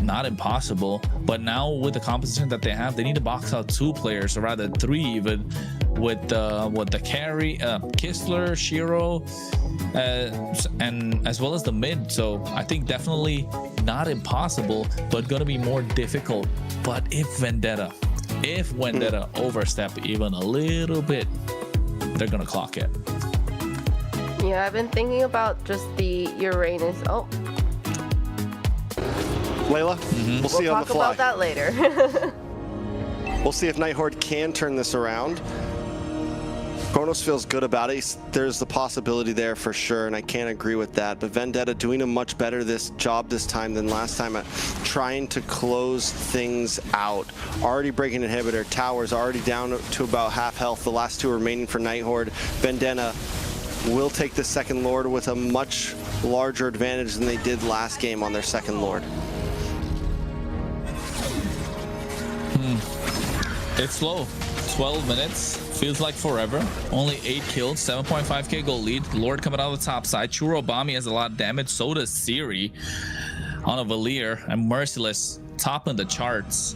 [SPEAKER 5] not impossible. But now with the composition that they have, they need to box out 2 players, or rather 3 even, with the carry, Kistler, Shiro, and as well as the mid. So I think definitely not impossible, but gonna be more difficult. But if Vendetta overstep even a little bit, they're gonna clock it.
[SPEAKER 2] Yeah, I've been thinking about just the Uranus. Oh,
[SPEAKER 4] Layla, we'll see on the fly.
[SPEAKER 2] We'll talk about that later.
[SPEAKER 4] We'll see if Night Horde can turn this around. Chronos feels good about it. There's the possibility there for sure, and I can't agree with that. But Vendetta doing a much better job this time than last time at trying to close things out. Already breaking inhibitor. Towers already down to about half health. The last 2 remaining for Night Horde. Vendetta will take the second Lord with a much larger advantage than they did last game on their second Lord.
[SPEAKER 5] It's slow.
[SPEAKER 3] 12 minutes. Feels like forever. Only 8 kills, 7.5k gold lead. Lord coming out of the top side. Churobami has a lot of damage. So does Siri on a Valier. And Merciless topping the charts.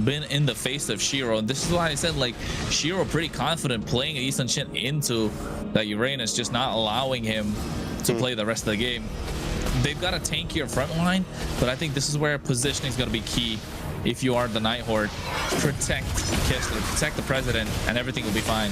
[SPEAKER 3] Been in the face of Shiro. And this is why I said, like, Shiro pretty confident playing Eastern Shin into that Uranus, just not allowing him to play the rest of the game. They've got a tankier front line, but I think this is where positioning is going to be key. If you are the Night Horde, protect Kessler, protect the president, and everything will be fine.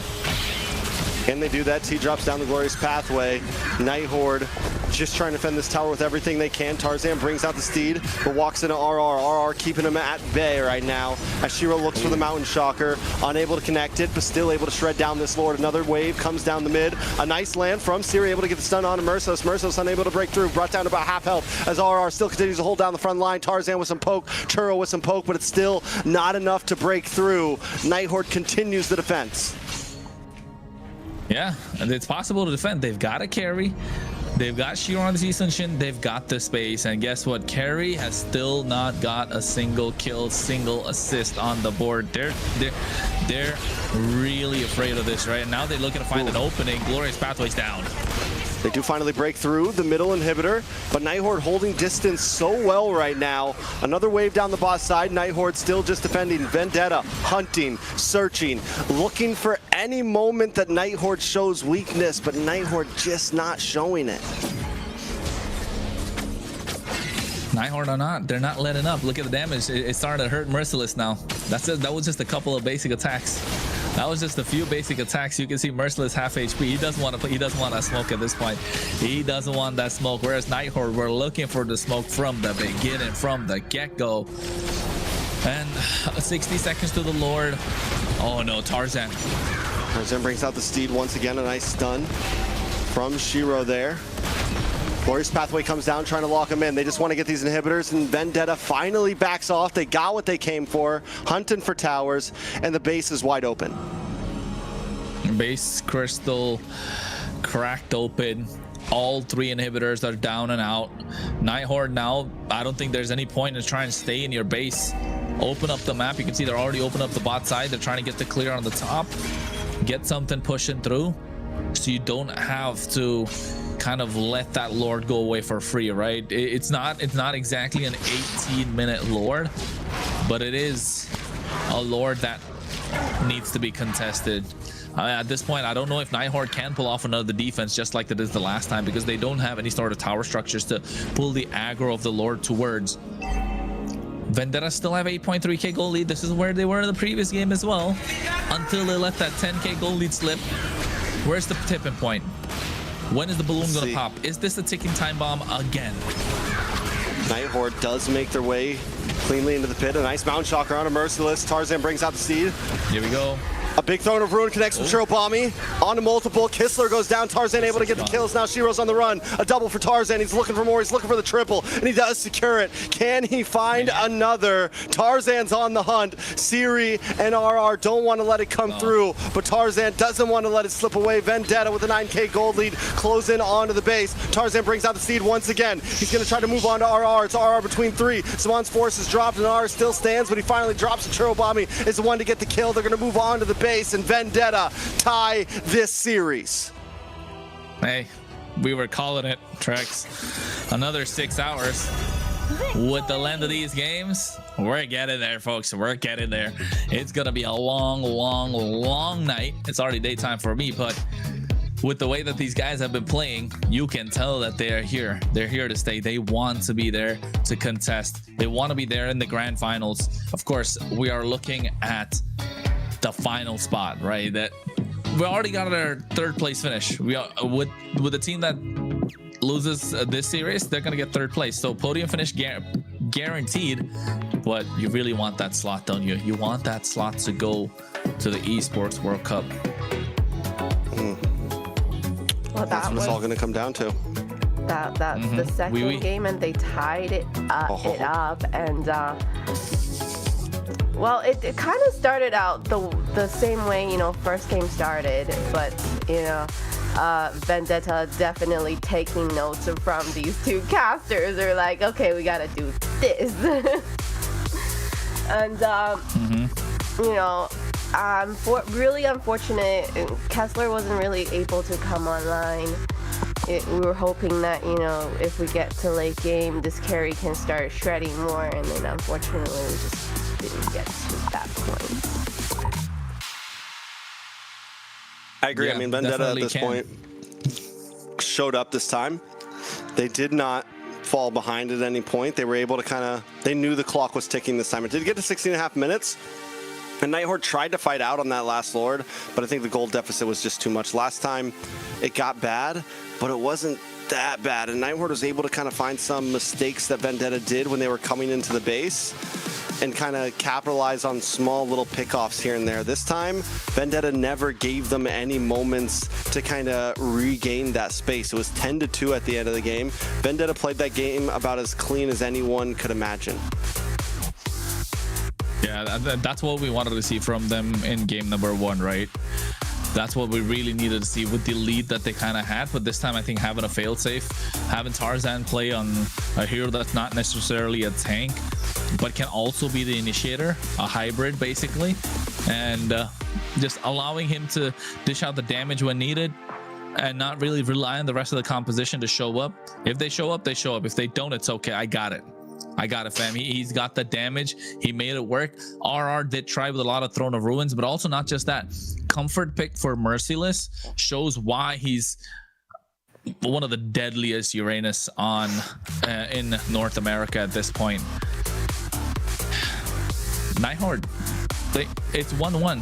[SPEAKER 4] Can they do that? T drops down the glorious pathway. Night Horde just trying to defend this tower with everything they can. Tarzan brings out the steed, but walks into RR. RR keeping him at bay right now. As Shiro looks for the Mountain Shocker, unable to connect it, but still able to shred down this Lord. Another wave comes down the mid. A nice land from Siri, able to get the stun on Merciless. Merciless unable to break through, brought down to about half health as RR still continues to hold down the front line. Tarzan with some poke, Churro with some poke, but it's still not enough to break through. Night Horde continues the defense.
[SPEAKER 3] Yeah, and it's possible to defend. They've got a carry. They've got Shiro on the Eastern Shin. They've got the space. And guess what? Carry has still not got a single kill, single assist on the board. They're really afraid of this, right? Now they're looking to find an opening. Glorious Pathways down.
[SPEAKER 4] They do finally break through the middle inhibitor, but Night Horde holding distance so well right now. Another wave down the boss side. Night Horde still just defending. Vendetta, hunting, searching, looking for any moment that Night Horde shows weakness, but Night Horde just not showing it.
[SPEAKER 3] Night Horde or not, they're not letting up. Look at the damage. It's starting to hurt Merciless now. That's it. That was just a couple of basic attacks. That was just a few basic attacks. You can see Merciless half HP. He doesn't want to play. He doesn't want that smoke at this point. He doesn't want that smoke. Whereas Night Horde, we're looking for the smoke from the beginning, from the get-go. And 60 seconds to the Lord. Oh no, Tarzan.
[SPEAKER 4] Tarzan brings out the steed once again. A nice stun from Shiro there. Glorious Pathway comes down trying to lock him in. They just want to get these inhibitors, and Vendetta finally backs off. They got what they came for, hunting for towers, and the base is wide open.
[SPEAKER 3] Base crystal cracked open. All 3 inhibitors are down and out. Night Horde now, I don't think there's any point in trying to stay in your base. Open up the map. You can see they're already opened up the bot side. They're trying to get the clear on the top. Get something pushing through so you don't have to kind of let that Lord go away for free, right? It's not exactly an 18-minute Lord, but it is a Lord that needs to be contested. At this point, I don't know if Night Horde can pull off another defense just like they did the last time, because they don't have any sort of tower structures to pull the aggro of the Lord towards. Vendetta still have 8.3k gold lead. This is where they were in the previous game as well, until they let that 10k gold lead slip. Where's the tipping point? When is the balloon going to pop? Is this a ticking time bomb again?
[SPEAKER 4] Night Horde does make their way cleanly into the pit. A nice Mountain Shocker on a Merciless. Tarzan brings out the steed.
[SPEAKER 3] Here we go.
[SPEAKER 4] A big Throne of Ruin connects with Churobami. On to multiple. Kistler goes down. Tarzan able to get the kills. Now Shiro's on the run. A double for Tarzan. He's looking for more. He's looking for the triple. And he does secure it. Can he find another? Tarzan's on the hunt. Siri and RR don't want to let it come through. But Tarzan doesn't want to let it slip away. Vendetta with a 9k gold lead. Close in onto the base. Tarzan brings out the steed once again. He's going to try to move on to RR. It's RR between 3. Swan's force is dropped and RR still stands. But he finally drops. Churobami is the one to get the kill. They're going to move on to the base, and Vendetta tie this series.
[SPEAKER 3] Hey, we were calling it, Trex. Another 6 hours. With the length of these games, we're getting there, folks. We're getting there. It's gonna be a long, long, long night. It's already daytime for me, but with the way that these guys have been playing, you can tell that they're here. They're here to stay. They want to be there to contest. They want to be there in the grand finals. Of course, we are looking at the final spot, right? That we already got our 3rd place finish. We are with the team that loses this series, they're gonna get 3rd place. So podium finish guaranteed. But you really want that slot, don't you? You want that slot to go to the Esports World Cup.
[SPEAKER 2] Well,
[SPEAKER 4] that's what it's all gonna come down to.
[SPEAKER 2] That's the second game, and they tied it up, and well, it kind of started out the same way, you know, first game started, but you know, Vendetta definitely taking notes from these 2 casters. They're like, okay, we gotta do this. And you know, Really unfortunate. Kessler wasn't really able to come online. We were hoping that, you know, if we get to late game, this carry can start shredding more, and then unfortunately we just didn't get to that point.
[SPEAKER 4] I agree. I mean, Vendetta at this point showed up this time. They did not fall behind at any point. They were able to they knew the clock was ticking this time. It did get to 16.5 minutes. And Night Horde tried to fight out on that last Lord, but I think the gold deficit was just too much. Last time it got bad, but it wasn't that bad. And Night Horde was able to kind of find some mistakes that Vendetta did when they were coming into the base and kind of capitalize on small little pickoffs here and there. This time, Vendetta never gave them any moments to kind of regain that space. It was 10-2 at the end of the game. Vendetta played that game about as clean as anyone could imagine.
[SPEAKER 3] Yeah, that's what we wanted to see from them in game number 1, right? That's what we really needed to see with the lead that they kind of had. But this time, I think having a failsafe, having Tarzan play on a hero that's not necessarily a tank, but can also be the initiator, a hybrid basically, and just allowing him to dish out the damage when needed and not really rely on the rest of the composition to show up. If they show up, they show up. If they don't, it's okay. I got it, fam. He's got the damage. He made it work. RR did try with a lot of Throne of Ruins, but also not just that. Comfort pick for Merciless shows why he's one of the deadliest Uranus on in North America at this point. Night Horde, it's 1-1.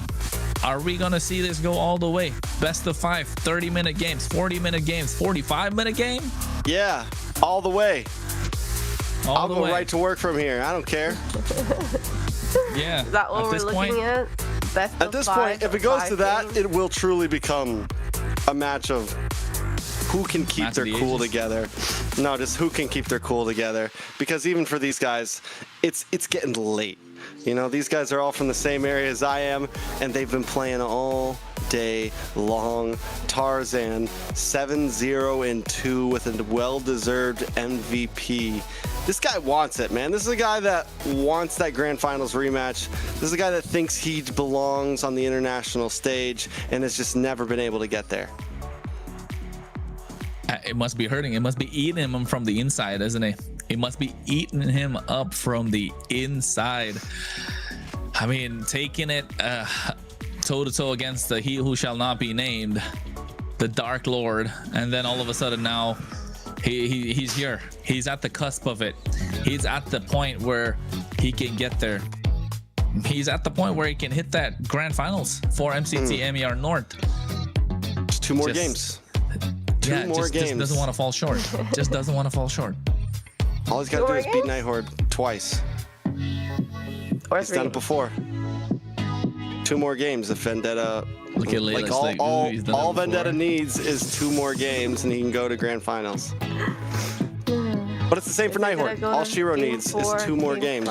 [SPEAKER 3] Are we gonna see this go all the way? Best of 5, 30-minute games, 40-minute games, 45-minute game?
[SPEAKER 4] Yeah, all the way.
[SPEAKER 3] I'll
[SPEAKER 4] go right to work from here. I don't care.
[SPEAKER 2] Yeah. Is that what we're looking at? Best
[SPEAKER 4] at this point, if it goes to that, it will truly become a match of who can keep their cool together. No, just who can keep their cool together. Because even for these guys, it's getting late. You know, these guys are all from the same area as I am, and they've been playing all day long. Tarzan 7-0-2 with a well-deserved MVP. This guy wants it, man. This is a guy that wants that grand finals rematch. This is a guy that thinks he belongs on the international stage and has just never been able to get there.
[SPEAKER 3] It must be hurting. It must be eating him from the inside, isn't it? It must be eating him up from the inside. I mean, taking it toe-to-toe against the he who shall not be named, the Dark Lord, and then all of a sudden now he's here. He's at the cusp of it. He's at the point where he can get there. He's at the point where he can hit that grand finals for MCT AMER North.
[SPEAKER 4] Just 2 more games. Two more games.
[SPEAKER 3] Just doesn't want to fall short. Just doesn't want to fall short.
[SPEAKER 4] All he's got to do is beat Night Horde twice.
[SPEAKER 2] Or
[SPEAKER 4] he's done it before. 2 more games if Vendetta.
[SPEAKER 3] Look at Layla's
[SPEAKER 4] all Vendetta needs is 2 more games and he can go to grand finals. But it's the same for Night Horde. All Shiro needs is 2 more games.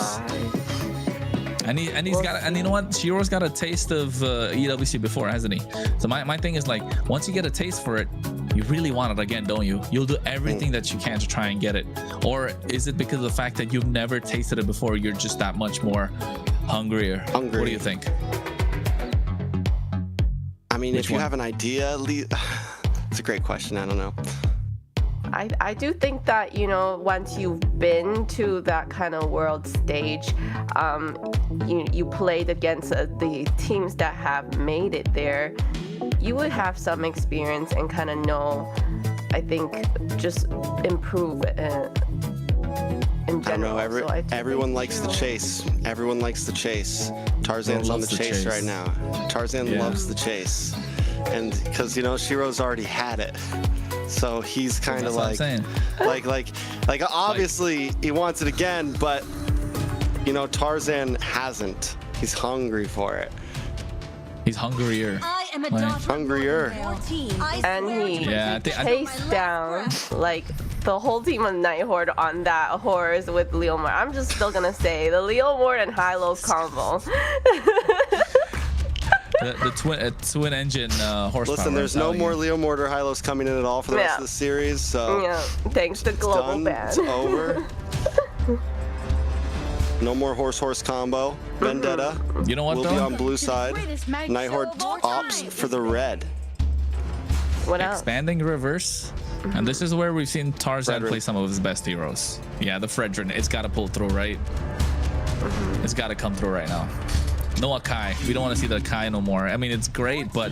[SPEAKER 3] And he's got, and you know what, Shiro's got a taste of EWC before, hasn't he? So my thing is, like, once you get a taste for it, you really want it again, don't you? You'll do everything that you can to try and get it. Or is it because of the fact that you've never tasted it before, you're just that much more hungry? What do you think?
[SPEAKER 4] I mean, if you have an idea, it's a great question. I don't know.
[SPEAKER 2] I do think that, you know, once you've been to that kind of world stage, you played against the teams that have made it there, you would have some experience and kind of know, I think, just improve in general.
[SPEAKER 4] I don't know, everyone likes the chase. Everyone likes the chase. Tarzan's on the chase right now. Tarzan loves the chase. And because, you know, Shiro's already had it. So he's kind of like obviously he wants it again, but you know, Tarzan hasn't. He's hungry for it.
[SPEAKER 3] He's hungrier.
[SPEAKER 12] I am a daughter
[SPEAKER 4] hungrier.
[SPEAKER 2] And he chased down like the whole team of Night Horde on that horse with Leomord. I'm just still gonna say the Leomord and Hylos combo.
[SPEAKER 3] the twin engine horsepower.
[SPEAKER 4] Listen, there's no more Leomord or Hylos coming in at all for the rest of the series. So
[SPEAKER 2] thanks to global ban.
[SPEAKER 4] It's over. No more horse combo. Vendetta.
[SPEAKER 3] You know what
[SPEAKER 4] will
[SPEAKER 3] though?
[SPEAKER 4] be on blue side. Night Horde opts for the red.
[SPEAKER 2] What else?
[SPEAKER 3] Expanding reverse. And this is where we've seen Tarzan play some of his best heroes. Yeah, the Fredrin. It's got to pull through, right? It's got to come through right now. No Akai. We don't want to see the Akai no more. I mean, it's great, but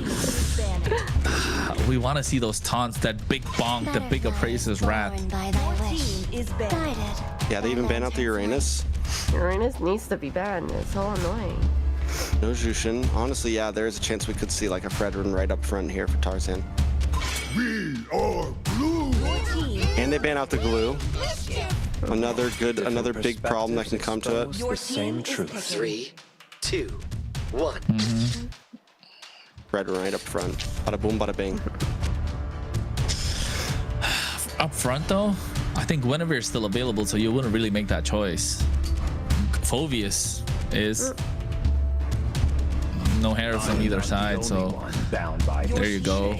[SPEAKER 3] we want to see those taunts, that big bonk, the big appraises wrath.
[SPEAKER 4] Yeah, they even ban out the Uranus.
[SPEAKER 2] Uranus needs to be banned. It's so annoying.
[SPEAKER 4] No Jushin. Honestly, yeah, there's a chance we could see like a Fredrin right up front here for Tarzan.
[SPEAKER 12] We are blue.
[SPEAKER 4] And they ban out the glue. Another big problem that can come to it.
[SPEAKER 12] The same truth.
[SPEAKER 6] 3, 2, 1.
[SPEAKER 4] Fredrin right up front. Bada boom, bada bing.
[SPEAKER 3] Up front though, I think Guinevere is still available, so you wouldn't really make that choice. Phoveus is no heroes on either side, so there you go.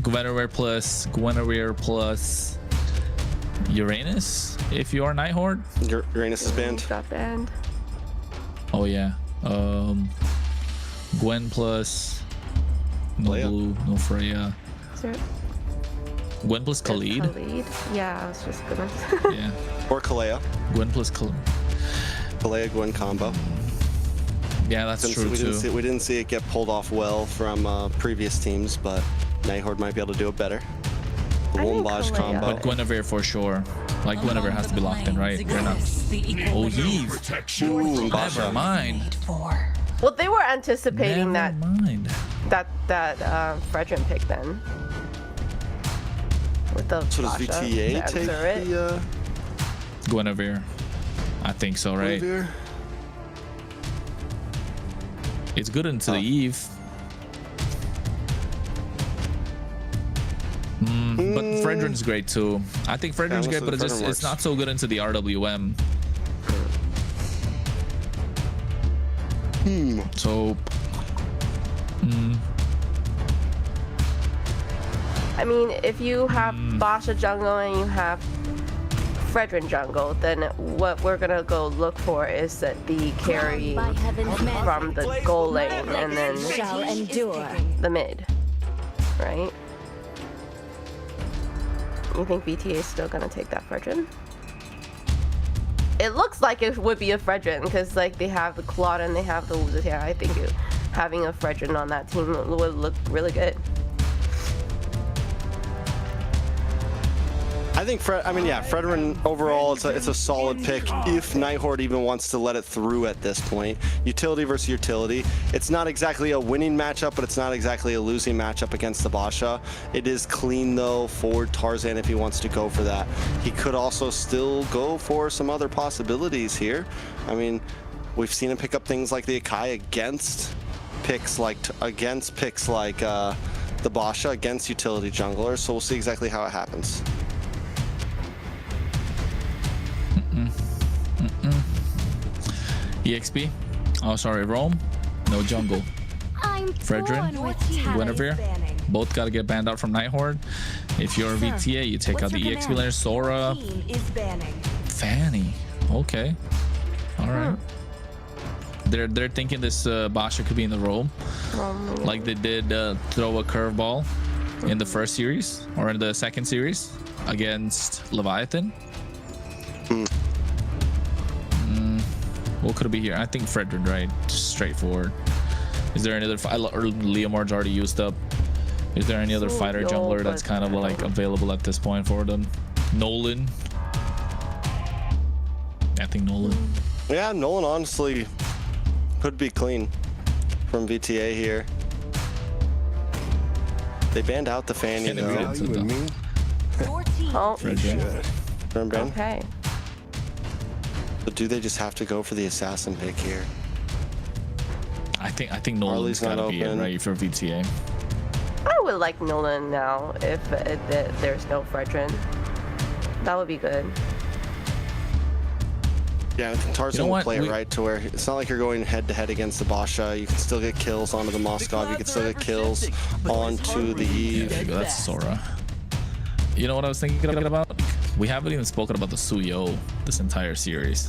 [SPEAKER 3] Guinevere plus Uranus if you are Night Horde.
[SPEAKER 4] Uranus is banned.
[SPEAKER 2] Got banned.
[SPEAKER 3] Oh yeah. Gwen plus no
[SPEAKER 4] Leia.
[SPEAKER 3] Blue, no Freya. Gwen plus Khalid.
[SPEAKER 2] Khalid. Yeah, I was just gonna.
[SPEAKER 3] Yeah.
[SPEAKER 4] Or Kalea.
[SPEAKER 3] Gwen plus Khalid.
[SPEAKER 4] Kalea Gwen combo.
[SPEAKER 3] Yeah, that's true too.
[SPEAKER 4] We didn't see it get pulled off well from previous teams, but Night Horde might be able to do it better. The Wombage combo.
[SPEAKER 3] But Guinevere for sure. Like Guinevere has to be locked in, right? You're not. Oh, Eve.
[SPEAKER 4] Ooh,
[SPEAKER 3] Never mind.
[SPEAKER 2] Well, they were anticipating
[SPEAKER 3] Never mind.
[SPEAKER 2] that Fredrin pick then. With the
[SPEAKER 4] So does
[SPEAKER 2] Basha
[SPEAKER 4] VTA
[SPEAKER 2] to
[SPEAKER 4] take
[SPEAKER 2] answer it.
[SPEAKER 4] the
[SPEAKER 3] Guinevere. I think so, right?
[SPEAKER 4] Guinevere?
[SPEAKER 3] It's good into the Eve. But Fredrin's great too. I think Fredrin's great, but it's not so good into the RWM. So
[SPEAKER 2] I mean, if you have Basha jungle and you have Fredrin jungle, then what we're gonna go look for is that the carry from the goal lane and then
[SPEAKER 10] shall endure.
[SPEAKER 2] the mid, right? You think VTA is still gonna take that Fredrin? It looks like it would be a Fredrin because like they have the Claude and they have the Luzia. Yeah, I think having a Fredrin on that team would look really good.
[SPEAKER 4] I think Fredrin overall it's a solid pick if Night Horde even wants to let it through at this point. Utility versus utility. It's not exactly a winning matchup, but it's not exactly a losing matchup against the Basha. It is clean though for Tarzan if he wants to go for that. He could also still go for some other possibilities here. I mean, we've seen him pick up things like the Akai against picks like the Basha against utility junglers. So we'll see exactly how it happens.
[SPEAKER 3] EXP. Oh, sorry, Rome. No jungle. Fredrin, Guinevere. Both got to get banned out from Night Horde. If you're VTA, you take out the EXP laner. Sora. Fanny. Okay. All right. They're thinking this Basha could be in the role, like they did throw a curveball in the first series or in the second series against Leviathan. What could it be here? I think Fredrin, right? Just straightforward. Is there any other or Leomord's already used up? Is there any other fighter jungler that's kind of like available at this point for them? Nolan. I think Nolan.
[SPEAKER 4] Yeah, Nolan honestly could be clean from VTA here. They banned out the Fanny though.
[SPEAKER 2] Oh,
[SPEAKER 3] Fredrin.
[SPEAKER 2] okay.
[SPEAKER 4] But do they just have to go for the assassin pick here?
[SPEAKER 3] I think Nolan's gotta be in, right, for VTA.
[SPEAKER 2] I would like Nolan now if there's no Fredrin. That would be good.
[SPEAKER 4] Yeah, I think Tarzan will play it right to where it's not like you're going head to head against the Basha. You can still get kills onto the Moskov. You can still get kills onto the Eve.
[SPEAKER 3] Yeah, there you go. That's Sora. You know what I was thinking about?
[SPEAKER 5] We haven't even spoken about the Suyo this entire series.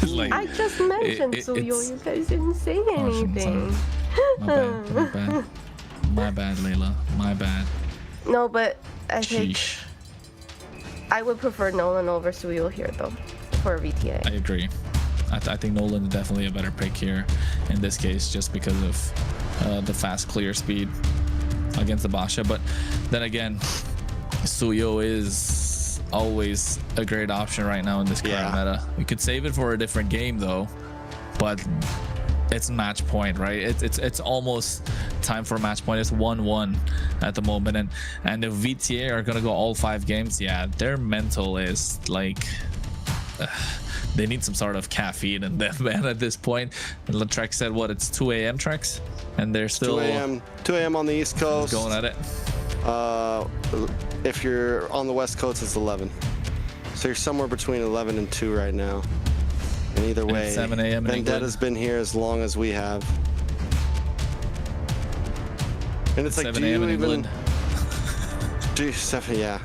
[SPEAKER 5] Like,
[SPEAKER 2] I just mentioned Suyo. You guys didn't say anything.
[SPEAKER 5] My bad, Layla. My bad.
[SPEAKER 2] No, but I think
[SPEAKER 5] Sheesh.
[SPEAKER 2] I would prefer Nolan over Suyo here, though, for VTA.
[SPEAKER 5] I agree. I think Nolan is definitely a better pick here in this case, just because of the fast clear speed against the Basha. But then again, Suyo is always a great option right now in this current meta. We could save it for a different game though, but it's match point, right? It's almost time for match point. It's 1-1 at the moment, and if VTA are gonna go all 5 games, yeah, their mental is like they need some sort of caffeine in them, man, at this point. And Trex said what, it's 2 a.m. Trex, and they're still
[SPEAKER 4] 2 a.m. on the East Coast,
[SPEAKER 5] going at it.
[SPEAKER 4] If you're on the West Coast, it's 11, so you're somewhere between 11 and 2 right now. And either way,
[SPEAKER 5] 7 a.m.
[SPEAKER 4] Vendetta's been here as long as we have. And it's like,
[SPEAKER 5] 7
[SPEAKER 4] do
[SPEAKER 5] a.m.
[SPEAKER 4] you
[SPEAKER 5] in
[SPEAKER 4] even...
[SPEAKER 5] England.
[SPEAKER 4] Yeah.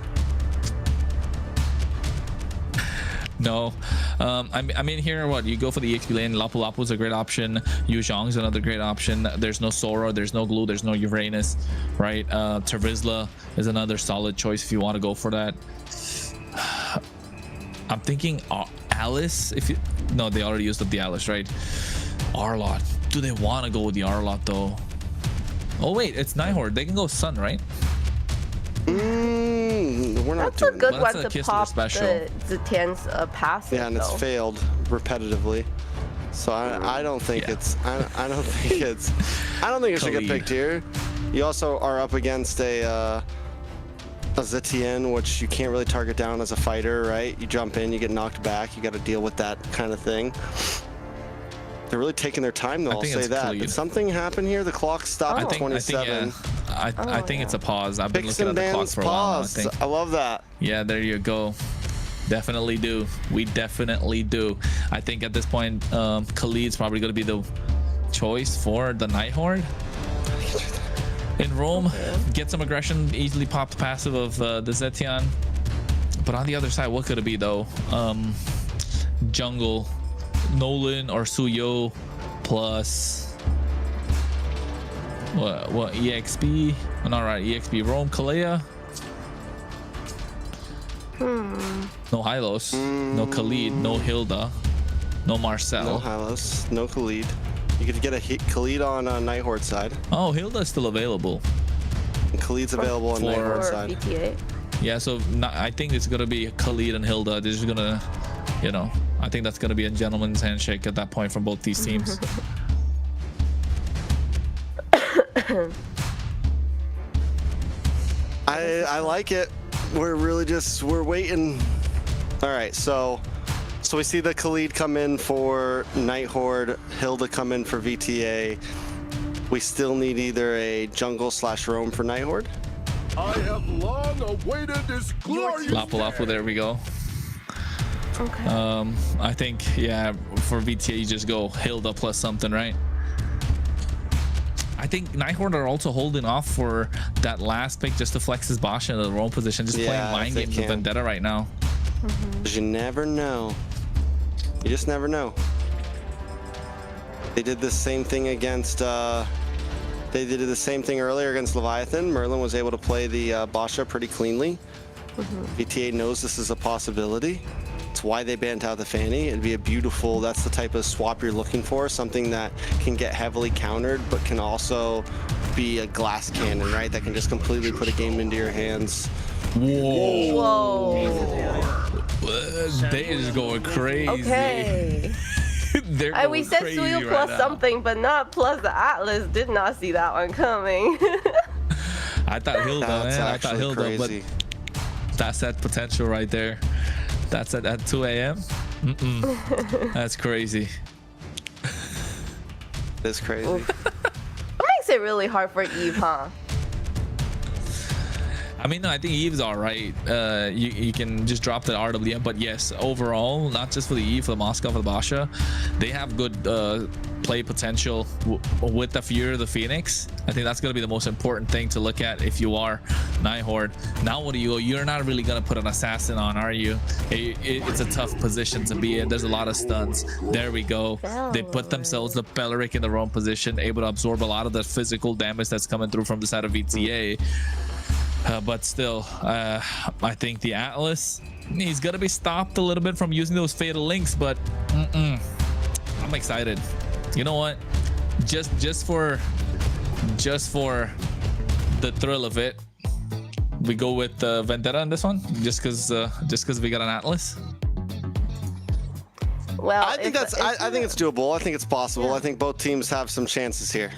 [SPEAKER 5] No. I mean here, what, you go for the EXP lane. Lapu Lapu is a great option. Yu Zhong's another great option. There's no Sora, there's no Glue, there's no Uranus, right? Tervisla is another solid choice if you want to go for that. I'm thinking Alice, if you... No, they already used up the Alice, right? Arlot. Do they want to go with the Arlot though? Oh wait, it's Night Horde. They can go Sun, right?
[SPEAKER 4] We're not
[SPEAKER 2] That's a good one
[SPEAKER 5] a
[SPEAKER 2] to pop the Zetian's passive.
[SPEAKER 4] Yeah, and it's failed repetitively. So I don't think it's I don't think it should get picked here. You also are up against a Zetian, which you can't really target down as a fighter, right? You jump in, you get knocked back, you got to deal with that kind of thing. They're really taking their time though, I'll say that. Did something happen here? The clock stopped at 27.
[SPEAKER 5] I think it's a pause. I've been looking at the clock for a while now,
[SPEAKER 4] I love that.
[SPEAKER 5] Yeah, there you go. Definitely do. We definitely do. I think at this point, Khalid's probably going to be the choice for the Night Horde. In Rome, get some aggression, easily pop the passive of the Zetian. But on the other side, what could it be though? Jungle, Nolan or Suyo plus what EXP? Not right, EXP Rome, Kalea. No Hylos, no Khalid, no Hilda, no Marcel.
[SPEAKER 4] No Hylos, no Khalid. You could get a Khalid on Night Horde side.
[SPEAKER 5] Oh, Hilda's still available.
[SPEAKER 4] And Khalid's available on Night Horde side.
[SPEAKER 2] VTA.
[SPEAKER 5] Yeah, so I think it's gonna be Khalid and Hilda. They're just gonna, you know, I think that's gonna be a gentleman's handshake at that point from both these teams.
[SPEAKER 4] I like it. We're waiting. All right, so we see the Khalid come in for Night Horde, Hilda come in for VTA. We still need either a jungle / roam for Night Horde.
[SPEAKER 12] I have long awaited this glorious
[SPEAKER 5] Lapu Lapu, there we go.
[SPEAKER 2] Okay.
[SPEAKER 5] I think, yeah, for VTA you just go Hilda plus something, right? I think Night Horde are also holding off for that last pick just to flex his Basha in the wrong position, just playing mind games with Vendetta right now.
[SPEAKER 4] Because you never know. You just never know. They did the same thing against they did the same thing earlier against Leviathan. Merlin was able to play the Basha pretty cleanly. VTA knows this is a possibility. It's why they banned out the Fanny. It'd be a beautiful, that's the type of swap you're looking for, something that can get heavily countered but can also be a glass cannon, right? That can just completely put a game into your hands.
[SPEAKER 5] Whoa. They is going crazy.
[SPEAKER 2] Okay. We said Suyo plus something, but not plus the Atlas. Did not see that one coming.
[SPEAKER 5] I thought Hilda, man. I thought Hilda,
[SPEAKER 4] crazy.
[SPEAKER 5] But that's that potential right there. That's at 2 a.m. That's crazy.
[SPEAKER 4] That's crazy.
[SPEAKER 2] It makes it really hard for Eve, huh?
[SPEAKER 5] I mean, no, I think Eve's all right. You can just drop the RWM, but yes, overall, not just for the Eve, for the Moscow, for the Basha, they have good
[SPEAKER 3] play potential with the Fury of the Phoenix. I think that's going to be the most important thing to look at if you are Night Horde. Now what do you go? You're not really going to put an assassin on, are you? It's a tough position to be in. There's a lot of stuns. There we go. They put themselves, the Peleric, in the wrong position, able to absorb a lot of the physical damage that's coming through from the side of VTA. But still, I think the Atlas, he's going to be stopped a little bit from using those fatal links, but I'm excited. You know what? Just for the thrill of it, we go with Vendetta on this one, just because we got an Atlas.
[SPEAKER 2] Well,
[SPEAKER 4] I think it's doable. I think it's possible. Yeah. I think both teams have some chances here.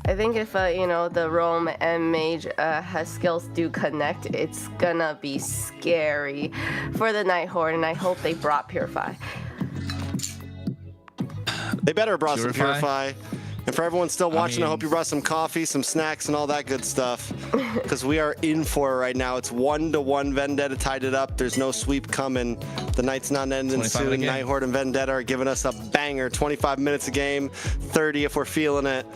[SPEAKER 2] I think if you know, the Roam and Mage has skills do connect, it's gonna be scary for the Night Horde, and I hope they brought Purify.
[SPEAKER 4] They better have brought some Purify. And for everyone still watching, I hope you brought some coffee, some snacks, and all that good stuff. Because we are in for it right now. It's 1-1. Vendetta tied it up. There's no sweep coming. The night's not ending soon. Night Horde and Vendetta are giving us a banger. 25 minutes a game, 30 if we're feeling it.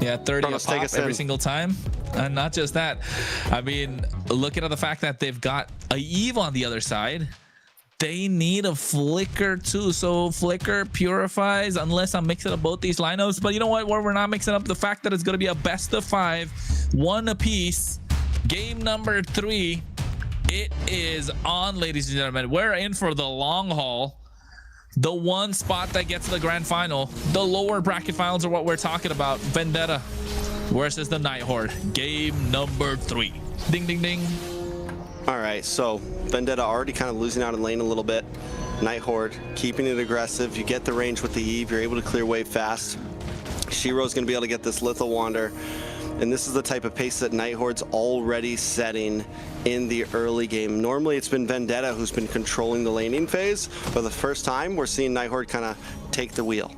[SPEAKER 3] Yeah, 30 a pop every single time. And not just that. I mean, looking at the fact that they've got a Eve on the other side, they need a Flicker too. So Flicker purifies, unless I'm mixing up both these lineups. But you know what? We're not mixing up the fact that it's going to be a best of 5, 1 apiece. Game number 3. It is on, ladies and gentlemen. We're in for the long haul. The one spot that gets to the grand final. The lower bracket finals are what we're talking about. Vendetta versus the Night Horde. Game number 3. Ding, ding, ding.
[SPEAKER 4] All right, so Vendetta already kind of losing out in lane a little bit. Night Horde keeping it aggressive. You get the range with the Eve. You're able to clear wave fast. Shiro's going to be able to get this Lethal Wander. And this is the type of pace that Night Horde's already setting in the early game. Normally it's been Vendetta who's been controlling the laning phase. For the first time, we're seeing Night Horde kind of take the wheel.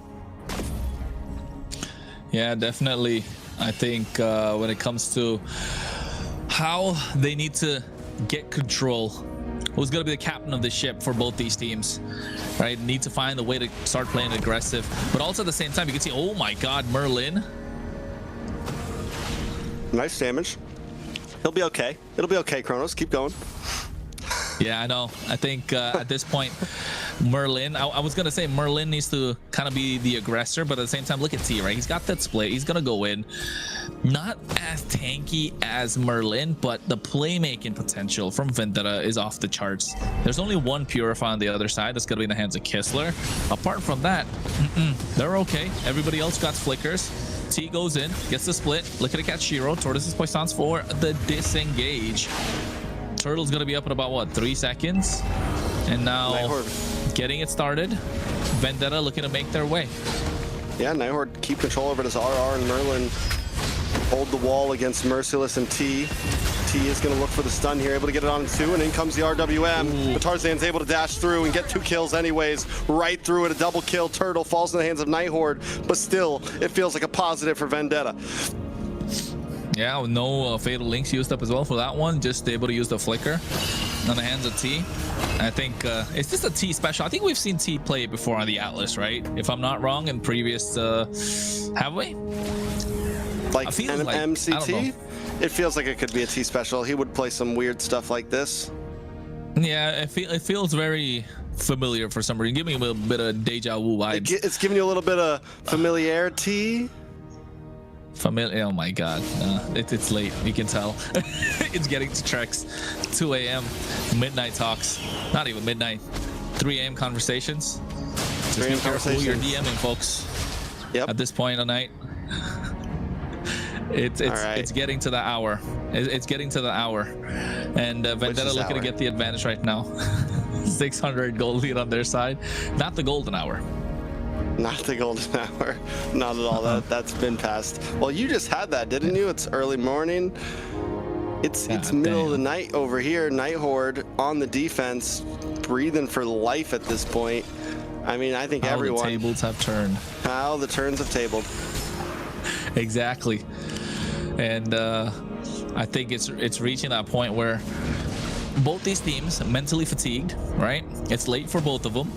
[SPEAKER 3] Yeah, definitely. I think when it comes to how they need to get control, who's going to be the captain of the ship for both these teams, right? Need to find a way to start playing aggressive, but also at the same time you can see, oh my god, Merlin.
[SPEAKER 4] Nice damage. He'll be okay. It'll be okay, Kronos. Keep going.
[SPEAKER 3] Yeah, I know. I think at this point, Merlin, I was going to say Merlin needs to kind of be the aggressor, but at the same time, look at T, right? He's got that split. He's going to go in. Not as tanky as Merlin, but the playmaking potential from Vendetta is off the charts. There's only one Purify on the other side. That's going to be in the hands of Kistler. Apart from that, they're okay. Everybody else got flickers. T goes in, gets the split. Look at it, catch Shiro. Tortoise's Poissons for the disengage. Turtle's gonna be up in about what, 3 seconds, and now getting it started. Vendetta looking to make their way.
[SPEAKER 4] Yeah, Night Horde keep control over this RR, and Merlin hold the wall against Merciless and T. T is going to look for the stun here, able to get it on 2, and in comes the RWM. But Tarzan's able to dash through and get 2 kills anyways, right through it. A double kill. Turtle falls in the hands of Night Horde, but still, it feels like a positive for Vendetta.
[SPEAKER 3] Yeah, no fatal links used up as well for that one. Just able to use the flicker on the hands of T. I think it's just a T special. I think we've seen T play it before on the Atlas, right? If I'm not wrong, in previous, have we?
[SPEAKER 4] Like MCT? It feels like it could be a T special. He would play some weird stuff like this.
[SPEAKER 3] Yeah, it feels very familiar for some reason. Give me a little bit of deja vu vibes.
[SPEAKER 4] It's giving you a little bit of familiarity.
[SPEAKER 3] Oh my god, it's late. You can tell. It's getting to Trex. 2 a.m. midnight talks. Not even midnight. 3 a.m. conversations. Just be careful who you're DMing, folks.
[SPEAKER 4] Yep.
[SPEAKER 3] At this point of night. It's getting to the hour. It's getting to the hour, and Vendetta looking to get the advantage right now. 600 gold lead on their side. Not the golden hour.
[SPEAKER 4] Not the golden hour. Not at all. That's been passed. Well, you just had that, didn't you? It's early morning. It's middle of the night over here. Night Horde on the defense, breathing for life at this point. I mean, I think everyone.
[SPEAKER 3] How the tables have turned.
[SPEAKER 4] How the turns have tabled.
[SPEAKER 3] Exactly. And I think it's reaching that point where both these teams mentally fatigued, right? It's late for both of them.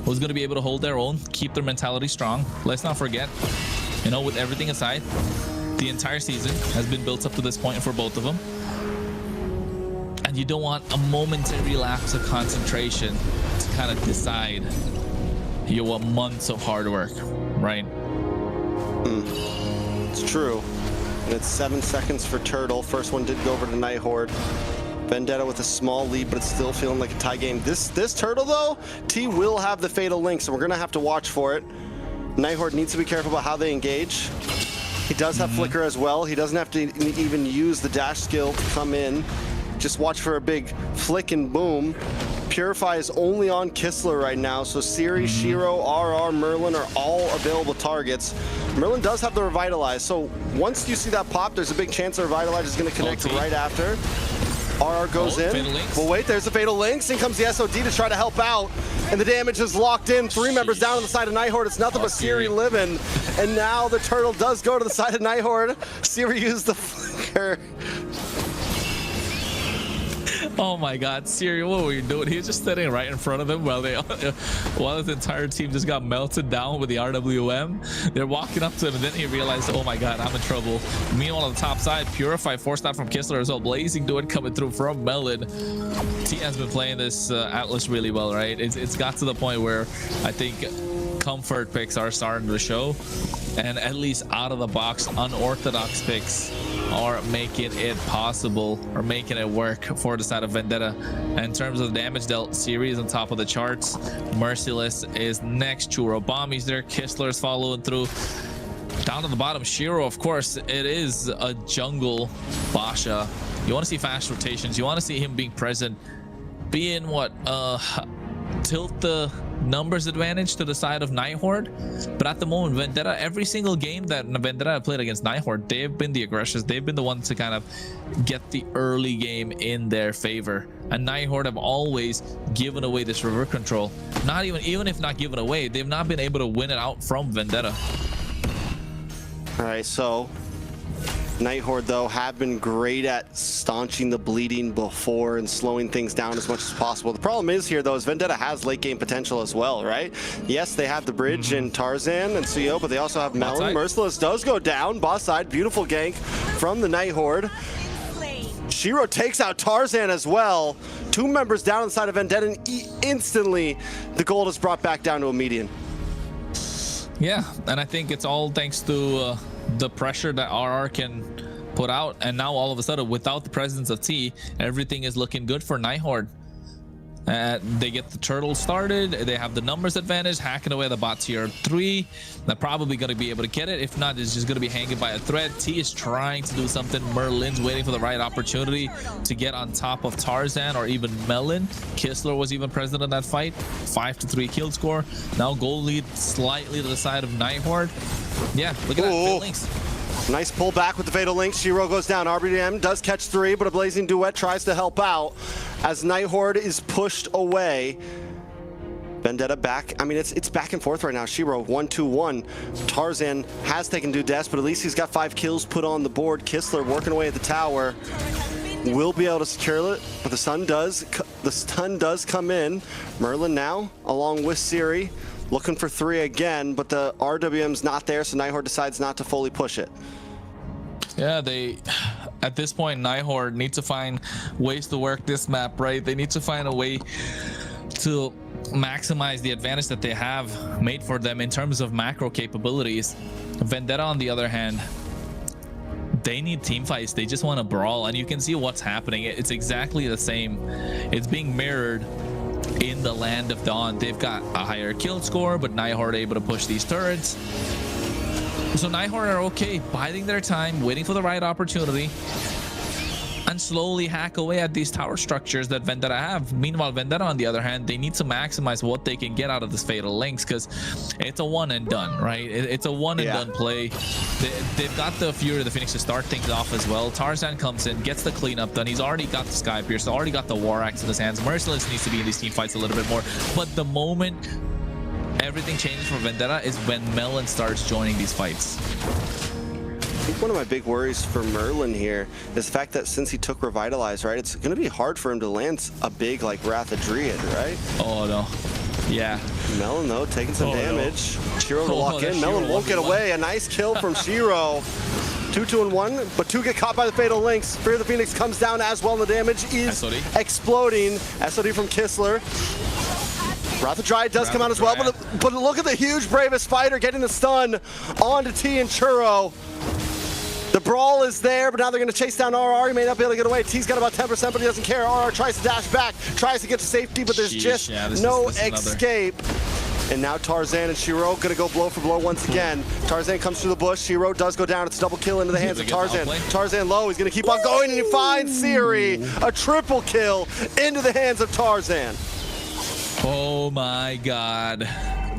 [SPEAKER 3] who's going to be able to hold their own, keep their mentality strong. Let's not forget, you know, with everything aside, the entire season has been built up to this point for both of them. And you don't want a momentary lapse of concentration to kind of decide your months of hard work, right?
[SPEAKER 4] It's true. And it's 7 seconds for Turtle. First one did go over to Night Horde. Vendetta with a small lead, but it's still feeling like a tie game. This Turtle, though, T will have the Fatal Link, so we're going to have to watch for it. Night Horde needs to be careful about how they engage. He does have Flicker as well. He doesn't have to even use the dash skill to come in. Just watch for a big flick and boom. Purify is only on Kistler right now, so Siri, Shiro, RR, Merlin are all available targets. Merlin does have the Revitalize, so once you see that pop, there's a big chance the Revitalize is going to connect right after. RR goes in. Well, wait, there's the Fatal Links. In comes the SOD to try to help out, and the damage is locked in. 3 members down on the side of Night Horde. It's nothing but Siri living, and now the Turtle does go to the side of Night Horde. Siri used the Flicker.
[SPEAKER 3] Oh my God, Siri, what were you doing? He was just sitting right in front of him while his entire team just got melted down with the RWM. They're walking up to him, and then he realized, oh my God, I'm in trouble. Meanwhile, on the top side, Purify forced out from Kistler as well. Blazing Duet coming through from Melon. T has been playing this Atlas really well, right? It's got to the point where I think comfort picks are starting to show, and at least out of the box unorthodox picks are making it possible, or making it work for the side of Vendetta. And in terms of the damage dealt, Siri is on top of the charts. Merciless is next. Churro Bomb is there. Kistler's following through. Down to the bottom, Shiro, of course, it is a jungle Basha. You want to see fast rotations. You want to see him being present, being what tilt the numbers advantage to the side of Night Horde. But at the moment, Vendetta, every single game that Vendetta played against Night Horde, they've been the aggressors. They've been the ones to kind of get the early game in their favor. And Night Horde have always given away this river control. Not even if not given away, they've not been able to win it out from Vendetta.
[SPEAKER 4] All right, so Night Horde, though, have been great at staunching the bleeding before and slowing things down as much as possible. The problem is here, though, is Vendetta has late game potential as well, right? Yes, they have the bridge in Tarzan and CEO, but they also have Melon. Merciless does go down. Boss side, beautiful gank from the Night Horde. Shiro takes out Tarzan as well. 2 members down on the side of Vendetta, and instantly the gold is brought back down to a median.
[SPEAKER 3] Yeah, and I think it's all thanks to the pressure that RR can put out, and now all of a sudden, without the presence of T, everything is looking good for Night Horde. They get the turtle started. They have the numbers advantage, hacking away the bot tier 3. They're probably going to be able to get it. If not, it's just going to be hanging by a thread. T is trying to do something. Merlin's waiting for the right opportunity to get on top of Tarzan or even Melon. Kistler was even present in that fight. 5-3 kill score. Now goal lead slightly to the side of Night Horde. Yeah, look at that. Fatal Links.
[SPEAKER 4] Nice pull back with the Fatal Link. Shiro goes down. RBDM does catch 3, but a Blazing Duet tries to help out as Night Horde is pushed away. Vendetta back. I mean, it's back and forth right now. Shiro 1-2-1. Tarzan has taken Dudes, but at least he's got 5 kills put on the board. Kistler working away at the tower. Will be able to secure it, but the stun does come in. Merlin now, along with Siri, looking for 3 again, but the RWM's not there, so Night Horde decides not to fully push it.
[SPEAKER 3] Yeah, at this point, Night Horde need to find ways to work this map, right? They need to find a way to maximize the advantage that they have made for them in terms of macro capabilities. Vendetta, on the other hand, they need team fights. They just want to brawl, and you can see what's happening. It's exactly the same. It's being mirrored in the Land of Dawn. They've got a higher kill score, but Night Horde able to push these turrets. So Night Horde are okay, biding their time, waiting for the right opportunity, and slowly hack away at these tower structures that Vendetta have. Meanwhile, Vendetta, on the other hand, they need to maximize what they can get out of this Fatal Links, because it's a one and done, right? It's a one and done play. They've got the Fury of the Phoenix to start things off as well. Tarzan comes in, gets the cleanup done. He's already got the Sky Pierce, already got the War Axe in his hands. Merciless needs to be in these team fights a little bit more, but the moment everything changes for Vendetta is when Melon starts joining these fights.
[SPEAKER 4] I think one of my big worries for Merlin here is the fact that since he took Revitalize, right, it's going to be hard for him to land a big like Wrath of Druid, right?
[SPEAKER 3] Oh no.
[SPEAKER 5] Yeah.
[SPEAKER 4] Melon, though, taking some damage. Shiro to
[SPEAKER 5] Oh,
[SPEAKER 4] walk
[SPEAKER 5] that
[SPEAKER 4] in. Melon
[SPEAKER 5] Shiro
[SPEAKER 4] won't get
[SPEAKER 5] 1v1.
[SPEAKER 4] away. A nice kill from Shiro. 2, and 1, but 2 get caught by the Fatal Links. Fear the Phoenix comes down as well, and the damage is
[SPEAKER 5] SOD.
[SPEAKER 4] exploding. SOD from Kistler. Wrath of Dryad does come out as well, but look at the huge Bravest Fighter getting the stun onto T and Churro. The brawl is there, but now they're going to chase down RR. He may not be able to get away. T's got about 10%, but he doesn't care. RR tries to dash back, tries to get to safety, but there's just no escape. And now Tarzan and Shiro going to go blow for blow once again. Tarzan comes through the bush. Shiro does go down. It's a double kill into the hands of Tarzan. Tarzan low. He's going to keep on going, and he finds Siri. A triple kill into the hands of Tarzan.
[SPEAKER 5] Oh my God.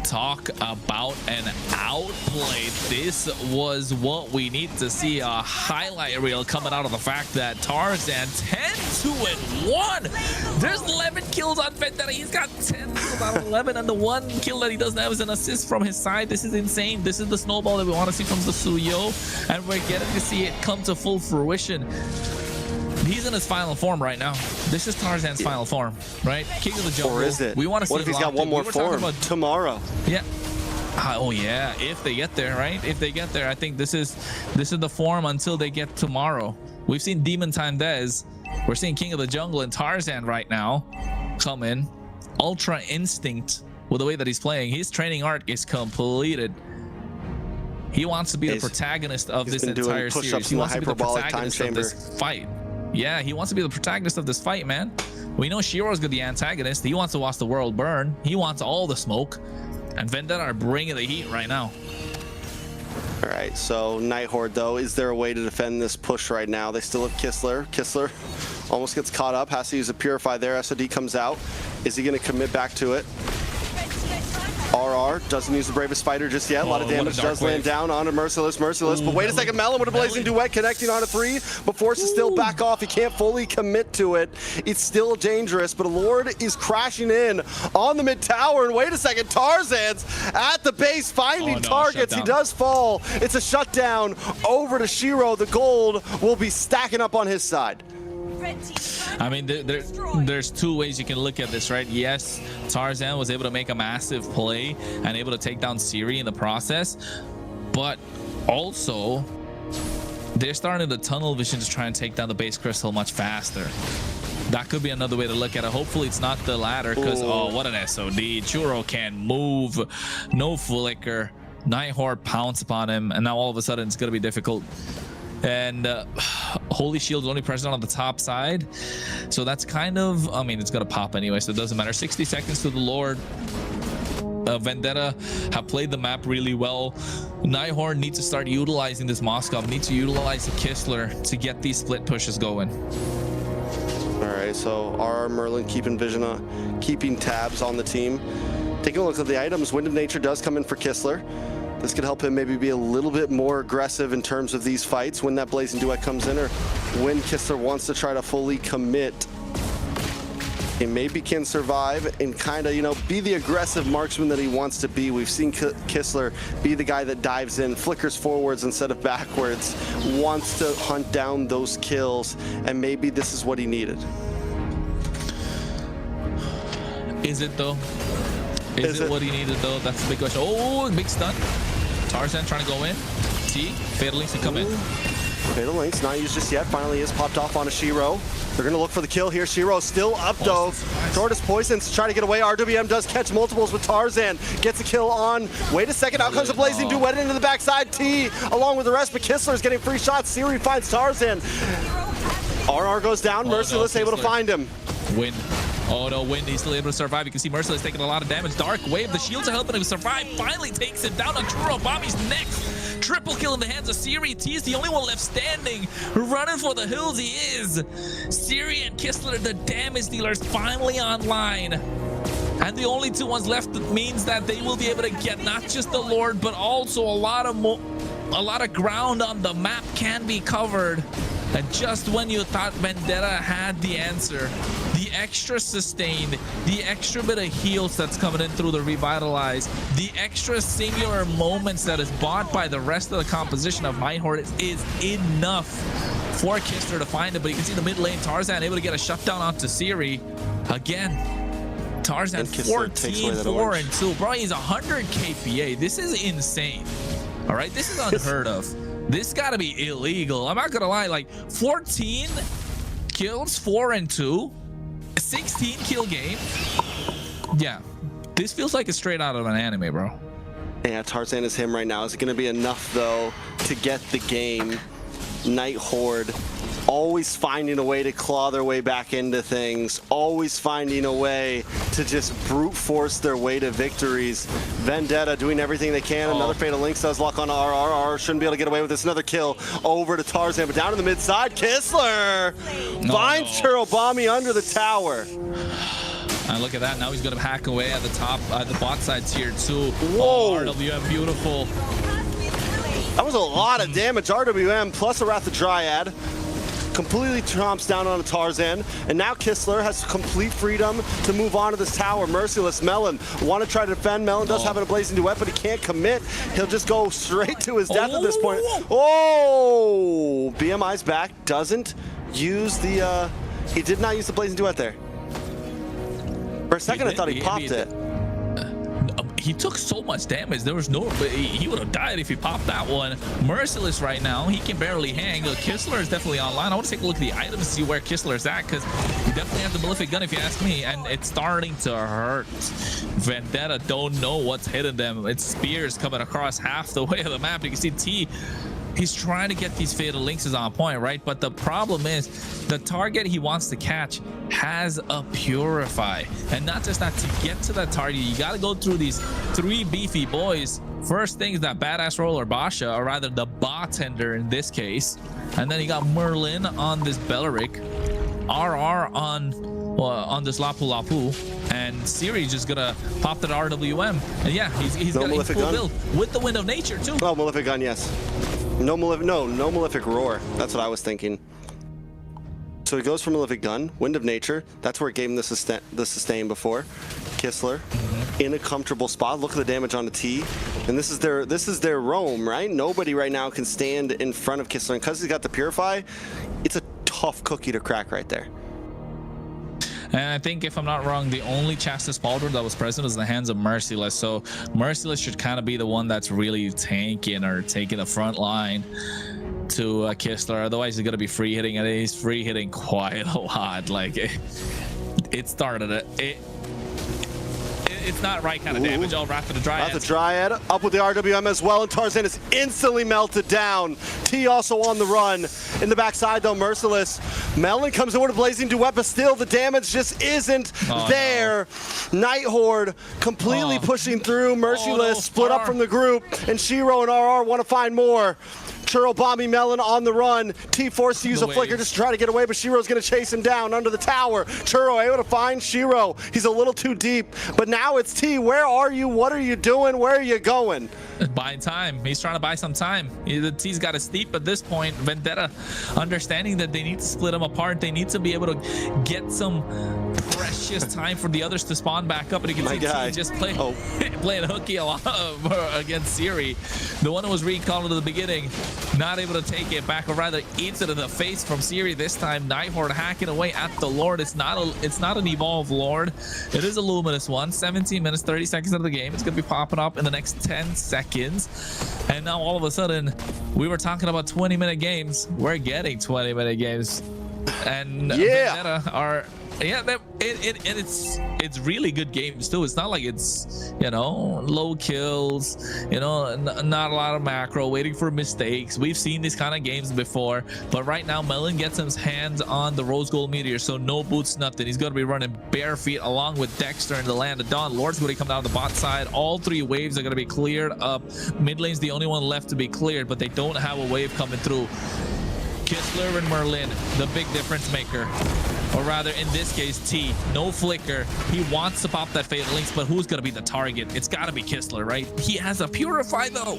[SPEAKER 5] Talk about an outplay. This was what we need to see. A highlight reel coming out of the fact that Tarzan 10-2-1. There's 11 kills on Vendetta. He's got 10 kills out of 11, and the one kill that he doesn't have is an assist from his side. This is insane. This is the snowball that we want to see from the Suyo, and we're getting to see it come to full fruition. He's in his final form right now. This is Tarzan's final form, right? King of the jungle.
[SPEAKER 4] Or is it?
[SPEAKER 5] We want to see.
[SPEAKER 4] What if he's got one more form tomorrow?
[SPEAKER 5] Yeah. Oh yeah. If they get there, right? If they get there, I think this is the form until they get tomorrow. We've seen Demon Time Dez. We're seeing King of the Jungle and Tarzan right now come in. Ultra Instinct with the way that he's playing. His training arc is completed. He wants to be the protagonist of this entire series. He wants to be the protagonist of this fight. Yeah, he wants to be the protagonist of this fight, man. We know Shiro's the antagonist. He wants to watch the world burn. He wants all the smoke. And Vendetta are bringing the heat right now.
[SPEAKER 4] All right, so Night Horde, though, is there a way to defend this push right now? They still have Kistler. Kistler almost gets caught up, has to use a Purify there. SOD comes out. Is he going to commit back to it? RR doesn't use the Bravest Fighter just yet. A lot of damage does land down onto Merciless. But wait a second, Melon with a Blazing Duet connecting onto 3, but forces still back off. He can't fully commit to it. It's still dangerous, but Lord is crashing in on the mid tower. And wait a second, Tarzan's at the base finding targets. He does fall. It's a shutdown over to Shiro. The gold will be stacking up on his side.
[SPEAKER 5] I mean, there's two ways you can look at this, right? Yes, Tarzan was able to make a massive play and able to take down Siri in the process, but also they're starting the tunnel vision to try and take down the base crystal much faster. That could be another way to look at it. Hopefully it's not the latter, because oh, what an SOD. Churro can move, no flicker. Night Horde pounce upon him, and now all of a sudden it's going to be difficult. And Holy Shield's only present on the top side, so that's kind of, I mean, it's gonna pop anyway, so it doesn't matter. 60 seconds to the Lord. Vendetta have played the map really well. Night Horde needs to start utilizing this Moskov, needs to utilize the Kistler to get these split pushes going.
[SPEAKER 4] All right, so RR Merlin keeping vision on, keeping tabs on the team. Taking a look at the items, Wind of Nature does come in for Kistler. This could help him maybe be a little bit more aggressive in terms of these fights when that Blazing Duet comes in, or when Kistler wants to try to fully commit. He maybe can survive and kind of, you know, be the aggressive marksman that he wants to be. We've seen Kistler be the guy that dives in, flickers forwards instead of backwards, wants to hunt down those kills, and maybe this is what he needed.
[SPEAKER 5] Is it though? Is it what he needed though? That's the big question. Oh, big stun. Tarzan trying to go in. T, Fatal Links to come in.
[SPEAKER 4] Fatal Links not used just yet. Finally is popped off on a Shiro. They're going to look for the kill here. Shiro still up though. Tortoise Poisons to try to get away. RWM does catch multiples with Tarzan. Gets a kill on. Wait a second. Out comes a Blazing Duet into the backside. T along with the rest, but Kistler is getting free shots. Siri finds Tarzan. RR goes down. Merciless able to find him.
[SPEAKER 5] Win. Oh no, Wind, he's still able to survive. You can see Merciless taking a lot of damage. Dark Wave, the shields are helping him survive. Finally takes him down on Churro. Bobby's next. Triple kill in the hands of Siri. T is the only one left standing. Running for the hills he is. Siri and Kistler, the damage dealers, finally online. And the only two ones left means that they will be able to get not just the Lord, but also a lot of ground on the map can be covered. And just when you thought Vendetta had the answer, the extra sustain, the extra bit of heals that's coming in through the Revitalize, the extra singular moments that is bought by the rest of the composition of Night Horde is enough for Kistler to find it. But you can see the mid lane, Tarzan able to get a shutdown onto Siri. Again,
[SPEAKER 3] Tarzan
[SPEAKER 4] And Kistler takes away
[SPEAKER 3] 14,
[SPEAKER 4] that
[SPEAKER 3] 4
[SPEAKER 4] orange.
[SPEAKER 3] and 2. Bro, he's 100 KPA. This is insane. All right, this is unheard of. This got to be illegal. I'm not gonna lie. Like 14 kills, 4 and 2, 16 kill game. Yeah, this feels like it's straight out of an anime, bro.
[SPEAKER 4] Yeah, Tarzan is him right now. Is it going to be enough, though, to get the game? Night Horde always finding a way to claw their way back into things, always finding a way to just brute force their way to victories. Vendetta doing everything they can. Another Fatal Lynx does lock on RRR. Shouldn't be able to get away with this. Another kill over to Tarzan, but down in the mid side, Kistler finds Chirobami under the tower.
[SPEAKER 3] And look at that. Now he's going to hack away at the top, the bot side tier 2.
[SPEAKER 4] Whoa.
[SPEAKER 3] RWM, beautiful.
[SPEAKER 4] That was a lot of damage. RWM plus a Wrath of Dryad completely chomps down on a Tarzan, and now Kistler has complete freedom to move on to this tower. Merciless Melon want to try to defend. Melon does have a blazing duet, but he can't commit. He'll just go straight to his death at this point. Oh, BMI's back. Doesn't use the. He did not use the blazing duet there. For a second, I thought he popped it.
[SPEAKER 3] He took so much damage. There was no, but he would have died if he popped that one. Merciless right now. He can barely hang. Kistler is definitely online. I want to take a look at the items to see where Kistler is at, because he definitely has the Malefic gun, if you ask me, and it's starting to hurt. Vendetta don't know what's hitting them. It's spears coming across half the way of the map. You can see T. He's trying to get these Fatal Lynxes on point, right? But the problem is the target he wants to catch has a Purify. And not just that, to get to that target, you got to go through these 3 beefy boys. First thing is that badass roller Basha, or rather the bartender in this case. And then you got Merlin on this Belleric, RR on this Lapu Lapu, and Siri just gonna pop that RWM. And yeah, he's got a full build with the Wind of Nature too.
[SPEAKER 4] Oh, Malefic gun, yes. No Malefic Roar. That's what I was thinking. So he goes for Malefic gun, Wind of Nature. That's where it gave him the sustain before. Kistler in a comfortable spot. Look at the damage on the T. And this is their roam, right? Nobody right now can stand in front of Kistler, and because he's got the Purify, it's a tough cookie to crack right there.
[SPEAKER 3] And I think, if I'm not wrong, the only Chastis Pauldron that was present was in the hands of Merciless. So Merciless should kind of be the one that's really tanking or taking the front line to Kistler. Otherwise, he's going to be free hitting, and he's free hitting quite a lot. Like, it started it's not right kind of damage. Oh, Wrath of the Dryad.
[SPEAKER 4] Wrath of Dryad up with the RWM as well, and Tarzan is instantly melted down. T also on the run. In the backside though, Merciless. Melon comes in with a blazing duet, but still the damage just isn't there. No. Night Horde completely pushing through. Merciless split up from the group, and Shiro and RR want to find more. Chirobami Melon on the run. T forced to use a flicker just to try to get away, but Shiro's going to chase him down under the tower. Churro able to find Shiro. He's a little too deep, but now it's T. Where are you? What are you doing? Where are you going?
[SPEAKER 3] Buying time. He's trying to buy some time. The T's got a steep at this point. Vendetta understanding that they need to split them apart. They need to be able to get some precious time for the others to spawn back up. And you can see T just playing hooky a lot against Siri. The one who was recalled at the beginning, not able to take it back, or rather eats it in the face from Siri this time. Night Horde hacking away at the Lord. It's not an evolved Lord. It is a luminous one. 17 minutes, 30 seconds of the game. It's going to be popping up in the next 10 seconds. And now all of a sudden, we were talking about 20-minute games. We're getting 20-minute games. And Vendetta are... Yeah, it's really good games too. It's not like it's, low kills, not a lot of macro, waiting for mistakes. We've seen these kind of games before, but right now Melon gets his hands on the Rose Gold Meteor, so no boots, nothing. He's going to be running bare feet along with Dexter in the land of Dawn. Lord's going to come down the bot side. All 3 waves are going to be cleared up. Mid lane's the only one left to be cleared, but they don't have a wave coming through. Kistler and Merlin, the big difference maker. Or rather, in this case, T, no flicker. He wants to pop that Fatal Lynx, but who's going to be the target? It's got to be Kistler, right? He has a Purify, though.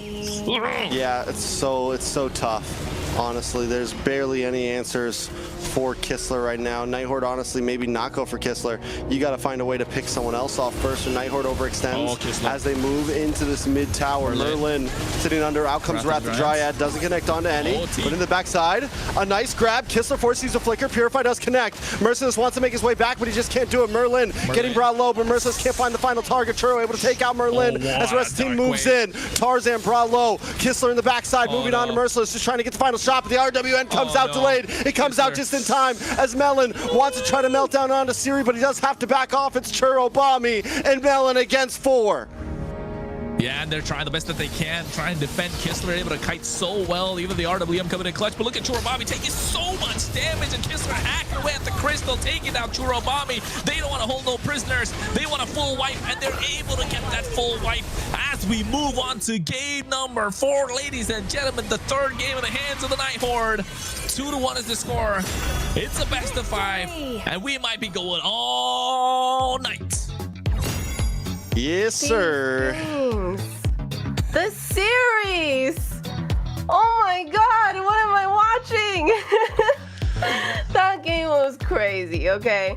[SPEAKER 4] Yeah, it's so tough. Honestly, there's barely any answers for Kistler right now. Night Horde, honestly, maybe not go for Kistler. You got to find a way to pick someone else off first. And Night Horde overextends as they move into this mid tower. Merlin sitting under. Out comes Wrath the Dryad. Doesn't connect onto any. But in the backside, a nice grab. Kistler forces a flicker. Purify does connect. Merciless wants to make his way back, but he just can't do it. Merlin getting brought low, but Merciless can't find the final target. Churro able to take out Merlin as the rest of the team moves in. Tarzan brought low. Kistler in the backside, moving on to Merciless, just trying to get the final shot, but the RWN comes out delayed. It comes out just in time as Melon wants to try to melt down onto Siri, but he does have to back off. It's Churro, Bommy, and Melon against 4.
[SPEAKER 3] Yeah, and they're trying the best that they can, trying to defend. Kistler able to kite so well. Even the RWM coming in clutch. But look at Churobami taking so much damage, and Kistler hacking away at the crystal, taking out Churobami. They don't want to hold no prisoners. They want a full wipe, and they're able to get that full wipe as we move on to game number 4. Ladies and gentlemen, the third game in the hands of the Night Horde. 2-1 is the score. It's a best of 5, and we might be going all night.
[SPEAKER 4] Yes, sir.
[SPEAKER 2] The series. Oh my God, what am I watching? That game was crazy, okay?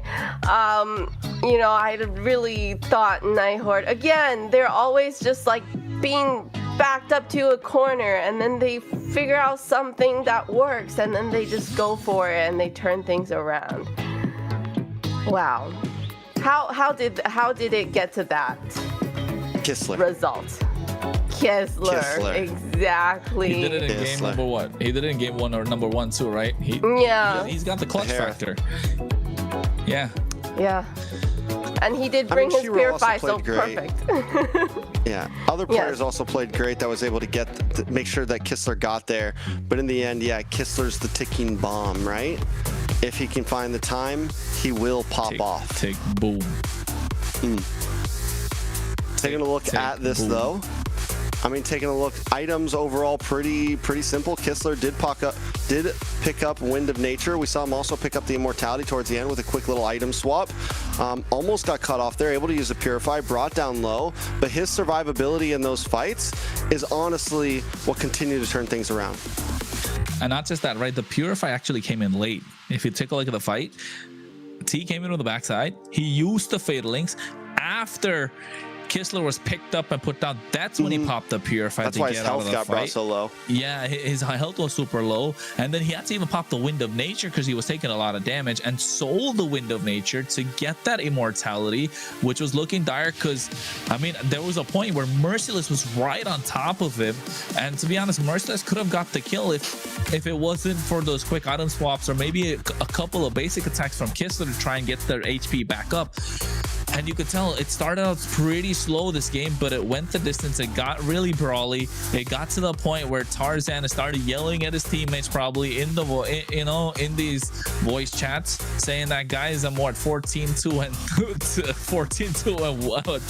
[SPEAKER 2] You know, I really thought Night Horde, again, they're always just like being backed up to a corner, and then they figure out something that works, and then they just go for it and they turn things around. Wow. How did it get to that
[SPEAKER 4] Kistler
[SPEAKER 2] result? Kistler. Exactly.
[SPEAKER 3] He did it in game number what? He did it in game 1 or number 1 too, right? He's got the clutch factor. Yeah.
[SPEAKER 2] Yeah. And he did bring his Purify, so
[SPEAKER 4] great.
[SPEAKER 2] Perfect.
[SPEAKER 4] Yeah, other players also played great. That was able to make sure that Kistler got there. But in the end, yeah, Kistler's the ticking bomb, right? If he can find the time, he will pop off.
[SPEAKER 3] Boom.
[SPEAKER 4] Taking a look at this though. I mean, taking a look, items overall pretty simple. Kistler did pick up Wind of Nature. We saw him also pick up the Immortality towards the end with a quick little item swap. Almost got cut off there, able to use a Purify, brought down low, but his survivability in those fights is honestly what continued to turn things around.
[SPEAKER 3] And not just that, right? The Purify actually came in late. If you take a look at the fight, T came in on the backside. He used the Fatal Links after Kistler was picked up and put down. That's when he popped the Purify.
[SPEAKER 4] That's why his health got brought so low.
[SPEAKER 3] Yeah, his health was super low, and then he had to even pop the Wind of Nature because he was taking a lot of damage, and sold the Wind of Nature to get that Immortality, which was looking dire because, I mean, there was a point where Merciless was right on top of him, and to be honest, Merciless could have got the kill if it wasn't for those quick item swaps or maybe a couple of basic attacks from Kistler to try and get their HP back up. And you could tell it started out pretty slow this game, but it went the distance. It got really brawly. It got to the point where Tarzan started yelling at his teammates, probably in the in these voice chats, saying that, guys, I'm what, 14-2 and 14-2 and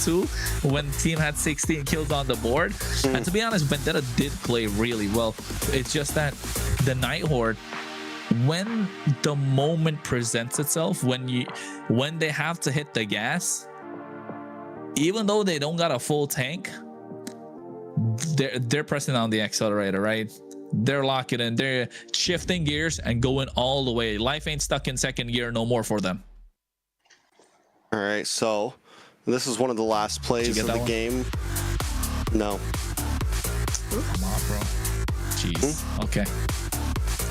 [SPEAKER 3] 2 when team had 16 kills on the board. And to be honest, Vendetta did play really well. It's just that the Night Horde, when the moment presents itself, when they have to hit the gas, even though they don't got a full tank, they're pressing on the accelerator, right? They're locking in, they're shifting gears and going all the way. Life ain't stuck in second gear no more for them.
[SPEAKER 4] All right, so this is one of the last plays of the game. No.
[SPEAKER 3] Come on, bro. Jeez. Okay.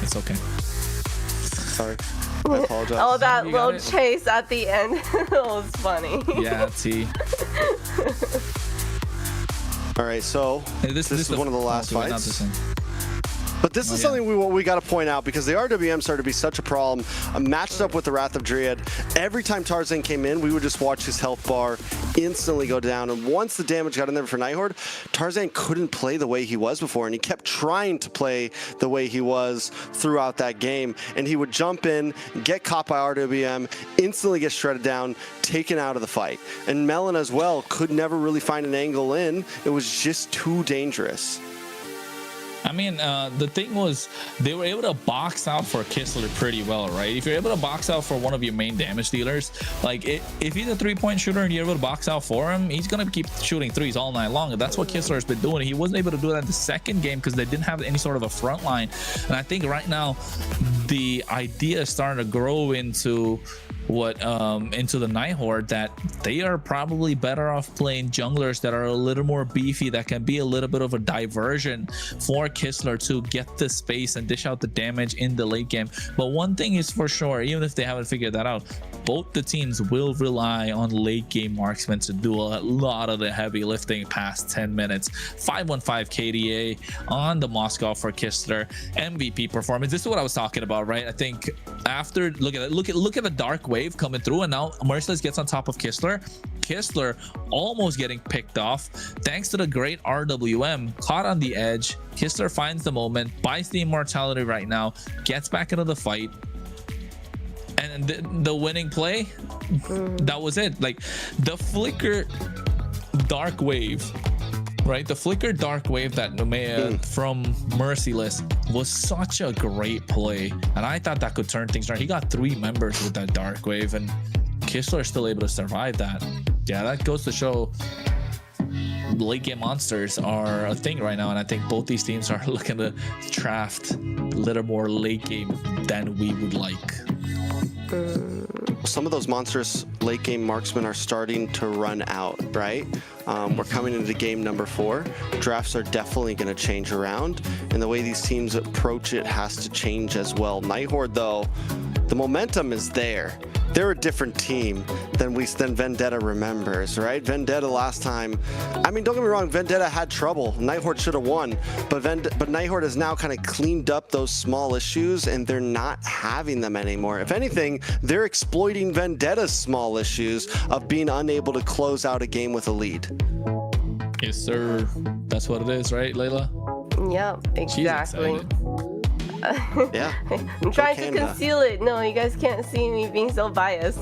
[SPEAKER 3] It's okay.
[SPEAKER 4] Sorry. I apologize.
[SPEAKER 2] Oh, that little chase at the end. That was funny.
[SPEAKER 3] Yeah, T.
[SPEAKER 4] All right, so this is one of the last fights. But this is something we got to point out, because the RWM started to be such a problem. Matched up with the Wrath of Dryad, every time Tarzan came in, we would just watch his health bar instantly go down. And once the damage got in there for Night Horde, Tarzan couldn't play the way he was before, and he kept trying to play the way he was throughout that game. And he would jump in, get caught by RWM, instantly get shredded down, taken out of the fight. And Melon as well could never really find an angle in. It was just too dangerous.
[SPEAKER 5] I mean, the thing was they were able to box out for Kistler pretty well, right? If you're able to box out for one of your main damage dealers, like if he's a 3-point shooter and you're able to box out for him, he's gonna keep shooting threes all night long. And that's what Kistler has been doing. He wasn't able to do that in the second game because they didn't have any sort of a front line. And I think right now the idea is starting to grow into into the Night Horde, that they are probably better off playing junglers that are a little more beefy, that can be a little bit of a diversion for Kistler to get the space and dish out the damage in the late game. But one thing is for sure, even if they haven't figured that out, both the teams will rely on late game marksmen to do a lot of the heavy lifting past 10 minutes. 515 KDA on the Moscow for Kistler. MVP performance. This is what I was talking about, right? I think after look at the dark wave coming through, and now Merciless gets on top of Kistler. Kistler almost getting picked off thanks to the great RWM, caught on the edge. Kistler finds the moment, buys the immortality right now, gets back into the fight, and the winning play, that was it. Like the flicker dark wave, right? The flicker dark wave that from Merciless was such a great play, and I thought that could turn things around. He got 3 members with that dark wave, and Kistler is still able to survive that. Yeah, that goes to show late game monsters are a thing right now, and I think both these teams are looking to draft a little more late game than we would like.
[SPEAKER 4] Some of those monstrous late game marksmen are starting to run out, right? We're coming into game number 4. Drafts are definitely going to change around, and the way these teams approach it has to change as well. Night Horde, though, the momentum is there. They're a different team than Vendetta remembers, right? Vendetta last time, I mean, don't get me wrong, Vendetta had trouble. Night Horde should have won, but Night Horde has now kind of cleaned up those small issues, and they're not having them anymore. If anything, they're exploiting Vendetta's small issues of being unable to close out a game with a lead.
[SPEAKER 5] Yes, sir. That's what it is, right, Layla?
[SPEAKER 2] Yep, exactly.
[SPEAKER 4] Yeah.
[SPEAKER 2] I'm trying to conceal it. No, you guys can't see me being so biased.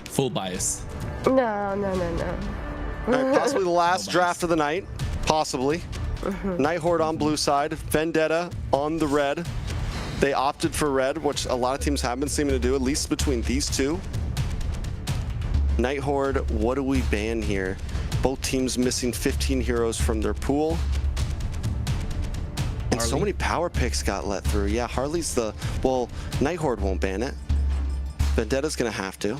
[SPEAKER 5] Full bias.
[SPEAKER 2] No.
[SPEAKER 4] All right, possibly the last draft of the night. Possibly. Night Horde on blue side. Vendetta on the red. They opted for red, which a lot of teams have been seeming to do, at least between these two. Night Horde, what do we ban here? Both teams missing 15 heroes from their pool. And
[SPEAKER 5] Harley.
[SPEAKER 4] So many power picks got let through. Yeah, Harley's the... Well, Night Horde won't ban it. Vendetta's going to have to.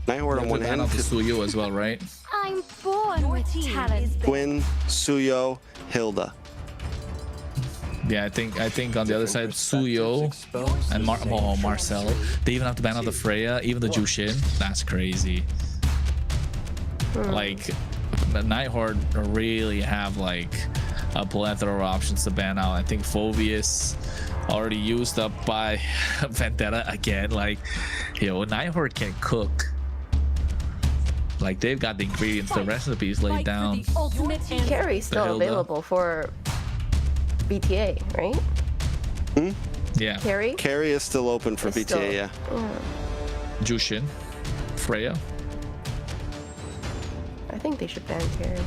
[SPEAKER 4] Night Horde on one hand.
[SPEAKER 5] Suyo as well, right?
[SPEAKER 9] I'm born with talent.
[SPEAKER 4] Gwyn, Suyo, Hilda.
[SPEAKER 5] Yeah, I think on the other side, Suyo and Marcel. They even have to ban out the Freya, even the Jushin. That's crazy. Like, the Night Horde really have like a plethora of options to ban out. I think Phobius already used up by Vendetta again. Like, yo, Night Horde can cook. Like, they've got the ingredients, the recipes laid down.
[SPEAKER 2] Carry's still available for BTA, right?
[SPEAKER 5] Yeah.
[SPEAKER 4] Carry is still open for BTA, yeah.
[SPEAKER 5] Jushin, Freya.
[SPEAKER 2] I think they should ban Carry.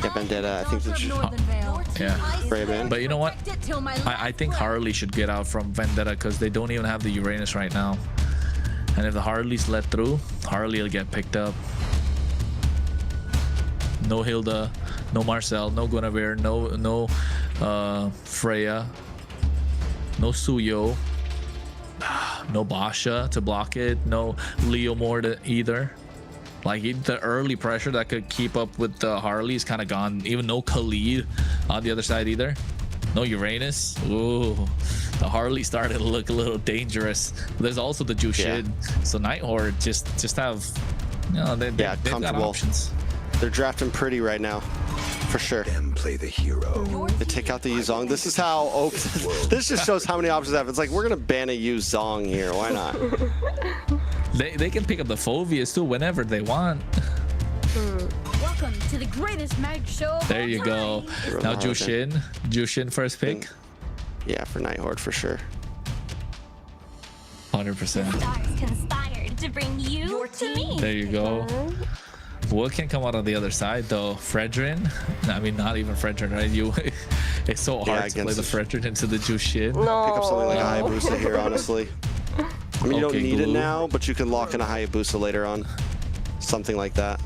[SPEAKER 4] Yeah, Vendetta, I think
[SPEAKER 5] But you know what? I think Harley should get out from Vendetta because they don't even have the Uranus right now. And if the Harley's let through, Harley will get picked up. No Hilda, no Marcel, no Guinevere, no Freya, no Suyo, no Basha to block it, no Leo Moore either. Like, the early pressure that could keep up with the Harley is kind of gone. Even no Khalid on the other side either. No Uranus. Ooh, the Harley started to look a little dangerous. But there's also the Jushin. Yeah. So Night Horde just have, you know, they've got options.
[SPEAKER 4] They're drafting pretty right now, for sure.
[SPEAKER 12] Then play the hero.
[SPEAKER 4] They take out the Yuzong. This is how this just shows how many options they have. It's like, we're gonna ban a Yuzong here. Why not?
[SPEAKER 5] They can pick up the Phobias too whenever they want.
[SPEAKER 9] Welcome to the greatest mag show.
[SPEAKER 5] There you go. Now Jushin first pick.
[SPEAKER 4] Yeah, for Night Horde for sure.
[SPEAKER 5] 100%.
[SPEAKER 9] Stars conspired. to bring you to me.
[SPEAKER 3] There you go. What can come out on the other side though? Fredrin? I mean, not even Fredrin, right? It's so hard to play the Fredrin into the Jushin.
[SPEAKER 2] No.
[SPEAKER 4] Pick up something like a Hayabusa here, honestly. I mean, you don't need it now, but you can lock in a Hayabusa later on. Something like that.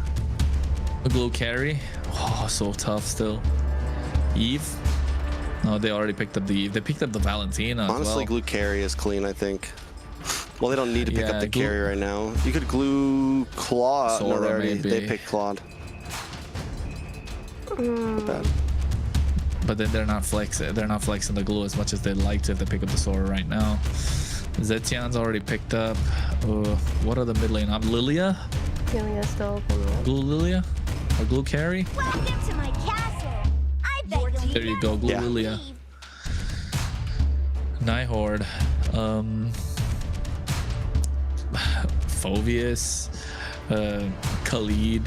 [SPEAKER 3] A glue carry? Oh, so tough still. Eve? No, they already picked up the Eve. They picked up the Valentina as
[SPEAKER 4] Honestly,
[SPEAKER 3] well.
[SPEAKER 4] glue carry is clean, I think. Well, they don't need to pick
[SPEAKER 3] Yeah,
[SPEAKER 4] up the
[SPEAKER 3] glue-
[SPEAKER 4] carry right now. You could glue Claude. No,
[SPEAKER 3] Sora, maybe.
[SPEAKER 4] they picked Claude. Not bad.
[SPEAKER 3] But then they're not flexing the glue as much as they'd like to if they pick up the Sora right now. Zetian's already picked up. What are the mid lane? Lilia?
[SPEAKER 2] Lilia still open.
[SPEAKER 3] Glue Lilia? Or glue carry?
[SPEAKER 9] Welcome to my castle. I bet you'll
[SPEAKER 3] There you go, glue Lilia. Night Horde. Phoveus, Khalid.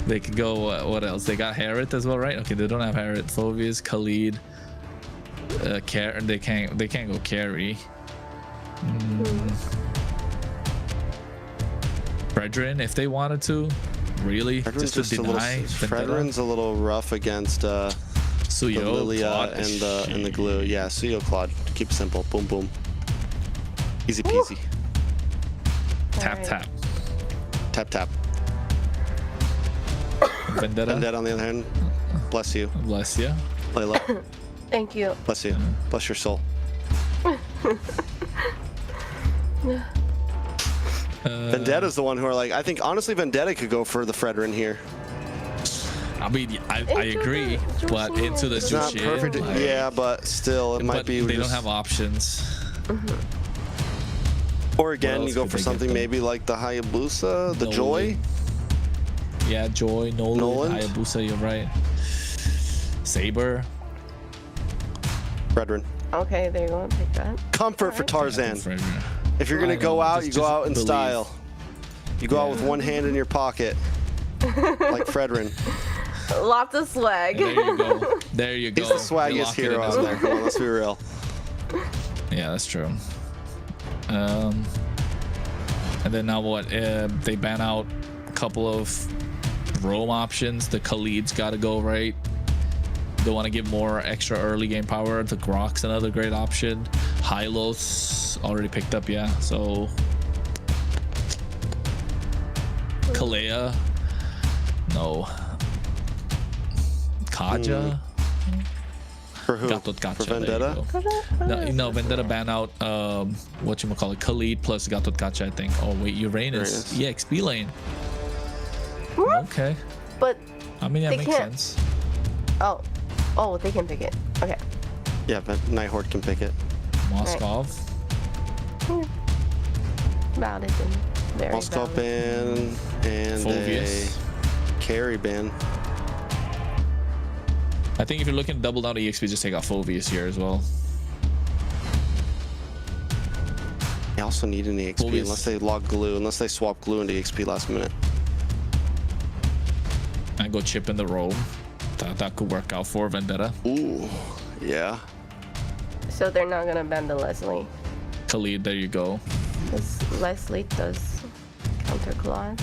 [SPEAKER 3] They could go, what else? They got Harriet as well, right? Okay, they don't have Harriet. Phoveus, Khalid, they can't go carry. Fredrin, if they wanted to, really,
[SPEAKER 4] Fredrin's
[SPEAKER 3] just to deny.
[SPEAKER 4] Fredrin's a little rough against the
[SPEAKER 3] Suyo,
[SPEAKER 4] Lilia
[SPEAKER 3] Claude.
[SPEAKER 4] and the glue. Yeah, Suyo, Claude. Keep it simple. Boom, boom. Easy peasy.
[SPEAKER 3] Tap, tap.
[SPEAKER 4] Tap, tap.
[SPEAKER 3] Vendetta.
[SPEAKER 4] Vendetta on the other hand. Bless you.
[SPEAKER 3] Bless you.
[SPEAKER 4] Layla.
[SPEAKER 2] Thank you.
[SPEAKER 4] Bless you. Bless your soul. Vendetta's the one who are like, I think honestly Vendetta could go for the Fredrin here.
[SPEAKER 3] I mean, I agree, but into the
[SPEAKER 4] It's not
[SPEAKER 3] Jushin,
[SPEAKER 4] perfect.
[SPEAKER 3] like-
[SPEAKER 4] Yeah, but still, it might be.
[SPEAKER 3] They don't
[SPEAKER 4] just-
[SPEAKER 3] have options.
[SPEAKER 4] Or again,
[SPEAKER 3] else
[SPEAKER 4] you go
[SPEAKER 3] could
[SPEAKER 4] for
[SPEAKER 3] they get
[SPEAKER 4] something
[SPEAKER 3] them?
[SPEAKER 4] maybe like the Hayabusa, the
[SPEAKER 3] Nolan.
[SPEAKER 4] Joy.
[SPEAKER 3] Yeah, Joy, Nolan,
[SPEAKER 4] Nolan.
[SPEAKER 3] Hayabusa, you're right. Saber.
[SPEAKER 4] Fredrin.
[SPEAKER 2] Okay, there you go. Take that.
[SPEAKER 4] Comfort for Tarzan.
[SPEAKER 3] Fredrin.
[SPEAKER 4] If you're gonna
[SPEAKER 3] I
[SPEAKER 4] go
[SPEAKER 3] know,
[SPEAKER 4] out, you go
[SPEAKER 3] just
[SPEAKER 4] out in
[SPEAKER 3] believe.
[SPEAKER 4] style. You go out with one hand in your pocket, like Fredrin.
[SPEAKER 2] Lots of swag.
[SPEAKER 3] There you go. There you go.
[SPEAKER 4] He's the swaggiest
[SPEAKER 3] You're locking
[SPEAKER 4] hero
[SPEAKER 3] it
[SPEAKER 4] out
[SPEAKER 3] in.
[SPEAKER 4] there. Come on, let's be real.
[SPEAKER 3] Yeah, that's true. And then now what? They ban out a couple of roam options. The Khalid's got to go, right? They want to give more extra early game power. The Grok's another great option. Hylos already picked up, yeah. So Kalea, no. Kaja.
[SPEAKER 4] For who?
[SPEAKER 3] Gatot
[SPEAKER 4] For
[SPEAKER 3] Kacha, there you
[SPEAKER 4] Vendetta?
[SPEAKER 3] No, Vendetta ban out whatchamacallit, Khalid plus Gatot Kacha, I think. Oh wait, Uranus. EXP lane. Okay.
[SPEAKER 2] But
[SPEAKER 3] I mean that
[SPEAKER 2] they
[SPEAKER 3] makes
[SPEAKER 2] can't.
[SPEAKER 3] sense.
[SPEAKER 2] Oh, they can pick it. Okay.
[SPEAKER 4] Yeah, but Night Horde can pick it.
[SPEAKER 3] Moskov.
[SPEAKER 2] Valid and very
[SPEAKER 4] Moskov
[SPEAKER 2] valid.
[SPEAKER 4] ban and
[SPEAKER 3] Phoveus.
[SPEAKER 4] a carry ban.
[SPEAKER 3] I think if you're looking to double down EXP, just take out Phoveus here as well.
[SPEAKER 4] They also need an EXP
[SPEAKER 3] Phoveus.
[SPEAKER 4] unless they log glue, unless they swap glue into EXP last minute.
[SPEAKER 3] And go chip in the roam. That could work out for Vendetta.
[SPEAKER 4] Ooh, yeah.
[SPEAKER 2] So they're not gonna ban the Leslie.
[SPEAKER 3] Khalid, there you go.
[SPEAKER 2] Because Leslie does counter Claude.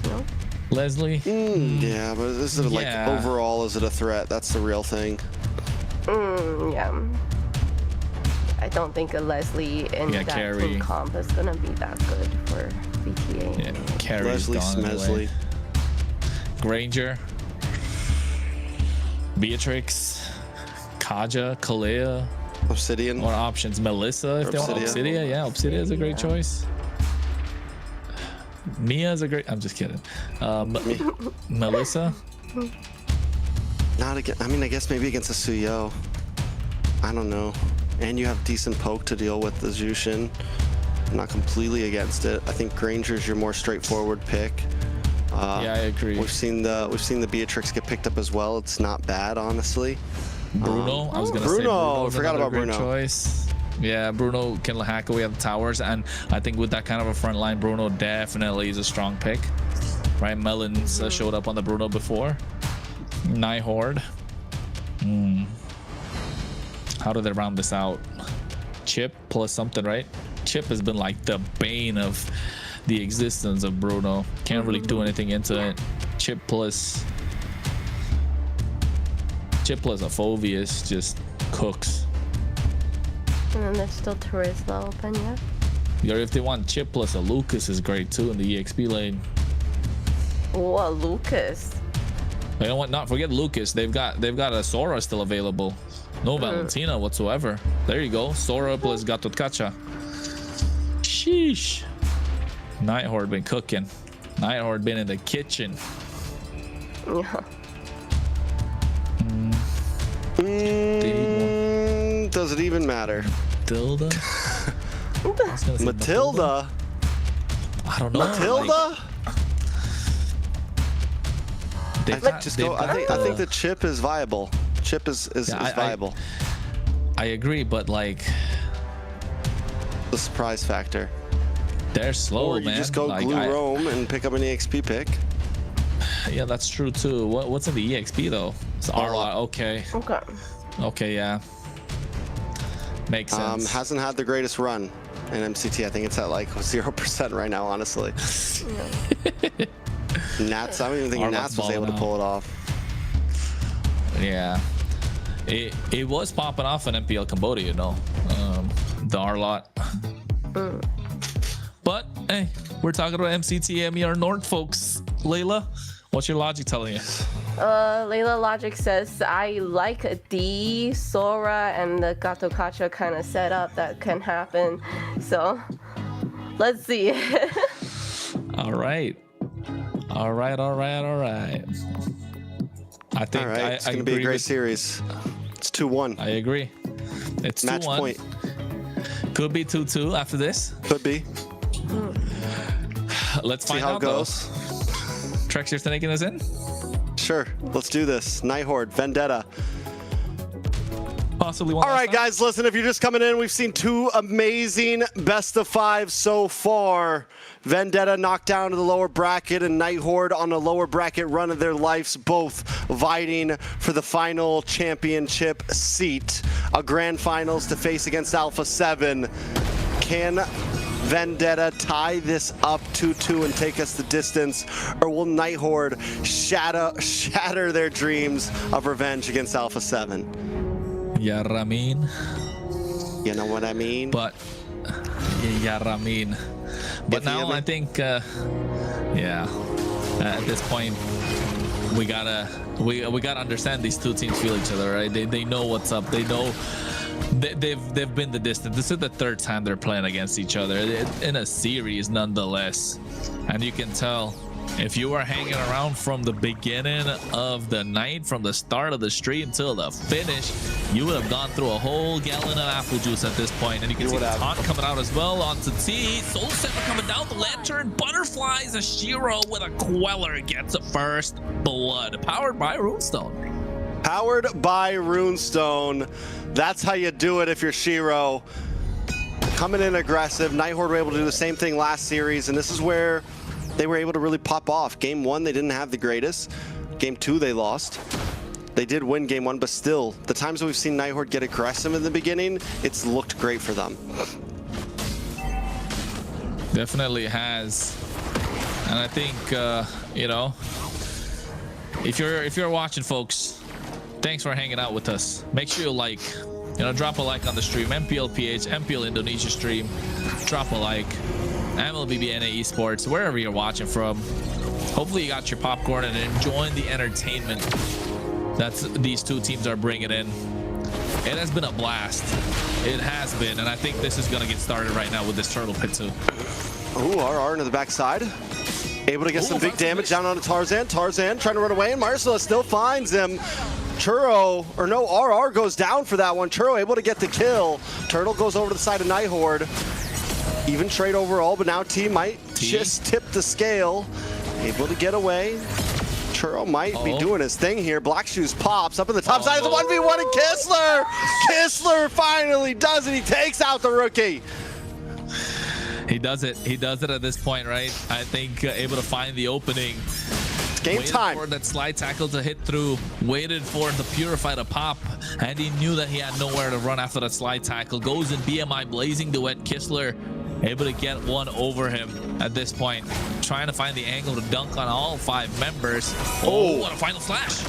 [SPEAKER 2] No?
[SPEAKER 3] Leslie?
[SPEAKER 4] Yeah, but is it like
[SPEAKER 3] Yeah.
[SPEAKER 4] overall, is it a threat? That's the real thing.
[SPEAKER 2] Yeah. I don't think a Leslie in
[SPEAKER 3] Yeah,
[SPEAKER 2] that
[SPEAKER 3] carry.
[SPEAKER 2] team comp is gonna be that good for VTA.
[SPEAKER 3] Yeah, Carrie's
[SPEAKER 4] Leslie
[SPEAKER 3] gone
[SPEAKER 4] Smesley.
[SPEAKER 3] anyway. Granger. Beatrix. Kaja. Kalea.
[SPEAKER 4] Obsidian.
[SPEAKER 3] More options. Melissa, if they want
[SPEAKER 4] Obsidia.
[SPEAKER 3] Obsidia. Yeah, Obsidia is a great choice. Mia is a great... I'm just kidding. Melissa?
[SPEAKER 4] Not again. I mean, I guess maybe against a Suyo. I don't know. And you have decent poke to deal with the Jushin. I'm not completely against it. I think Granger's your more straightforward pick.
[SPEAKER 3] Yeah, I agree.
[SPEAKER 4] We've seen the Beatrix get picked up as well. It's not bad, honestly.
[SPEAKER 3] Bruno, I was gonna say
[SPEAKER 4] Bruno.
[SPEAKER 3] is
[SPEAKER 4] Forgot
[SPEAKER 3] another
[SPEAKER 4] about
[SPEAKER 3] great
[SPEAKER 4] Bruno.
[SPEAKER 3] choice. Yeah, Bruno can hack away at the towers, and I think with that kind of a front line, Bruno definitely is a strong pick. Right, Melons showed up on the Bruno before. Night Horde. How do they round this out? Chip plus something, right? Chip has been like the bane of the existence of Bruno. Can't really do anything into it. Chip plus Aphovius just cooks.
[SPEAKER 2] And then there's still Turisla open, yeah.
[SPEAKER 3] Yeah, if they want Chip plus a Lucas is great too in the EXP lane.
[SPEAKER 2] Oh, Lucas.
[SPEAKER 3] You know what? Not forget Lucas. They've got a Sora still available. No Valentina whatsoever. There you go. Sora plus Gatotkacha. Sheesh. Night Horde been cooking. Night Horde been in the kitchen.
[SPEAKER 2] Yeah.
[SPEAKER 4] Does it even matter?
[SPEAKER 3] Matilda?
[SPEAKER 4] Matilda?
[SPEAKER 3] I don't know.
[SPEAKER 4] Matilda? I think the chip is viable. Chip is viable.
[SPEAKER 3] I agree, but like
[SPEAKER 4] the surprise factor.
[SPEAKER 3] They're slow,
[SPEAKER 4] or you
[SPEAKER 3] man.
[SPEAKER 4] just go
[SPEAKER 3] like,
[SPEAKER 4] glue Rome and pick up an EXP pick.
[SPEAKER 3] Yeah, that's true too. What's in the EXP though? It's Arla. Okay.
[SPEAKER 2] Okay.
[SPEAKER 3] Okay, yeah. Makes sense.
[SPEAKER 4] Hasn't had the greatest run in MCT. I think it's at like 0% right now, honestly. Nats, I don't even think
[SPEAKER 3] Arla's
[SPEAKER 4] Nats was able to pull it off.
[SPEAKER 3] Yeah. It was popping off in MPL Cambodia, you know. The Arlot. But hey, we're talking about MCT AMER North, folks. Layla, what's your logic telling you?
[SPEAKER 2] Layla Logic says, I like the Sora and the Gatotkacha kind of setup that can happen. So, let's see.
[SPEAKER 3] All right. I think
[SPEAKER 4] it's going to be a great series. It's 2-1.
[SPEAKER 3] I agree. It's
[SPEAKER 4] match
[SPEAKER 3] 2-1.
[SPEAKER 4] point.
[SPEAKER 3] Could be 2-2 after this.
[SPEAKER 4] Could be.
[SPEAKER 3] Let's
[SPEAKER 4] see
[SPEAKER 3] find
[SPEAKER 4] how
[SPEAKER 3] out
[SPEAKER 4] it goes.
[SPEAKER 3] Trex, you're taking us in?
[SPEAKER 4] Sure. Let's do this. Night Horde, Vendetta.
[SPEAKER 3] Possibly one.
[SPEAKER 4] All right, guys, listen, if you're just coming in, we've seen two amazing best of five so far. Vendetta knocked down to the lower bracket and Night Horde on a lower bracket run of their lives, both vying for the final championship seat. A grand finals to face against Alpha7. Can Vendetta tie this up 2-2 and take us the distance, or will Night Horde shatter their dreams of revenge against Alpha7?
[SPEAKER 3] Yeah, Ramin.
[SPEAKER 4] You know what I mean?
[SPEAKER 3] But yeah, Ramin. But now I think, at this point, we gotta understand these two teams feel each other, right? They know what's up. They know they've been the distance. This is the third time they're playing against each other in a series, nonetheless. And you can tell if you were hanging around from the beginning of the night, from the start of the street until the finish, you would have gone through a whole gallon of apple juice at this point. And you can see the taunt coming out as well onto T. Soul Sever coming down the lantern. Butterflies, a Shiro with a Queller gets a first blood. Powered by Runestone.
[SPEAKER 4] Powered by Runestone. That's how you do it if you're Shiro. Coming in aggressive. Night Horde were able to do the same thing last series, and this is where they were able to really pop off. Game 1, they didn't have the greatest. Game 2, they lost. They did win Game 1, but still, the times that we've seen Night Horde get aggressive in the beginning, it's looked great for them.
[SPEAKER 3] Definitely has. And I think, you know, if you're watching, folks, thanks for hanging out with us. Make sure you drop a like on the stream. MPL PH, MPL Indonesia stream. Drop a like. MLBB Esports, wherever you're watching from. Hopefully you got your popcorn and enjoying the entertainment that these two teams are bringing in. It has been a blast. It has been, and I think this is going to get started right now with this turtle pit too.
[SPEAKER 4] Ooh, RR into the backside. Able to get some big damage down onto Tarzan. Tarzan trying to run away, and Marcela still finds him. RR goes down for that one. Churro able to get the kill. Turtle goes over to the side of Night Horde. Even trade overall, but now T might just tip the scale. Able to get away. Churro might be doing his thing here. Black Shoes pops up in the top side of the 1v1 and Kistler! Kistler finally does it. He takes out the rookie.
[SPEAKER 3] He does it. He does it at this point, right? I think able to find the opening.
[SPEAKER 4] Game time.
[SPEAKER 3] For that slide tackle to hit through. Waited for the Purify to pop. And he knew that he had nowhere to run after that slide tackle. Goes in BMI Blazing Duet. Kistler able to get one over him at this point. Trying to find the angle to dunk on all 5 members. Oh, what a final slash.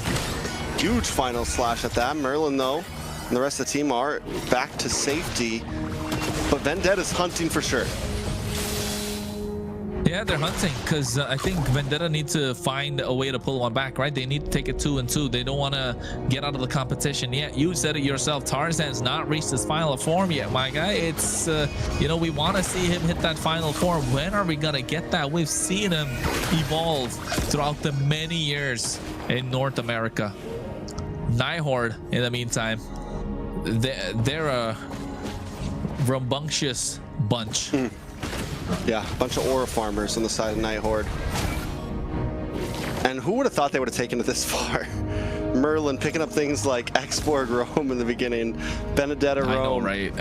[SPEAKER 4] Huge final slash at that. Merlin, though, and the rest of the team are back to safety. But Vendetta's hunting for sure.
[SPEAKER 3] Yeah, they're hunting because I think Vendetta needs to find a way to pull one back, right? They need to take it 2-2. They don't want to get out of the competition yet. You said it yourself. Tarzan's not reached his final form yet, my guy. It's, you know, we want to see him hit that final form. When are we going to get that? We've seen him evolve throughout the many years in North America. Night Horde, in the meantime, they're a rambunctious bunch.
[SPEAKER 4] Yeah, a bunch of aura farmers on the side of Night Horde. And who would have thought they would have taken it this far? Merlin picking up things like Exborg Roam in the beginning, Vendetta Roam.
[SPEAKER 3] I know, right?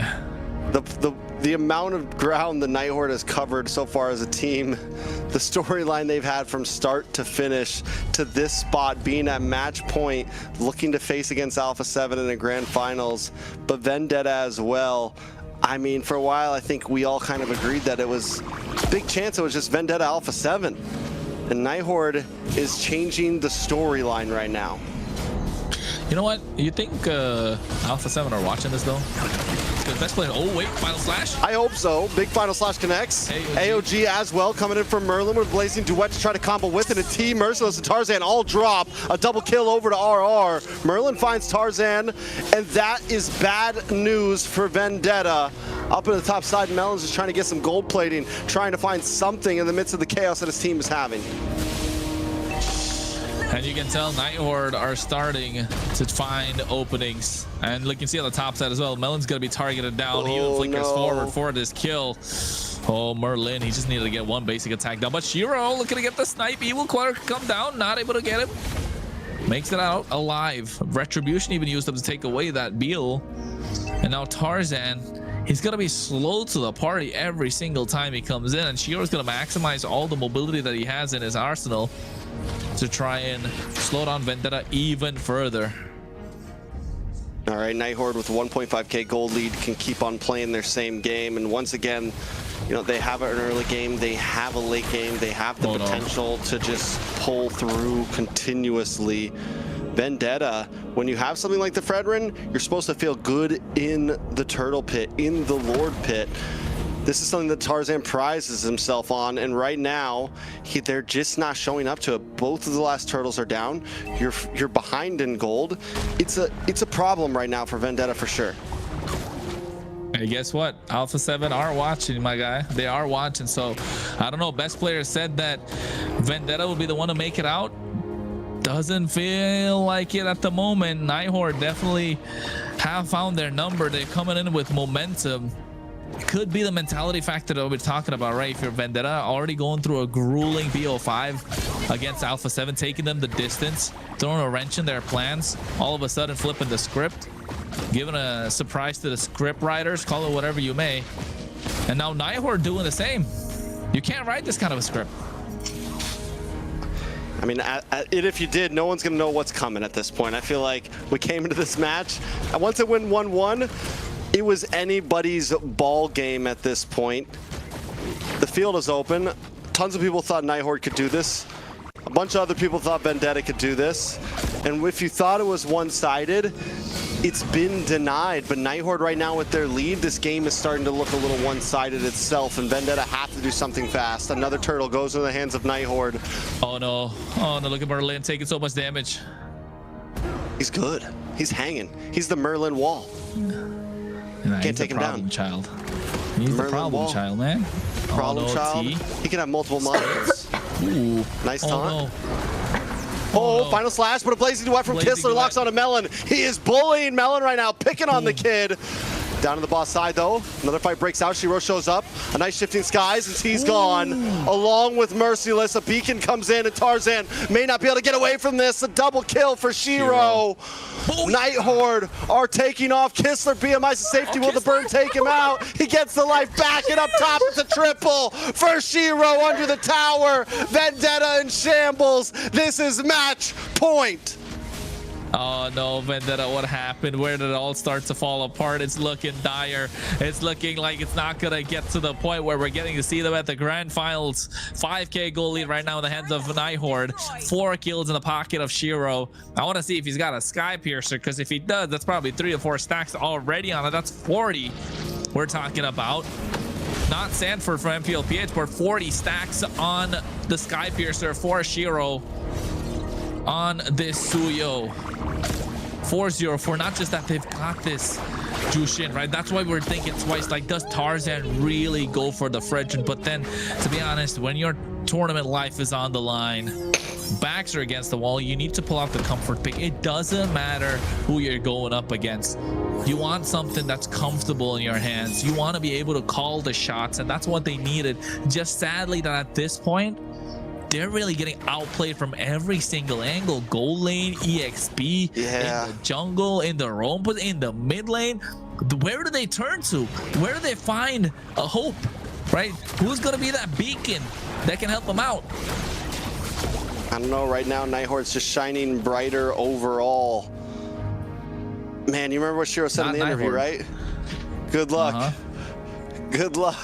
[SPEAKER 4] The amount of ground the Night Horde has covered so far as a team, the storyline they've had from start to finish to this spot, being at match point, looking to face against Alpha7 in the grand finals, but Vendetta as well. I mean, for a while, I think we all kind of agreed that it was big chance it was just Vendetta Alpha7. And Night Horde is changing the storyline right now.
[SPEAKER 3] You know what? You think Alpha7 are watching this, though? Because best player. Oh, wait, final slash?
[SPEAKER 4] I hope so. Big final slash connects. AOG as well coming in from Merlin with Blazing Duet to try to combo with it. And T, Merciless, and Tarzan all drop. A double kill over to RR. Merlin finds Tarzan, and that is bad news for Vendetta. Up in the top side, Melon's just trying to get some gold plating, trying to find something in the midst of the chaos that his team is having.
[SPEAKER 3] And you can tell Night Horde are starting to find openings. And you can see on the top side as well, Melon's going to be targeted down. He even flickers forward for this kill. Oh, Merlin, he just needed to get one basic attack down. But Shiro looking to get the snipe. Evil Quarter come down, not able to get him. Makes it out alive. Retribution even used up to take away that Beal. And now Tarzan, he's going to be slow to the party every single time he comes in. And Shiro's going to maximize all the mobility that he has in his arsenal to try and slow down Vendetta even further.
[SPEAKER 4] All right, Night Horde with a 1.5k gold lead can keep on playing their same game. And once again, you know, they have an early game, they have a late game, they have the potential to just pull through continuously. Vendetta, when you have something like the Fredrin, you're supposed to feel good in the Turtle Pit, in the Lord Pit. This is something that Tarzan prizes himself on, and right now, they're just not showing up to it. Both of the last turtles are down. You're behind in gold. It's a problem right now for Vendetta for sure.
[SPEAKER 3] Hey, guess what? Alpha7 are watching, my guy. They are watching. So I don't know. Best player said that Vendetta will be the one to make it out. Doesn't feel like it at the moment. Night Horde definitely have found their number. They're coming in with momentum. Could be the mentality factor that we're talking about, right? If you're Vendetta, already going through a grueling BO5 against Alpha7, taking them the distance, throwing a wrench in their plans, all of a sudden flipping the script, giving a surprise to the script writers, call it whatever you may. And now Night Horde doing the same. You can't write this kind of a script.
[SPEAKER 4] I mean, if you did, no one's going to know what's coming at this point. I feel like we came into this match, and once it went 1-1, it was anybody's ball game at this point. The field is open. Tons of people thought Night Horde could do this. A bunch of other people thought Vendetta could do this. And if you thought it was one-sided, it's been denied. But Night Horde right now with their lead, this game is starting to look a little one-sided itself, and Vendetta have to do something fast. Another turtle goes into the hands of Night Horde.
[SPEAKER 3] Oh no, look at Merlin taking so much damage.
[SPEAKER 4] He's good. He's hanging. He's the Merlin wall.
[SPEAKER 3] Nah,
[SPEAKER 4] can't take him down.
[SPEAKER 3] Child. He's the problem child, man.
[SPEAKER 4] Problem child. He can have multiple models.
[SPEAKER 3] Ooh.
[SPEAKER 4] Nice
[SPEAKER 3] No.
[SPEAKER 4] taunt. Oh, final slash, but a Blazing Duet from Kistler locks on a Melon. He is bullying Melon right now, picking on the kid. Down to the boss side, though. Another fight breaks out. Shiro shows up. A nice shifting skies, and T's gone. Along with Merciless, a beacon comes in, and Tarzan may not be able to get away from this. A double kill for Shiro. Night Horde are taking off. Kistler BMI's to safety. Will the burn take him out? He gets the life back, and up top it's a triple for Shiro under the tower. Vendetta in shambles. This is match point.
[SPEAKER 3] Oh no, Vendetta, what happened? Where did it all start to fall apart? It's looking dire. It's looking like it's not gonna get to the point where we're getting to see them at the grand finals. 5k goal lead right now in the hands of Night Horde. 4 kills in the pocket of Shiro. I want to see if he's got a Sky Piercer, because if he does, that's probably 3 or 4 stacks already on it. That's 40 we're talking about. Not Sanford from MPLPH, but 40 stacks on the Sky Piercer for Shiro on this Suyo. 4-0 not just that they've got this Jushin, right? That's why we're thinking twice, like, does Tarzan really go for the Fredgen? But then, to be honest, when your tournament life is on the line, backs are against the wall, you need to pull out the comfort pick. It doesn't matter who you're going up against. You want something that's comfortable in your hands. You want to be able to call the shots, and that's what they needed. Just sadly that at this point, they're really getting outplayed from every single angle. Gold lane, EXP, in the jungle, in the roam, but in the mid lane. Where do they turn to? Where do they find a hope, right? Who's going to be that beacon that can help them out?
[SPEAKER 4] I don't know. Right now, Night Horde's just shining brighter overall. Man, you remember what Shiro said in the interview, right? Good luck. Good luck.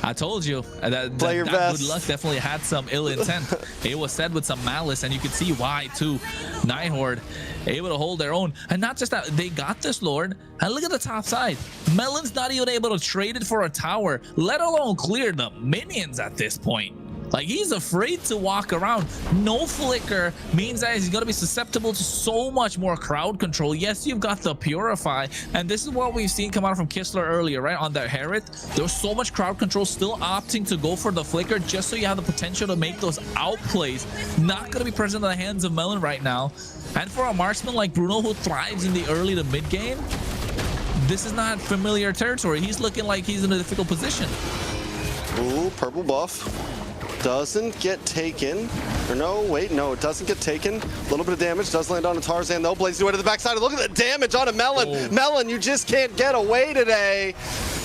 [SPEAKER 3] I told you that
[SPEAKER 4] Play your best.
[SPEAKER 3] Good luck definitely had some ill intent. It was said with some malice, and you could see why too. Night Horde able to hold their own, and not just that, they got this Lord. And look at the top side. Melon's not even able to trade it for a tower, let alone clear the minions at this point. Like, he's afraid to walk around. No flicker means that he's going to be susceptible to so much more crowd control. Yes, you've got the Purify, and this is what we've seen come out from Kistler earlier, right? On the Hereth, there was so much crowd control, still opting to go for the flicker just so you have the potential to make those outplays. Not going to be present in the hands of Melon right now. And for a marksman like Bruno, who thrives in the early to mid game, this is not familiar territory. He's looking like he's in a difficult position.
[SPEAKER 4] Ooh, purple buff. Doesn't get taken. Or no, wait, no, it doesn't get taken. A little bit of damage does land on a Tarzan though. Blazing away to the backside. Look at the damage on a Melon. Oh. Melon, you just can't get away today.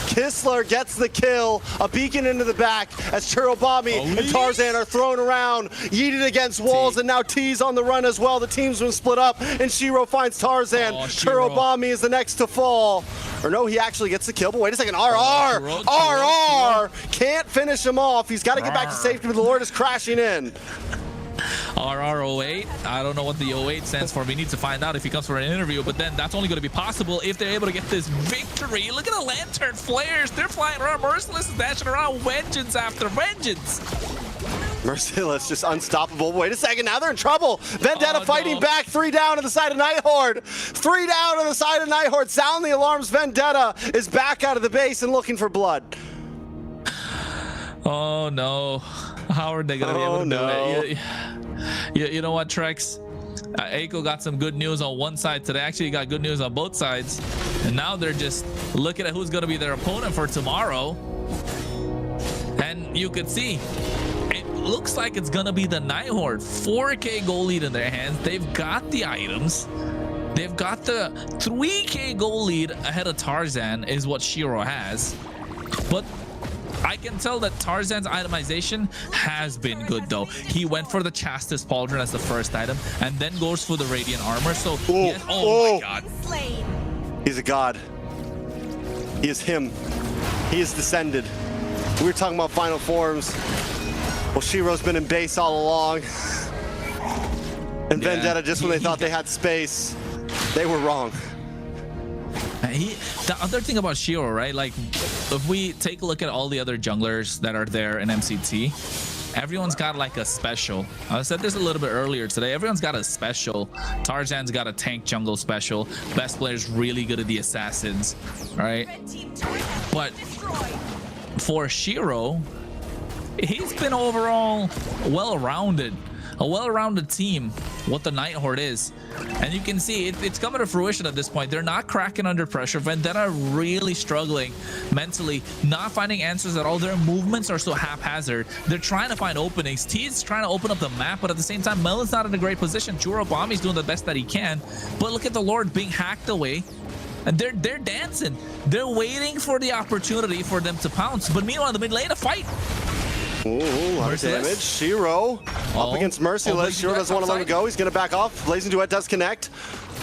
[SPEAKER 4] Kistler gets the kill. A beacon into the back as Churobami and Tarzan are thrown around, yeeted against walls, and now T's on the run as well. The team's been split up, and Shiro finds Tarzan. Churobami is the next to fall. Or no, he actually gets the kill, but wait a second. RR can't finish him off. He's got to get back to safety, but the Lord is crashing in.
[SPEAKER 3] RR08. I don't know what the 08 stands for. We need to find out if he comes for an interview, but then that's only going to be possible if they're able to get this victory. Look at the lantern flares. They're flying around. Merciless is dashing around. Vengeance after vengeance.
[SPEAKER 4] Merciless, just unstoppable. Wait a second, now they're in trouble. Vendetta fighting back. 3 down on the side of Night Horde. 3 down on the side of Night Horde. Sound the alarms. Vendetta is back out of the base and looking for blood.
[SPEAKER 3] Oh no. How are they going to be able to do it? You know what, Trex? Aiko got some good news on one side today. Actually, got good news on both sides. And now they're just looking at who's going to be their opponent for tomorrow. And you could see, it looks like it's going to be the Night Horde. 4k goal lead in their hands. They've got the items. They've got the 3k goal lead ahead of Tarzan is what Shiro has. But I can tell that Tarzan's itemization has been good though. He went for the Chastis Pauldron as the first item and then goes for the Radiant Armor. So, my god.
[SPEAKER 4] He's a god. He is him. He is descended. We were talking about final forms. Well, Shiro's been in base all along. And Vendetta, just when they thought they had space, they were wrong.
[SPEAKER 3] The other thing about Shiro, right? Like, if we take a look at all the other junglers that are there in MCT, everyone's got like a special. I said this a little bit earlier today. Everyone's got a special. Tarzan's got a tank jungle special. Best player's really good at the assassins, right? But for Shiro, he's been overall well-rounded. A well-rounded team, what the Night Horde is. And you can see it's coming to fruition at this point. They're not cracking under pressure. Vendetta really struggling mentally, not finding answers at all. Their movements are so haphazard. They're trying to find openings. T's trying to open up the map, but at the same time, Melon's not in a great position. Churobami's doing the best that he can. But look at the Lord being hacked away. And they're dancing. They're waiting for the opportunity for them to pounce. But meanwhile, in the mid lane, a fight.
[SPEAKER 4] Ooh, a lot of damage. Shiro up against Merciless. Shiro doesn't want to let him go. He's going to back off. Blazing Duet does connect.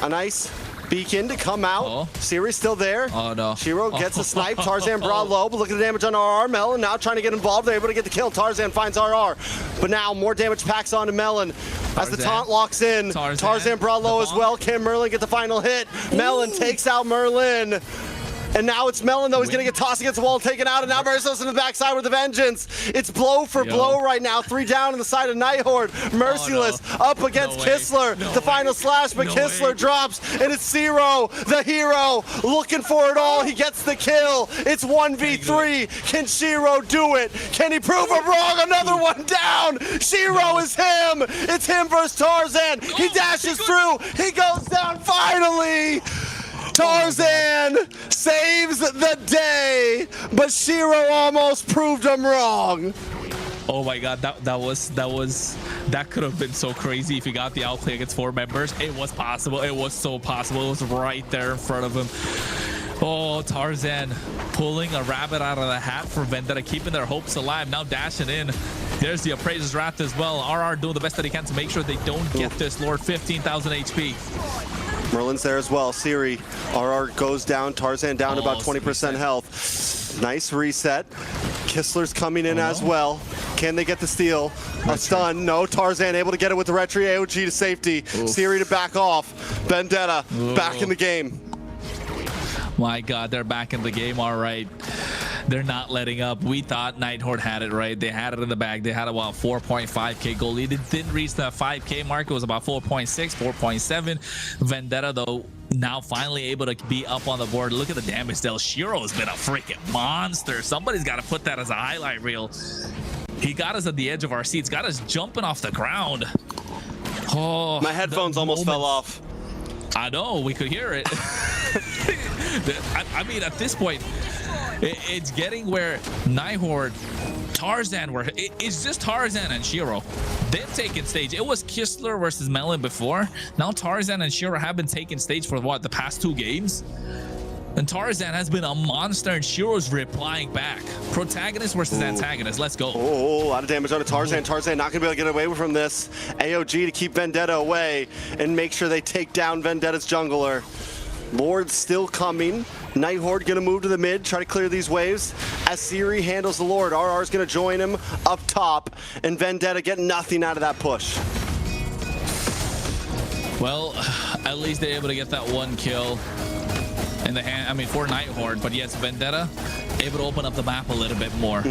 [SPEAKER 4] A nice beacon to come out. Siri's still there.
[SPEAKER 3] Oh no.
[SPEAKER 4] Shiro gets a snipe. Tarzan brought low, but look at the damage on RR. Melon now trying to get involved. They're able to get the kill. Tarzan finds RR. But now more damage packs on to Melon. As the taunt locks in. Tarzan brought low as well. Can Merlin get the final hit? Melon takes out Merlin. And now it's Melon, though. He's going to get tossed against the wall, taken out. And now Merciless in the backside with the vengeance. It's blow for blow right now. 3 down on the side of Night Horde. Merciless up against Kistler. The final slash, but Kistler drops. And it's Zero, the hero, looking for it all. He gets the kill. It's 1v3. Can Shiro do it? Can he prove him wrong? Another one down. Shiro is him. It's him versus Tarzan. He dashes through. He goes down finally. Tarzan saves the day, but Shiro almost proved him wrong.
[SPEAKER 3] Oh my god, that could have been so crazy if he got the outplay against 4 members. It was possible. It was so possible. It was right there in front of him. Oh, Tarzan pulling a rabbit out of the hat for Vendetta, keeping their hopes alive. Now dashing in. There's the Appraiser's Wrath as well. RR doing the best that he can to make sure they don't get this Lord. 15,000 HP.
[SPEAKER 4] Merlin's there as well. Siri, RR goes down. Tarzan down to about 20% health. Nice reset. Kistler's coming in as well. Can they get the steal? A stun. No. Tarzan able to get it with the Retri AOG to safety. Siri to back off. Vendetta back in the game.
[SPEAKER 3] My god, they're back in the game. All right. They're not letting up. We thought Night Horde had it right. They had it in the bag. They had about 4.5k goal lead. It didn't reach the 5k mark. It was about 4.6, 4.7. Vendetta, though, now finally able to be up on the board. Look at the damage. Del Shiro has been a freaking monster. Somebody's got to put that as a highlight reel. He got us at the edge of our seats. Got us jumping off the ground. Oh,
[SPEAKER 4] my headphones almost fell off.
[SPEAKER 3] I know. We could hear it. I mean, at this point, it's getting where Night Horde, Tarzan were. It's just Tarzan and Shiro. They've taken stage. It was Kistler versus Melon before. Now Tarzan and Shiro have been taking stage for what, the past 2 games? And Tarzan has been a monster, and Shiro's replying back. Protagonist versus antagonist. Let's go.
[SPEAKER 4] Oh, a lot of damage on to Tarzan. Tarzan not going to be able to get away from this. AOG to keep Vendetta away and make sure they take down Vendetta's jungler. Lord's still coming. Night Horde gonna move to the mid, try to clear these waves. As Siri handles the Lord, RR's gonna join him up top, and Vendetta get nothing out of that push.
[SPEAKER 3] Well, at least they're able to get that 1 kill in the hand. I mean, for Night Horde, but yes, Vendetta able to open up the map a little bit more.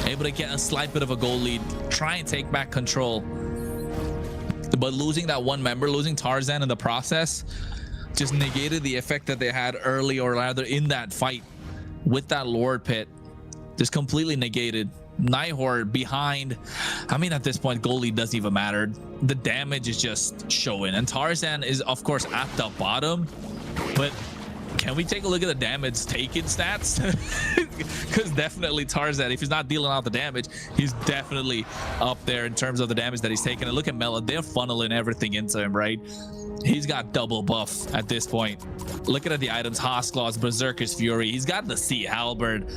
[SPEAKER 3] Able to get a slight bit of a goal lead, try and take back control. But losing that 1 member, losing Tarzan in the process, just negated the effect that they had early, or rather in that fight with that Lord pit. Just completely negated. Night Horde behind. I mean, at this point, goal lead doesn't even matter. The damage is just showing. And Tarzan is, of course, at the bottom. But can we take a look at the damage taken stats? Because definitely Tarzan, if he's not dealing out the damage, he's definitely up there in terms of the damage that he's taking. And look at Melon. They're funneling everything into him, right? He's got double buff at this point. Looking at the items, Hosclaws, Berserker's Fury. He's got the Sea Halberd,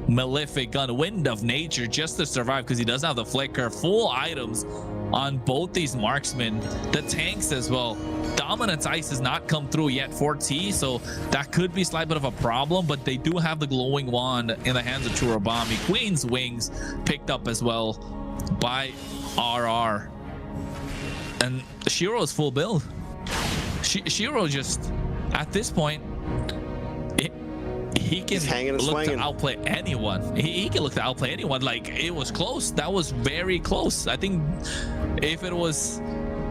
[SPEAKER 3] Malefic Gun, Wind of Nature just to survive because he doesn't have the Flicker. Full items on both these marksmen. The tanks as well. Dominance Ice has not come through yet for T, so that could be a slight bit of a problem, but they do have the glowing wand in the hands of Churubami. Queen's Wings picked up as well by RR. And Shiro is full build. Shiro just, at this point, he can look to outplay anyone. He can look to outplay anyone. Like, it was close. That was very close. I think if it was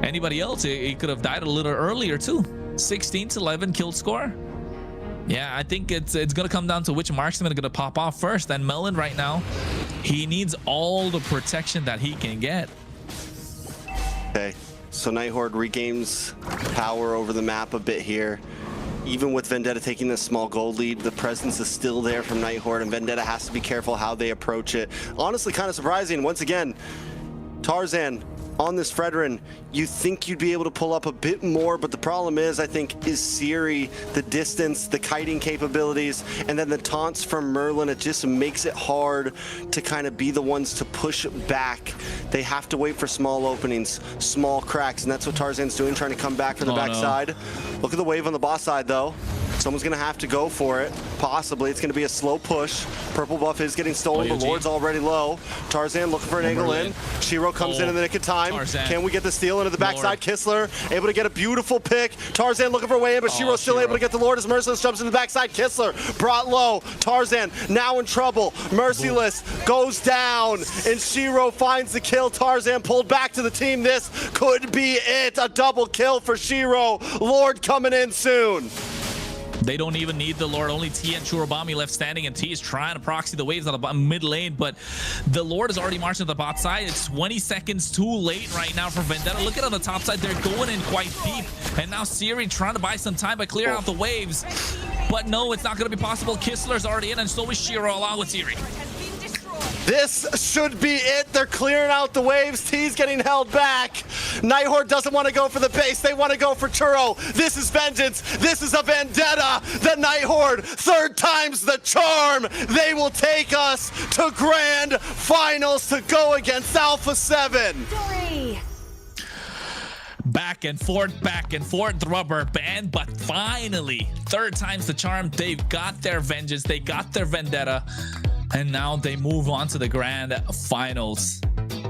[SPEAKER 3] anybody else, he could have died a little earlier too. 16-11 kill score. Yeah, I think it's gonna come down to which marksman are gonna pop off first. And Melon right now, he needs all the protection that he can get.
[SPEAKER 4] Okay. So Night Horde regains power over the map a bit here. Even with Vendetta taking this small gold lead, the presence is still there from Night Horde, and Vendetta has to be careful how they approach it. Honestly, kind of surprising. Once again, Tarzan on this Fredrin, you think you'd be able to pull up a bit more, but the problem is, I think, is Siri, the distance, the kiting capabilities, and then the taunts from Merlin. It just makes it hard to kind of be the ones to push back. They have to wait for small openings, small cracks, and that's what Tarzan's doing, trying to come back from the backside. Look at the wave on the boss side, though. Someone's going to have to go for it. Possibly. It's going to be a slow push. Purple buff is getting stolen. The Lord's already low. Tarzan looking for an angle in. Shiro comes in the nick of time. Tarzan. Can we get the steal into the backside? Kistler able to get a beautiful pick. Tarzan looking for a way in, but Shiro's still able to get the Lord as Merciless jumps into the backside. Kistler brought low. Tarzan now in trouble. Merciless goes down, and Shiro finds the kill. Tarzan pulled back to the team. This could be it. A double kill for Shiro. Lord coming in soon.
[SPEAKER 3] They don't even need the Lord. Only T and Churubami left standing, and T is trying to proxy the waves on the mid lane, but the Lord is already marching to the bot side. It's 20 seconds too late right now for Vendetta. Look at on the top side. They're going in quite deep, and now Siri trying to buy some time by clearing out the waves. But no, it's not going to be possible. Kistler's already in, and so is Shiro along with Siri.
[SPEAKER 4] This should be it. They're clearing out the waves. T's getting held back. Night Horde doesn't want to go for the base. They want to go for Churro. This is vengeance. This is a vendetta. The Night Horde, third time's the charm. They will take us to grand finals to go against Alpha7.
[SPEAKER 3] Back and forth, rubber band, but finally, third time's the charm. They've got their vengeance. They got their vendetta. And now they move on to the grand finals.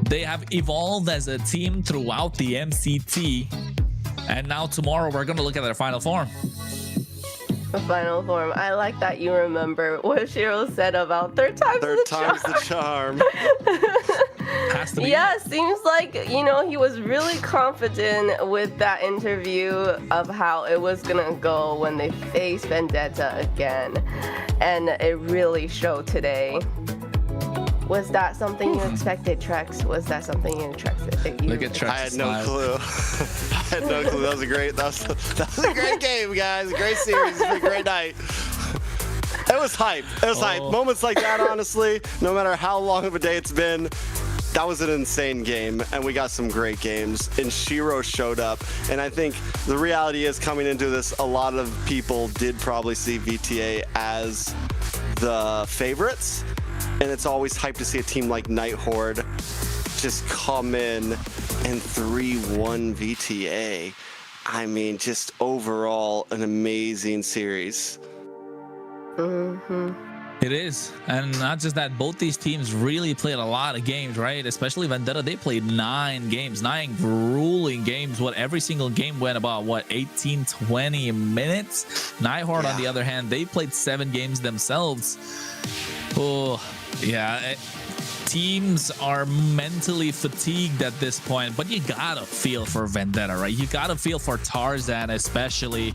[SPEAKER 3] They have evolved as a team throughout the MCT. And now tomorrow we're going to look at their final form.
[SPEAKER 2] The final form. I like that you remember what Shiro said about third time's the charm.
[SPEAKER 3] Has to be.
[SPEAKER 2] Yeah, seems like, you know, he was really confident with that interview of how it was gonna go when they face Vendetta again. And it really showed today. Was that something you expected, Trex? Was that something you expected?
[SPEAKER 3] Look at Trex.
[SPEAKER 4] I had no clue. I had no clue. That was a great. That was a great game, guys. A great series. It was a great night. It was hype. It was hype. Moments like that, honestly, no matter how long of a day it's been, that was an insane game, and we got some great games, and Shiro showed up, and I think the reality is, coming into this, a lot of people did probably see VTA as the favorites, and it's always hype to see a team like Night Horde just come in and 3-1 VTA. I mean, just overall an amazing series.
[SPEAKER 3] It is, and not just that, both these teams really played a lot of games, right? Especially Vendetta, they played 9 games, 9 grueling games. What, every single game went about, what, 18, 20 minutes? Night Horde, on the other hand, they played 7 games themselves. Oh, yeah. Teams are mentally fatigued at this point, but you gotta feel for Vendetta, right? You gotta feel for Tarzan, especially.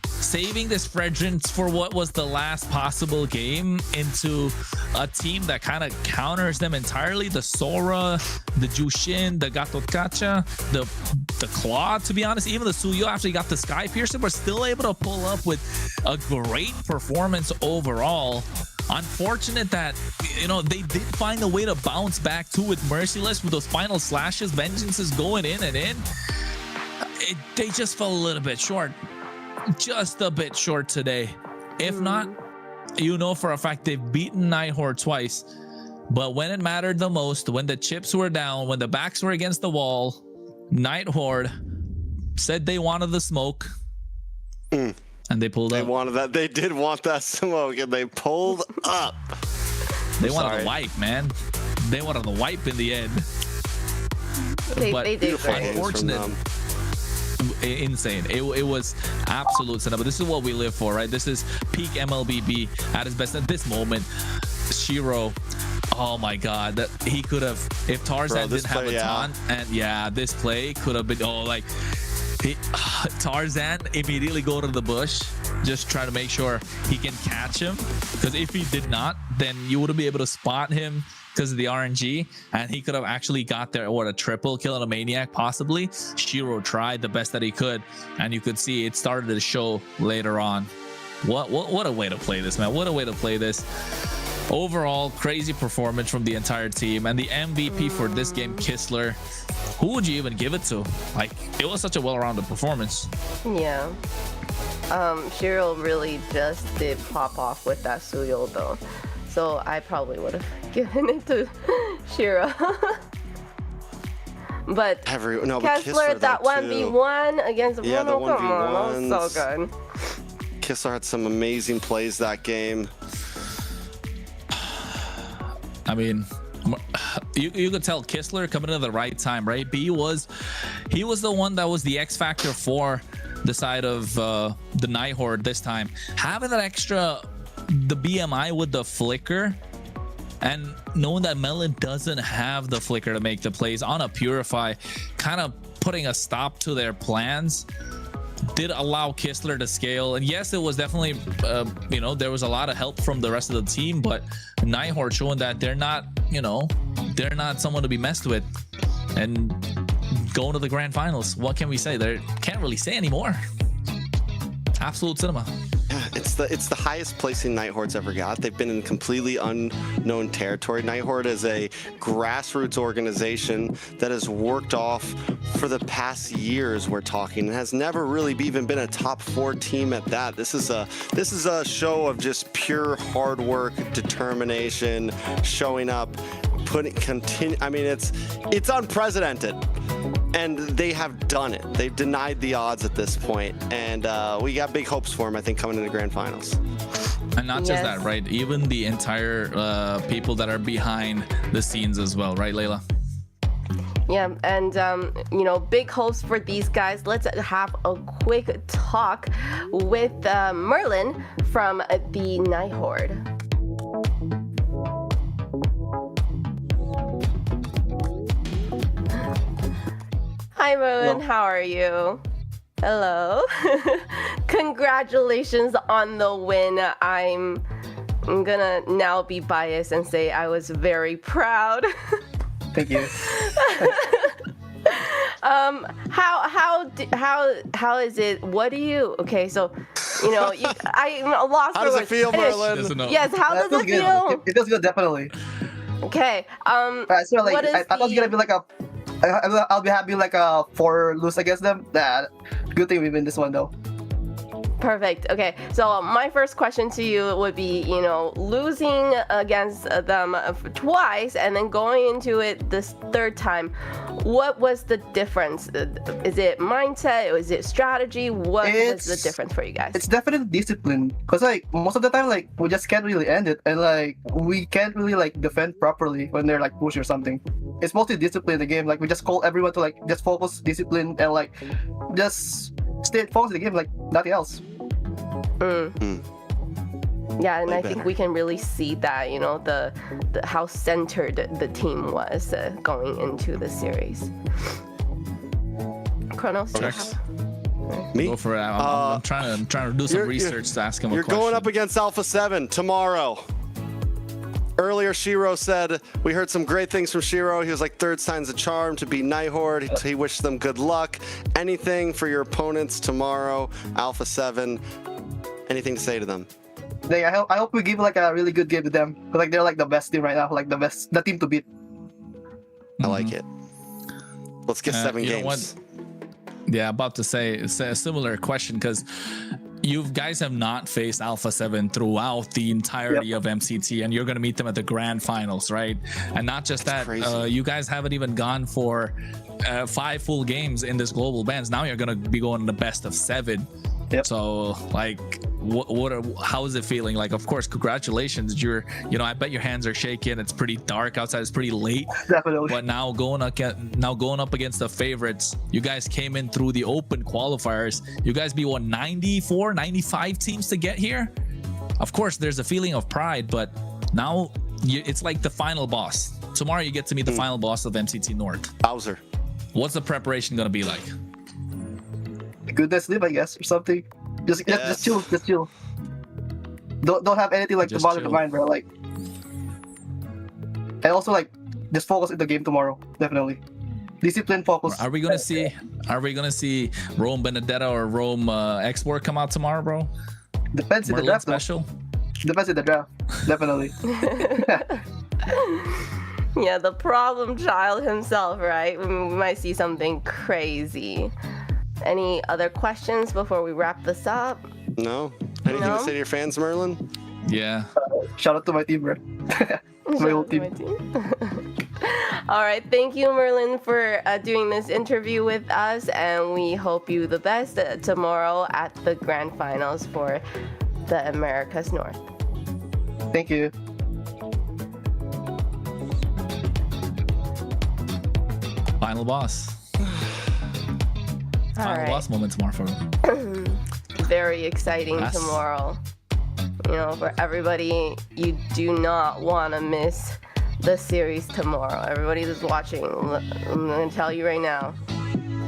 [SPEAKER 3] Saving this Fredrin for what was the last possible game into a team that kind of counters them entirely. The Sora, the Jushin, the Gatokacha, the Claw, to be honest. Even the Suyo, after he got the Sky Piercer, were still able to pull up with a great performance overall. Unfortunate that, you know, they did find a way to bounce back too with Merciless, with those final slashes. Vengeance is going in and in. They just fell a little bit short. Just a bit short today. If not, you know for a fact they've beaten Night Horde twice. But when it mattered the most, when the chips were down, when the backs were against the wall, Night Horde said they wanted the smoke. And they pulled up.
[SPEAKER 4] They wanted that. They did want that smoke, and they pulled up.
[SPEAKER 3] They wanted the wipe, man. They wanted the wipe in the end.
[SPEAKER 2] They did
[SPEAKER 3] unfortunate. Insane. It was absolute cinema. This is what we live for, right? This is peak MLBB at his best at this moment. Shiro, oh my god, that he could have, if Tarzan didn't have a taunt, and this play could have been Tarzan immediately go to the bush, just try to make sure he can catch him, because if he did not, then you wouldn't be able to spot him because of the RNG, and he could have actually got there, or a triple kill and a maniac possibly. Shiro tried the best that he could, and you could see it started to show later on. What a way to play this, man. What a way to play this. Overall, crazy performance from the entire team, and the MVP for this game, Kistler. Who would you even give it to? Like, it was such a well-rounded performance.
[SPEAKER 2] Yeah. Shiro really just did pop off with that Suyo though. So I probably would have given it to Shiro. But Kessler, that 1v1 against Bruno, come on, that was so good.
[SPEAKER 4] Kistler had some amazing plays that game.
[SPEAKER 3] I mean, you could tell Kistler coming at the right time, right? But he was the one that was the X factor for the side of the Night Horde this time. Having that extra, the BMI with the flicker, and knowing that Melon doesn't have the flicker to make the plays on a Purify, kind of putting a stop to their plans, did allow Kistler to scale. And yes, it was definitely you know, there was a lot of help from the rest of the team, but Night Horde showing that they're not, you know, they're not someone to be messed with, and going to the grand finals. What can we say? There can't really say anymore. Absolute cinema.
[SPEAKER 4] Yeah, it's the highest placing Night Horde's ever got. They've been in completely unknown territory. Night Horde is a grassroots organization that has worked off for the past years, we're talking, and has never really even been a top 4 team at that. This is a show of just pure hard work, determination, showing up, I mean, it's unprecedented. And they have done it. They've denied the odds at this point, and we got big hopes for them, I think, coming into grand finals.
[SPEAKER 3] And not just that, right? Even the entire people that are behind the scenes as well, right, Layla?
[SPEAKER 2] Yeah, and you know, big hopes for these guys. Let's have a quick talk with Merlin from the Night Horde. Hi Merlin, how are you? Hello. Congratulations on the win. I'm gonna now be biased and say I was very proud.
[SPEAKER 7] Thank you.
[SPEAKER 2] How is it? What do you? Okay, so you know, I'm lost.
[SPEAKER 4] How does it feel, Merlin?
[SPEAKER 2] Yes, how does it feel?
[SPEAKER 7] It feels good, definitely.
[SPEAKER 2] Okay.
[SPEAKER 7] So like, I thought it was gonna be like I'll be happy like a 4 lose against them. Good thing we win this one though.
[SPEAKER 2] Perfect. Okay, so my first question to you would be, you know, losing against them twice and then going into it this third time, what was the difference? Is it mindset? Is it strategy? What was the difference for you guys?
[SPEAKER 7] It's definitely discipline, because like most of the time, like we just can't really end it, and like we can't really like defend properly when they're like push or something. It's mostly discipline in the game. Like we just call everyone to like just focus, discipline, and like just stay focused in the game, like nothing else.
[SPEAKER 2] Yeah, and I think we can really see that, you know, the how centered the team was going into the series. Kronos,
[SPEAKER 4] me?
[SPEAKER 3] Go for it. I'm trying to do some research to ask him a question.
[SPEAKER 4] You're going up against Alpha7 tomorrow. Earlier, Shiro said, we heard some great things from Shiro. He was like, third sign's a charm to beat Night Horde. He wished them good luck. Anything for your opponents tomorrow, Alpha7? Anything to say to them?
[SPEAKER 7] I hope we give like a really good game to them. Like they're like the best team right now, like the team to beat.
[SPEAKER 4] I like it. Let's get 7 games.
[SPEAKER 3] Know what? Yeah, about to say a similar question, because you guys have not faced Alpha7 throughout the entirety of MCT, and you're going to meet them at the grand finals, right? And not just that, you guys haven't even gone for 5 full games in this global bands. Now you're going to be going to the best of 7. So like, how is it feeling? Like, of course, congratulations. You know, I bet your hands are shaking. It's pretty dark outside. It's pretty late.
[SPEAKER 7] Definitely.
[SPEAKER 3] But now going up against the favorites, you guys came in through the open qualifiers. You guys be 94, 95 teams to get here. Of course, there's a feeling of pride, but now it's like the final boss. Tomorrow you get to meet the final boss of MCT North.
[SPEAKER 4] Bowser.
[SPEAKER 3] What's the preparation gonna be like?
[SPEAKER 7] Good night's sleep, I guess, or something. Just chill. Don't have anything like to bother the mind, bro. Like, and also like just focus in the game tomorrow. Definitely, discipline, focus.
[SPEAKER 3] Are we gonna see Rome Vendetta or Rome Export come out tomorrow, bro?
[SPEAKER 7] Depends in the
[SPEAKER 3] Merlin
[SPEAKER 7] draft.
[SPEAKER 3] Special.
[SPEAKER 7] Depends on the draft, definitely.
[SPEAKER 2] Yeah, the problem child himself, right? We might see something crazy. Any other questions before we wrap this up?
[SPEAKER 4] No. Anything to say to your fans, Merlin?
[SPEAKER 5] Yeah.
[SPEAKER 7] Shout out to my team, bro. My whole team.
[SPEAKER 2] All right, thank you, Merlin, for doing this interview with us, and we hope you the best tomorrow at the grand finals for the Americas North.
[SPEAKER 7] Thank you.
[SPEAKER 5] Final boss. Final boss moment tomorrow for me.
[SPEAKER 2] Very exciting tomorrow. You know, for everybody, you do not want to miss the series tomorrow. Everybody that's watching, I'm going to tell you right now,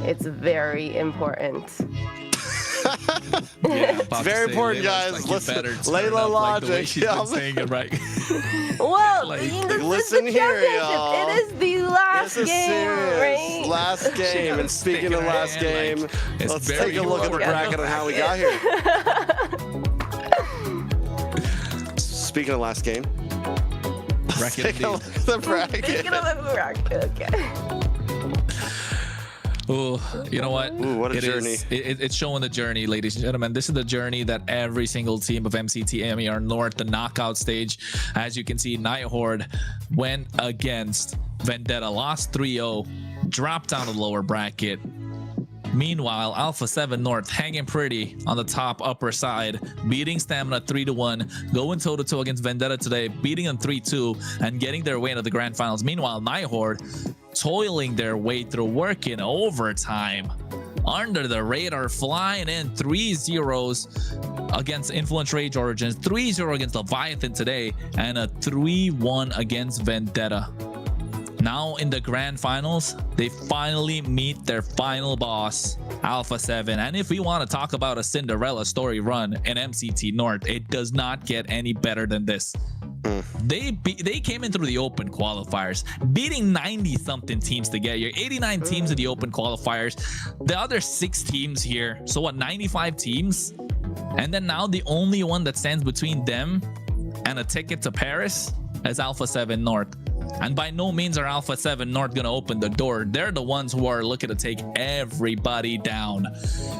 [SPEAKER 2] it's very important.
[SPEAKER 4] It's very important, guys. Listen, Layla logic.
[SPEAKER 5] Saying it right.
[SPEAKER 2] Well,
[SPEAKER 4] listen here, y'all.
[SPEAKER 2] It is the last
[SPEAKER 4] This is
[SPEAKER 2] game,
[SPEAKER 4] serious.
[SPEAKER 2] right?
[SPEAKER 4] Last game. And speaking of last game, let's take a look at the bracket and how we got here. Speaking of last game,
[SPEAKER 5] bracket.
[SPEAKER 4] Take a look at the bracket.
[SPEAKER 2] Speaking of the bracket, okay.
[SPEAKER 5] Oh, you know what?
[SPEAKER 4] Ooh, what a journey.
[SPEAKER 5] It's showing the journey, ladies and gentlemen. This is the journey that every single team of MCT AMER North, the knockout stage. As you can see, Night Horde went against Vendetta, lost 3-0, dropped down to the lower bracket. Meanwhile, Alpha7 North hanging pretty on the top upper side, beating Stamina 3-1, going toe-to-toe against Vendetta today, beating them 3-2, and getting their way into the grand finals. Meanwhile, Night Horde toiling their way through, working overtime, under the radar, flying in 3-0s against Influence Rage Origins, 3-0 against Leviathan today, and a 3-1 against Vendetta. Now in the grand finals, they finally meet their final boss, Alpha7. And if we want to talk about a Cinderella story run in MCT North, it does not get any better than this. They came in through the open qualifiers, beating 90-something teams to get here, 89 teams in the open qualifiers. The other 6 teams here, so what, 95 teams? And then now the only one that stands between them and a ticket to Paris is Alpha7 North. And by no means are Alpha7 North going to open the door. They're the ones who are looking to take everybody down.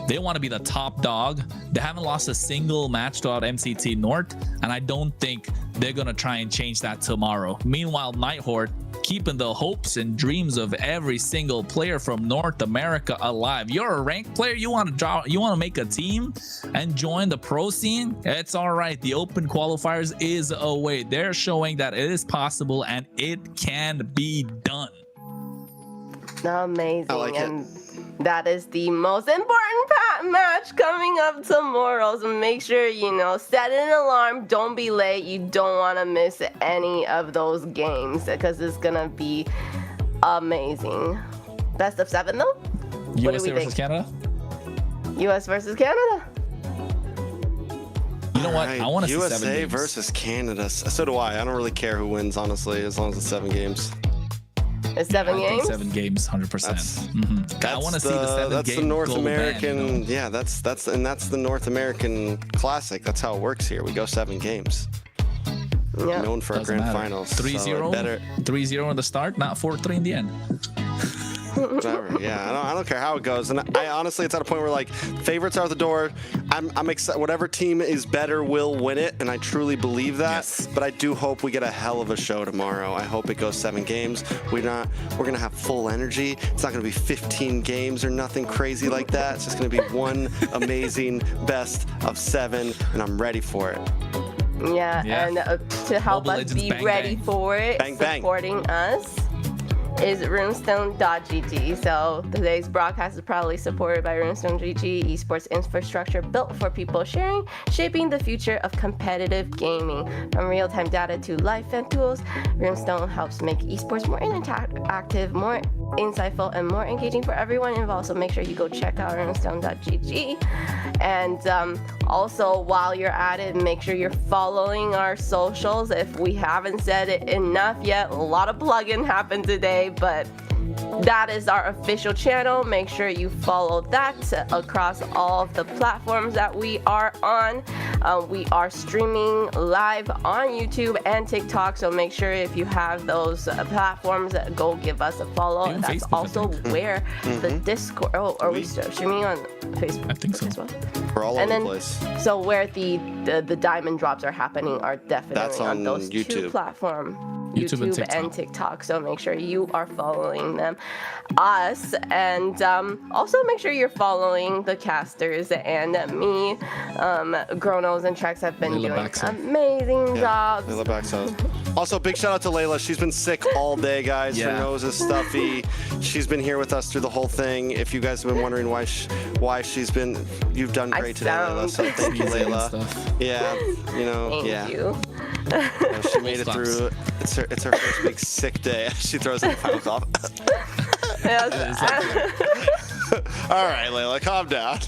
[SPEAKER 5] They want to be the top dog. They haven't lost a single match throughout MCT North, and I don't think they're going to try and change that tomorrow. Meanwhile, Night Horde keeping the hopes and dreams of every single player from North America alive. You're a ranked player, you want to make a team and join the pro scene, it's all right. The open qualifiers is a way. They're showing that it is possible and it can be done.
[SPEAKER 2] Amazing.
[SPEAKER 4] I like
[SPEAKER 2] and that is the most important match coming up tomorrow. So make sure, set an alarm. Don't be late. You don't want to miss any of those games because it's going to be amazing. Best of 7, though?
[SPEAKER 5] USA versus Canada?
[SPEAKER 2] US versus Canada.
[SPEAKER 5] You know what? I want to see 7
[SPEAKER 4] USA
[SPEAKER 5] games.
[SPEAKER 4] versus Canada. So do I. I don't really care who wins, honestly, as long as it's 7 games.
[SPEAKER 2] It's 7 games?
[SPEAKER 5] 7 games, 100%. I want to see the 7
[SPEAKER 4] That's
[SPEAKER 5] game
[SPEAKER 4] the North
[SPEAKER 5] global
[SPEAKER 4] American.
[SPEAKER 5] ban,
[SPEAKER 4] Yeah, that's the North American classic. That's how it works here. We go 7 games.
[SPEAKER 2] Yeah.
[SPEAKER 4] Known for our grand finals.
[SPEAKER 5] 3-0.
[SPEAKER 4] Better.
[SPEAKER 5] 3-0 in the start, not 4-3 in the end.
[SPEAKER 4] Whatever. Yeah, I don't care how it goes. And I honestly, it's at a point where like favorites are at the door. I'm excited. Whatever team is better will win it, and I truly believe that.
[SPEAKER 5] Yes.
[SPEAKER 4] But I do hope we get a hell of a show tomorrow. I hope it goes 7 games. We're gonna have full energy. It's not gonna be 15 games or nothing crazy like that. It's just gonna be one amazing best of 7, and I'm ready for it.
[SPEAKER 2] Yeah. And to help
[SPEAKER 5] Mobile
[SPEAKER 2] us
[SPEAKER 5] Legends
[SPEAKER 2] be
[SPEAKER 5] bang,
[SPEAKER 2] ready
[SPEAKER 5] bang.
[SPEAKER 2] for it,
[SPEAKER 4] Bang, bang.
[SPEAKER 2] supporting us is runestone.gg. So today's broadcast is proudly supported by Runestone.gg, esports infrastructure built for people sharing, shaping the future of competitive gaming. From real-time data to live fan tools, Runestone helps make esports more interactive, more insightful, and more engaging for everyone involved. So make sure you go check out runestone.gg. And also, while you're at it, make sure you're following our socials. If we haven't said it enough yet, a lot of plug-in happened today, but that is our official channel. Make sure you follow that across all of the platforms that we are on. We are streaming live on YouTube and TikTok, so make sure if you have those platforms, go give us a follow.
[SPEAKER 5] Even
[SPEAKER 2] That's
[SPEAKER 5] Facebook,
[SPEAKER 2] also where the Discord. Oh, are we streaming on Facebook?
[SPEAKER 5] I think so.
[SPEAKER 2] As well?
[SPEAKER 4] We're all
[SPEAKER 2] And
[SPEAKER 4] over
[SPEAKER 2] then,
[SPEAKER 4] the place.
[SPEAKER 2] so where the diamond drops are happening are definitely
[SPEAKER 4] That's on
[SPEAKER 2] those two
[SPEAKER 4] YouTube.
[SPEAKER 2] platforms.
[SPEAKER 5] YouTube and
[SPEAKER 2] and TikTok. So make sure you are following us, and also make sure you're following the casters and me. Gronos and Trex have been
[SPEAKER 5] Layla
[SPEAKER 2] doing
[SPEAKER 5] Baxa.
[SPEAKER 2] amazing jobs.
[SPEAKER 4] Layla Baxa. Also, big shout out to Layla. She's been sick all day, guys. Her
[SPEAKER 5] Yeah.
[SPEAKER 4] nose is stuffy. She's been here with us through the whole thing. If you guys have been wondering why she's been, you've done great today, Layla. So thank you,
[SPEAKER 5] Sneezing and
[SPEAKER 4] Layla.
[SPEAKER 5] stuff.
[SPEAKER 4] Yeah, you know,
[SPEAKER 2] Thank
[SPEAKER 4] yeah.
[SPEAKER 2] you.
[SPEAKER 4] She made it through. It's her first big sick day. She throws in the final cough. All right, Layla, calm down.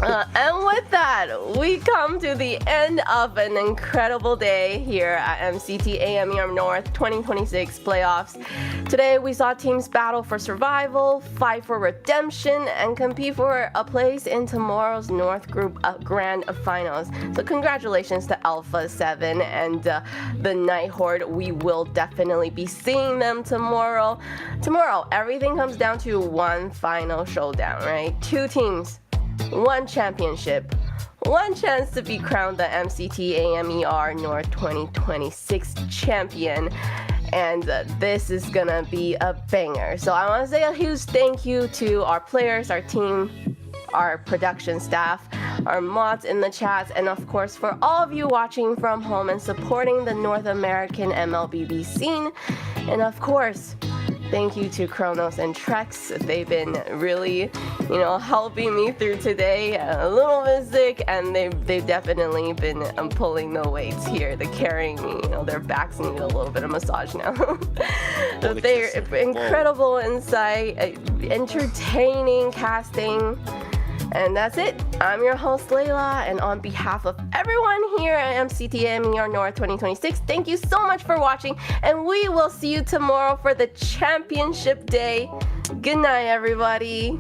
[SPEAKER 2] And with that, we come to the end of an incredible day here at MCT AMER North 2026 playoffs. Today, we saw teams battle for survival, fight for redemption, and compete for a place in tomorrow's North Group Grand Finals. So congratulations to Alpha7 and the Night Horde. We will definitely be seeing them tomorrow. Tomorrow, everything comes down to one final showdown, right? Two teams. One championship, one chance to be crowned the MCT AMER North 2026 champion, and this is gonna be a banger. So I want to say a huge thank you to our players, our team, our production staff, our mods in the chats, and of course for all of you watching from home and supporting the North American MLBB scene. And of course, thank you to Kronos and Trex. They've been really, helping me through today. A little bit sick, and they've definitely been pulling the weights here. They're carrying me. Their backs need a little bit of massage now. But they're incredible insight, entertaining casting. And that's it. I'm your host, Layla, and on behalf of everyone here at MCT AMER North 2026, thank you so much for watching, and we will see you tomorrow for the championship day. Good night, everybody.